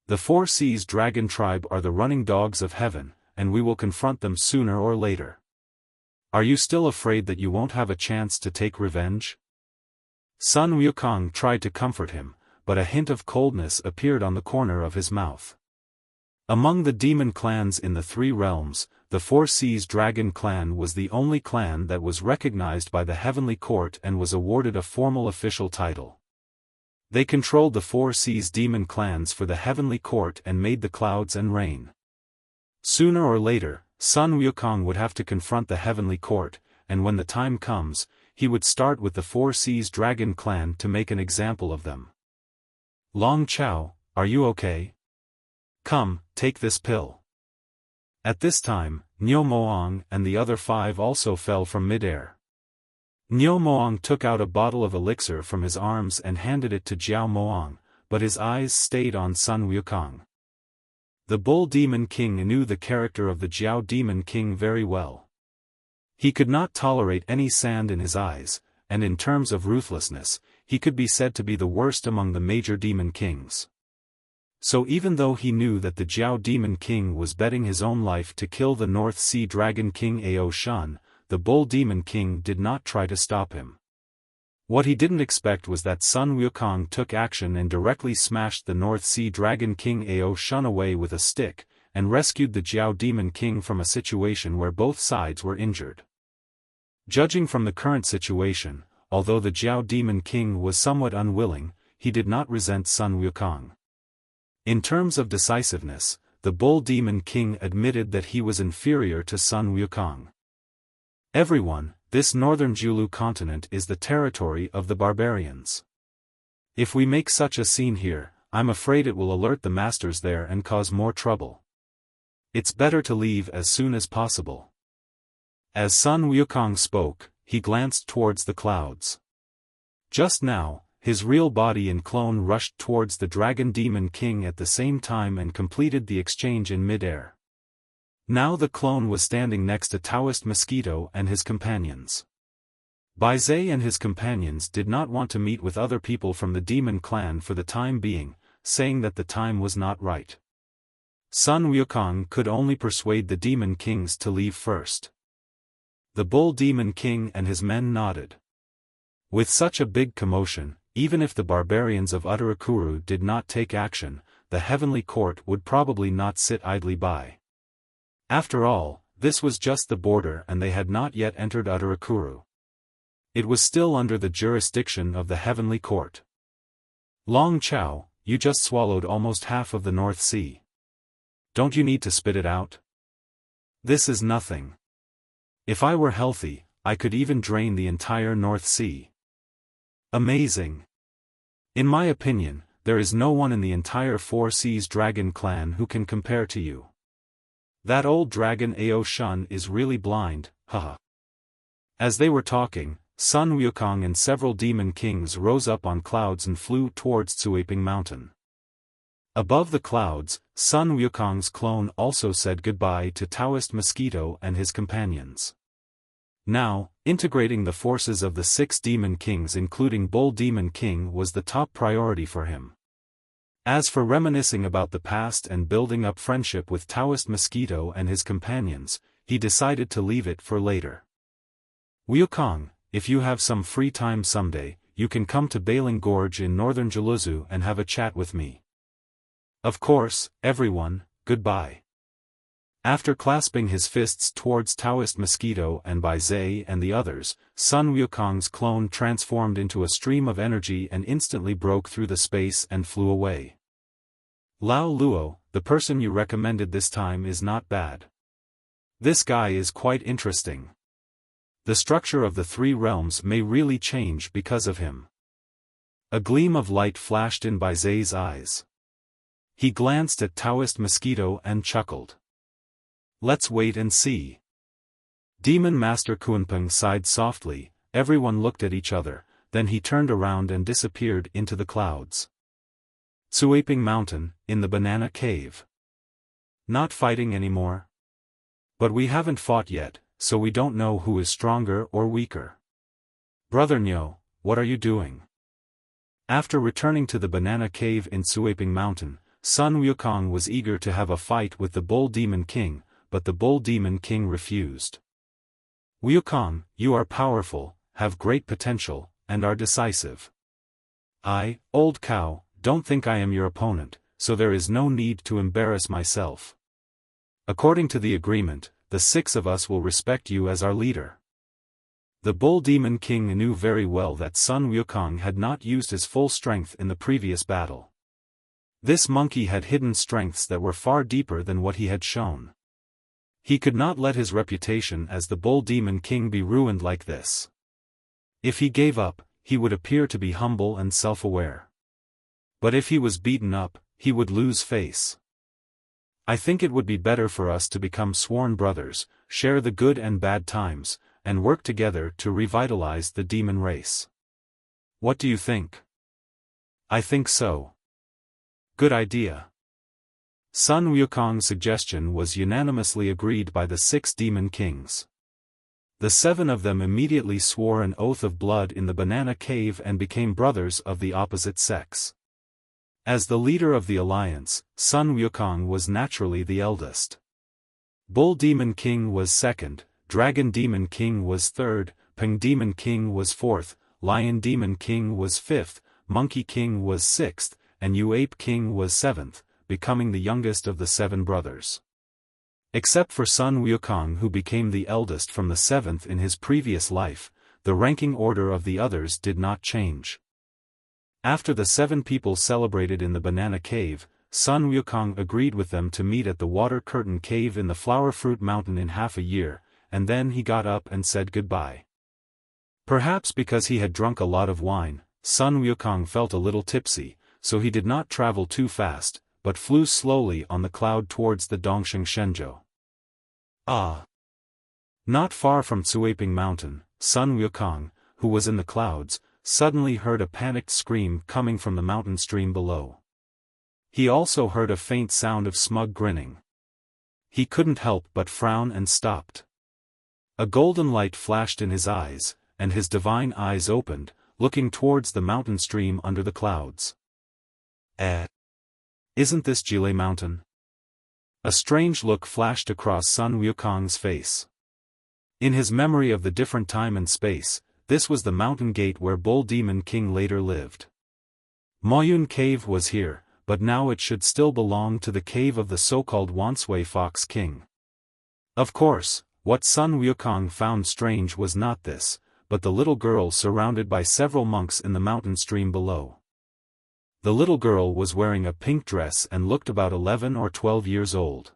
The Four Seas Dragon Tribe are the running dogs of heaven, and we will confront them sooner or later. Are you still afraid that you won't have a chance to take revenge? Sun Wukong tried to comfort him, but a hint of coldness appeared on the corner of his mouth. Among the demon clans in the Three Realms, the Four Seas Dragon Clan was the only clan that was recognized by the Heavenly Court and was awarded a formal official title. They controlled the Four Seas Demon clans for the Heavenly Court and made the clouds and rain. Sooner or later, Sun Wukong would have to confront the Heavenly Court, and when the time comes, he would start with the Four Seas Dragon Clan to make an example of them. Long Chao, are you okay? Come, take this pill. At this time, Nyo Moong and the other 5 also fell from midair. Nyo Moong took out a bottle of elixir from his arms and handed it to Jiao Moong, but his eyes stayed on Sun Wukong. The Bull Demon King knew the character of the Jiao Demon King very well. He could not tolerate any sand in his eyes, and in terms of ruthlessness, he could be said to be the worst among the major demon kings. So even though he knew that the Jiao Demon King was betting his own life to kill the North Sea Dragon King Ao Shun, the Bull Demon King did not try to stop him. What he didn't expect was that Sun Wukong took action and directly smashed the North Sea Dragon King Ao Shun away with a stick, and rescued the Jiao Demon King from a situation where both sides were injured. Judging from the current situation, although the Jiao Demon King was somewhat unwilling, he did not resent Sun Wukong. In terms of decisiveness, the Bull Demon King admitted that he was inferior to Sun Wukong. Everyone, this northern Julu continent is the territory of the barbarians. If we make such a scene here, I'm afraid it will alert the masters there and cause more trouble. It's better to leave as soon as possible. As Sun Wukong spoke, he glanced towards the clouds. Just now, his real body and clone rushed towards the Dragon Demon King at the same time and completed the exchange in midair. Now the clone was standing next to Taoist Mosquito and his companions. Bai Zhe and his companions did not want to meet with other people from the demon clan for the time being, saying that the time was not right. Sun Wukong could only persuade the demon kings to leave first. The Bull Demon King and his men nodded. With such a big commotion, even if the barbarians of Utarakuru did not take action, the heavenly court would probably not sit idly by. After all, this was just the border and they had not yet entered Utarakuru. It was still under the jurisdiction of the heavenly court. Long Chow, you just swallowed almost half of the North Sea. Don't you need to spit it out? This is nothing. If I were healthy, I could even drain the entire North Sea. Amazing. In my opinion, there is no one in the entire Four Seas Dragon clan who can compare to you. That old dragon Ao Shun is really blind, haha. As they were talking, Sun Wukong and several demon kings rose up on clouds and flew towards Tsuaping Mountain. Above the clouds, Sun Wukong's clone also said goodbye to Taoist Mosquito and his companions. Now, integrating the forces of the 6 demon kings including Bull Demon King was the top priority for him. As for reminiscing about the past and building up friendship with Taoist Mosquito and his companions, he decided to leave it for later. Wukong, if you have some free time someday, you can come to Bailing Gorge in northern Jaluzu and have a chat with me. Of course, everyone, goodbye. After clasping his fists towards Taoist Mosquito and Bai Zai and the others, Sun Wukong's clone transformed into a stream of energy and instantly broke through the space and flew away. Lao Luo, the person you recommended this time is not bad. This guy is quite interesting. The structure of the 3 realms may really change because of him. A gleam of light flashed in Bai Zai's eyes. He glanced at Taoist Mosquito and chuckled. Let's wait and see. Demon Master Kunpeng sighed softly, everyone looked at each other, then he turned around and disappeared into the clouds. Tsuaping Mountain, in the Banana Cave. Not fighting anymore? But we haven't fought yet, so we don't know who is stronger or weaker. Brother Nyo, what are you doing? After returning to the Banana Cave in Tsuaping Mountain, Sun Wukong was eager to have a fight with the Bull Demon King, but the Bull Demon King refused. Wukong, you are powerful, have great potential, and are decisive. I, old cow, don't think I am your opponent, so there is no need to embarrass myself. According to the agreement, the 6 of us will respect you as our leader. The Bull Demon King knew very well that Sun Wukong had not used his full strength in the previous battle. This monkey had hidden strengths that were far deeper than what he had shown. He could not let his reputation as the Bull Demon King be ruined like this. If he gave up, he would appear to be humble and self-aware. But if he was beaten up, he would lose face. I think it would be better for us to become sworn brothers, share the good and bad times, and work together to revitalize the demon race. What do you think? I think so. Good idea. Sun Wukong's suggestion was unanimously agreed by the 6 demon kings. The 7 of them immediately swore an oath of blood in the Banana Cave and became brothers of the opposite sex. As the leader of the alliance, Sun Wukong was naturally the eldest. Bull Demon King was 2nd, Dragon Demon King was 3rd, Peng Demon King was 4th, Lion Demon King was 5th, Monkey King was 6th, and Yu Ape King was 7th, becoming the youngest of the 7 brothers. Except for Sun Wukong, who became the eldest from the 7th in his previous life, the ranking order of the others did not change. After the 7 people celebrated in the Banana Cave, Sun Wukong agreed with them to meet at the Water Curtain Cave in the Flower Fruit Mountain in half a year, and then he got up and said goodbye. Perhaps because he had drunk a lot of wine, Sun Wukong felt a little tipsy, so he did not travel too fast, but flew slowly on the cloud towards the Dongsheng Shenzhou. Not far from Tsuaping Mountain, Sun Wukong, who was in the clouds, suddenly heard a panicked scream coming from the mountain stream below. He also heard a faint sound of smug grinning. He couldn't help but frown and stopped. A golden light flashed in his eyes, and his divine eyes opened, looking towards the mountain stream under the clouds. Isn't this Jile Mountain? A strange look flashed across Sun Wukong's face. In his memory of the different time and space, this was the mountain gate where Bull Demon King later lived. Moyun Cave was here, but now it should still belong to the cave of the so-called Wansui Fox King. Of course, what Sun Wukong found strange was not this, but the little girl surrounded by several monks in the mountain stream below. The little girl was wearing a pink dress and looked about 11 or 12 years old.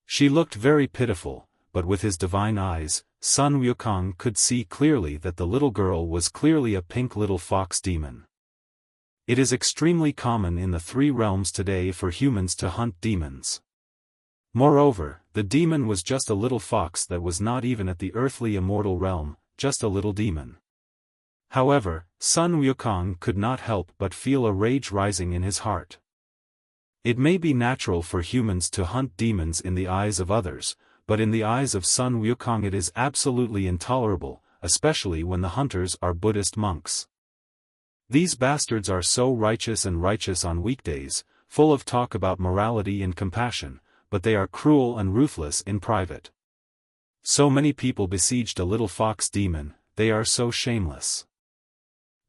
She looked very pitiful, but with his divine eyes, Sun Wukong could see clearly that the little girl was clearly a pink little fox demon. It is extremely common in the three realms today for humans to hunt demons. Moreover, the demon was just a little fox that was not even at the earthly immortal realm, just a little demon. However, Sun Wukong could not help but feel a rage rising in his heart. It may be natural for humans to hunt demons in the eyes of others, but in the eyes of Sun Wukong it is absolutely intolerable, especially when the hunters are Buddhist monks. These bastards are so righteous on weekdays, full of talk about morality and compassion, but they are cruel and ruthless in private. So many people besieged a little fox demon, they are so shameless.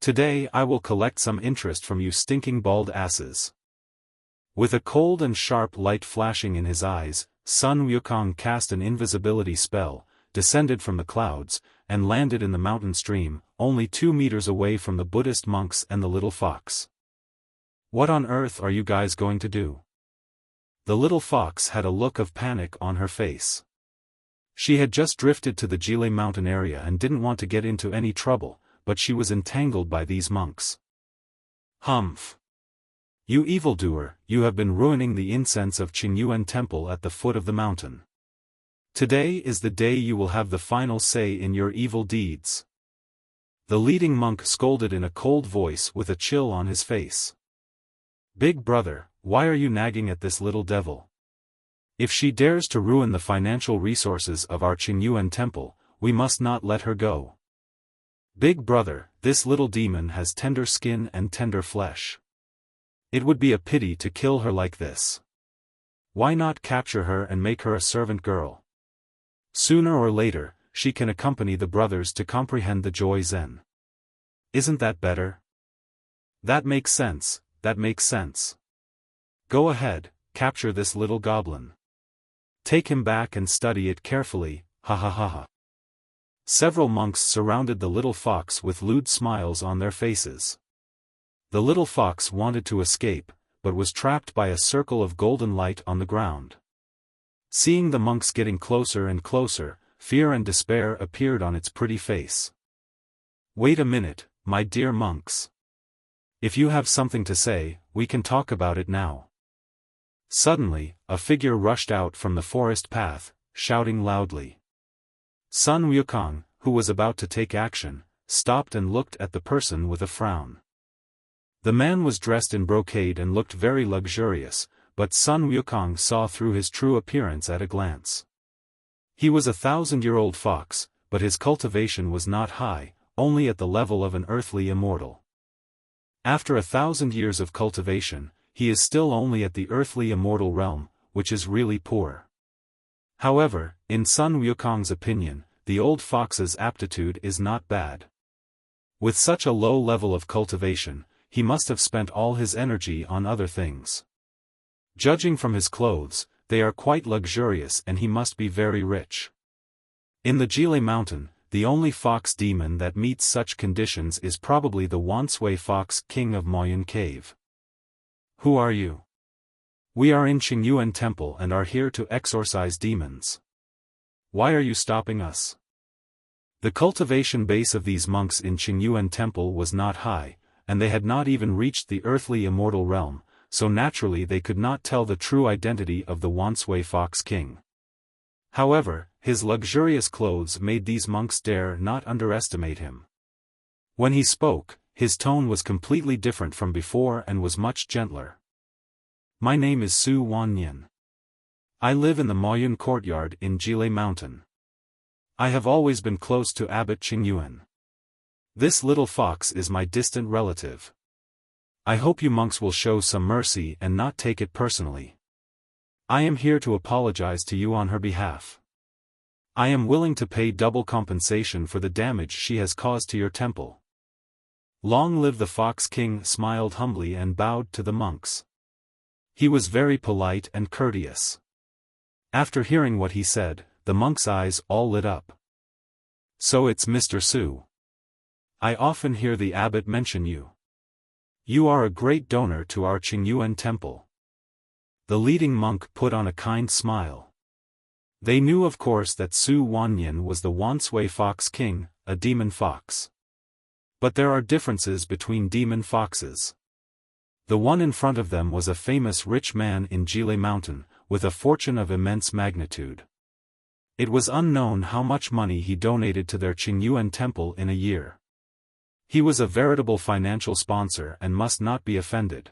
Today I will collect some interest from you stinking bald asses. With a cold and sharp light flashing in his eyes, Sun Wukong cast an invisibility spell, descended from the clouds, and landed in the mountain stream, only 2 meters away from the Buddhist monks and the little fox. What on earth are you guys going to do? The little fox had a look of panic on her face. She had just drifted to the Exile mountain area and didn't want to get into any trouble, but she was entangled by these monks. Humph! You evildoer, you have been ruining the incense of Qingyuan Temple at the foot of the mountain. Today is the day you will have the final say in your evil deeds. The leading monk scolded in a cold voice with a chill on his face. Big brother, why are you nagging at this little devil? If she dares to ruin the financial resources of our Qingyuan Temple, we must not let her go. Big brother, this little demon has tender skin and tender flesh. It would be a pity to kill her like this. Why not capture her and make her a servant girl? Sooner or later, she can accompany the brothers to comprehend the joy Zen. Isn't that better? That makes sense, that makes sense. Go ahead, capture this little goblin. Take him back and study it carefully, ha ha ha ha. Several monks surrounded the little fox with lewd smiles on their faces. The little fox wanted to escape, but was trapped by a circle of golden light on the ground. Seeing the monks getting closer and closer, fear and despair appeared on its pretty face. Wait a minute, my dear monks. If you have something to say, we can talk about it now. Suddenly, a figure rushed out from the forest path, shouting loudly. Sun Wukong, who was about to take action, stopped and looked at the person with a frown. The man was dressed in brocade and looked very luxurious, but Sun Wukong saw through his true appearance at a glance. He was a 1,000-year-old fox, but his cultivation was not high, only at the level of an earthly immortal. After 1,000 years of cultivation, he is still only at the earthly immortal realm, which is really poor. However, in Sun Wukong's opinion, the old fox's aptitude is not bad. With such a low level of cultivation, he must have spent all his energy on other things. Judging from his clothes, they are quite luxurious and he must be very rich. In the Exile mountain, the only fox demon that meets such conditions is probably the Wansui Fox King of Moyun Cave. Who are you? We are in Qingyuan Temple and are here to exorcise demons. Why are you stopping us? The cultivation base of these monks in Qingyuan Temple was not high, and they had not even reached the earthly immortal realm, so naturally they could not tell the true identity of the Wansui Fox King. However, his luxurious clothes made these monks dare not underestimate him. When he spoke, his tone was completely different from before and was much gentler. My name is Su Wanyan. I live in the Moyun courtyard in Exile Mountain. I have always been close to Abbot Qingyuan. This little fox is my distant relative. I hope you monks will show some mercy and not take it personally. I am here to apologize to you on her behalf. I am willing to pay double compensation for the damage she has caused to your temple. Long live the Fox King, smiled humbly and bowed to the monks. He was very polite and courteous. After hearing what he said, the monk's eyes all lit up. So it's Mr. Su. I often hear the abbot mention you. You are a great donor to our Qingyuan temple. The leading monk put on a kind smile. They knew of course that Su Wanyan was the Wanshui Fox King, a demon fox. But there are differences between demon foxes. The one in front of them was a famous rich man in Jile Mountain, with a fortune of immense magnitude. It was unknown how much money he donated to their Qingyuan temple in a year. He was a veritable financial sponsor and must not be offended.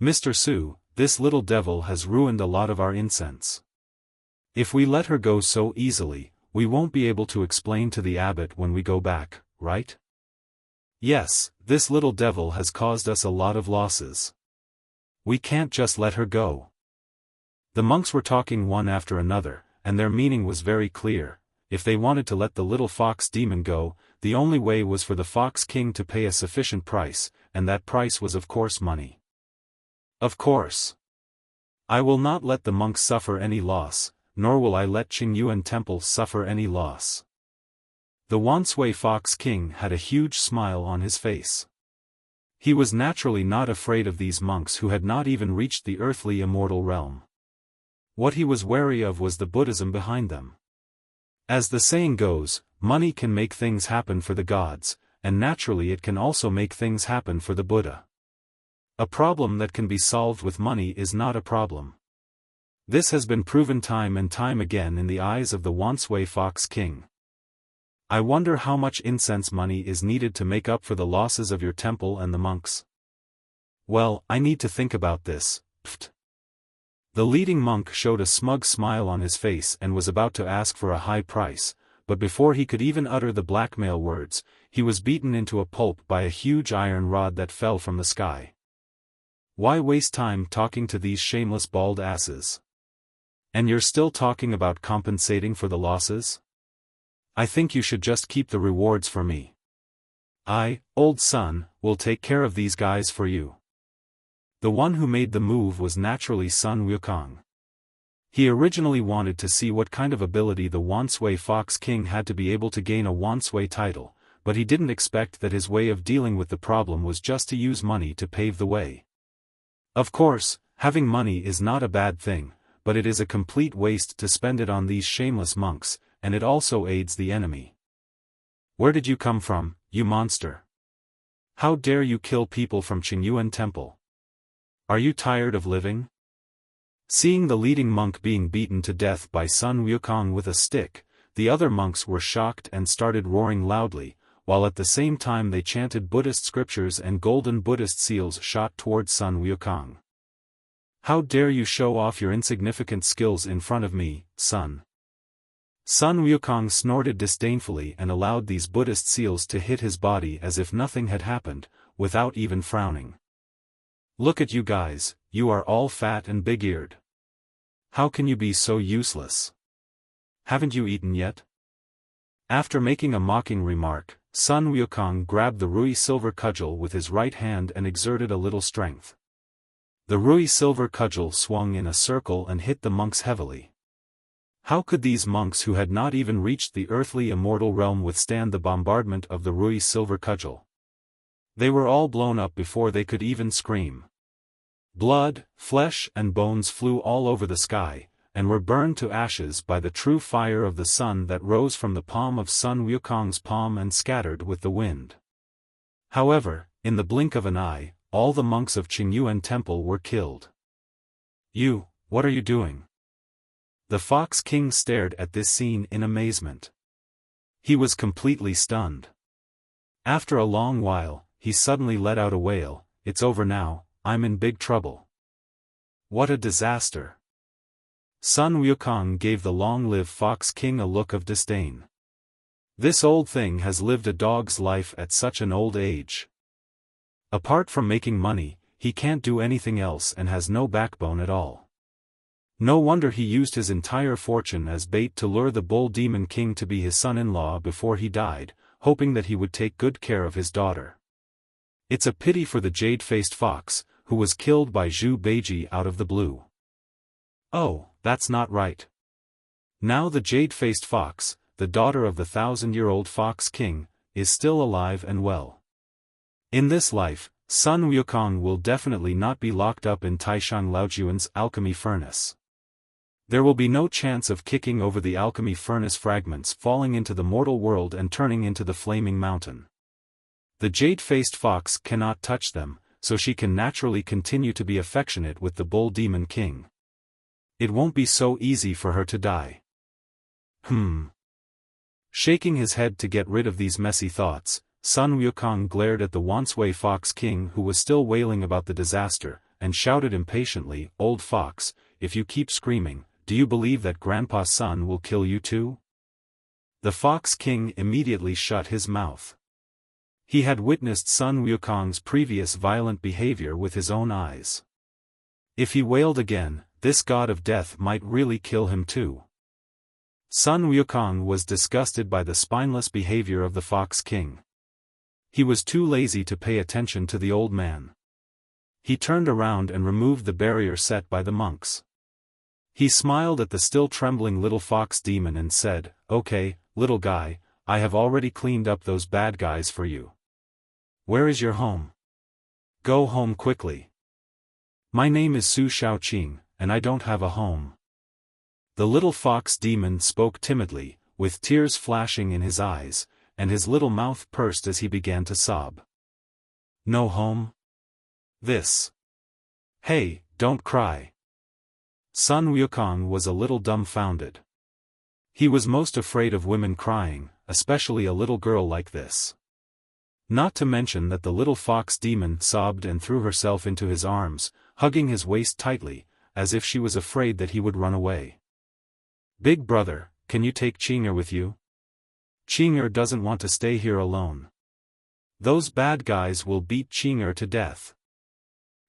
Mr. Su, this little devil has ruined a lot of our incense. If we let her go so easily, we won't be able to explain to the abbot when we go back, right? Yes, this little devil has caused us a lot of losses. We can't just let her go. The monks were talking one after another, and their meaning was very clear. If they wanted to let the little fox demon go, the only way was for the Fox King to pay a sufficient price, and that price was of course money. Of course. I will not let the monks suffer any loss, nor will I let Qingyuan Temple suffer any loss. The Wanshui Fox King had a huge smile on his face. He was naturally not afraid of these monks who had not even reached the earthly immortal realm. What he was wary of was the Buddhism behind them. As the saying goes, money can make things happen for the gods, and naturally it can also make things happen for the Buddha. A problem that can be solved with money is not a problem. This has been proven time and time again in the eyes of the Wanshui Fox King. I wonder how much incense money is needed to make up for the losses of your temple and the monks. Well, I need to think about this. Pfft. The leading monk showed a smug smile on his face and was about to ask for a high price, but before he could even utter the blackmail words, he was beaten into a pulp by a huge iron rod that fell from the sky. Why waste time talking to these shameless bald asses? And you're still talking about compensating for the losses? I think you should just keep the rewards for me. I, old son, will take care of these guys for you. The one who made the move was naturally son Wukong. He originally wanted to see what kind of ability the Wanshui Fox King had to be able to gain a Wanshui title, but he didn't expect that his way of dealing with the problem was just to use money to pave the way. Of course, having money is not a bad thing, but it is a complete waste to spend it on these shameless monks, and it also aids the enemy. Where did you come from, you monster? How dare you kill people from Qingyuan Temple? Are you tired of living? Seeing the leading monk being beaten to death by Sun Wukong with a stick, the other monks were shocked and started roaring loudly, while at the same time they chanted Buddhist scriptures and golden Buddhist seals shot towards Sun Wukong. How dare you show off your insignificant skills in front of me, son? Sun Wukong snorted disdainfully and allowed these Buddhist seals to hit his body as if nothing had happened, without even frowning. Look at you guys, you are all fat and big-eared. How can you be so useless? Haven't you eaten yet? After making a mocking remark, Sun Wukong grabbed the Rui silver cudgel with his right hand and exerted a little strength. The Rui silver cudgel swung in a circle and hit the monks heavily. How could these monks who had not even reached the earthly immortal realm withstand the bombardment of the Rui silver cudgel? They were all blown up before they could even scream. Blood, flesh and bones flew all over the sky, and were burned to ashes by the true fire of the sun that rose from the palm of Sun Wukong's palm and scattered with the wind. However, in the blink of an eye, all the monks of Qingyuan Temple were killed. You, what are you doing? The Fox King stared at this scene in amazement. He was completely stunned. After a long while, he suddenly let out a wail. It's over now, I'm in big trouble. What a disaster. Sun Wukong gave the long-lived Fox King a look of disdain. This old thing has lived a dog's life at such an old age. Apart from making money, he can't do anything else and has no backbone at all. No wonder he used his entire fortune as bait to lure the Bull Demon King to be his son-in-law before he died, hoping that he would take good care of his daughter. It's a pity for the jade-faced fox, who was killed by Zhu Beiji out of the blue. Oh, that's not right. Now the jade-faced fox, the daughter of the 1,000-year-old Fox King, is still alive and well. In this life, Sun Wukong will definitely not be locked up in Taishang Laojuan's alchemy furnace. There will be no chance of kicking over the alchemy furnace fragments falling into the mortal world and turning into the flaming mountain. The jade-faced fox cannot touch them, so she can naturally continue to be affectionate with the bull demon king. It won't be so easy for her to die. Shaking his head to get rid of these messy thoughts, Sun Wukong glared at the once-way Fox King who was still wailing about the disaster, and shouted impatiently, "Old fox, if you keep screaming, do you believe that Grandpa's son will kill you too?" The Fox King immediately shut his mouth. He had witnessed Sun Wukong's previous violent behavior with his own eyes. If he wailed again, this god of death might really kill him too. Sun Wukong was disgusted by the spineless behavior of the Fox King. He was too lazy to pay attention to the old man. He turned around and removed the barrier set by the monks. He smiled at the still trembling little fox demon and said, "Okay, little guy, I have already cleaned up those bad guys for you. Where is your home? Go home quickly. My name is Su Shaoqing, and I don't have a home." The little fox demon spoke timidly, with tears flashing in his eyes, and his little mouth pursed as he began to sob. "No home? This. Hey, don't cry." Sun Wukong was a little dumbfounded. He was most afraid of women crying, especially a little girl like this. Not to mention that the little fox demon sobbed and threw herself into his arms, hugging his waist tightly, as if she was afraid that he would run away. "Big brother, can you take Qing'er with you? Qing'er doesn't want to stay here alone. Those bad guys will beat Qing'er to death."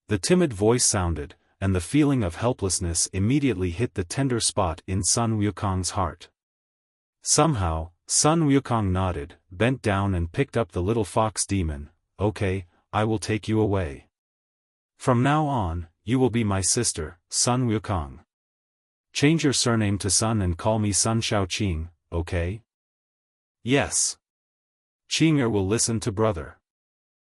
The timid voice sounded, and the feeling of helplessness immediately hit the tender spot in Sun Wukong's heart. Somehow, Sun Wukong nodded, bent down and picked up the little fox demon. "Okay, I will take you away. From now on, you will be my sister, Sun Wukong. Change your surname to Sun and call me Sun Shaoqing, okay?" "Yes. Qing'er will listen to brother.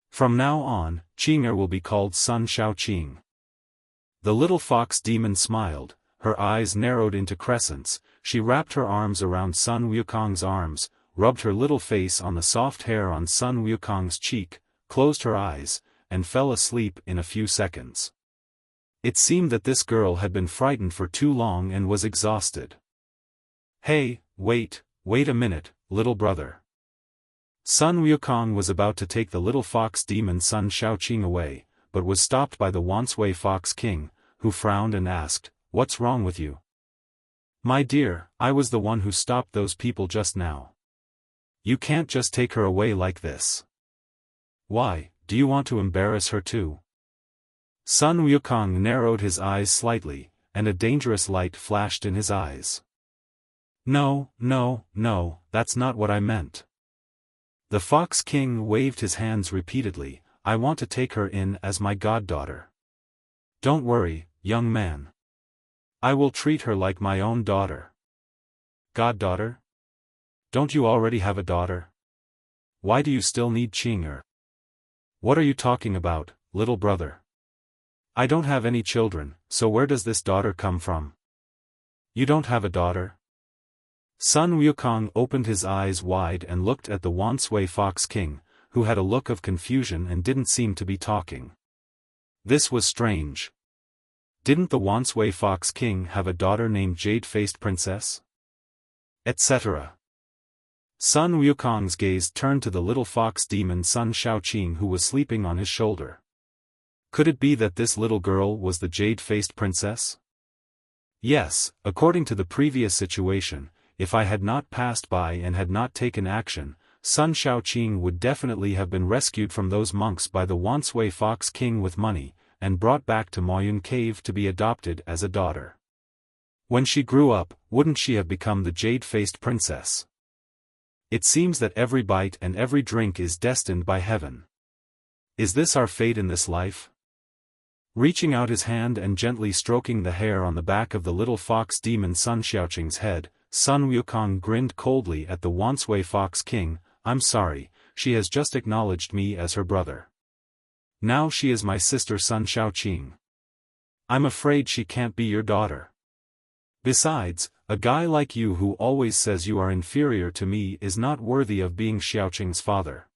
From now on, Qing'er will be called Sun Shaoqing." The little fox demon smiled, her eyes narrowed into crescents, she wrapped her arms around Sun Wukong's arms, rubbed her little face on the soft hair on Sun Wukong's cheek, closed her eyes, and fell asleep in a few seconds. It seemed that this girl had been frightened for too long and was exhausted. "Hey, wait a minute, little brother." Sun Wukong was about to take the little fox demon Sun Shaoqing away, but was stopped by the once-way Fox King, who frowned and asked, "What's wrong with you?" "My dear, I was the one who stopped those people just now. You can't just take her away like this." "Why, do you want to embarrass her too?" Sun Wukong narrowed his eyes slightly, and a dangerous light flashed in his eyes. No, that's not what I meant." The Fox King waved his hands repeatedly. "I want to take her in as my goddaughter. Don't worry, young man. I will treat her like my own daughter." "Goddaughter? Don't you already have a daughter? Why do you still need Qing'er?" "What are you talking about, little brother? I don't have any children, so where does this daughter come from?" "You don't have a daughter?" Sun Wukong opened his eyes wide and looked at the once-way Fox King, who had a look of confusion and didn't seem to be talking. This was strange. Didn't the once-way Fox King have a daughter named Jade-Faced Princess? Etc. Sun Wukong's gaze turned to the little fox demon Sun Shaoqing who was sleeping on his shoulder. Could it be that this little girl was the Jade-Faced Princess? Yes, according to the previous situation, if I had not passed by and had not taken action, Sun Shaoqing would definitely have been rescued from those monks by the once-way Fox King with money, and brought back to Moyun Cave to be adopted as a daughter. When she grew up, wouldn't she have become the Jade-Faced Princess? It seems that every bite and every drink is destined by heaven. Is this our fate in this life? Reaching out his hand and gently stroking the hair on the back of the little fox demon Sun Xiaoqing's head, Sun Wukong grinned coldly at the once-way Fox King. I'm sorry, she has just acknowledged me as her brother. Now she is my sister Sun Xiaoqing. I'm afraid she can't be your daughter. Besides, a guy like you who always says you are inferior to me is not worthy of being Xiaoqing's father.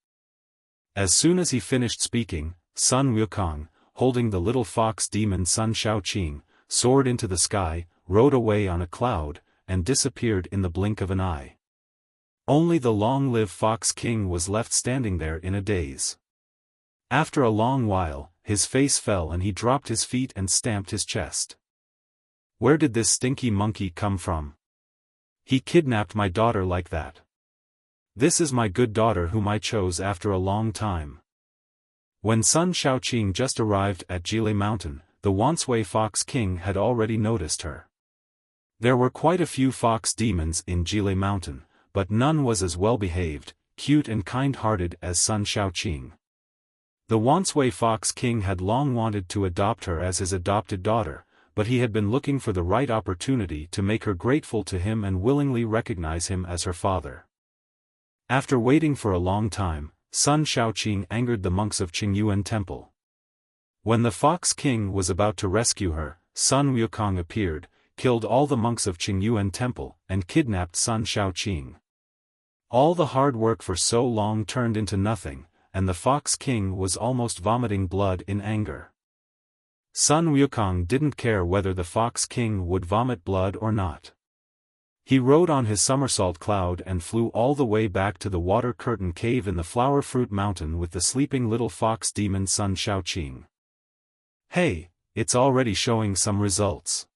As soon as he finished speaking, Sun Wukong, holding the little fox demon Sun Xiaoqing, soared into the sky, rode away on a cloud, and disappeared in the blink of an eye. Only the long-lived Fox King was left standing there in a daze. After a long while, his face fell and he dropped his feet and stamped his chest. Where did this stinky monkey come from? He kidnapped my daughter like that. This is my good daughter whom I chose after a long time. When Sun Xiaoqing just arrived at Exile Mountain, the once-way Fox King had already noticed her. There were quite a few fox demons in Exile Mountain, but none was as well-behaved, cute and kind-hearted as Sun Xiaoqing. The once-way Fox King had long wanted to adopt her as his adopted daughter, but he had been looking for the right opportunity to make her grateful to him and willingly recognize him as her father. After waiting for a long time, Sun Xiaoqing angered the monks of Qingyuan Temple. When the Fox King was about to rescue her, Sun Wukong appeared, killed all the monks of Qingyuan Temple, and kidnapped Sun Xiaoqing. All the hard work for so long turned into nothing, and the Fox King was almost vomiting blood in anger. Sun Wukong didn't care whether the Fox King would vomit blood or not. He rode on his somersault cloud and flew all the way back to the water curtain cave in the Flower Fruit Mountain with the sleeping little fox demon Sun Xiaoqing. Hey, it's already showing some results.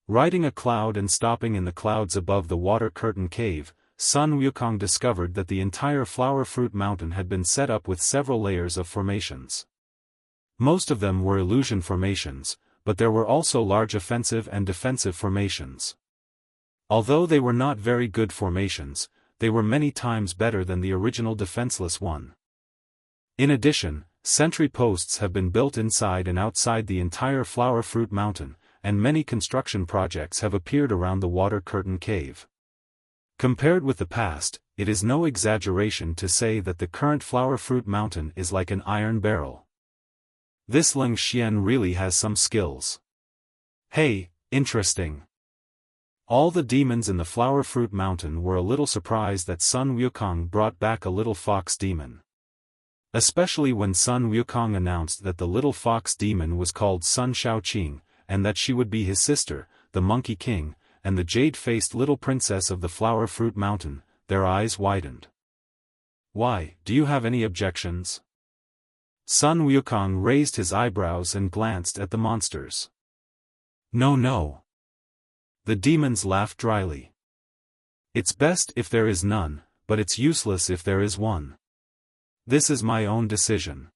Riding a cloud and stopping in the clouds above the water curtain cave, Sun Wukong discovered that the entire Flower Fruit Mountain had been set up with several layers of formations. Most of them were illusion formations, but there were also large offensive and defensive formations. Although they were not very good formations, they were many times better than the original defenseless one. In addition, sentry posts have been built inside and outside the entire Flower Fruit Mountain, and many construction projects have appeared around the water curtain cave. Compared with the past, it is no exaggeration to say that the current Flower Fruit Mountain is like an iron barrel. This Ling Xian really has some skills. Hey, interesting. All the demons in the Flower Fruit Mountain were a little surprised that Sun Wukong brought back a little fox demon. Especially when Sun Wukong announced that the little fox demon was called Sun Xiaoqing, and that she would be his sister, the Monkey King, and the jade-faced little princess of the Flower Fruit Mountain. Their eyes widened. Why, do you have any objections? Sun Wukong raised his eyebrows and glanced at the monsters. No. The demons laughed dryly. It's best if there is none, but it's useless if there is one. This is my own decision.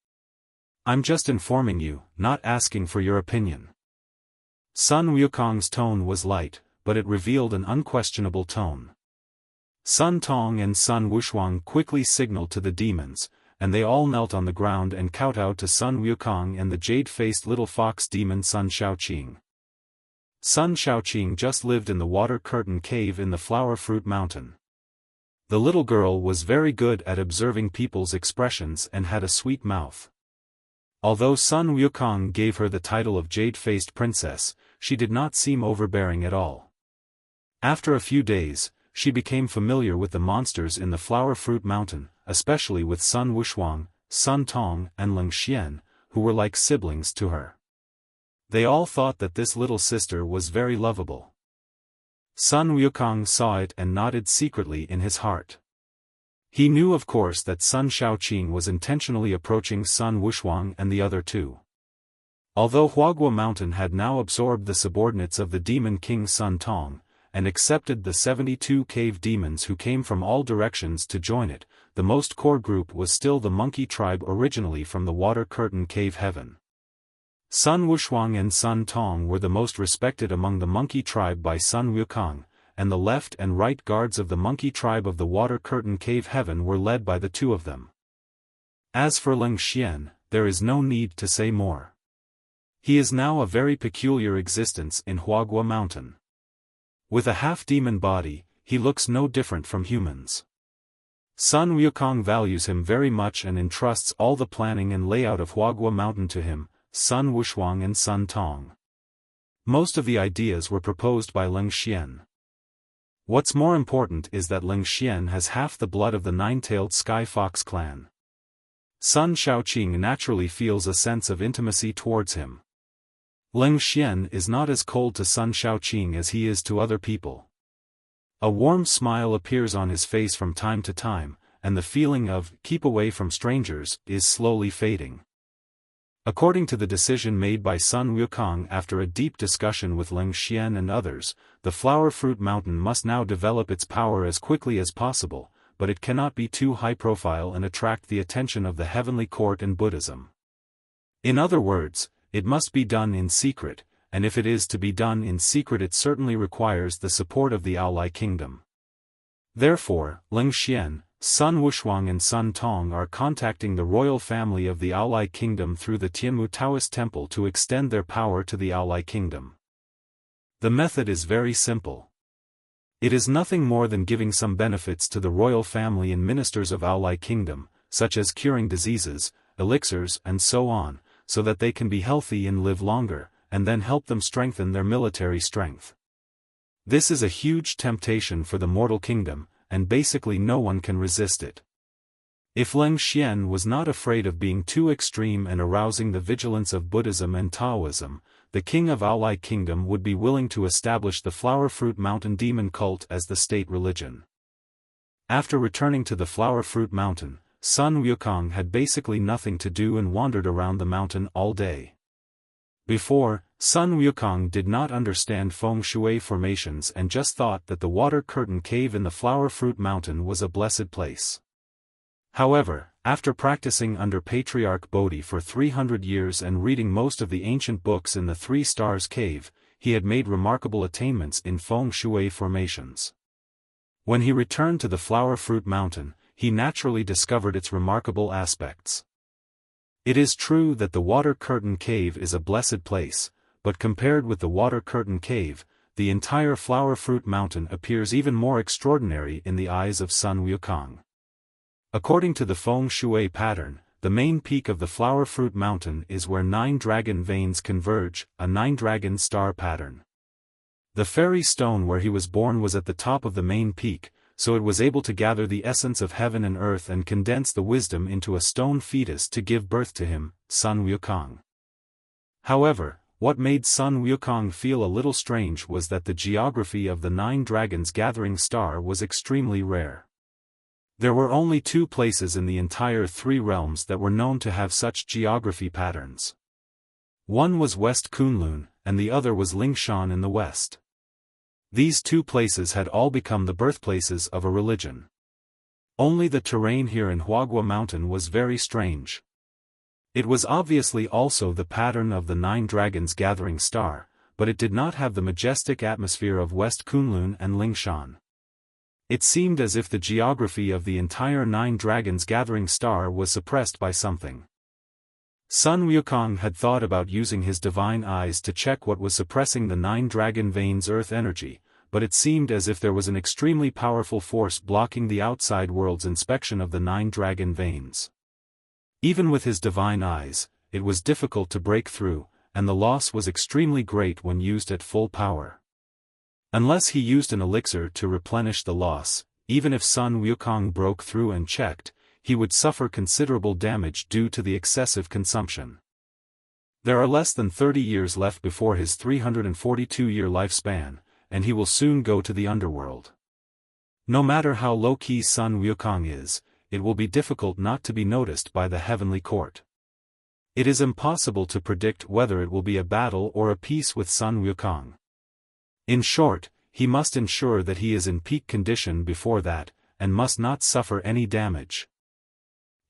I'm just informing you, not asking for your opinion. Sun Wukong's tone was light, but it revealed an unquestionable tone. Sun Tong and Sun Wushuang quickly signaled to the demons, and they all knelt on the ground and kowtowed to Sun Wukong and the jade-faced little fox demon Sun Xiaoqing. Sun Xiaoqing just lived in the water curtain cave in the Flower Fruit Mountain. The little girl was very good at observing people's expressions and had a sweet mouth. Although Sun Wukong gave her the title of Jade-Faced Princess, she did not seem overbearing at all. After a few days, she became familiar with the monsters in the Flower Fruit Mountain, especially with Sun Wushuang, Sun Tong and Ling Xian, who were like siblings to her. They all thought that this little sister was very lovable. Sun Wukong saw it and nodded secretly in his heart. He knew of course that Sun Xiaoqing was intentionally approaching Sun Wushuang and the other two. Although Huagua Mountain had now absorbed the subordinates of the Demon King Sun Tong, and accepted the 72 cave demons who came from all directions to join it, the most core group was still the monkey tribe originally from the Water Curtain Cave Heaven. Sun Wushuang and Sun Tong were the most respected among the monkey tribe by Sun Wukong, and the left and right guards of the monkey tribe of the Water Curtain Cave Heaven were led by the two of them. As for Ling Xian, there is no need to say more. He is now a very peculiar existence in Huagua Mountain. With a half-demon body, he looks no different from humans. Sun Wukong values him very much and entrusts all the planning and layout of Huagua Mountain to him, Sun Wushuang and Sun Tong. Most of the ideas were proposed by Ling Xian. What's more important is that Ling Xian has half the blood of the nine-tailed Sky Fox clan. Sun Shaoqing naturally feels a sense of intimacy towards him. Ling Xian is not as cold to Sun Shaoqing as he is to other people. A warm smile appears on his face from time to time, and the feeling of "keep away from strangers" is slowly fading. According to the decision made by Sun Wukong after a deep discussion with Ling Xian and others, the Flower Fruit Mountain must now develop its power as quickly as possible, but it cannot be too high profile and attract the attention of the Heavenly Court and Buddhism. In other words, it must be done in secret, and if it is to be done in secret it certainly requires the support of the Aolai Kingdom. Therefore, Ling Xian, Sun Wushuang and Sun Tong are contacting the royal family of the Aolai Kingdom through the Tianmu Taoist Temple to extend their power to the Aolai Kingdom. The method is very simple. It is nothing more than giving some benefits to the royal family and ministers of Aolai Kingdom, such as curing diseases, elixirs and so on, so that they can be healthy and live longer, and then help them strengthen their military strength. This is a huge temptation for the mortal kingdom, and basically no one can resist it. If Ling Xian was not afraid of being too extreme and arousing the vigilance of Buddhism and Taoism, the king of Aolai Kingdom would be willing to establish the Flower Fruit Mountain demon cult as the state religion. After returning to the Flower Fruit Mountain, Sun Wukong had basically nothing to do and wandered around the mountain all day. Before, Sun Wukong did not understand feng shui formations and just thought that the water curtain cave in the Flower Fruit Mountain was a blessed place. However, after practicing under Patriarch Bodhi for 300 years and reading most of the ancient books in the Three Stars Cave, he had made remarkable attainments in feng shui formations. When he returned to the Flower Fruit Mountain, he naturally discovered its remarkable aspects. It is true that the Water Curtain Cave is a blessed place, but compared with the Water Curtain Cave, the entire Flower Fruit Mountain appears even more extraordinary in the eyes of Sun Wukong. According to the feng shui pattern, the main peak of the Flower Fruit Mountain is where 9 dragon veins converge, a 9-dragon star pattern. The fairy stone where he was born was at the top of the main peak, so it was able to gather the essence of heaven and earth and condense the wisdom into a stone fetus to give birth to him, Sun Wukong. However, what made Sun Wukong feel a little strange was that the geography of the 9 dragons gathering star was extremely rare. There were only 2 places in the entire 3 realms that were known to have such geography patterns. One was West Kunlun, and the other was Lingshan in the west. These 2 places had all become the birthplaces of a religion. Only the terrain here in Huagua Mountain was very strange. It was obviously also the pattern of the 9 dragons gathering star, but it did not have the majestic atmosphere of West Kunlun and Lingshan. It seemed as if the geography of the entire 9 dragons gathering star was suppressed by something. Sun Wukong had thought about using his divine eyes to check what was suppressing the 9 dragon veins' earth energy, but it seemed as if there was an extremely powerful force blocking the outside world's inspection of the 9 dragon veins. Even with his divine eyes, it was difficult to break through, and the loss was extremely great when used at full power. Unless he used an elixir to replenish the loss, even if Sun Wukong broke through and checked, he would suffer considerable damage due to the excessive consumption. There are less than 30 years left before his 342-year lifespan, and he will soon go to the underworld. No matter how low-key Sun Wukong is, it will be difficult not to be noticed by the heavenly court. It is impossible to predict whether it will be a battle or a peace with Sun Wukong. In short, he must ensure that he is in peak condition before that, and must not suffer any damage.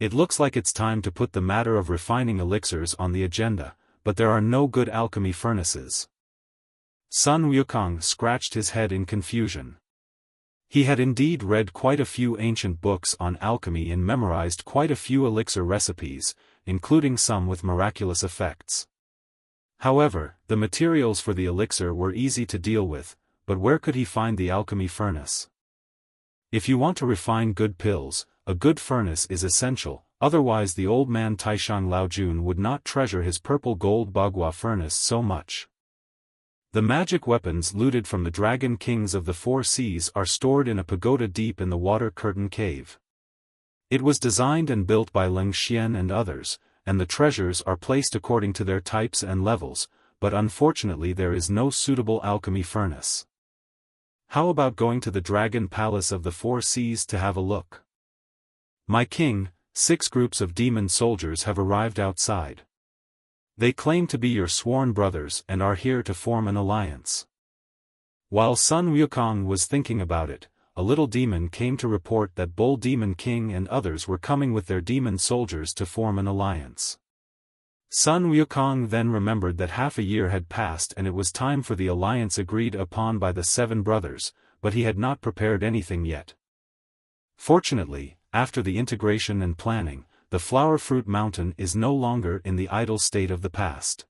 It looks like it's time to put the matter of refining elixirs on the agenda, but there are no good alchemy furnaces. Sun Wukong scratched his head in confusion. He had indeed read quite a few ancient books on alchemy and memorized quite a few elixir recipes, including some with miraculous effects. However, the materials for the elixir were easy to deal with, but where could he find the alchemy furnace? If you want to refine good pills, a good furnace is essential, otherwise the old man Taishang Laojun would not treasure his purple gold bagua furnace so much. The magic weapons looted from the dragon kings of the four seas are stored in a pagoda deep in the water curtain cave. It was designed and built by Ling Xian and others, and the treasures are placed according to their types and levels, but unfortunately there is no suitable alchemy furnace. How about going to the Dragon Palace of the Four Seas to have a look? My king, 6 groups of demon soldiers have arrived outside. They claim to be your sworn brothers and are here to form an alliance. While Sun Wukong was thinking about it, a little demon came to report that Bull Demon King and others were coming with their demon soldiers to form an alliance. Sun Wukong then remembered that half a year had passed and it was time for the alliance agreed upon by the 7 brothers, but he had not prepared anything yet. Fortunately, after the integration and planning, the Flower Fruit Mountain is no longer in the idle state of the past.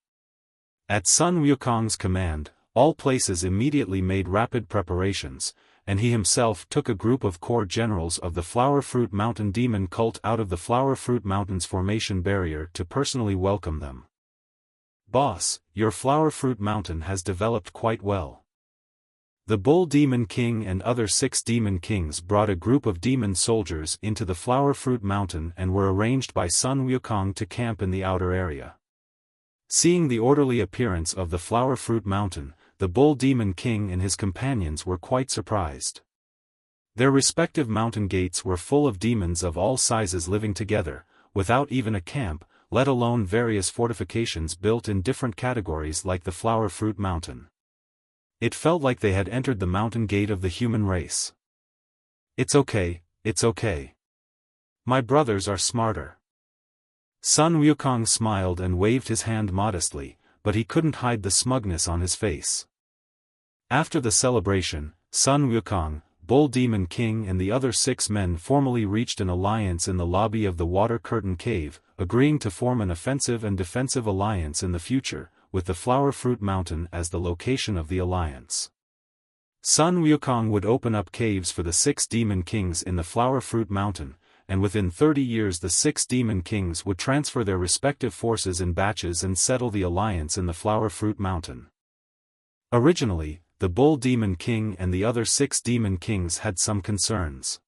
At Sun Wukong's command, all places immediately made rapid preparations, and he himself took a group of core generals of the Flower Fruit Mountain demon cult out of the Flower Fruit Mountain's formation barrier to personally welcome them. Boss, your Flower Fruit Mountain has developed quite well. The Bull Demon King and other 6 demon kings brought a group of demon soldiers into the Flower Fruit Mountain and were arranged by Sun Wukong to camp in the outer area. Seeing the orderly appearance of the Flower Fruit Mountain, the Bull Demon King and his companions were quite surprised. Their respective mountain gates were full of demons of all sizes living together, without even a camp, let alone various fortifications built in different categories like the Flower Fruit Mountain. It felt like they had entered the mountain gate of the human race. It's okay, it's okay. My brothers are smarter. Sun Wukong smiled and waved his hand modestly, but he couldn't hide the smugness on his face. After the celebration, Sun Wukong, Bull Demon King and the other 6 men formally reached an alliance in the lobby of the Water Curtain Cave, agreeing to form an offensive and defensive alliance in the future, with the Flower Fruit Mountain as the location of the alliance. Sun Wukong would open up caves for the 6 demon kings in the Flower Fruit Mountain, and within 30 years the 6 demon kings would transfer their respective forces in batches and settle the alliance in the Flower Fruit Mountain. Originally, the Bull Demon King and the other 6 demon kings had some concerns.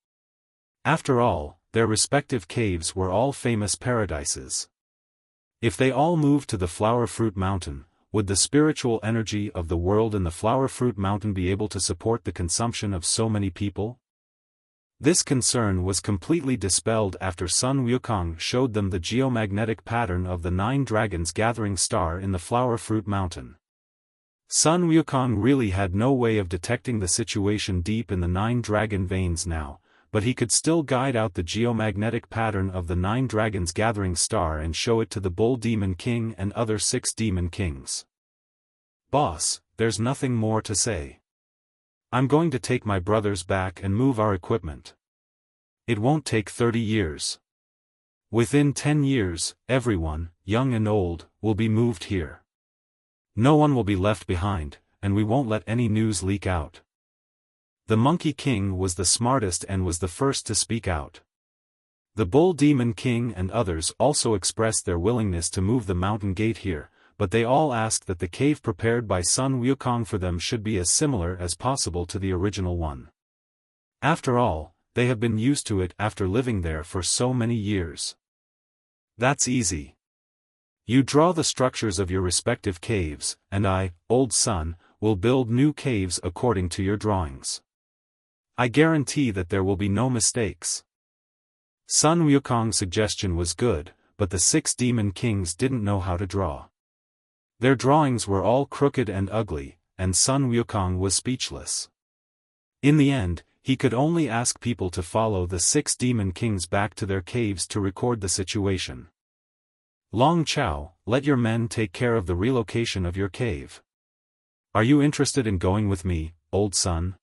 After all, their respective caves were all famous paradises. If they all moved to the Flower Fruit Mountain, would the spiritual energy of the world in the Flower Fruit Mountain be able to support the consumption of so many people? This concern was completely dispelled after Sun Wukong showed them the geomagnetic pattern of the 9 dragons gathering star in the Flower Fruit Mountain. Sun Wukong really had no way of detecting the situation deep in the 9 dragon veins now, but he could still guide out the geomagnetic pattern of the 9 dragons gathering star and show it to the Bull Demon King and other 6 demon kings. Boss, there's nothing more to say. I'm going to take my brothers back and move our equipment. It won't take 30 years. Within 10 years, everyone, young and old, will be moved here. No one will be left behind, and we won't let any news leak out. The Monkey King was the smartest and was the first to speak out. The Bull Demon King and others also expressed their willingness to move the mountain gate here, but they all asked that the cave prepared by Sun Wukong for them should be as similar as possible to the original one. After all, they have been used to it after living there for so many years. That's easy. You draw the structures of your respective caves, and I, Old Sun, will build new caves according to your drawings. I guarantee that there will be no mistakes. Sun Wukong's suggestion was good, but the 6 demon kings didn't know how to draw. Their drawings were all crooked and ugly, and Sun Wukong was speechless. In the end, he could only ask people to follow the 6 demon kings back to their caves to record the situation. Long Chao, let your men take care of the relocation of your cave. Are you interested in going with me, Old Sun?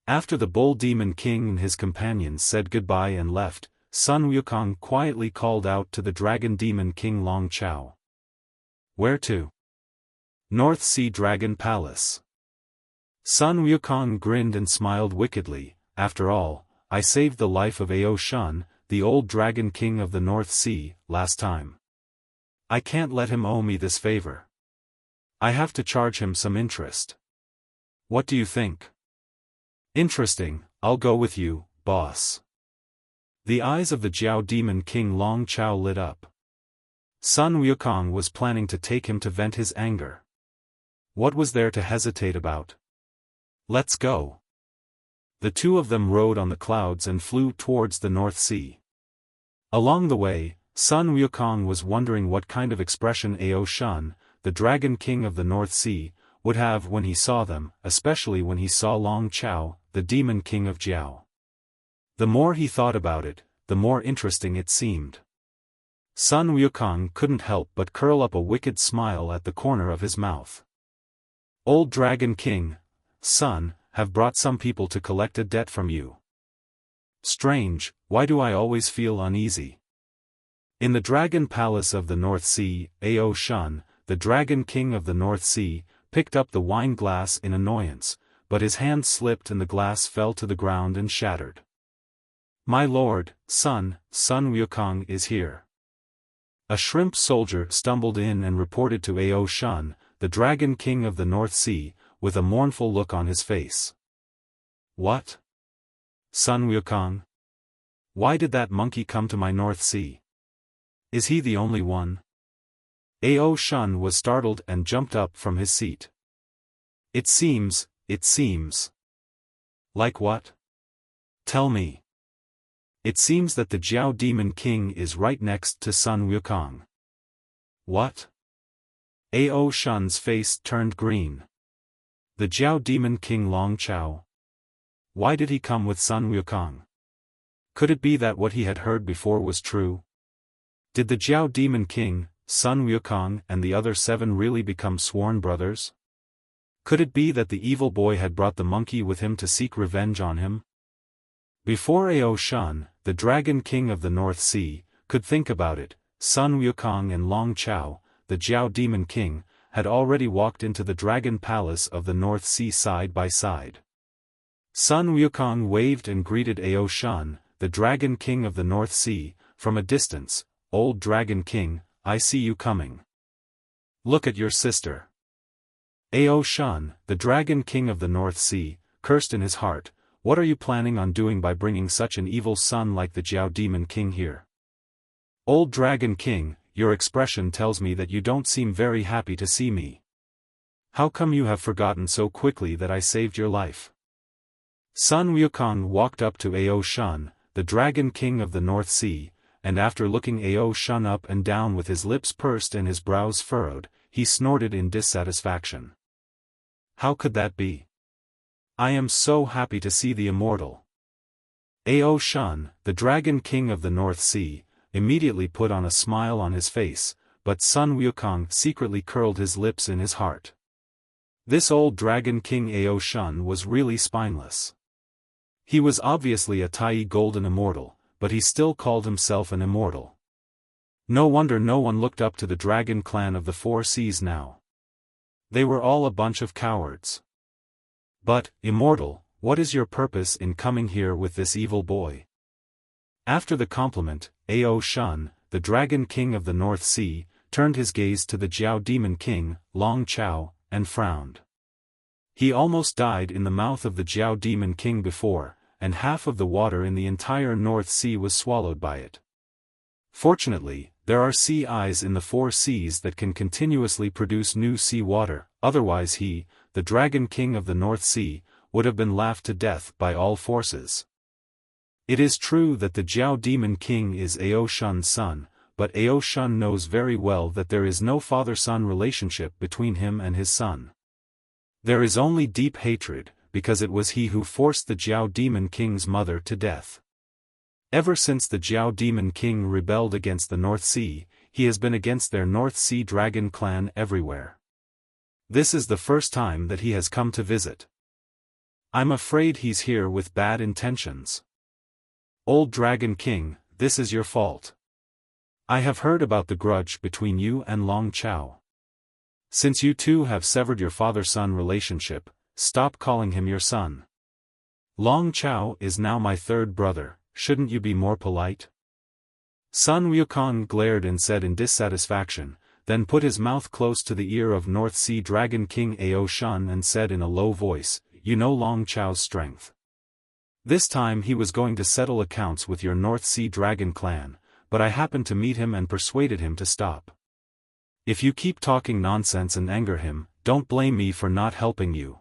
After the Bull Demon King and his companions said goodbye and left, Sun Wukong quietly called out to the Dragon Demon King Long Chao. Where to? North Sea Dragon Palace. Sun Wukong grinned and smiled wickedly. After all, I saved the life of Ao Shun, the old Dragon King of the North Sea, last time. I can't let him owe me this favor. I have to charge him some interest. What do you think? Interesting, I'll go with you, boss. The eyes of the Jiao Demon King Long Chao lit up. Sun Wukong was planning to take him to vent his anger. What was there to hesitate about? Let's go. The two of them rode on the clouds and flew towards the North Sea. Along the way, Sun Wukong was wondering what kind of expression Ao Shun, the Dragon King of the North Sea, would have when he saw them, especially when he saw Long Chao, the Demon King of Jiao. The more he thought about it, the more interesting it seemed. Sun Wukong couldn't help but curl up a wicked smile at the corner of his mouth. Old Dragon King, Sun, have brought some people to collect a debt from you. Strange, why do I always feel uneasy? In the Dragon Palace of the North Sea, Ao Shun, the Dragon King of the North Sea, picked up the wine glass in annoyance, but his hand slipped and the glass fell to the ground and shattered. My lord, Sun Wukong is here. A shrimp soldier stumbled in and reported to Ao Shun, the Dragon King of the North Sea, with a mournful look on his face. What? Sun Wukong? Why did that monkey come to my North Sea? Is he the only one? Ao Shun was startled and jumped up from his seat. It seems. Like what? Tell me. It seems that the Jiao Demon King is right next to Sun Wukong. What? Ao Shun's face turned green. The Jiao Demon King Long Chao? Why did he come with Sun Wukong? Could it be that what he had heard before was true? Did the Jiao Demon King, Sun Wukong and the other 7 really become sworn brothers? Could it be that the evil boy had brought the monkey with him to seek revenge on him? Before Ao Shun, the Dragon King of the North Sea, could think about it, Sun Wukong and Long Chao, the Jiao Demon King, had already walked into the Dragon Palace of the North Sea side by side. Sun Wukong waved and greeted Ao Shun, the Dragon King of the North Sea, from a distance. Old Dragon King, I see you coming. Look at your sister. Ao Shun, the Dragon King of the North Sea, cursed in his heart. What are you planning on doing by bringing such an evil son like the Jiao Demon King here? Old Dragon King, your expression tells me that you don't seem very happy to see me. How come you have forgotten so quickly that I saved your life? Sun Wukong walked up to Ao Shun, the Dragon King of the North Sea, and after looking Ao Shun up and down with his lips pursed and his brows furrowed, he snorted in dissatisfaction. How could that be? I am so happy to see the immortal. Ao Shun, the Dragon King of the North Sea, immediately put on a smile on his face, but Sun Wukong secretly curled his lips in his heart. This old Dragon King Ao Shun was really spineless. He was obviously a Tai Golden Immortal, but he still called himself an immortal. No wonder no one looked up to the Dragon Clan of the Four Seas now. They were all a bunch of cowards. But, immortal, what is your purpose in coming here with this evil boy? After the compliment, Ao Shun, the Dragon King of the North Sea, turned his gaze to the Jiao Demon King, Long Chao, and frowned. He almost died in the mouth of the Jiao Demon King before, and half of the water in the entire North Sea was swallowed by it. Fortunately, there are sea eyes in the four seas that can continuously produce new sea water, otherwise he, the Dragon King of the North Sea, would have been laughed to death by all forces. It is true that the Jiao Demon King is Ao Shun's son, but Ao Shun knows very well that there is no father-son relationship between him and his son. There is only deep hatred, because it was he who forced the Jiao Demon King's mother to death. Ever since the Jiao Demon King rebelled against the North Sea, he has been against their North Sea Dragon clan everywhere. This is the first time that he has come to visit. I'm afraid he's here with bad intentions. Old Dragon King, this is your fault. I have heard about the grudge between you and Long Chao. Since you two have severed your father-son relationship, stop calling him your son. Long Chao is now my third brother, shouldn't you be more polite? Sun Wukong glared and said in dissatisfaction, then put his mouth close to the ear of North Sea Dragon King Ao Shun and said in a low voice, you know Long Chao's strength. This time he was going to settle accounts with your North Sea Dragon clan, but I happened to meet him and persuaded him to stop. If you keep talking nonsense and anger him, don't blame me for not helping you.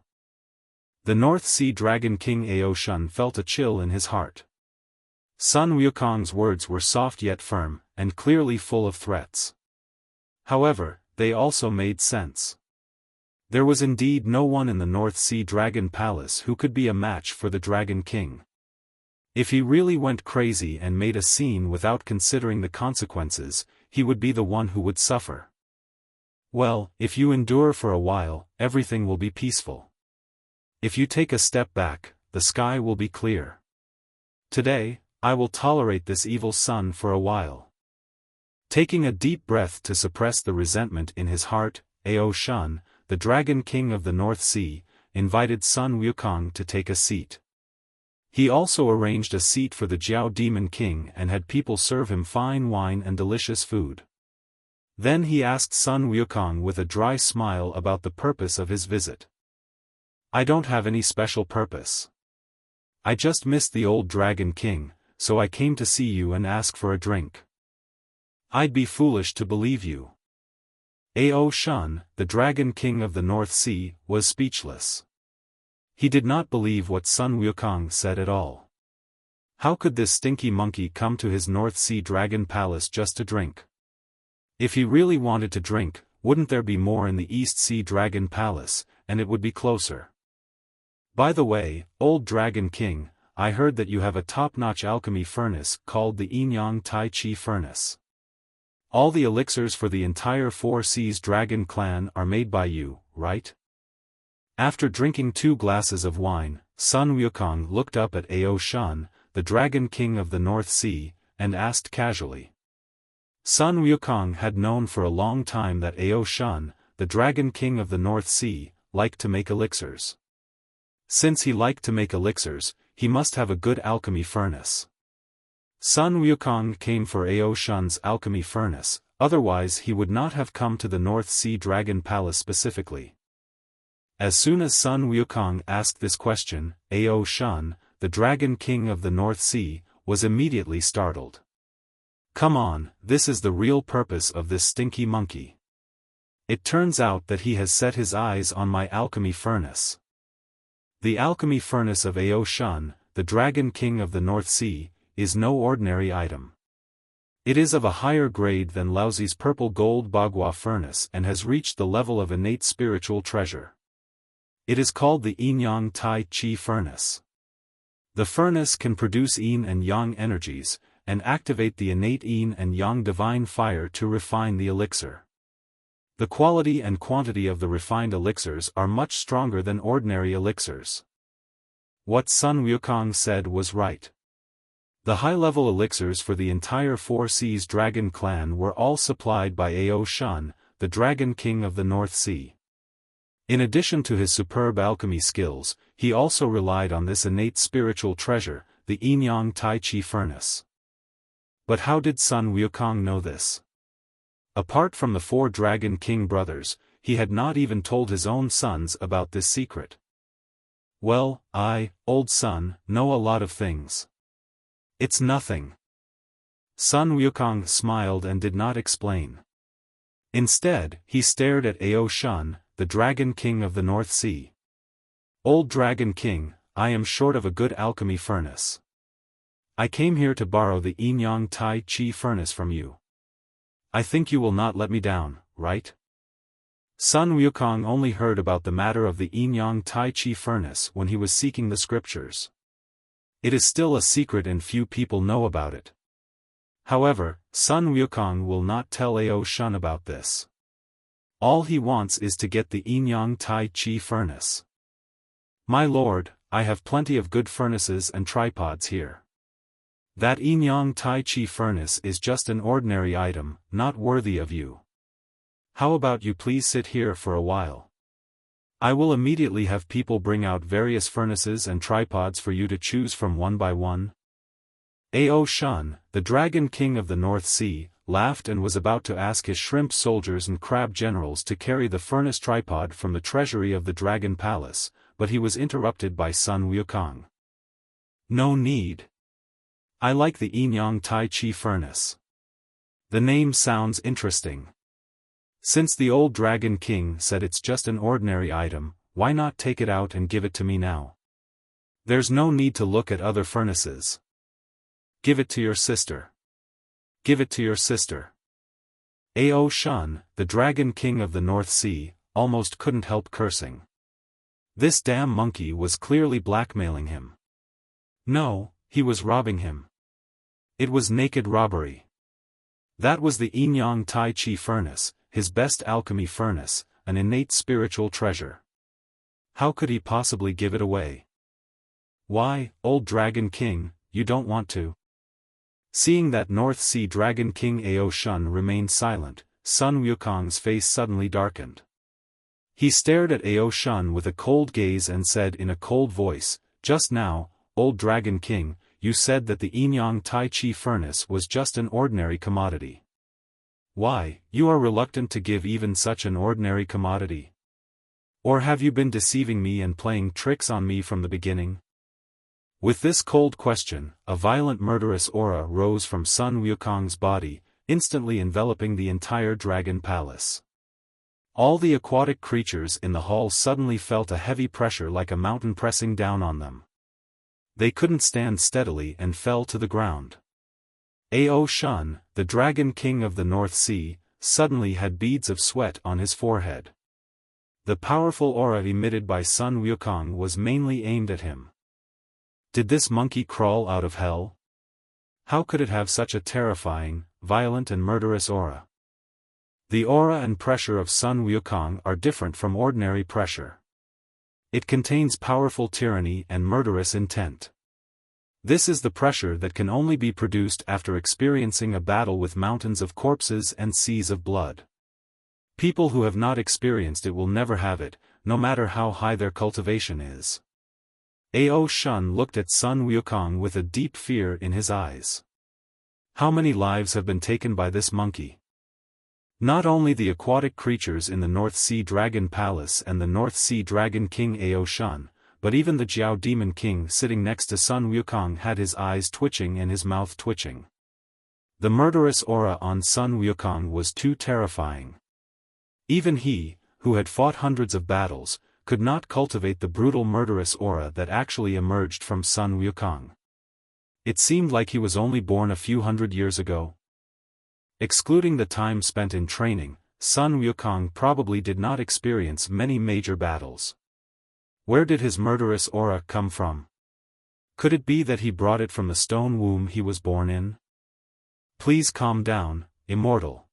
The North Sea Dragon King Ao Shun felt a chill in his heart. Sun Wukong's words were soft yet firm, and clearly full of threats. However, they also made sense. There was indeed no one in the North Sea Dragon Palace who could be a match for the Dragon King. If he really went crazy and made a scene without considering the consequences, he would be the one who would suffer. Well, if you endure for a while, everything will be peaceful. If you take a step back, the sky will be clear. Today, I will tolerate this evil son for a while. Taking a deep breath to suppress the resentment in his heart, Ao Shun, the Dragon King of the North Sea, invited Sun Wukong to take a seat. He also arranged a seat for the Jiao Demon King and had people serve him fine wine and delicious food. Then he asked Sun Wukong with a dry smile about the purpose of his visit. I don't have any special purpose. I just missed the old Dragon King, so I came to see you and ask for a drink. I'd be foolish to believe you. Ao Shun, the Dragon King of the North Sea, was speechless. He did not believe what Sun Wukong said at all. How could this stinky monkey come to his North Sea Dragon Palace just to drink? If he really wanted to drink, wouldn't there be more in the East Sea Dragon Palace, and it would be closer? By the way, old Dragon King, I heard that you have a top-notch alchemy furnace called the Yin-Yang Tai Chi Furnace. All the elixirs for the entire Four Seas Dragon clan are made by you, right? After drinking 2 glasses of wine, Sun Wukong looked up at Ao Shun, the Dragon King of the North Sea, and asked casually. Sun Wukong had known for a long time that Ao Shun, the Dragon King of the North Sea, liked to make elixirs. Since he liked to make elixirs, he must have a good alchemy furnace. Sun Wukong came for Ao Shun's alchemy furnace, otherwise he would not have come to the North Sea Dragon Palace specifically. As soon as Sun Wukong asked this question, Ao Shun, the Dragon King of the North Sea, was immediately startled. Come on, this is the real purpose of this stinky monkey. It turns out that he has set his eyes on my alchemy furnace. The alchemy furnace of Ao Shun, the Dragon King of the North Sea, is no ordinary item. It is of a higher grade than Laozi's purple gold Bagua furnace and has reached the level of innate spiritual treasure. It is called the Yin-Yang Tai Chi furnace. The furnace can produce yin and yang energies, and activate the innate yin and yang divine fire to refine the elixir. The quality and quantity of the refined elixirs are much stronger than ordinary elixirs. What Sun Wukong said was right. The high-level elixirs for the entire Four Seas Dragon clan were all supplied by Ao Shun, the Dragon King of the North Sea. In addition to his superb alchemy skills, he also relied on this innate spiritual treasure, the Yin-Yang Tai Chi furnace. But how did Sun Wukong know this? Apart from the 4 Dragon King brothers, he had not even told his own sons about this secret. Well, I, old son, know a lot of things. It's nothing. Sun Wukong smiled and did not explain. Instead, he stared at Ao Shun, the Dragon King of the North Sea. Old Dragon King, I am short of a good alchemy furnace. I came here to borrow the Yin-Yang Tai Chi furnace from you. I think you will not let me down, right? Sun Wukong only heard about the matter of the Yin-Yang Tai Chi furnace when he was seeking the scriptures. It is still a secret and few people know about it. However, Sun Wukong will not tell Ao Shun about this. All he wants is to get the Yin-Yang Tai Chi furnace. My lord, I have plenty of good furnaces and tripods here. That Yin-Yang Tai Chi furnace is just an ordinary item, not worthy of you. How about you please sit here for a while? I will immediately have people bring out various furnaces and tripods for you to choose from one by one. Ao Shun, the Dragon King of the North Sea, laughed and was about to ask his shrimp soldiers and crab generals to carry the furnace tripod from the treasury of the Dragon Palace, but he was interrupted by Sun Wukong. No need. I like the Yinyang Tai Chi furnace. The name sounds interesting. Since the old Dragon King said it's just an ordinary item, why not take it out and give it to me now? There's no need to look at other furnaces. Give it to your sister. Give it to your sister. Ao Shun, the Dragon King of the North Sea, almost couldn't help cursing. This damn monkey was clearly blackmailing him. No, he was robbing him. It was naked robbery. That was the Yinyang Tai Chi furnace, his best alchemy furnace, an innate spiritual treasure. How could he possibly give it away? Why, old Dragon King, you don't want to? Seeing that North Sea Dragon King Ao Shun remained silent, Sun Wukong's face suddenly darkened. He stared at Ao Shun with a cold gaze and said in a cold voice, "Just now, old Dragon King, you said that the Yinyang Tai Chi furnace was just an ordinary commodity. Why, you are reluctant to give even such an ordinary commodity? Or have you been deceiving me and playing tricks on me from the beginning?" With this cold question, a violent murderous aura rose from Sun Wukong's body, instantly enveloping the entire dragon palace. All the aquatic creatures in the hall suddenly felt a heavy pressure like a mountain pressing down on them. They couldn't stand steadily and fell to the ground. Ao Shun, the Dragon King of the North Sea, suddenly had beads of sweat on his forehead. The powerful aura emitted by Sun Wukong was mainly aimed at him. Did this monkey crawl out of hell? How could it have such a terrifying, violent and murderous aura? The aura and pressure of Sun Wukong are different from ordinary pressure. It contains powerful tyranny and murderous intent. This is the pressure that can only be produced after experiencing a battle with mountains of corpses and seas of blood. People who have not experienced it will never have it, no matter how high their cultivation is. Ao Shun looked at Sun Wukong with a deep fear in his eyes. How many lives have been taken by this monkey? Not only the aquatic creatures in the North Sea Dragon Palace and the North Sea Dragon King Ao Shun, but even the Jiao Demon King sitting next to Sun Wukong had his eyes twitching and his mouth twitching. The murderous aura on Sun Wukong was too terrifying. Even he, who had fought hundreds of battles, could not cultivate the brutal murderous aura that actually emerged from Sun Wukong. It seemed like he was only born a few hundred years ago. Excluding the time spent in training, Sun Wukong probably did not experience many major battles. Where did his murderous aura come from? Could it be that he brought it from the stone womb he was born in? Please calm down, immortal.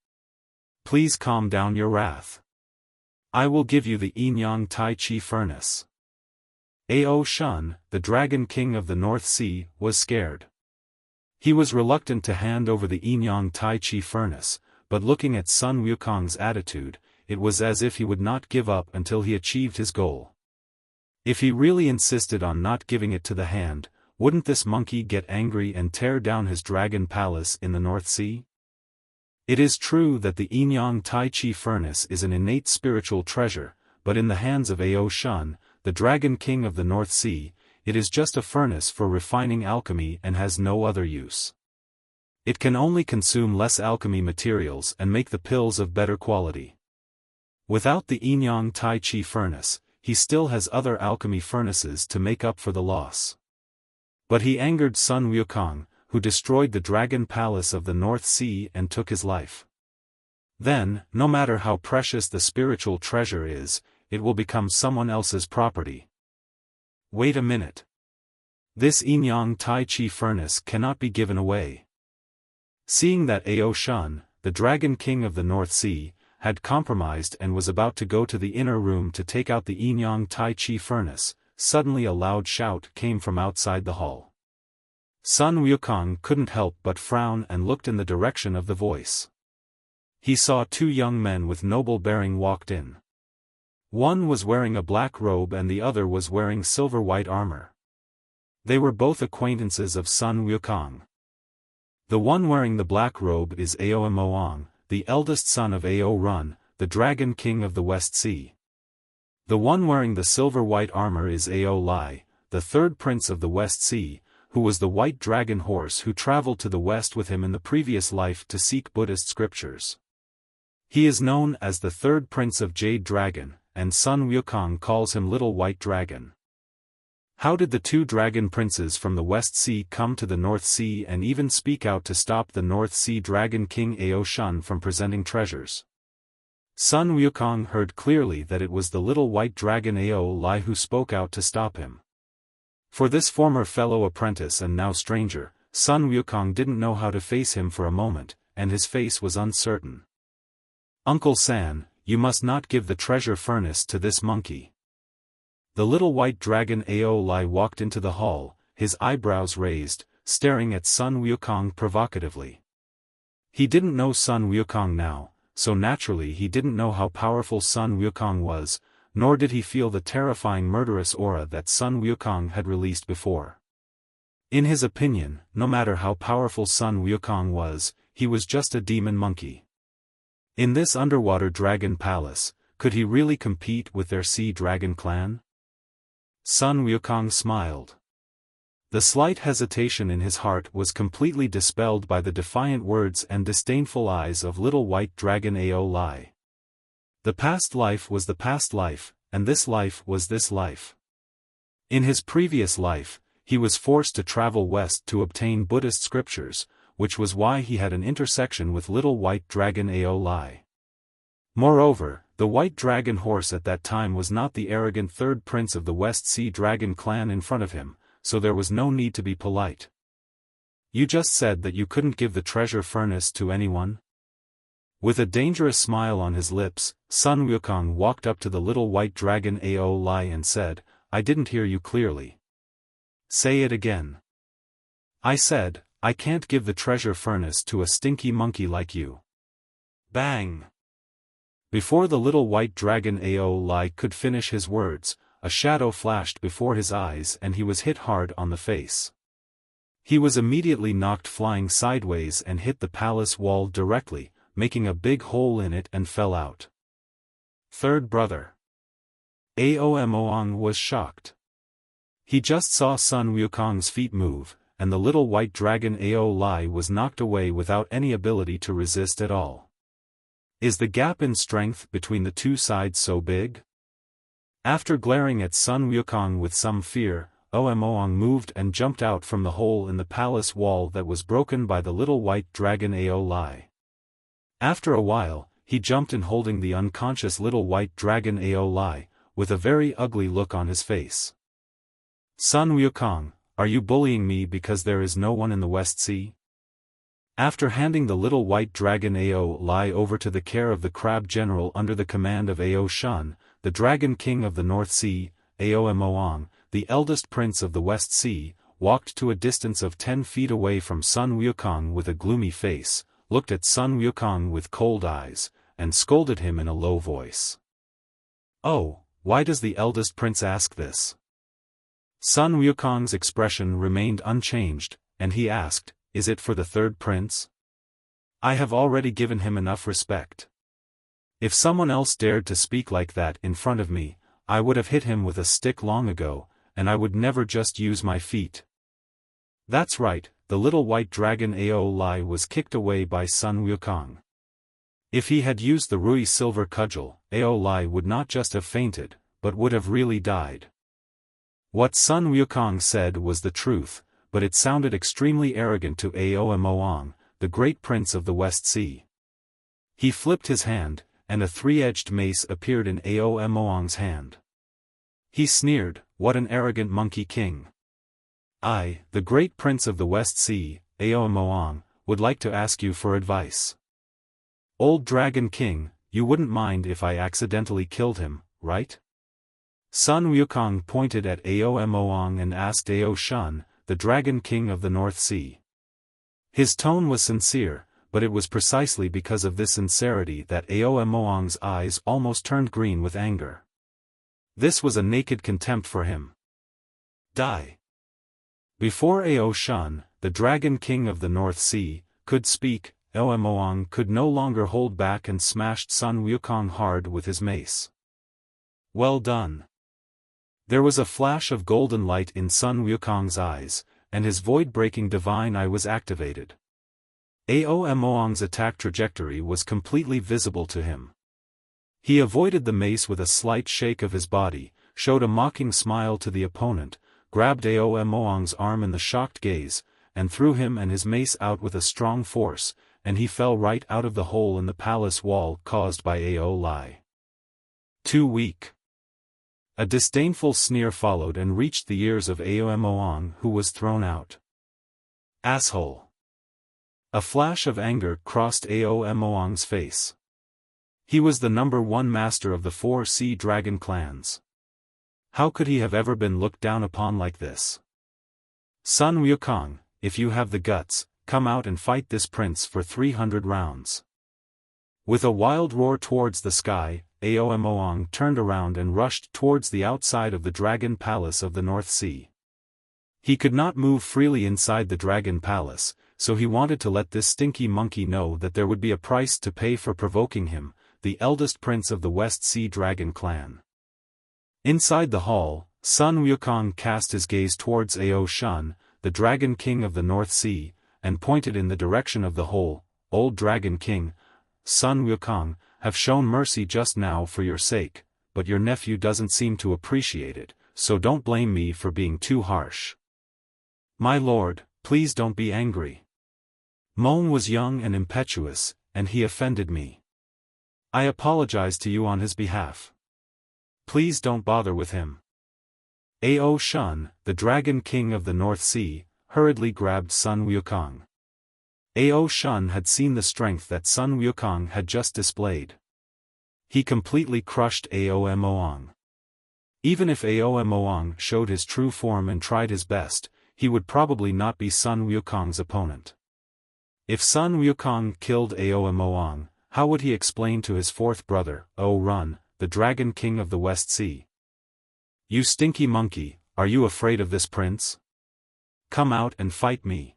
Please calm down your wrath. I will give you the Yinyang Tai Chi furnace. Ao Shun, the Dragon King of the North Sea, was scared. He was reluctant to hand over the Yinyang Tai Chi furnace, but looking at Sun Wukong's attitude, it was as if he would not give up until he achieved his goal. If he really insisted on not giving it to the hand, wouldn't this monkey get angry and tear down his dragon palace in the North Sea? It is true that the Yinyang Tai Chi furnace is an innate spiritual treasure, but in the hands of Ao Shun, the Dragon King of the North Sea, it is just a furnace for refining alchemy and has no other use. It can only consume less alchemy materials and make the pills of better quality. Without the Yinyang Tai Chi furnace, he still has other alchemy furnaces to make up for the loss. But he angered Sun Wukong, who destroyed the Dragon Palace of the North Sea and took his life. Then, no matter how precious the spiritual treasure is, it will become someone else's property. Wait a minute. This Yinyang Tai Chi furnace cannot be given away. Seeing that Ao Shun, the Dragon King of the North Sea, had compromised and was about to go to the inner room to take out the Yinyang Tai Chi furnace, suddenly a loud shout came from outside the hall. Sun Wukong couldn't help but frown and looked in the direction of the voice. He saw two young men with noble bearing walked in. One was wearing a black robe and the other was wearing silver-white armor. They were both acquaintances of Sun Wukong. The one wearing the black robe is Ao Moong, the eldest son of Ao Run, the Dragon King of the West Sea. The one wearing the silver-white armor is Ao Lai, the third prince of the West Sea, who was the white dragon horse who traveled to the west with him in the previous life to seek Buddhist scriptures. He is known as the third prince of Jade Dragon, and Sun Wukong calls him Little White Dragon. How did the two dragon princes from the West Sea come to the North Sea and even speak out to stop the North Sea Dragon King Ao Shun from presenting treasures? Sun Wukong heard clearly that it was the Little White Dragon Ao Lai who spoke out to stop him. For this former fellow apprentice and now stranger, Sun Wukong didn't know how to face him for a moment, and his face was uncertain. "Uncle San, you must not give the treasure furnace to this monkey." The Little White Dragon Ao Lai walked into the hall, his eyebrows raised, staring at Sun Wukong provocatively. He didn't know Sun Wukong now, so naturally he didn't know how powerful Sun Wukong was, nor did he feel the terrifying murderous aura that Sun Wukong had released before. In his opinion, no matter how powerful Sun Wukong was, he was just a demon monkey. In this underwater dragon palace, could he really compete with their sea dragon clan? Sun Wukong smiled. The slight hesitation in his heart was completely dispelled by the defiant words and disdainful eyes of Little White Dragon Ao Lai. The past life was the past life, and this life was this life. In his previous life, he was forced to travel west to obtain Buddhist scriptures, which was why he had an intersection with Little White Dragon Ao Lai. Moreover, the White Dragon horse at that time was not the arrogant third prince of the West Sea Dragon clan in front of him, so there was no need to be polite. "You just said that you couldn't give the treasure furnace to anyone?" With a dangerous smile on his lips, Sun Wukong walked up to the Little White Dragon Ao Lai and said, "I didn't hear you clearly. Say it again." "I said, I can't give the treasure furnace to a stinky monkey like you." Bang! Before the Little White Dragon Ao Lai could finish his words, a shadow flashed before his eyes and he was hit hard on the face. He was immediately knocked flying sideways and hit the palace wall directly, making a big hole in it and fell out. Third brother. Ao Moong was shocked. He just saw Sun Wukong's feet move, and the Little White Dragon Ao Lai was knocked away without any ability to resist at all. Is the gap in strength between the two sides so big? After glaring at Sun Wukong with some fear, Ao Moong moved and jumped out from the hole in the palace wall that was broken by the Little White Dragon Ao Lai. After a while, he jumped in holding the unconscious Little White Dragon Ao Lai, with a very ugly look on his face. "Sun Wukong, are you bullying me because there is no one in the West Sea?" After handing the Little White Dragon Ao Lai over to the care of the Crab General under the command of Ao Shun, the Dragon King of the North Sea, Ao Moong, the eldest prince of the West Sea, walked to a distance of 10 feet away from Sun Wukong with a gloomy face, looked at Sun Wukong with cold eyes, and scolded him in a low voice. "Oh, why does the eldest prince ask this?" Sun Wukong's expression remained unchanged, and he asked, "Is it for the third prince? I have already given him enough respect. If someone else dared to speak like that in front of me, I would have hit him with a stick long ago, and I would never just use my feet." That's right, the Little White Dragon Ao Lai was kicked away by Sun Wukong. If he had used the Rui silver cudgel, Ao Lai would not just have fainted, but would have really died. What Sun Wukong said was the truth, but it sounded extremely arrogant to Ao Moong, the great prince of the West Sea. He flipped his hand, and a three-edged mace appeared in Ao Moong's hand. He sneered, "What an arrogant monkey king. I, the great prince of the West Sea, Ao Moong, would like to ask you for advice. Old Dragon King, you wouldn't mind if I accidentally killed him, right?" Sun Wukong pointed at Ao Moong and asked Ao Shun, the Dragon King of the North Sea. His tone was sincere, but it was precisely because of this sincerity that Aomoang's eyes almost turned green with anger. This was a naked contempt for him. Die. Before Ao Shun, the Dragon King of the North Sea, could speak, Aomoang could no longer hold back and smashed Sun Wukong hard with his mace. Well done. There was a flash of golden light in Sun Wukong's eyes, and his void-breaking divine eye was activated. Aomoang's attack trajectory was completely visible to him. He avoided the mace with a slight shake of his body, showed a mocking smile to the opponent, grabbed Aomoang's arm in the shocked gaze, and threw him and his mace out with a strong force, and he fell right out of the hole in the palace wall caused by Ao Lai. Too weak. A disdainful sneer followed and reached the ears of Aomoang, who was thrown out. Asshole. A flash of anger crossed Aomoang's face. He was the #1 master of the 4 sea dragon clans. How could he have ever been looked down upon like this? Sun Wukong, if you have the guts, come out and fight this prince for 300 rounds. With a wild roar towards the sky, Aomoang turned around and rushed towards the outside of the Dragon Palace of the North Sea. He could not move freely inside the Dragon Palace, so he wanted to let this stinky monkey know that there would be a price to pay for provoking him, the eldest prince of the West Sea Dragon clan. Inside the hall, Sun Wukong cast his gaze towards Ao Shun, the Dragon King of the North Sea, and pointed in the direction of the hole. Old Dragon King, Sun Wukong, have shown mercy just now for your sake, but your nephew doesn't seem to appreciate it, so don't blame me for being too harsh. My lord, please don't be angry. Mo was young and impetuous, and he offended me. I apologize to you on his behalf. Please don't bother with him. Ao Shun, the Dragon King of the North Sea, hurriedly grabbed Sun Wukong. Ao Shun had seen the strength that Sun Wukong had just displayed. He completely crushed Aomoang. Even if Aomoang showed his true form and tried his best, he would probably not be Sun Wukong's opponent. If Sun Wukong killed Aomoang, how would he explain to his fourth brother, O Run, the Dragon King of the West Sea? You stinky monkey, are you afraid of this prince? Come out and fight me.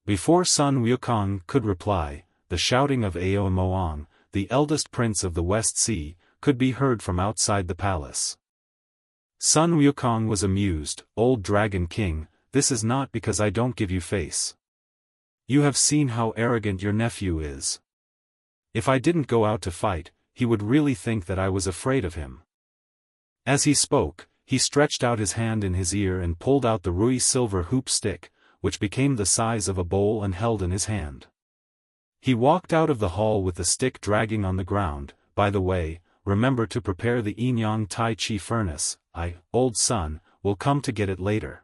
Before Sun Wukong could reply, the shouting of Aomoang, the eldest prince of the West Sea, could be heard from outside the palace. Sun Wukong was amused. Old Dragon King, this is not because I don't give you face. You have seen how arrogant your nephew is. If I didn't go out to fight, he would really think that I was afraid of him. As he spoke, he stretched out his hand in his ear and pulled out the Rui silver hoop stick, which became the size of a bowl and held in his hand. He walked out of the hall with the stick dragging on the ground. By the way, remember to prepare the Yin-Yang Tai Chi furnace. Old Sun, will come to get it later.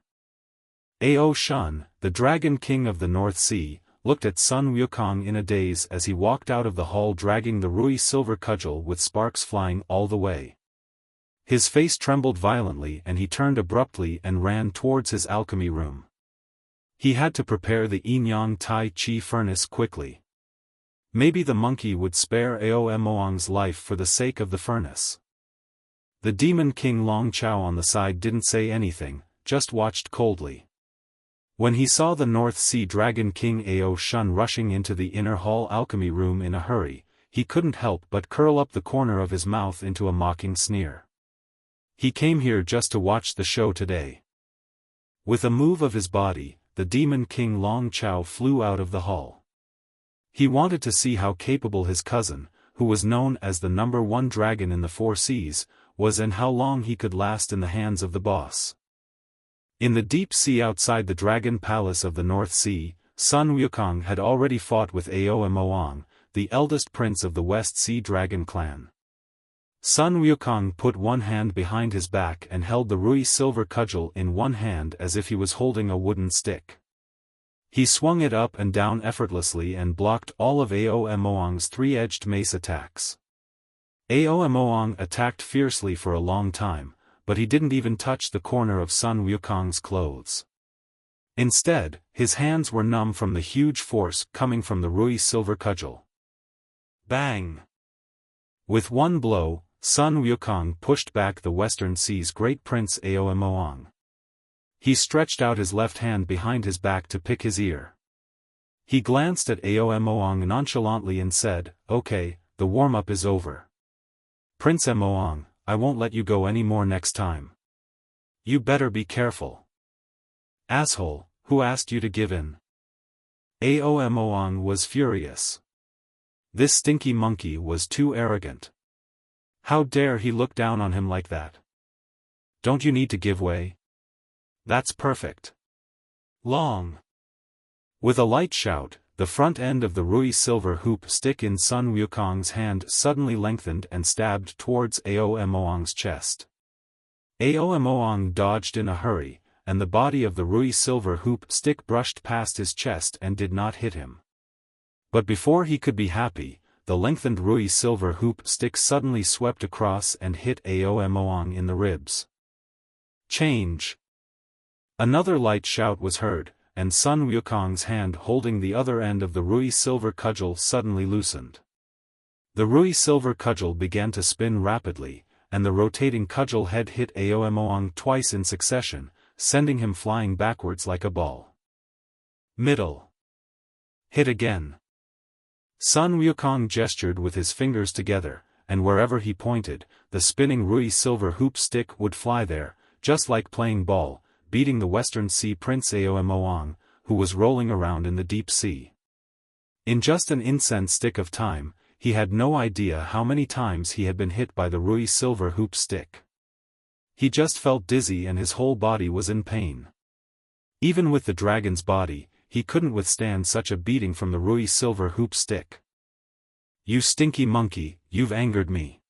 Ao Shun, the Dragon King of the North Sea, looked at Sun Wukong in a daze as he walked out of the hall dragging the Rui silver cudgel with sparks flying all the way. His face trembled violently and he turned abruptly and ran towards his alchemy room. He had to prepare the Yin-Yang Tai Chi furnace quickly. Maybe the monkey would spare Aomoang's life for the sake of the furnace. The Demon King Long Chao on the side didn't say anything, just watched coldly. When he saw the North Sea Dragon King Ao Shun rushing into the inner hall alchemy room in a hurry, he couldn't help but curl up the corner of his mouth into a mocking sneer. He came here just to watch the show today. With a move of his body, the Demon King Long Chao flew out of the hall. He wanted to see how capable his cousin, who was known as the #1 dragon in the 4 seas, was and how long he could last in the hands of the boss. In the deep sea outside the Dragon Palace of the North Sea, Sun Wukong had already fought with Aomoang, the eldest prince of the West Sea Dragon clan. Sun Wukong put one hand behind his back and held the Rui silver cudgel in one hand as if he was holding a wooden stick. He swung it up and down effortlessly and blocked all of Aomoang's three-edged mace attacks. Aomoang attacked fiercely for a long time, but he didn't even touch the corner of Sun Wukong's clothes. Instead, his hands were numb from the huge force coming from the Rui silver cudgel. Bang! With one blow, Sun Wukong pushed back the Western Sea's great prince Aomoang. He stretched out his left hand behind his back to pick his ear. He glanced at Aomoang nonchalantly and said, "Okay, the warm-up is over. Prince Aomoang, I won't let you go any more next time. You better be careful." "Asshole, who asked you to give in?" Aomoang was furious. This stinky monkey was too arrogant. How dare he look down on him like that? Don't you need to give way? That's perfect. Long. With a light shout, the front end of the Rui silver hoop stick in Sun Wukong's hand suddenly lengthened and stabbed towards Aomoang's chest. Aomoang dodged in a hurry, and the body of the Rui silver hoop stick brushed past his chest and did not hit him. But before he could be happy, the lengthened Rui silver hoop stick suddenly swept across and hit Aomoang in the ribs. Change. Another light shout was heard, and Sun Wukong's hand holding the other end of the Rui silver cudgel suddenly loosened. The Rui silver cudgel began to spin rapidly, and the rotating cudgel head hit Aomoang twice in succession, sending him flying backwards like a ball. Middle. Hit again. Sun Wukong gestured with his fingers together, and wherever he pointed, the spinning Rui silver hoop stick would fly there, just like playing ball, beating the Western Sea Prince Aomoang, who was rolling around in the deep sea. In just an incense stick of time, he had no idea how many times he had been hit by the Rui silver hoop stick. He just felt dizzy and his whole body was in pain. Even with the dragon's body, he couldn't withstand such a beating from the Rui silver hoop stick. "You stinky monkey, you've angered me.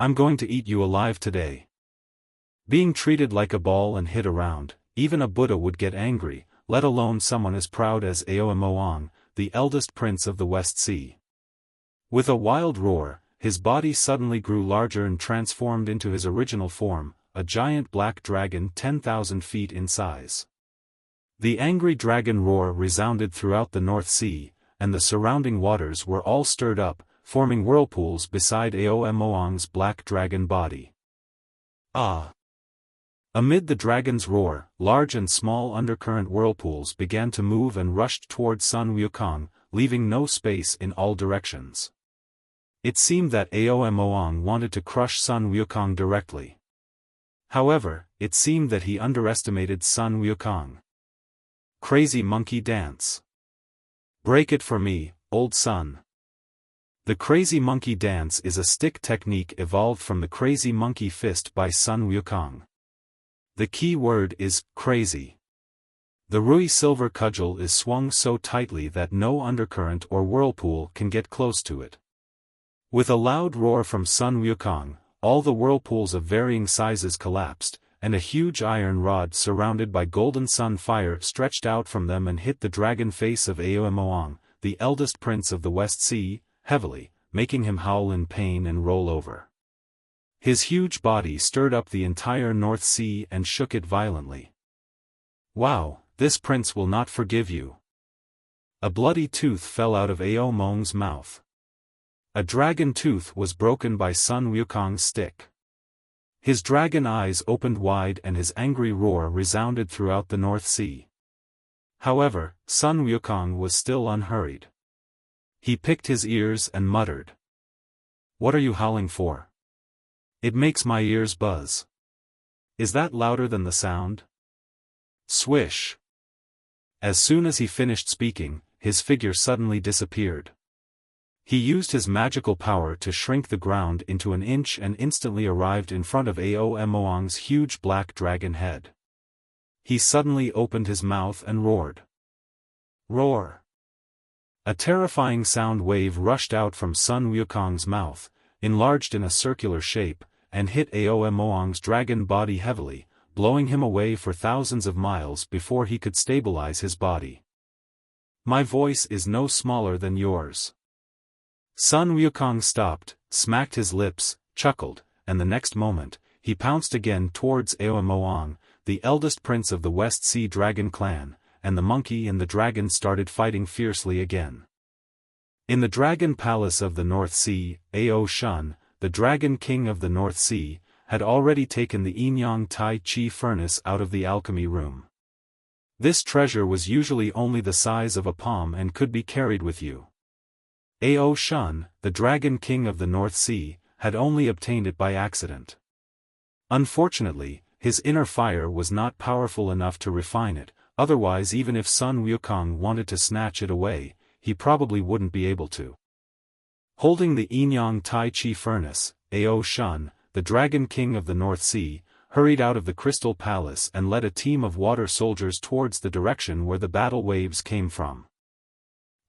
I'm going to eat you alive today." Being treated like a ball and hit around, even a Buddha would get angry, let alone someone as proud as Aomoang, the eldest prince of the West Sea. With a wild roar, his body suddenly grew larger and transformed into his original form, a giant black dragon 10,000 feet in size. The angry dragon roar resounded throughout the North Sea, and the surrounding waters were all stirred up, forming whirlpools beside Aomoang's black dragon body. Ah! Amid the dragon's roar, large and small undercurrent whirlpools began to move and rushed toward Sun Wukong, leaving no space in all directions. It seemed that Aomoang wanted to crush Sun Wukong directly. However, it seemed that he underestimated Sun Wukong. Crazy monkey dance. Break it for me, old Sun. The crazy monkey dance is a stick technique evolved from the crazy monkey fist by Sun Wukong. The key word is crazy. The Rui silver cudgel is swung so tightly that no undercurrent or whirlpool can get close to it. With a loud roar from Sun Wukong, all the whirlpools of varying sizes collapsed, and a huge iron rod surrounded by golden sun fire stretched out from them and hit the dragon face of Aomoang, the eldest prince of the West Sea, heavily, making him howl in pain and roll over. His huge body stirred up the entire North Sea and shook it violently. "Wow, this prince will not forgive you." A bloody tooth fell out of Aomoang's mouth. A dragon tooth was broken by Sun Wukong's stick. His dragon eyes opened wide and his angry roar resounded throughout the North Sea. However, Sun Wukong was still unhurried. He picked his ears and muttered. "What are you howling for? It makes my ears buzz. Is that louder than the sound?" Swish. As soon as he finished speaking, his figure suddenly disappeared. He used his magical power to shrink the ground into an inch and instantly arrived in front of Aomoang's huge black dragon head. He suddenly opened his mouth and roared. Roar! A terrifying sound wave rushed out from Sun Wukong's mouth, enlarged in a circular shape, and hit Aomoang's dragon body heavily, blowing him away for thousands of miles before he could stabilize his body. "My voice is no smaller than yours." Sun Wukong stopped, smacked his lips, chuckled, and the next moment, he pounced again towards Aomoang, the eldest prince of the West Sea Dragon clan, and the monkey and the dragon started fighting fiercely again. In the Dragon Palace of the North Sea, Ao Shun, the Dragon King of the North Sea, had already taken the Enyang Tai Chi furnace out of the alchemy room. This treasure was usually only the size of a palm and could be carried with you. Ao Shun, the Dragon King of the North Sea, had only obtained it by accident. Unfortunately, his inner fire was not powerful enough to refine it, otherwise even if Sun Wukong wanted to snatch it away, he probably wouldn't be able to. Holding the Enyang Tai Chi furnace, Ao Shun, the Dragon King of the North Sea, hurried out of the Crystal Palace and led a team of water soldiers towards the direction where the battle waves came from.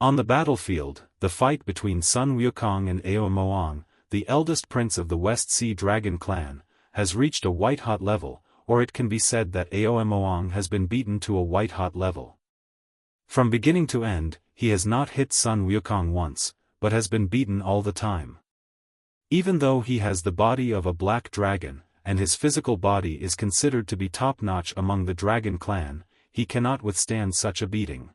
On the battlefield, the fight between Sun Wukong and Ao Moang, the eldest prince of the West Sea Dragon clan, has reached a white-hot level, or it can be said that Ao Moang has been beaten to a white-hot level. From beginning to end, he has not hit Sun Wukong once, but has been beaten all the time. Even though he has the body of a black dragon, and his physical body is considered to be top-notch among the Dragon clan, he cannot withstand such a beating.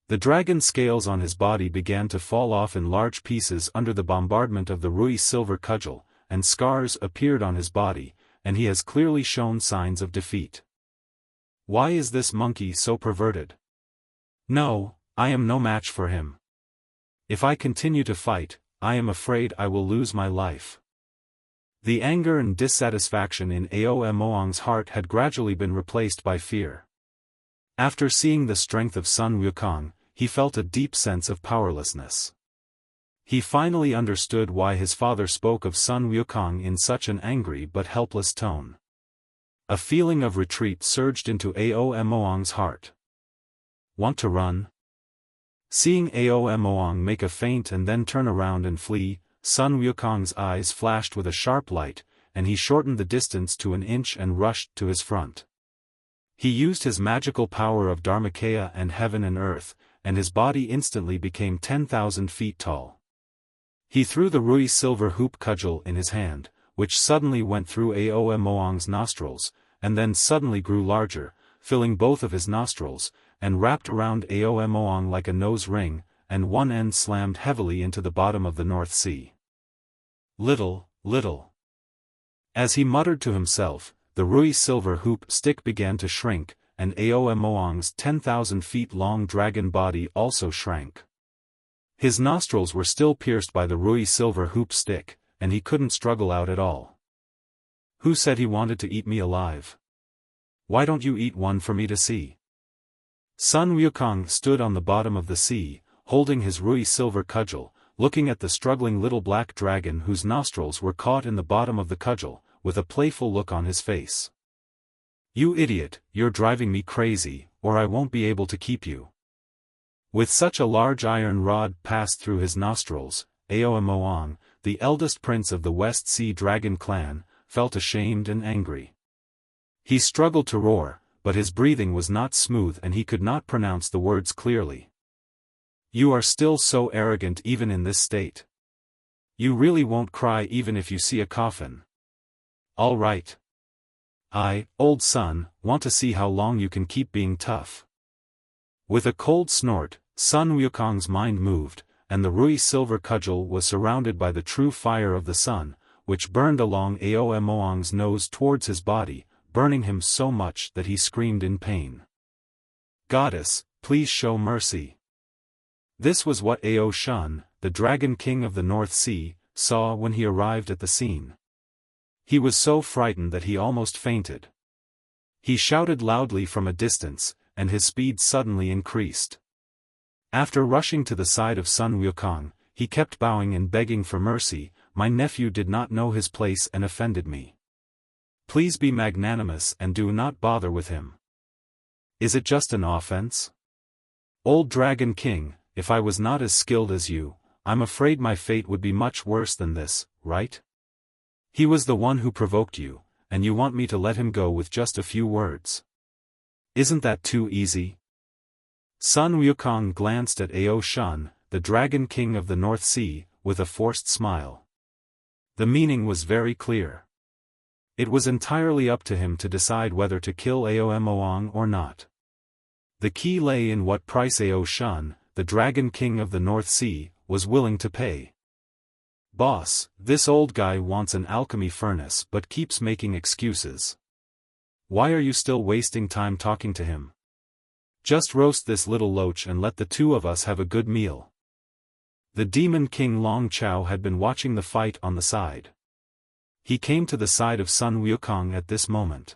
The dragon scales on his body began to fall off in large pieces under the bombardment of the Rui silver cudgel, and scars appeared on his body, and he has clearly shown signs of defeat. Why is this monkey so perverted? No, I am no match for him. If I continue to fight, I am afraid I will lose my life. The anger and dissatisfaction in Ao Moang's heart had gradually been replaced by fear. After seeing the strength of Sun Wukong, he felt a deep sense of powerlessness. He finally understood why his father spoke of Sun Wukong in such an angry but helpless tone. A feeling of retreat surged into Ao Moang's heart. Want to run? Seeing Ao Moang make a feint and then turn around and flee, Sun Wukong's eyes flashed with a sharp light, and he shortened the distance to an inch and rushed to his front. He used his magical power of Dharmakaya and heaven and earth, and his body instantly became 10,000 feet tall. He threw the Rui silver hoop cudgel in his hand, which suddenly went through Ao Moang's nostrils, and then suddenly grew larger, filling both of his nostrils, and wrapped around Ao Moang like a nose ring, and one end slammed heavily into the bottom of the North Sea. Little, little. As he muttered to himself, the Rui silver hoop stick began to shrink, and Ao Moang's 10,000 feet long dragon body also shrank. His nostrils were still pierced by the Rui silver hoop stick, and he couldn't struggle out at all. Who said he wanted to eat me alive? Why don't you eat one for me to see? Sun Wukong stood on the bottom of the sea, holding his Rui silver cudgel, looking at the struggling little black dragon whose nostrils were caught in the bottom of the cudgel, with a playful look on his face. You idiot, you're driving me crazy, or I won't be able to keep you. With such a large iron rod passed through his nostrils, Ao Moang, the eldest prince of the West Sea Dragon clan, felt ashamed and angry. He struggled to roar, but his breathing was not smooth and he could not pronounce the words clearly. You are still so arrogant even in this state. You really won't cry even if you see a coffin. All right. I, old son, want to see how long you can keep being tough. With a cold snort, Sun Wukong's mind moved, and the Rui silver cudgel was surrounded by the true fire of the sun, which burned along Ao Moang's nose towards his body, burning him so much that he screamed in pain. Goddess, please show mercy. This was what Ao Shun, the Dragon King of the North Sea, saw when he arrived at the scene. He was so frightened that he almost fainted. He shouted loudly from a distance, and his speed suddenly increased. After rushing to the side of Sun Wukong, he kept bowing and begging for mercy. My nephew did not know his place and offended me. Please be magnanimous and do not bother with him. Is it just an offense? Old Dragon King, if I was not as skilled as you, I'm afraid my fate would be much worse than this, right? He was the one who provoked you, and you want me to let him go with just a few words. Isn't that too easy? Sun Wukong glanced at Ao Shun, the Dragon King of the North Sea, with a forced smile. The meaning was very clear. It was entirely up to him to decide whether to kill Ao Moong or not. The key lay in what price Ao Shun, the Dragon King of the North Sea, was willing to pay. "Boss, this old guy wants an alchemy furnace but keeps making excuses. Why are you still wasting time talking to him? Just roast this little loach and let the two of us have a good meal." The Demon King Long Chao had been watching the fight on the side. He came to the side of Sun Wukong at this moment.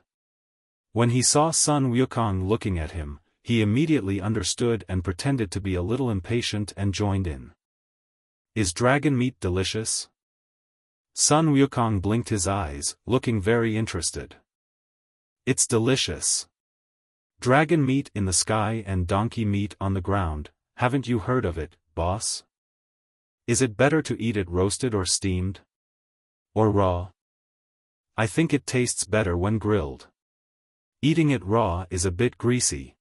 When he saw Sun Wukong looking at him, he immediately understood and pretended to be a little impatient and joined in. "Is dragon meat delicious?" Sun Wukong blinked his eyes, looking very interested. "It's delicious. Dragon meat in the sky and donkey meat on the ground, haven't you heard of it, boss? Is it better to eat it roasted or steamed? Or raw? I think it tastes better when grilled. Eating it raw is a bit greasy."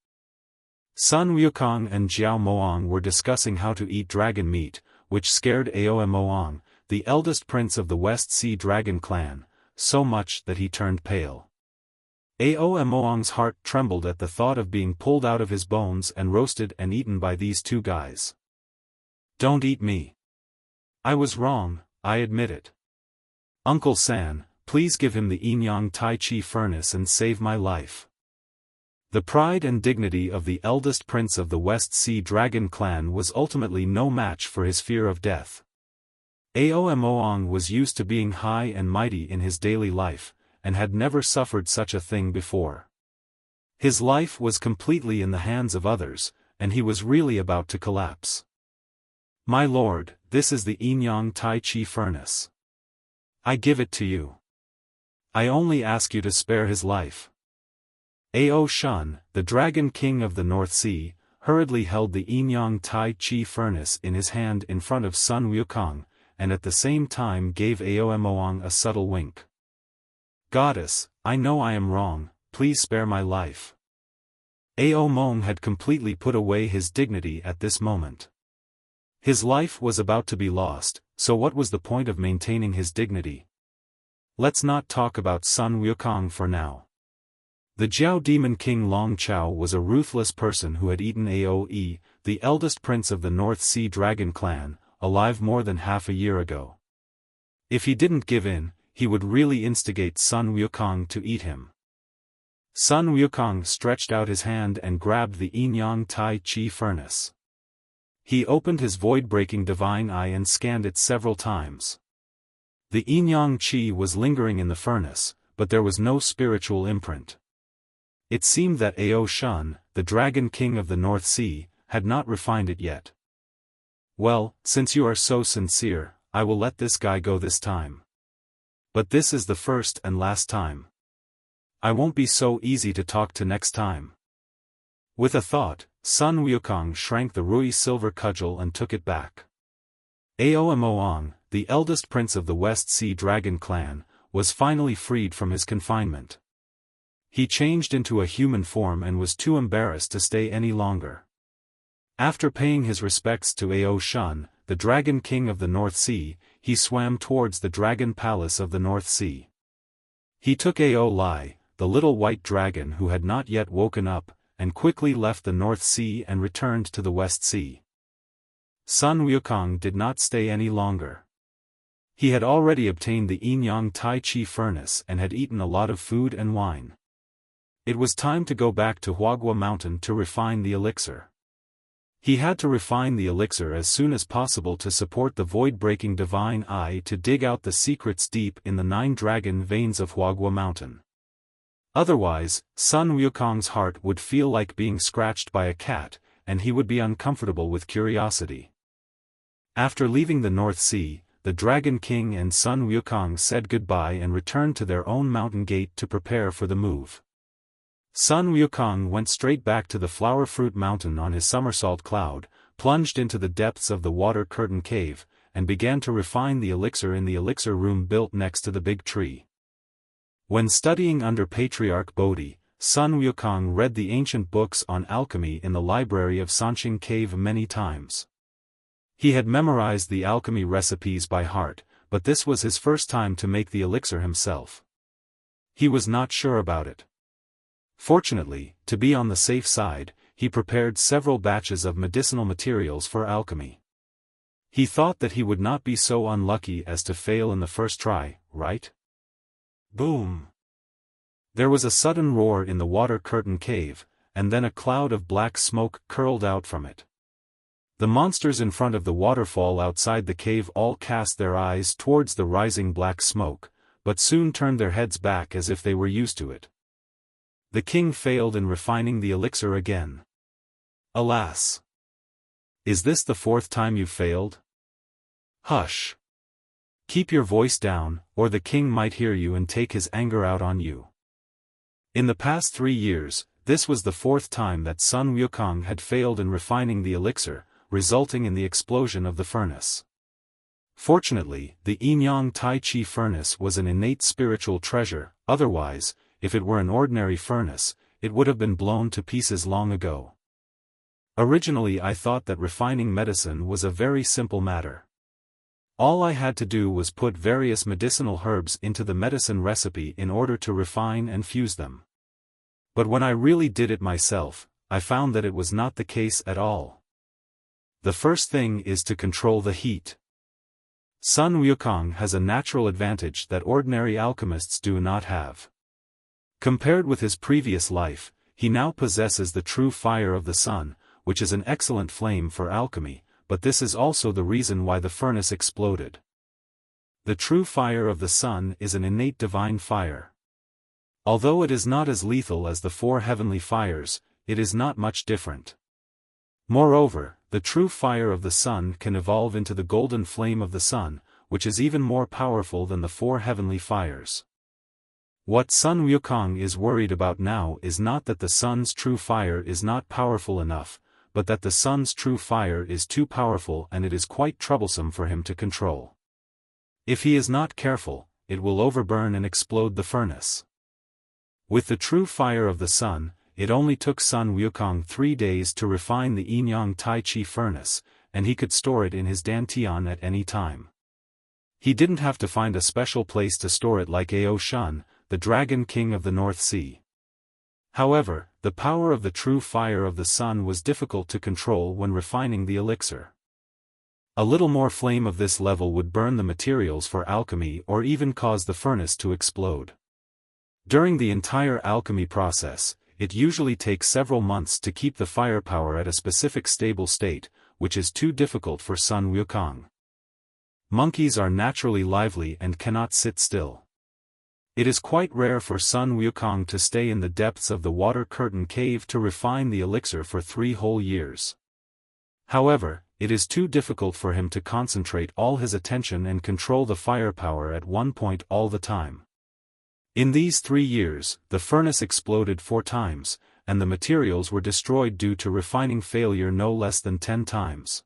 Sun Wukong and Jiao Moong were discussing how to eat dragon meat, which scared Ao Moong, the eldest prince of the West Sea Dragon clan, so much that he turned pale. Ao Moong's heart trembled at the thought of being pulled out of his bones and roasted and eaten by these two guys. "Don't eat me. I was wrong, I admit it. Uncle San, please give him the Yin-Yang Tai Chi furnace and save my life." The pride and dignity of the eldest prince of the West Sea Dragon clan was ultimately no match for his fear of death. Ao Moong was used to being high and mighty in his daily life, and had never suffered such a thing before. His life was completely in the hands of others, and he was really about to collapse. "My lord, this is the Yin-Yang Tai Chi furnace. I give it to you. I only ask you to spare his life." Ao Shun, the Dragon King of the North Sea, hurriedly held the Yin-Yang Tai Chi furnace in his hand in front of Sun Wukong, and at the same time gave Ao Moong a subtle wink. "Goddess, I know I am wrong, please spare my life." Ao Moong had completely put away his dignity at this moment. His life was about to be lost, so what was the point of maintaining his dignity? Let's not talk about Sun Wukong for now. The Jiao Demon King Long Chao was a ruthless person who had eaten Aoe, the eldest prince of the North Sea Dragon clan, alive more than half a year ago. If he didn't give in, he would really instigate Sun Wukong to eat him. Sun Wukong stretched out his hand and grabbed the Yin-Yang Tai Chi furnace. He opened his void-breaking divine eye and scanned it several times. The Yin-Yang Chi was lingering in the furnace, but there was no spiritual imprint. It seemed that Ao Shun, the Dragon King of the North Sea, had not refined it yet. "Well, since you are so sincere, I will let this guy go this time. But this is the first and last time. I won't be so easy to talk to next time." With a thought, Sun Wukong shrank the Rui silver cudgel and took it back. Ao Moong, the eldest prince of the West Sea Dragon clan, was finally freed from his confinement. He changed into a human form and was too embarrassed to stay any longer. After paying his respects to Ao Shun, the Dragon King of the North Sea, he swam towards the Dragon Palace of the North Sea. He took Ao Lai, the little white dragon who had not yet woken up, and quickly left the North Sea and returned to the West Sea. Sun Wukong did not stay any longer. He had already obtained the Yin-Yang Tai Chi furnace and had eaten a lot of food and wine. It was time to go back to Huagua Mountain to refine the elixir. He had to refine the elixir as soon as possible to support the void-breaking divine eye to dig out the secrets deep in the 9 dragon veins of Huagua Mountain. Otherwise, Sun Wukong's heart would feel like being scratched by a cat, and he would be uncomfortable with curiosity. After leaving the North Sea, the Dragon King and Sun Wukong said goodbye and returned to their own mountain gate to prepare for the move. Sun Wukong went straight back to the Flower Fruit Mountain on his somersault cloud, plunged into the depths of the water curtain cave, and began to refine the elixir in the elixir room built next to the big tree. When studying under Patriarch Bodhi, Sun Wukong read the ancient books on alchemy in the library of Sanqing Cave many times. He had memorized the alchemy recipes by heart, but this was his first time to make the elixir himself. He was not sure about it. Fortunately, to be on the safe side, he prepared several batches of medicinal materials for alchemy. He thought that he would not be so unlucky as to fail in the first try, right? Boom! There was a sudden roar in the water curtain cave, and then a cloud of black smoke curled out from it. The monsters in front of the waterfall outside the cave all cast their eyes towards the rising black smoke, but soon turned their heads back as if they were used to it. The king failed in refining the elixir again. Alas! Is this the fourth time you've failed? Hush! Keep your voice down, or the king might hear you and take his anger out on you. In the past 3 years, this was the fourth time that Sun Wukong had failed in refining the elixir, resulting in the explosion of the furnace. Fortunately, the Yin-Yang Tai Chi furnace was an innate spiritual treasure, otherwise, if it were an ordinary furnace, it would have been blown to pieces long ago. Originally I thought that refining medicine was a very simple matter. All I had to do was put various medicinal herbs into the medicine recipe in order to refine and fuse them. But when I really did it myself, I found that it was not the case at all. The first thing is to control the heat. Sun Wukong has a natural advantage that ordinary alchemists do not have. Compared with his previous life, he now possesses the true fire of the sun, which is an excellent flame for alchemy, but this is also the reason why the furnace exploded. The true fire of the sun is an innate divine fire. Although it is not as lethal as the 4 heavenly fires, it is not much different. Moreover, the true fire of the sun can evolve into the golden flame of the sun, which is even more powerful than the 4 heavenly fires. What Sun Wukong is worried about now is not that the sun's true fire is not powerful enough, but that the sun's true fire is too powerful and it is quite troublesome for him to control. If he is not careful, it will overburn and explode the furnace. With the true fire of the sun, it only took Sun Wukong 3 days to refine the Yin-Yang Tai Chi furnace, and he could store it in his dantian at any time. He didn't have to find a special place to store it like Ao Shun, the Dragon King of the North Sea. However, the power of the true fire of the sun was difficult to control when refining the elixir. A little more flame of this level would burn the materials for alchemy or even cause the furnace to explode. During the entire alchemy process, it usually takes several months to keep the firepower at a specific stable state, which is too difficult for Sun Wukong. Monkeys are naturally lively and cannot sit still. It is quite rare for Sun Wukong to stay in the depths of the water curtain cave to refine the elixir for 3 whole years. However, it is too difficult for him to concentrate all his attention and control the firepower at one point all the time. In these 3 years, the furnace exploded 4 times, and the materials were destroyed due to refining failure no less than 10 times.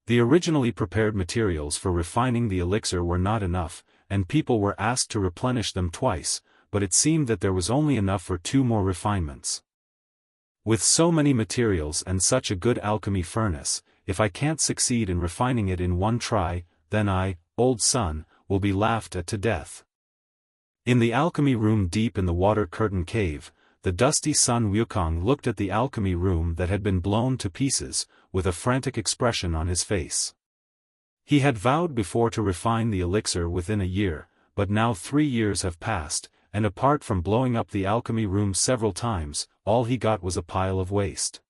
The originally prepared materials for refining the elixir were not enough, and people were asked to replenish them twice, but it seemed that there was only enough for 2 more refinements. With so many materials and such a good alchemy furnace, if I can't succeed in refining it in 1 try, then I, old Sun, will be laughed at to death. In the alchemy room deep in the water curtain cave, the dusty Sun Wukong looked at the alchemy room that had been blown to pieces, with a frantic expression on his face. He had vowed before to refine the elixir within a year, but now 3 years have passed, and apart from blowing up the alchemy room several times, all he got was a pile of waste.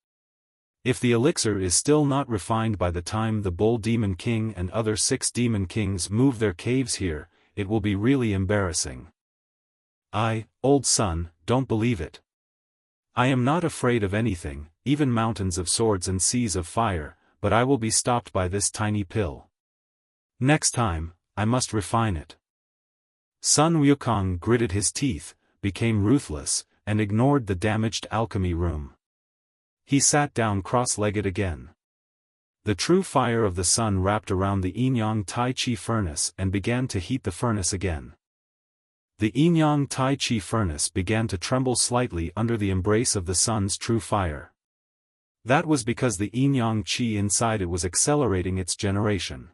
If the elixir is still not refined by the time the Bull Demon King and other 6 Demon Kings move their caves here, it will be really embarrassing. I, old Sun, don't believe it. I am not afraid of anything, even mountains of swords and seas of fire, but I will be stopped by this tiny pill. Next time, I must refine it. Sun Wukong gritted his teeth, became ruthless, and ignored the damaged alchemy room. He sat down cross-legged again. The true fire of the sun wrapped around the Yin-Yang Tai Chi furnace and began to heat the furnace again. The Yin-Yang Tai Chi furnace began to tremble slightly under the embrace of the sun's true fire. That was because the Yin-Yang Qi inside it was accelerating its generation.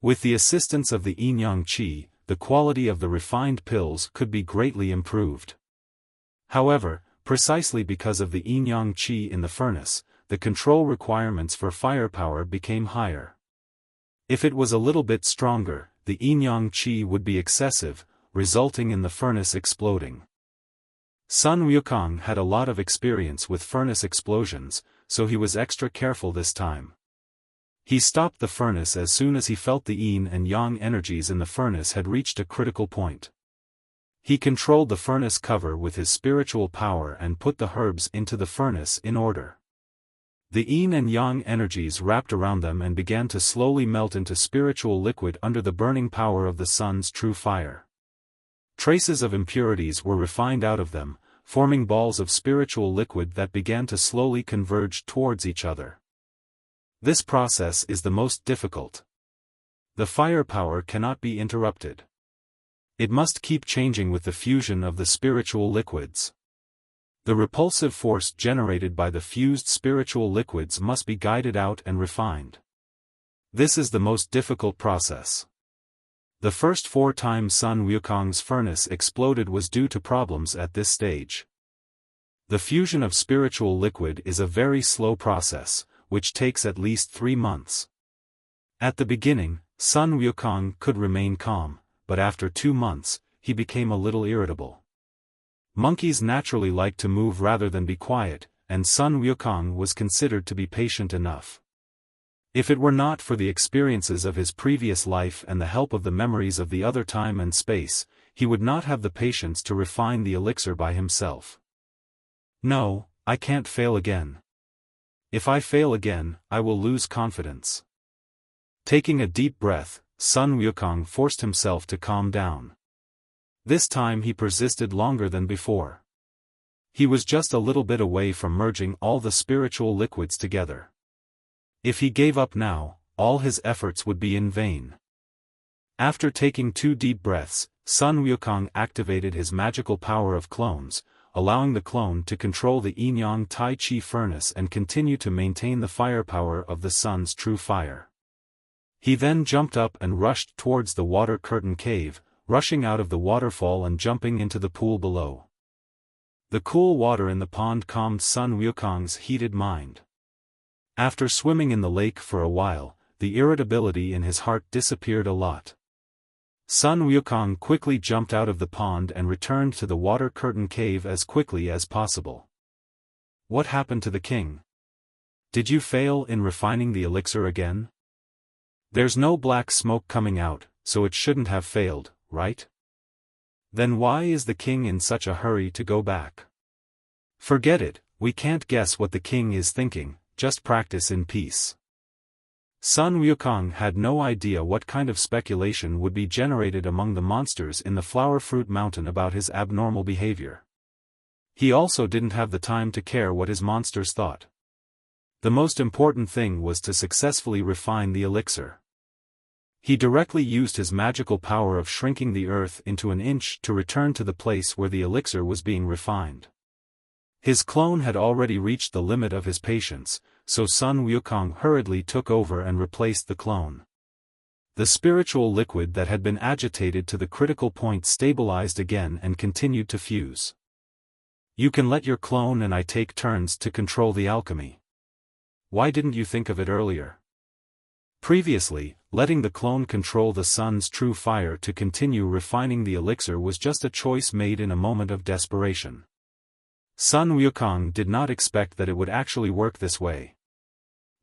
With the assistance of the Yin-Yang Qi, the quality of the refined pills could be greatly improved. However, precisely because of the yin-yang qi in the furnace, the control requirements for firepower became higher. If it was a little bit stronger, the yin-yang qi would be excessive, resulting in the furnace exploding. Sun Wukong had a lot of experience with furnace explosions, so he was extra careful this time. He stopped the furnace as soon as he felt the yin and yang energies in the furnace had reached a critical point. He controlled the furnace cover with his spiritual power and put the herbs into the furnace in order. The yin and yang energies wrapped around them and began to slowly melt into spiritual liquid under the burning power of the sun's true fire. Traces of impurities were refined out of them, forming balls of spiritual liquid that began to slowly converge towards each other. This process is the most difficult. The firepower cannot be interrupted. It must keep changing with the fusion of the spiritual liquids. The repulsive force generated by the fused spiritual liquids must be guided out and refined. This is the most difficult process. The first 4 times Sun Wukong's furnace exploded was due to problems at this stage. The fusion of spiritual liquid is a very slow process, which takes at least 3 months. At the beginning, Sun Wukong could remain calm, but after 2 months, he became a little irritable. Monkeys naturally like to move rather than be quiet, and Sun Wukong was considered to be patient enough. If it were not for the experiences of his previous life and the help of the memories of the other time and space, he would not have the patience to refine the elixir by himself. No, I can't fail again. If I fail again, I will lose confidence. Taking a deep breath, Sun Wukong forced himself to calm down. This time he persisted longer than before. He was just a little bit away from merging all the spiritual liquids together. If he gave up now, all his efforts would be in vain. After taking 2 deep breaths, Sun Wukong activated his magical power of clones, allowing the clone to control the yin-yang tai chi furnace and continue to maintain the firepower of the sun's true fire. He then jumped up and rushed towards the water curtain cave, rushing out of the waterfall and jumping into the pool below. The cool water in the pond calmed Sun Wukong's heated mind. After swimming in the lake for a while, the irritability in his heart disappeared a lot. Sun Wukong quickly jumped out of the pond and returned to the water curtain cave as quickly as possible. What happened to the king? Did you fail in refining the elixir again? There's no black smoke coming out, so it shouldn't have failed, right? Then why is the king in such a hurry to go back? Forget it, we can't guess what the king is thinking, just practice in peace. Sun Wukong had no idea what kind of speculation would be generated among the monsters in the Flower Fruit Mountain about his abnormal behavior. He also didn't have the time to care what his monsters thought. The most important thing was to successfully refine the elixir. He directly used his magical power of shrinking the earth into an inch to return to the place where the elixir was being refined. His clone had already reached the limit of his patience, so Sun Wukong hurriedly took over and replaced the clone. The spiritual liquid that had been agitated to the critical point stabilized again and continued to fuse. You can let your clone and I take turns to control the alchemy. Why didn't you think of it earlier? Previously, letting the clone control the sun's true fire to continue refining the elixir was just a choice made in a moment of desperation. Sun Wukong did not expect that it would actually work this way.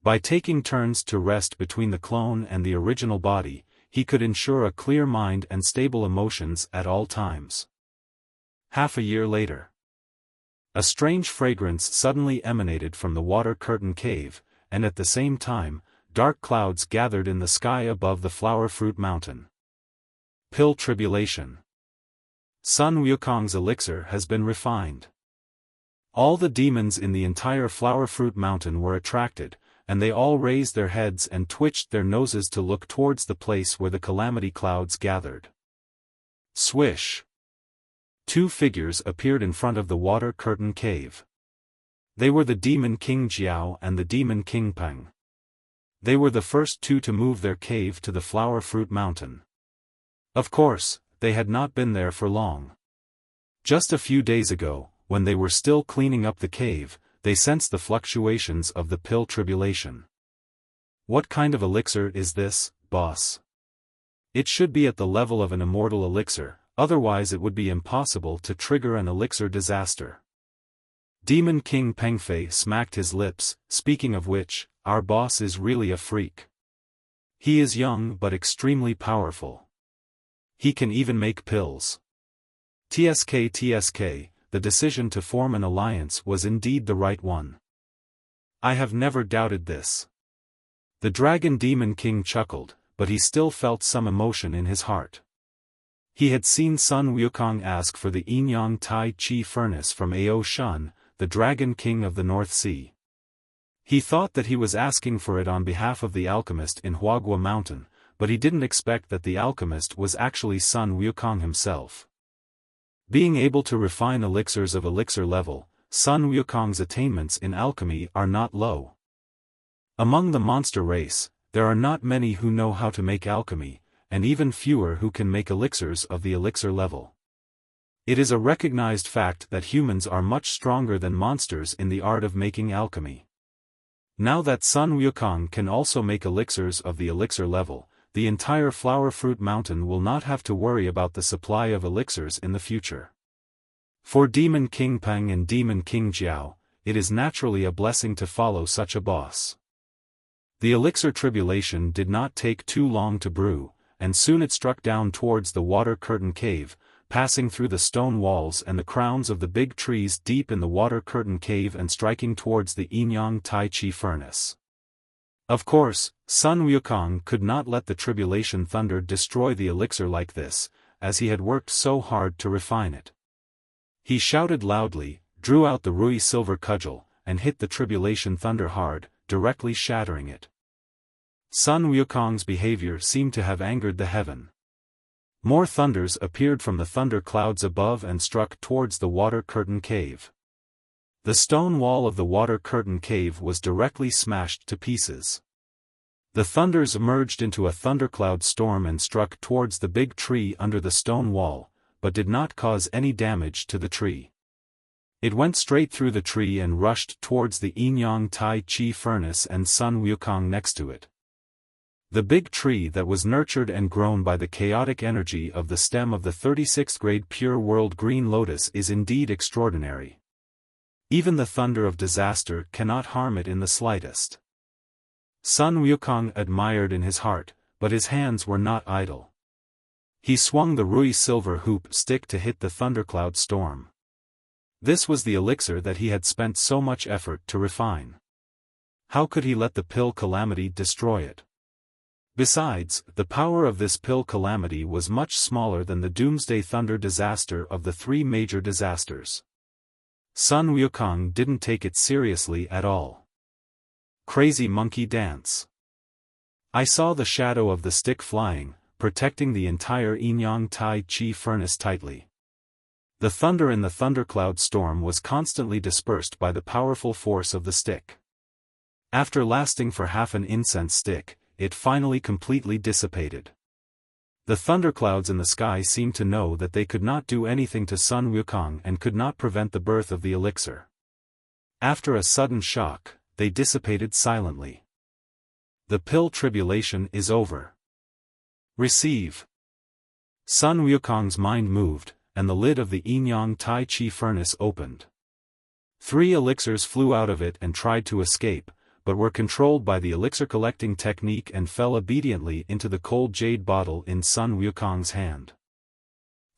By taking turns to rest between the clone and the original body, he could ensure a clear mind and stable emotions at all times. Half a year later, a strange fragrance suddenly emanated from the water curtain cave, and at the same time, dark clouds gathered in the sky above the Flower Fruit Mountain. Pill tribulation. Sun Wukong's elixir has been refined. All the demons in the entire Flower Fruit Mountain were attracted, and they all raised their heads and twitched their noses to look towards the place where the calamity clouds gathered. Swish! 2 figures appeared in front of the water curtain cave. They were the demon King Jiao and the demon King Peng. They were the first 2 to move their cave to the Flower Fruit Mountain. Of course, they had not been there for long. Just a few days ago, when they were still cleaning up the cave, they sensed the fluctuations of the pill tribulation. What kind of elixir is this, boss? It should be at the level of an immortal elixir, otherwise it would be impossible to trigger an elixir disaster. Demon King Pengfei smacked his lips, speaking of which, our boss is really a freak. He is young but extremely powerful. He can even make pills. TSK, the decision to form an alliance was indeed the right one. I have never doubted this. The Dragon Demon King chuckled, but he still felt some emotion in his heart. He had seen Sun Wukong ask for the Yin-Yang Tai Chi furnace from Ao Shun, the Dragon King of the North Sea. He thought that he was asking for it on behalf of the alchemist in Huagua Mountain, but he didn't expect that the alchemist was actually Sun Wukong himself. Being able to refine elixirs of elixir level, Sun Wukong's attainments in alchemy are not low. Among the monster race, there are not many who know how to make alchemy, and even fewer who can make elixirs of the elixir level. It is a recognized fact that humans are much stronger than monsters in the art of making alchemy. Now that Sun Wukong can also make elixirs of the elixir level, the entire Flower Fruit Mountain will not have to worry about the supply of elixirs in the future. For Demon King Peng and Demon King Jiao, it is naturally a blessing to follow such a boss. The elixir tribulation did not take too long to brew, and soon it struck down towards the water curtain cave, passing through the stone walls and the crowns of the big trees deep in the water curtain cave and striking towards the Yin-Yang Tai Chi furnace. Of course, Sun Wukong could not let the tribulation thunder destroy the elixir like this, as he had worked so hard to refine it. He shouted loudly, drew out the Rui silver cudgel, and hit the tribulation thunder hard, directly shattering it. Sun Wukong's behavior seemed to have angered the heaven. More thunders appeared from the thunder clouds above and struck towards the water curtain cave. The stone wall of the water curtain cave was directly smashed to pieces. The thunders emerged into a thundercloud storm and struck towards the big tree under the stone wall, but did not cause any damage to the tree. It went straight through the tree and rushed towards the Yin-Yang Tai Chi furnace and Sun Wukong next to it. The big tree that was nurtured and grown by the chaotic energy of the stem of the 36th grade pure world green lotus is indeed extraordinary. Even the thunder of disaster cannot harm it in the slightest. Sun Wukong admired in his heart, but his hands were not idle. He swung the Rui silver hoop stick to hit the thundercloud storm. This was the elixir that he had spent so much effort to refine. How could he let the pill calamity destroy it? Besides, the power of this pill calamity was much smaller than the doomsday thunder disaster of the three major disasters. Sun Wukong didn't take it seriously at all. Crazy monkey dance. I saw the shadow of the stick flying, protecting the entire Yin-Yang Tai Chi furnace tightly. The thunder in the thundercloud storm was constantly dispersed by the powerful force of the stick. After lasting for half an incense stick, it finally completely dissipated. The thunderclouds in the sky seemed to know that they could not do anything to Sun Wukong and could not prevent the birth of the elixir. After a sudden shock, they dissipated silently. The pill tribulation is over. Receive. Sun Wukong's mind moved, and the lid of the Yin-Yang Tai Chi furnace opened. 3 elixirs flew out of it and tried to escape, but were controlled by the elixir collecting technique and fell obediently into the cold jade bottle in Sun Wukong's hand.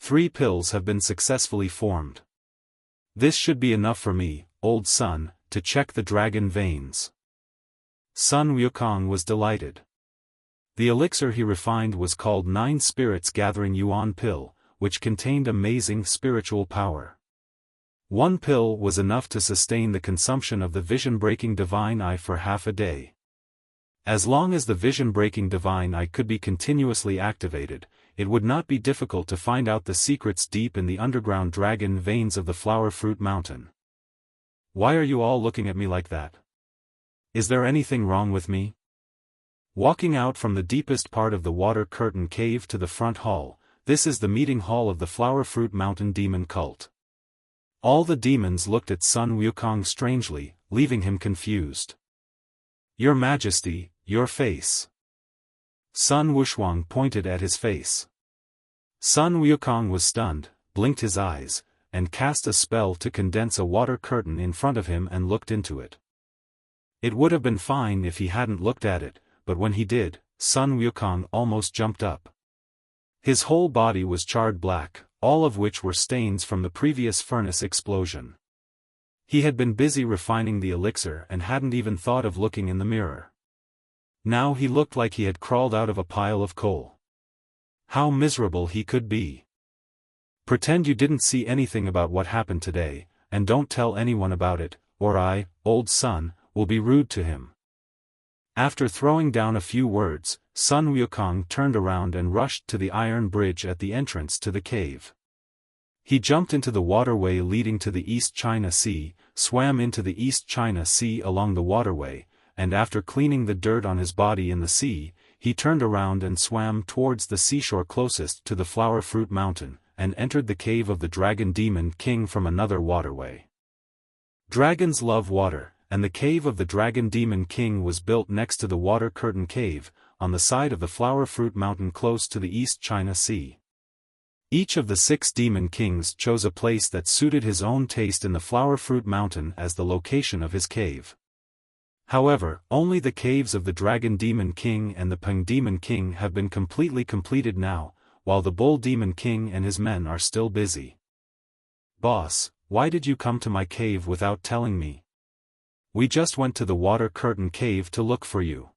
3 pills have been successfully formed. This should be enough for me, old Sun, to check the dragon veins. Sun Wukong was delighted. The elixir he refined was called 9 Spirits Gathering Yuan Pill, which contained amazing spiritual power. 1 pill was enough to sustain the consumption of the vision-breaking divine eye for half a day. As long as the vision-breaking divine eye could be continuously activated, it would not be difficult to find out the secrets deep in the underground dragon veins of the Flower Fruit Mountain. Why are you all looking at me like that? Is there anything wrong with me? Walking out from the deepest part of the water curtain cave to the front hall, this is the meeting hall of the Flower Fruit Mountain demon cult. All the demons looked at Sun Wukong strangely, leaving him confused. Your Majesty, your face. Sun Wushuang pointed at his face. Sun Wukong was stunned, blinked his eyes, and cast a spell to condense a water curtain in front of him and looked into it. It would have been fine if he hadn't looked at it, but when he did, Sun Wukong almost jumped up. His whole body was charred black, all of which were stains from the previous furnace explosion. He had been busy refining the elixir and hadn't even thought of looking in the mirror. Now he looked like he had crawled out of a pile of coal. How miserable he could be. Pretend you didn't see anything about what happened today, and don't tell anyone about it, or I, old Sun, will be rude to him. After throwing down a few words, Sun Wukong turned around and rushed to the iron bridge at the entrance to the cave. He jumped into the waterway leading to the East China Sea, swam into the East China Sea along the waterway, and after cleaning the dirt on his body in the sea, he turned around and swam towards the seashore closest to the Flower Fruit Mountain, and entered the cave of the Dragon Demon King from another waterway. Dragons love water, and the cave of the Dragon Demon King was built next to the Water Curtain Cave, on the side of the Flower Fruit Mountain close to the East China Sea. Each of the 6 demon kings chose a place that suited his own taste in the Flower Fruit Mountain as the location of his cave. However, only the caves of the Dragon Demon King and the Peng Demon King have been completely completed now, while the Bull Demon King and his men are still busy. Boss, why did you come to my cave without telling me? We just went to the Water Curtain Cave to look for you.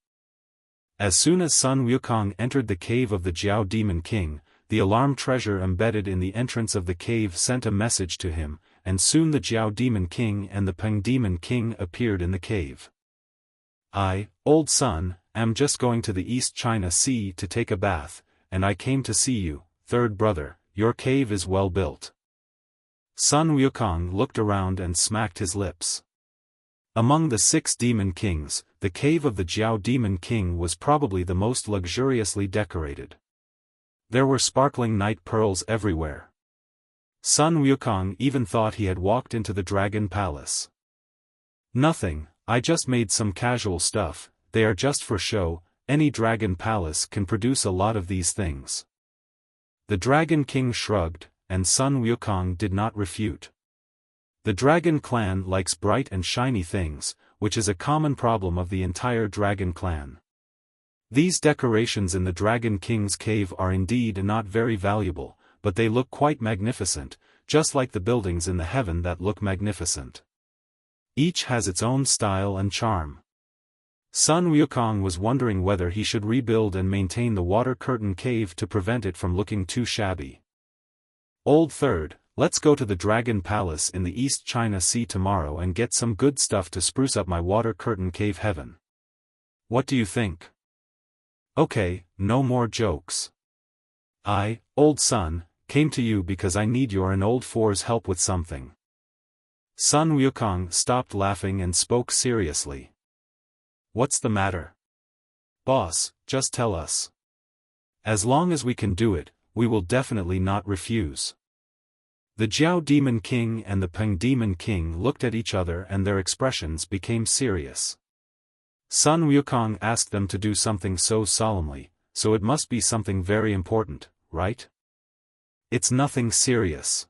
As soon as Sun Wukong entered the cave of the Jiao Demon King, the alarm treasure embedded in the entrance of the cave sent a message to him, and soon the Jiao Demon King and the Peng Demon King appeared in the cave. I, old Sun, am just going to the East China Sea to take a bath, and I came to see you, third brother, your cave is well built. Sun Wukong looked around and smacked his lips. Among the 6 demon kings, the cave of the Jiao Demon King was probably the most luxuriously decorated. There were sparkling night pearls everywhere. Sun Wukong even thought he had walked into the Dragon Palace. Nothing, I just made some casual stuff, they are just for show, any Dragon Palace can produce a lot of these things. The Dragon King shrugged, and Sun Wukong did not refute. The Dragon Clan likes bright and shiny things, which is a common problem of the entire Dragon Clan. These decorations in the Dragon King's cave are indeed not very valuable, but they look quite magnificent, just like the buildings in the heaven that look magnificent. Each has its own style and charm. Sun Wukong was wondering whether he should rebuild and maintain the Water Curtain Cave to prevent it from looking too shabby. Old Third, let's go to the Dragon Palace in the East China Sea tomorrow and get some good stuff to spruce up my Water Curtain Cave heaven. What do you think? Okay, no more jokes. I, old Sun, came to you because I need your and old Four's help with something. Sun Wukong stopped laughing and spoke seriously. What's the matter? Boss, just tell us. As long as we can do it, we will definitely not refuse. The Jiao Demon King and the Peng Demon King looked at each other and their expressions became serious. Sun Wukong asked them to do something so solemnly, so it must be something very important, right? It's nothing serious.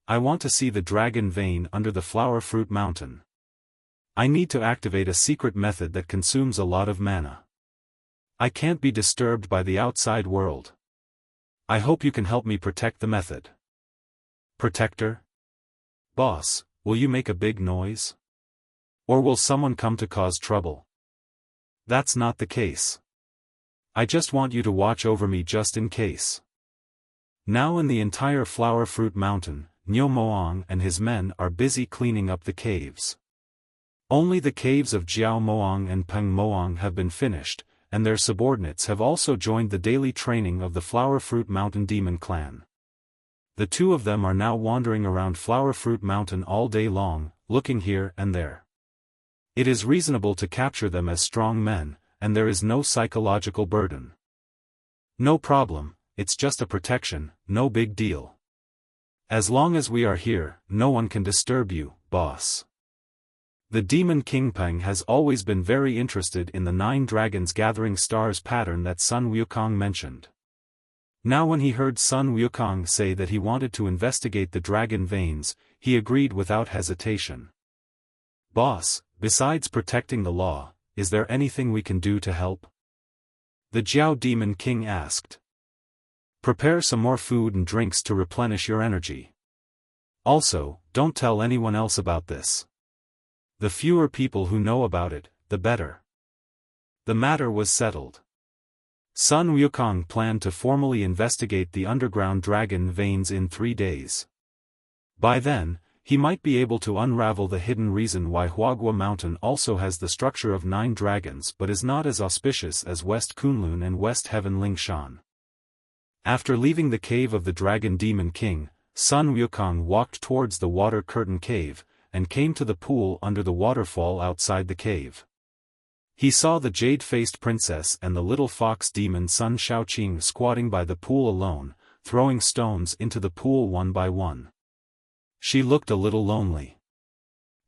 I want to see the dragon vein under the Flower Fruit Mountain. I need to activate a secret method that consumes a lot of mana. I can't be disturbed by the outside world. I hope you can help me protect the method. Protector? Boss, will you make a big noise? Or will someone come to cause trouble? That's not the case. I just want you to watch over me just in case. Now in the entire Flower Fruit Mountain, Niu Moang and his men are busy cleaning up the caves. Only the caves of Jiao Moang and Peng Moang have been finished, and their subordinates have also joined the daily training of the Flower Fruit Mountain Demon Clan. The 2 of them are now wandering around Flower Fruit Mountain all day long, looking here and there. It is reasonable to capture them as strong men, and there is no psychological burden. No problem, it's just a protection, no big deal. As long as we are here, no one can disturb you, boss. The Demon King Peng has always been very interested in the 9 dragons gathering stars pattern that Sun Wukong mentioned. Now when he heard Sun Wukong say that he wanted to investigate the dragon veins, he agreed without hesitation. Boss, besides protecting the law, is there anything we can do to help? The Jiao Demon King asked. Prepare some more food and drinks to replenish your energy. Also, don't tell anyone else about this. The fewer people who know about it, the better. The matter was settled. Sun Wukong planned to formally investigate the underground dragon veins in 3 days. By then, he might be able to unravel the hidden reason why Huagua Mountain also has the structure of 9 dragons but is not as auspicious as West Kunlun and West Heaven Lingshan. After leaving the cave of the Dragon Demon King, Sun Wukong walked towards the Water Curtain Cave, and came to the pool under the waterfall outside the cave. He saw the jade-faced princess and the little fox demon Sun Shaoqing squatting by the pool alone, throwing stones into the pool one by one. She looked a little lonely.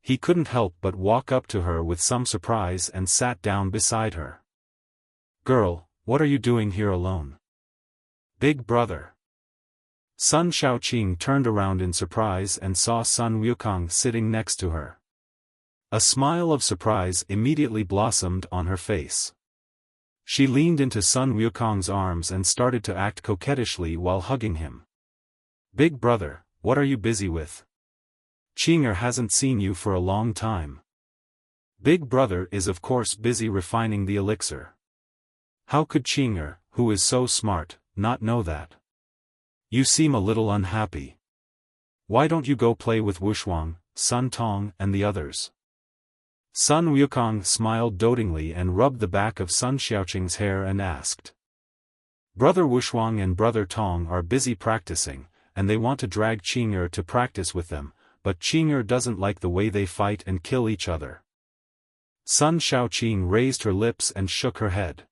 He couldn't help but walk up to her with some surprise and sat down beside her. "Girl, what are you doing here alone?" "Big brother." Sun Shaoqing turned around in surprise and saw Sun Wukong sitting next to her. A smile of surprise immediately blossomed on her face. She leaned into Sun Wukong's arms and started to act coquettishly while hugging him. "Big brother, what are you busy with? Qing'er hasn't seen you for a long time." Big brother is of course busy refining the elixir. How could Qing'er, who is so smart, not know that? "You seem a little unhappy. Why don't you go play with Wushuang, Sun Tong and the others?" Sun Wukong smiled dotingly and rubbed the back of Sun Xiaoqing's hair and asked. "Brother Wushuang and Brother Tong are busy practicing, and they want to drag Qing'er to practice with them, but Qing'er doesn't like the way they fight and kill each other." Sun Shaoqing raised her lips and shook her head.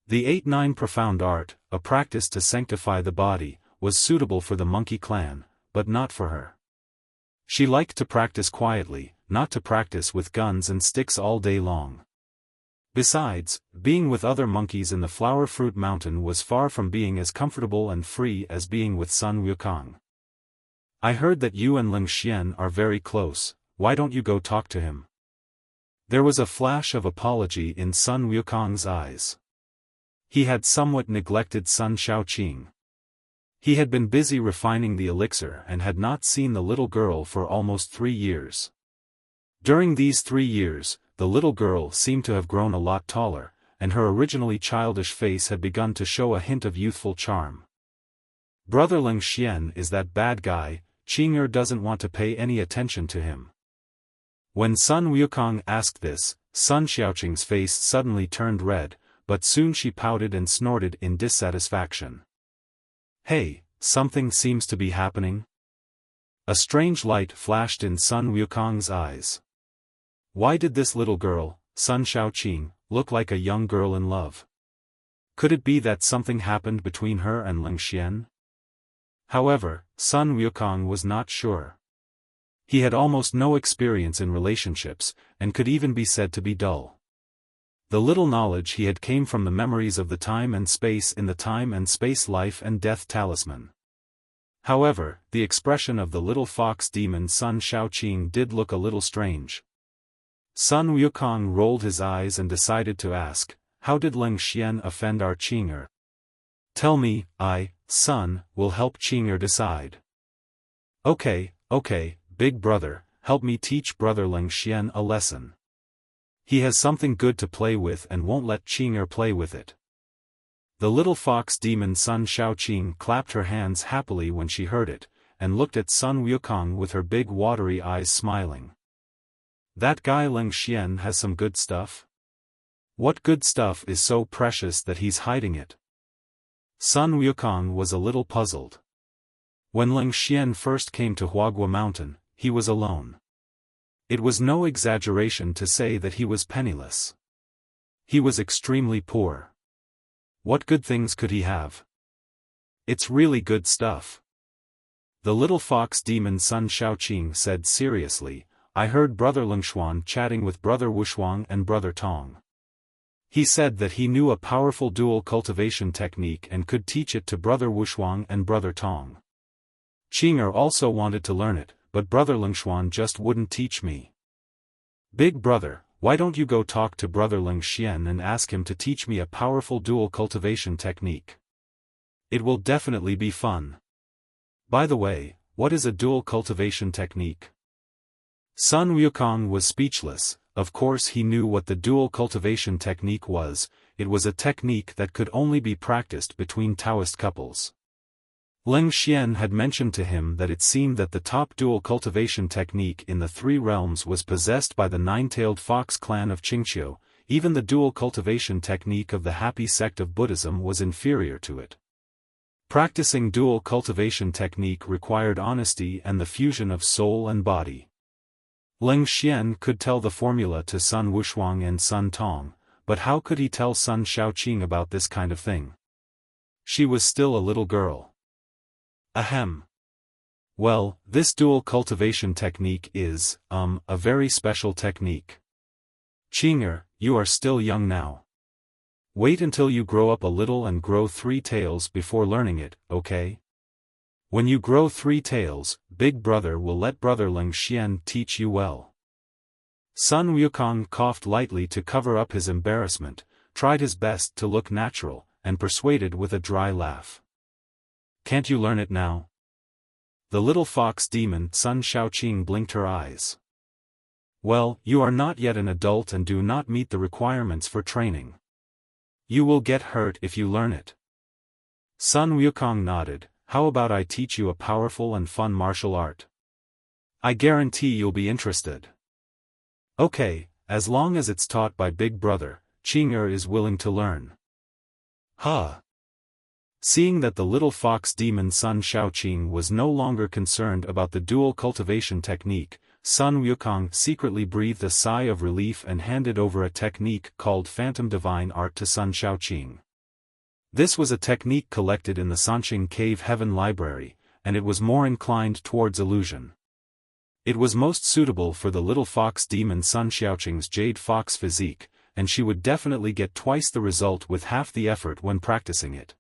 The 8-9 profound art, a practice to sanctify the body, was suitable for the monkey clan, but not for her. She liked to practice quietly, not to practice with guns and sticks all day long. Besides, being with other monkeys in the Flower Fruit Mountain was far from being as comfortable and free as being with Sun Wukong. "I heard that you and Ling Xian are very close, why don't you go talk to him?" There was a flash of apology in Sun Wukong's eyes. He had somewhat neglected Sun Shaoqing. He had been busy refining the elixir and had not seen the little girl for almost 3 years. During these 3 years, the little girl seemed to have grown a lot taller, and her originally childish face had begun to show a hint of youthful charm. "Brother Ling Xian is that bad guy, Qing'er doesn't want to pay any attention to him." When Sun Wukong asked this, Sun Xiaoqing's face suddenly turned red, but soon she pouted and snorted in dissatisfaction. "Hey, something seems to be happening." A strange light flashed in Sun Wukong's eyes. Why did this little girl, Sun Shaoqing, look like a young girl in love? Could it be that something happened between her and Ling Xian? However, Sun Wukong was not sure. He had almost no experience in relationships, and could even be said to be dull. The little knowledge he had came from the memories of the time and space in the Time and Space Life-Death Talisman. However, the expression of the little fox demon Sun Shaoqing did look a little strange. Sun Wukong rolled his eyes and decided to ask, "How did Ling Xian offend our Qing'er? Tell me, Sun, will help Qing'er decide." Okay, big brother, help me teach brother Ling Xian a lesson. He has something good to play with and won't let Qing'er play with it." The little fox demon Sun Shaoqing clapped her hands happily when she heard it, and looked at Sun Wukong with her big watery eyes smiling. "That guy Ling Xian has some good stuff? What good stuff is so precious that he's hiding it?" Sun Wukong was a little puzzled. When Ling Xian first came to Huagua Mountain, he was alone. It was no exaggeration to say that he was penniless. He was extremely poor. What good things could he have? It's really good stuff. The little fox demon Sun Shaoqing said seriously, I heard Brother Lingshuan chatting with Brother Wushuang and Brother Tong. He said that he knew a powerful dual cultivation technique and could teach it to Brother Wushuang and Brother Tong. Qing'er also wanted to learn it, but Brother Lingshuan just wouldn't teach me. Big brother, why don't you go talk to Brother Lingxian and ask him to teach me a powerful dual cultivation technique? It will definitely be fun. By the way, what is a dual cultivation technique? Sun Wukong was speechless. Of course he knew what the dual cultivation technique was. It was a technique that could only be practiced between Taoist couples. Ling Xian had mentioned to him that it seemed that the top dual cultivation technique in the three realms was possessed by the nine-tailed fox clan of Qingqiu. Even the dual cultivation technique of the happy sect of Buddhism was inferior to it. Practicing dual cultivation technique required honesty and the fusion of soul and body. Ling Xian could tell the formula to Sun Wushuang and Sun Tong, but how could he tell Sun Shaoqing about this kind of thing? She was still a little girl. Ahem. Well, this dual cultivation technique is, a very special technique. Qing'er, you are still young now. Wait until you grow up a little and grow 3 tails before learning it, okay? When you grow 3 tails, Big Brother will let Brother Ling Xian teach you well. Sun Wukong coughed lightly to cover up his embarrassment, tried his best to look natural, and persuaded with a dry laugh. Can't you learn it now? The little fox demon Sun Shaoqing blinked her eyes. Well, you are not yet an adult and do not meet the requirements for training. You will get hurt if you learn it. Sun Wukong nodded. How about I teach you a powerful and fun martial art? I guarantee you'll be interested. Okay, as long as it's taught by Big Brother, Qing'er is willing to learn. Huh. Seeing that the little fox demon Sun Shaoqing was no longer concerned about the dual cultivation technique, Sun Wukong secretly breathed a sigh of relief and handed over a technique called Phantom Divine Art to Sun Shaoqing. This was a technique collected in the Sanqing Cave Heaven Library, and it was more inclined towards illusion. It was most suitable for the little fox demon Sun Shaoqing's jade fox physique, and she would definitely get twice the result with half the effort when practicing it.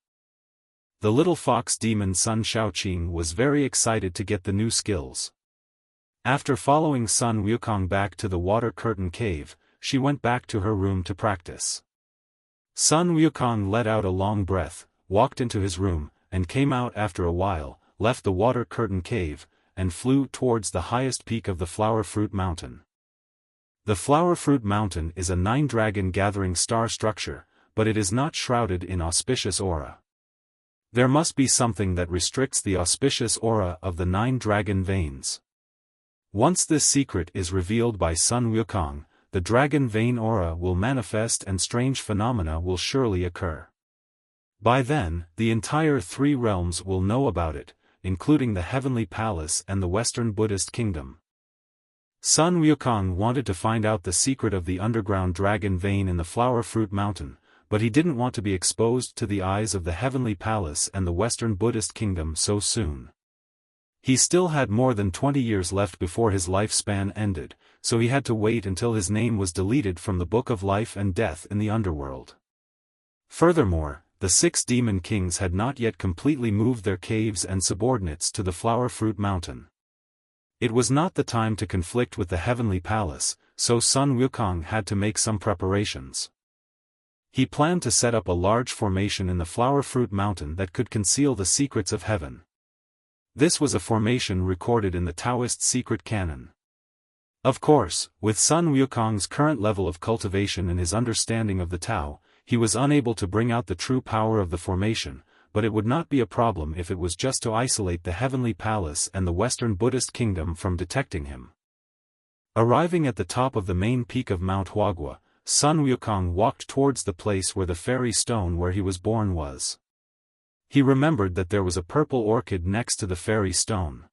The little fox demon Sun Shaoqing was very excited to get the new skills. After following Sun Wukong back to the water curtain cave, she went back to her room to practice. Sun Wukong let out a long breath, walked into his room, and came out after a while, left the water curtain cave, and flew towards the highest peak of the Flower Fruit Mountain. The Flower Fruit Mountain is a 9-dragon gathering star structure, but it is not shrouded in auspicious aura. There must be something that restricts the auspicious aura of the 9-dragon veins. Once this secret is revealed by Sun Wukong, the dragon vein aura will manifest and strange phenomena will surely occur. By then, the entire 3 realms will know about it, including the Heavenly Palace and the Western Buddhist Kingdom. Sun Wukong wanted to find out the secret of the underground dragon vein in the Flower Fruit Mountain, but he didn't want to be exposed to the eyes of the Heavenly Palace and the Western Buddhist Kingdom so soon. He still had more than 20 years left before his lifespan ended, so he had to wait until his name was deleted from the Book of Life and Death in the Underworld. Furthermore, the 6 demon kings had not yet completely moved their caves and subordinates to the Flower Fruit Mountain. It was not the time to conflict with the Heavenly Palace, so Sun Wukong had to make some preparations. He planned to set up a large formation in the Flower Fruit Mountain that could conceal the secrets of heaven. This was a formation recorded in the Taoist secret canon. Of course, with Sun Wukong's current level of cultivation and his understanding of the Tao, he was unable to bring out the true power of the formation, but it would not be a problem if it was just to isolate the Heavenly Palace and the Western Buddhist Kingdom from detecting him. Arriving at the top of the main peak of Mount Huagua, Sun Wukong walked towards the place where the fairy stone where he was born was. He remembered that there was a purple orchid next to the fairy stone.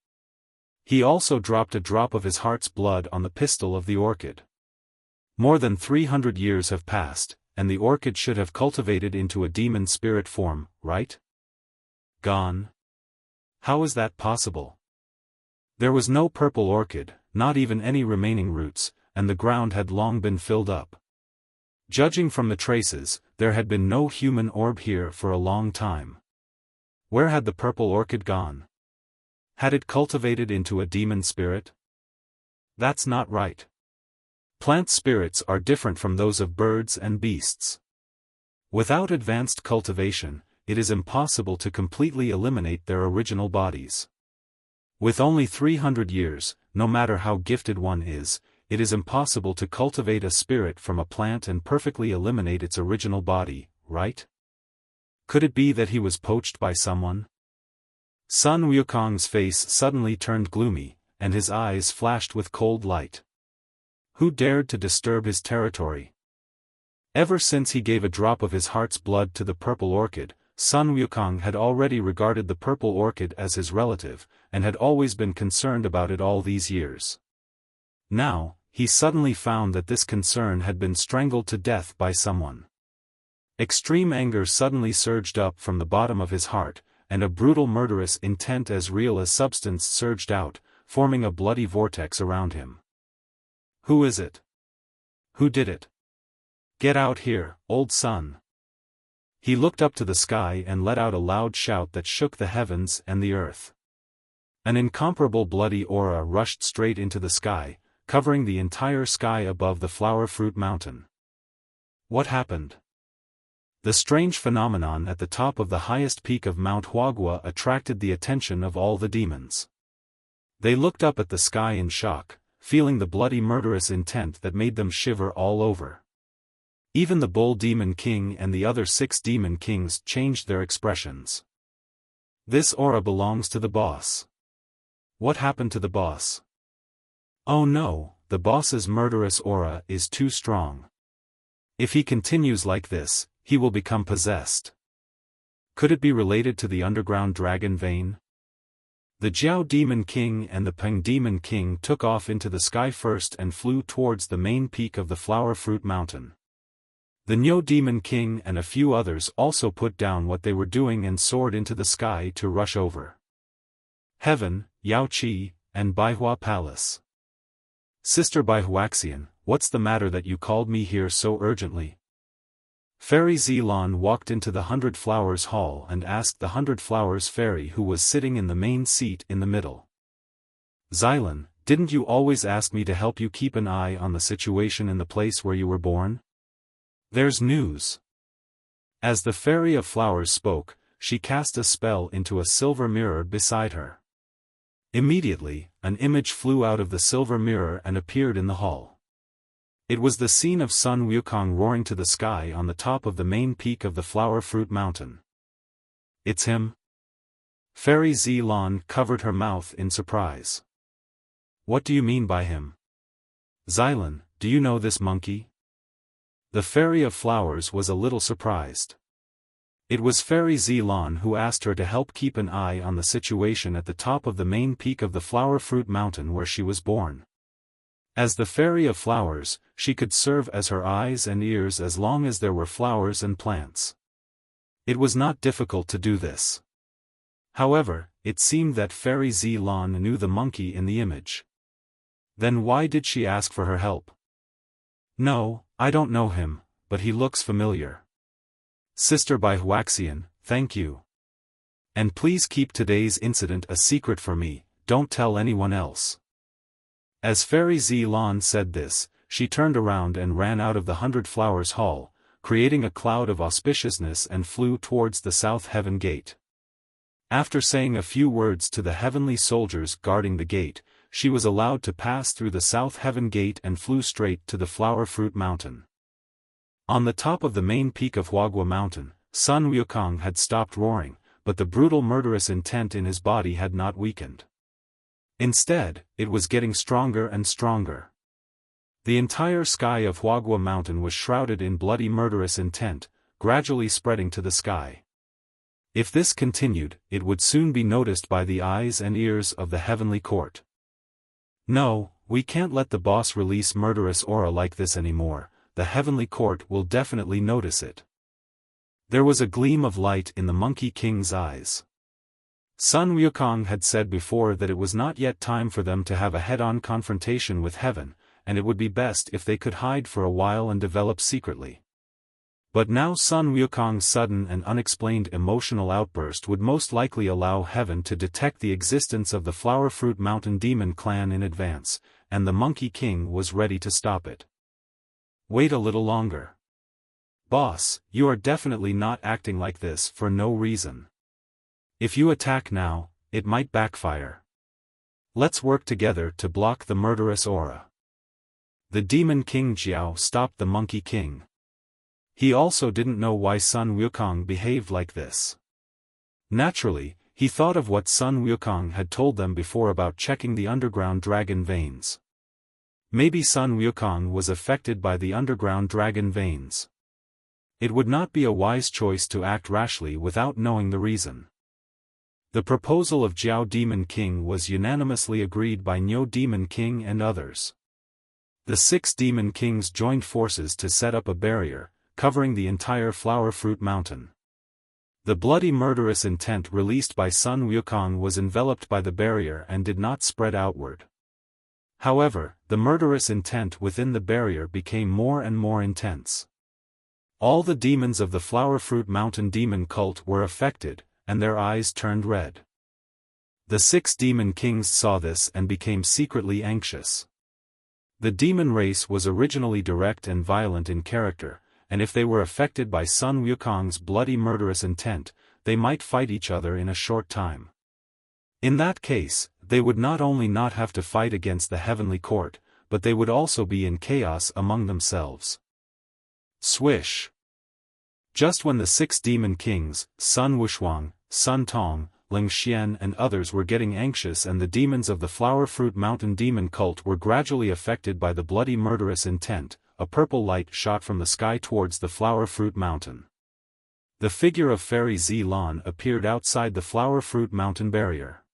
He also dropped a drop of his heart's blood on the pistil of the orchid. More than 300 years have passed, and the orchid should have cultivated into a demon spirit form, right? Gone? How is that possible? There was no purple orchid, not even any remaining roots, and the ground had long been filled up. Judging from the traces, there had been no human orb here for a long time. Where had the purple orchid gone? Had it cultivated into a demon spirit? That's not right. Plant spirits are different from those of birds and beasts. Without advanced cultivation, it is impossible to completely eliminate their original bodies. With only 300 years, no matter how gifted one is, it is impossible to cultivate a spirit from a plant and perfectly eliminate its original body, right? Could it be that he was poached by someone? Sun Wukong's face suddenly turned gloomy, and his eyes flashed with cold light. Who dared to disturb his territory? Ever since he gave a drop of his heart's blood to the purple orchid, Sun Wukong had already regarded the purple orchid as his relative, and had always been concerned about it all these years. Now, he suddenly found that this concern had been strangled to death by someone. Extreme anger suddenly surged up from the bottom of his heart, and a brutal murderous intent as real as substance surged out, forming a bloody vortex around him. Who is it? Who did it? Get out here, old son. He looked up to the sky and let out a loud shout that shook the heavens and the earth. An incomparable bloody aura rushed straight into the sky, covering the entire sky above the flower fruit mountain. What happened? The strange phenomenon at the top of the highest peak of Mount Huagua attracted the attention of all the demons. They looked up at the sky in shock, feeling the bloody murderous intent that made them shiver all over. Even the Bull Demon King and the other 6 Demon Kings changed their expressions. This aura belongs to the boss. What happened to the boss? Oh no, the boss's murderous aura is too strong. If he continues like this, he will become possessed. Could it be related to the underground dragon vein? The Jiao Demon King and the Peng Demon King took off into the sky first and flew towards the main peak of the flower fruit mountain. The Niu Demon King and a few others also put down what they were doing and soared into the sky to rush over Heaven, Yao Qi, and Baihua Palace. Sister Baihuaxian, what's the matter that you called me here so urgently? Fairy Zilon walked into the 100 Flowers Hall and asked the 100 Flowers Fairy who was sitting in the main seat in the middle. Xylon, didn't you always ask me to help you keep an eye on the situation in the place where you were born? There's news. As the Fairy of Flowers spoke, she cast a spell into a silver mirror beside her. Immediately, an image flew out of the silver mirror and appeared in the hall. It was the scene of Sun Wukong roaring to the sky on the top of the main peak of the flower fruit mountain. It's him? Fairy Zilon covered her mouth in surprise. What do you mean by him? Xylon, do you know this monkey? The Fairy of Flowers was a little surprised. It was Fairy Zilon who asked her to help keep an eye on the situation at the top of the main peak of the flower fruit mountain where she was born. As the Fairy of Flowers, she could serve as her eyes and ears as long as there were flowers and plants. It was not difficult to do this. However, it seemed that Fairy Zilon knew the monkey in the image. Then why did she ask for her help? No, I don't know him, but he looks familiar. Sister Baihuaxian, thank you. And please keep today's incident a secret for me, don't tell anyone else. As Fairy Zilon said this, she turned around and ran out of the 100 Flowers Hall, creating a cloud of auspiciousness and flew towards the South Heaven Gate. After saying a few words to the heavenly soldiers guarding the gate, she was allowed to pass through the South Heaven Gate and flew straight to the Flower Fruit Mountain. On the top of the main peak of Huagua Mountain, Sun Wukong had stopped roaring, but the brutal murderous intent in his body had not weakened. Instead, it was getting stronger and stronger. The entire sky of Huagua Mountain was shrouded in bloody murderous intent, gradually spreading to the sky. If this continued, it would soon be noticed by the eyes and ears of the heavenly court. No, we can't let the boss release murderous aura like this anymore, the heavenly court will definitely notice it. There was a gleam of light in the Monkey King's eyes. Sun Wukong had said before that it was not yet time for them to have a head-on confrontation with heaven, and it would be best if they could hide for a while and develop secretly. But now Sun Wukong's sudden and unexplained emotional outburst would most likely allow heaven to detect the existence of the Flower Fruit Mountain Demon clan in advance, and the Monkey King was ready to stop it. Wait a little longer. Boss, you are definitely not acting like this for no reason. If you attack now, it might backfire. Let's work together to block the murderous aura. The Demon King Jiao stopped the Monkey King. He also didn't know why Sun Wukong behaved like this. Naturally, he thought of what Sun Wukong had told them before about checking the underground dragon veins. Maybe Sun Wukong was affected by the underground dragon veins. It would not be a wise choice to act rashly without knowing the reason. The proposal of Jiao Demon King was unanimously agreed by Nyo Demon King and others. The 6 Demon Kings joined forces to set up a barrier, covering the entire Flower Fruit Mountain. The bloody murderous intent released by Sun Wukong was enveloped by the barrier and did not spread outward. However, the murderous intent within the barrier became more and more intense. All the demons of the Flower Fruit Mountain demon cult were affected, and their eyes turned red. The 6 Demon Kings saw this and became secretly anxious. The demon race was originally direct and violent in character, and if they were affected by Sun Wukong's bloody murderous intent, they might fight each other in a short time. In that case, they would not only not have to fight against the heavenly court, but they would also be in chaos among themselves. Swish! Just when the 6 Demon Kings, Sun Wushuang, Sun Tong, Ling Xian and others were getting anxious and the demons of the Flower Fruit Mountain demon cult were gradually affected by the bloody murderous intent, a purple light shot from the sky towards the Flower Fruit Mountain. The figure of Fairy Zilan appeared outside the Flower Fruit Mountain barrier.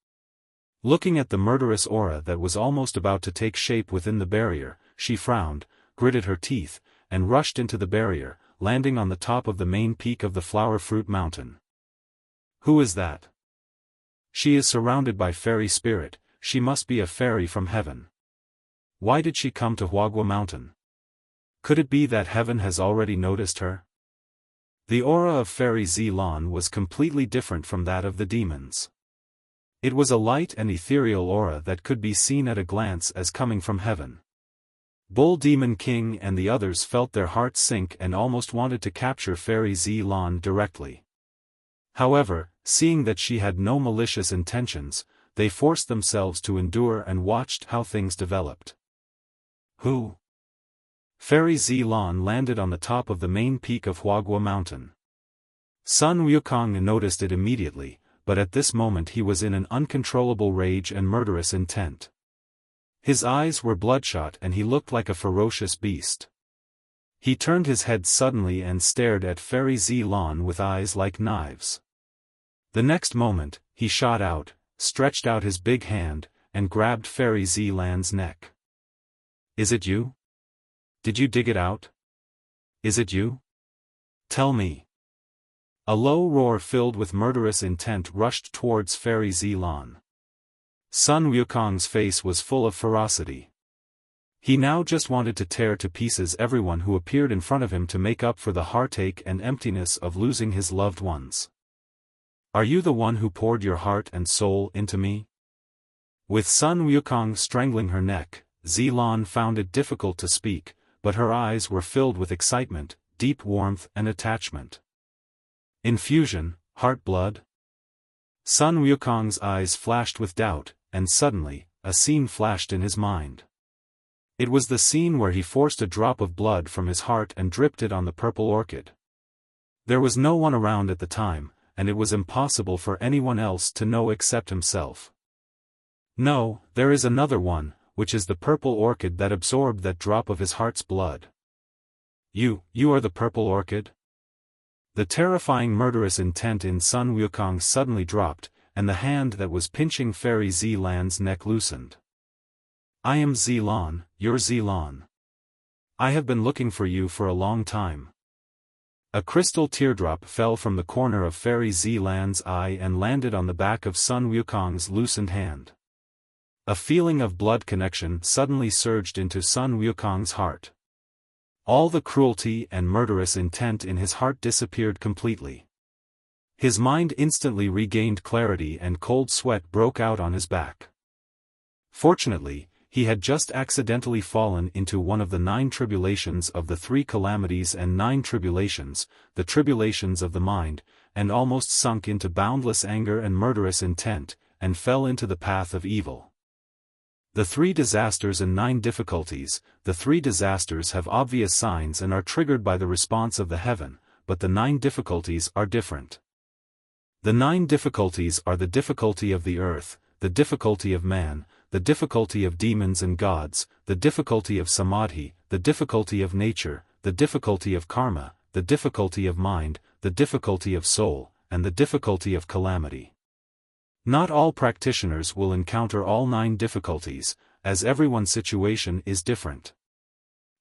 Looking at the murderous aura that was almost about to take shape within the barrier, she frowned, gritted her teeth, and rushed into the barrier, landing on the top of the main peak of the Flower Fruit Mountain. Who is that? She is surrounded by fairy spirit, she must be a fairy from heaven. Why did she come to Huagua Mountain? Could it be that heaven has already noticed her? The aura of Fairy Zilan was completely different from that of the demons. It was a light and ethereal aura that could be seen at a glance as coming from heaven. Bull Demon King and the others felt their hearts sink and almost wanted to capture Fairy Zilan directly. However, seeing that she had no malicious intentions, they forced themselves to endure and watched how things developed. Who? Fairy Zilan landed on the top of the main peak of Huagua Mountain. Sun Wukong noticed it immediately, but at this moment he was in an uncontrollable rage and murderous intent. His eyes were bloodshot and he looked like a ferocious beast. He turned his head suddenly and stared at Fairy Zilan with eyes like knives. The next moment, he shot out, stretched out his big hand, and grabbed Fairy Zilan's neck. Is it you? Did you dig it out? Is it you? Tell me. A low roar filled with murderous intent rushed towards Fairy Zilan. Sun Wukong's face was full of ferocity. He now just wanted to tear to pieces everyone who appeared in front of him to make up for the heartache and emptiness of losing his loved ones. Are you the one who poured your heart and soul into me? With Sun Wukong strangling her neck, Zilan found it difficult to speak, but her eyes were filled with excitement, deep warmth and attachment. Infusion, heart blood? Sun Wukong's eyes flashed with doubt, and suddenly, a scene flashed in his mind. It was the scene where he forced a drop of blood from his heart and dripped it on the purple orchid. There was no one around at the time, and it was impossible for anyone else to know except himself. No, there is another one, which is the purple orchid that absorbed that drop of his heart's blood. You are the purple orchid? The terrifying murderous intent in Sun Wukong suddenly dropped, and the hand that was pinching Fairy Zilan's neck loosened. I am Zilan, your Zilan. I have been looking for you for a long time. A crystal teardrop fell from the corner of Fairy Zealand's eye and landed on the back of Sun Wukong's loosened hand. A feeling of blood connection suddenly surged into Sun Wukong's heart. All the cruelty and murderous intent in his heart disappeared completely. His mind instantly regained clarity and cold sweat broke out on his back. Fortunately, he had just accidentally fallen into one of the 9 tribulations of the 3 calamities and 9 tribulations, the tribulations of the mind, and almost sunk into boundless anger and murderous intent, and fell into the path of evil. The 3 disasters and 9 difficulties. The 3 disasters have obvious signs and are triggered by the response of the heaven, but the 9 difficulties are different. The 9 difficulties are the difficulty of the earth, the difficulty of man, the difficulty of demons and gods, the difficulty of samadhi, the difficulty of nature, the difficulty of karma, the difficulty of mind, the difficulty of soul, and the difficulty of calamity. Not all practitioners will encounter all 9 difficulties, as everyone's situation is different.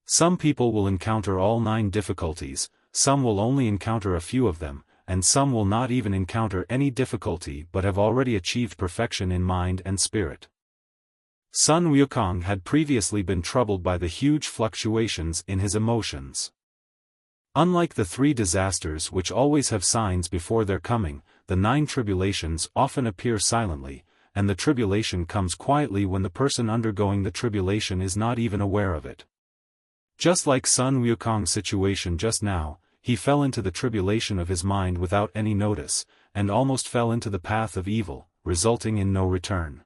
Some people will encounter all 9 difficulties, some will only encounter a few of them, and some will not even encounter any difficulty but have already achieved perfection in mind and spirit. Sun Wukong had previously been troubled by the huge fluctuations in his emotions. Unlike the 3 disasters which always have signs before their coming, the 9 tribulations often appear silently, and the tribulation comes quietly when the person undergoing the tribulation is not even aware of it. Just like Sun Wukong's situation just now, he fell into the tribulation of his mind without any notice, and almost fell into the path of evil, resulting in no return.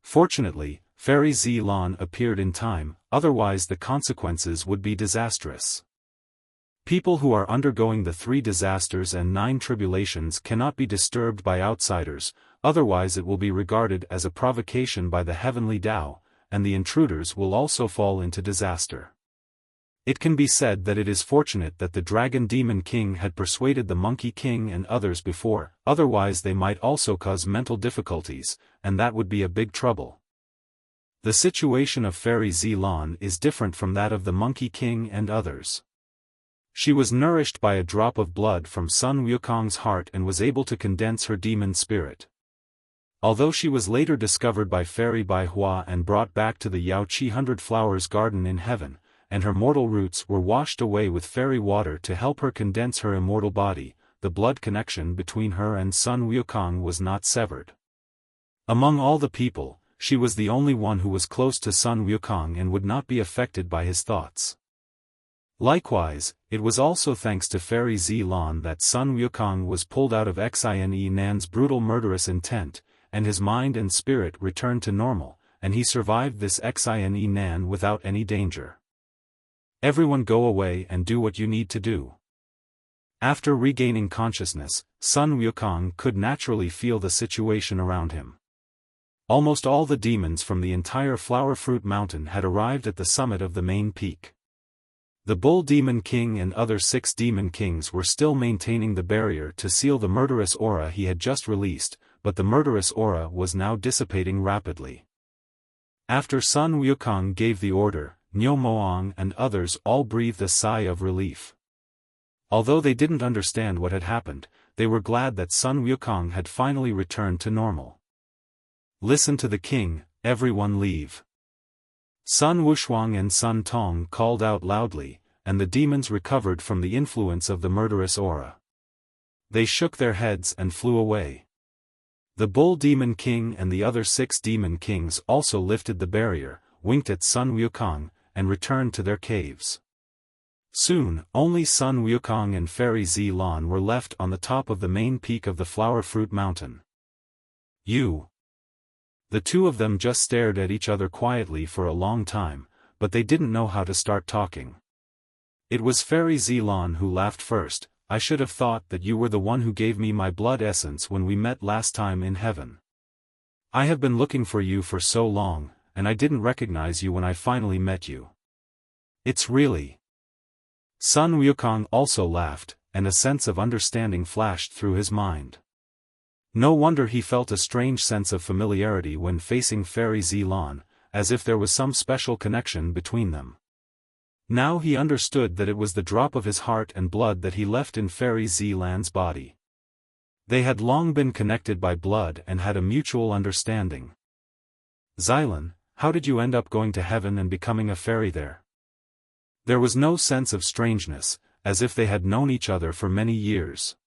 Fortunately, Fairy Zealand appeared in time, otherwise the consequences would be disastrous. People who are undergoing the 3 disasters and 9 tribulations cannot be disturbed by outsiders, otherwise it will be regarded as a provocation by the heavenly Tao, and the intruders will also fall into disaster. It can be said that it is fortunate that the Dragon Demon King had persuaded the Monkey King and others before, otherwise they might also cause mental difficulties, and that would be a big trouble. The situation of Fairy Zealand is different from that of the Monkey King and others. She was nourished by a drop of blood from Sun Wukong's heart and was able to condense her demon spirit. Although she was later discovered by Fairy Bai Hua and brought back to the Yao Qi 100 Flowers Garden in heaven, and her mortal roots were washed away with fairy water to help her condense her immortal body, the blood connection between her and Sun Wukong was not severed. Among all the people, she was the only one who was close to Sun Wukong and would not be affected by his thoughts. Likewise, it was also thanks to Fairy Zealand that Sun Wukong was pulled out of Xine Nan's brutal murderous intent, and his mind and spirit returned to normal, and he survived this Xine Nan without any danger. Everyone go away and do what you need to do. After regaining consciousness, Sun Wukong could naturally feel the situation around him. Almost all the demons from the entire Flower Fruit Mountain had arrived at the summit of the main peak. The Bull Demon King and other 6 Demon Kings were still maintaining the barrier to seal the murderous aura he had just released, but the murderous aura was now dissipating rapidly. After Sun Wukong gave the order, Nyo Moang and others all breathed a sigh of relief. Although they didn't understand what had happened, they were glad that Sun Wukong had finally returned to normal. Listen to the king, everyone leave. Sun Wushuang and Sun Tong called out loudly, and the demons recovered from the influence of the murderous aura. They shook their heads and flew away. The Bull Demon King and the other 6 Demon Kings also lifted the barrier, winked at Sun Wukong, and returned to their caves. Soon, only Sun Wukong and Fairy Zealand were left on the top of the main peak of the Flower Fruit Mountain. You. The 2 of them just stared at each other quietly for a long time, but they didn't know how to start talking. It was Fairy Zealand who laughed first. I should have thought that you were the one who gave me my blood essence when we met last time in heaven. I have been looking for you for so long, and I didn't recognize you when I finally met you. It's really... Sun Wukong also laughed, and a sense of understanding flashed through his mind. No wonder he felt a strange sense of familiarity when facing Fairy Zealand, as if there was some special connection between them. Now he understood that it was the drop of his heart and blood that he left in Fairy Zealand's body. They had long been connected by blood and had a mutual understanding. Xylan, how did you end up going to heaven and becoming a fairy there? There was no sense of strangeness, as if they had known each other for many years.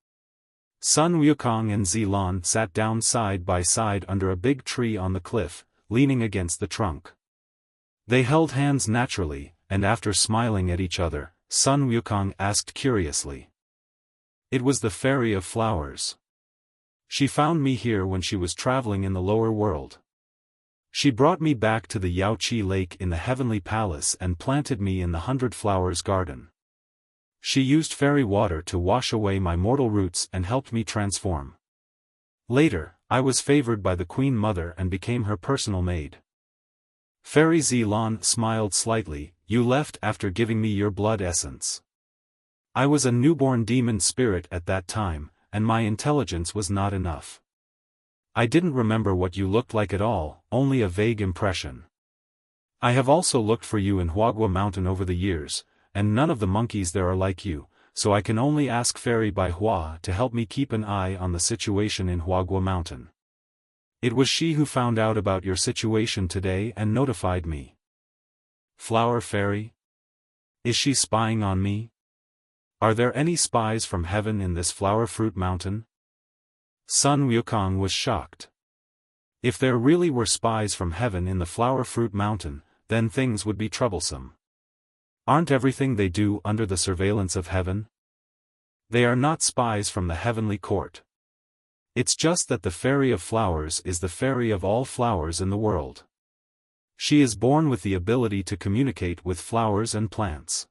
Sun Wukong and Xylan sat down side by side under a big tree on the cliff, leaning against the trunk. They held hands naturally, and after smiling at each other, Sun Wukong asked curiously. It was the Fairy of Flowers. She found me here when she was traveling in the lower world. She brought me back to the Yaoqi Lake in the Heavenly Palace and planted me in the 100 Flowers Garden. She used fairy water to wash away my mortal roots and helped me transform. Later, I was favored by the Queen Mother and became her personal maid. Fairy Xylan smiled slightly. You left after giving me your blood essence. I was a newborn demon spirit at that time, and my intelligence was not enough. I didn't remember what you looked like at all, only a vague impression. I have also looked for you in Huagua Mountain over the years, and none of the monkeys there are like you, so I can only ask Fairy Bai Hua to help me keep an eye on the situation in Huagua Mountain. It was she who found out about your situation today and notified me. Flower Fairy? Is she spying on me? Are there any spies from heaven in this Flower Fruit Mountain? Sun Wukong was shocked. If there really were spies from heaven in the Flower Fruit Mountain, then things would be troublesome. Aren't everything they do under the surveillance of heaven? They are not spies from the heavenly court. It's just that the Fairy of Flowers is the fairy of all flowers in the world. She is born with the ability to communicate with flowers and plants.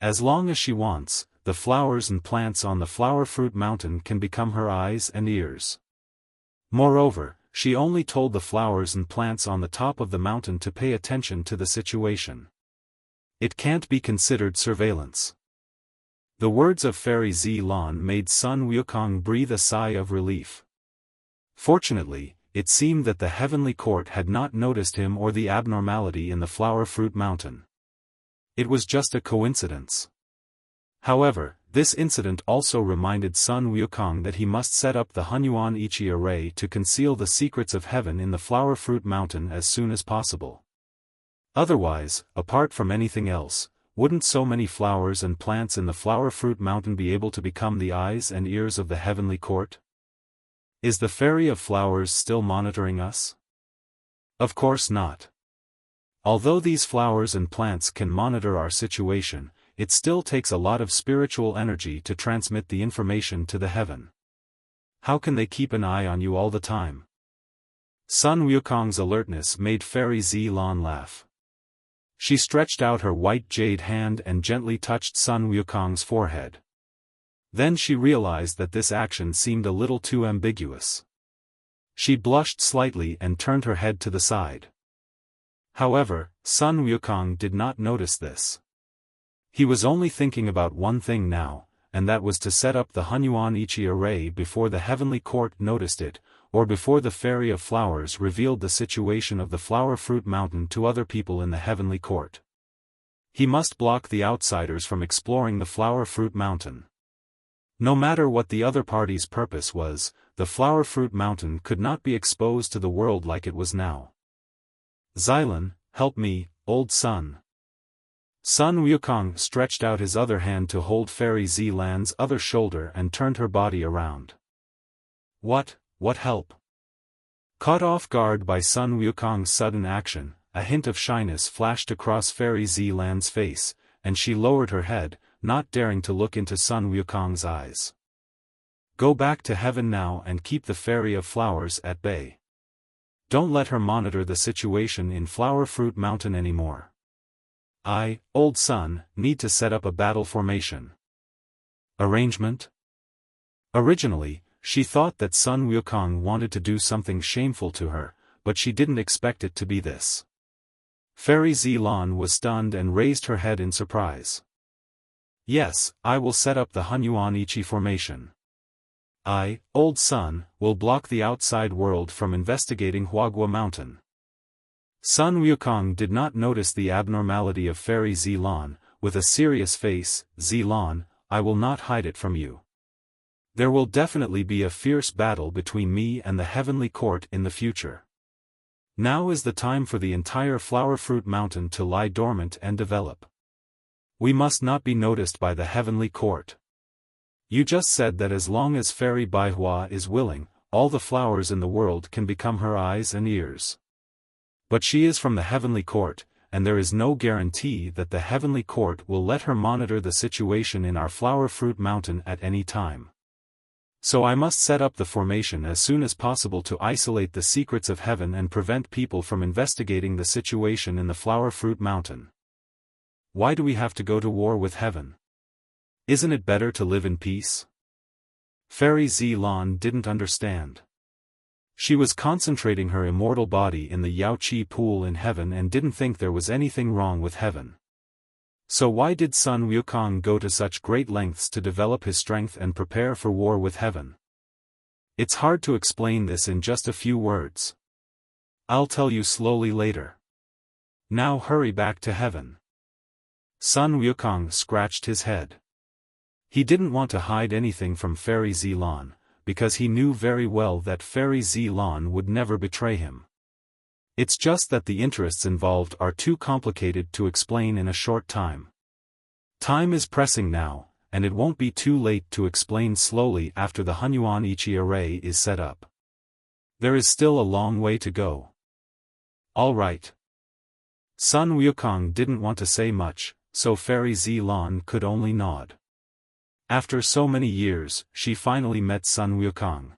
As long as she wants, the flowers and plants on the Flower Fruit Mountain can become her eyes and ears. Moreover, she only told the flowers and plants on the top of the mountain to pay attention to the situation. It can't be considered surveillance. The words of Fairy Xylan made Sun Wukong breathe a sigh of relief. Fortunately, it seemed that the heavenly court had not noticed him or the abnormality in the Flower Fruit Mountain. It was just a coincidence. However, this incident also reminded Sun Wukong that he must set up the Hunyuan Ichi array to conceal the secrets of heaven in the Flower Fruit Mountain as soon as possible. Otherwise, apart from anything else, wouldn't so many flowers and plants in the Flower Fruit Mountain be able to become the eyes and ears of the heavenly court? Is the Fairy of Flowers still monitoring us? Of course not. Although these flowers and plants can monitor our situation, it still takes a lot of spiritual energy to transmit the information to the heaven. How can they keep an eye on you all the time? Sun Wukong's alertness made Fairy Xylan laugh. She stretched out her white jade hand and gently touched Sun Wukong's forehead. Then she realized that this action seemed a little too ambiguous. She blushed slightly and turned her head to the side. However, Sun Wukong did not notice this. He was only thinking about one thing now, and that was to set up the Hunyuan Ichi array before the heavenly court noticed it, or before the Fairy of Flowers revealed the situation of the Flower Fruit Mountain to other people in the heavenly court. He must block the outsiders from exploring the Flower Fruit Mountain. No matter what the other party's purpose was, the Flower Fruit Mountain could not be exposed to the world like it was now. Xylan, help me, old Sun. Sun Wukong stretched out his other hand to hold Fairy Xylan's other shoulder and turned her body around. What help? Caught off guard by Sun Wukong's sudden action, a hint of shyness flashed across Fairy Xylan's face, and she lowered her head, not daring to look into Sun Wukong's eyes. Go back to heaven now and keep the Fairy of Flowers at bay. Don't let her monitor the situation in Flower Fruit Mountain anymore. I, old Sun, need to set up a battle formation. Arrangement? Originally, she thought that Sun Wukong wanted to do something shameful to her, but she didn't expect it to be this. Fairy Xylan was stunned and raised her head in surprise. Yes, I will set up the Hunyuan Ichi formation. I, old Sun, will block the outside world from investigating Huagua Mountain. Sun Wukong did not notice the abnormality of Fairy Zilan. With a serious face, Zilan, I will not hide it from you. There will definitely be a fierce battle between me and the Heavenly Court in the future. Now is the time for the entire Flower Fruit Mountain to lie dormant and develop. We must not be noticed by the Heavenly Court. You just said that as long as Fairy Baihua is willing, all the flowers in the world can become her eyes and ears. But she is from the Heavenly Court, and there is no guarantee that the Heavenly Court will let her monitor the situation in our Flower Fruit Mountain at any time. So I must set up the formation as soon as possible to isolate the secrets of heaven and prevent people from investigating the situation in the Flower Fruit Mountain. Why do we have to go to war with heaven? Isn't it better to live in peace? Fairy Zilan didn't understand. She was concentrating her immortal body in the Yaoqi pool in heaven and didn't think there was anything wrong with heaven. So why did Sun Wukong go to such great lengths to develop his strength and prepare for war with heaven? It's hard to explain this in just a few words. I'll tell you slowly later. Now hurry back to heaven. Sun Wukong scratched his head. He didn't want to hide anything from Fairy Zilan, because he knew very well that Fairy Zilan would never betray him. It's just that the interests involved are too complicated to explain in a short time. Time is pressing now, and it won't be too late to explain slowly after the Hunyuan Ichi array is set up. There is still a long way to go. All right. Sun Wukong didn't want to say much, so Fairy Zilan could only nod. After so many years, she finally met Sun Wukong.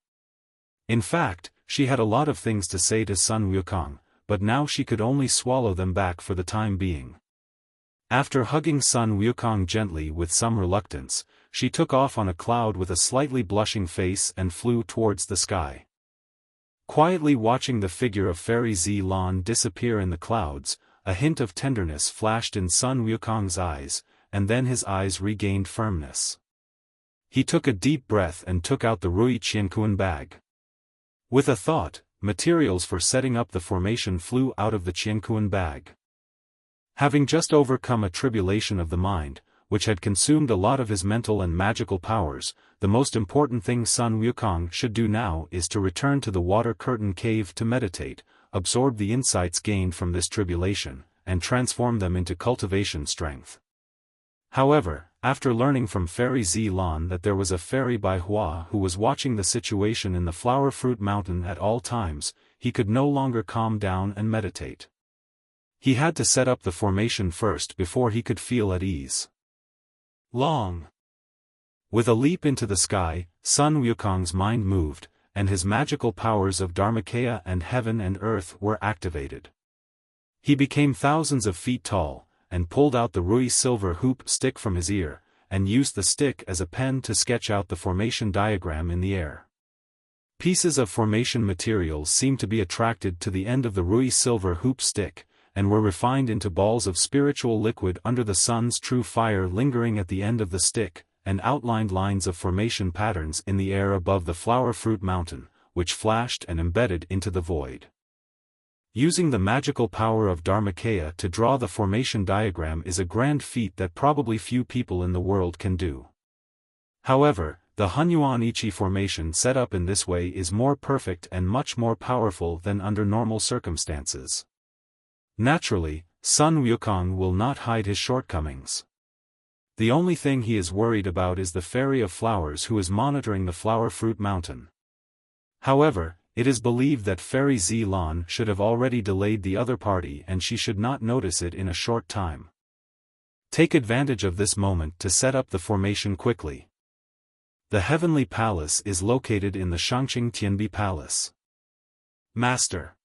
In fact, she had a lot of things to say to Sun Wukong, but now she could only swallow them back for the time being. After hugging Sun Wukong gently with some reluctance, she took off on a cloud with a slightly blushing face and flew towards the sky. Quietly watching the figure of Fairy Zilan disappear in the clouds, a hint of tenderness flashed in Sun Wukong's eyes, and then his eyes regained firmness. He took a deep breath and took out the Rui Qianquan bag. With a thought, materials for setting up the formation flew out of the Qianquan bag. Having just overcome a tribulation of the mind, which had consumed a lot of his mental and magical powers, the most important thing Sun Wukong should do now is to return to the Water Curtain Cave to meditate, absorb the insights gained from this tribulation, and transform them into cultivation strength. However, after learning from Fairy Zilan that there was a Fairy Baihua who was watching the situation in the Flower Fruit Mountain at all times, he could no longer calm down and meditate. He had to set up the formation first before he could feel at ease. Long. With a leap into the sky, Sun Wukong's mind moved, and his magical powers of Dharmakaya and heaven and earth were activated. He became thousands of feet tall, and pulled out the Rui silver hoop stick from his ear, and used the stick as a pen to sketch out the formation diagram in the air. Pieces of formation materials seemed to be attracted to the end of the Rui silver hoop stick, and were refined into balls of spiritual liquid under the sun's true fire lingering at the end of the stick, and outlined lines of formation patterns in the air above the Flower Fruit Mountain, which flashed and embedded into the void. Using the magical power of Dharmakaya to draw the formation diagram is a grand feat that probably few people in the world can do. However, the Hunyuan Ichi formation set up in this way is more perfect and much more powerful than under normal circumstances. Naturally, Sun Wukong will not hide his shortcomings. The only thing he is worried about is the Fairy of Flowers who is monitoring the Flower Fruit Mountain. However, it is believed that Fairy Zilan should have already delayed the other party and she should not notice it in a short time. Take advantage of this moment to set up the formation quickly. The Heavenly Palace is located in the Shangqing Tianbi Palace. Master.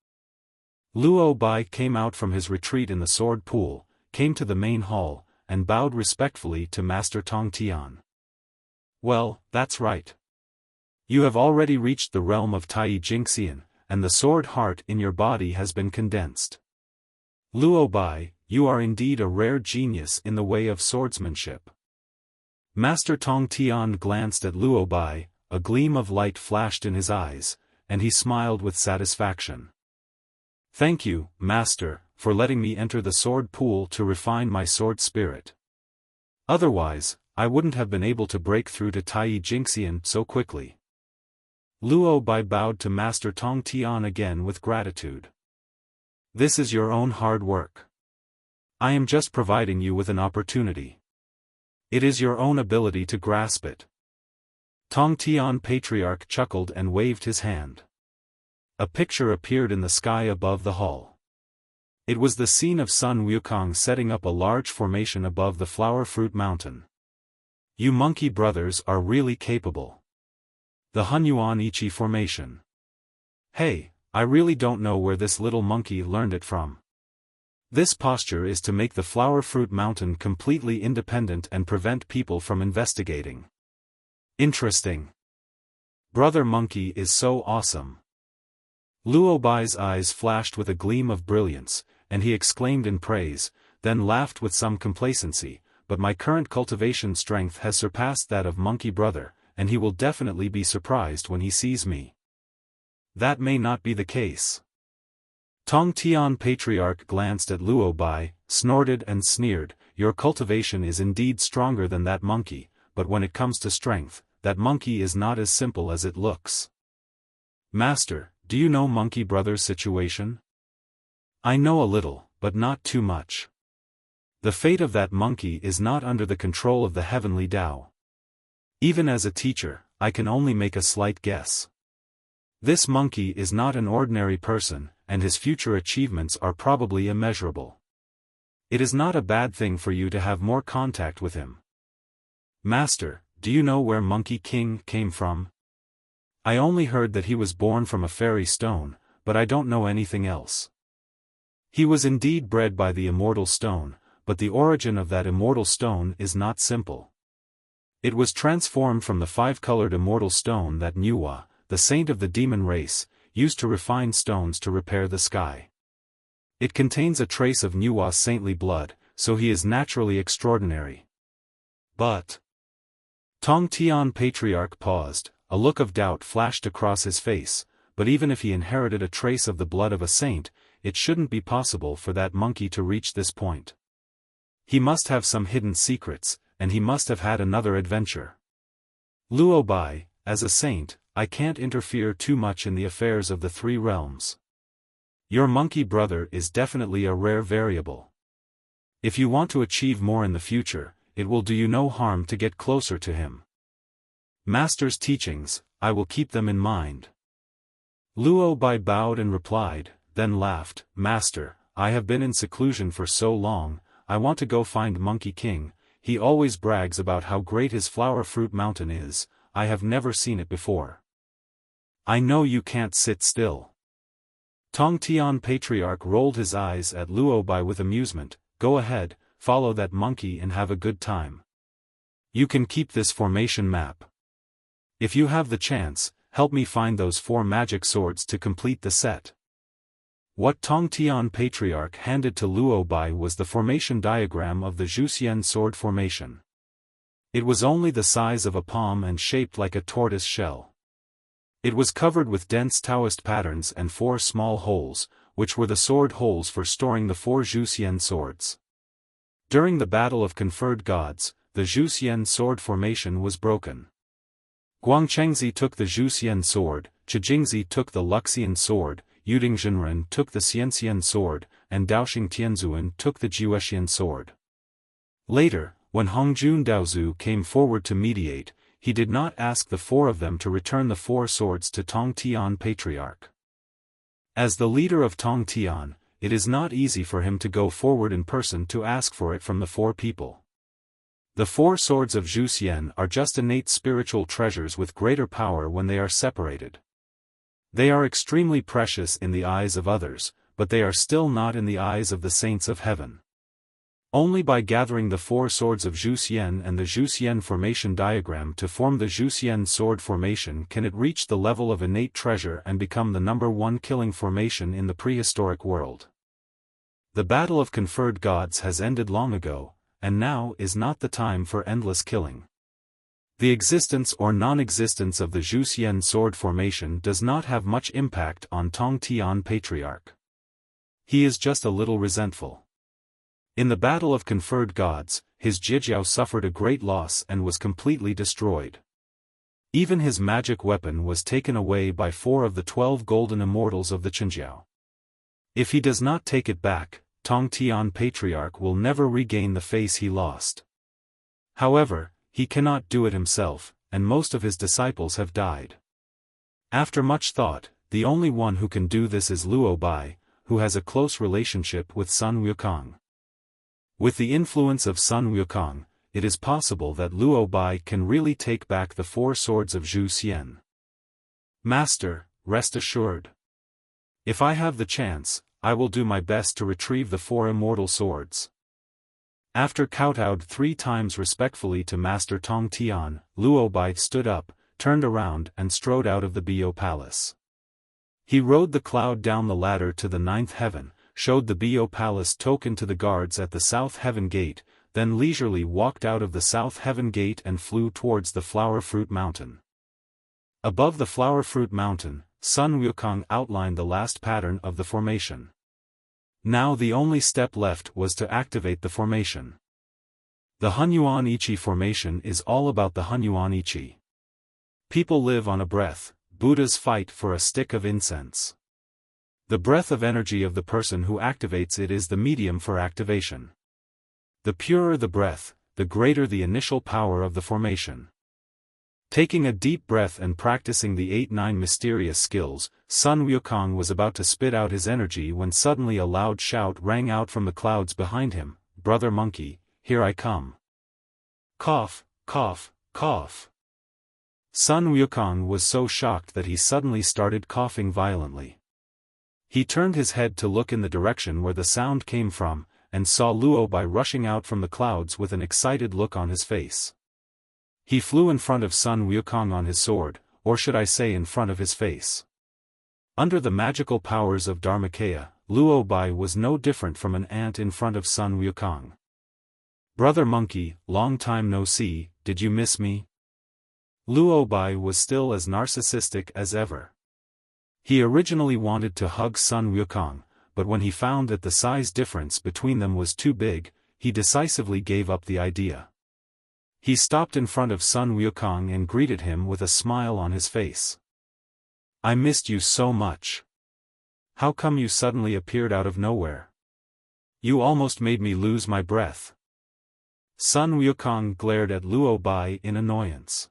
Luo Bai came out from his retreat in the Sword Pool, came to the main hall, and bowed respectfully to Master Tong Tian. Well, that's right. You have already reached the realm of Tai Jingxian, and the sword heart in your body has been condensed. Luo Bai, you are indeed a rare genius in the way of swordsmanship. Master Tong Tian glanced at Luo Bai, a gleam of light flashed in his eyes, and he smiled with satisfaction. Thank you, Master, for letting me enter the sword pool to refine my sword spirit. Otherwise, I wouldn't have been able to break through to Tai Jingxian so quickly. Luo Bai bowed to Master Tong Tian again with gratitude. This is your own hard work. I am just providing you with an opportunity. It is your own ability to grasp it. Tong Tian Patriarch chuckled and waved his hand. A picture appeared in the sky above the hall. It was the scene of Sun Wukong setting up a large formation above the Flower Fruit Mountain. You monkey brothers are really capable. The Hunyuan Ichi formation. Hey, I really don't know where this little monkey learned it from. This posture is to make the Flower Fruit Mountain completely independent and prevent people from investigating. Interesting. Brother Monkey is so awesome. Luo Bai's eyes flashed with a gleam of brilliance, and he exclaimed in praise, then laughed with some complacency, but my current cultivation strength has surpassed that of Monkey Brother, and he will definitely be surprised when he sees me. That may not be the case. Tong Tian Patriarch glanced at Luo Bai, snorted and sneered, your cultivation is indeed stronger than that monkey, but when it comes to strength, that monkey is not as simple as it looks. Master, do you know Monkey Brother's situation? I know a little, but not too much. The fate of that monkey is not under the control of the heavenly Tao. Even as a teacher, I can only make a slight guess. This monkey is not an ordinary person, and his future achievements are probably immeasurable. It is not a bad thing for you to have more contact with him. Master, do you know where Monkey King came from? I only heard that he was born from a fairy stone, but I don't know anything else. He was indeed bred by the immortal stone, but the origin of that immortal stone is not simple. It was transformed from the five-colored immortal stone that Nuwa, the saint of the demon race, used to refine stones to repair the sky. It contains a trace of Nuwa's saintly blood, so he is naturally extraordinary. But Tong Tian Patriarch paused, a look of doubt flashed across his face, but even if he inherited a trace of the blood of a saint, it shouldn't be possible for that monkey to reach this point. He must have some hidden secrets, and he must have had another adventure. Luo Bai, as a saint, I can't interfere too much in the affairs of the three realms. Your monkey brother is definitely a rare variable. If you want to achieve more in the future, it will do you no harm to get closer to him. Master's teachings, I will keep them in mind. Luo Bai bowed and replied, then laughed, Master, I have been in seclusion for so long, I want to go find Monkey King. He always brags about how great his Flower Fruit Mountain is, I have never seen it before. I know you can't sit still. Tong Tian Patriarch rolled his eyes at Luo Bai with amusement, go ahead, follow that monkey and have a good time. You can keep this formation map. If you have the chance, help me find those 4 magic swords to complete the set. What Tong Tian Patriarch handed to Luo Bai was the formation diagram of the Zhuxian sword formation. It was only the size of a palm and shaped like a tortoise shell. It was covered with dense Taoist patterns and 4 small holes, which were the sword holes for storing the 4 Zhuxian swords. During the Battle of Conferred Gods, the Zhuxian sword formation was broken. Guangchengzi took the Zhuxian sword, Chijingzi took the Luxian sword, Yudingzhenren took the Xianxian sword, and Daoxing Tianzuan took the Jiuexian sword. Later, when Hongjun Daozu came forward to mediate, he did not ask the 4 of them to return the 4 swords to Tong Tian Patriarch. As the leader of Tong Tian, it is not easy for him to go forward in person to ask for it from the 4 people. The 4 swords of Zhuxian are just innate spiritual treasures with greater power when they are separated. They are extremely precious in the eyes of others, but they are still not in the eyes of the saints of heaven. Only by gathering the 4 swords of Zhuxian and the Zhuxian formation diagram to form the Zhuxian sword formation can it reach the level of innate treasure and become the #1 killing formation in the prehistoric world. The Battle of Conferred Gods has ended long ago, and now is not the time for endless killing. The existence or non-existence of the Zhuxian sword formation does not have much impact on Tong Tian Patriarch. He is just a little resentful. In the Battle of Conferred Gods, his Jijiao suffered a great loss and was completely destroyed. Even his magic weapon was taken away by 4 of the 12 golden immortals of the Chenjiao. If he does not take it back, Tong Tian Patriarch will never regain the face he lost. However, he cannot do it himself, and most of his disciples have died. After much thought, the only one who can do this is Luo Bai, who has a close relationship with Sun Wukong. With the influence of Sun Wukong, it is possible that Luo Bai can really take back the 4 swords of Zhu Xian. Master, rest assured. If I have the chance, I will do my best to retrieve the 4 immortal swords. After kowtowed 3 times respectfully to Master Tong Tian, Luo Bai stood up, turned around and strode out of the Bio Palace. He rode the cloud down the ladder to the 9th heaven, showed the Bio Palace token to the guards at the South Heaven Gate, then leisurely walked out of the South Heaven Gate and flew towards the Flower Fruit Mountain. Above the Flower Fruit Mountain, Sun Wukong outlined the last pattern of the formation. Now the only step left was to activate the formation. The Hunyuan Ichi formation is all about the Hunyuan Ichi. People live on a breath, Buddhas fight for a stick of incense. The breath of energy of the person who activates it is the medium for activation. The purer the breath, the greater the initial power of the formation. Taking a deep breath and practicing the 8-9 mysterious skills, Sun Wukong was about to spit out his energy when suddenly a loud shout rang out from the clouds behind him, "Brother Monkey, here I come." Cough, cough, cough. Sun Wukong was so shocked that he suddenly started coughing violently. He turned his head to look in the direction where the sound came from, and saw Luo Bai rushing out from the clouds with an excited look on his face. He flew in front of Sun Wukong on his sword, or should I say in front of his face. Under the magical powers of Dharmakaya, Luo Bai was no different from an ant in front of Sun Wukong. "Brother Monkey, long time no see, did you miss me?" Luo Bai was still as narcissistic as ever. He originally wanted to hug Sun Wukong, but when he found that the size difference between them was too big, he decisively gave up the idea. He stopped in front of Sun Wukong and greeted him with a smile on his face. "I missed you so much. How come you suddenly appeared out of nowhere? You almost made me lose my breath." Sun Wukong glared at Luo Bai in annoyance.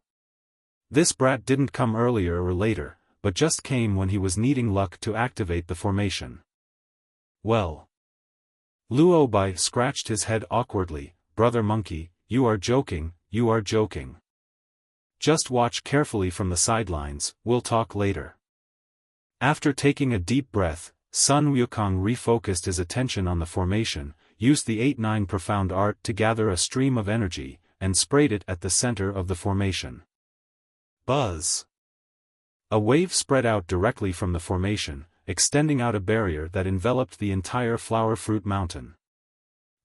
This brat didn't come earlier or later, but just came when he was needing luck to activate the formation. Well. Luo Bai scratched his head awkwardly. "Brother Monkey, you are joking, you are joking. Just watch carefully from the sidelines, we'll talk later." After taking a deep breath, Sun Wukong refocused his attention on the formation, used the 8-9 profound art to gather a stream of energy, and sprayed it at the center of the formation. Buzz! A wave spread out directly from the formation, extending out a barrier that enveloped the entire Flower Fruit Mountain.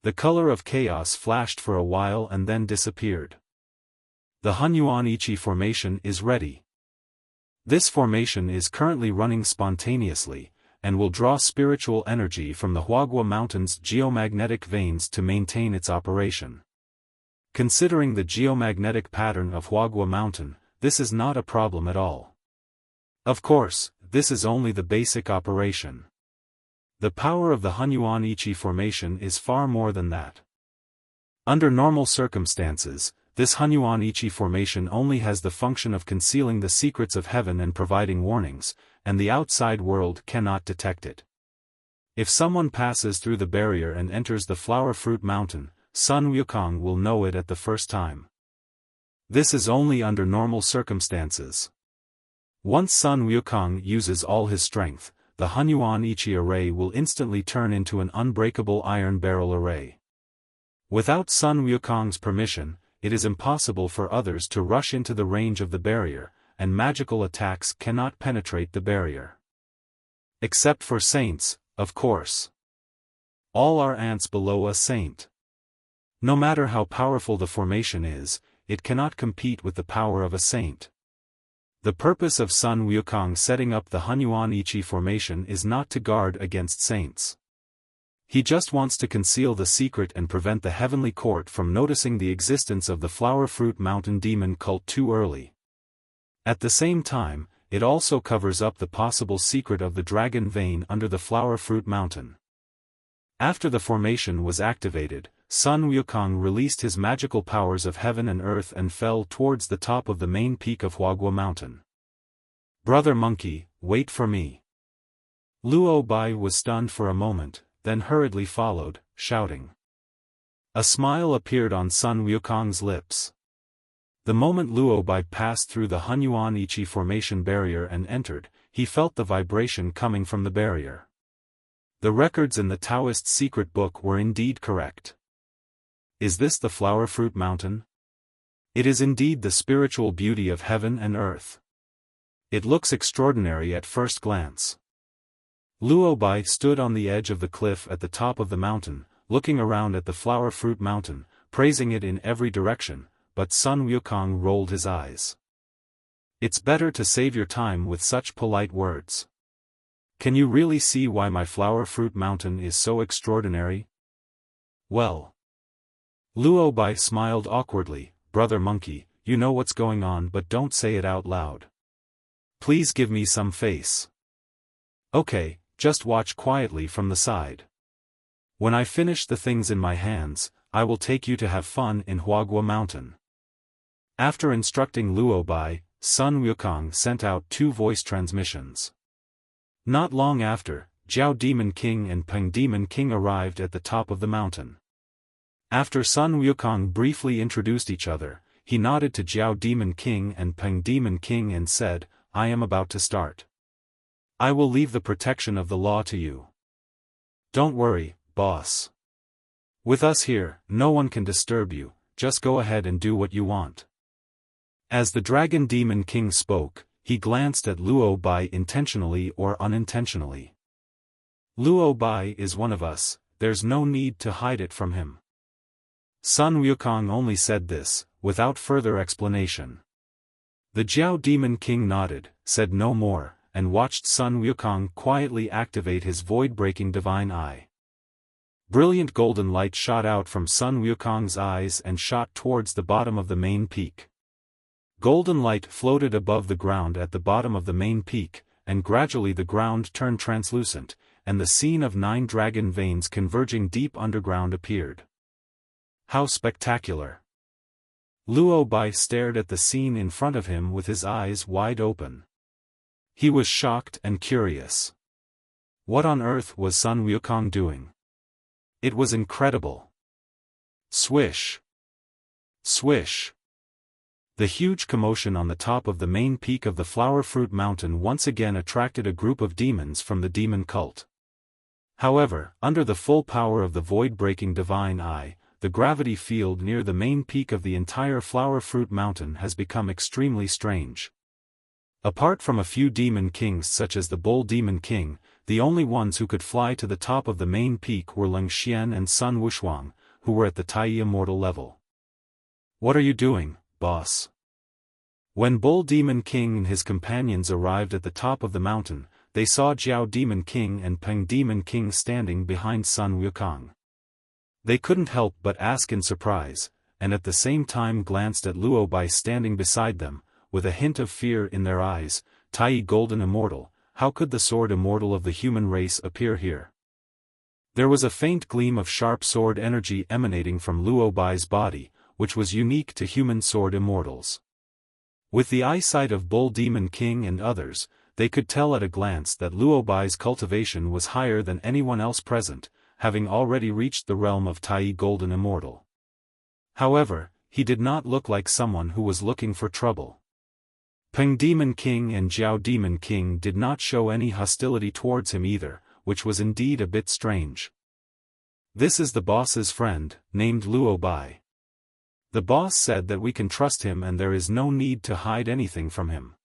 The color of chaos flashed for a while and then disappeared. The Hunyuan Ichi formation is ready. This formation is currently running spontaneously, and will draw spiritual energy from the Huagua Mountain's geomagnetic veins to maintain its operation. Considering the geomagnetic pattern of Huagua Mountain, this is not a problem at all. Of course, this is only the basic operation. The power of the Hunyuan Ichi formation is far more than that. Under normal circumstances, this Hunyuan Ichi formation only has the function of concealing the secrets of heaven and providing warnings, and the outside world cannot detect it. If someone passes through the barrier and enters the Flower Fruit Mountain, Sun Wukong will know it at the first time. This is only under normal circumstances. Once Sun Wukong uses all his strength, the Hunyuan Ichi array will instantly turn into an unbreakable iron barrel array. Without Sun Wukong's permission, it is impossible for others to rush into the range of the barrier, and magical attacks cannot penetrate the barrier. Except for saints, of course. All are ants below a saint. No matter how powerful the formation is, it cannot compete with the power of a saint. The purpose of Sun Wukong setting up the Hunyuan Ichi formation is not to guard against saints. He just wants to conceal the secret and prevent the heavenly court from noticing the existence of the Flower Fruit Mountain demon cult too early. At the same time, it also covers up the possible secret of the dragon vein under the Flower Fruit Mountain. After the formation was activated, Sun Wukong released his magical powers of heaven and earth and fell towards the top of the main peak of Huagua Mountain. "Brother Monkey, wait for me." Luo Bai was stunned for a moment, then hurriedly followed, shouting. A smile appeared on Sun Wukong's lips. The moment Luo Bai passed through the Hunyuan Ichi formation barrier and entered, he felt the vibration coming from the barrier. The records in the Taoist secret book were indeed correct. Is this the Flower Fruit Mountain? It is indeed the spiritual beauty of heaven and earth. It looks extraordinary at first glance. Luo Bai stood on the edge of the cliff at the top of the mountain, looking around at the Flower Fruit Mountain, praising it in every direction, but Sun Wukong rolled his eyes. It's better to save your time with such polite words. Can you really see why my Flower Fruit Mountain is so extraordinary? Well. Luo Bai smiled awkwardly. Brother Monkey, you know what's going on but don't say it out loud. Please give me some face. Okay, just watch quietly from the side. When I finish the things in my hands, I will take you to have fun in Huagua Mountain. After instructing Luo Bai, Sun Wukong sent out 2 voice transmissions. Not long after, Jiao Demon King and Peng Demon King arrived at the top of the mountain. After Sun Wukong briefly introduced each other, he nodded to Jiao Demon King and Peng Demon King and said, "I am about to start. I will leave the protection of the law to you. Don't worry, boss. With us here, no one can disturb you, just go ahead and do what you want." As the Dragon Demon King spoke, he glanced at Luo Bai intentionally or unintentionally. Luo Bai is one of us, there's no need to hide it from him. Sun Wukong only said this, without further explanation. The Jiao Demon King nodded, said no more, and watched Sun Wukong quietly activate his void-breaking divine eye. Brilliant golden light shot out from Sun Wukong's eyes and shot towards the bottom of the main peak. Golden light floated above the ground at the bottom of the main peak, and gradually the ground turned translucent, and the scene of 9 dragon veins converging deep underground appeared. How spectacular! Luo Bai stared at the scene in front of him with his eyes wide open. He was shocked and curious. What on earth was Sun Wukong doing? It was incredible. Swish! Swish! The huge commotion on the top of the main peak of the Flower Fruit Mountain once again attracted a group of demons from the demon cult. However, under the full power of the void-breaking divine eye, the gravity field near the main peak of the entire Flower Fruit Mountain has become extremely strange. Apart from a few demon kings such as the Bull Demon King, the only ones who could fly to the top of the main peak were Ling Xian and Sun Wushuang, who were at the Tai Immortal level. What are you doing, boss? When Bull Demon King and his companions arrived at the top of the mountain, they saw Jiao Demon King and Peng Demon King standing behind Sun Wukong. They couldn't help but ask in surprise, and at the same time glanced at Luo Bai standing beside them, with a hint of fear in their eyes. Tai Golden Immortal, how could the sword immortal of the human race appear here? There was a faint gleam of sharp sword energy emanating from Luo Bai's body, which was unique to human sword immortals. With the eyesight of Bull Demon King and others, they could tell at a glance that Luo Bai's cultivation was higher than anyone else present, having already reached the realm of Tai Golden Immortal. However, he did not look like someone who was looking for trouble. Peng Demon King and Jiao Demon King did not show any hostility towards him either, which was indeed a bit strange. This is the boss's friend, named Luo Bai. The boss said that we can trust him and there is no need to hide anything from him.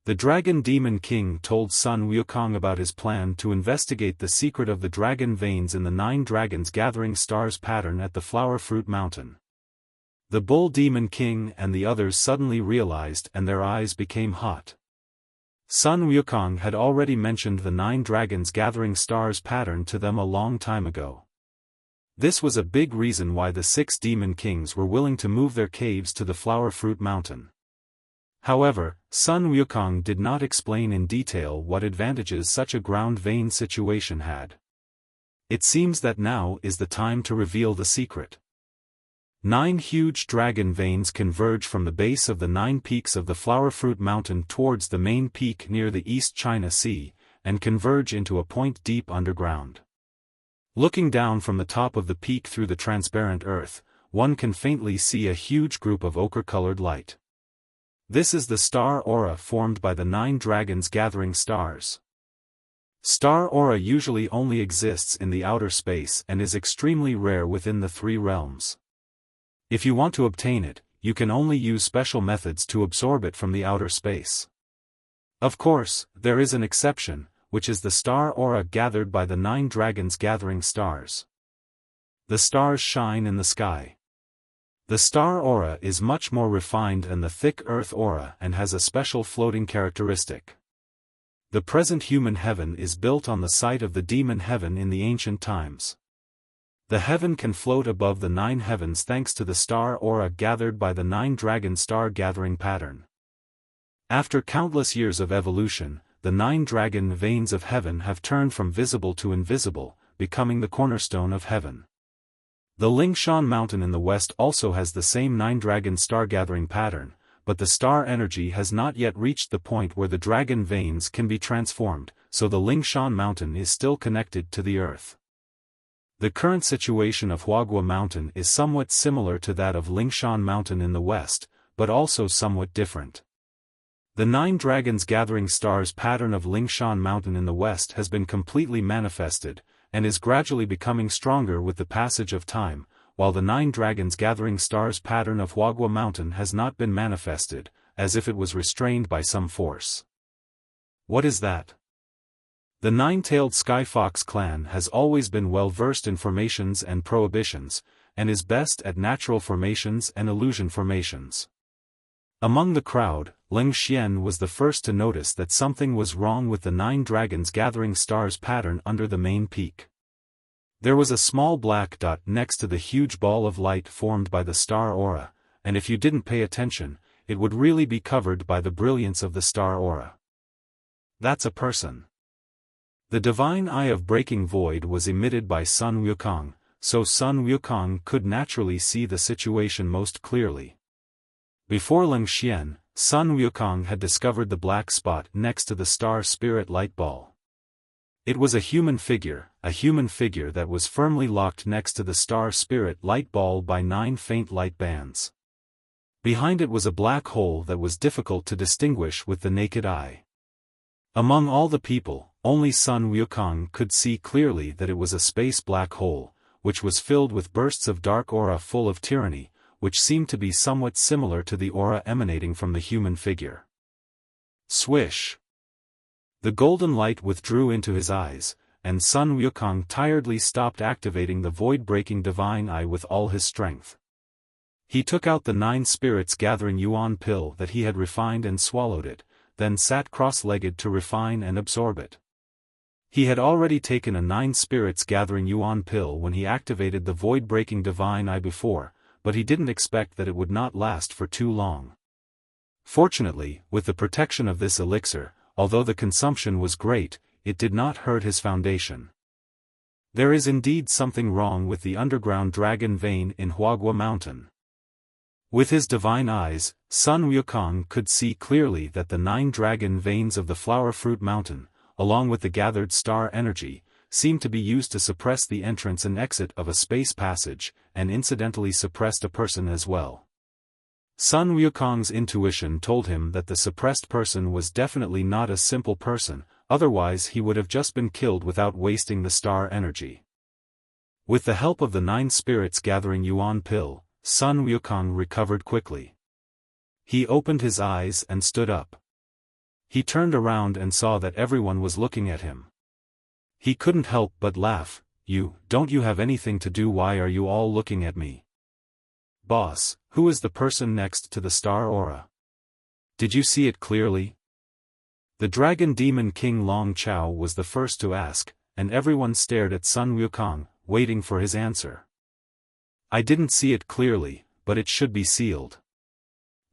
The Dragon Demon King told Sun Wukong about his plan to investigate the secret of the dragon veins in the 9 dragons gathering stars pattern at the Flower Fruit Mountain. The Bull Demon King and the others suddenly realized and their eyes became hot. Sun Wukong had already mentioned the 9 dragons gathering stars pattern to them a long time ago. This was a big reason why the 6 demon kings were willing to move their caves to the Flower Fruit Mountain. However, Sun Wukong did not explain in detail what advantages such a ground vein situation had. It seems that now is the time to reveal the secret. 9 huge dragon veins converge from the base of the 9 peaks of the Flower Fruit Mountain towards the main peak near the East China Sea, and converge into a point deep underground. Looking down from the top of the peak through the transparent earth, one can faintly see a huge group of ochre-colored light. This is the star aura formed by the 9 dragons gathering stars. Star aura usually only exists in the outer space and is extremely rare within the 3 realms. If you want to obtain it, you can only use special methods to absorb it from the outer space. Of course, there is an exception, which is the star aura gathered by the 9 dragons gathering stars. The stars shine in the sky. The star aura is much more refined than the thick earth aura and has a special floating characteristic. The present human heaven is built on the site of the demon heaven in the ancient times. The heaven can float above the 9 heavens thanks to the star aura gathered by the 9 dragon star gathering pattern. After countless years of evolution, the 9 dragon veins of heaven have turned from visible to invisible, becoming the cornerstone of heaven. The Lingshan mountain in the west also has the same 9 dragon star gathering pattern, but the star energy has not yet reached the point where the dragon veins can be transformed, so the Lingshan mountain is still connected to the earth. The current situation of Huagua Mountain is somewhat similar to that of Lingshan Mountain in the west, but also somewhat different. The 9 dragons gathering stars pattern of Lingshan Mountain in the west has been completely manifested, and is gradually becoming stronger with the passage of time, while the 9 dragons gathering stars pattern of Huagua Mountain has not been manifested, as if it was restrained by some force. What is that? The 9-tailed Sky Fox clan has always been well versed in formations and prohibitions, and is best at natural formations and illusion formations. Among the crowd, Ling Xian was the first to notice that something was wrong with the 9 dragons gathering stars pattern under the main peak. There was a small black dot next to the huge ball of light formed by the star aura, and if you didn't pay attention, it would really be covered by the brilliance of the star aura. That's a person. The divine eye of breaking void was emitted by Sun Wukong, so Sun Wukong could naturally see the situation most clearly. Before Ling Xian, Sun Wukong had discovered the black spot next to the star spirit light ball. It was a human figure that was firmly locked next to the star spirit light ball by 9 faint light bands. Behind it was a black hole that was difficult to distinguish with the naked eye. Among all the people, only Sun Wukong could see clearly that it was a space black hole, which was filled with bursts of dark aura full of tyranny, which seemed to be somewhat similar to the aura emanating from the human figure. Swish! The golden light withdrew into his eyes, and Sun Wukong tiredly stopped activating the void-breaking divine eye with all his strength. He took out the 9 spirits gathering yuan pill that he had refined and swallowed it, then sat cross-legged to refine and absorb it. He had already taken a 9 spirits gathering yuan pill when he activated the void-breaking divine eye before, but he didn't expect that it would not last for too long. Fortunately, with the protection of this elixir, although the consumption was great, it did not hurt his foundation. There is indeed something wrong with the underground dragon vein in Huagua Mountain. With his divine eyes, Sun Wukong could see clearly that the 9 dragon veins of the Flower Fruit Mountain, along with the gathered star energy, seemed to be used to suppress the entrance and exit of a space passage, and incidentally suppressed a person as well. Sun Wukong's intuition told him that the suppressed person was definitely not a simple person, otherwise he would have just been killed without wasting the star energy. With the help of the 9 spirits gathering yuan pill, Sun Wukong recovered quickly. He opened his eyes and stood up. He turned around and saw that everyone was looking at him. He couldn't help but laugh. Don't you have anything to do? Why are you all looking at me? Boss, who is the person next to the star aura? Did you see it clearly? The Dragon Demon King Long Chao was the first to ask, and everyone stared at Sun Wukong, waiting for his answer. I didn't see it clearly, but it should be sealed.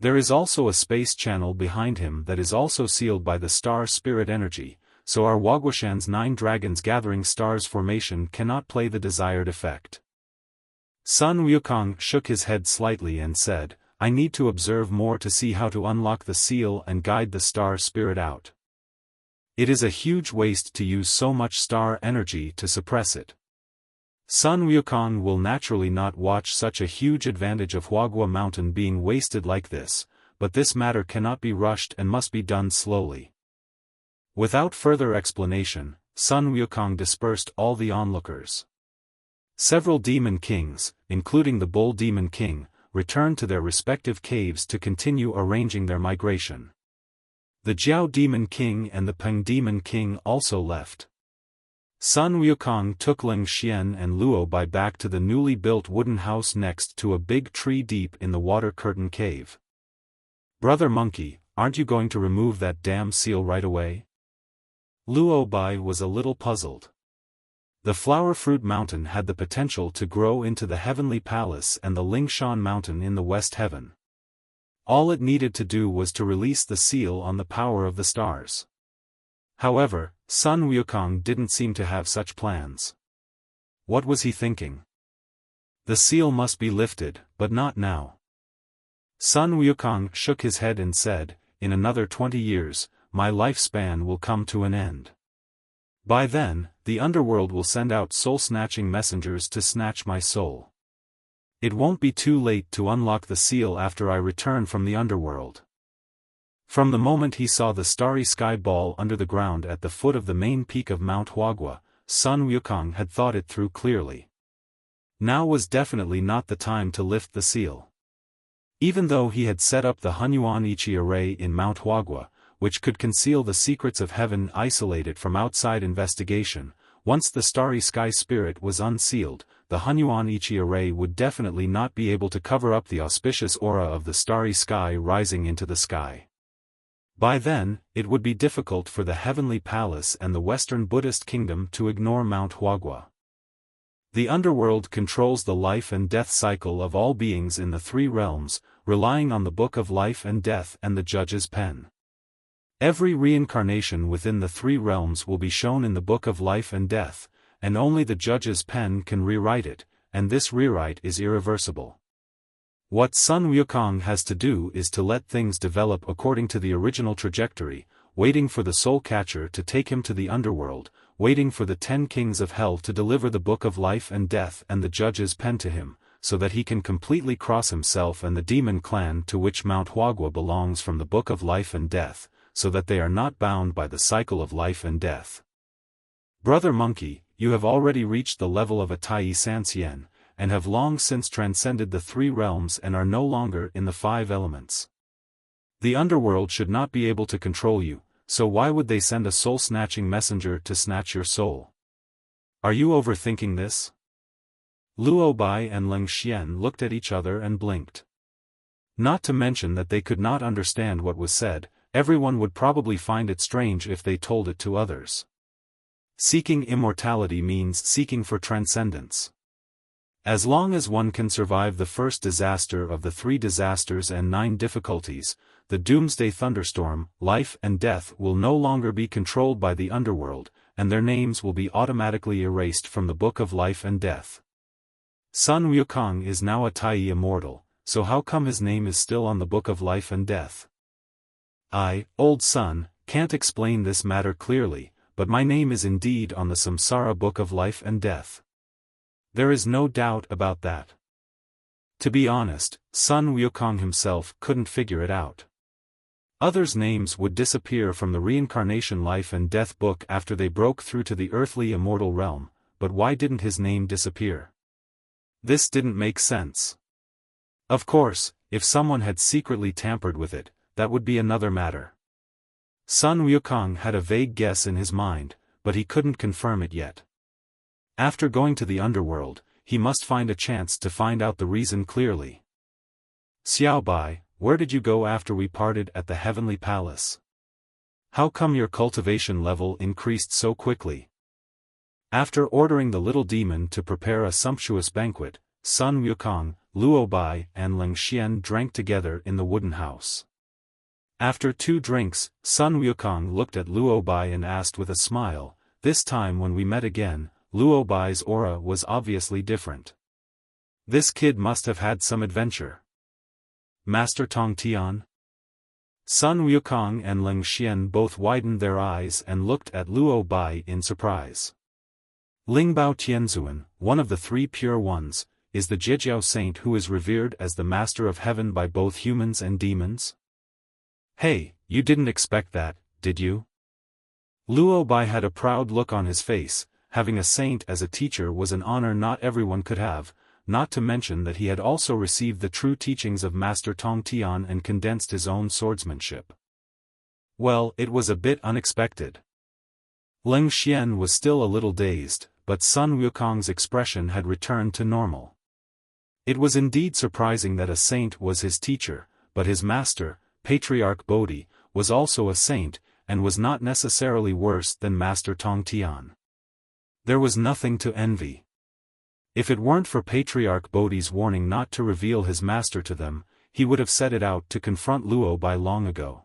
There is also a space channel behind him that is also sealed by the star spirit energy, so our Waguashan's 9 dragons gathering stars formation cannot play the desired effect. Sun Wukong shook his head slightly and said, I need to observe more to see how to unlock the seal and guide the star spirit out. It is a huge waste to use so much star energy to suppress it. Sun Wukong will naturally not watch such a huge advantage of Huagua Mountain being wasted like this, but this matter cannot be rushed and must be done slowly. Without further explanation, Sun Wukong dispersed all the onlookers. Several demon kings, including the Bull Demon King, returned to their respective caves to continue arranging their migration. The Jiao Demon King and the Peng Demon King also left. Sun Wukong took Ling Xian and Luo Bai back to the newly built wooden house next to a big tree deep in the water curtain cave. Brother Monkey, aren't you going to remove that damn seal right away? Luo Bai was a little puzzled. The Flower Fruit Mountain had the potential to grow into the Heavenly Palace and the Lingshan Mountain in the West Heaven. All it needed to do was to release the seal on the power of the stars. However, Sun Wukong didn't seem to have such plans. What was he thinking? The seal must be lifted, but not now. Sun Wukong shook his head and said, in another 20 years, my lifespan will come to an end. By then, the underworld will send out soul-snatching messengers to snatch my soul. It won't be too late to unlock the seal after I return from the underworld. From the moment he saw the starry sky ball under the ground at the foot of the main peak of Mount Huagua, Sun Wukong had thought it through clearly. Now was definitely not the time to lift the seal. Even though he had set up the Hunyuan Ichi array in Mount Huagua, which could conceal the secrets of heaven isolated from outside investigation, once the starry sky spirit was unsealed, the Hunyuan Ichi array would definitely not be able to cover up the auspicious aura of the starry sky rising into the sky. By then, it would be difficult for the Heavenly Palace and the Western Buddhist Kingdom to ignore Mount Huagua. The underworld controls the life and death cycle of all beings in the 3 realms, relying on the Book of Life and Death and the Judge's Pen. Every reincarnation within the 3 realms will be shown in the Book of Life and Death, and only the Judge's Pen can rewrite it, and this rewrite is irreversible. What Sun Wukong has to do is to let things develop according to the original trajectory, waiting for the Soul Catcher to take him to the underworld, waiting for the 10 kings of hell to deliver the Book of Life and Death and the Judge's Pen to him, so that he can completely cross himself and the demon clan to which Mount Huagua belongs from the Book of Life and Death, so that they are not bound by the cycle of life and death. Brother Monkey, you have already reached the level of a Tai Sanxian, and have long since transcended the 3 realms and are no longer in the 5 elements. The underworld should not be able to control you, so why would they send a soul-snatching messenger to snatch your soul? Are you overthinking this? Luo Bai and Ling Xian looked at each other and blinked. Not to mention that they could not understand what was said, everyone would probably find it strange if they told it to others. Seeking immortality means seeking for transcendence. As long as one can survive the first disaster of the 3 disasters and 9 difficulties, the doomsday thunderstorm, life and death will no longer be controlled by the underworld, and their names will be automatically erased from the Book of Life and Death. Sun Wukong is now a Tai Immortal, so how come his name is still on the Book of Life and Death? I, old Sun, can't explain this matter clearly, but my name is indeed on the Samsara Book of Life and Death. There is no doubt about that. To be honest, Sun Wukong himself couldn't figure it out. Others' names would disappear from the Reincarnation Life and Death book after they broke through to the Earthly Immortal realm, but why didn't his name disappear? This didn't make sense. Of course, if someone had secretly tampered with it, that would be another matter. Sun Wukong had a vague guess in his mind, but he couldn't confirm it yet. After going to the underworld, he must find a chance to find out the reason clearly. Xiao Bai, where did you go after we parted at the Heavenly Palace? How come your cultivation level increased so quickly? After ordering the little demon to prepare a sumptuous banquet, Sun Wukong, Luo Bai and Ling Xian drank together in the wooden house. After 2 drinks, Sun Wukong looked at Luo Bai and asked with a smile, "This time when we met again, Luo Bai's aura was obviously different. This kid must have had some adventure. Master Tong Tian?" Sun Wukong and Ling Xian both widened their eyes and looked at Luo Bai in surprise. Lingbao Tianzuan, one of the 3 pure ones, is the Jiejiao saint who is revered as the master of heaven by both humans and demons? Hey, you didn't expect that, did you? Luo Bai had a proud look on his face. Having a saint as a teacher was an honor not everyone could have, not to mention that he had also received the true teachings of Master Tong Tian and condensed his own swordsmanship. Well, it was a bit unexpected. Ling Xian was still a little dazed, but Sun Wukong's expression had returned to normal. It was indeed surprising that a saint was his teacher, but his master, Patriarch Bodhi, was also a saint, and was not necessarily worse than Master Tong Tian. There was nothing to envy. If it weren't for Patriarch Bodhi's warning not to reveal his master to them, he would have set it out to confront Luo Bai long ago.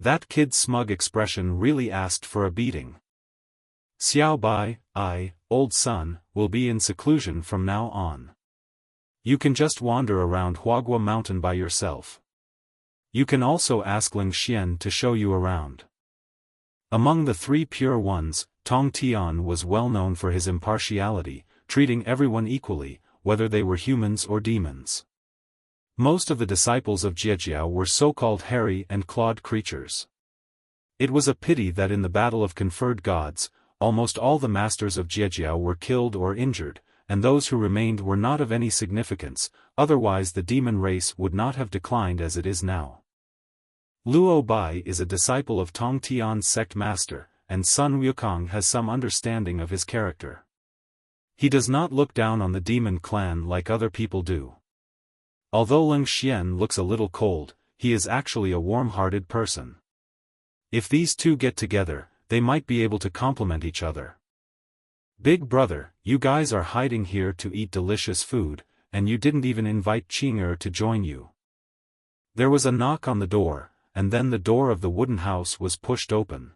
That kid's smug expression really asked for a beating. Xiao Bai, old son, will be in seclusion from now on. You can just wander around Huagua Mountain by yourself. You can also ask Ling Xian to show you around. Among the 3 pure ones, Tong Tian was well known for his impartiality, treating everyone equally, whether they were humans or demons. Most of the disciples of Jiejiao were so-called hairy and clawed creatures. It was a pity that in the battle of conferred gods, almost all the masters of Jiejiao were killed or injured, and those who remained were not of any significance, otherwise the demon race would not have declined as it is now. Luo Bai is a disciple of Tong Tian's sect master, and Sun Wukong has some understanding of his character. He does not look down on the demon clan like other people do. Although Ling Xian looks a little cold, he is actually a warm-hearted person. If these 2 get together, they might be able to complement each other. Big brother, you guys are hiding here to eat delicious food, and you didn't even invite Qing'er to join you. There was a knock on the door, and then the door of the wooden house was pushed open.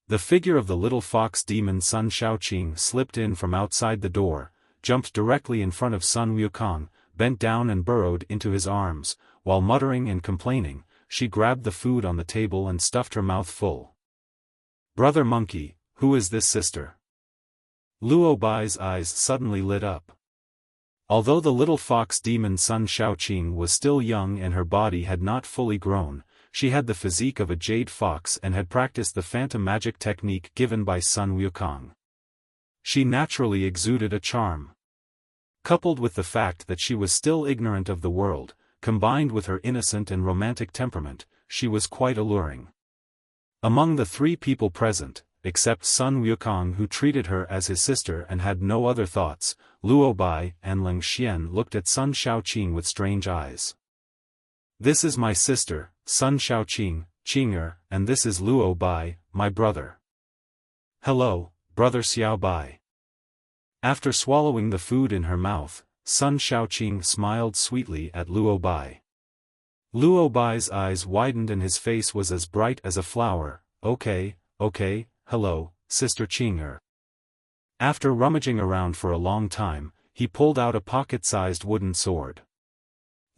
The figure of the little fox demon Sun Shaoqing slipped in from outside the door, jumped directly in front of Sun Wukong, bent down and burrowed into his arms. While muttering and complaining, she grabbed the food on the table and stuffed her mouth full. Brother monkey, who is this sister? Luo Bai's eyes suddenly lit up. Although the little fox demon Sun Shaoqing was still young and her body had not fully grown, she had the physique of a jade fox and had practiced the phantom magic technique given by Sun Wukong. She naturally exuded a charm. Coupled with the fact that she was still ignorant of the world, combined with her innocent and romantic temperament, she was quite alluring. Among the 3 people present, except Sun Wukong who treated her as his sister and had no other thoughts, Luo Bai and Ling Xian looked at Sun Shaoqing with strange eyes. This is my sister, Sun Shaoqing, Qing'er, and this is Luo Bai, my brother. Hello, brother Xiao Bai. After swallowing the food in her mouth, Sun Shaoqing smiled sweetly at Luo Bai. Luo Bai's eyes widened and his face was as bright as a flower. Okay, hello, Sister Qing'er. After rummaging around for a long time, he pulled out a pocket-sized wooden sword.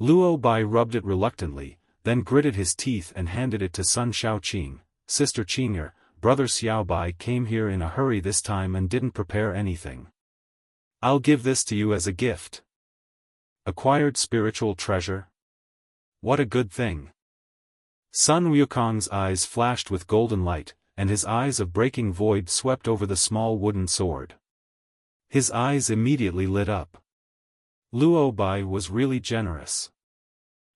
Luo Bai rubbed it reluctantly, then gritted his teeth and handed it to Sun Shaoqing. Sister Qing'er, brother Xiao Bai came here in a hurry this time and didn't prepare anything. I'll give this to you as a gift. Acquired spiritual treasure? What a good thing. Sun Wukong's eyes flashed with golden light, and his eyes of breaking void swept over the small wooden sword. His eyes immediately lit up. Luo Bai was really generous.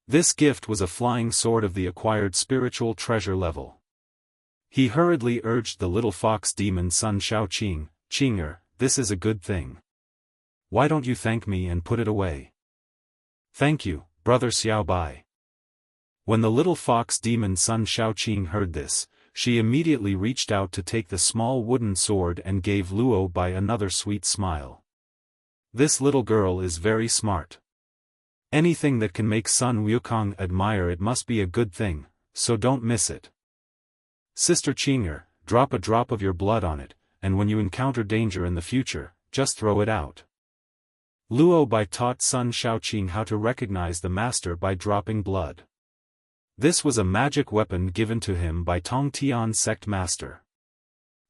This gift was a flying sword of the acquired spiritual treasure level. He hurriedly urged the little fox demon Sun Shaoqing, Qing'er, this is a good thing. Why don't you thank me and put it away? Thank you, brother Xiao Bai. When the little fox demon Sun Shaoqing heard this, she immediately reached out to take the small wooden sword and gave Luo Bai another sweet smile. This little girl is very smart. Anything that can make Sun Wukong admire it must be a good thing, so don't miss it. Sister Qing'er, drop a drop of your blood on it, and when you encounter danger in the future, just throw it out. Luo Bai taught Sun Shaoqing how to recognize the master by dropping blood. This was a magic weapon given to him by Tongtian sect master.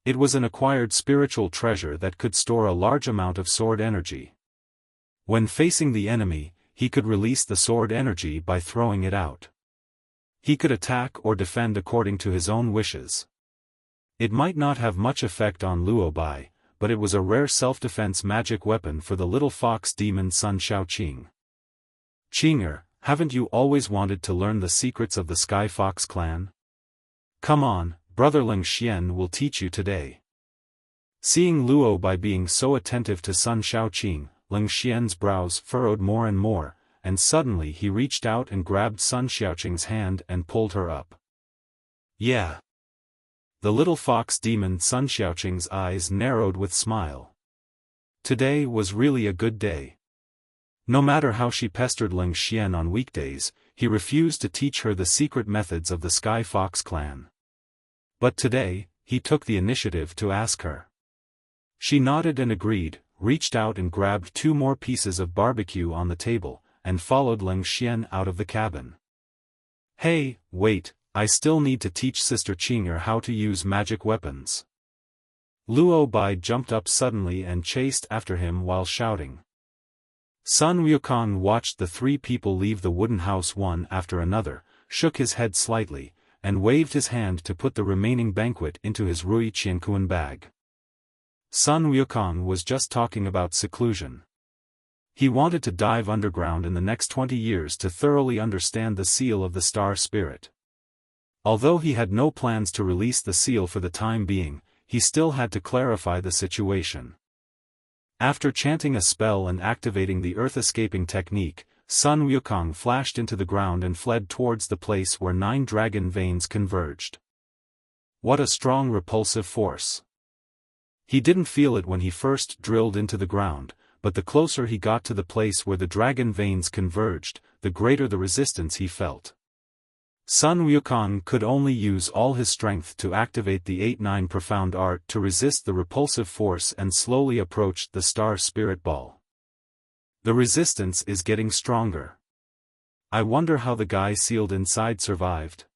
It was an acquired spiritual treasure that could store a large amount of sword energy. When facing the enemy, he could release the sword energy by throwing it out. He could attack or defend according to his own wishes. It might not have much effect on Luo Bai, but it was a rare self-defense magic weapon for the little fox demon Sun Shaoqing. Qing'er, haven't you always wanted to learn the secrets of the Sky Fox clan? Come on, Brother Ling Xian will teach you today. Seeing Luo Bai being so attentive to Sun Shaoqing, Ling Xian's brows furrowed more and more, and suddenly he reached out and grabbed Sun Shaoqing's hand and pulled her up. Yeah. The little fox demon Sun Shaoqing's eyes narrowed with smile. Today was really a good day. No matter how she pestered Ling Xian on weekdays, he refused to teach her the secret methods of the Sky Fox clan. But today, he took the initiative to ask her. She nodded and agreed, reached out and grabbed 2 more pieces of barbecue on the table, and followed Ling Xian out of the cabin. Hey, wait, I still need to teach Sister Qing'er how to use magic weapons. Luo Bai jumped up suddenly and chased after him while shouting. Sun Wukong watched the 3 people leave the wooden house one after another, shook his head slightly, and waved his hand to put the remaining banquet into his Rui Qiankuan bag. Sun Wukong was just talking about seclusion. He wanted to dive underground in the next 20 years to thoroughly understand the seal of the star spirit. Although he had no plans to release the seal for the time being, he still had to clarify the situation. After chanting a spell and activating the earth-escaping technique, Sun Wukong flashed into the ground and fled towards the place where 9 dragon veins converged. What a strong repulsive force! He didn't feel it when he first drilled into the ground, but the closer he got to the place where the dragon veins converged, the greater the resistance he felt. Sun Wukong could only use all his strength to activate the 8-9 profound art to resist the repulsive force and slowly approached the star spirit ball. The resistance is getting stronger. I wonder how the guy sealed inside survived.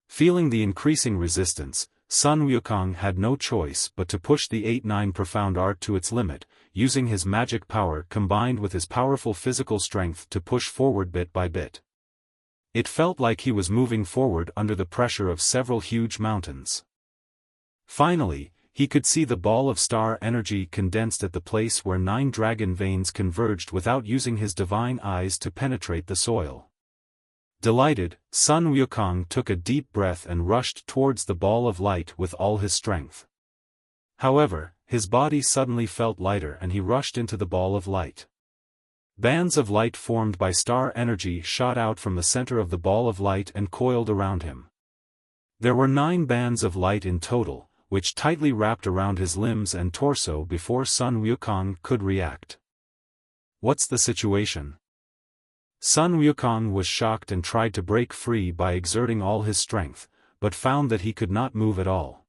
Feeling the increasing resistance, Sun Wukong had no choice but to push the 8-9 profound art to its limit, using his magic power combined with his powerful physical strength to push forward bit by bit. It felt like he was moving forward under the pressure of several huge mountains. Finally, he could see the ball of star energy condensed at the place where 9 dragon veins converged without using his divine eyes to penetrate the soil. Delighted, Sun Wukong took a deep breath and rushed towards the ball of light with all his strength. However, his body suddenly felt lighter and he rushed into the ball of light. Bands of light formed by star energy shot out from the center of the ball of light and coiled around him. There were 9 bands of light in total, which tightly wrapped around his limbs and torso before Sun Wukong could react. What's the situation? Sun Wukong was shocked and tried to break free by exerting all his strength, but found that he could not move at all.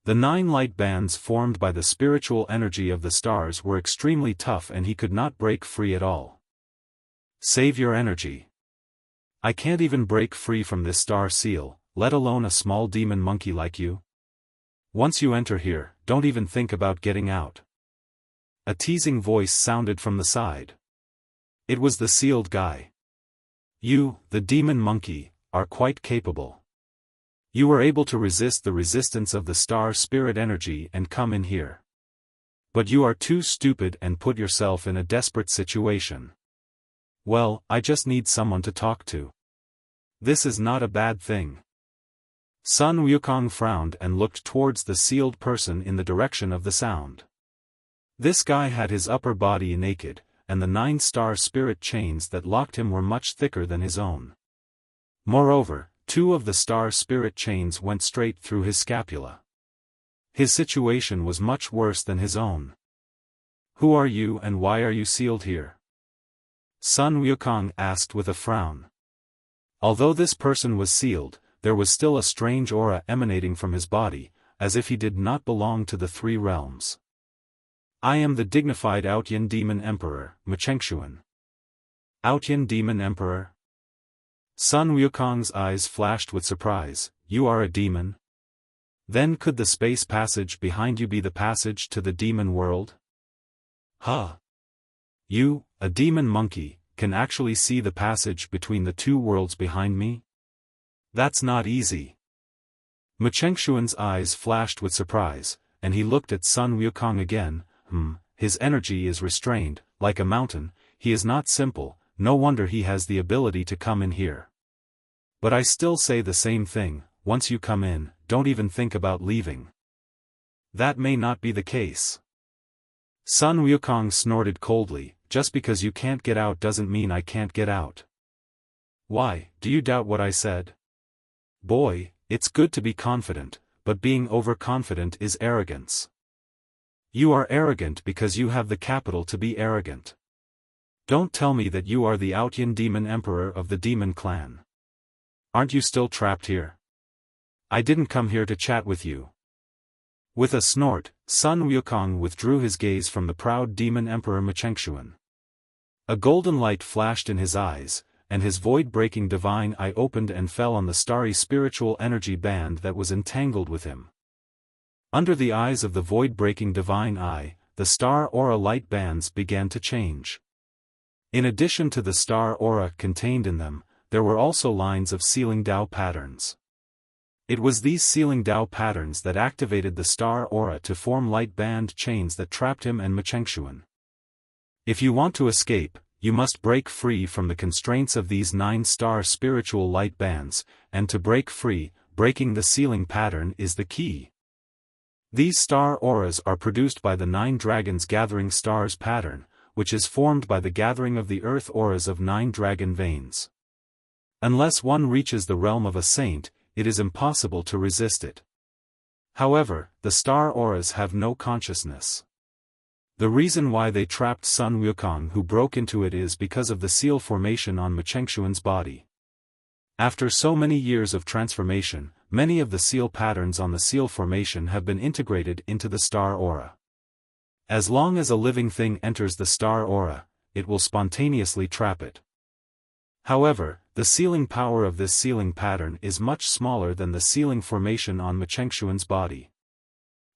The 9 light bands formed by the spiritual energy of the stars were extremely tough and he could not break free at all. Save your energy. I can't even break free from this star seal, let alone a small demon monkey like you. Once you enter here, don't even think about getting out. A teasing voice sounded from the side. It was the sealed guy. You, the demon monkey, are quite capable. You were able to resist the resistance of the star spirit energy and come in here. But you are too stupid and put yourself in a desperate situation. Well, I just need someone to talk to. This is not a bad thing. Sun Wukong frowned and looked towards the sealed person in the direction of the sound. This guy had his upper body naked, and the 9-star spirit chains that locked him were much thicker than his own. Moreover, 2 of the star spirit chains went straight through his scapula. His situation was much worse than his own. "Who are you and why are you sealed here?" Sun Wukong asked with a frown. Although this person was sealed, there was still a strange aura emanating from his body, as if he did not belong to the 3 realms. "I am the dignified Outyan Demon Emperor, Machengxuan." "Outyan Demon Emperor?" Sun Wukong's eyes flashed with surprise. "You are a demon? Then could the space passage behind you be the passage to the demon world?" "Huh? You, a demon monkey, can actually see the passage between the 2 worlds behind me? That's not easy." Machengxuan's eyes flashed with surprise, and he looked at Sun Wukong again. His energy is restrained, like a mountain. He is not simple, no wonder he has the ability to come in here. But I still say the same thing, once you come in, don't even think about leaving. That may not be the case. Sun Wukong snorted coldly. "Just because you can't get out doesn't mean I can't get out. Why, do you doubt what I said? Boy, it's good to be confident, but being overconfident is arrogance. You are arrogant because you have the capital to be arrogant. Don't tell me that you are the Outyan Demon Emperor of the Demon Clan. Aren't you still trapped here? I didn't come here to chat with you." With a snort, Sun Wukong withdrew his gaze from the proud Demon Emperor Machengxuan. A golden light flashed in his eyes, and his void-breaking divine eye opened and fell on the starry spiritual energy band that was entangled with him. Under the eyes of the void-breaking divine eye, the star aura light bands began to change. In addition to the star aura contained in them, there were also lines of sealing Dao patterns. It was these sealing Dao patterns that activated the star aura to form light band chains that trapped him and Machengxuan. If you want to escape, you must break free from the constraints of these 9-star spiritual light bands, and to break free, breaking the sealing pattern is the key. These star auras are produced by the 9 dragons gathering stars pattern, which is formed by the gathering of the earth auras of 9 dragon veins. Unless one reaches the realm of a saint, it is impossible to resist it. However, the star auras have no consciousness. The reason why they trapped Sun Wukong who broke into it is because of the seal formation on Machengxuan's body. After so many years of transformation, many of the seal patterns on the seal formation have been integrated into the star aura. As long as a living thing enters the star aura, it will spontaneously trap it. However, the sealing power of this sealing pattern is much smaller than the sealing formation on Machengxuan's body.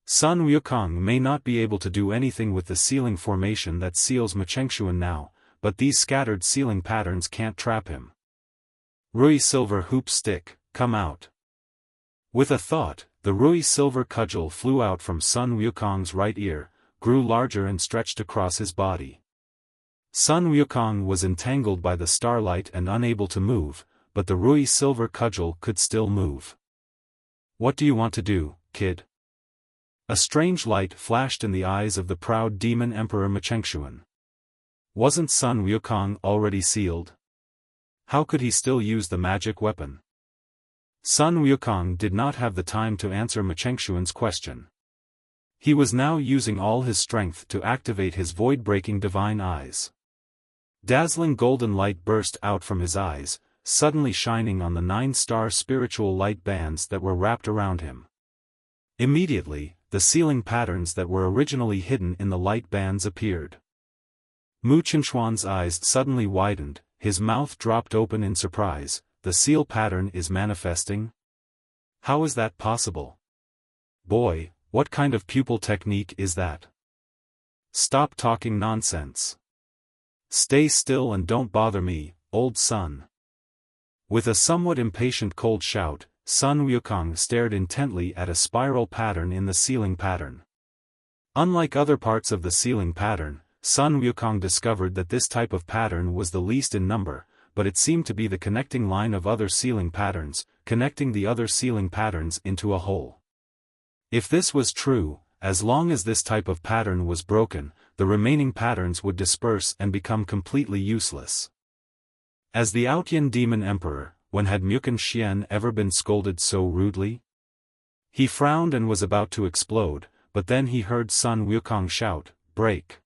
Sun Wukong may not be able to do anything with the sealing formation that seals Machengxuan now, but these scattered sealing patterns can't trap him. "Rui Silver Hoop Stick, come out." With a thought, the Rui Silver Cudgel flew out from Sun Wukong's right ear, grew larger and stretched across his body. Sun Wukong was entangled by the starlight and unable to move, but the Rui Silver Cudgel could still move. "What do you want to do, kid?" A strange light flashed in the eyes of the proud Demon Emperor Machengxuan. Wasn't Sun Wukong already sealed? How could he still use the magic weapon? Sun Wukong did not have the time to answer Machengxuan's question. He was now using all his strength to activate his void-breaking divine eyes. Dazzling golden light burst out from his eyes, suddenly shining on the 9-star spiritual light bands that were wrapped around him. Immediately, the sealing patterns that were originally hidden in the light bands appeared. Machengxuan's eyes suddenly widened, his mouth dropped open in surprise. "The seal pattern is manifesting? How is that possible? Boy, what kind of pupil technique is that? Stop talking nonsense. Stay still and don't bother me, old Sun." With a somewhat impatient cold shout, Sun Wukong stared intently at a spiral pattern in the sealing pattern. Unlike other parts of the sealing pattern, Sun Wukong discovered that this type of pattern was the least in number, but it seemed to be the connecting line of other sealing patterns, connecting the other sealing patterns into a whole. If this was true, as long as this type of pattern was broken, the remaining patterns would disperse and become completely useless. As the Outyan Demon Emperor, when had Mukun ever been scolded so rudely? He frowned and was about to explode, but then he heard Sun Wukong shout, "Break!"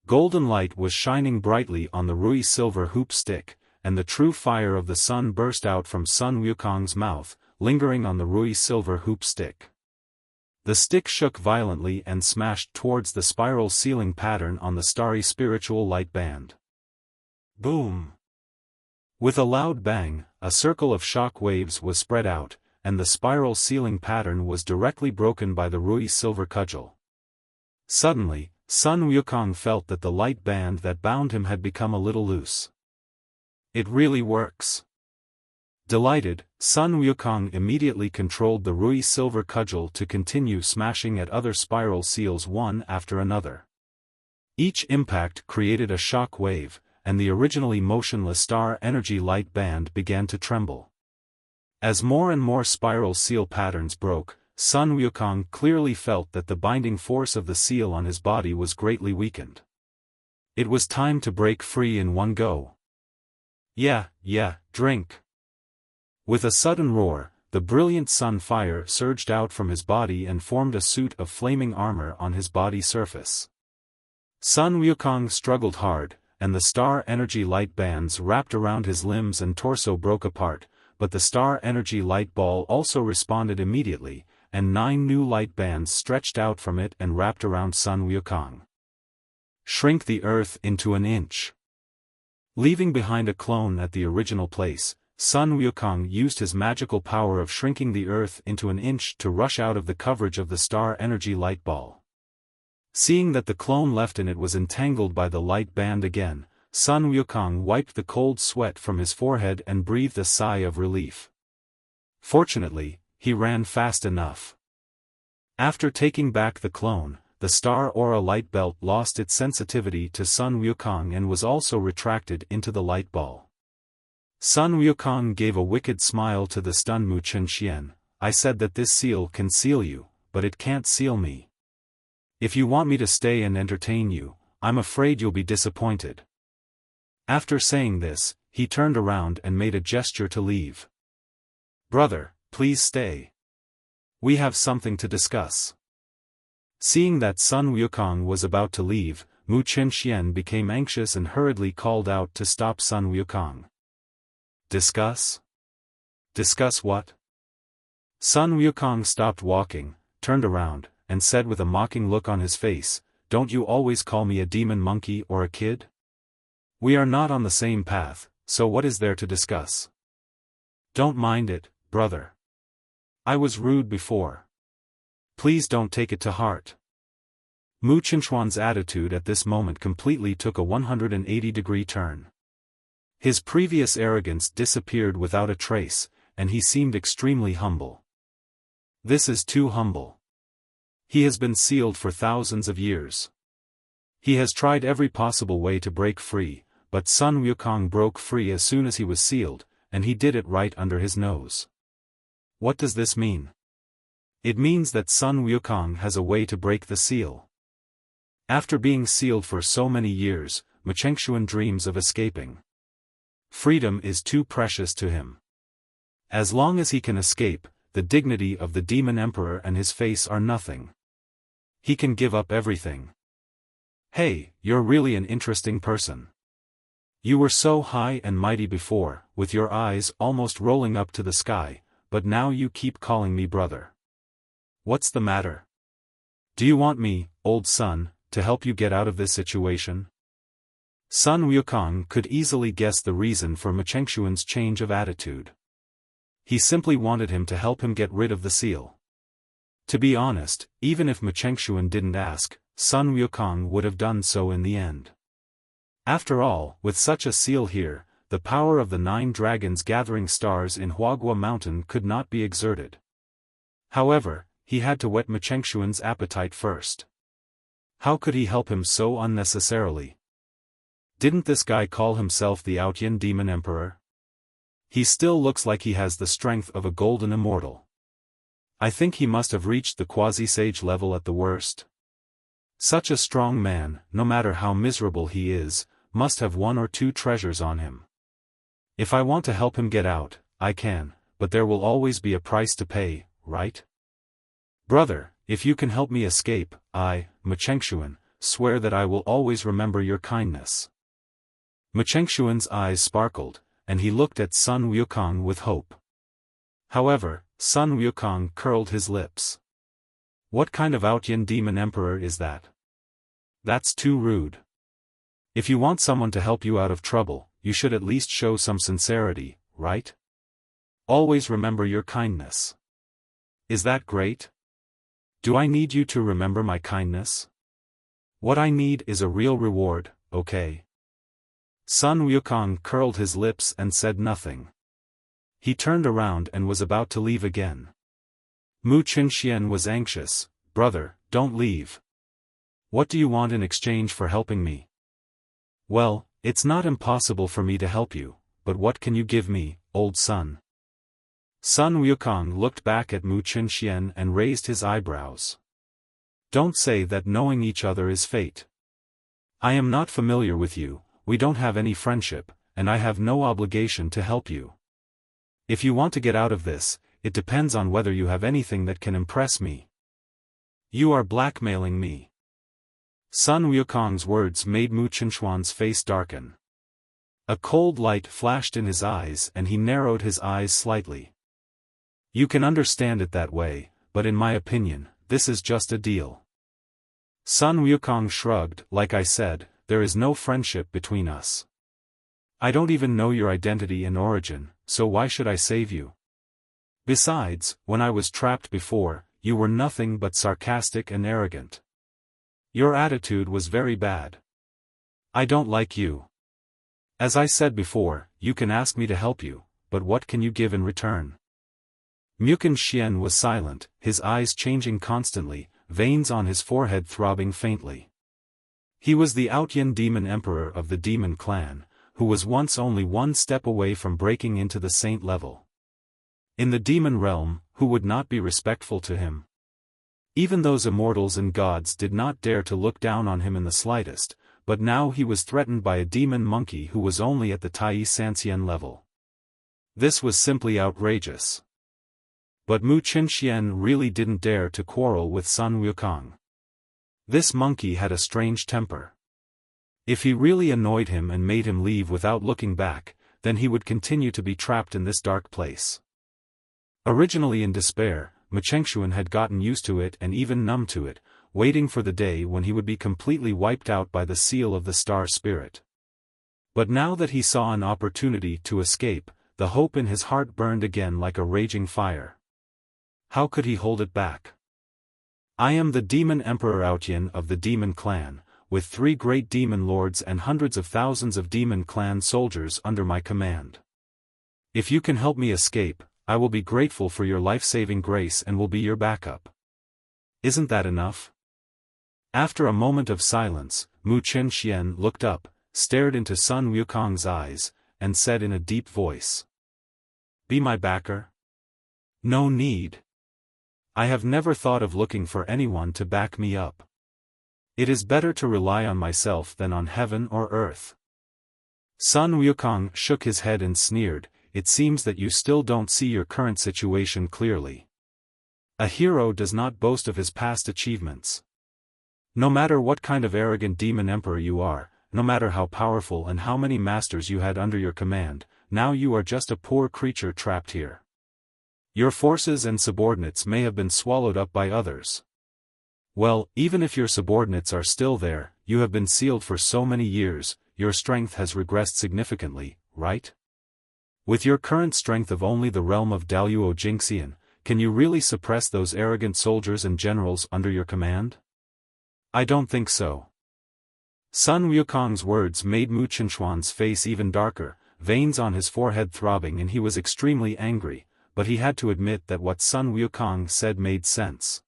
Golden light was shining brightly on the Rui silver hoop stick, and the true fire of the sun burst out from Sun Wukong's mouth, lingering on the Rui silver hoop stick. The stick shook violently and smashed towards the spiral ceiling pattern on the starry spiritual light band. Boom! With a loud bang, a circle of shock waves was spread out, and the spiral ceiling pattern was directly broken by the Rui silver cudgel. Suddenly, Sun Wukong felt that the light band that bound him had become a little loose. It really works. Delighted, Sun Wukong immediately controlled the Rui silver cudgel to continue smashing at other spiral seals one after another. Each impact created a shock wave, and the originally motionless star energy light band began to tremble. As more and more spiral seal patterns broke, Sun Wukong clearly felt that the binding force of the seal on his body was greatly weakened. It was time to break free in one go. Yeah, drink. With a sudden roar, the brilliant sun fire surged out from his body and formed a suit of flaming armor on his body surface. Sun Wukong struggled hard, and the star energy light bands wrapped around his limbs and torso broke apart, but the star energy light ball also responded immediately, and 9 new light bands stretched out from it and wrapped around Sun Wukong. Shrink the earth into an inch. Leaving behind a clone at the original place, Sun Wukong used his magical power of shrinking the earth into an inch to rush out of the coverage of the star energy light ball. Seeing that the clone left in it was entangled by the light band again, Sun Wukong wiped the cold sweat from his forehead and breathed a sigh of relief. Fortunately, he ran fast enough. After taking back the clone, the star aura light belt lost its sensitivity to Sun Wukong and was also retracted into the light ball. Sun Wukong gave a wicked smile to the stunned Mu Chen. "I said that this seal can seal you, but it can't seal me. If you want me to stay and entertain you, I'm afraid you'll be disappointed." After saying this, he turned around and made a gesture to leave. "Brother, please stay. We have something to discuss." Seeing that Sun Wukong was about to leave, Mu Chen became anxious and hurriedly called out to stop Sun Wukong. "Discuss? Discuss what?" Sun Wukong stopped walking, turned around, and said with a mocking look on his face, "Don't you always call me a demon monkey or a kid? We are not on the same path, so what is there to discuss? Don't mind it, brother. I was rude before. Please don't take it to heart." Mu Chenchuan's attitude at this moment completely took a 180-degree turn. His previous arrogance disappeared without a trace, and he seemed extremely humble. This is too humble. He has been sealed for thousands of years. He has tried every possible way to break free, but Sun Wukong broke free as soon as he was sealed, and he did it right under his nose. What does this mean? It means that Sun Wukong has a way to break the seal. After being sealed for so many years, Mo Ling dreams of escaping. Freedom is too precious to him. As long as he can escape, the dignity of the Demon Emperor and his face are nothing. He can give up everything. Hey, you're really an interesting person. You were so high and mighty before, with your eyes almost rolling up to the sky, but now you keep calling me brother. What's the matter? Do you want me, old son, to help you get out of this situation? Sun Wukong could easily guess the reason for Mo Ling change of attitude. He simply wanted him to help him get rid of the seal. To be honest, even if Mo Ling didn't ask, Sun Wukong would have done so in the end. After all, with such a seal here, the power of the 9 dragons gathering stars in Huagua Mountain could not be exerted. However, he had to whet Mo Ling's appetite first. How could he help him so unnecessarily? Didn't this guy call himself the Outyin Demon Emperor? He still looks like he has the strength of a golden immortal. I think he must have reached the quasi-sage level at the worst. Such a strong man, no matter how miserable he is, must have 1 or 2 treasures on him. If I want to help him get out, I can, but there will always be a price to pay, right? Brother, if you can help me escape, I, Machengxuan, swear that I will always remember your kindness. Machengxuan's eyes sparkled, and he looked at Sun Wukong with hope. However, Sun Wukong curled his lips. What kind of Outyin demon emperor is that? That's too rude. If you want someone to help you out of trouble, you should at least show some sincerity, right? Always remember your kindness. Is that great? Do I need you to remember my kindness? What I need is a real reward, okay? Sun Wukong curled his lips and said nothing. He turned around and was about to leave again. Mu Qinxian was anxious. Brother, don't leave. What do you want in exchange for helping me? Well, it's not impossible for me to help you, but what can you give me, old son? Sun Wukong looked back at Mu Qinxian and raised his eyebrows. Don't say that knowing each other is fate. I am not familiar with you, we don't have any friendship, and I have no obligation to help you. If you want to get out of this, it depends on whether you have anything that can impress me. You are blackmailing me. Sun Wukong's words made Mu Qinxian's face darken. A cold light flashed in his eyes and he narrowed his eyes slightly. You can understand it that way, but in my opinion, this is just a deal. Sun Wukong shrugged. Like I said, there is no friendship between us. I don't even know your identity and origin, so why should I save you? Besides, when I was trapped before, you were nothing but sarcastic and arrogant. Your attitude was very bad. I don't like you. As I said before, you can ask me to help you, but what can you give in return? Mu Qinxian was silent, his eyes changing constantly, veins on his forehead throbbing faintly. He was the Outyin demon emperor of the demon clan, who was once only one step away from breaking into the saint level. In the demon realm, who would not be respectful to him? Even those immortals and gods did not dare to look down on him in the slightest, but now he was threatened by a demon monkey who was only at the Tai Sanxian level. This was simply outrageous. But Mu Qinxian really didn't dare to quarrel with Sun Wukong. This monkey had a strange temper. If he really annoyed him and made him leave without looking back, then he would continue to be trapped in this dark place. Originally in despair, Machengxuan had gotten used to it and even numb to it, waiting for the day when he would be completely wiped out by the seal of the star spirit. But now that he saw an opportunity to escape, the hope in his heart burned again like a raging fire. How could he hold it back? I am the demon emperor Outyin of the demon clan, with 3 great demon lords and hundreds of thousands of demon clan soldiers under my command. If you can help me escape, I will be grateful for your life-saving grace and will be your backup. Isn't that enough? After a moment of silence, Mu Qinxian looked up, stared into Sun Wukong's eyes, and said in a deep voice. Be my backer? No need. I have never thought of looking for anyone to back me up. It is better to rely on myself than on heaven or earth. Sun Wukong shook his head and sneered. It seems that you still don't see your current situation clearly. A hero does not boast of his past achievements. No matter what kind of arrogant demon emperor you are, no matter how powerful and how many masters you had under your command, now you are just a poor creature trapped here. Your forces and subordinates may have been swallowed up by others. Well, even if your subordinates are still there, you have been sealed for so many years, your strength has regressed significantly, right? With your current strength of only the realm of Daluo Jingxian, can you really suppress those arrogant soldiers and generals under your command? I don't think so. Sun Wukong's words made Mu Qinxian's face even darker, veins on his forehead throbbing, and he was extremely angry, but he had to admit that what Sun Wukong said made sense.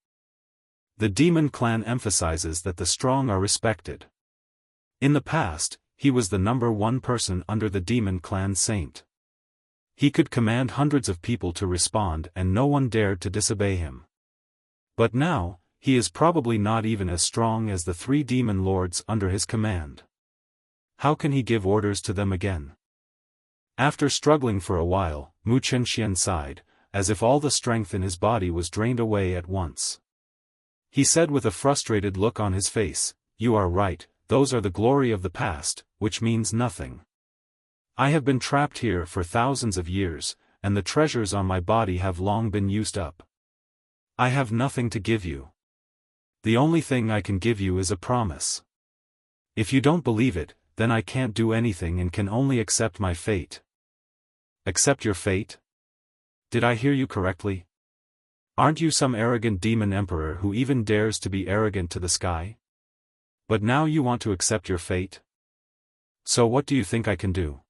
The demon clan emphasizes that the strong are respected. In the past, he was the #1 person under the demon clan saint. He could command hundreds of people to respond and no one dared to disobey him. But now, he is probably not even as strong as the 3 demon lords under his command. How can he give orders to them again? After struggling for a while, Mu Chenxian sighed, as if all the strength in his body was drained away at once. He said with a frustrated look on his face, "You are right, those are the glory of the past, which means nothing. I have been trapped here for thousands of years, and the treasures on my body have long been used up. I have nothing to give you. The only thing I can give you is a promise. If you don't believe it, then I can't do anything and can only accept my fate." "Accept your fate? Did I hear you correctly? Aren't you some arrogant demon emperor who even dares to be arrogant to the sky? But now you want to accept your fate? So what do you think I can do?"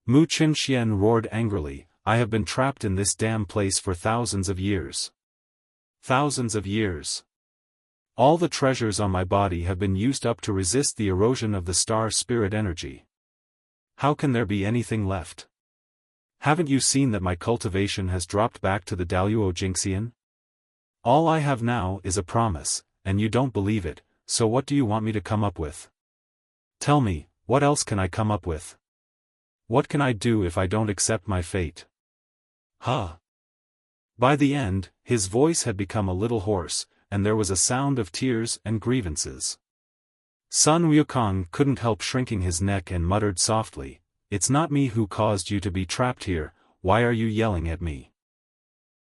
Mu Chenxian roared angrily, "I have been trapped in this damn place for thousands of years. Thousands of years. All the treasures on my body have been used up to resist the erosion of the star spirit energy. How can there be anything left? Haven't you seen that my cultivation has dropped back to the Daluo Jingxian? All I have now is a promise, and you don't believe it, so what do you want me to come up with? Tell me, what else can I come up with? What can I do if I don't accept my fate?" Huh? By the end, his voice had become a little hoarse, and there was a sound of tears and grievances. Sun Wukong couldn't help shrinking his neck and muttered softly, "It's not me who caused you to be trapped here, why are you yelling at me?"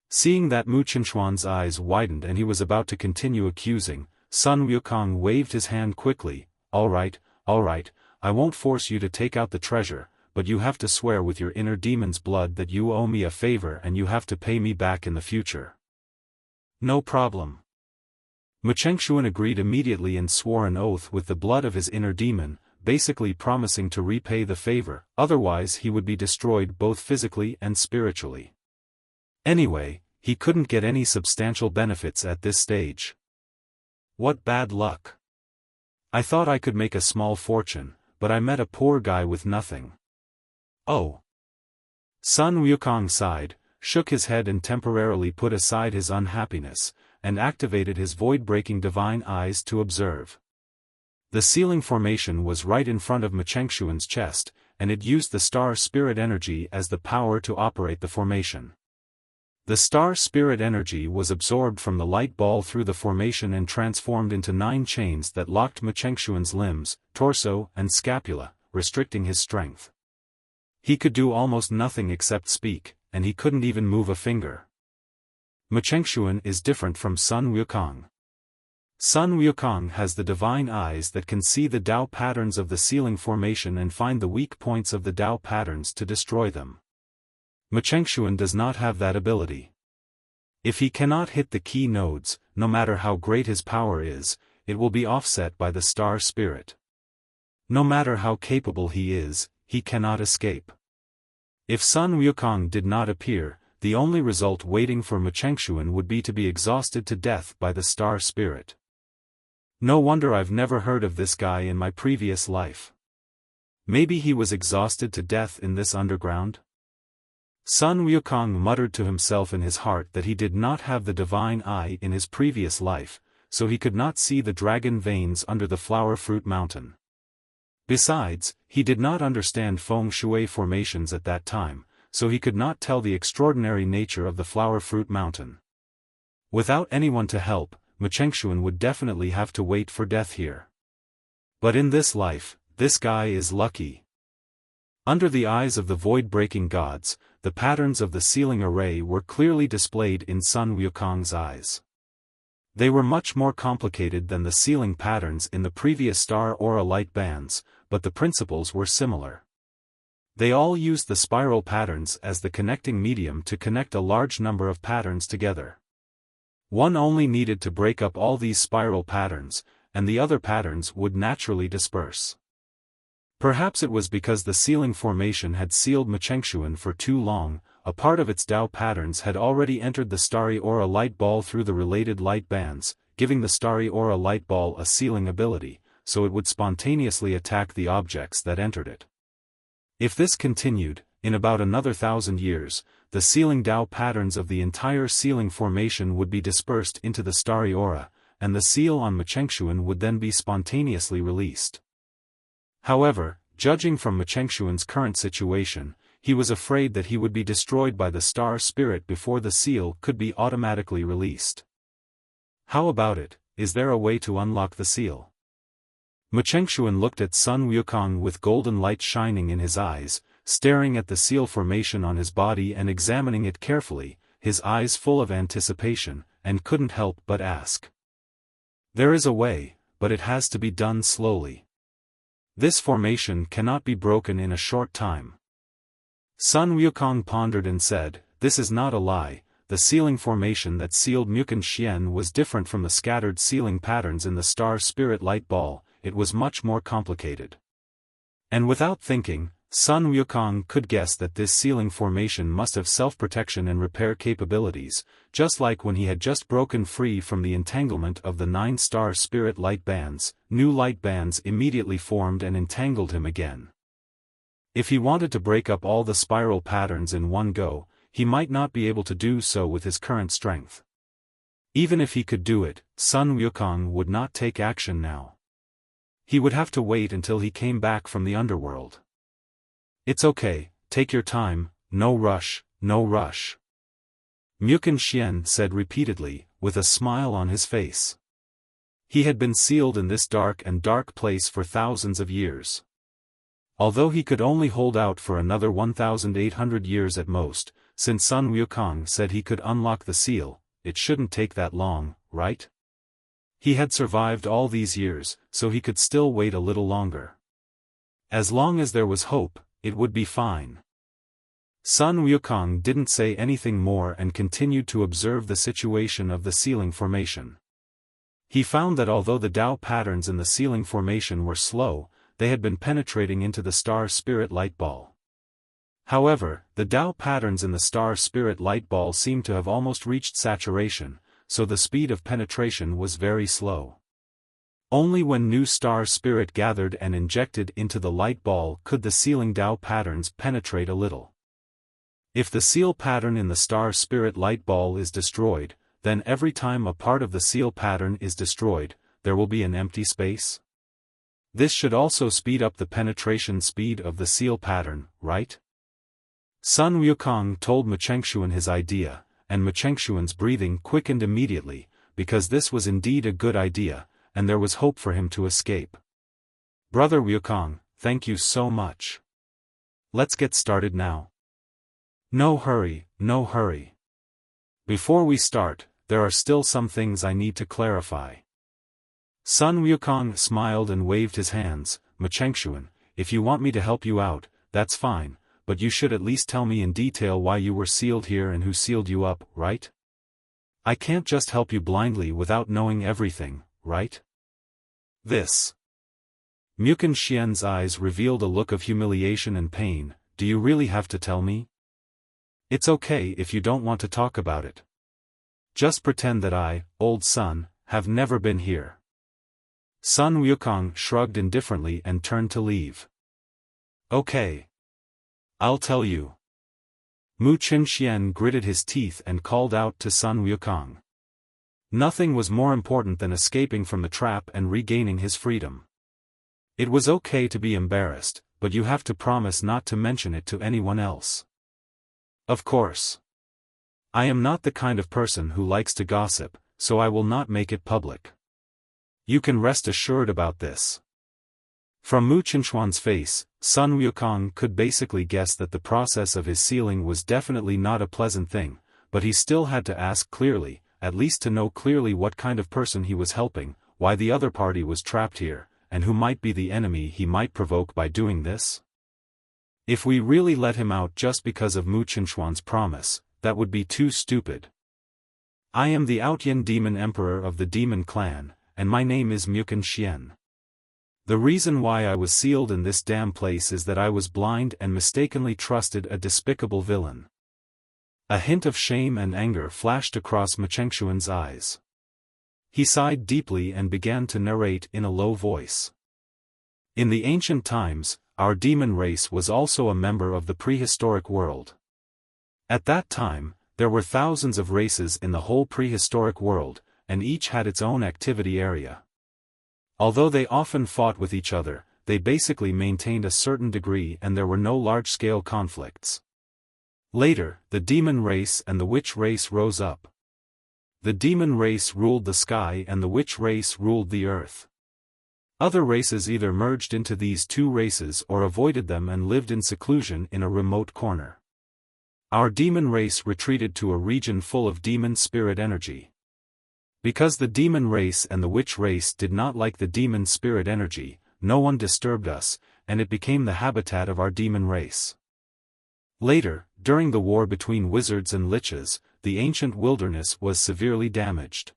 Seeing that Mu Chenxuan's eyes widened and he was about to continue accusing, Sun Wukong waved his hand quickly, all right, I won't force you to take out the treasure, but you have to swear with your inner demon's blood that you owe me a favor and you have to pay me back in the future." "No problem." Mu Chenxuan agreed immediately and swore an oath with the blood of his inner demon, basically promising to repay the favor, otherwise he would be destroyed both physically and spiritually. Anyway, he couldn't get any substantial benefits at this stage. What bad luck. I thought I could make a small fortune, but I met a poor guy with nothing. Oh. Sun Wukong sighed, shook his head and temporarily put aside his unhappiness, and activated his void-breaking divine eyes to observe. The ceiling formation was right in front of Mu Chenxuan's chest, and it used the star spirit energy as the power to operate the formation. The star spirit energy was absorbed from the light ball through the formation and transformed into 9 chains that locked Mu Chenxuan's limbs, torso, and scapula, restricting his strength. He could do almost nothing except speak, and he couldn't even move a finger. Mu Chenxuan is different from Sun Wukong. Sun Wukong has the divine eyes that can see the Tao patterns of the ceiling formation and find the weak points of the Tao patterns to destroy them. Mu Chenxuan does not have that ability. If he cannot hit the key nodes, no matter how great his power is, it will be offset by the star spirit. No matter how capable he is, he cannot escape. If Sun Wukong did not appear, the only result waiting for Mu Chenxuan would be to be exhausted to death by the star spirit. No wonder I've never heard of this guy in my previous life. Maybe he was exhausted to death in this underground? Sun Wukong muttered to himself in his heart that he did not have the divine eye in his previous life, so he could not see the dragon veins under the flower fruit mountain. Besides, he did not understand feng shui formations at that time, so he could not tell the extraordinary nature of the flower fruit mountain. Without anyone to help, Mu Chenxuan would definitely have to wait for death here. But in this life, this guy is lucky. Under the eyes of the void-breaking gods, the patterns of the ceiling array were clearly displayed in Sun Wukong's eyes. They were much more complicated than the ceiling patterns in the previous star aura light bands, but the principles were similar. They all used the spiral patterns as the connecting medium to connect a large number of patterns together. One only needed to break up all these spiral patterns, and the other patterns would naturally disperse. Perhaps it was because the ceiling formation had sealed Mu Chenxuan for too long, a part of its Tao patterns had already entered the starry aura light ball through the related light bands, giving the starry aura light ball a sealing ability, so it would spontaneously attack the objects that entered it. If this continued, in about another 1,000 years, the sealing Tao patterns of the entire ceiling formation would be dispersed into the starry aura, and the seal on Mu Chenxuan would then be spontaneously released. However, judging from Mu Chenxuan's current situation, he was afraid that he would be destroyed by the star spirit before the seal could be automatically released. How about it, is there a way to unlock the seal? Mo Ling looked at Sun Wukong with golden light shining in his eyes, staring at the seal formation on his body and examining it carefully, his eyes full of anticipation, and couldn't help but ask. There is a way, but it has to be done slowly. This formation cannot be broken in a short time. Sun Wukong pondered and said, this is not a lie, the sealing formation that sealed Mo Ling was different from the scattered sealing patterns in the star spirit light ball, it was much more complicated. And without thinking, Sun Wukong could guess that this sealing formation must have self-protection and repair capabilities, just like when he had just broken free from the entanglement of the 9-star spirit light bands, new light bands immediately formed and entangled him again. If he wanted to break up all the spiral patterns in one go, he might not be able to do so with his current strength. Even if he could do it, Sun Wukong would not take action now. He would have to wait until he came back from the underworld. It's okay, take your time, no rush, no rush. Mo Ling said repeatedly, with a smile on his face. He had been sealed in this dark place for thousands of years. Although he could only hold out for another 1,800 years at most, since Sun Wukong said he could unlock the seal, it shouldn't take that long, right? He had survived all these years, so he could still wait a little longer. As long as there was hope, it would be fine. Sun Wukong didn't say anything more and continued to observe the situation of the sealing formation. He found that although the Tao patterns in the sealing formation were slow, they had been penetrating into the star spirit light ball. However, the Tao patterns in the star spirit light ball seemed to have almost reached saturation, so the speed of penetration was very slow. Only when new star spirit gathered and injected into the light ball could the sealing Tao patterns penetrate a little. If the seal pattern in the star spirit light ball is destroyed, then every time a part of the seal pattern is destroyed, there will be an empty space. This should also speed up the penetration speed of the seal pattern, right? Sun Wukong told Mo Ling his idea, and Mo Ling's breathing quickened immediately, because this was indeed a good idea, and there was hope for him to escape. Brother Wukong, thank you so much. Let's get started now. No hurry, no hurry. Before we start, there are still some things I need to clarify. Sun Wukong smiled and waved his hands. Mo Ling, if you want me to help you out, that's fine, but you should at least tell me in detail why you were sealed here and who sealed you up, right? I can't just help you blindly without knowing everything, right? This. Mo Ling's eyes revealed a look of humiliation and pain. Do you really have to tell me? It's okay if you don't want to talk about it. Just pretend that I, old Sun, have never been here. Sun Wukong shrugged indifferently and turned to leave. Okay. I'll tell you. Mo Ling gritted his teeth and called out to Sun Wukong. Nothing was more important than escaping from the trap and regaining his freedom. It was okay to be embarrassed, but you have to promise not to mention it to anyone else. Of course. I am not the kind of person who likes to gossip, so I will not make it public. You can rest assured about this. From Mo Ling's face, Sun Wukong could basically guess that the process of his sealing was definitely not a pleasant thing, but he still had to ask clearly, at least to know clearly what kind of person he was helping, why the other party was trapped here, and who might be the enemy he might provoke by doing this. If we really let him out just because of Mo Ling's promise, that would be too stupid. I am the Outyin Demon Emperor of the Demon Clan, and my name is Mo Ling. The reason why I was sealed in this damn place is that I was blind and mistakenly trusted a despicable villain. A hint of shame and anger flashed across Mo Ling's eyes. He sighed deeply and began to narrate in a low voice. In the ancient times, our demon race was also a member of the prehistoric world. At that time, there were thousands of races in the whole prehistoric world, and each had its own activity area. Although they often fought with each other, they basically maintained a certain degree and there were no large-scale conflicts. Later, the demon race and the witch race rose up. The demon race ruled the sky and the witch race ruled the earth. Other races either merged into these two races or avoided them and lived in seclusion in a remote corner. Our demon race retreated to a region full of demon spirit energy. Because the demon race and the witch race did not like the demon spirit energy, no one disturbed us, and it became the habitat of our demon race. Later, during the war between wizards and liches, the ancient wilderness was severely damaged.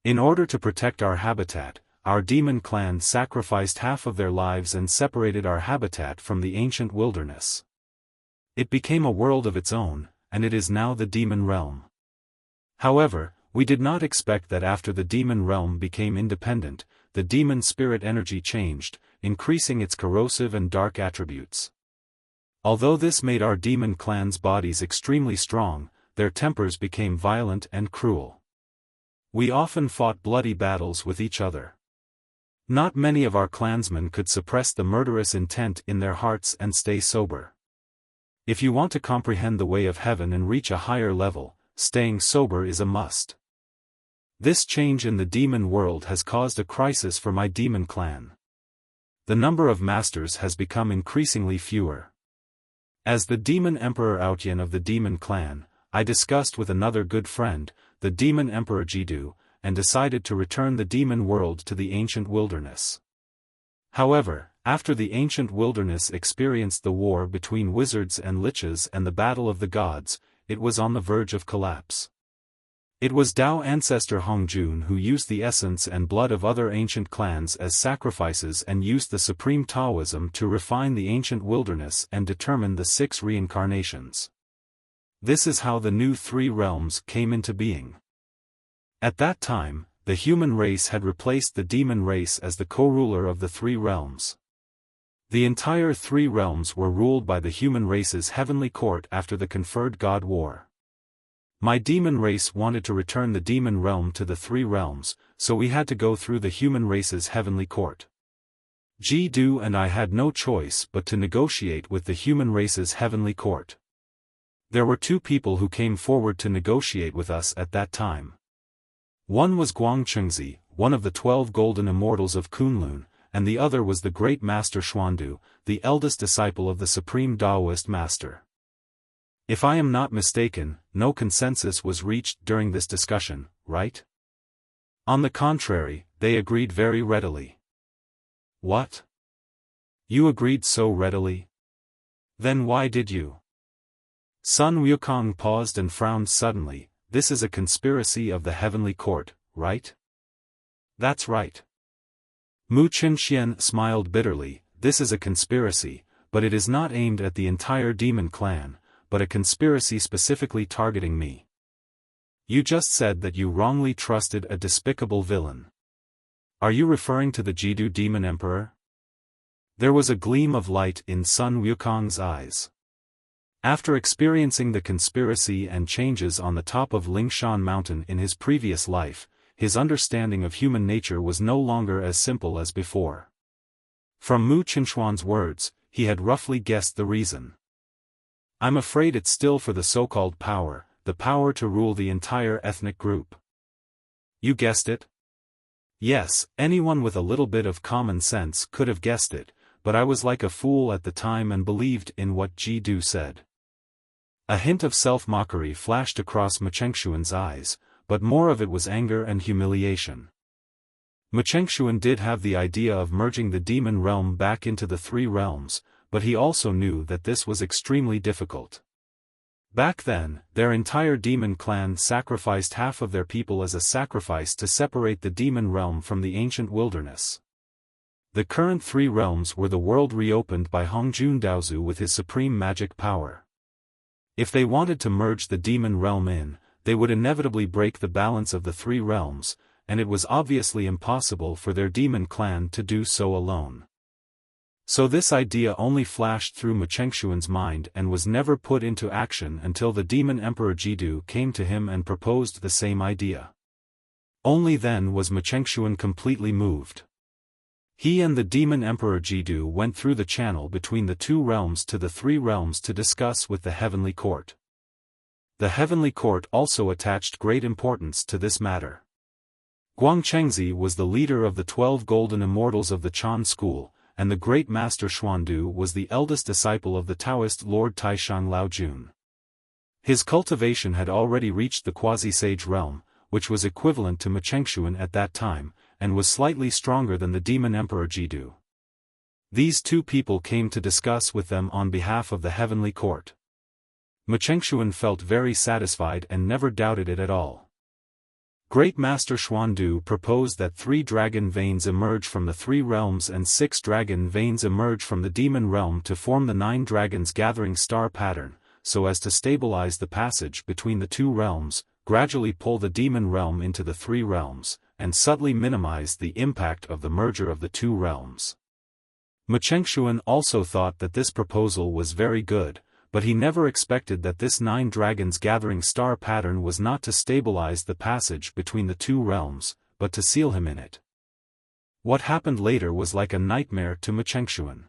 In order to protect our habitat, our demon clan sacrificed half of their lives and separated our habitat from the ancient wilderness. It became a world of its own, and it is now the demon realm. However, we did not expect that after the demon realm became independent, the demon spirit energy changed, increasing its corrosive and dark attributes. Although this made our demon clan's bodies extremely strong, their tempers became violent and cruel. We often fought bloody battles with each other. Not many of our clansmen could suppress the murderous intent in their hearts and stay sober. If you want to comprehend the way of heaven and reach a higher level, staying sober is a must. This change in the demon world has caused a crisis for my demon clan. The number of masters has become increasingly fewer. As the demon emperor Outyan of the demon clan, I discussed with another good friend, the demon emperor Jidu, and decided to return the demon world to the ancient wilderness. However, after the ancient wilderness experienced the war between wizards and liches and the battle of the gods, it was on the verge of collapse. It was Tao ancestor Hongjun who used the essence and blood of other ancient clans as sacrifices and used the supreme Taoism to refine the ancient wilderness and determine the 6 reincarnations. This is how the new 3 realms came into being. At that time, the human race had replaced the demon race as the co-ruler of the 3 realms. The entire 3 realms were ruled by the human race's heavenly court after the conferred God War. My demon race wanted to return the demon realm to the 3 realms, so we had to go through the human race's heavenly court. Jidu and I had no choice but to negotiate with the human race's heavenly court. There were 2 people who came forward to negotiate with us at that time. One was Guangchengzi, one of the 12 golden immortals of Kunlun, and the other was the great master Xuandu, the eldest disciple of the supreme Taoist master. If I am not mistaken, no consensus was reached during this discussion, right? On the contrary, they agreed very readily. What? You agreed so readily? Then why did you? Sun Wukong paused and frowned suddenly. This is a conspiracy of the heavenly court, right? That's right. Mu Qinxian smiled bitterly. This is a conspiracy, but it is not aimed at the entire demon clan, but a conspiracy specifically targeting me. You just said that you wrongly trusted a despicable villain. Are you referring to the Jidu demon emperor? There was a gleam of light in Sun Wukong's eyes. After experiencing the conspiracy and changes on the top of Lingshan Mountain in his previous life, his understanding of human nature was no longer as simple as before. From Mu Qinshuan's words, he had roughly guessed the reason. I'm afraid it's still for the so-called power, the power to rule the entire ethnic group. You guessed it? Yes, anyone with a little bit of common sense could have guessed it, but I was like a fool at the time and believed in what Jidu said. A hint of self-mockery flashed across Machengshuan's eyes, but more of it was anger and humiliation. Machengshuan did have the idea of merging the demon realm back into the 3 realms, but he also knew that this was extremely difficult. Back then, their entire demon clan sacrificed half of their people as a sacrifice to separate the demon realm from the ancient wilderness. The current 3 realms were the world reopened by Hongjun Daozu with his supreme magic power. If they wanted to merge the demon realm in, they would inevitably break the balance of the 3 realms, and it was obviously impossible for their demon clan to do so alone. So this idea only flashed through Machengshuan's mind and was never put into action until the demon emperor Jidu came to him and proposed the same idea. Only then was Machengshuan completely moved. He and the Demon Emperor Jiddu went through the channel between the two realms to the three realms to discuss with the Heavenly Court. The Heavenly Court also attached great importance to this matter. Guangchengzi was the leader of the 12 Golden Immortals of the Chan school, and the great master Xuandu was the eldest disciple of the Taoist Lord Taishang Laojun. His cultivation had already reached the quasi-sage realm, which was equivalent to Mechengxuan at that time, and was slightly stronger than the Demon Emperor Jiddu. These two people came to discuss with them on behalf of the Heavenly Court. Mechengxuan felt very satisfied and never doubted it at all. Great Master Xuandu proposed that 3 dragon veins emerge from the 3 realms and 6 dragon veins emerge from the demon realm to form the 9 dragons gathering star pattern, so as to stabilize the passage between the 2 realms, gradually pull the demon realm into the 3 realms, and subtly minimize the impact of the merger of the 2 realms. Mechengxuan also thought that this proposal was very good, but he never expected that this 9 dragons gathering star pattern was not to stabilize the passage between the 2 realms, but to seal him in it. What happened later was like a nightmare to Mechengxuan.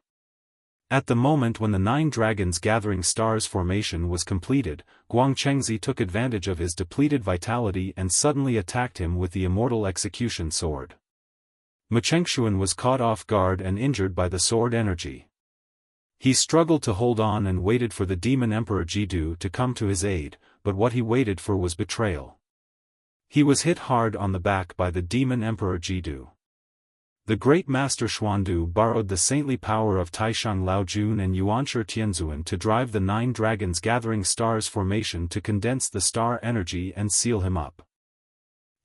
At the moment when the 9 dragons gathering stars formation was completed, Guangchengzi took advantage of his depleted vitality and suddenly attacked him with the immortal execution sword. Mechengxuan was caught off guard and injured by the sword energy. He struggled to hold on and waited for the Demon Emperor Jiddu to come to his aid, but what he waited for was betrayal. He was hit hard on the back by the Demon Emperor Jiddu. The great master Xuandu borrowed the saintly power of Taishang Laojun and Yuanshi Tianzuan to drive the 9 dragons gathering stars formation to condense the star energy and seal him up.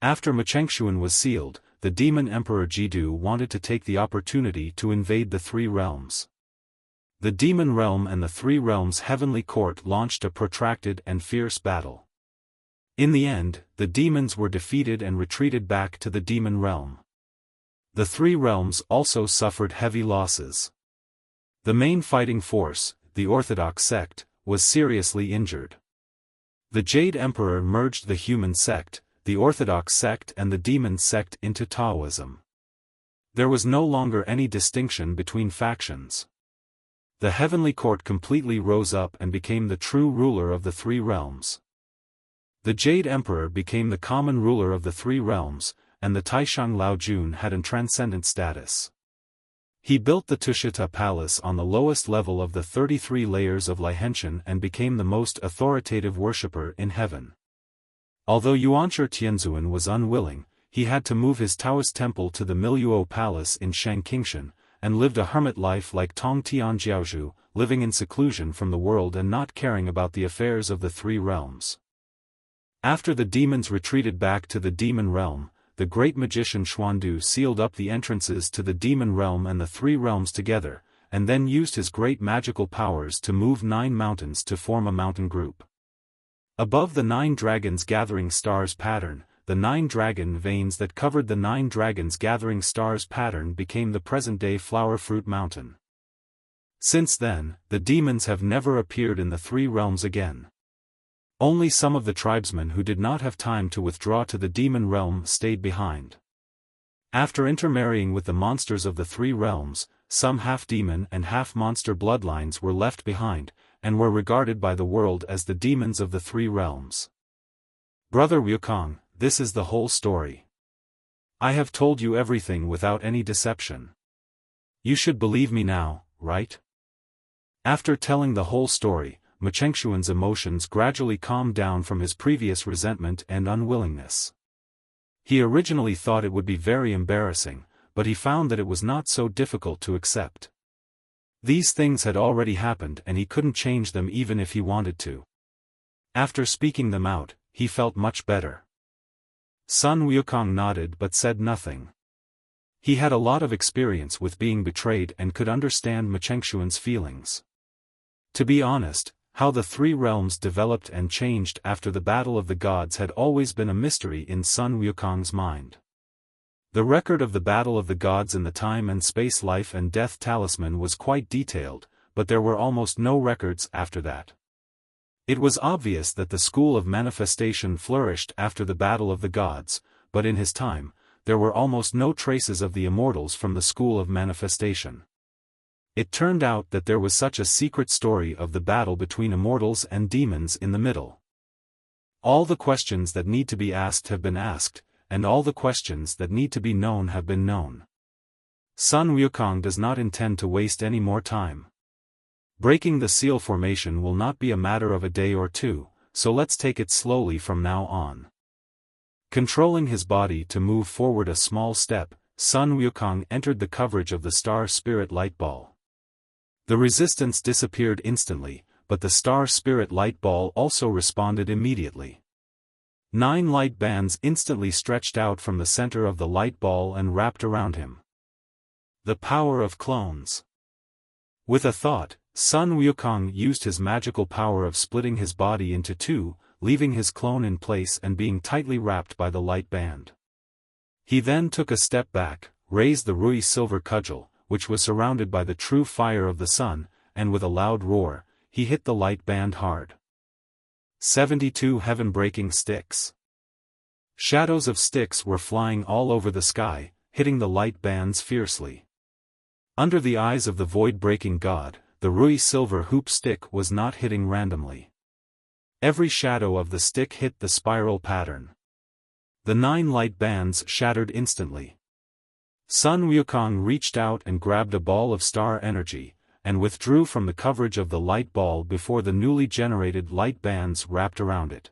After Mechengxuan was sealed, the Demon Emperor Jiddu wanted to take the opportunity to invade the 3 realms. The Demon Realm and the 3 Realms Heavenly Court launched a protracted and fierce battle. In the end, the demons were defeated and retreated back to the Demon Realm. The 3 realms also suffered heavy losses. The main fighting force, the Orthodox sect, was seriously injured. The Jade Emperor merged the human sect, the Orthodox sect and the Demon sect into Taoism. There was no longer any distinction between factions. The Heavenly Court completely rose up and became the true ruler of the 3 realms. The Jade Emperor became the common ruler of the 3 realms, and the Taishang Laojun had a transcendent status. He built the Tushita Palace on the lowest level of the 33 layers of Lihention and became the most authoritative worshipper in heaven. Although Yuanshi Tianzuan was unwilling, he had to move his Taoist temple to the Miluo Palace in Shangqingshan, and lived a hermit life like Tong Tianjiaozhu, living in seclusion from the world and not caring about the affairs of the 3 realms. After the demons retreated back to the demon realm, the great magician Xuandu sealed up the entrances to the demon realm and the 3 realms together, and then used his great magical powers to move 9 mountains to form a mountain group. Above the 9 dragons gathering stars pattern, the 9 dragon veins that covered the 9 dragons gathering stars pattern became the present-day Flower Fruit Mountain. Since then, the demons have never appeared in the 3 realms again. Only some of the tribesmen who did not have time to withdraw to the demon realm stayed behind. After intermarrying with the monsters of the 3 realms, some half-demon and half-monster bloodlines were left behind, and were regarded by the world as the demons of the 3 realms. Brother Wukong, this is the whole story. I have told you everything without any deception. You should believe me now, right? After telling the whole story, Mechengxuan's emotions gradually calmed down from his previous resentment and unwillingness. He originally thought it would be very embarrassing, but he found that it was not so difficult to accept. These things had already happened and he couldn't change them even if he wanted to. After speaking them out, he felt much better. Sun Wukong nodded but said nothing. He had a lot of experience with being betrayed and could understand Mechengxuan's feelings. To be honest, how the 3 realms developed and changed after the Battle of the Gods had always been a mystery in Sun Wukong's mind. The record of the Battle of the Gods in the Time and Space Life-Death Talisman was quite detailed, but there were almost no records after that. It was obvious that the school of manifestation flourished after the Battle of the Gods, but in his time, there were almost no traces of the immortals from the school of manifestation. It turned out that there was such a secret story of the battle between immortals and demons in the middle. All the questions that need to be asked have been asked, and all the questions that need to be known have been known. Sun Wukong does not intend to waste any more time. Breaking the seal formation will not be a matter of a day or two, so let's take it slowly from now on. Controlling his body to move forward a small step, Sun Wukong entered the coverage of the Star Spirit Light Ball. The resistance disappeared instantly, but the Star Spirit Light Ball also responded immediately. 9 light bands instantly stretched out from the center of the light ball and wrapped around him. The power of clones. With a thought, Sun Wukong used his magical power of splitting his body into 2, leaving his clone in place and being tightly wrapped by the light band. He then took a step back, raised the Rui silver cudgel, which was surrounded by the true fire of the sun, and with a loud roar, he hit the light band hard. 72 heaven-breaking sticks. Shadows of sticks were flying all over the sky, hitting the light bands fiercely. Under the eyes of the void-breaking god, the Rui silver hoop stick was not hitting randomly. Every shadow of the stick hit the spiral pattern. The 9 light bands shattered instantly. Sun Wukong reached out and grabbed a ball of star energy, and withdrew from the coverage of the light ball before the newly generated light bands wrapped around it.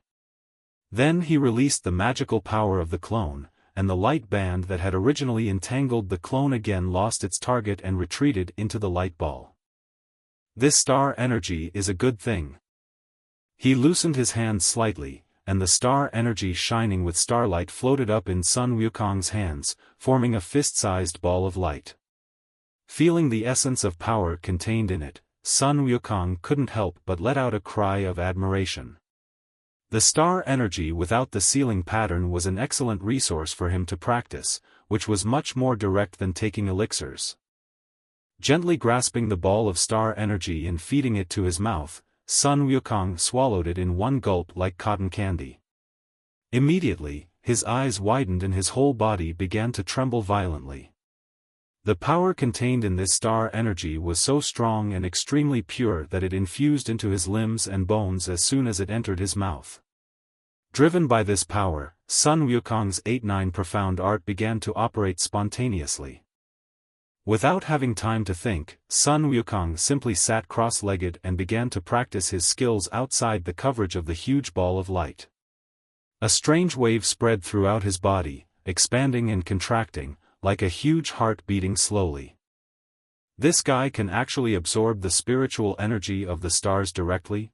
Then he released the magical power of the clone, and the light band that had originally entangled the clone again lost its target and retreated into the light ball. This star energy is a good thing. He loosened his hand slightly, and the star energy shining with starlight floated up in Sun Wukong's hands, forming a fist-sized ball of light. Feeling the essence of power contained in it, Sun Wukong couldn't help but let out a cry of admiration. The star energy without the sealing pattern was an excellent resource for him to practice, which was much more direct than taking elixirs. Gently grasping the ball of star energy and feeding it to his mouth, Sun Wukong swallowed it in one gulp like cotton candy. Immediately, his eyes widened and his whole body began to tremble violently. The power contained in this star energy was so strong and extremely pure that it infused into his limbs and bones as soon as it entered his mouth. Driven by this power, Sun Wukong's 8-9 profound art began to operate spontaneously. Without having time to think, Sun Wukong simply sat cross-legged and began to practice his skills outside the coverage of the huge ball of light. A strange wave spread throughout his body, expanding and contracting, like a huge heart beating slowly. This guy can actually absorb the spiritual energy of the stars directly?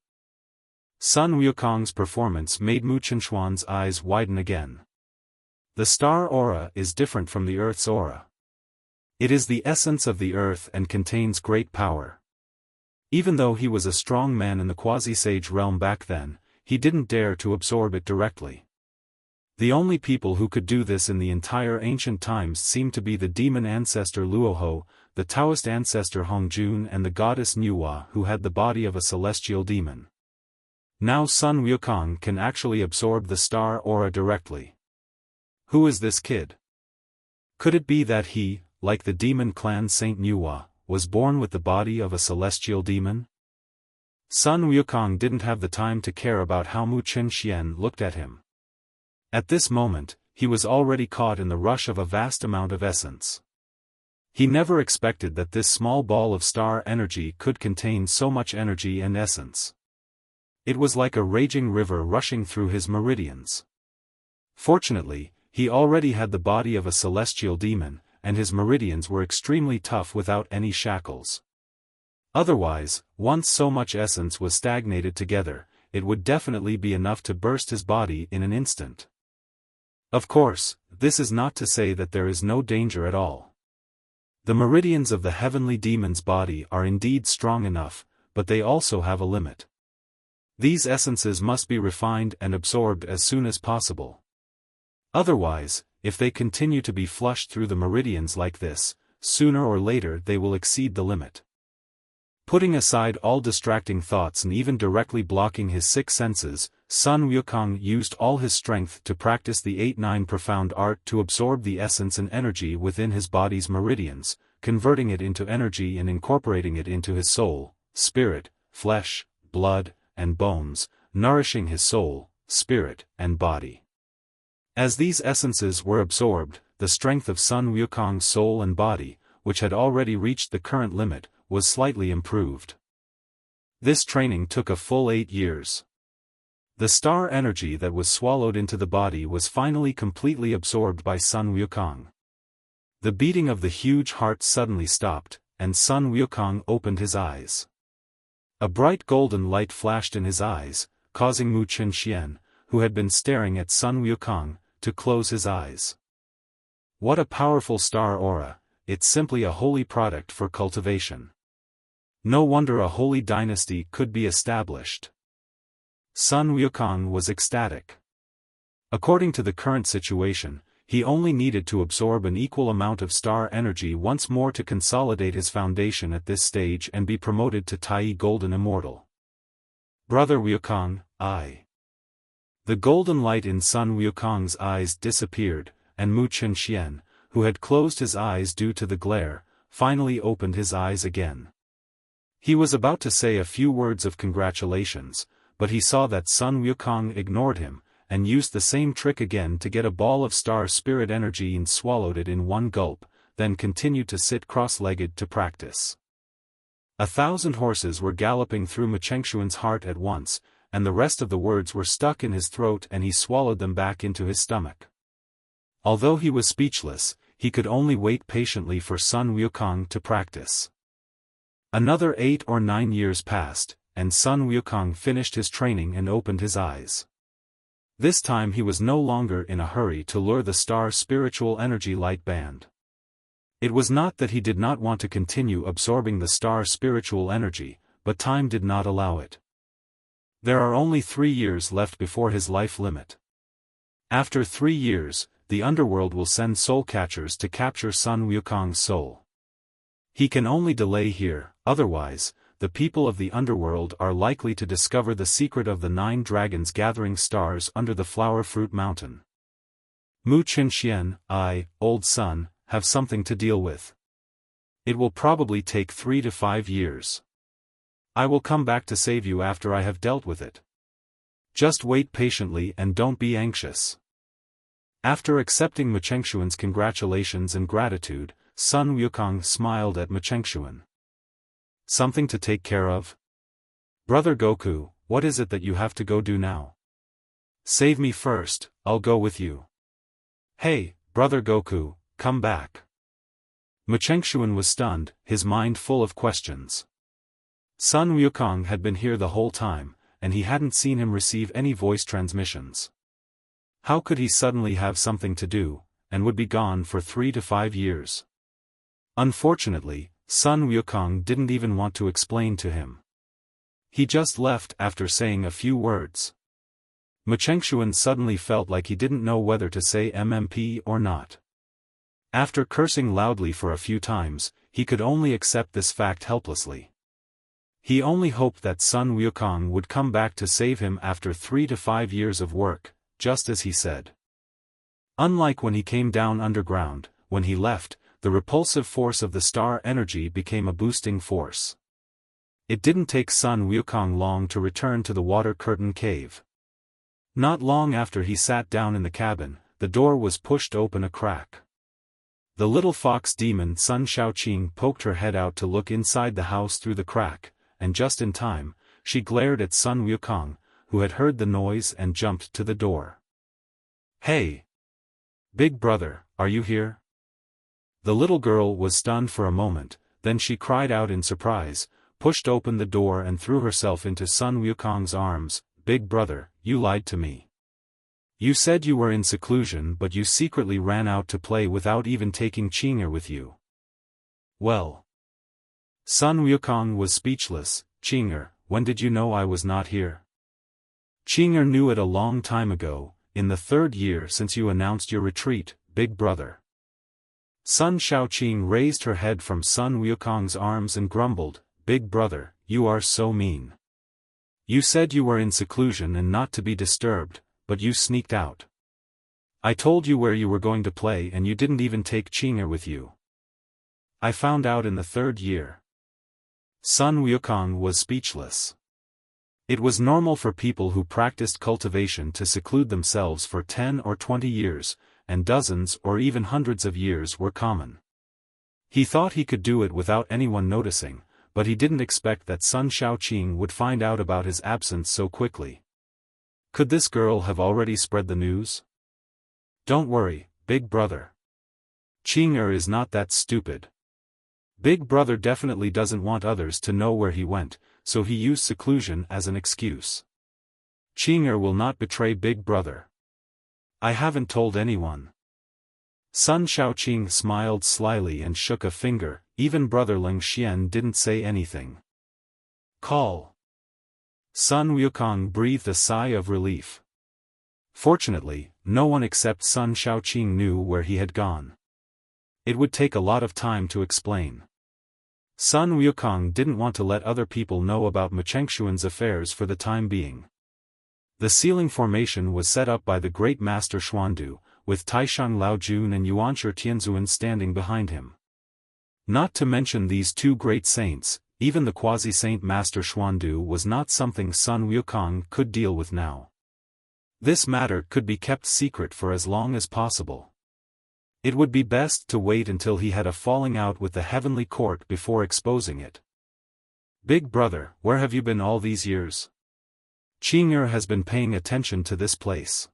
Sun Wukong's performance made Mu Qinshuan's eyes widen again. The star aura is different from the Earth's aura. It is the essence of the Earth and contains great power. Even though he was a strong man in the quasi-sage realm back then, he didn't dare to absorb it directly. The only people who could do this in the entire ancient times seemed to be the demon ancestor Luoho, the Taoist ancestor Hongjun and the goddess Nuwa who had the body of a celestial demon. Now Sun Wukong can actually absorb the star aura directly. Who is this kid? Could it be that he, like the demon clan Saint Nuwa, was born with the body of a celestial demon? Sun Wukong didn't have the time to care about how Mu Qinshuan looked at him. At this moment, he was already caught in the rush of a vast amount of essence. He never expected that this small ball of star energy could contain so much energy and essence. It was like a raging river rushing through his meridians. Fortunately, he already had the body of a celestial demon, and his meridians were extremely tough without any shackles. Otherwise, once so much essence was stagnated together, it would definitely be enough to burst his body in an instant. Of course, this is not to say that there is no danger at all. The meridians of the heavenly demon's body are indeed strong enough, but they also have a limit. These essences must be refined and absorbed as soon as possible. Otherwise, if they continue to be flushed through the meridians like this, sooner or later they will exceed the limit. Putting aside all distracting thoughts and even directly blocking his 6 senses, Sun Wukong used all his strength to practice the 8-9 profound art to absorb the essence and energy within his body's meridians, converting it into energy and incorporating it into his soul, spirit, flesh, blood, and bones, nourishing his soul, spirit, and body. As these essences were absorbed, the strength of Sun Wukong's soul and body, which had already reached the current limit, was slightly improved. This training took a full 8 years. The star energy that was swallowed into the body was finally completely absorbed by Sun Wukong. The beating of the huge heart suddenly stopped, and Sun Wukong opened his eyes. A bright golden light flashed in his eyes, causing Mu Qianxian, who had been staring at Sun Wukong, to close his eyes. What a powerful star aura, it's simply a holy product for cultivation. No wonder a holy dynasty could be established. Sun Wukong was ecstatic. According to the current situation, he only needed to absorb an equal amount of star energy once more to consolidate his foundation at this stage and be promoted to Tai Golden Immortal. Brother Wukong, The golden light in Sun Wukong's eyes disappeared, and Mu Qianxian, who had closed his eyes due to the glare, finally opened his eyes again. He was about to say a few words of congratulations, but he saw that Sun Wukong ignored him, and used the same trick again to get a ball of star spirit energy and swallowed it in one gulp, then continued to sit cross-legged to practice. 1,000 horses were galloping through Ma Chengxuan's heart at once, and the rest of the words were stuck in his throat and he swallowed them back into his stomach. Although he was speechless, he could only wait patiently for Sun Wukong to practice. Another 8 or 9 years passed, and Sun Wukong finished his training and opened his eyes. This time he was no longer in a hurry to lure the star spiritual energy light band. It was not that he did not want to continue absorbing the star spiritual energy, but time did not allow it. There are only 3 years left before his life limit. After 3 years, the underworld will send soul catchers to capture Sun Wukong's soul. He can only delay here, otherwise, the people of the underworld are likely to discover the secret of the 9 dragons gathering stars under the Flower Fruit Mountain. Mu Qianxian, old son, have something to deal with. It will probably take 3 to 5 years. I will come back to save you after I have dealt with it. Just wait patiently and don't be anxious. After accepting Ma Chengxuan's congratulations and gratitude, Sun Wukong smiled at Ma Chengxuan. Something to take care of? Brother Goku, what is it that you have to go do now? Save me first, I'll go with you. Hey, Brother Goku, come back. Ma Chengxuan was stunned, his mind full of questions. Sun Wukong had been here the whole time, and he hadn't seen him receive any voice transmissions. How could he suddenly have something to do, and would be gone for 3 to 5 years? Unfortunately, Sun Wukong didn't even want to explain to him. He just left after saying a few words. Ma Chengxuan suddenly felt like he didn't know whether to say MMP or not. After cursing loudly for a few times, he could only accept this fact helplessly. He only hoped that Sun Wukong would come back to save him after 3 to 5 years of work, just as he said. Unlike when he came down underground, when he left, the repulsive force of the star energy became a boosting force. It didn't take Sun Wukong long to return to the water curtain cave. Not long after he sat down in the cabin, the door was pushed open a crack. The little fox demon Sun Shaoqing poked her head out to look inside the house through the crack, and just in time, she glared at Sun Wukong, who had heard the noise and jumped to the door. Hey! Big brother, are you here? The little girl was stunned for a moment, then she cried out in surprise, pushed open the door and threw herself into Sun Wukong's arms. Big brother, you lied to me. You said you were in seclusion but you secretly ran out to play without even taking Qinger with you. Well. Sun Wukong was speechless. Qinger, when did you know I was not here? Qinger knew it a long time ago, in the 3rd year since you announced your retreat, big brother. Sun Shaoqing raised her head from Sun Wukong's arms and grumbled, Big brother, you are so mean. You said you were in seclusion and not to be disturbed, but you sneaked out. I told you where you were going to play and you didn't even take Qing'er with you. I found out in the 3rd year. Sun Wukong was speechless. It was normal for people who practiced cultivation to seclude themselves for 10 or 20 years, and dozens or even hundreds of years were common. He thought he could do it without anyone noticing, but he didn't expect that Sun Shaoqing would find out about his absence so quickly. Could this girl have already spread the news? Don't worry, big brother. Qing'er is not that stupid. Big brother definitely doesn't want others to know where he went, so he used seclusion as an excuse. Qing'er will not betray big brother. I haven't told anyone. Sun Shaoqing smiled slyly and shook a finger. Even brother Ling Xian didn't say anything. Call. Sun Wukong breathed a sigh of relief. Fortunately, no one except Sun Shaoqing knew where he had gone. It would take a lot of time to explain. Sun Wukong didn't want to let other people know about Ma Chengxuan's affairs for the time being. The sealing formation was set up by the great master Xuandu, with Taishang Laojun and Yuanshi Tianzuan standing behind him. Not to mention these two great saints, even the quasi-saint master Xuandu was not something Sun Wukong could deal with now. This matter could be kept secret for as long as possible. It would be best to wait until he had a falling out with the heavenly court before exposing it. Big brother, where have you been all these years? Qing'er has been paying attention to this place.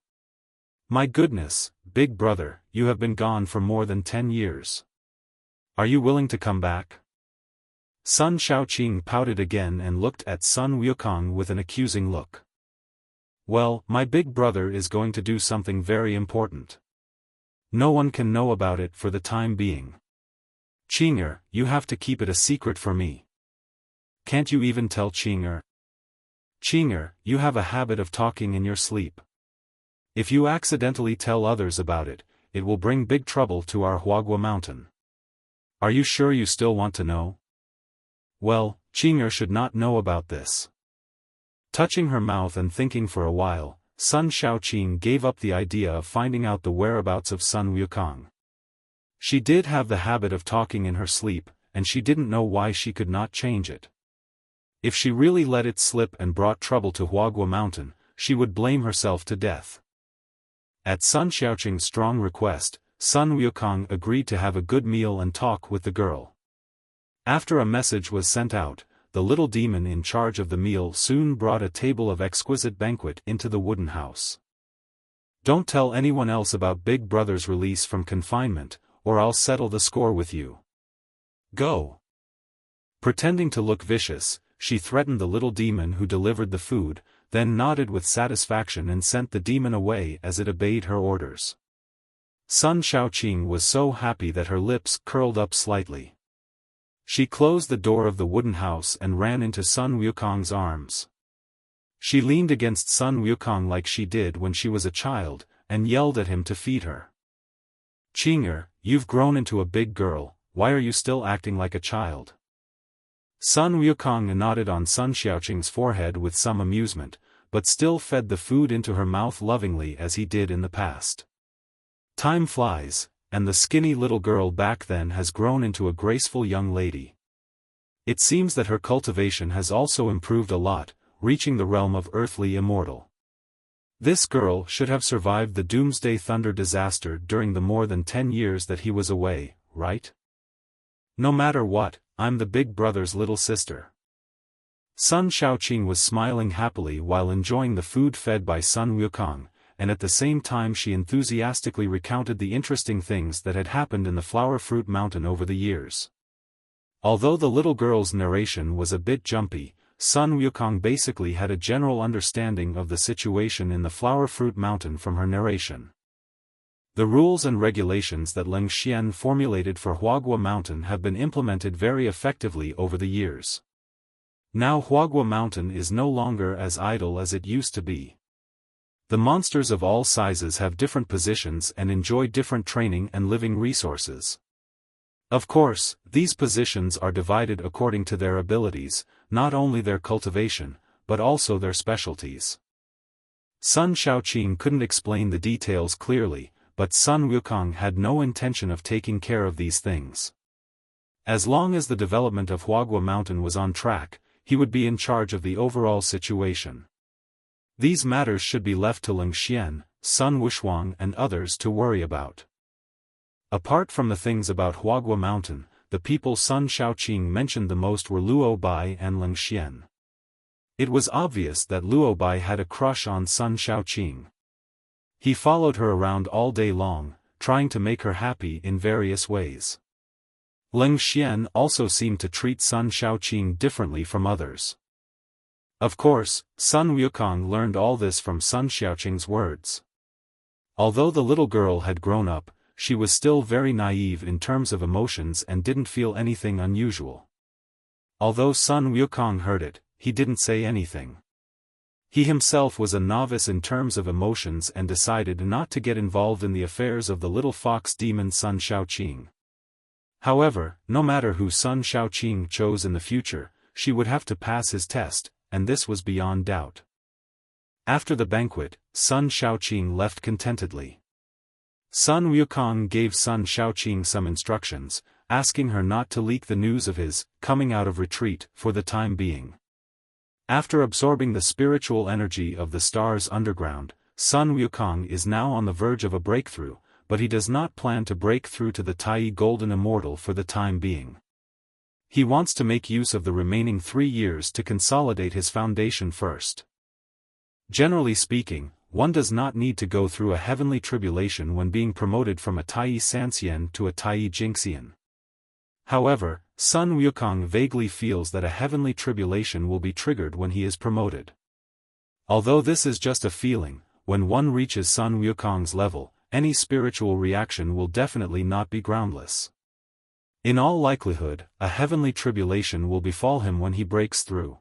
My goodness, big brother, you have been gone for more than 10 years. Are you willing to come back? Sun Shaoqing pouted again and looked at Sun Wukong with an accusing look. Well, my big brother is going to do something very important. No one can know about it for the time being. Qing'er, you have to keep it a secret for me. Can't you even tell Qing'er? Qing'er, you have a habit of talking in your sleep. If you accidentally tell others about it, it will bring big trouble to our Huagua Mountain. Are you sure you still want to know? Well, Qing'er should not know about this. Touching her mouth and thinking for a while, Sun Shaoqing gave up the idea of finding out the whereabouts of Sun Wukong. She did have the habit of talking in her sleep, and she didn't know why she could not change it. If she really let it slip and brought trouble to Huagua Mountain, she would blame herself to death. At Sun Shaoqing's strong request, Sun Wukong agreed to have a good meal and talk with the girl. After a message was sent out, the little demon in charge of the meal soon brought a table of exquisite banquet into the wooden house. Don't tell anyone else about Big Brother's release from confinement, or I'll settle the score with you. Go. Pretending to look vicious, she threatened the little demon who delivered the food, then nodded with satisfaction and sent the demon away as it obeyed her orders. Sun Shaoqing was so happy that her lips curled up slightly. She closed the door of the wooden house and ran into Sun Wukong's arms. She leaned against Sun Wukong like she did when she was a child, and yelled at him to feed her. Qing'er, you've grown into a big girl, why are you still acting like a child? Sun Wukong nodded on Sun Shaoqing's forehead with some amusement, but still fed the food into her mouth lovingly as he did in the past. Time flies, and the skinny little girl back then has grown into a graceful young lady. It seems that her cultivation has also improved a lot, reaching the realm of Earthly Immortal. This girl should have survived the Doomsday Thunder disaster during the more than 10 years that he was away, right? No matter what, I'm the big brother's little sister. Sun Shaoqing was smiling happily while enjoying the food fed by Sun Wukong, and at the same time she enthusiastically recounted the interesting things that had happened in the Flower Fruit Mountain over the years. Although the little girl's narration was a bit jumpy, Sun Wukong basically had a general understanding of the situation in the Flower Fruit Mountain from her narration. The rules and regulations that Ling Xian formulated for Huagua Mountain have been implemented very effectively over the years. Now Huagua Mountain is no longer as idle as it used to be. The monsters of all sizes have different positions and enjoy different training and living resources. Of course, these positions are divided according to their abilities, not only their cultivation, but also their specialties. Sun Shaoqing couldn't explain the details clearly, but Sun Wukong had no intention of taking care of these things. As long as the development of Huagua Mountain was on track, he would be in charge of the overall situation. These matters should be left to Ling Xian, Sun Wushuang and others to worry about. Apart from the things about Huagua Mountain, the people Sun Shaoqing mentioned the most were Luo Bai and Ling Xian. It was obvious that Luo Bai had a crush on Sun Shaoqing. He followed her around all day long, trying to make her happy in various ways. Ling Xian also seemed to treat Sun Shaoqing differently from others. Of course, Sun Wukong learned all this from Sun Shaoqing's words. Although the little girl had grown up, she was still very naive in terms of emotions and didn't feel anything unusual. Although Sun Wukong heard it, he didn't say anything. He himself was a novice in terms of emotions and decided not to get involved in the affairs of the little fox demon Sun Shaoqing. However, no matter who Sun Shaoqing chose in the future, she would have to pass his test, and this was beyond doubt. After the banquet, Sun Shaoqing left contentedly. Sun Wukong gave Sun Shaoqing some instructions, asking her not to leak the news of his coming out of retreat for the time being. After absorbing the spiritual energy of the stars underground, Sun Wukong is now on the verge of a breakthrough, but he does not plan to break through to the Tai Golden Immortal for the time being. He wants to make use of the remaining 3 years to consolidate his foundation first. Generally speaking, one does not need to go through a heavenly tribulation when being promoted from a Tai Sanxian to a Tai Jingxian. However, Sun Wukong vaguely feels that a heavenly tribulation will be triggered when he is promoted. Although this is just a feeling, when one reaches Sun Wukong's level, any spiritual reaction will definitely not be groundless. In all likelihood, a heavenly tribulation will befall him when he breaks through.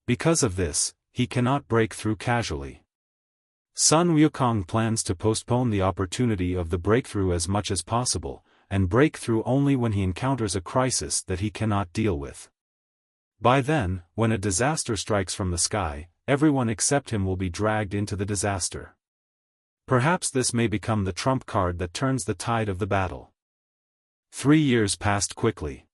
Because of this, he cannot break through casually. Sun Wukong plans to postpone the opportunity of the breakthrough as much as possible, and break through only when he encounters a crisis that he cannot deal with. By then, when a disaster strikes from the sky, everyone except him will be dragged into the disaster. Perhaps this may become the trump card that turns the tide of the battle. 3 years passed quickly.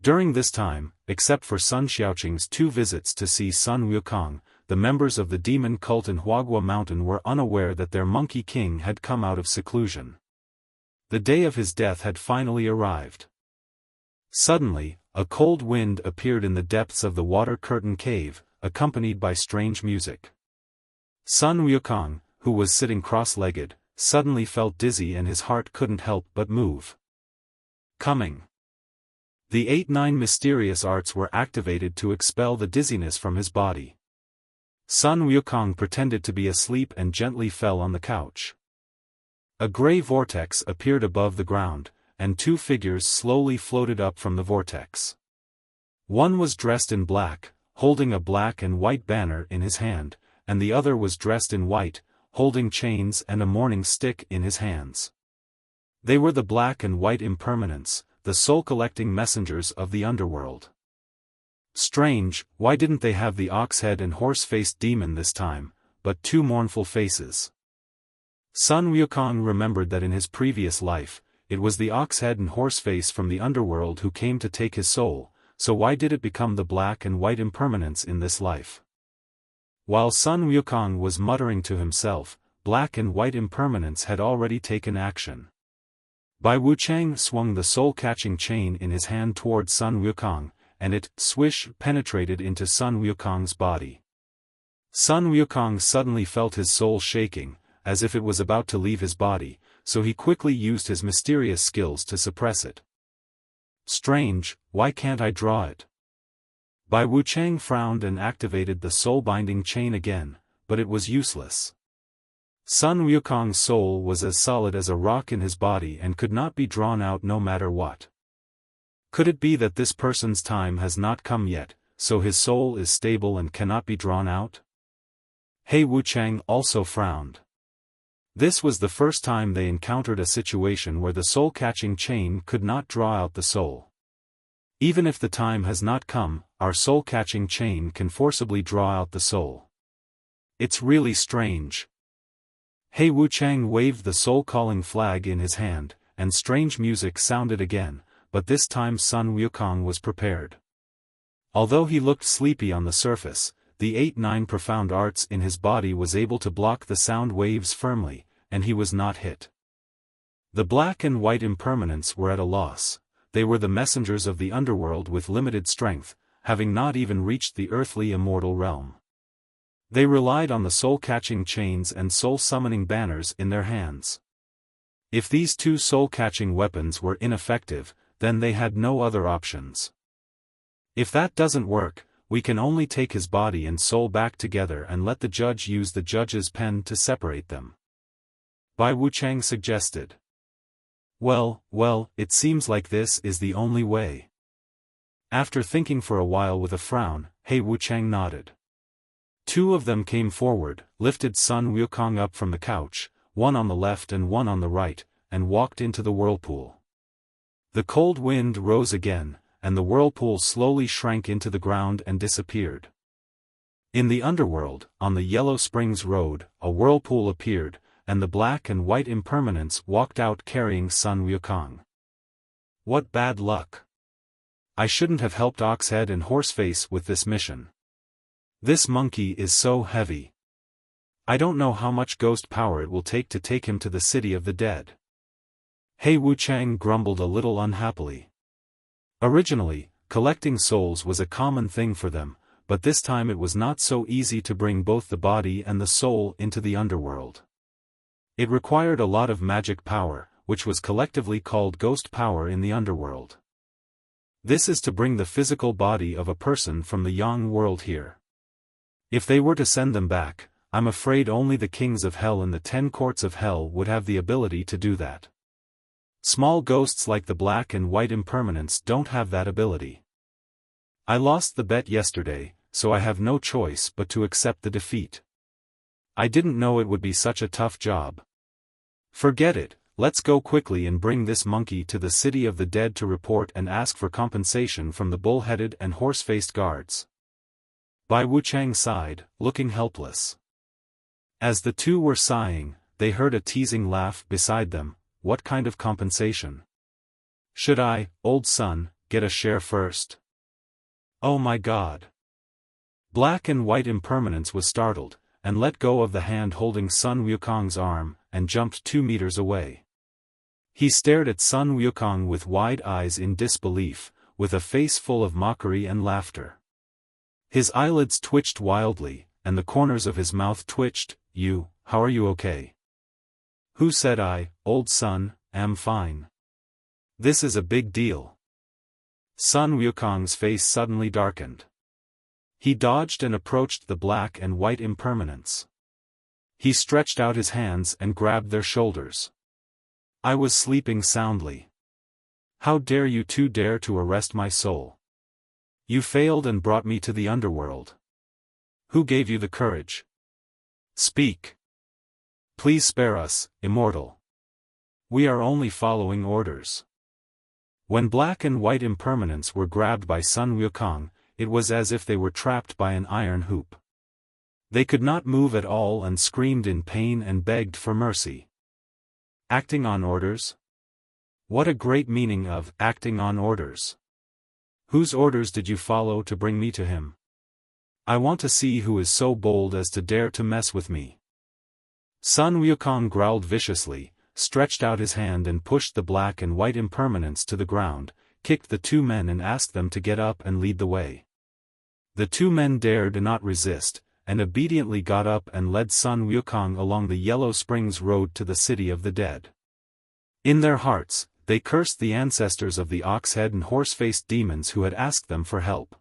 During this time, except for Sun Shaoqing's 2 visits to see Sun Wukong, the members of the demon cult in Huagua Mountain were unaware that their monkey king had come out of seclusion. The day of his death had finally arrived. Suddenly, a cold wind appeared in the depths of the water curtain cave, accompanied by strange music. Sun Wukong, who was sitting cross-legged, suddenly felt dizzy and his heart couldn't help but move. Coming. The 8-9 mysterious arts were activated to expel the dizziness from his body. Sun Wukong pretended to be asleep and gently fell on the couch. A gray vortex appeared above the ground, and 2 figures slowly floated up from the vortex. One was dressed in black, holding a black and white banner in his hand, and the other was dressed in white, holding chains and a mourning stick in his hands. They were the black and white impermanents, the soul-collecting messengers of the underworld. Strange, why didn't they have the ox-head and horse-faced demon this time, but 2 mournful faces? Sun Wukong remembered that in his previous life, it was the ox-head and horse-face from the underworld who came to take his soul, so why did it become the black and white impermanents in this life? While Sun Wukong was muttering to himself, black and white impermanents had already taken action. Bai Wuchang swung the soul-catching chain in his hand towards Sun Wukong, and it, swish, penetrated into Sun Wukong's body. Sun Wukong suddenly felt his soul shaking, as if it was about to leave his body, so he quickly used his mysterious skills to suppress it. Strange, why can't I draw it? Bai Wuchang frowned and activated the soul-binding chain again, but it was useless. Sun Wukong's soul was as solid as a rock in his body and could not be drawn out no matter what. Could it be that this person's time has not come yet, so his soul is stable and cannot be drawn out? He Wuchang also frowned. This was the first time they encountered a situation where the soul-catching chain could not draw out the soul. Even if the time has not come, our soul-catching chain can forcibly draw out the soul. It's really strange. He Wuchang waved the soul-calling flag in his hand, and strange music sounded again, but this time Sun Wukong was prepared. Although he looked sleepy on the surface, the 8-9 profound arts in his body was able to block the sound waves firmly, and he was not hit. The black and white impermanents were at a loss. They were the messengers of the underworld with limited strength, having not even reached the earthly immortal realm. They relied on the soul-catching chains and soul-summoning banners in their hands. If these two soul-catching weapons were ineffective, then they had no other options. If that doesn't work, we can only take his body and soul back together and let the judge use the judge's pen to separate them. Bai Wuchang suggested. Well, it seems like this is the only way. After thinking for a while with a frown, He Wuchang nodded. Two of them came forward, lifted Sun Wukong up from the couch, one on the left and one on the right, and walked into the whirlpool. The cold wind rose again, and the whirlpool slowly shrank into the ground and disappeared. In the underworld, on the Yellow Springs Road, a whirlpool appeared, and the black and white impermanents walked out carrying Sun Wukong. What bad luck! I shouldn't have helped Oxhead and Horseface with this mission. This monkey is so heavy. I don't know how much ghost power it will take him to the city of the dead. He Wuchang grumbled a little unhappily. Originally, collecting souls was a common thing for them, but this time it was not so easy to bring both the body and the soul into the underworld. It required a lot of magic power, which was collectively called ghost power in the underworld. This is to bring the physical body of a person from the Yang world here. If they were to send them back, I'm afraid only the kings of hell and the 10 courts of hell would have the ability to do that. Small ghosts like the black and white impermanents don't have that ability. I lost the bet yesterday, so I have no choice but to accept the defeat. I didn't know it would be such a tough job. Forget it, let's go quickly and bring this monkey to the city of the dead to report and ask for compensation from the bull-headed and horse-faced guards. Bai Wuchang sighed, looking helpless. As the two were sighing, they heard a teasing laugh beside them. What kind of compensation? Should I, old son, get a share first? Oh my God! Black and white impermanence was startled, and let go of the hand holding Sun Wukong's arm, and jumped 2 meters away. He stared at Sun Wukong with wide eyes in disbelief, with a face full of mockery and laughter. His eyelids twitched wildly, and the corners of his mouth twitched. How are you okay? Who said I, old son, am fine? This is a big deal. Sun Wukong's face suddenly darkened. He dodged and approached the black and white impermanents. He stretched out his hands and grabbed their shoulders. I was sleeping soundly. How dare you two dare to arrest my soul? You failed and brought me to the underworld. Who gave you the courage? Speak. Please spare us, immortal. We are only following orders. When black and white impermanents were grabbed by Sun Wukong, it was as if they were trapped by an iron hoop. They could not move at all and screamed in pain and begged for mercy. Acting on orders? What a great meaning of acting on orders. Whose orders did you follow to bring me to him? I want to see who is so bold as to dare to mess with me. Sun Wukong growled viciously, stretched out his hand and pushed the black and white impermanents to the ground, kicked the two men and asked them to get up and lead the way. The two men dared not resist, and obediently got up and led Sun Wukong along the Yellow Springs Road to the city of the dead. In their hearts, they cursed the ancestors of the ox-head and horse-faced demons who had asked them for help.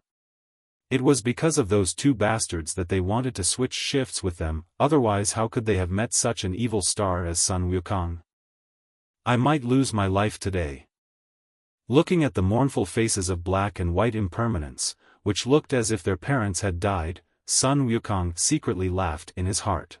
It was because of those two bastards that they wanted to switch shifts with them, otherwise how could they have met such an evil star as Sun Wukong? I might lose my life today. Looking at the mournful faces of black and white impermanents, which looked as if their parents had died, Sun Wukong secretly laughed in his heart.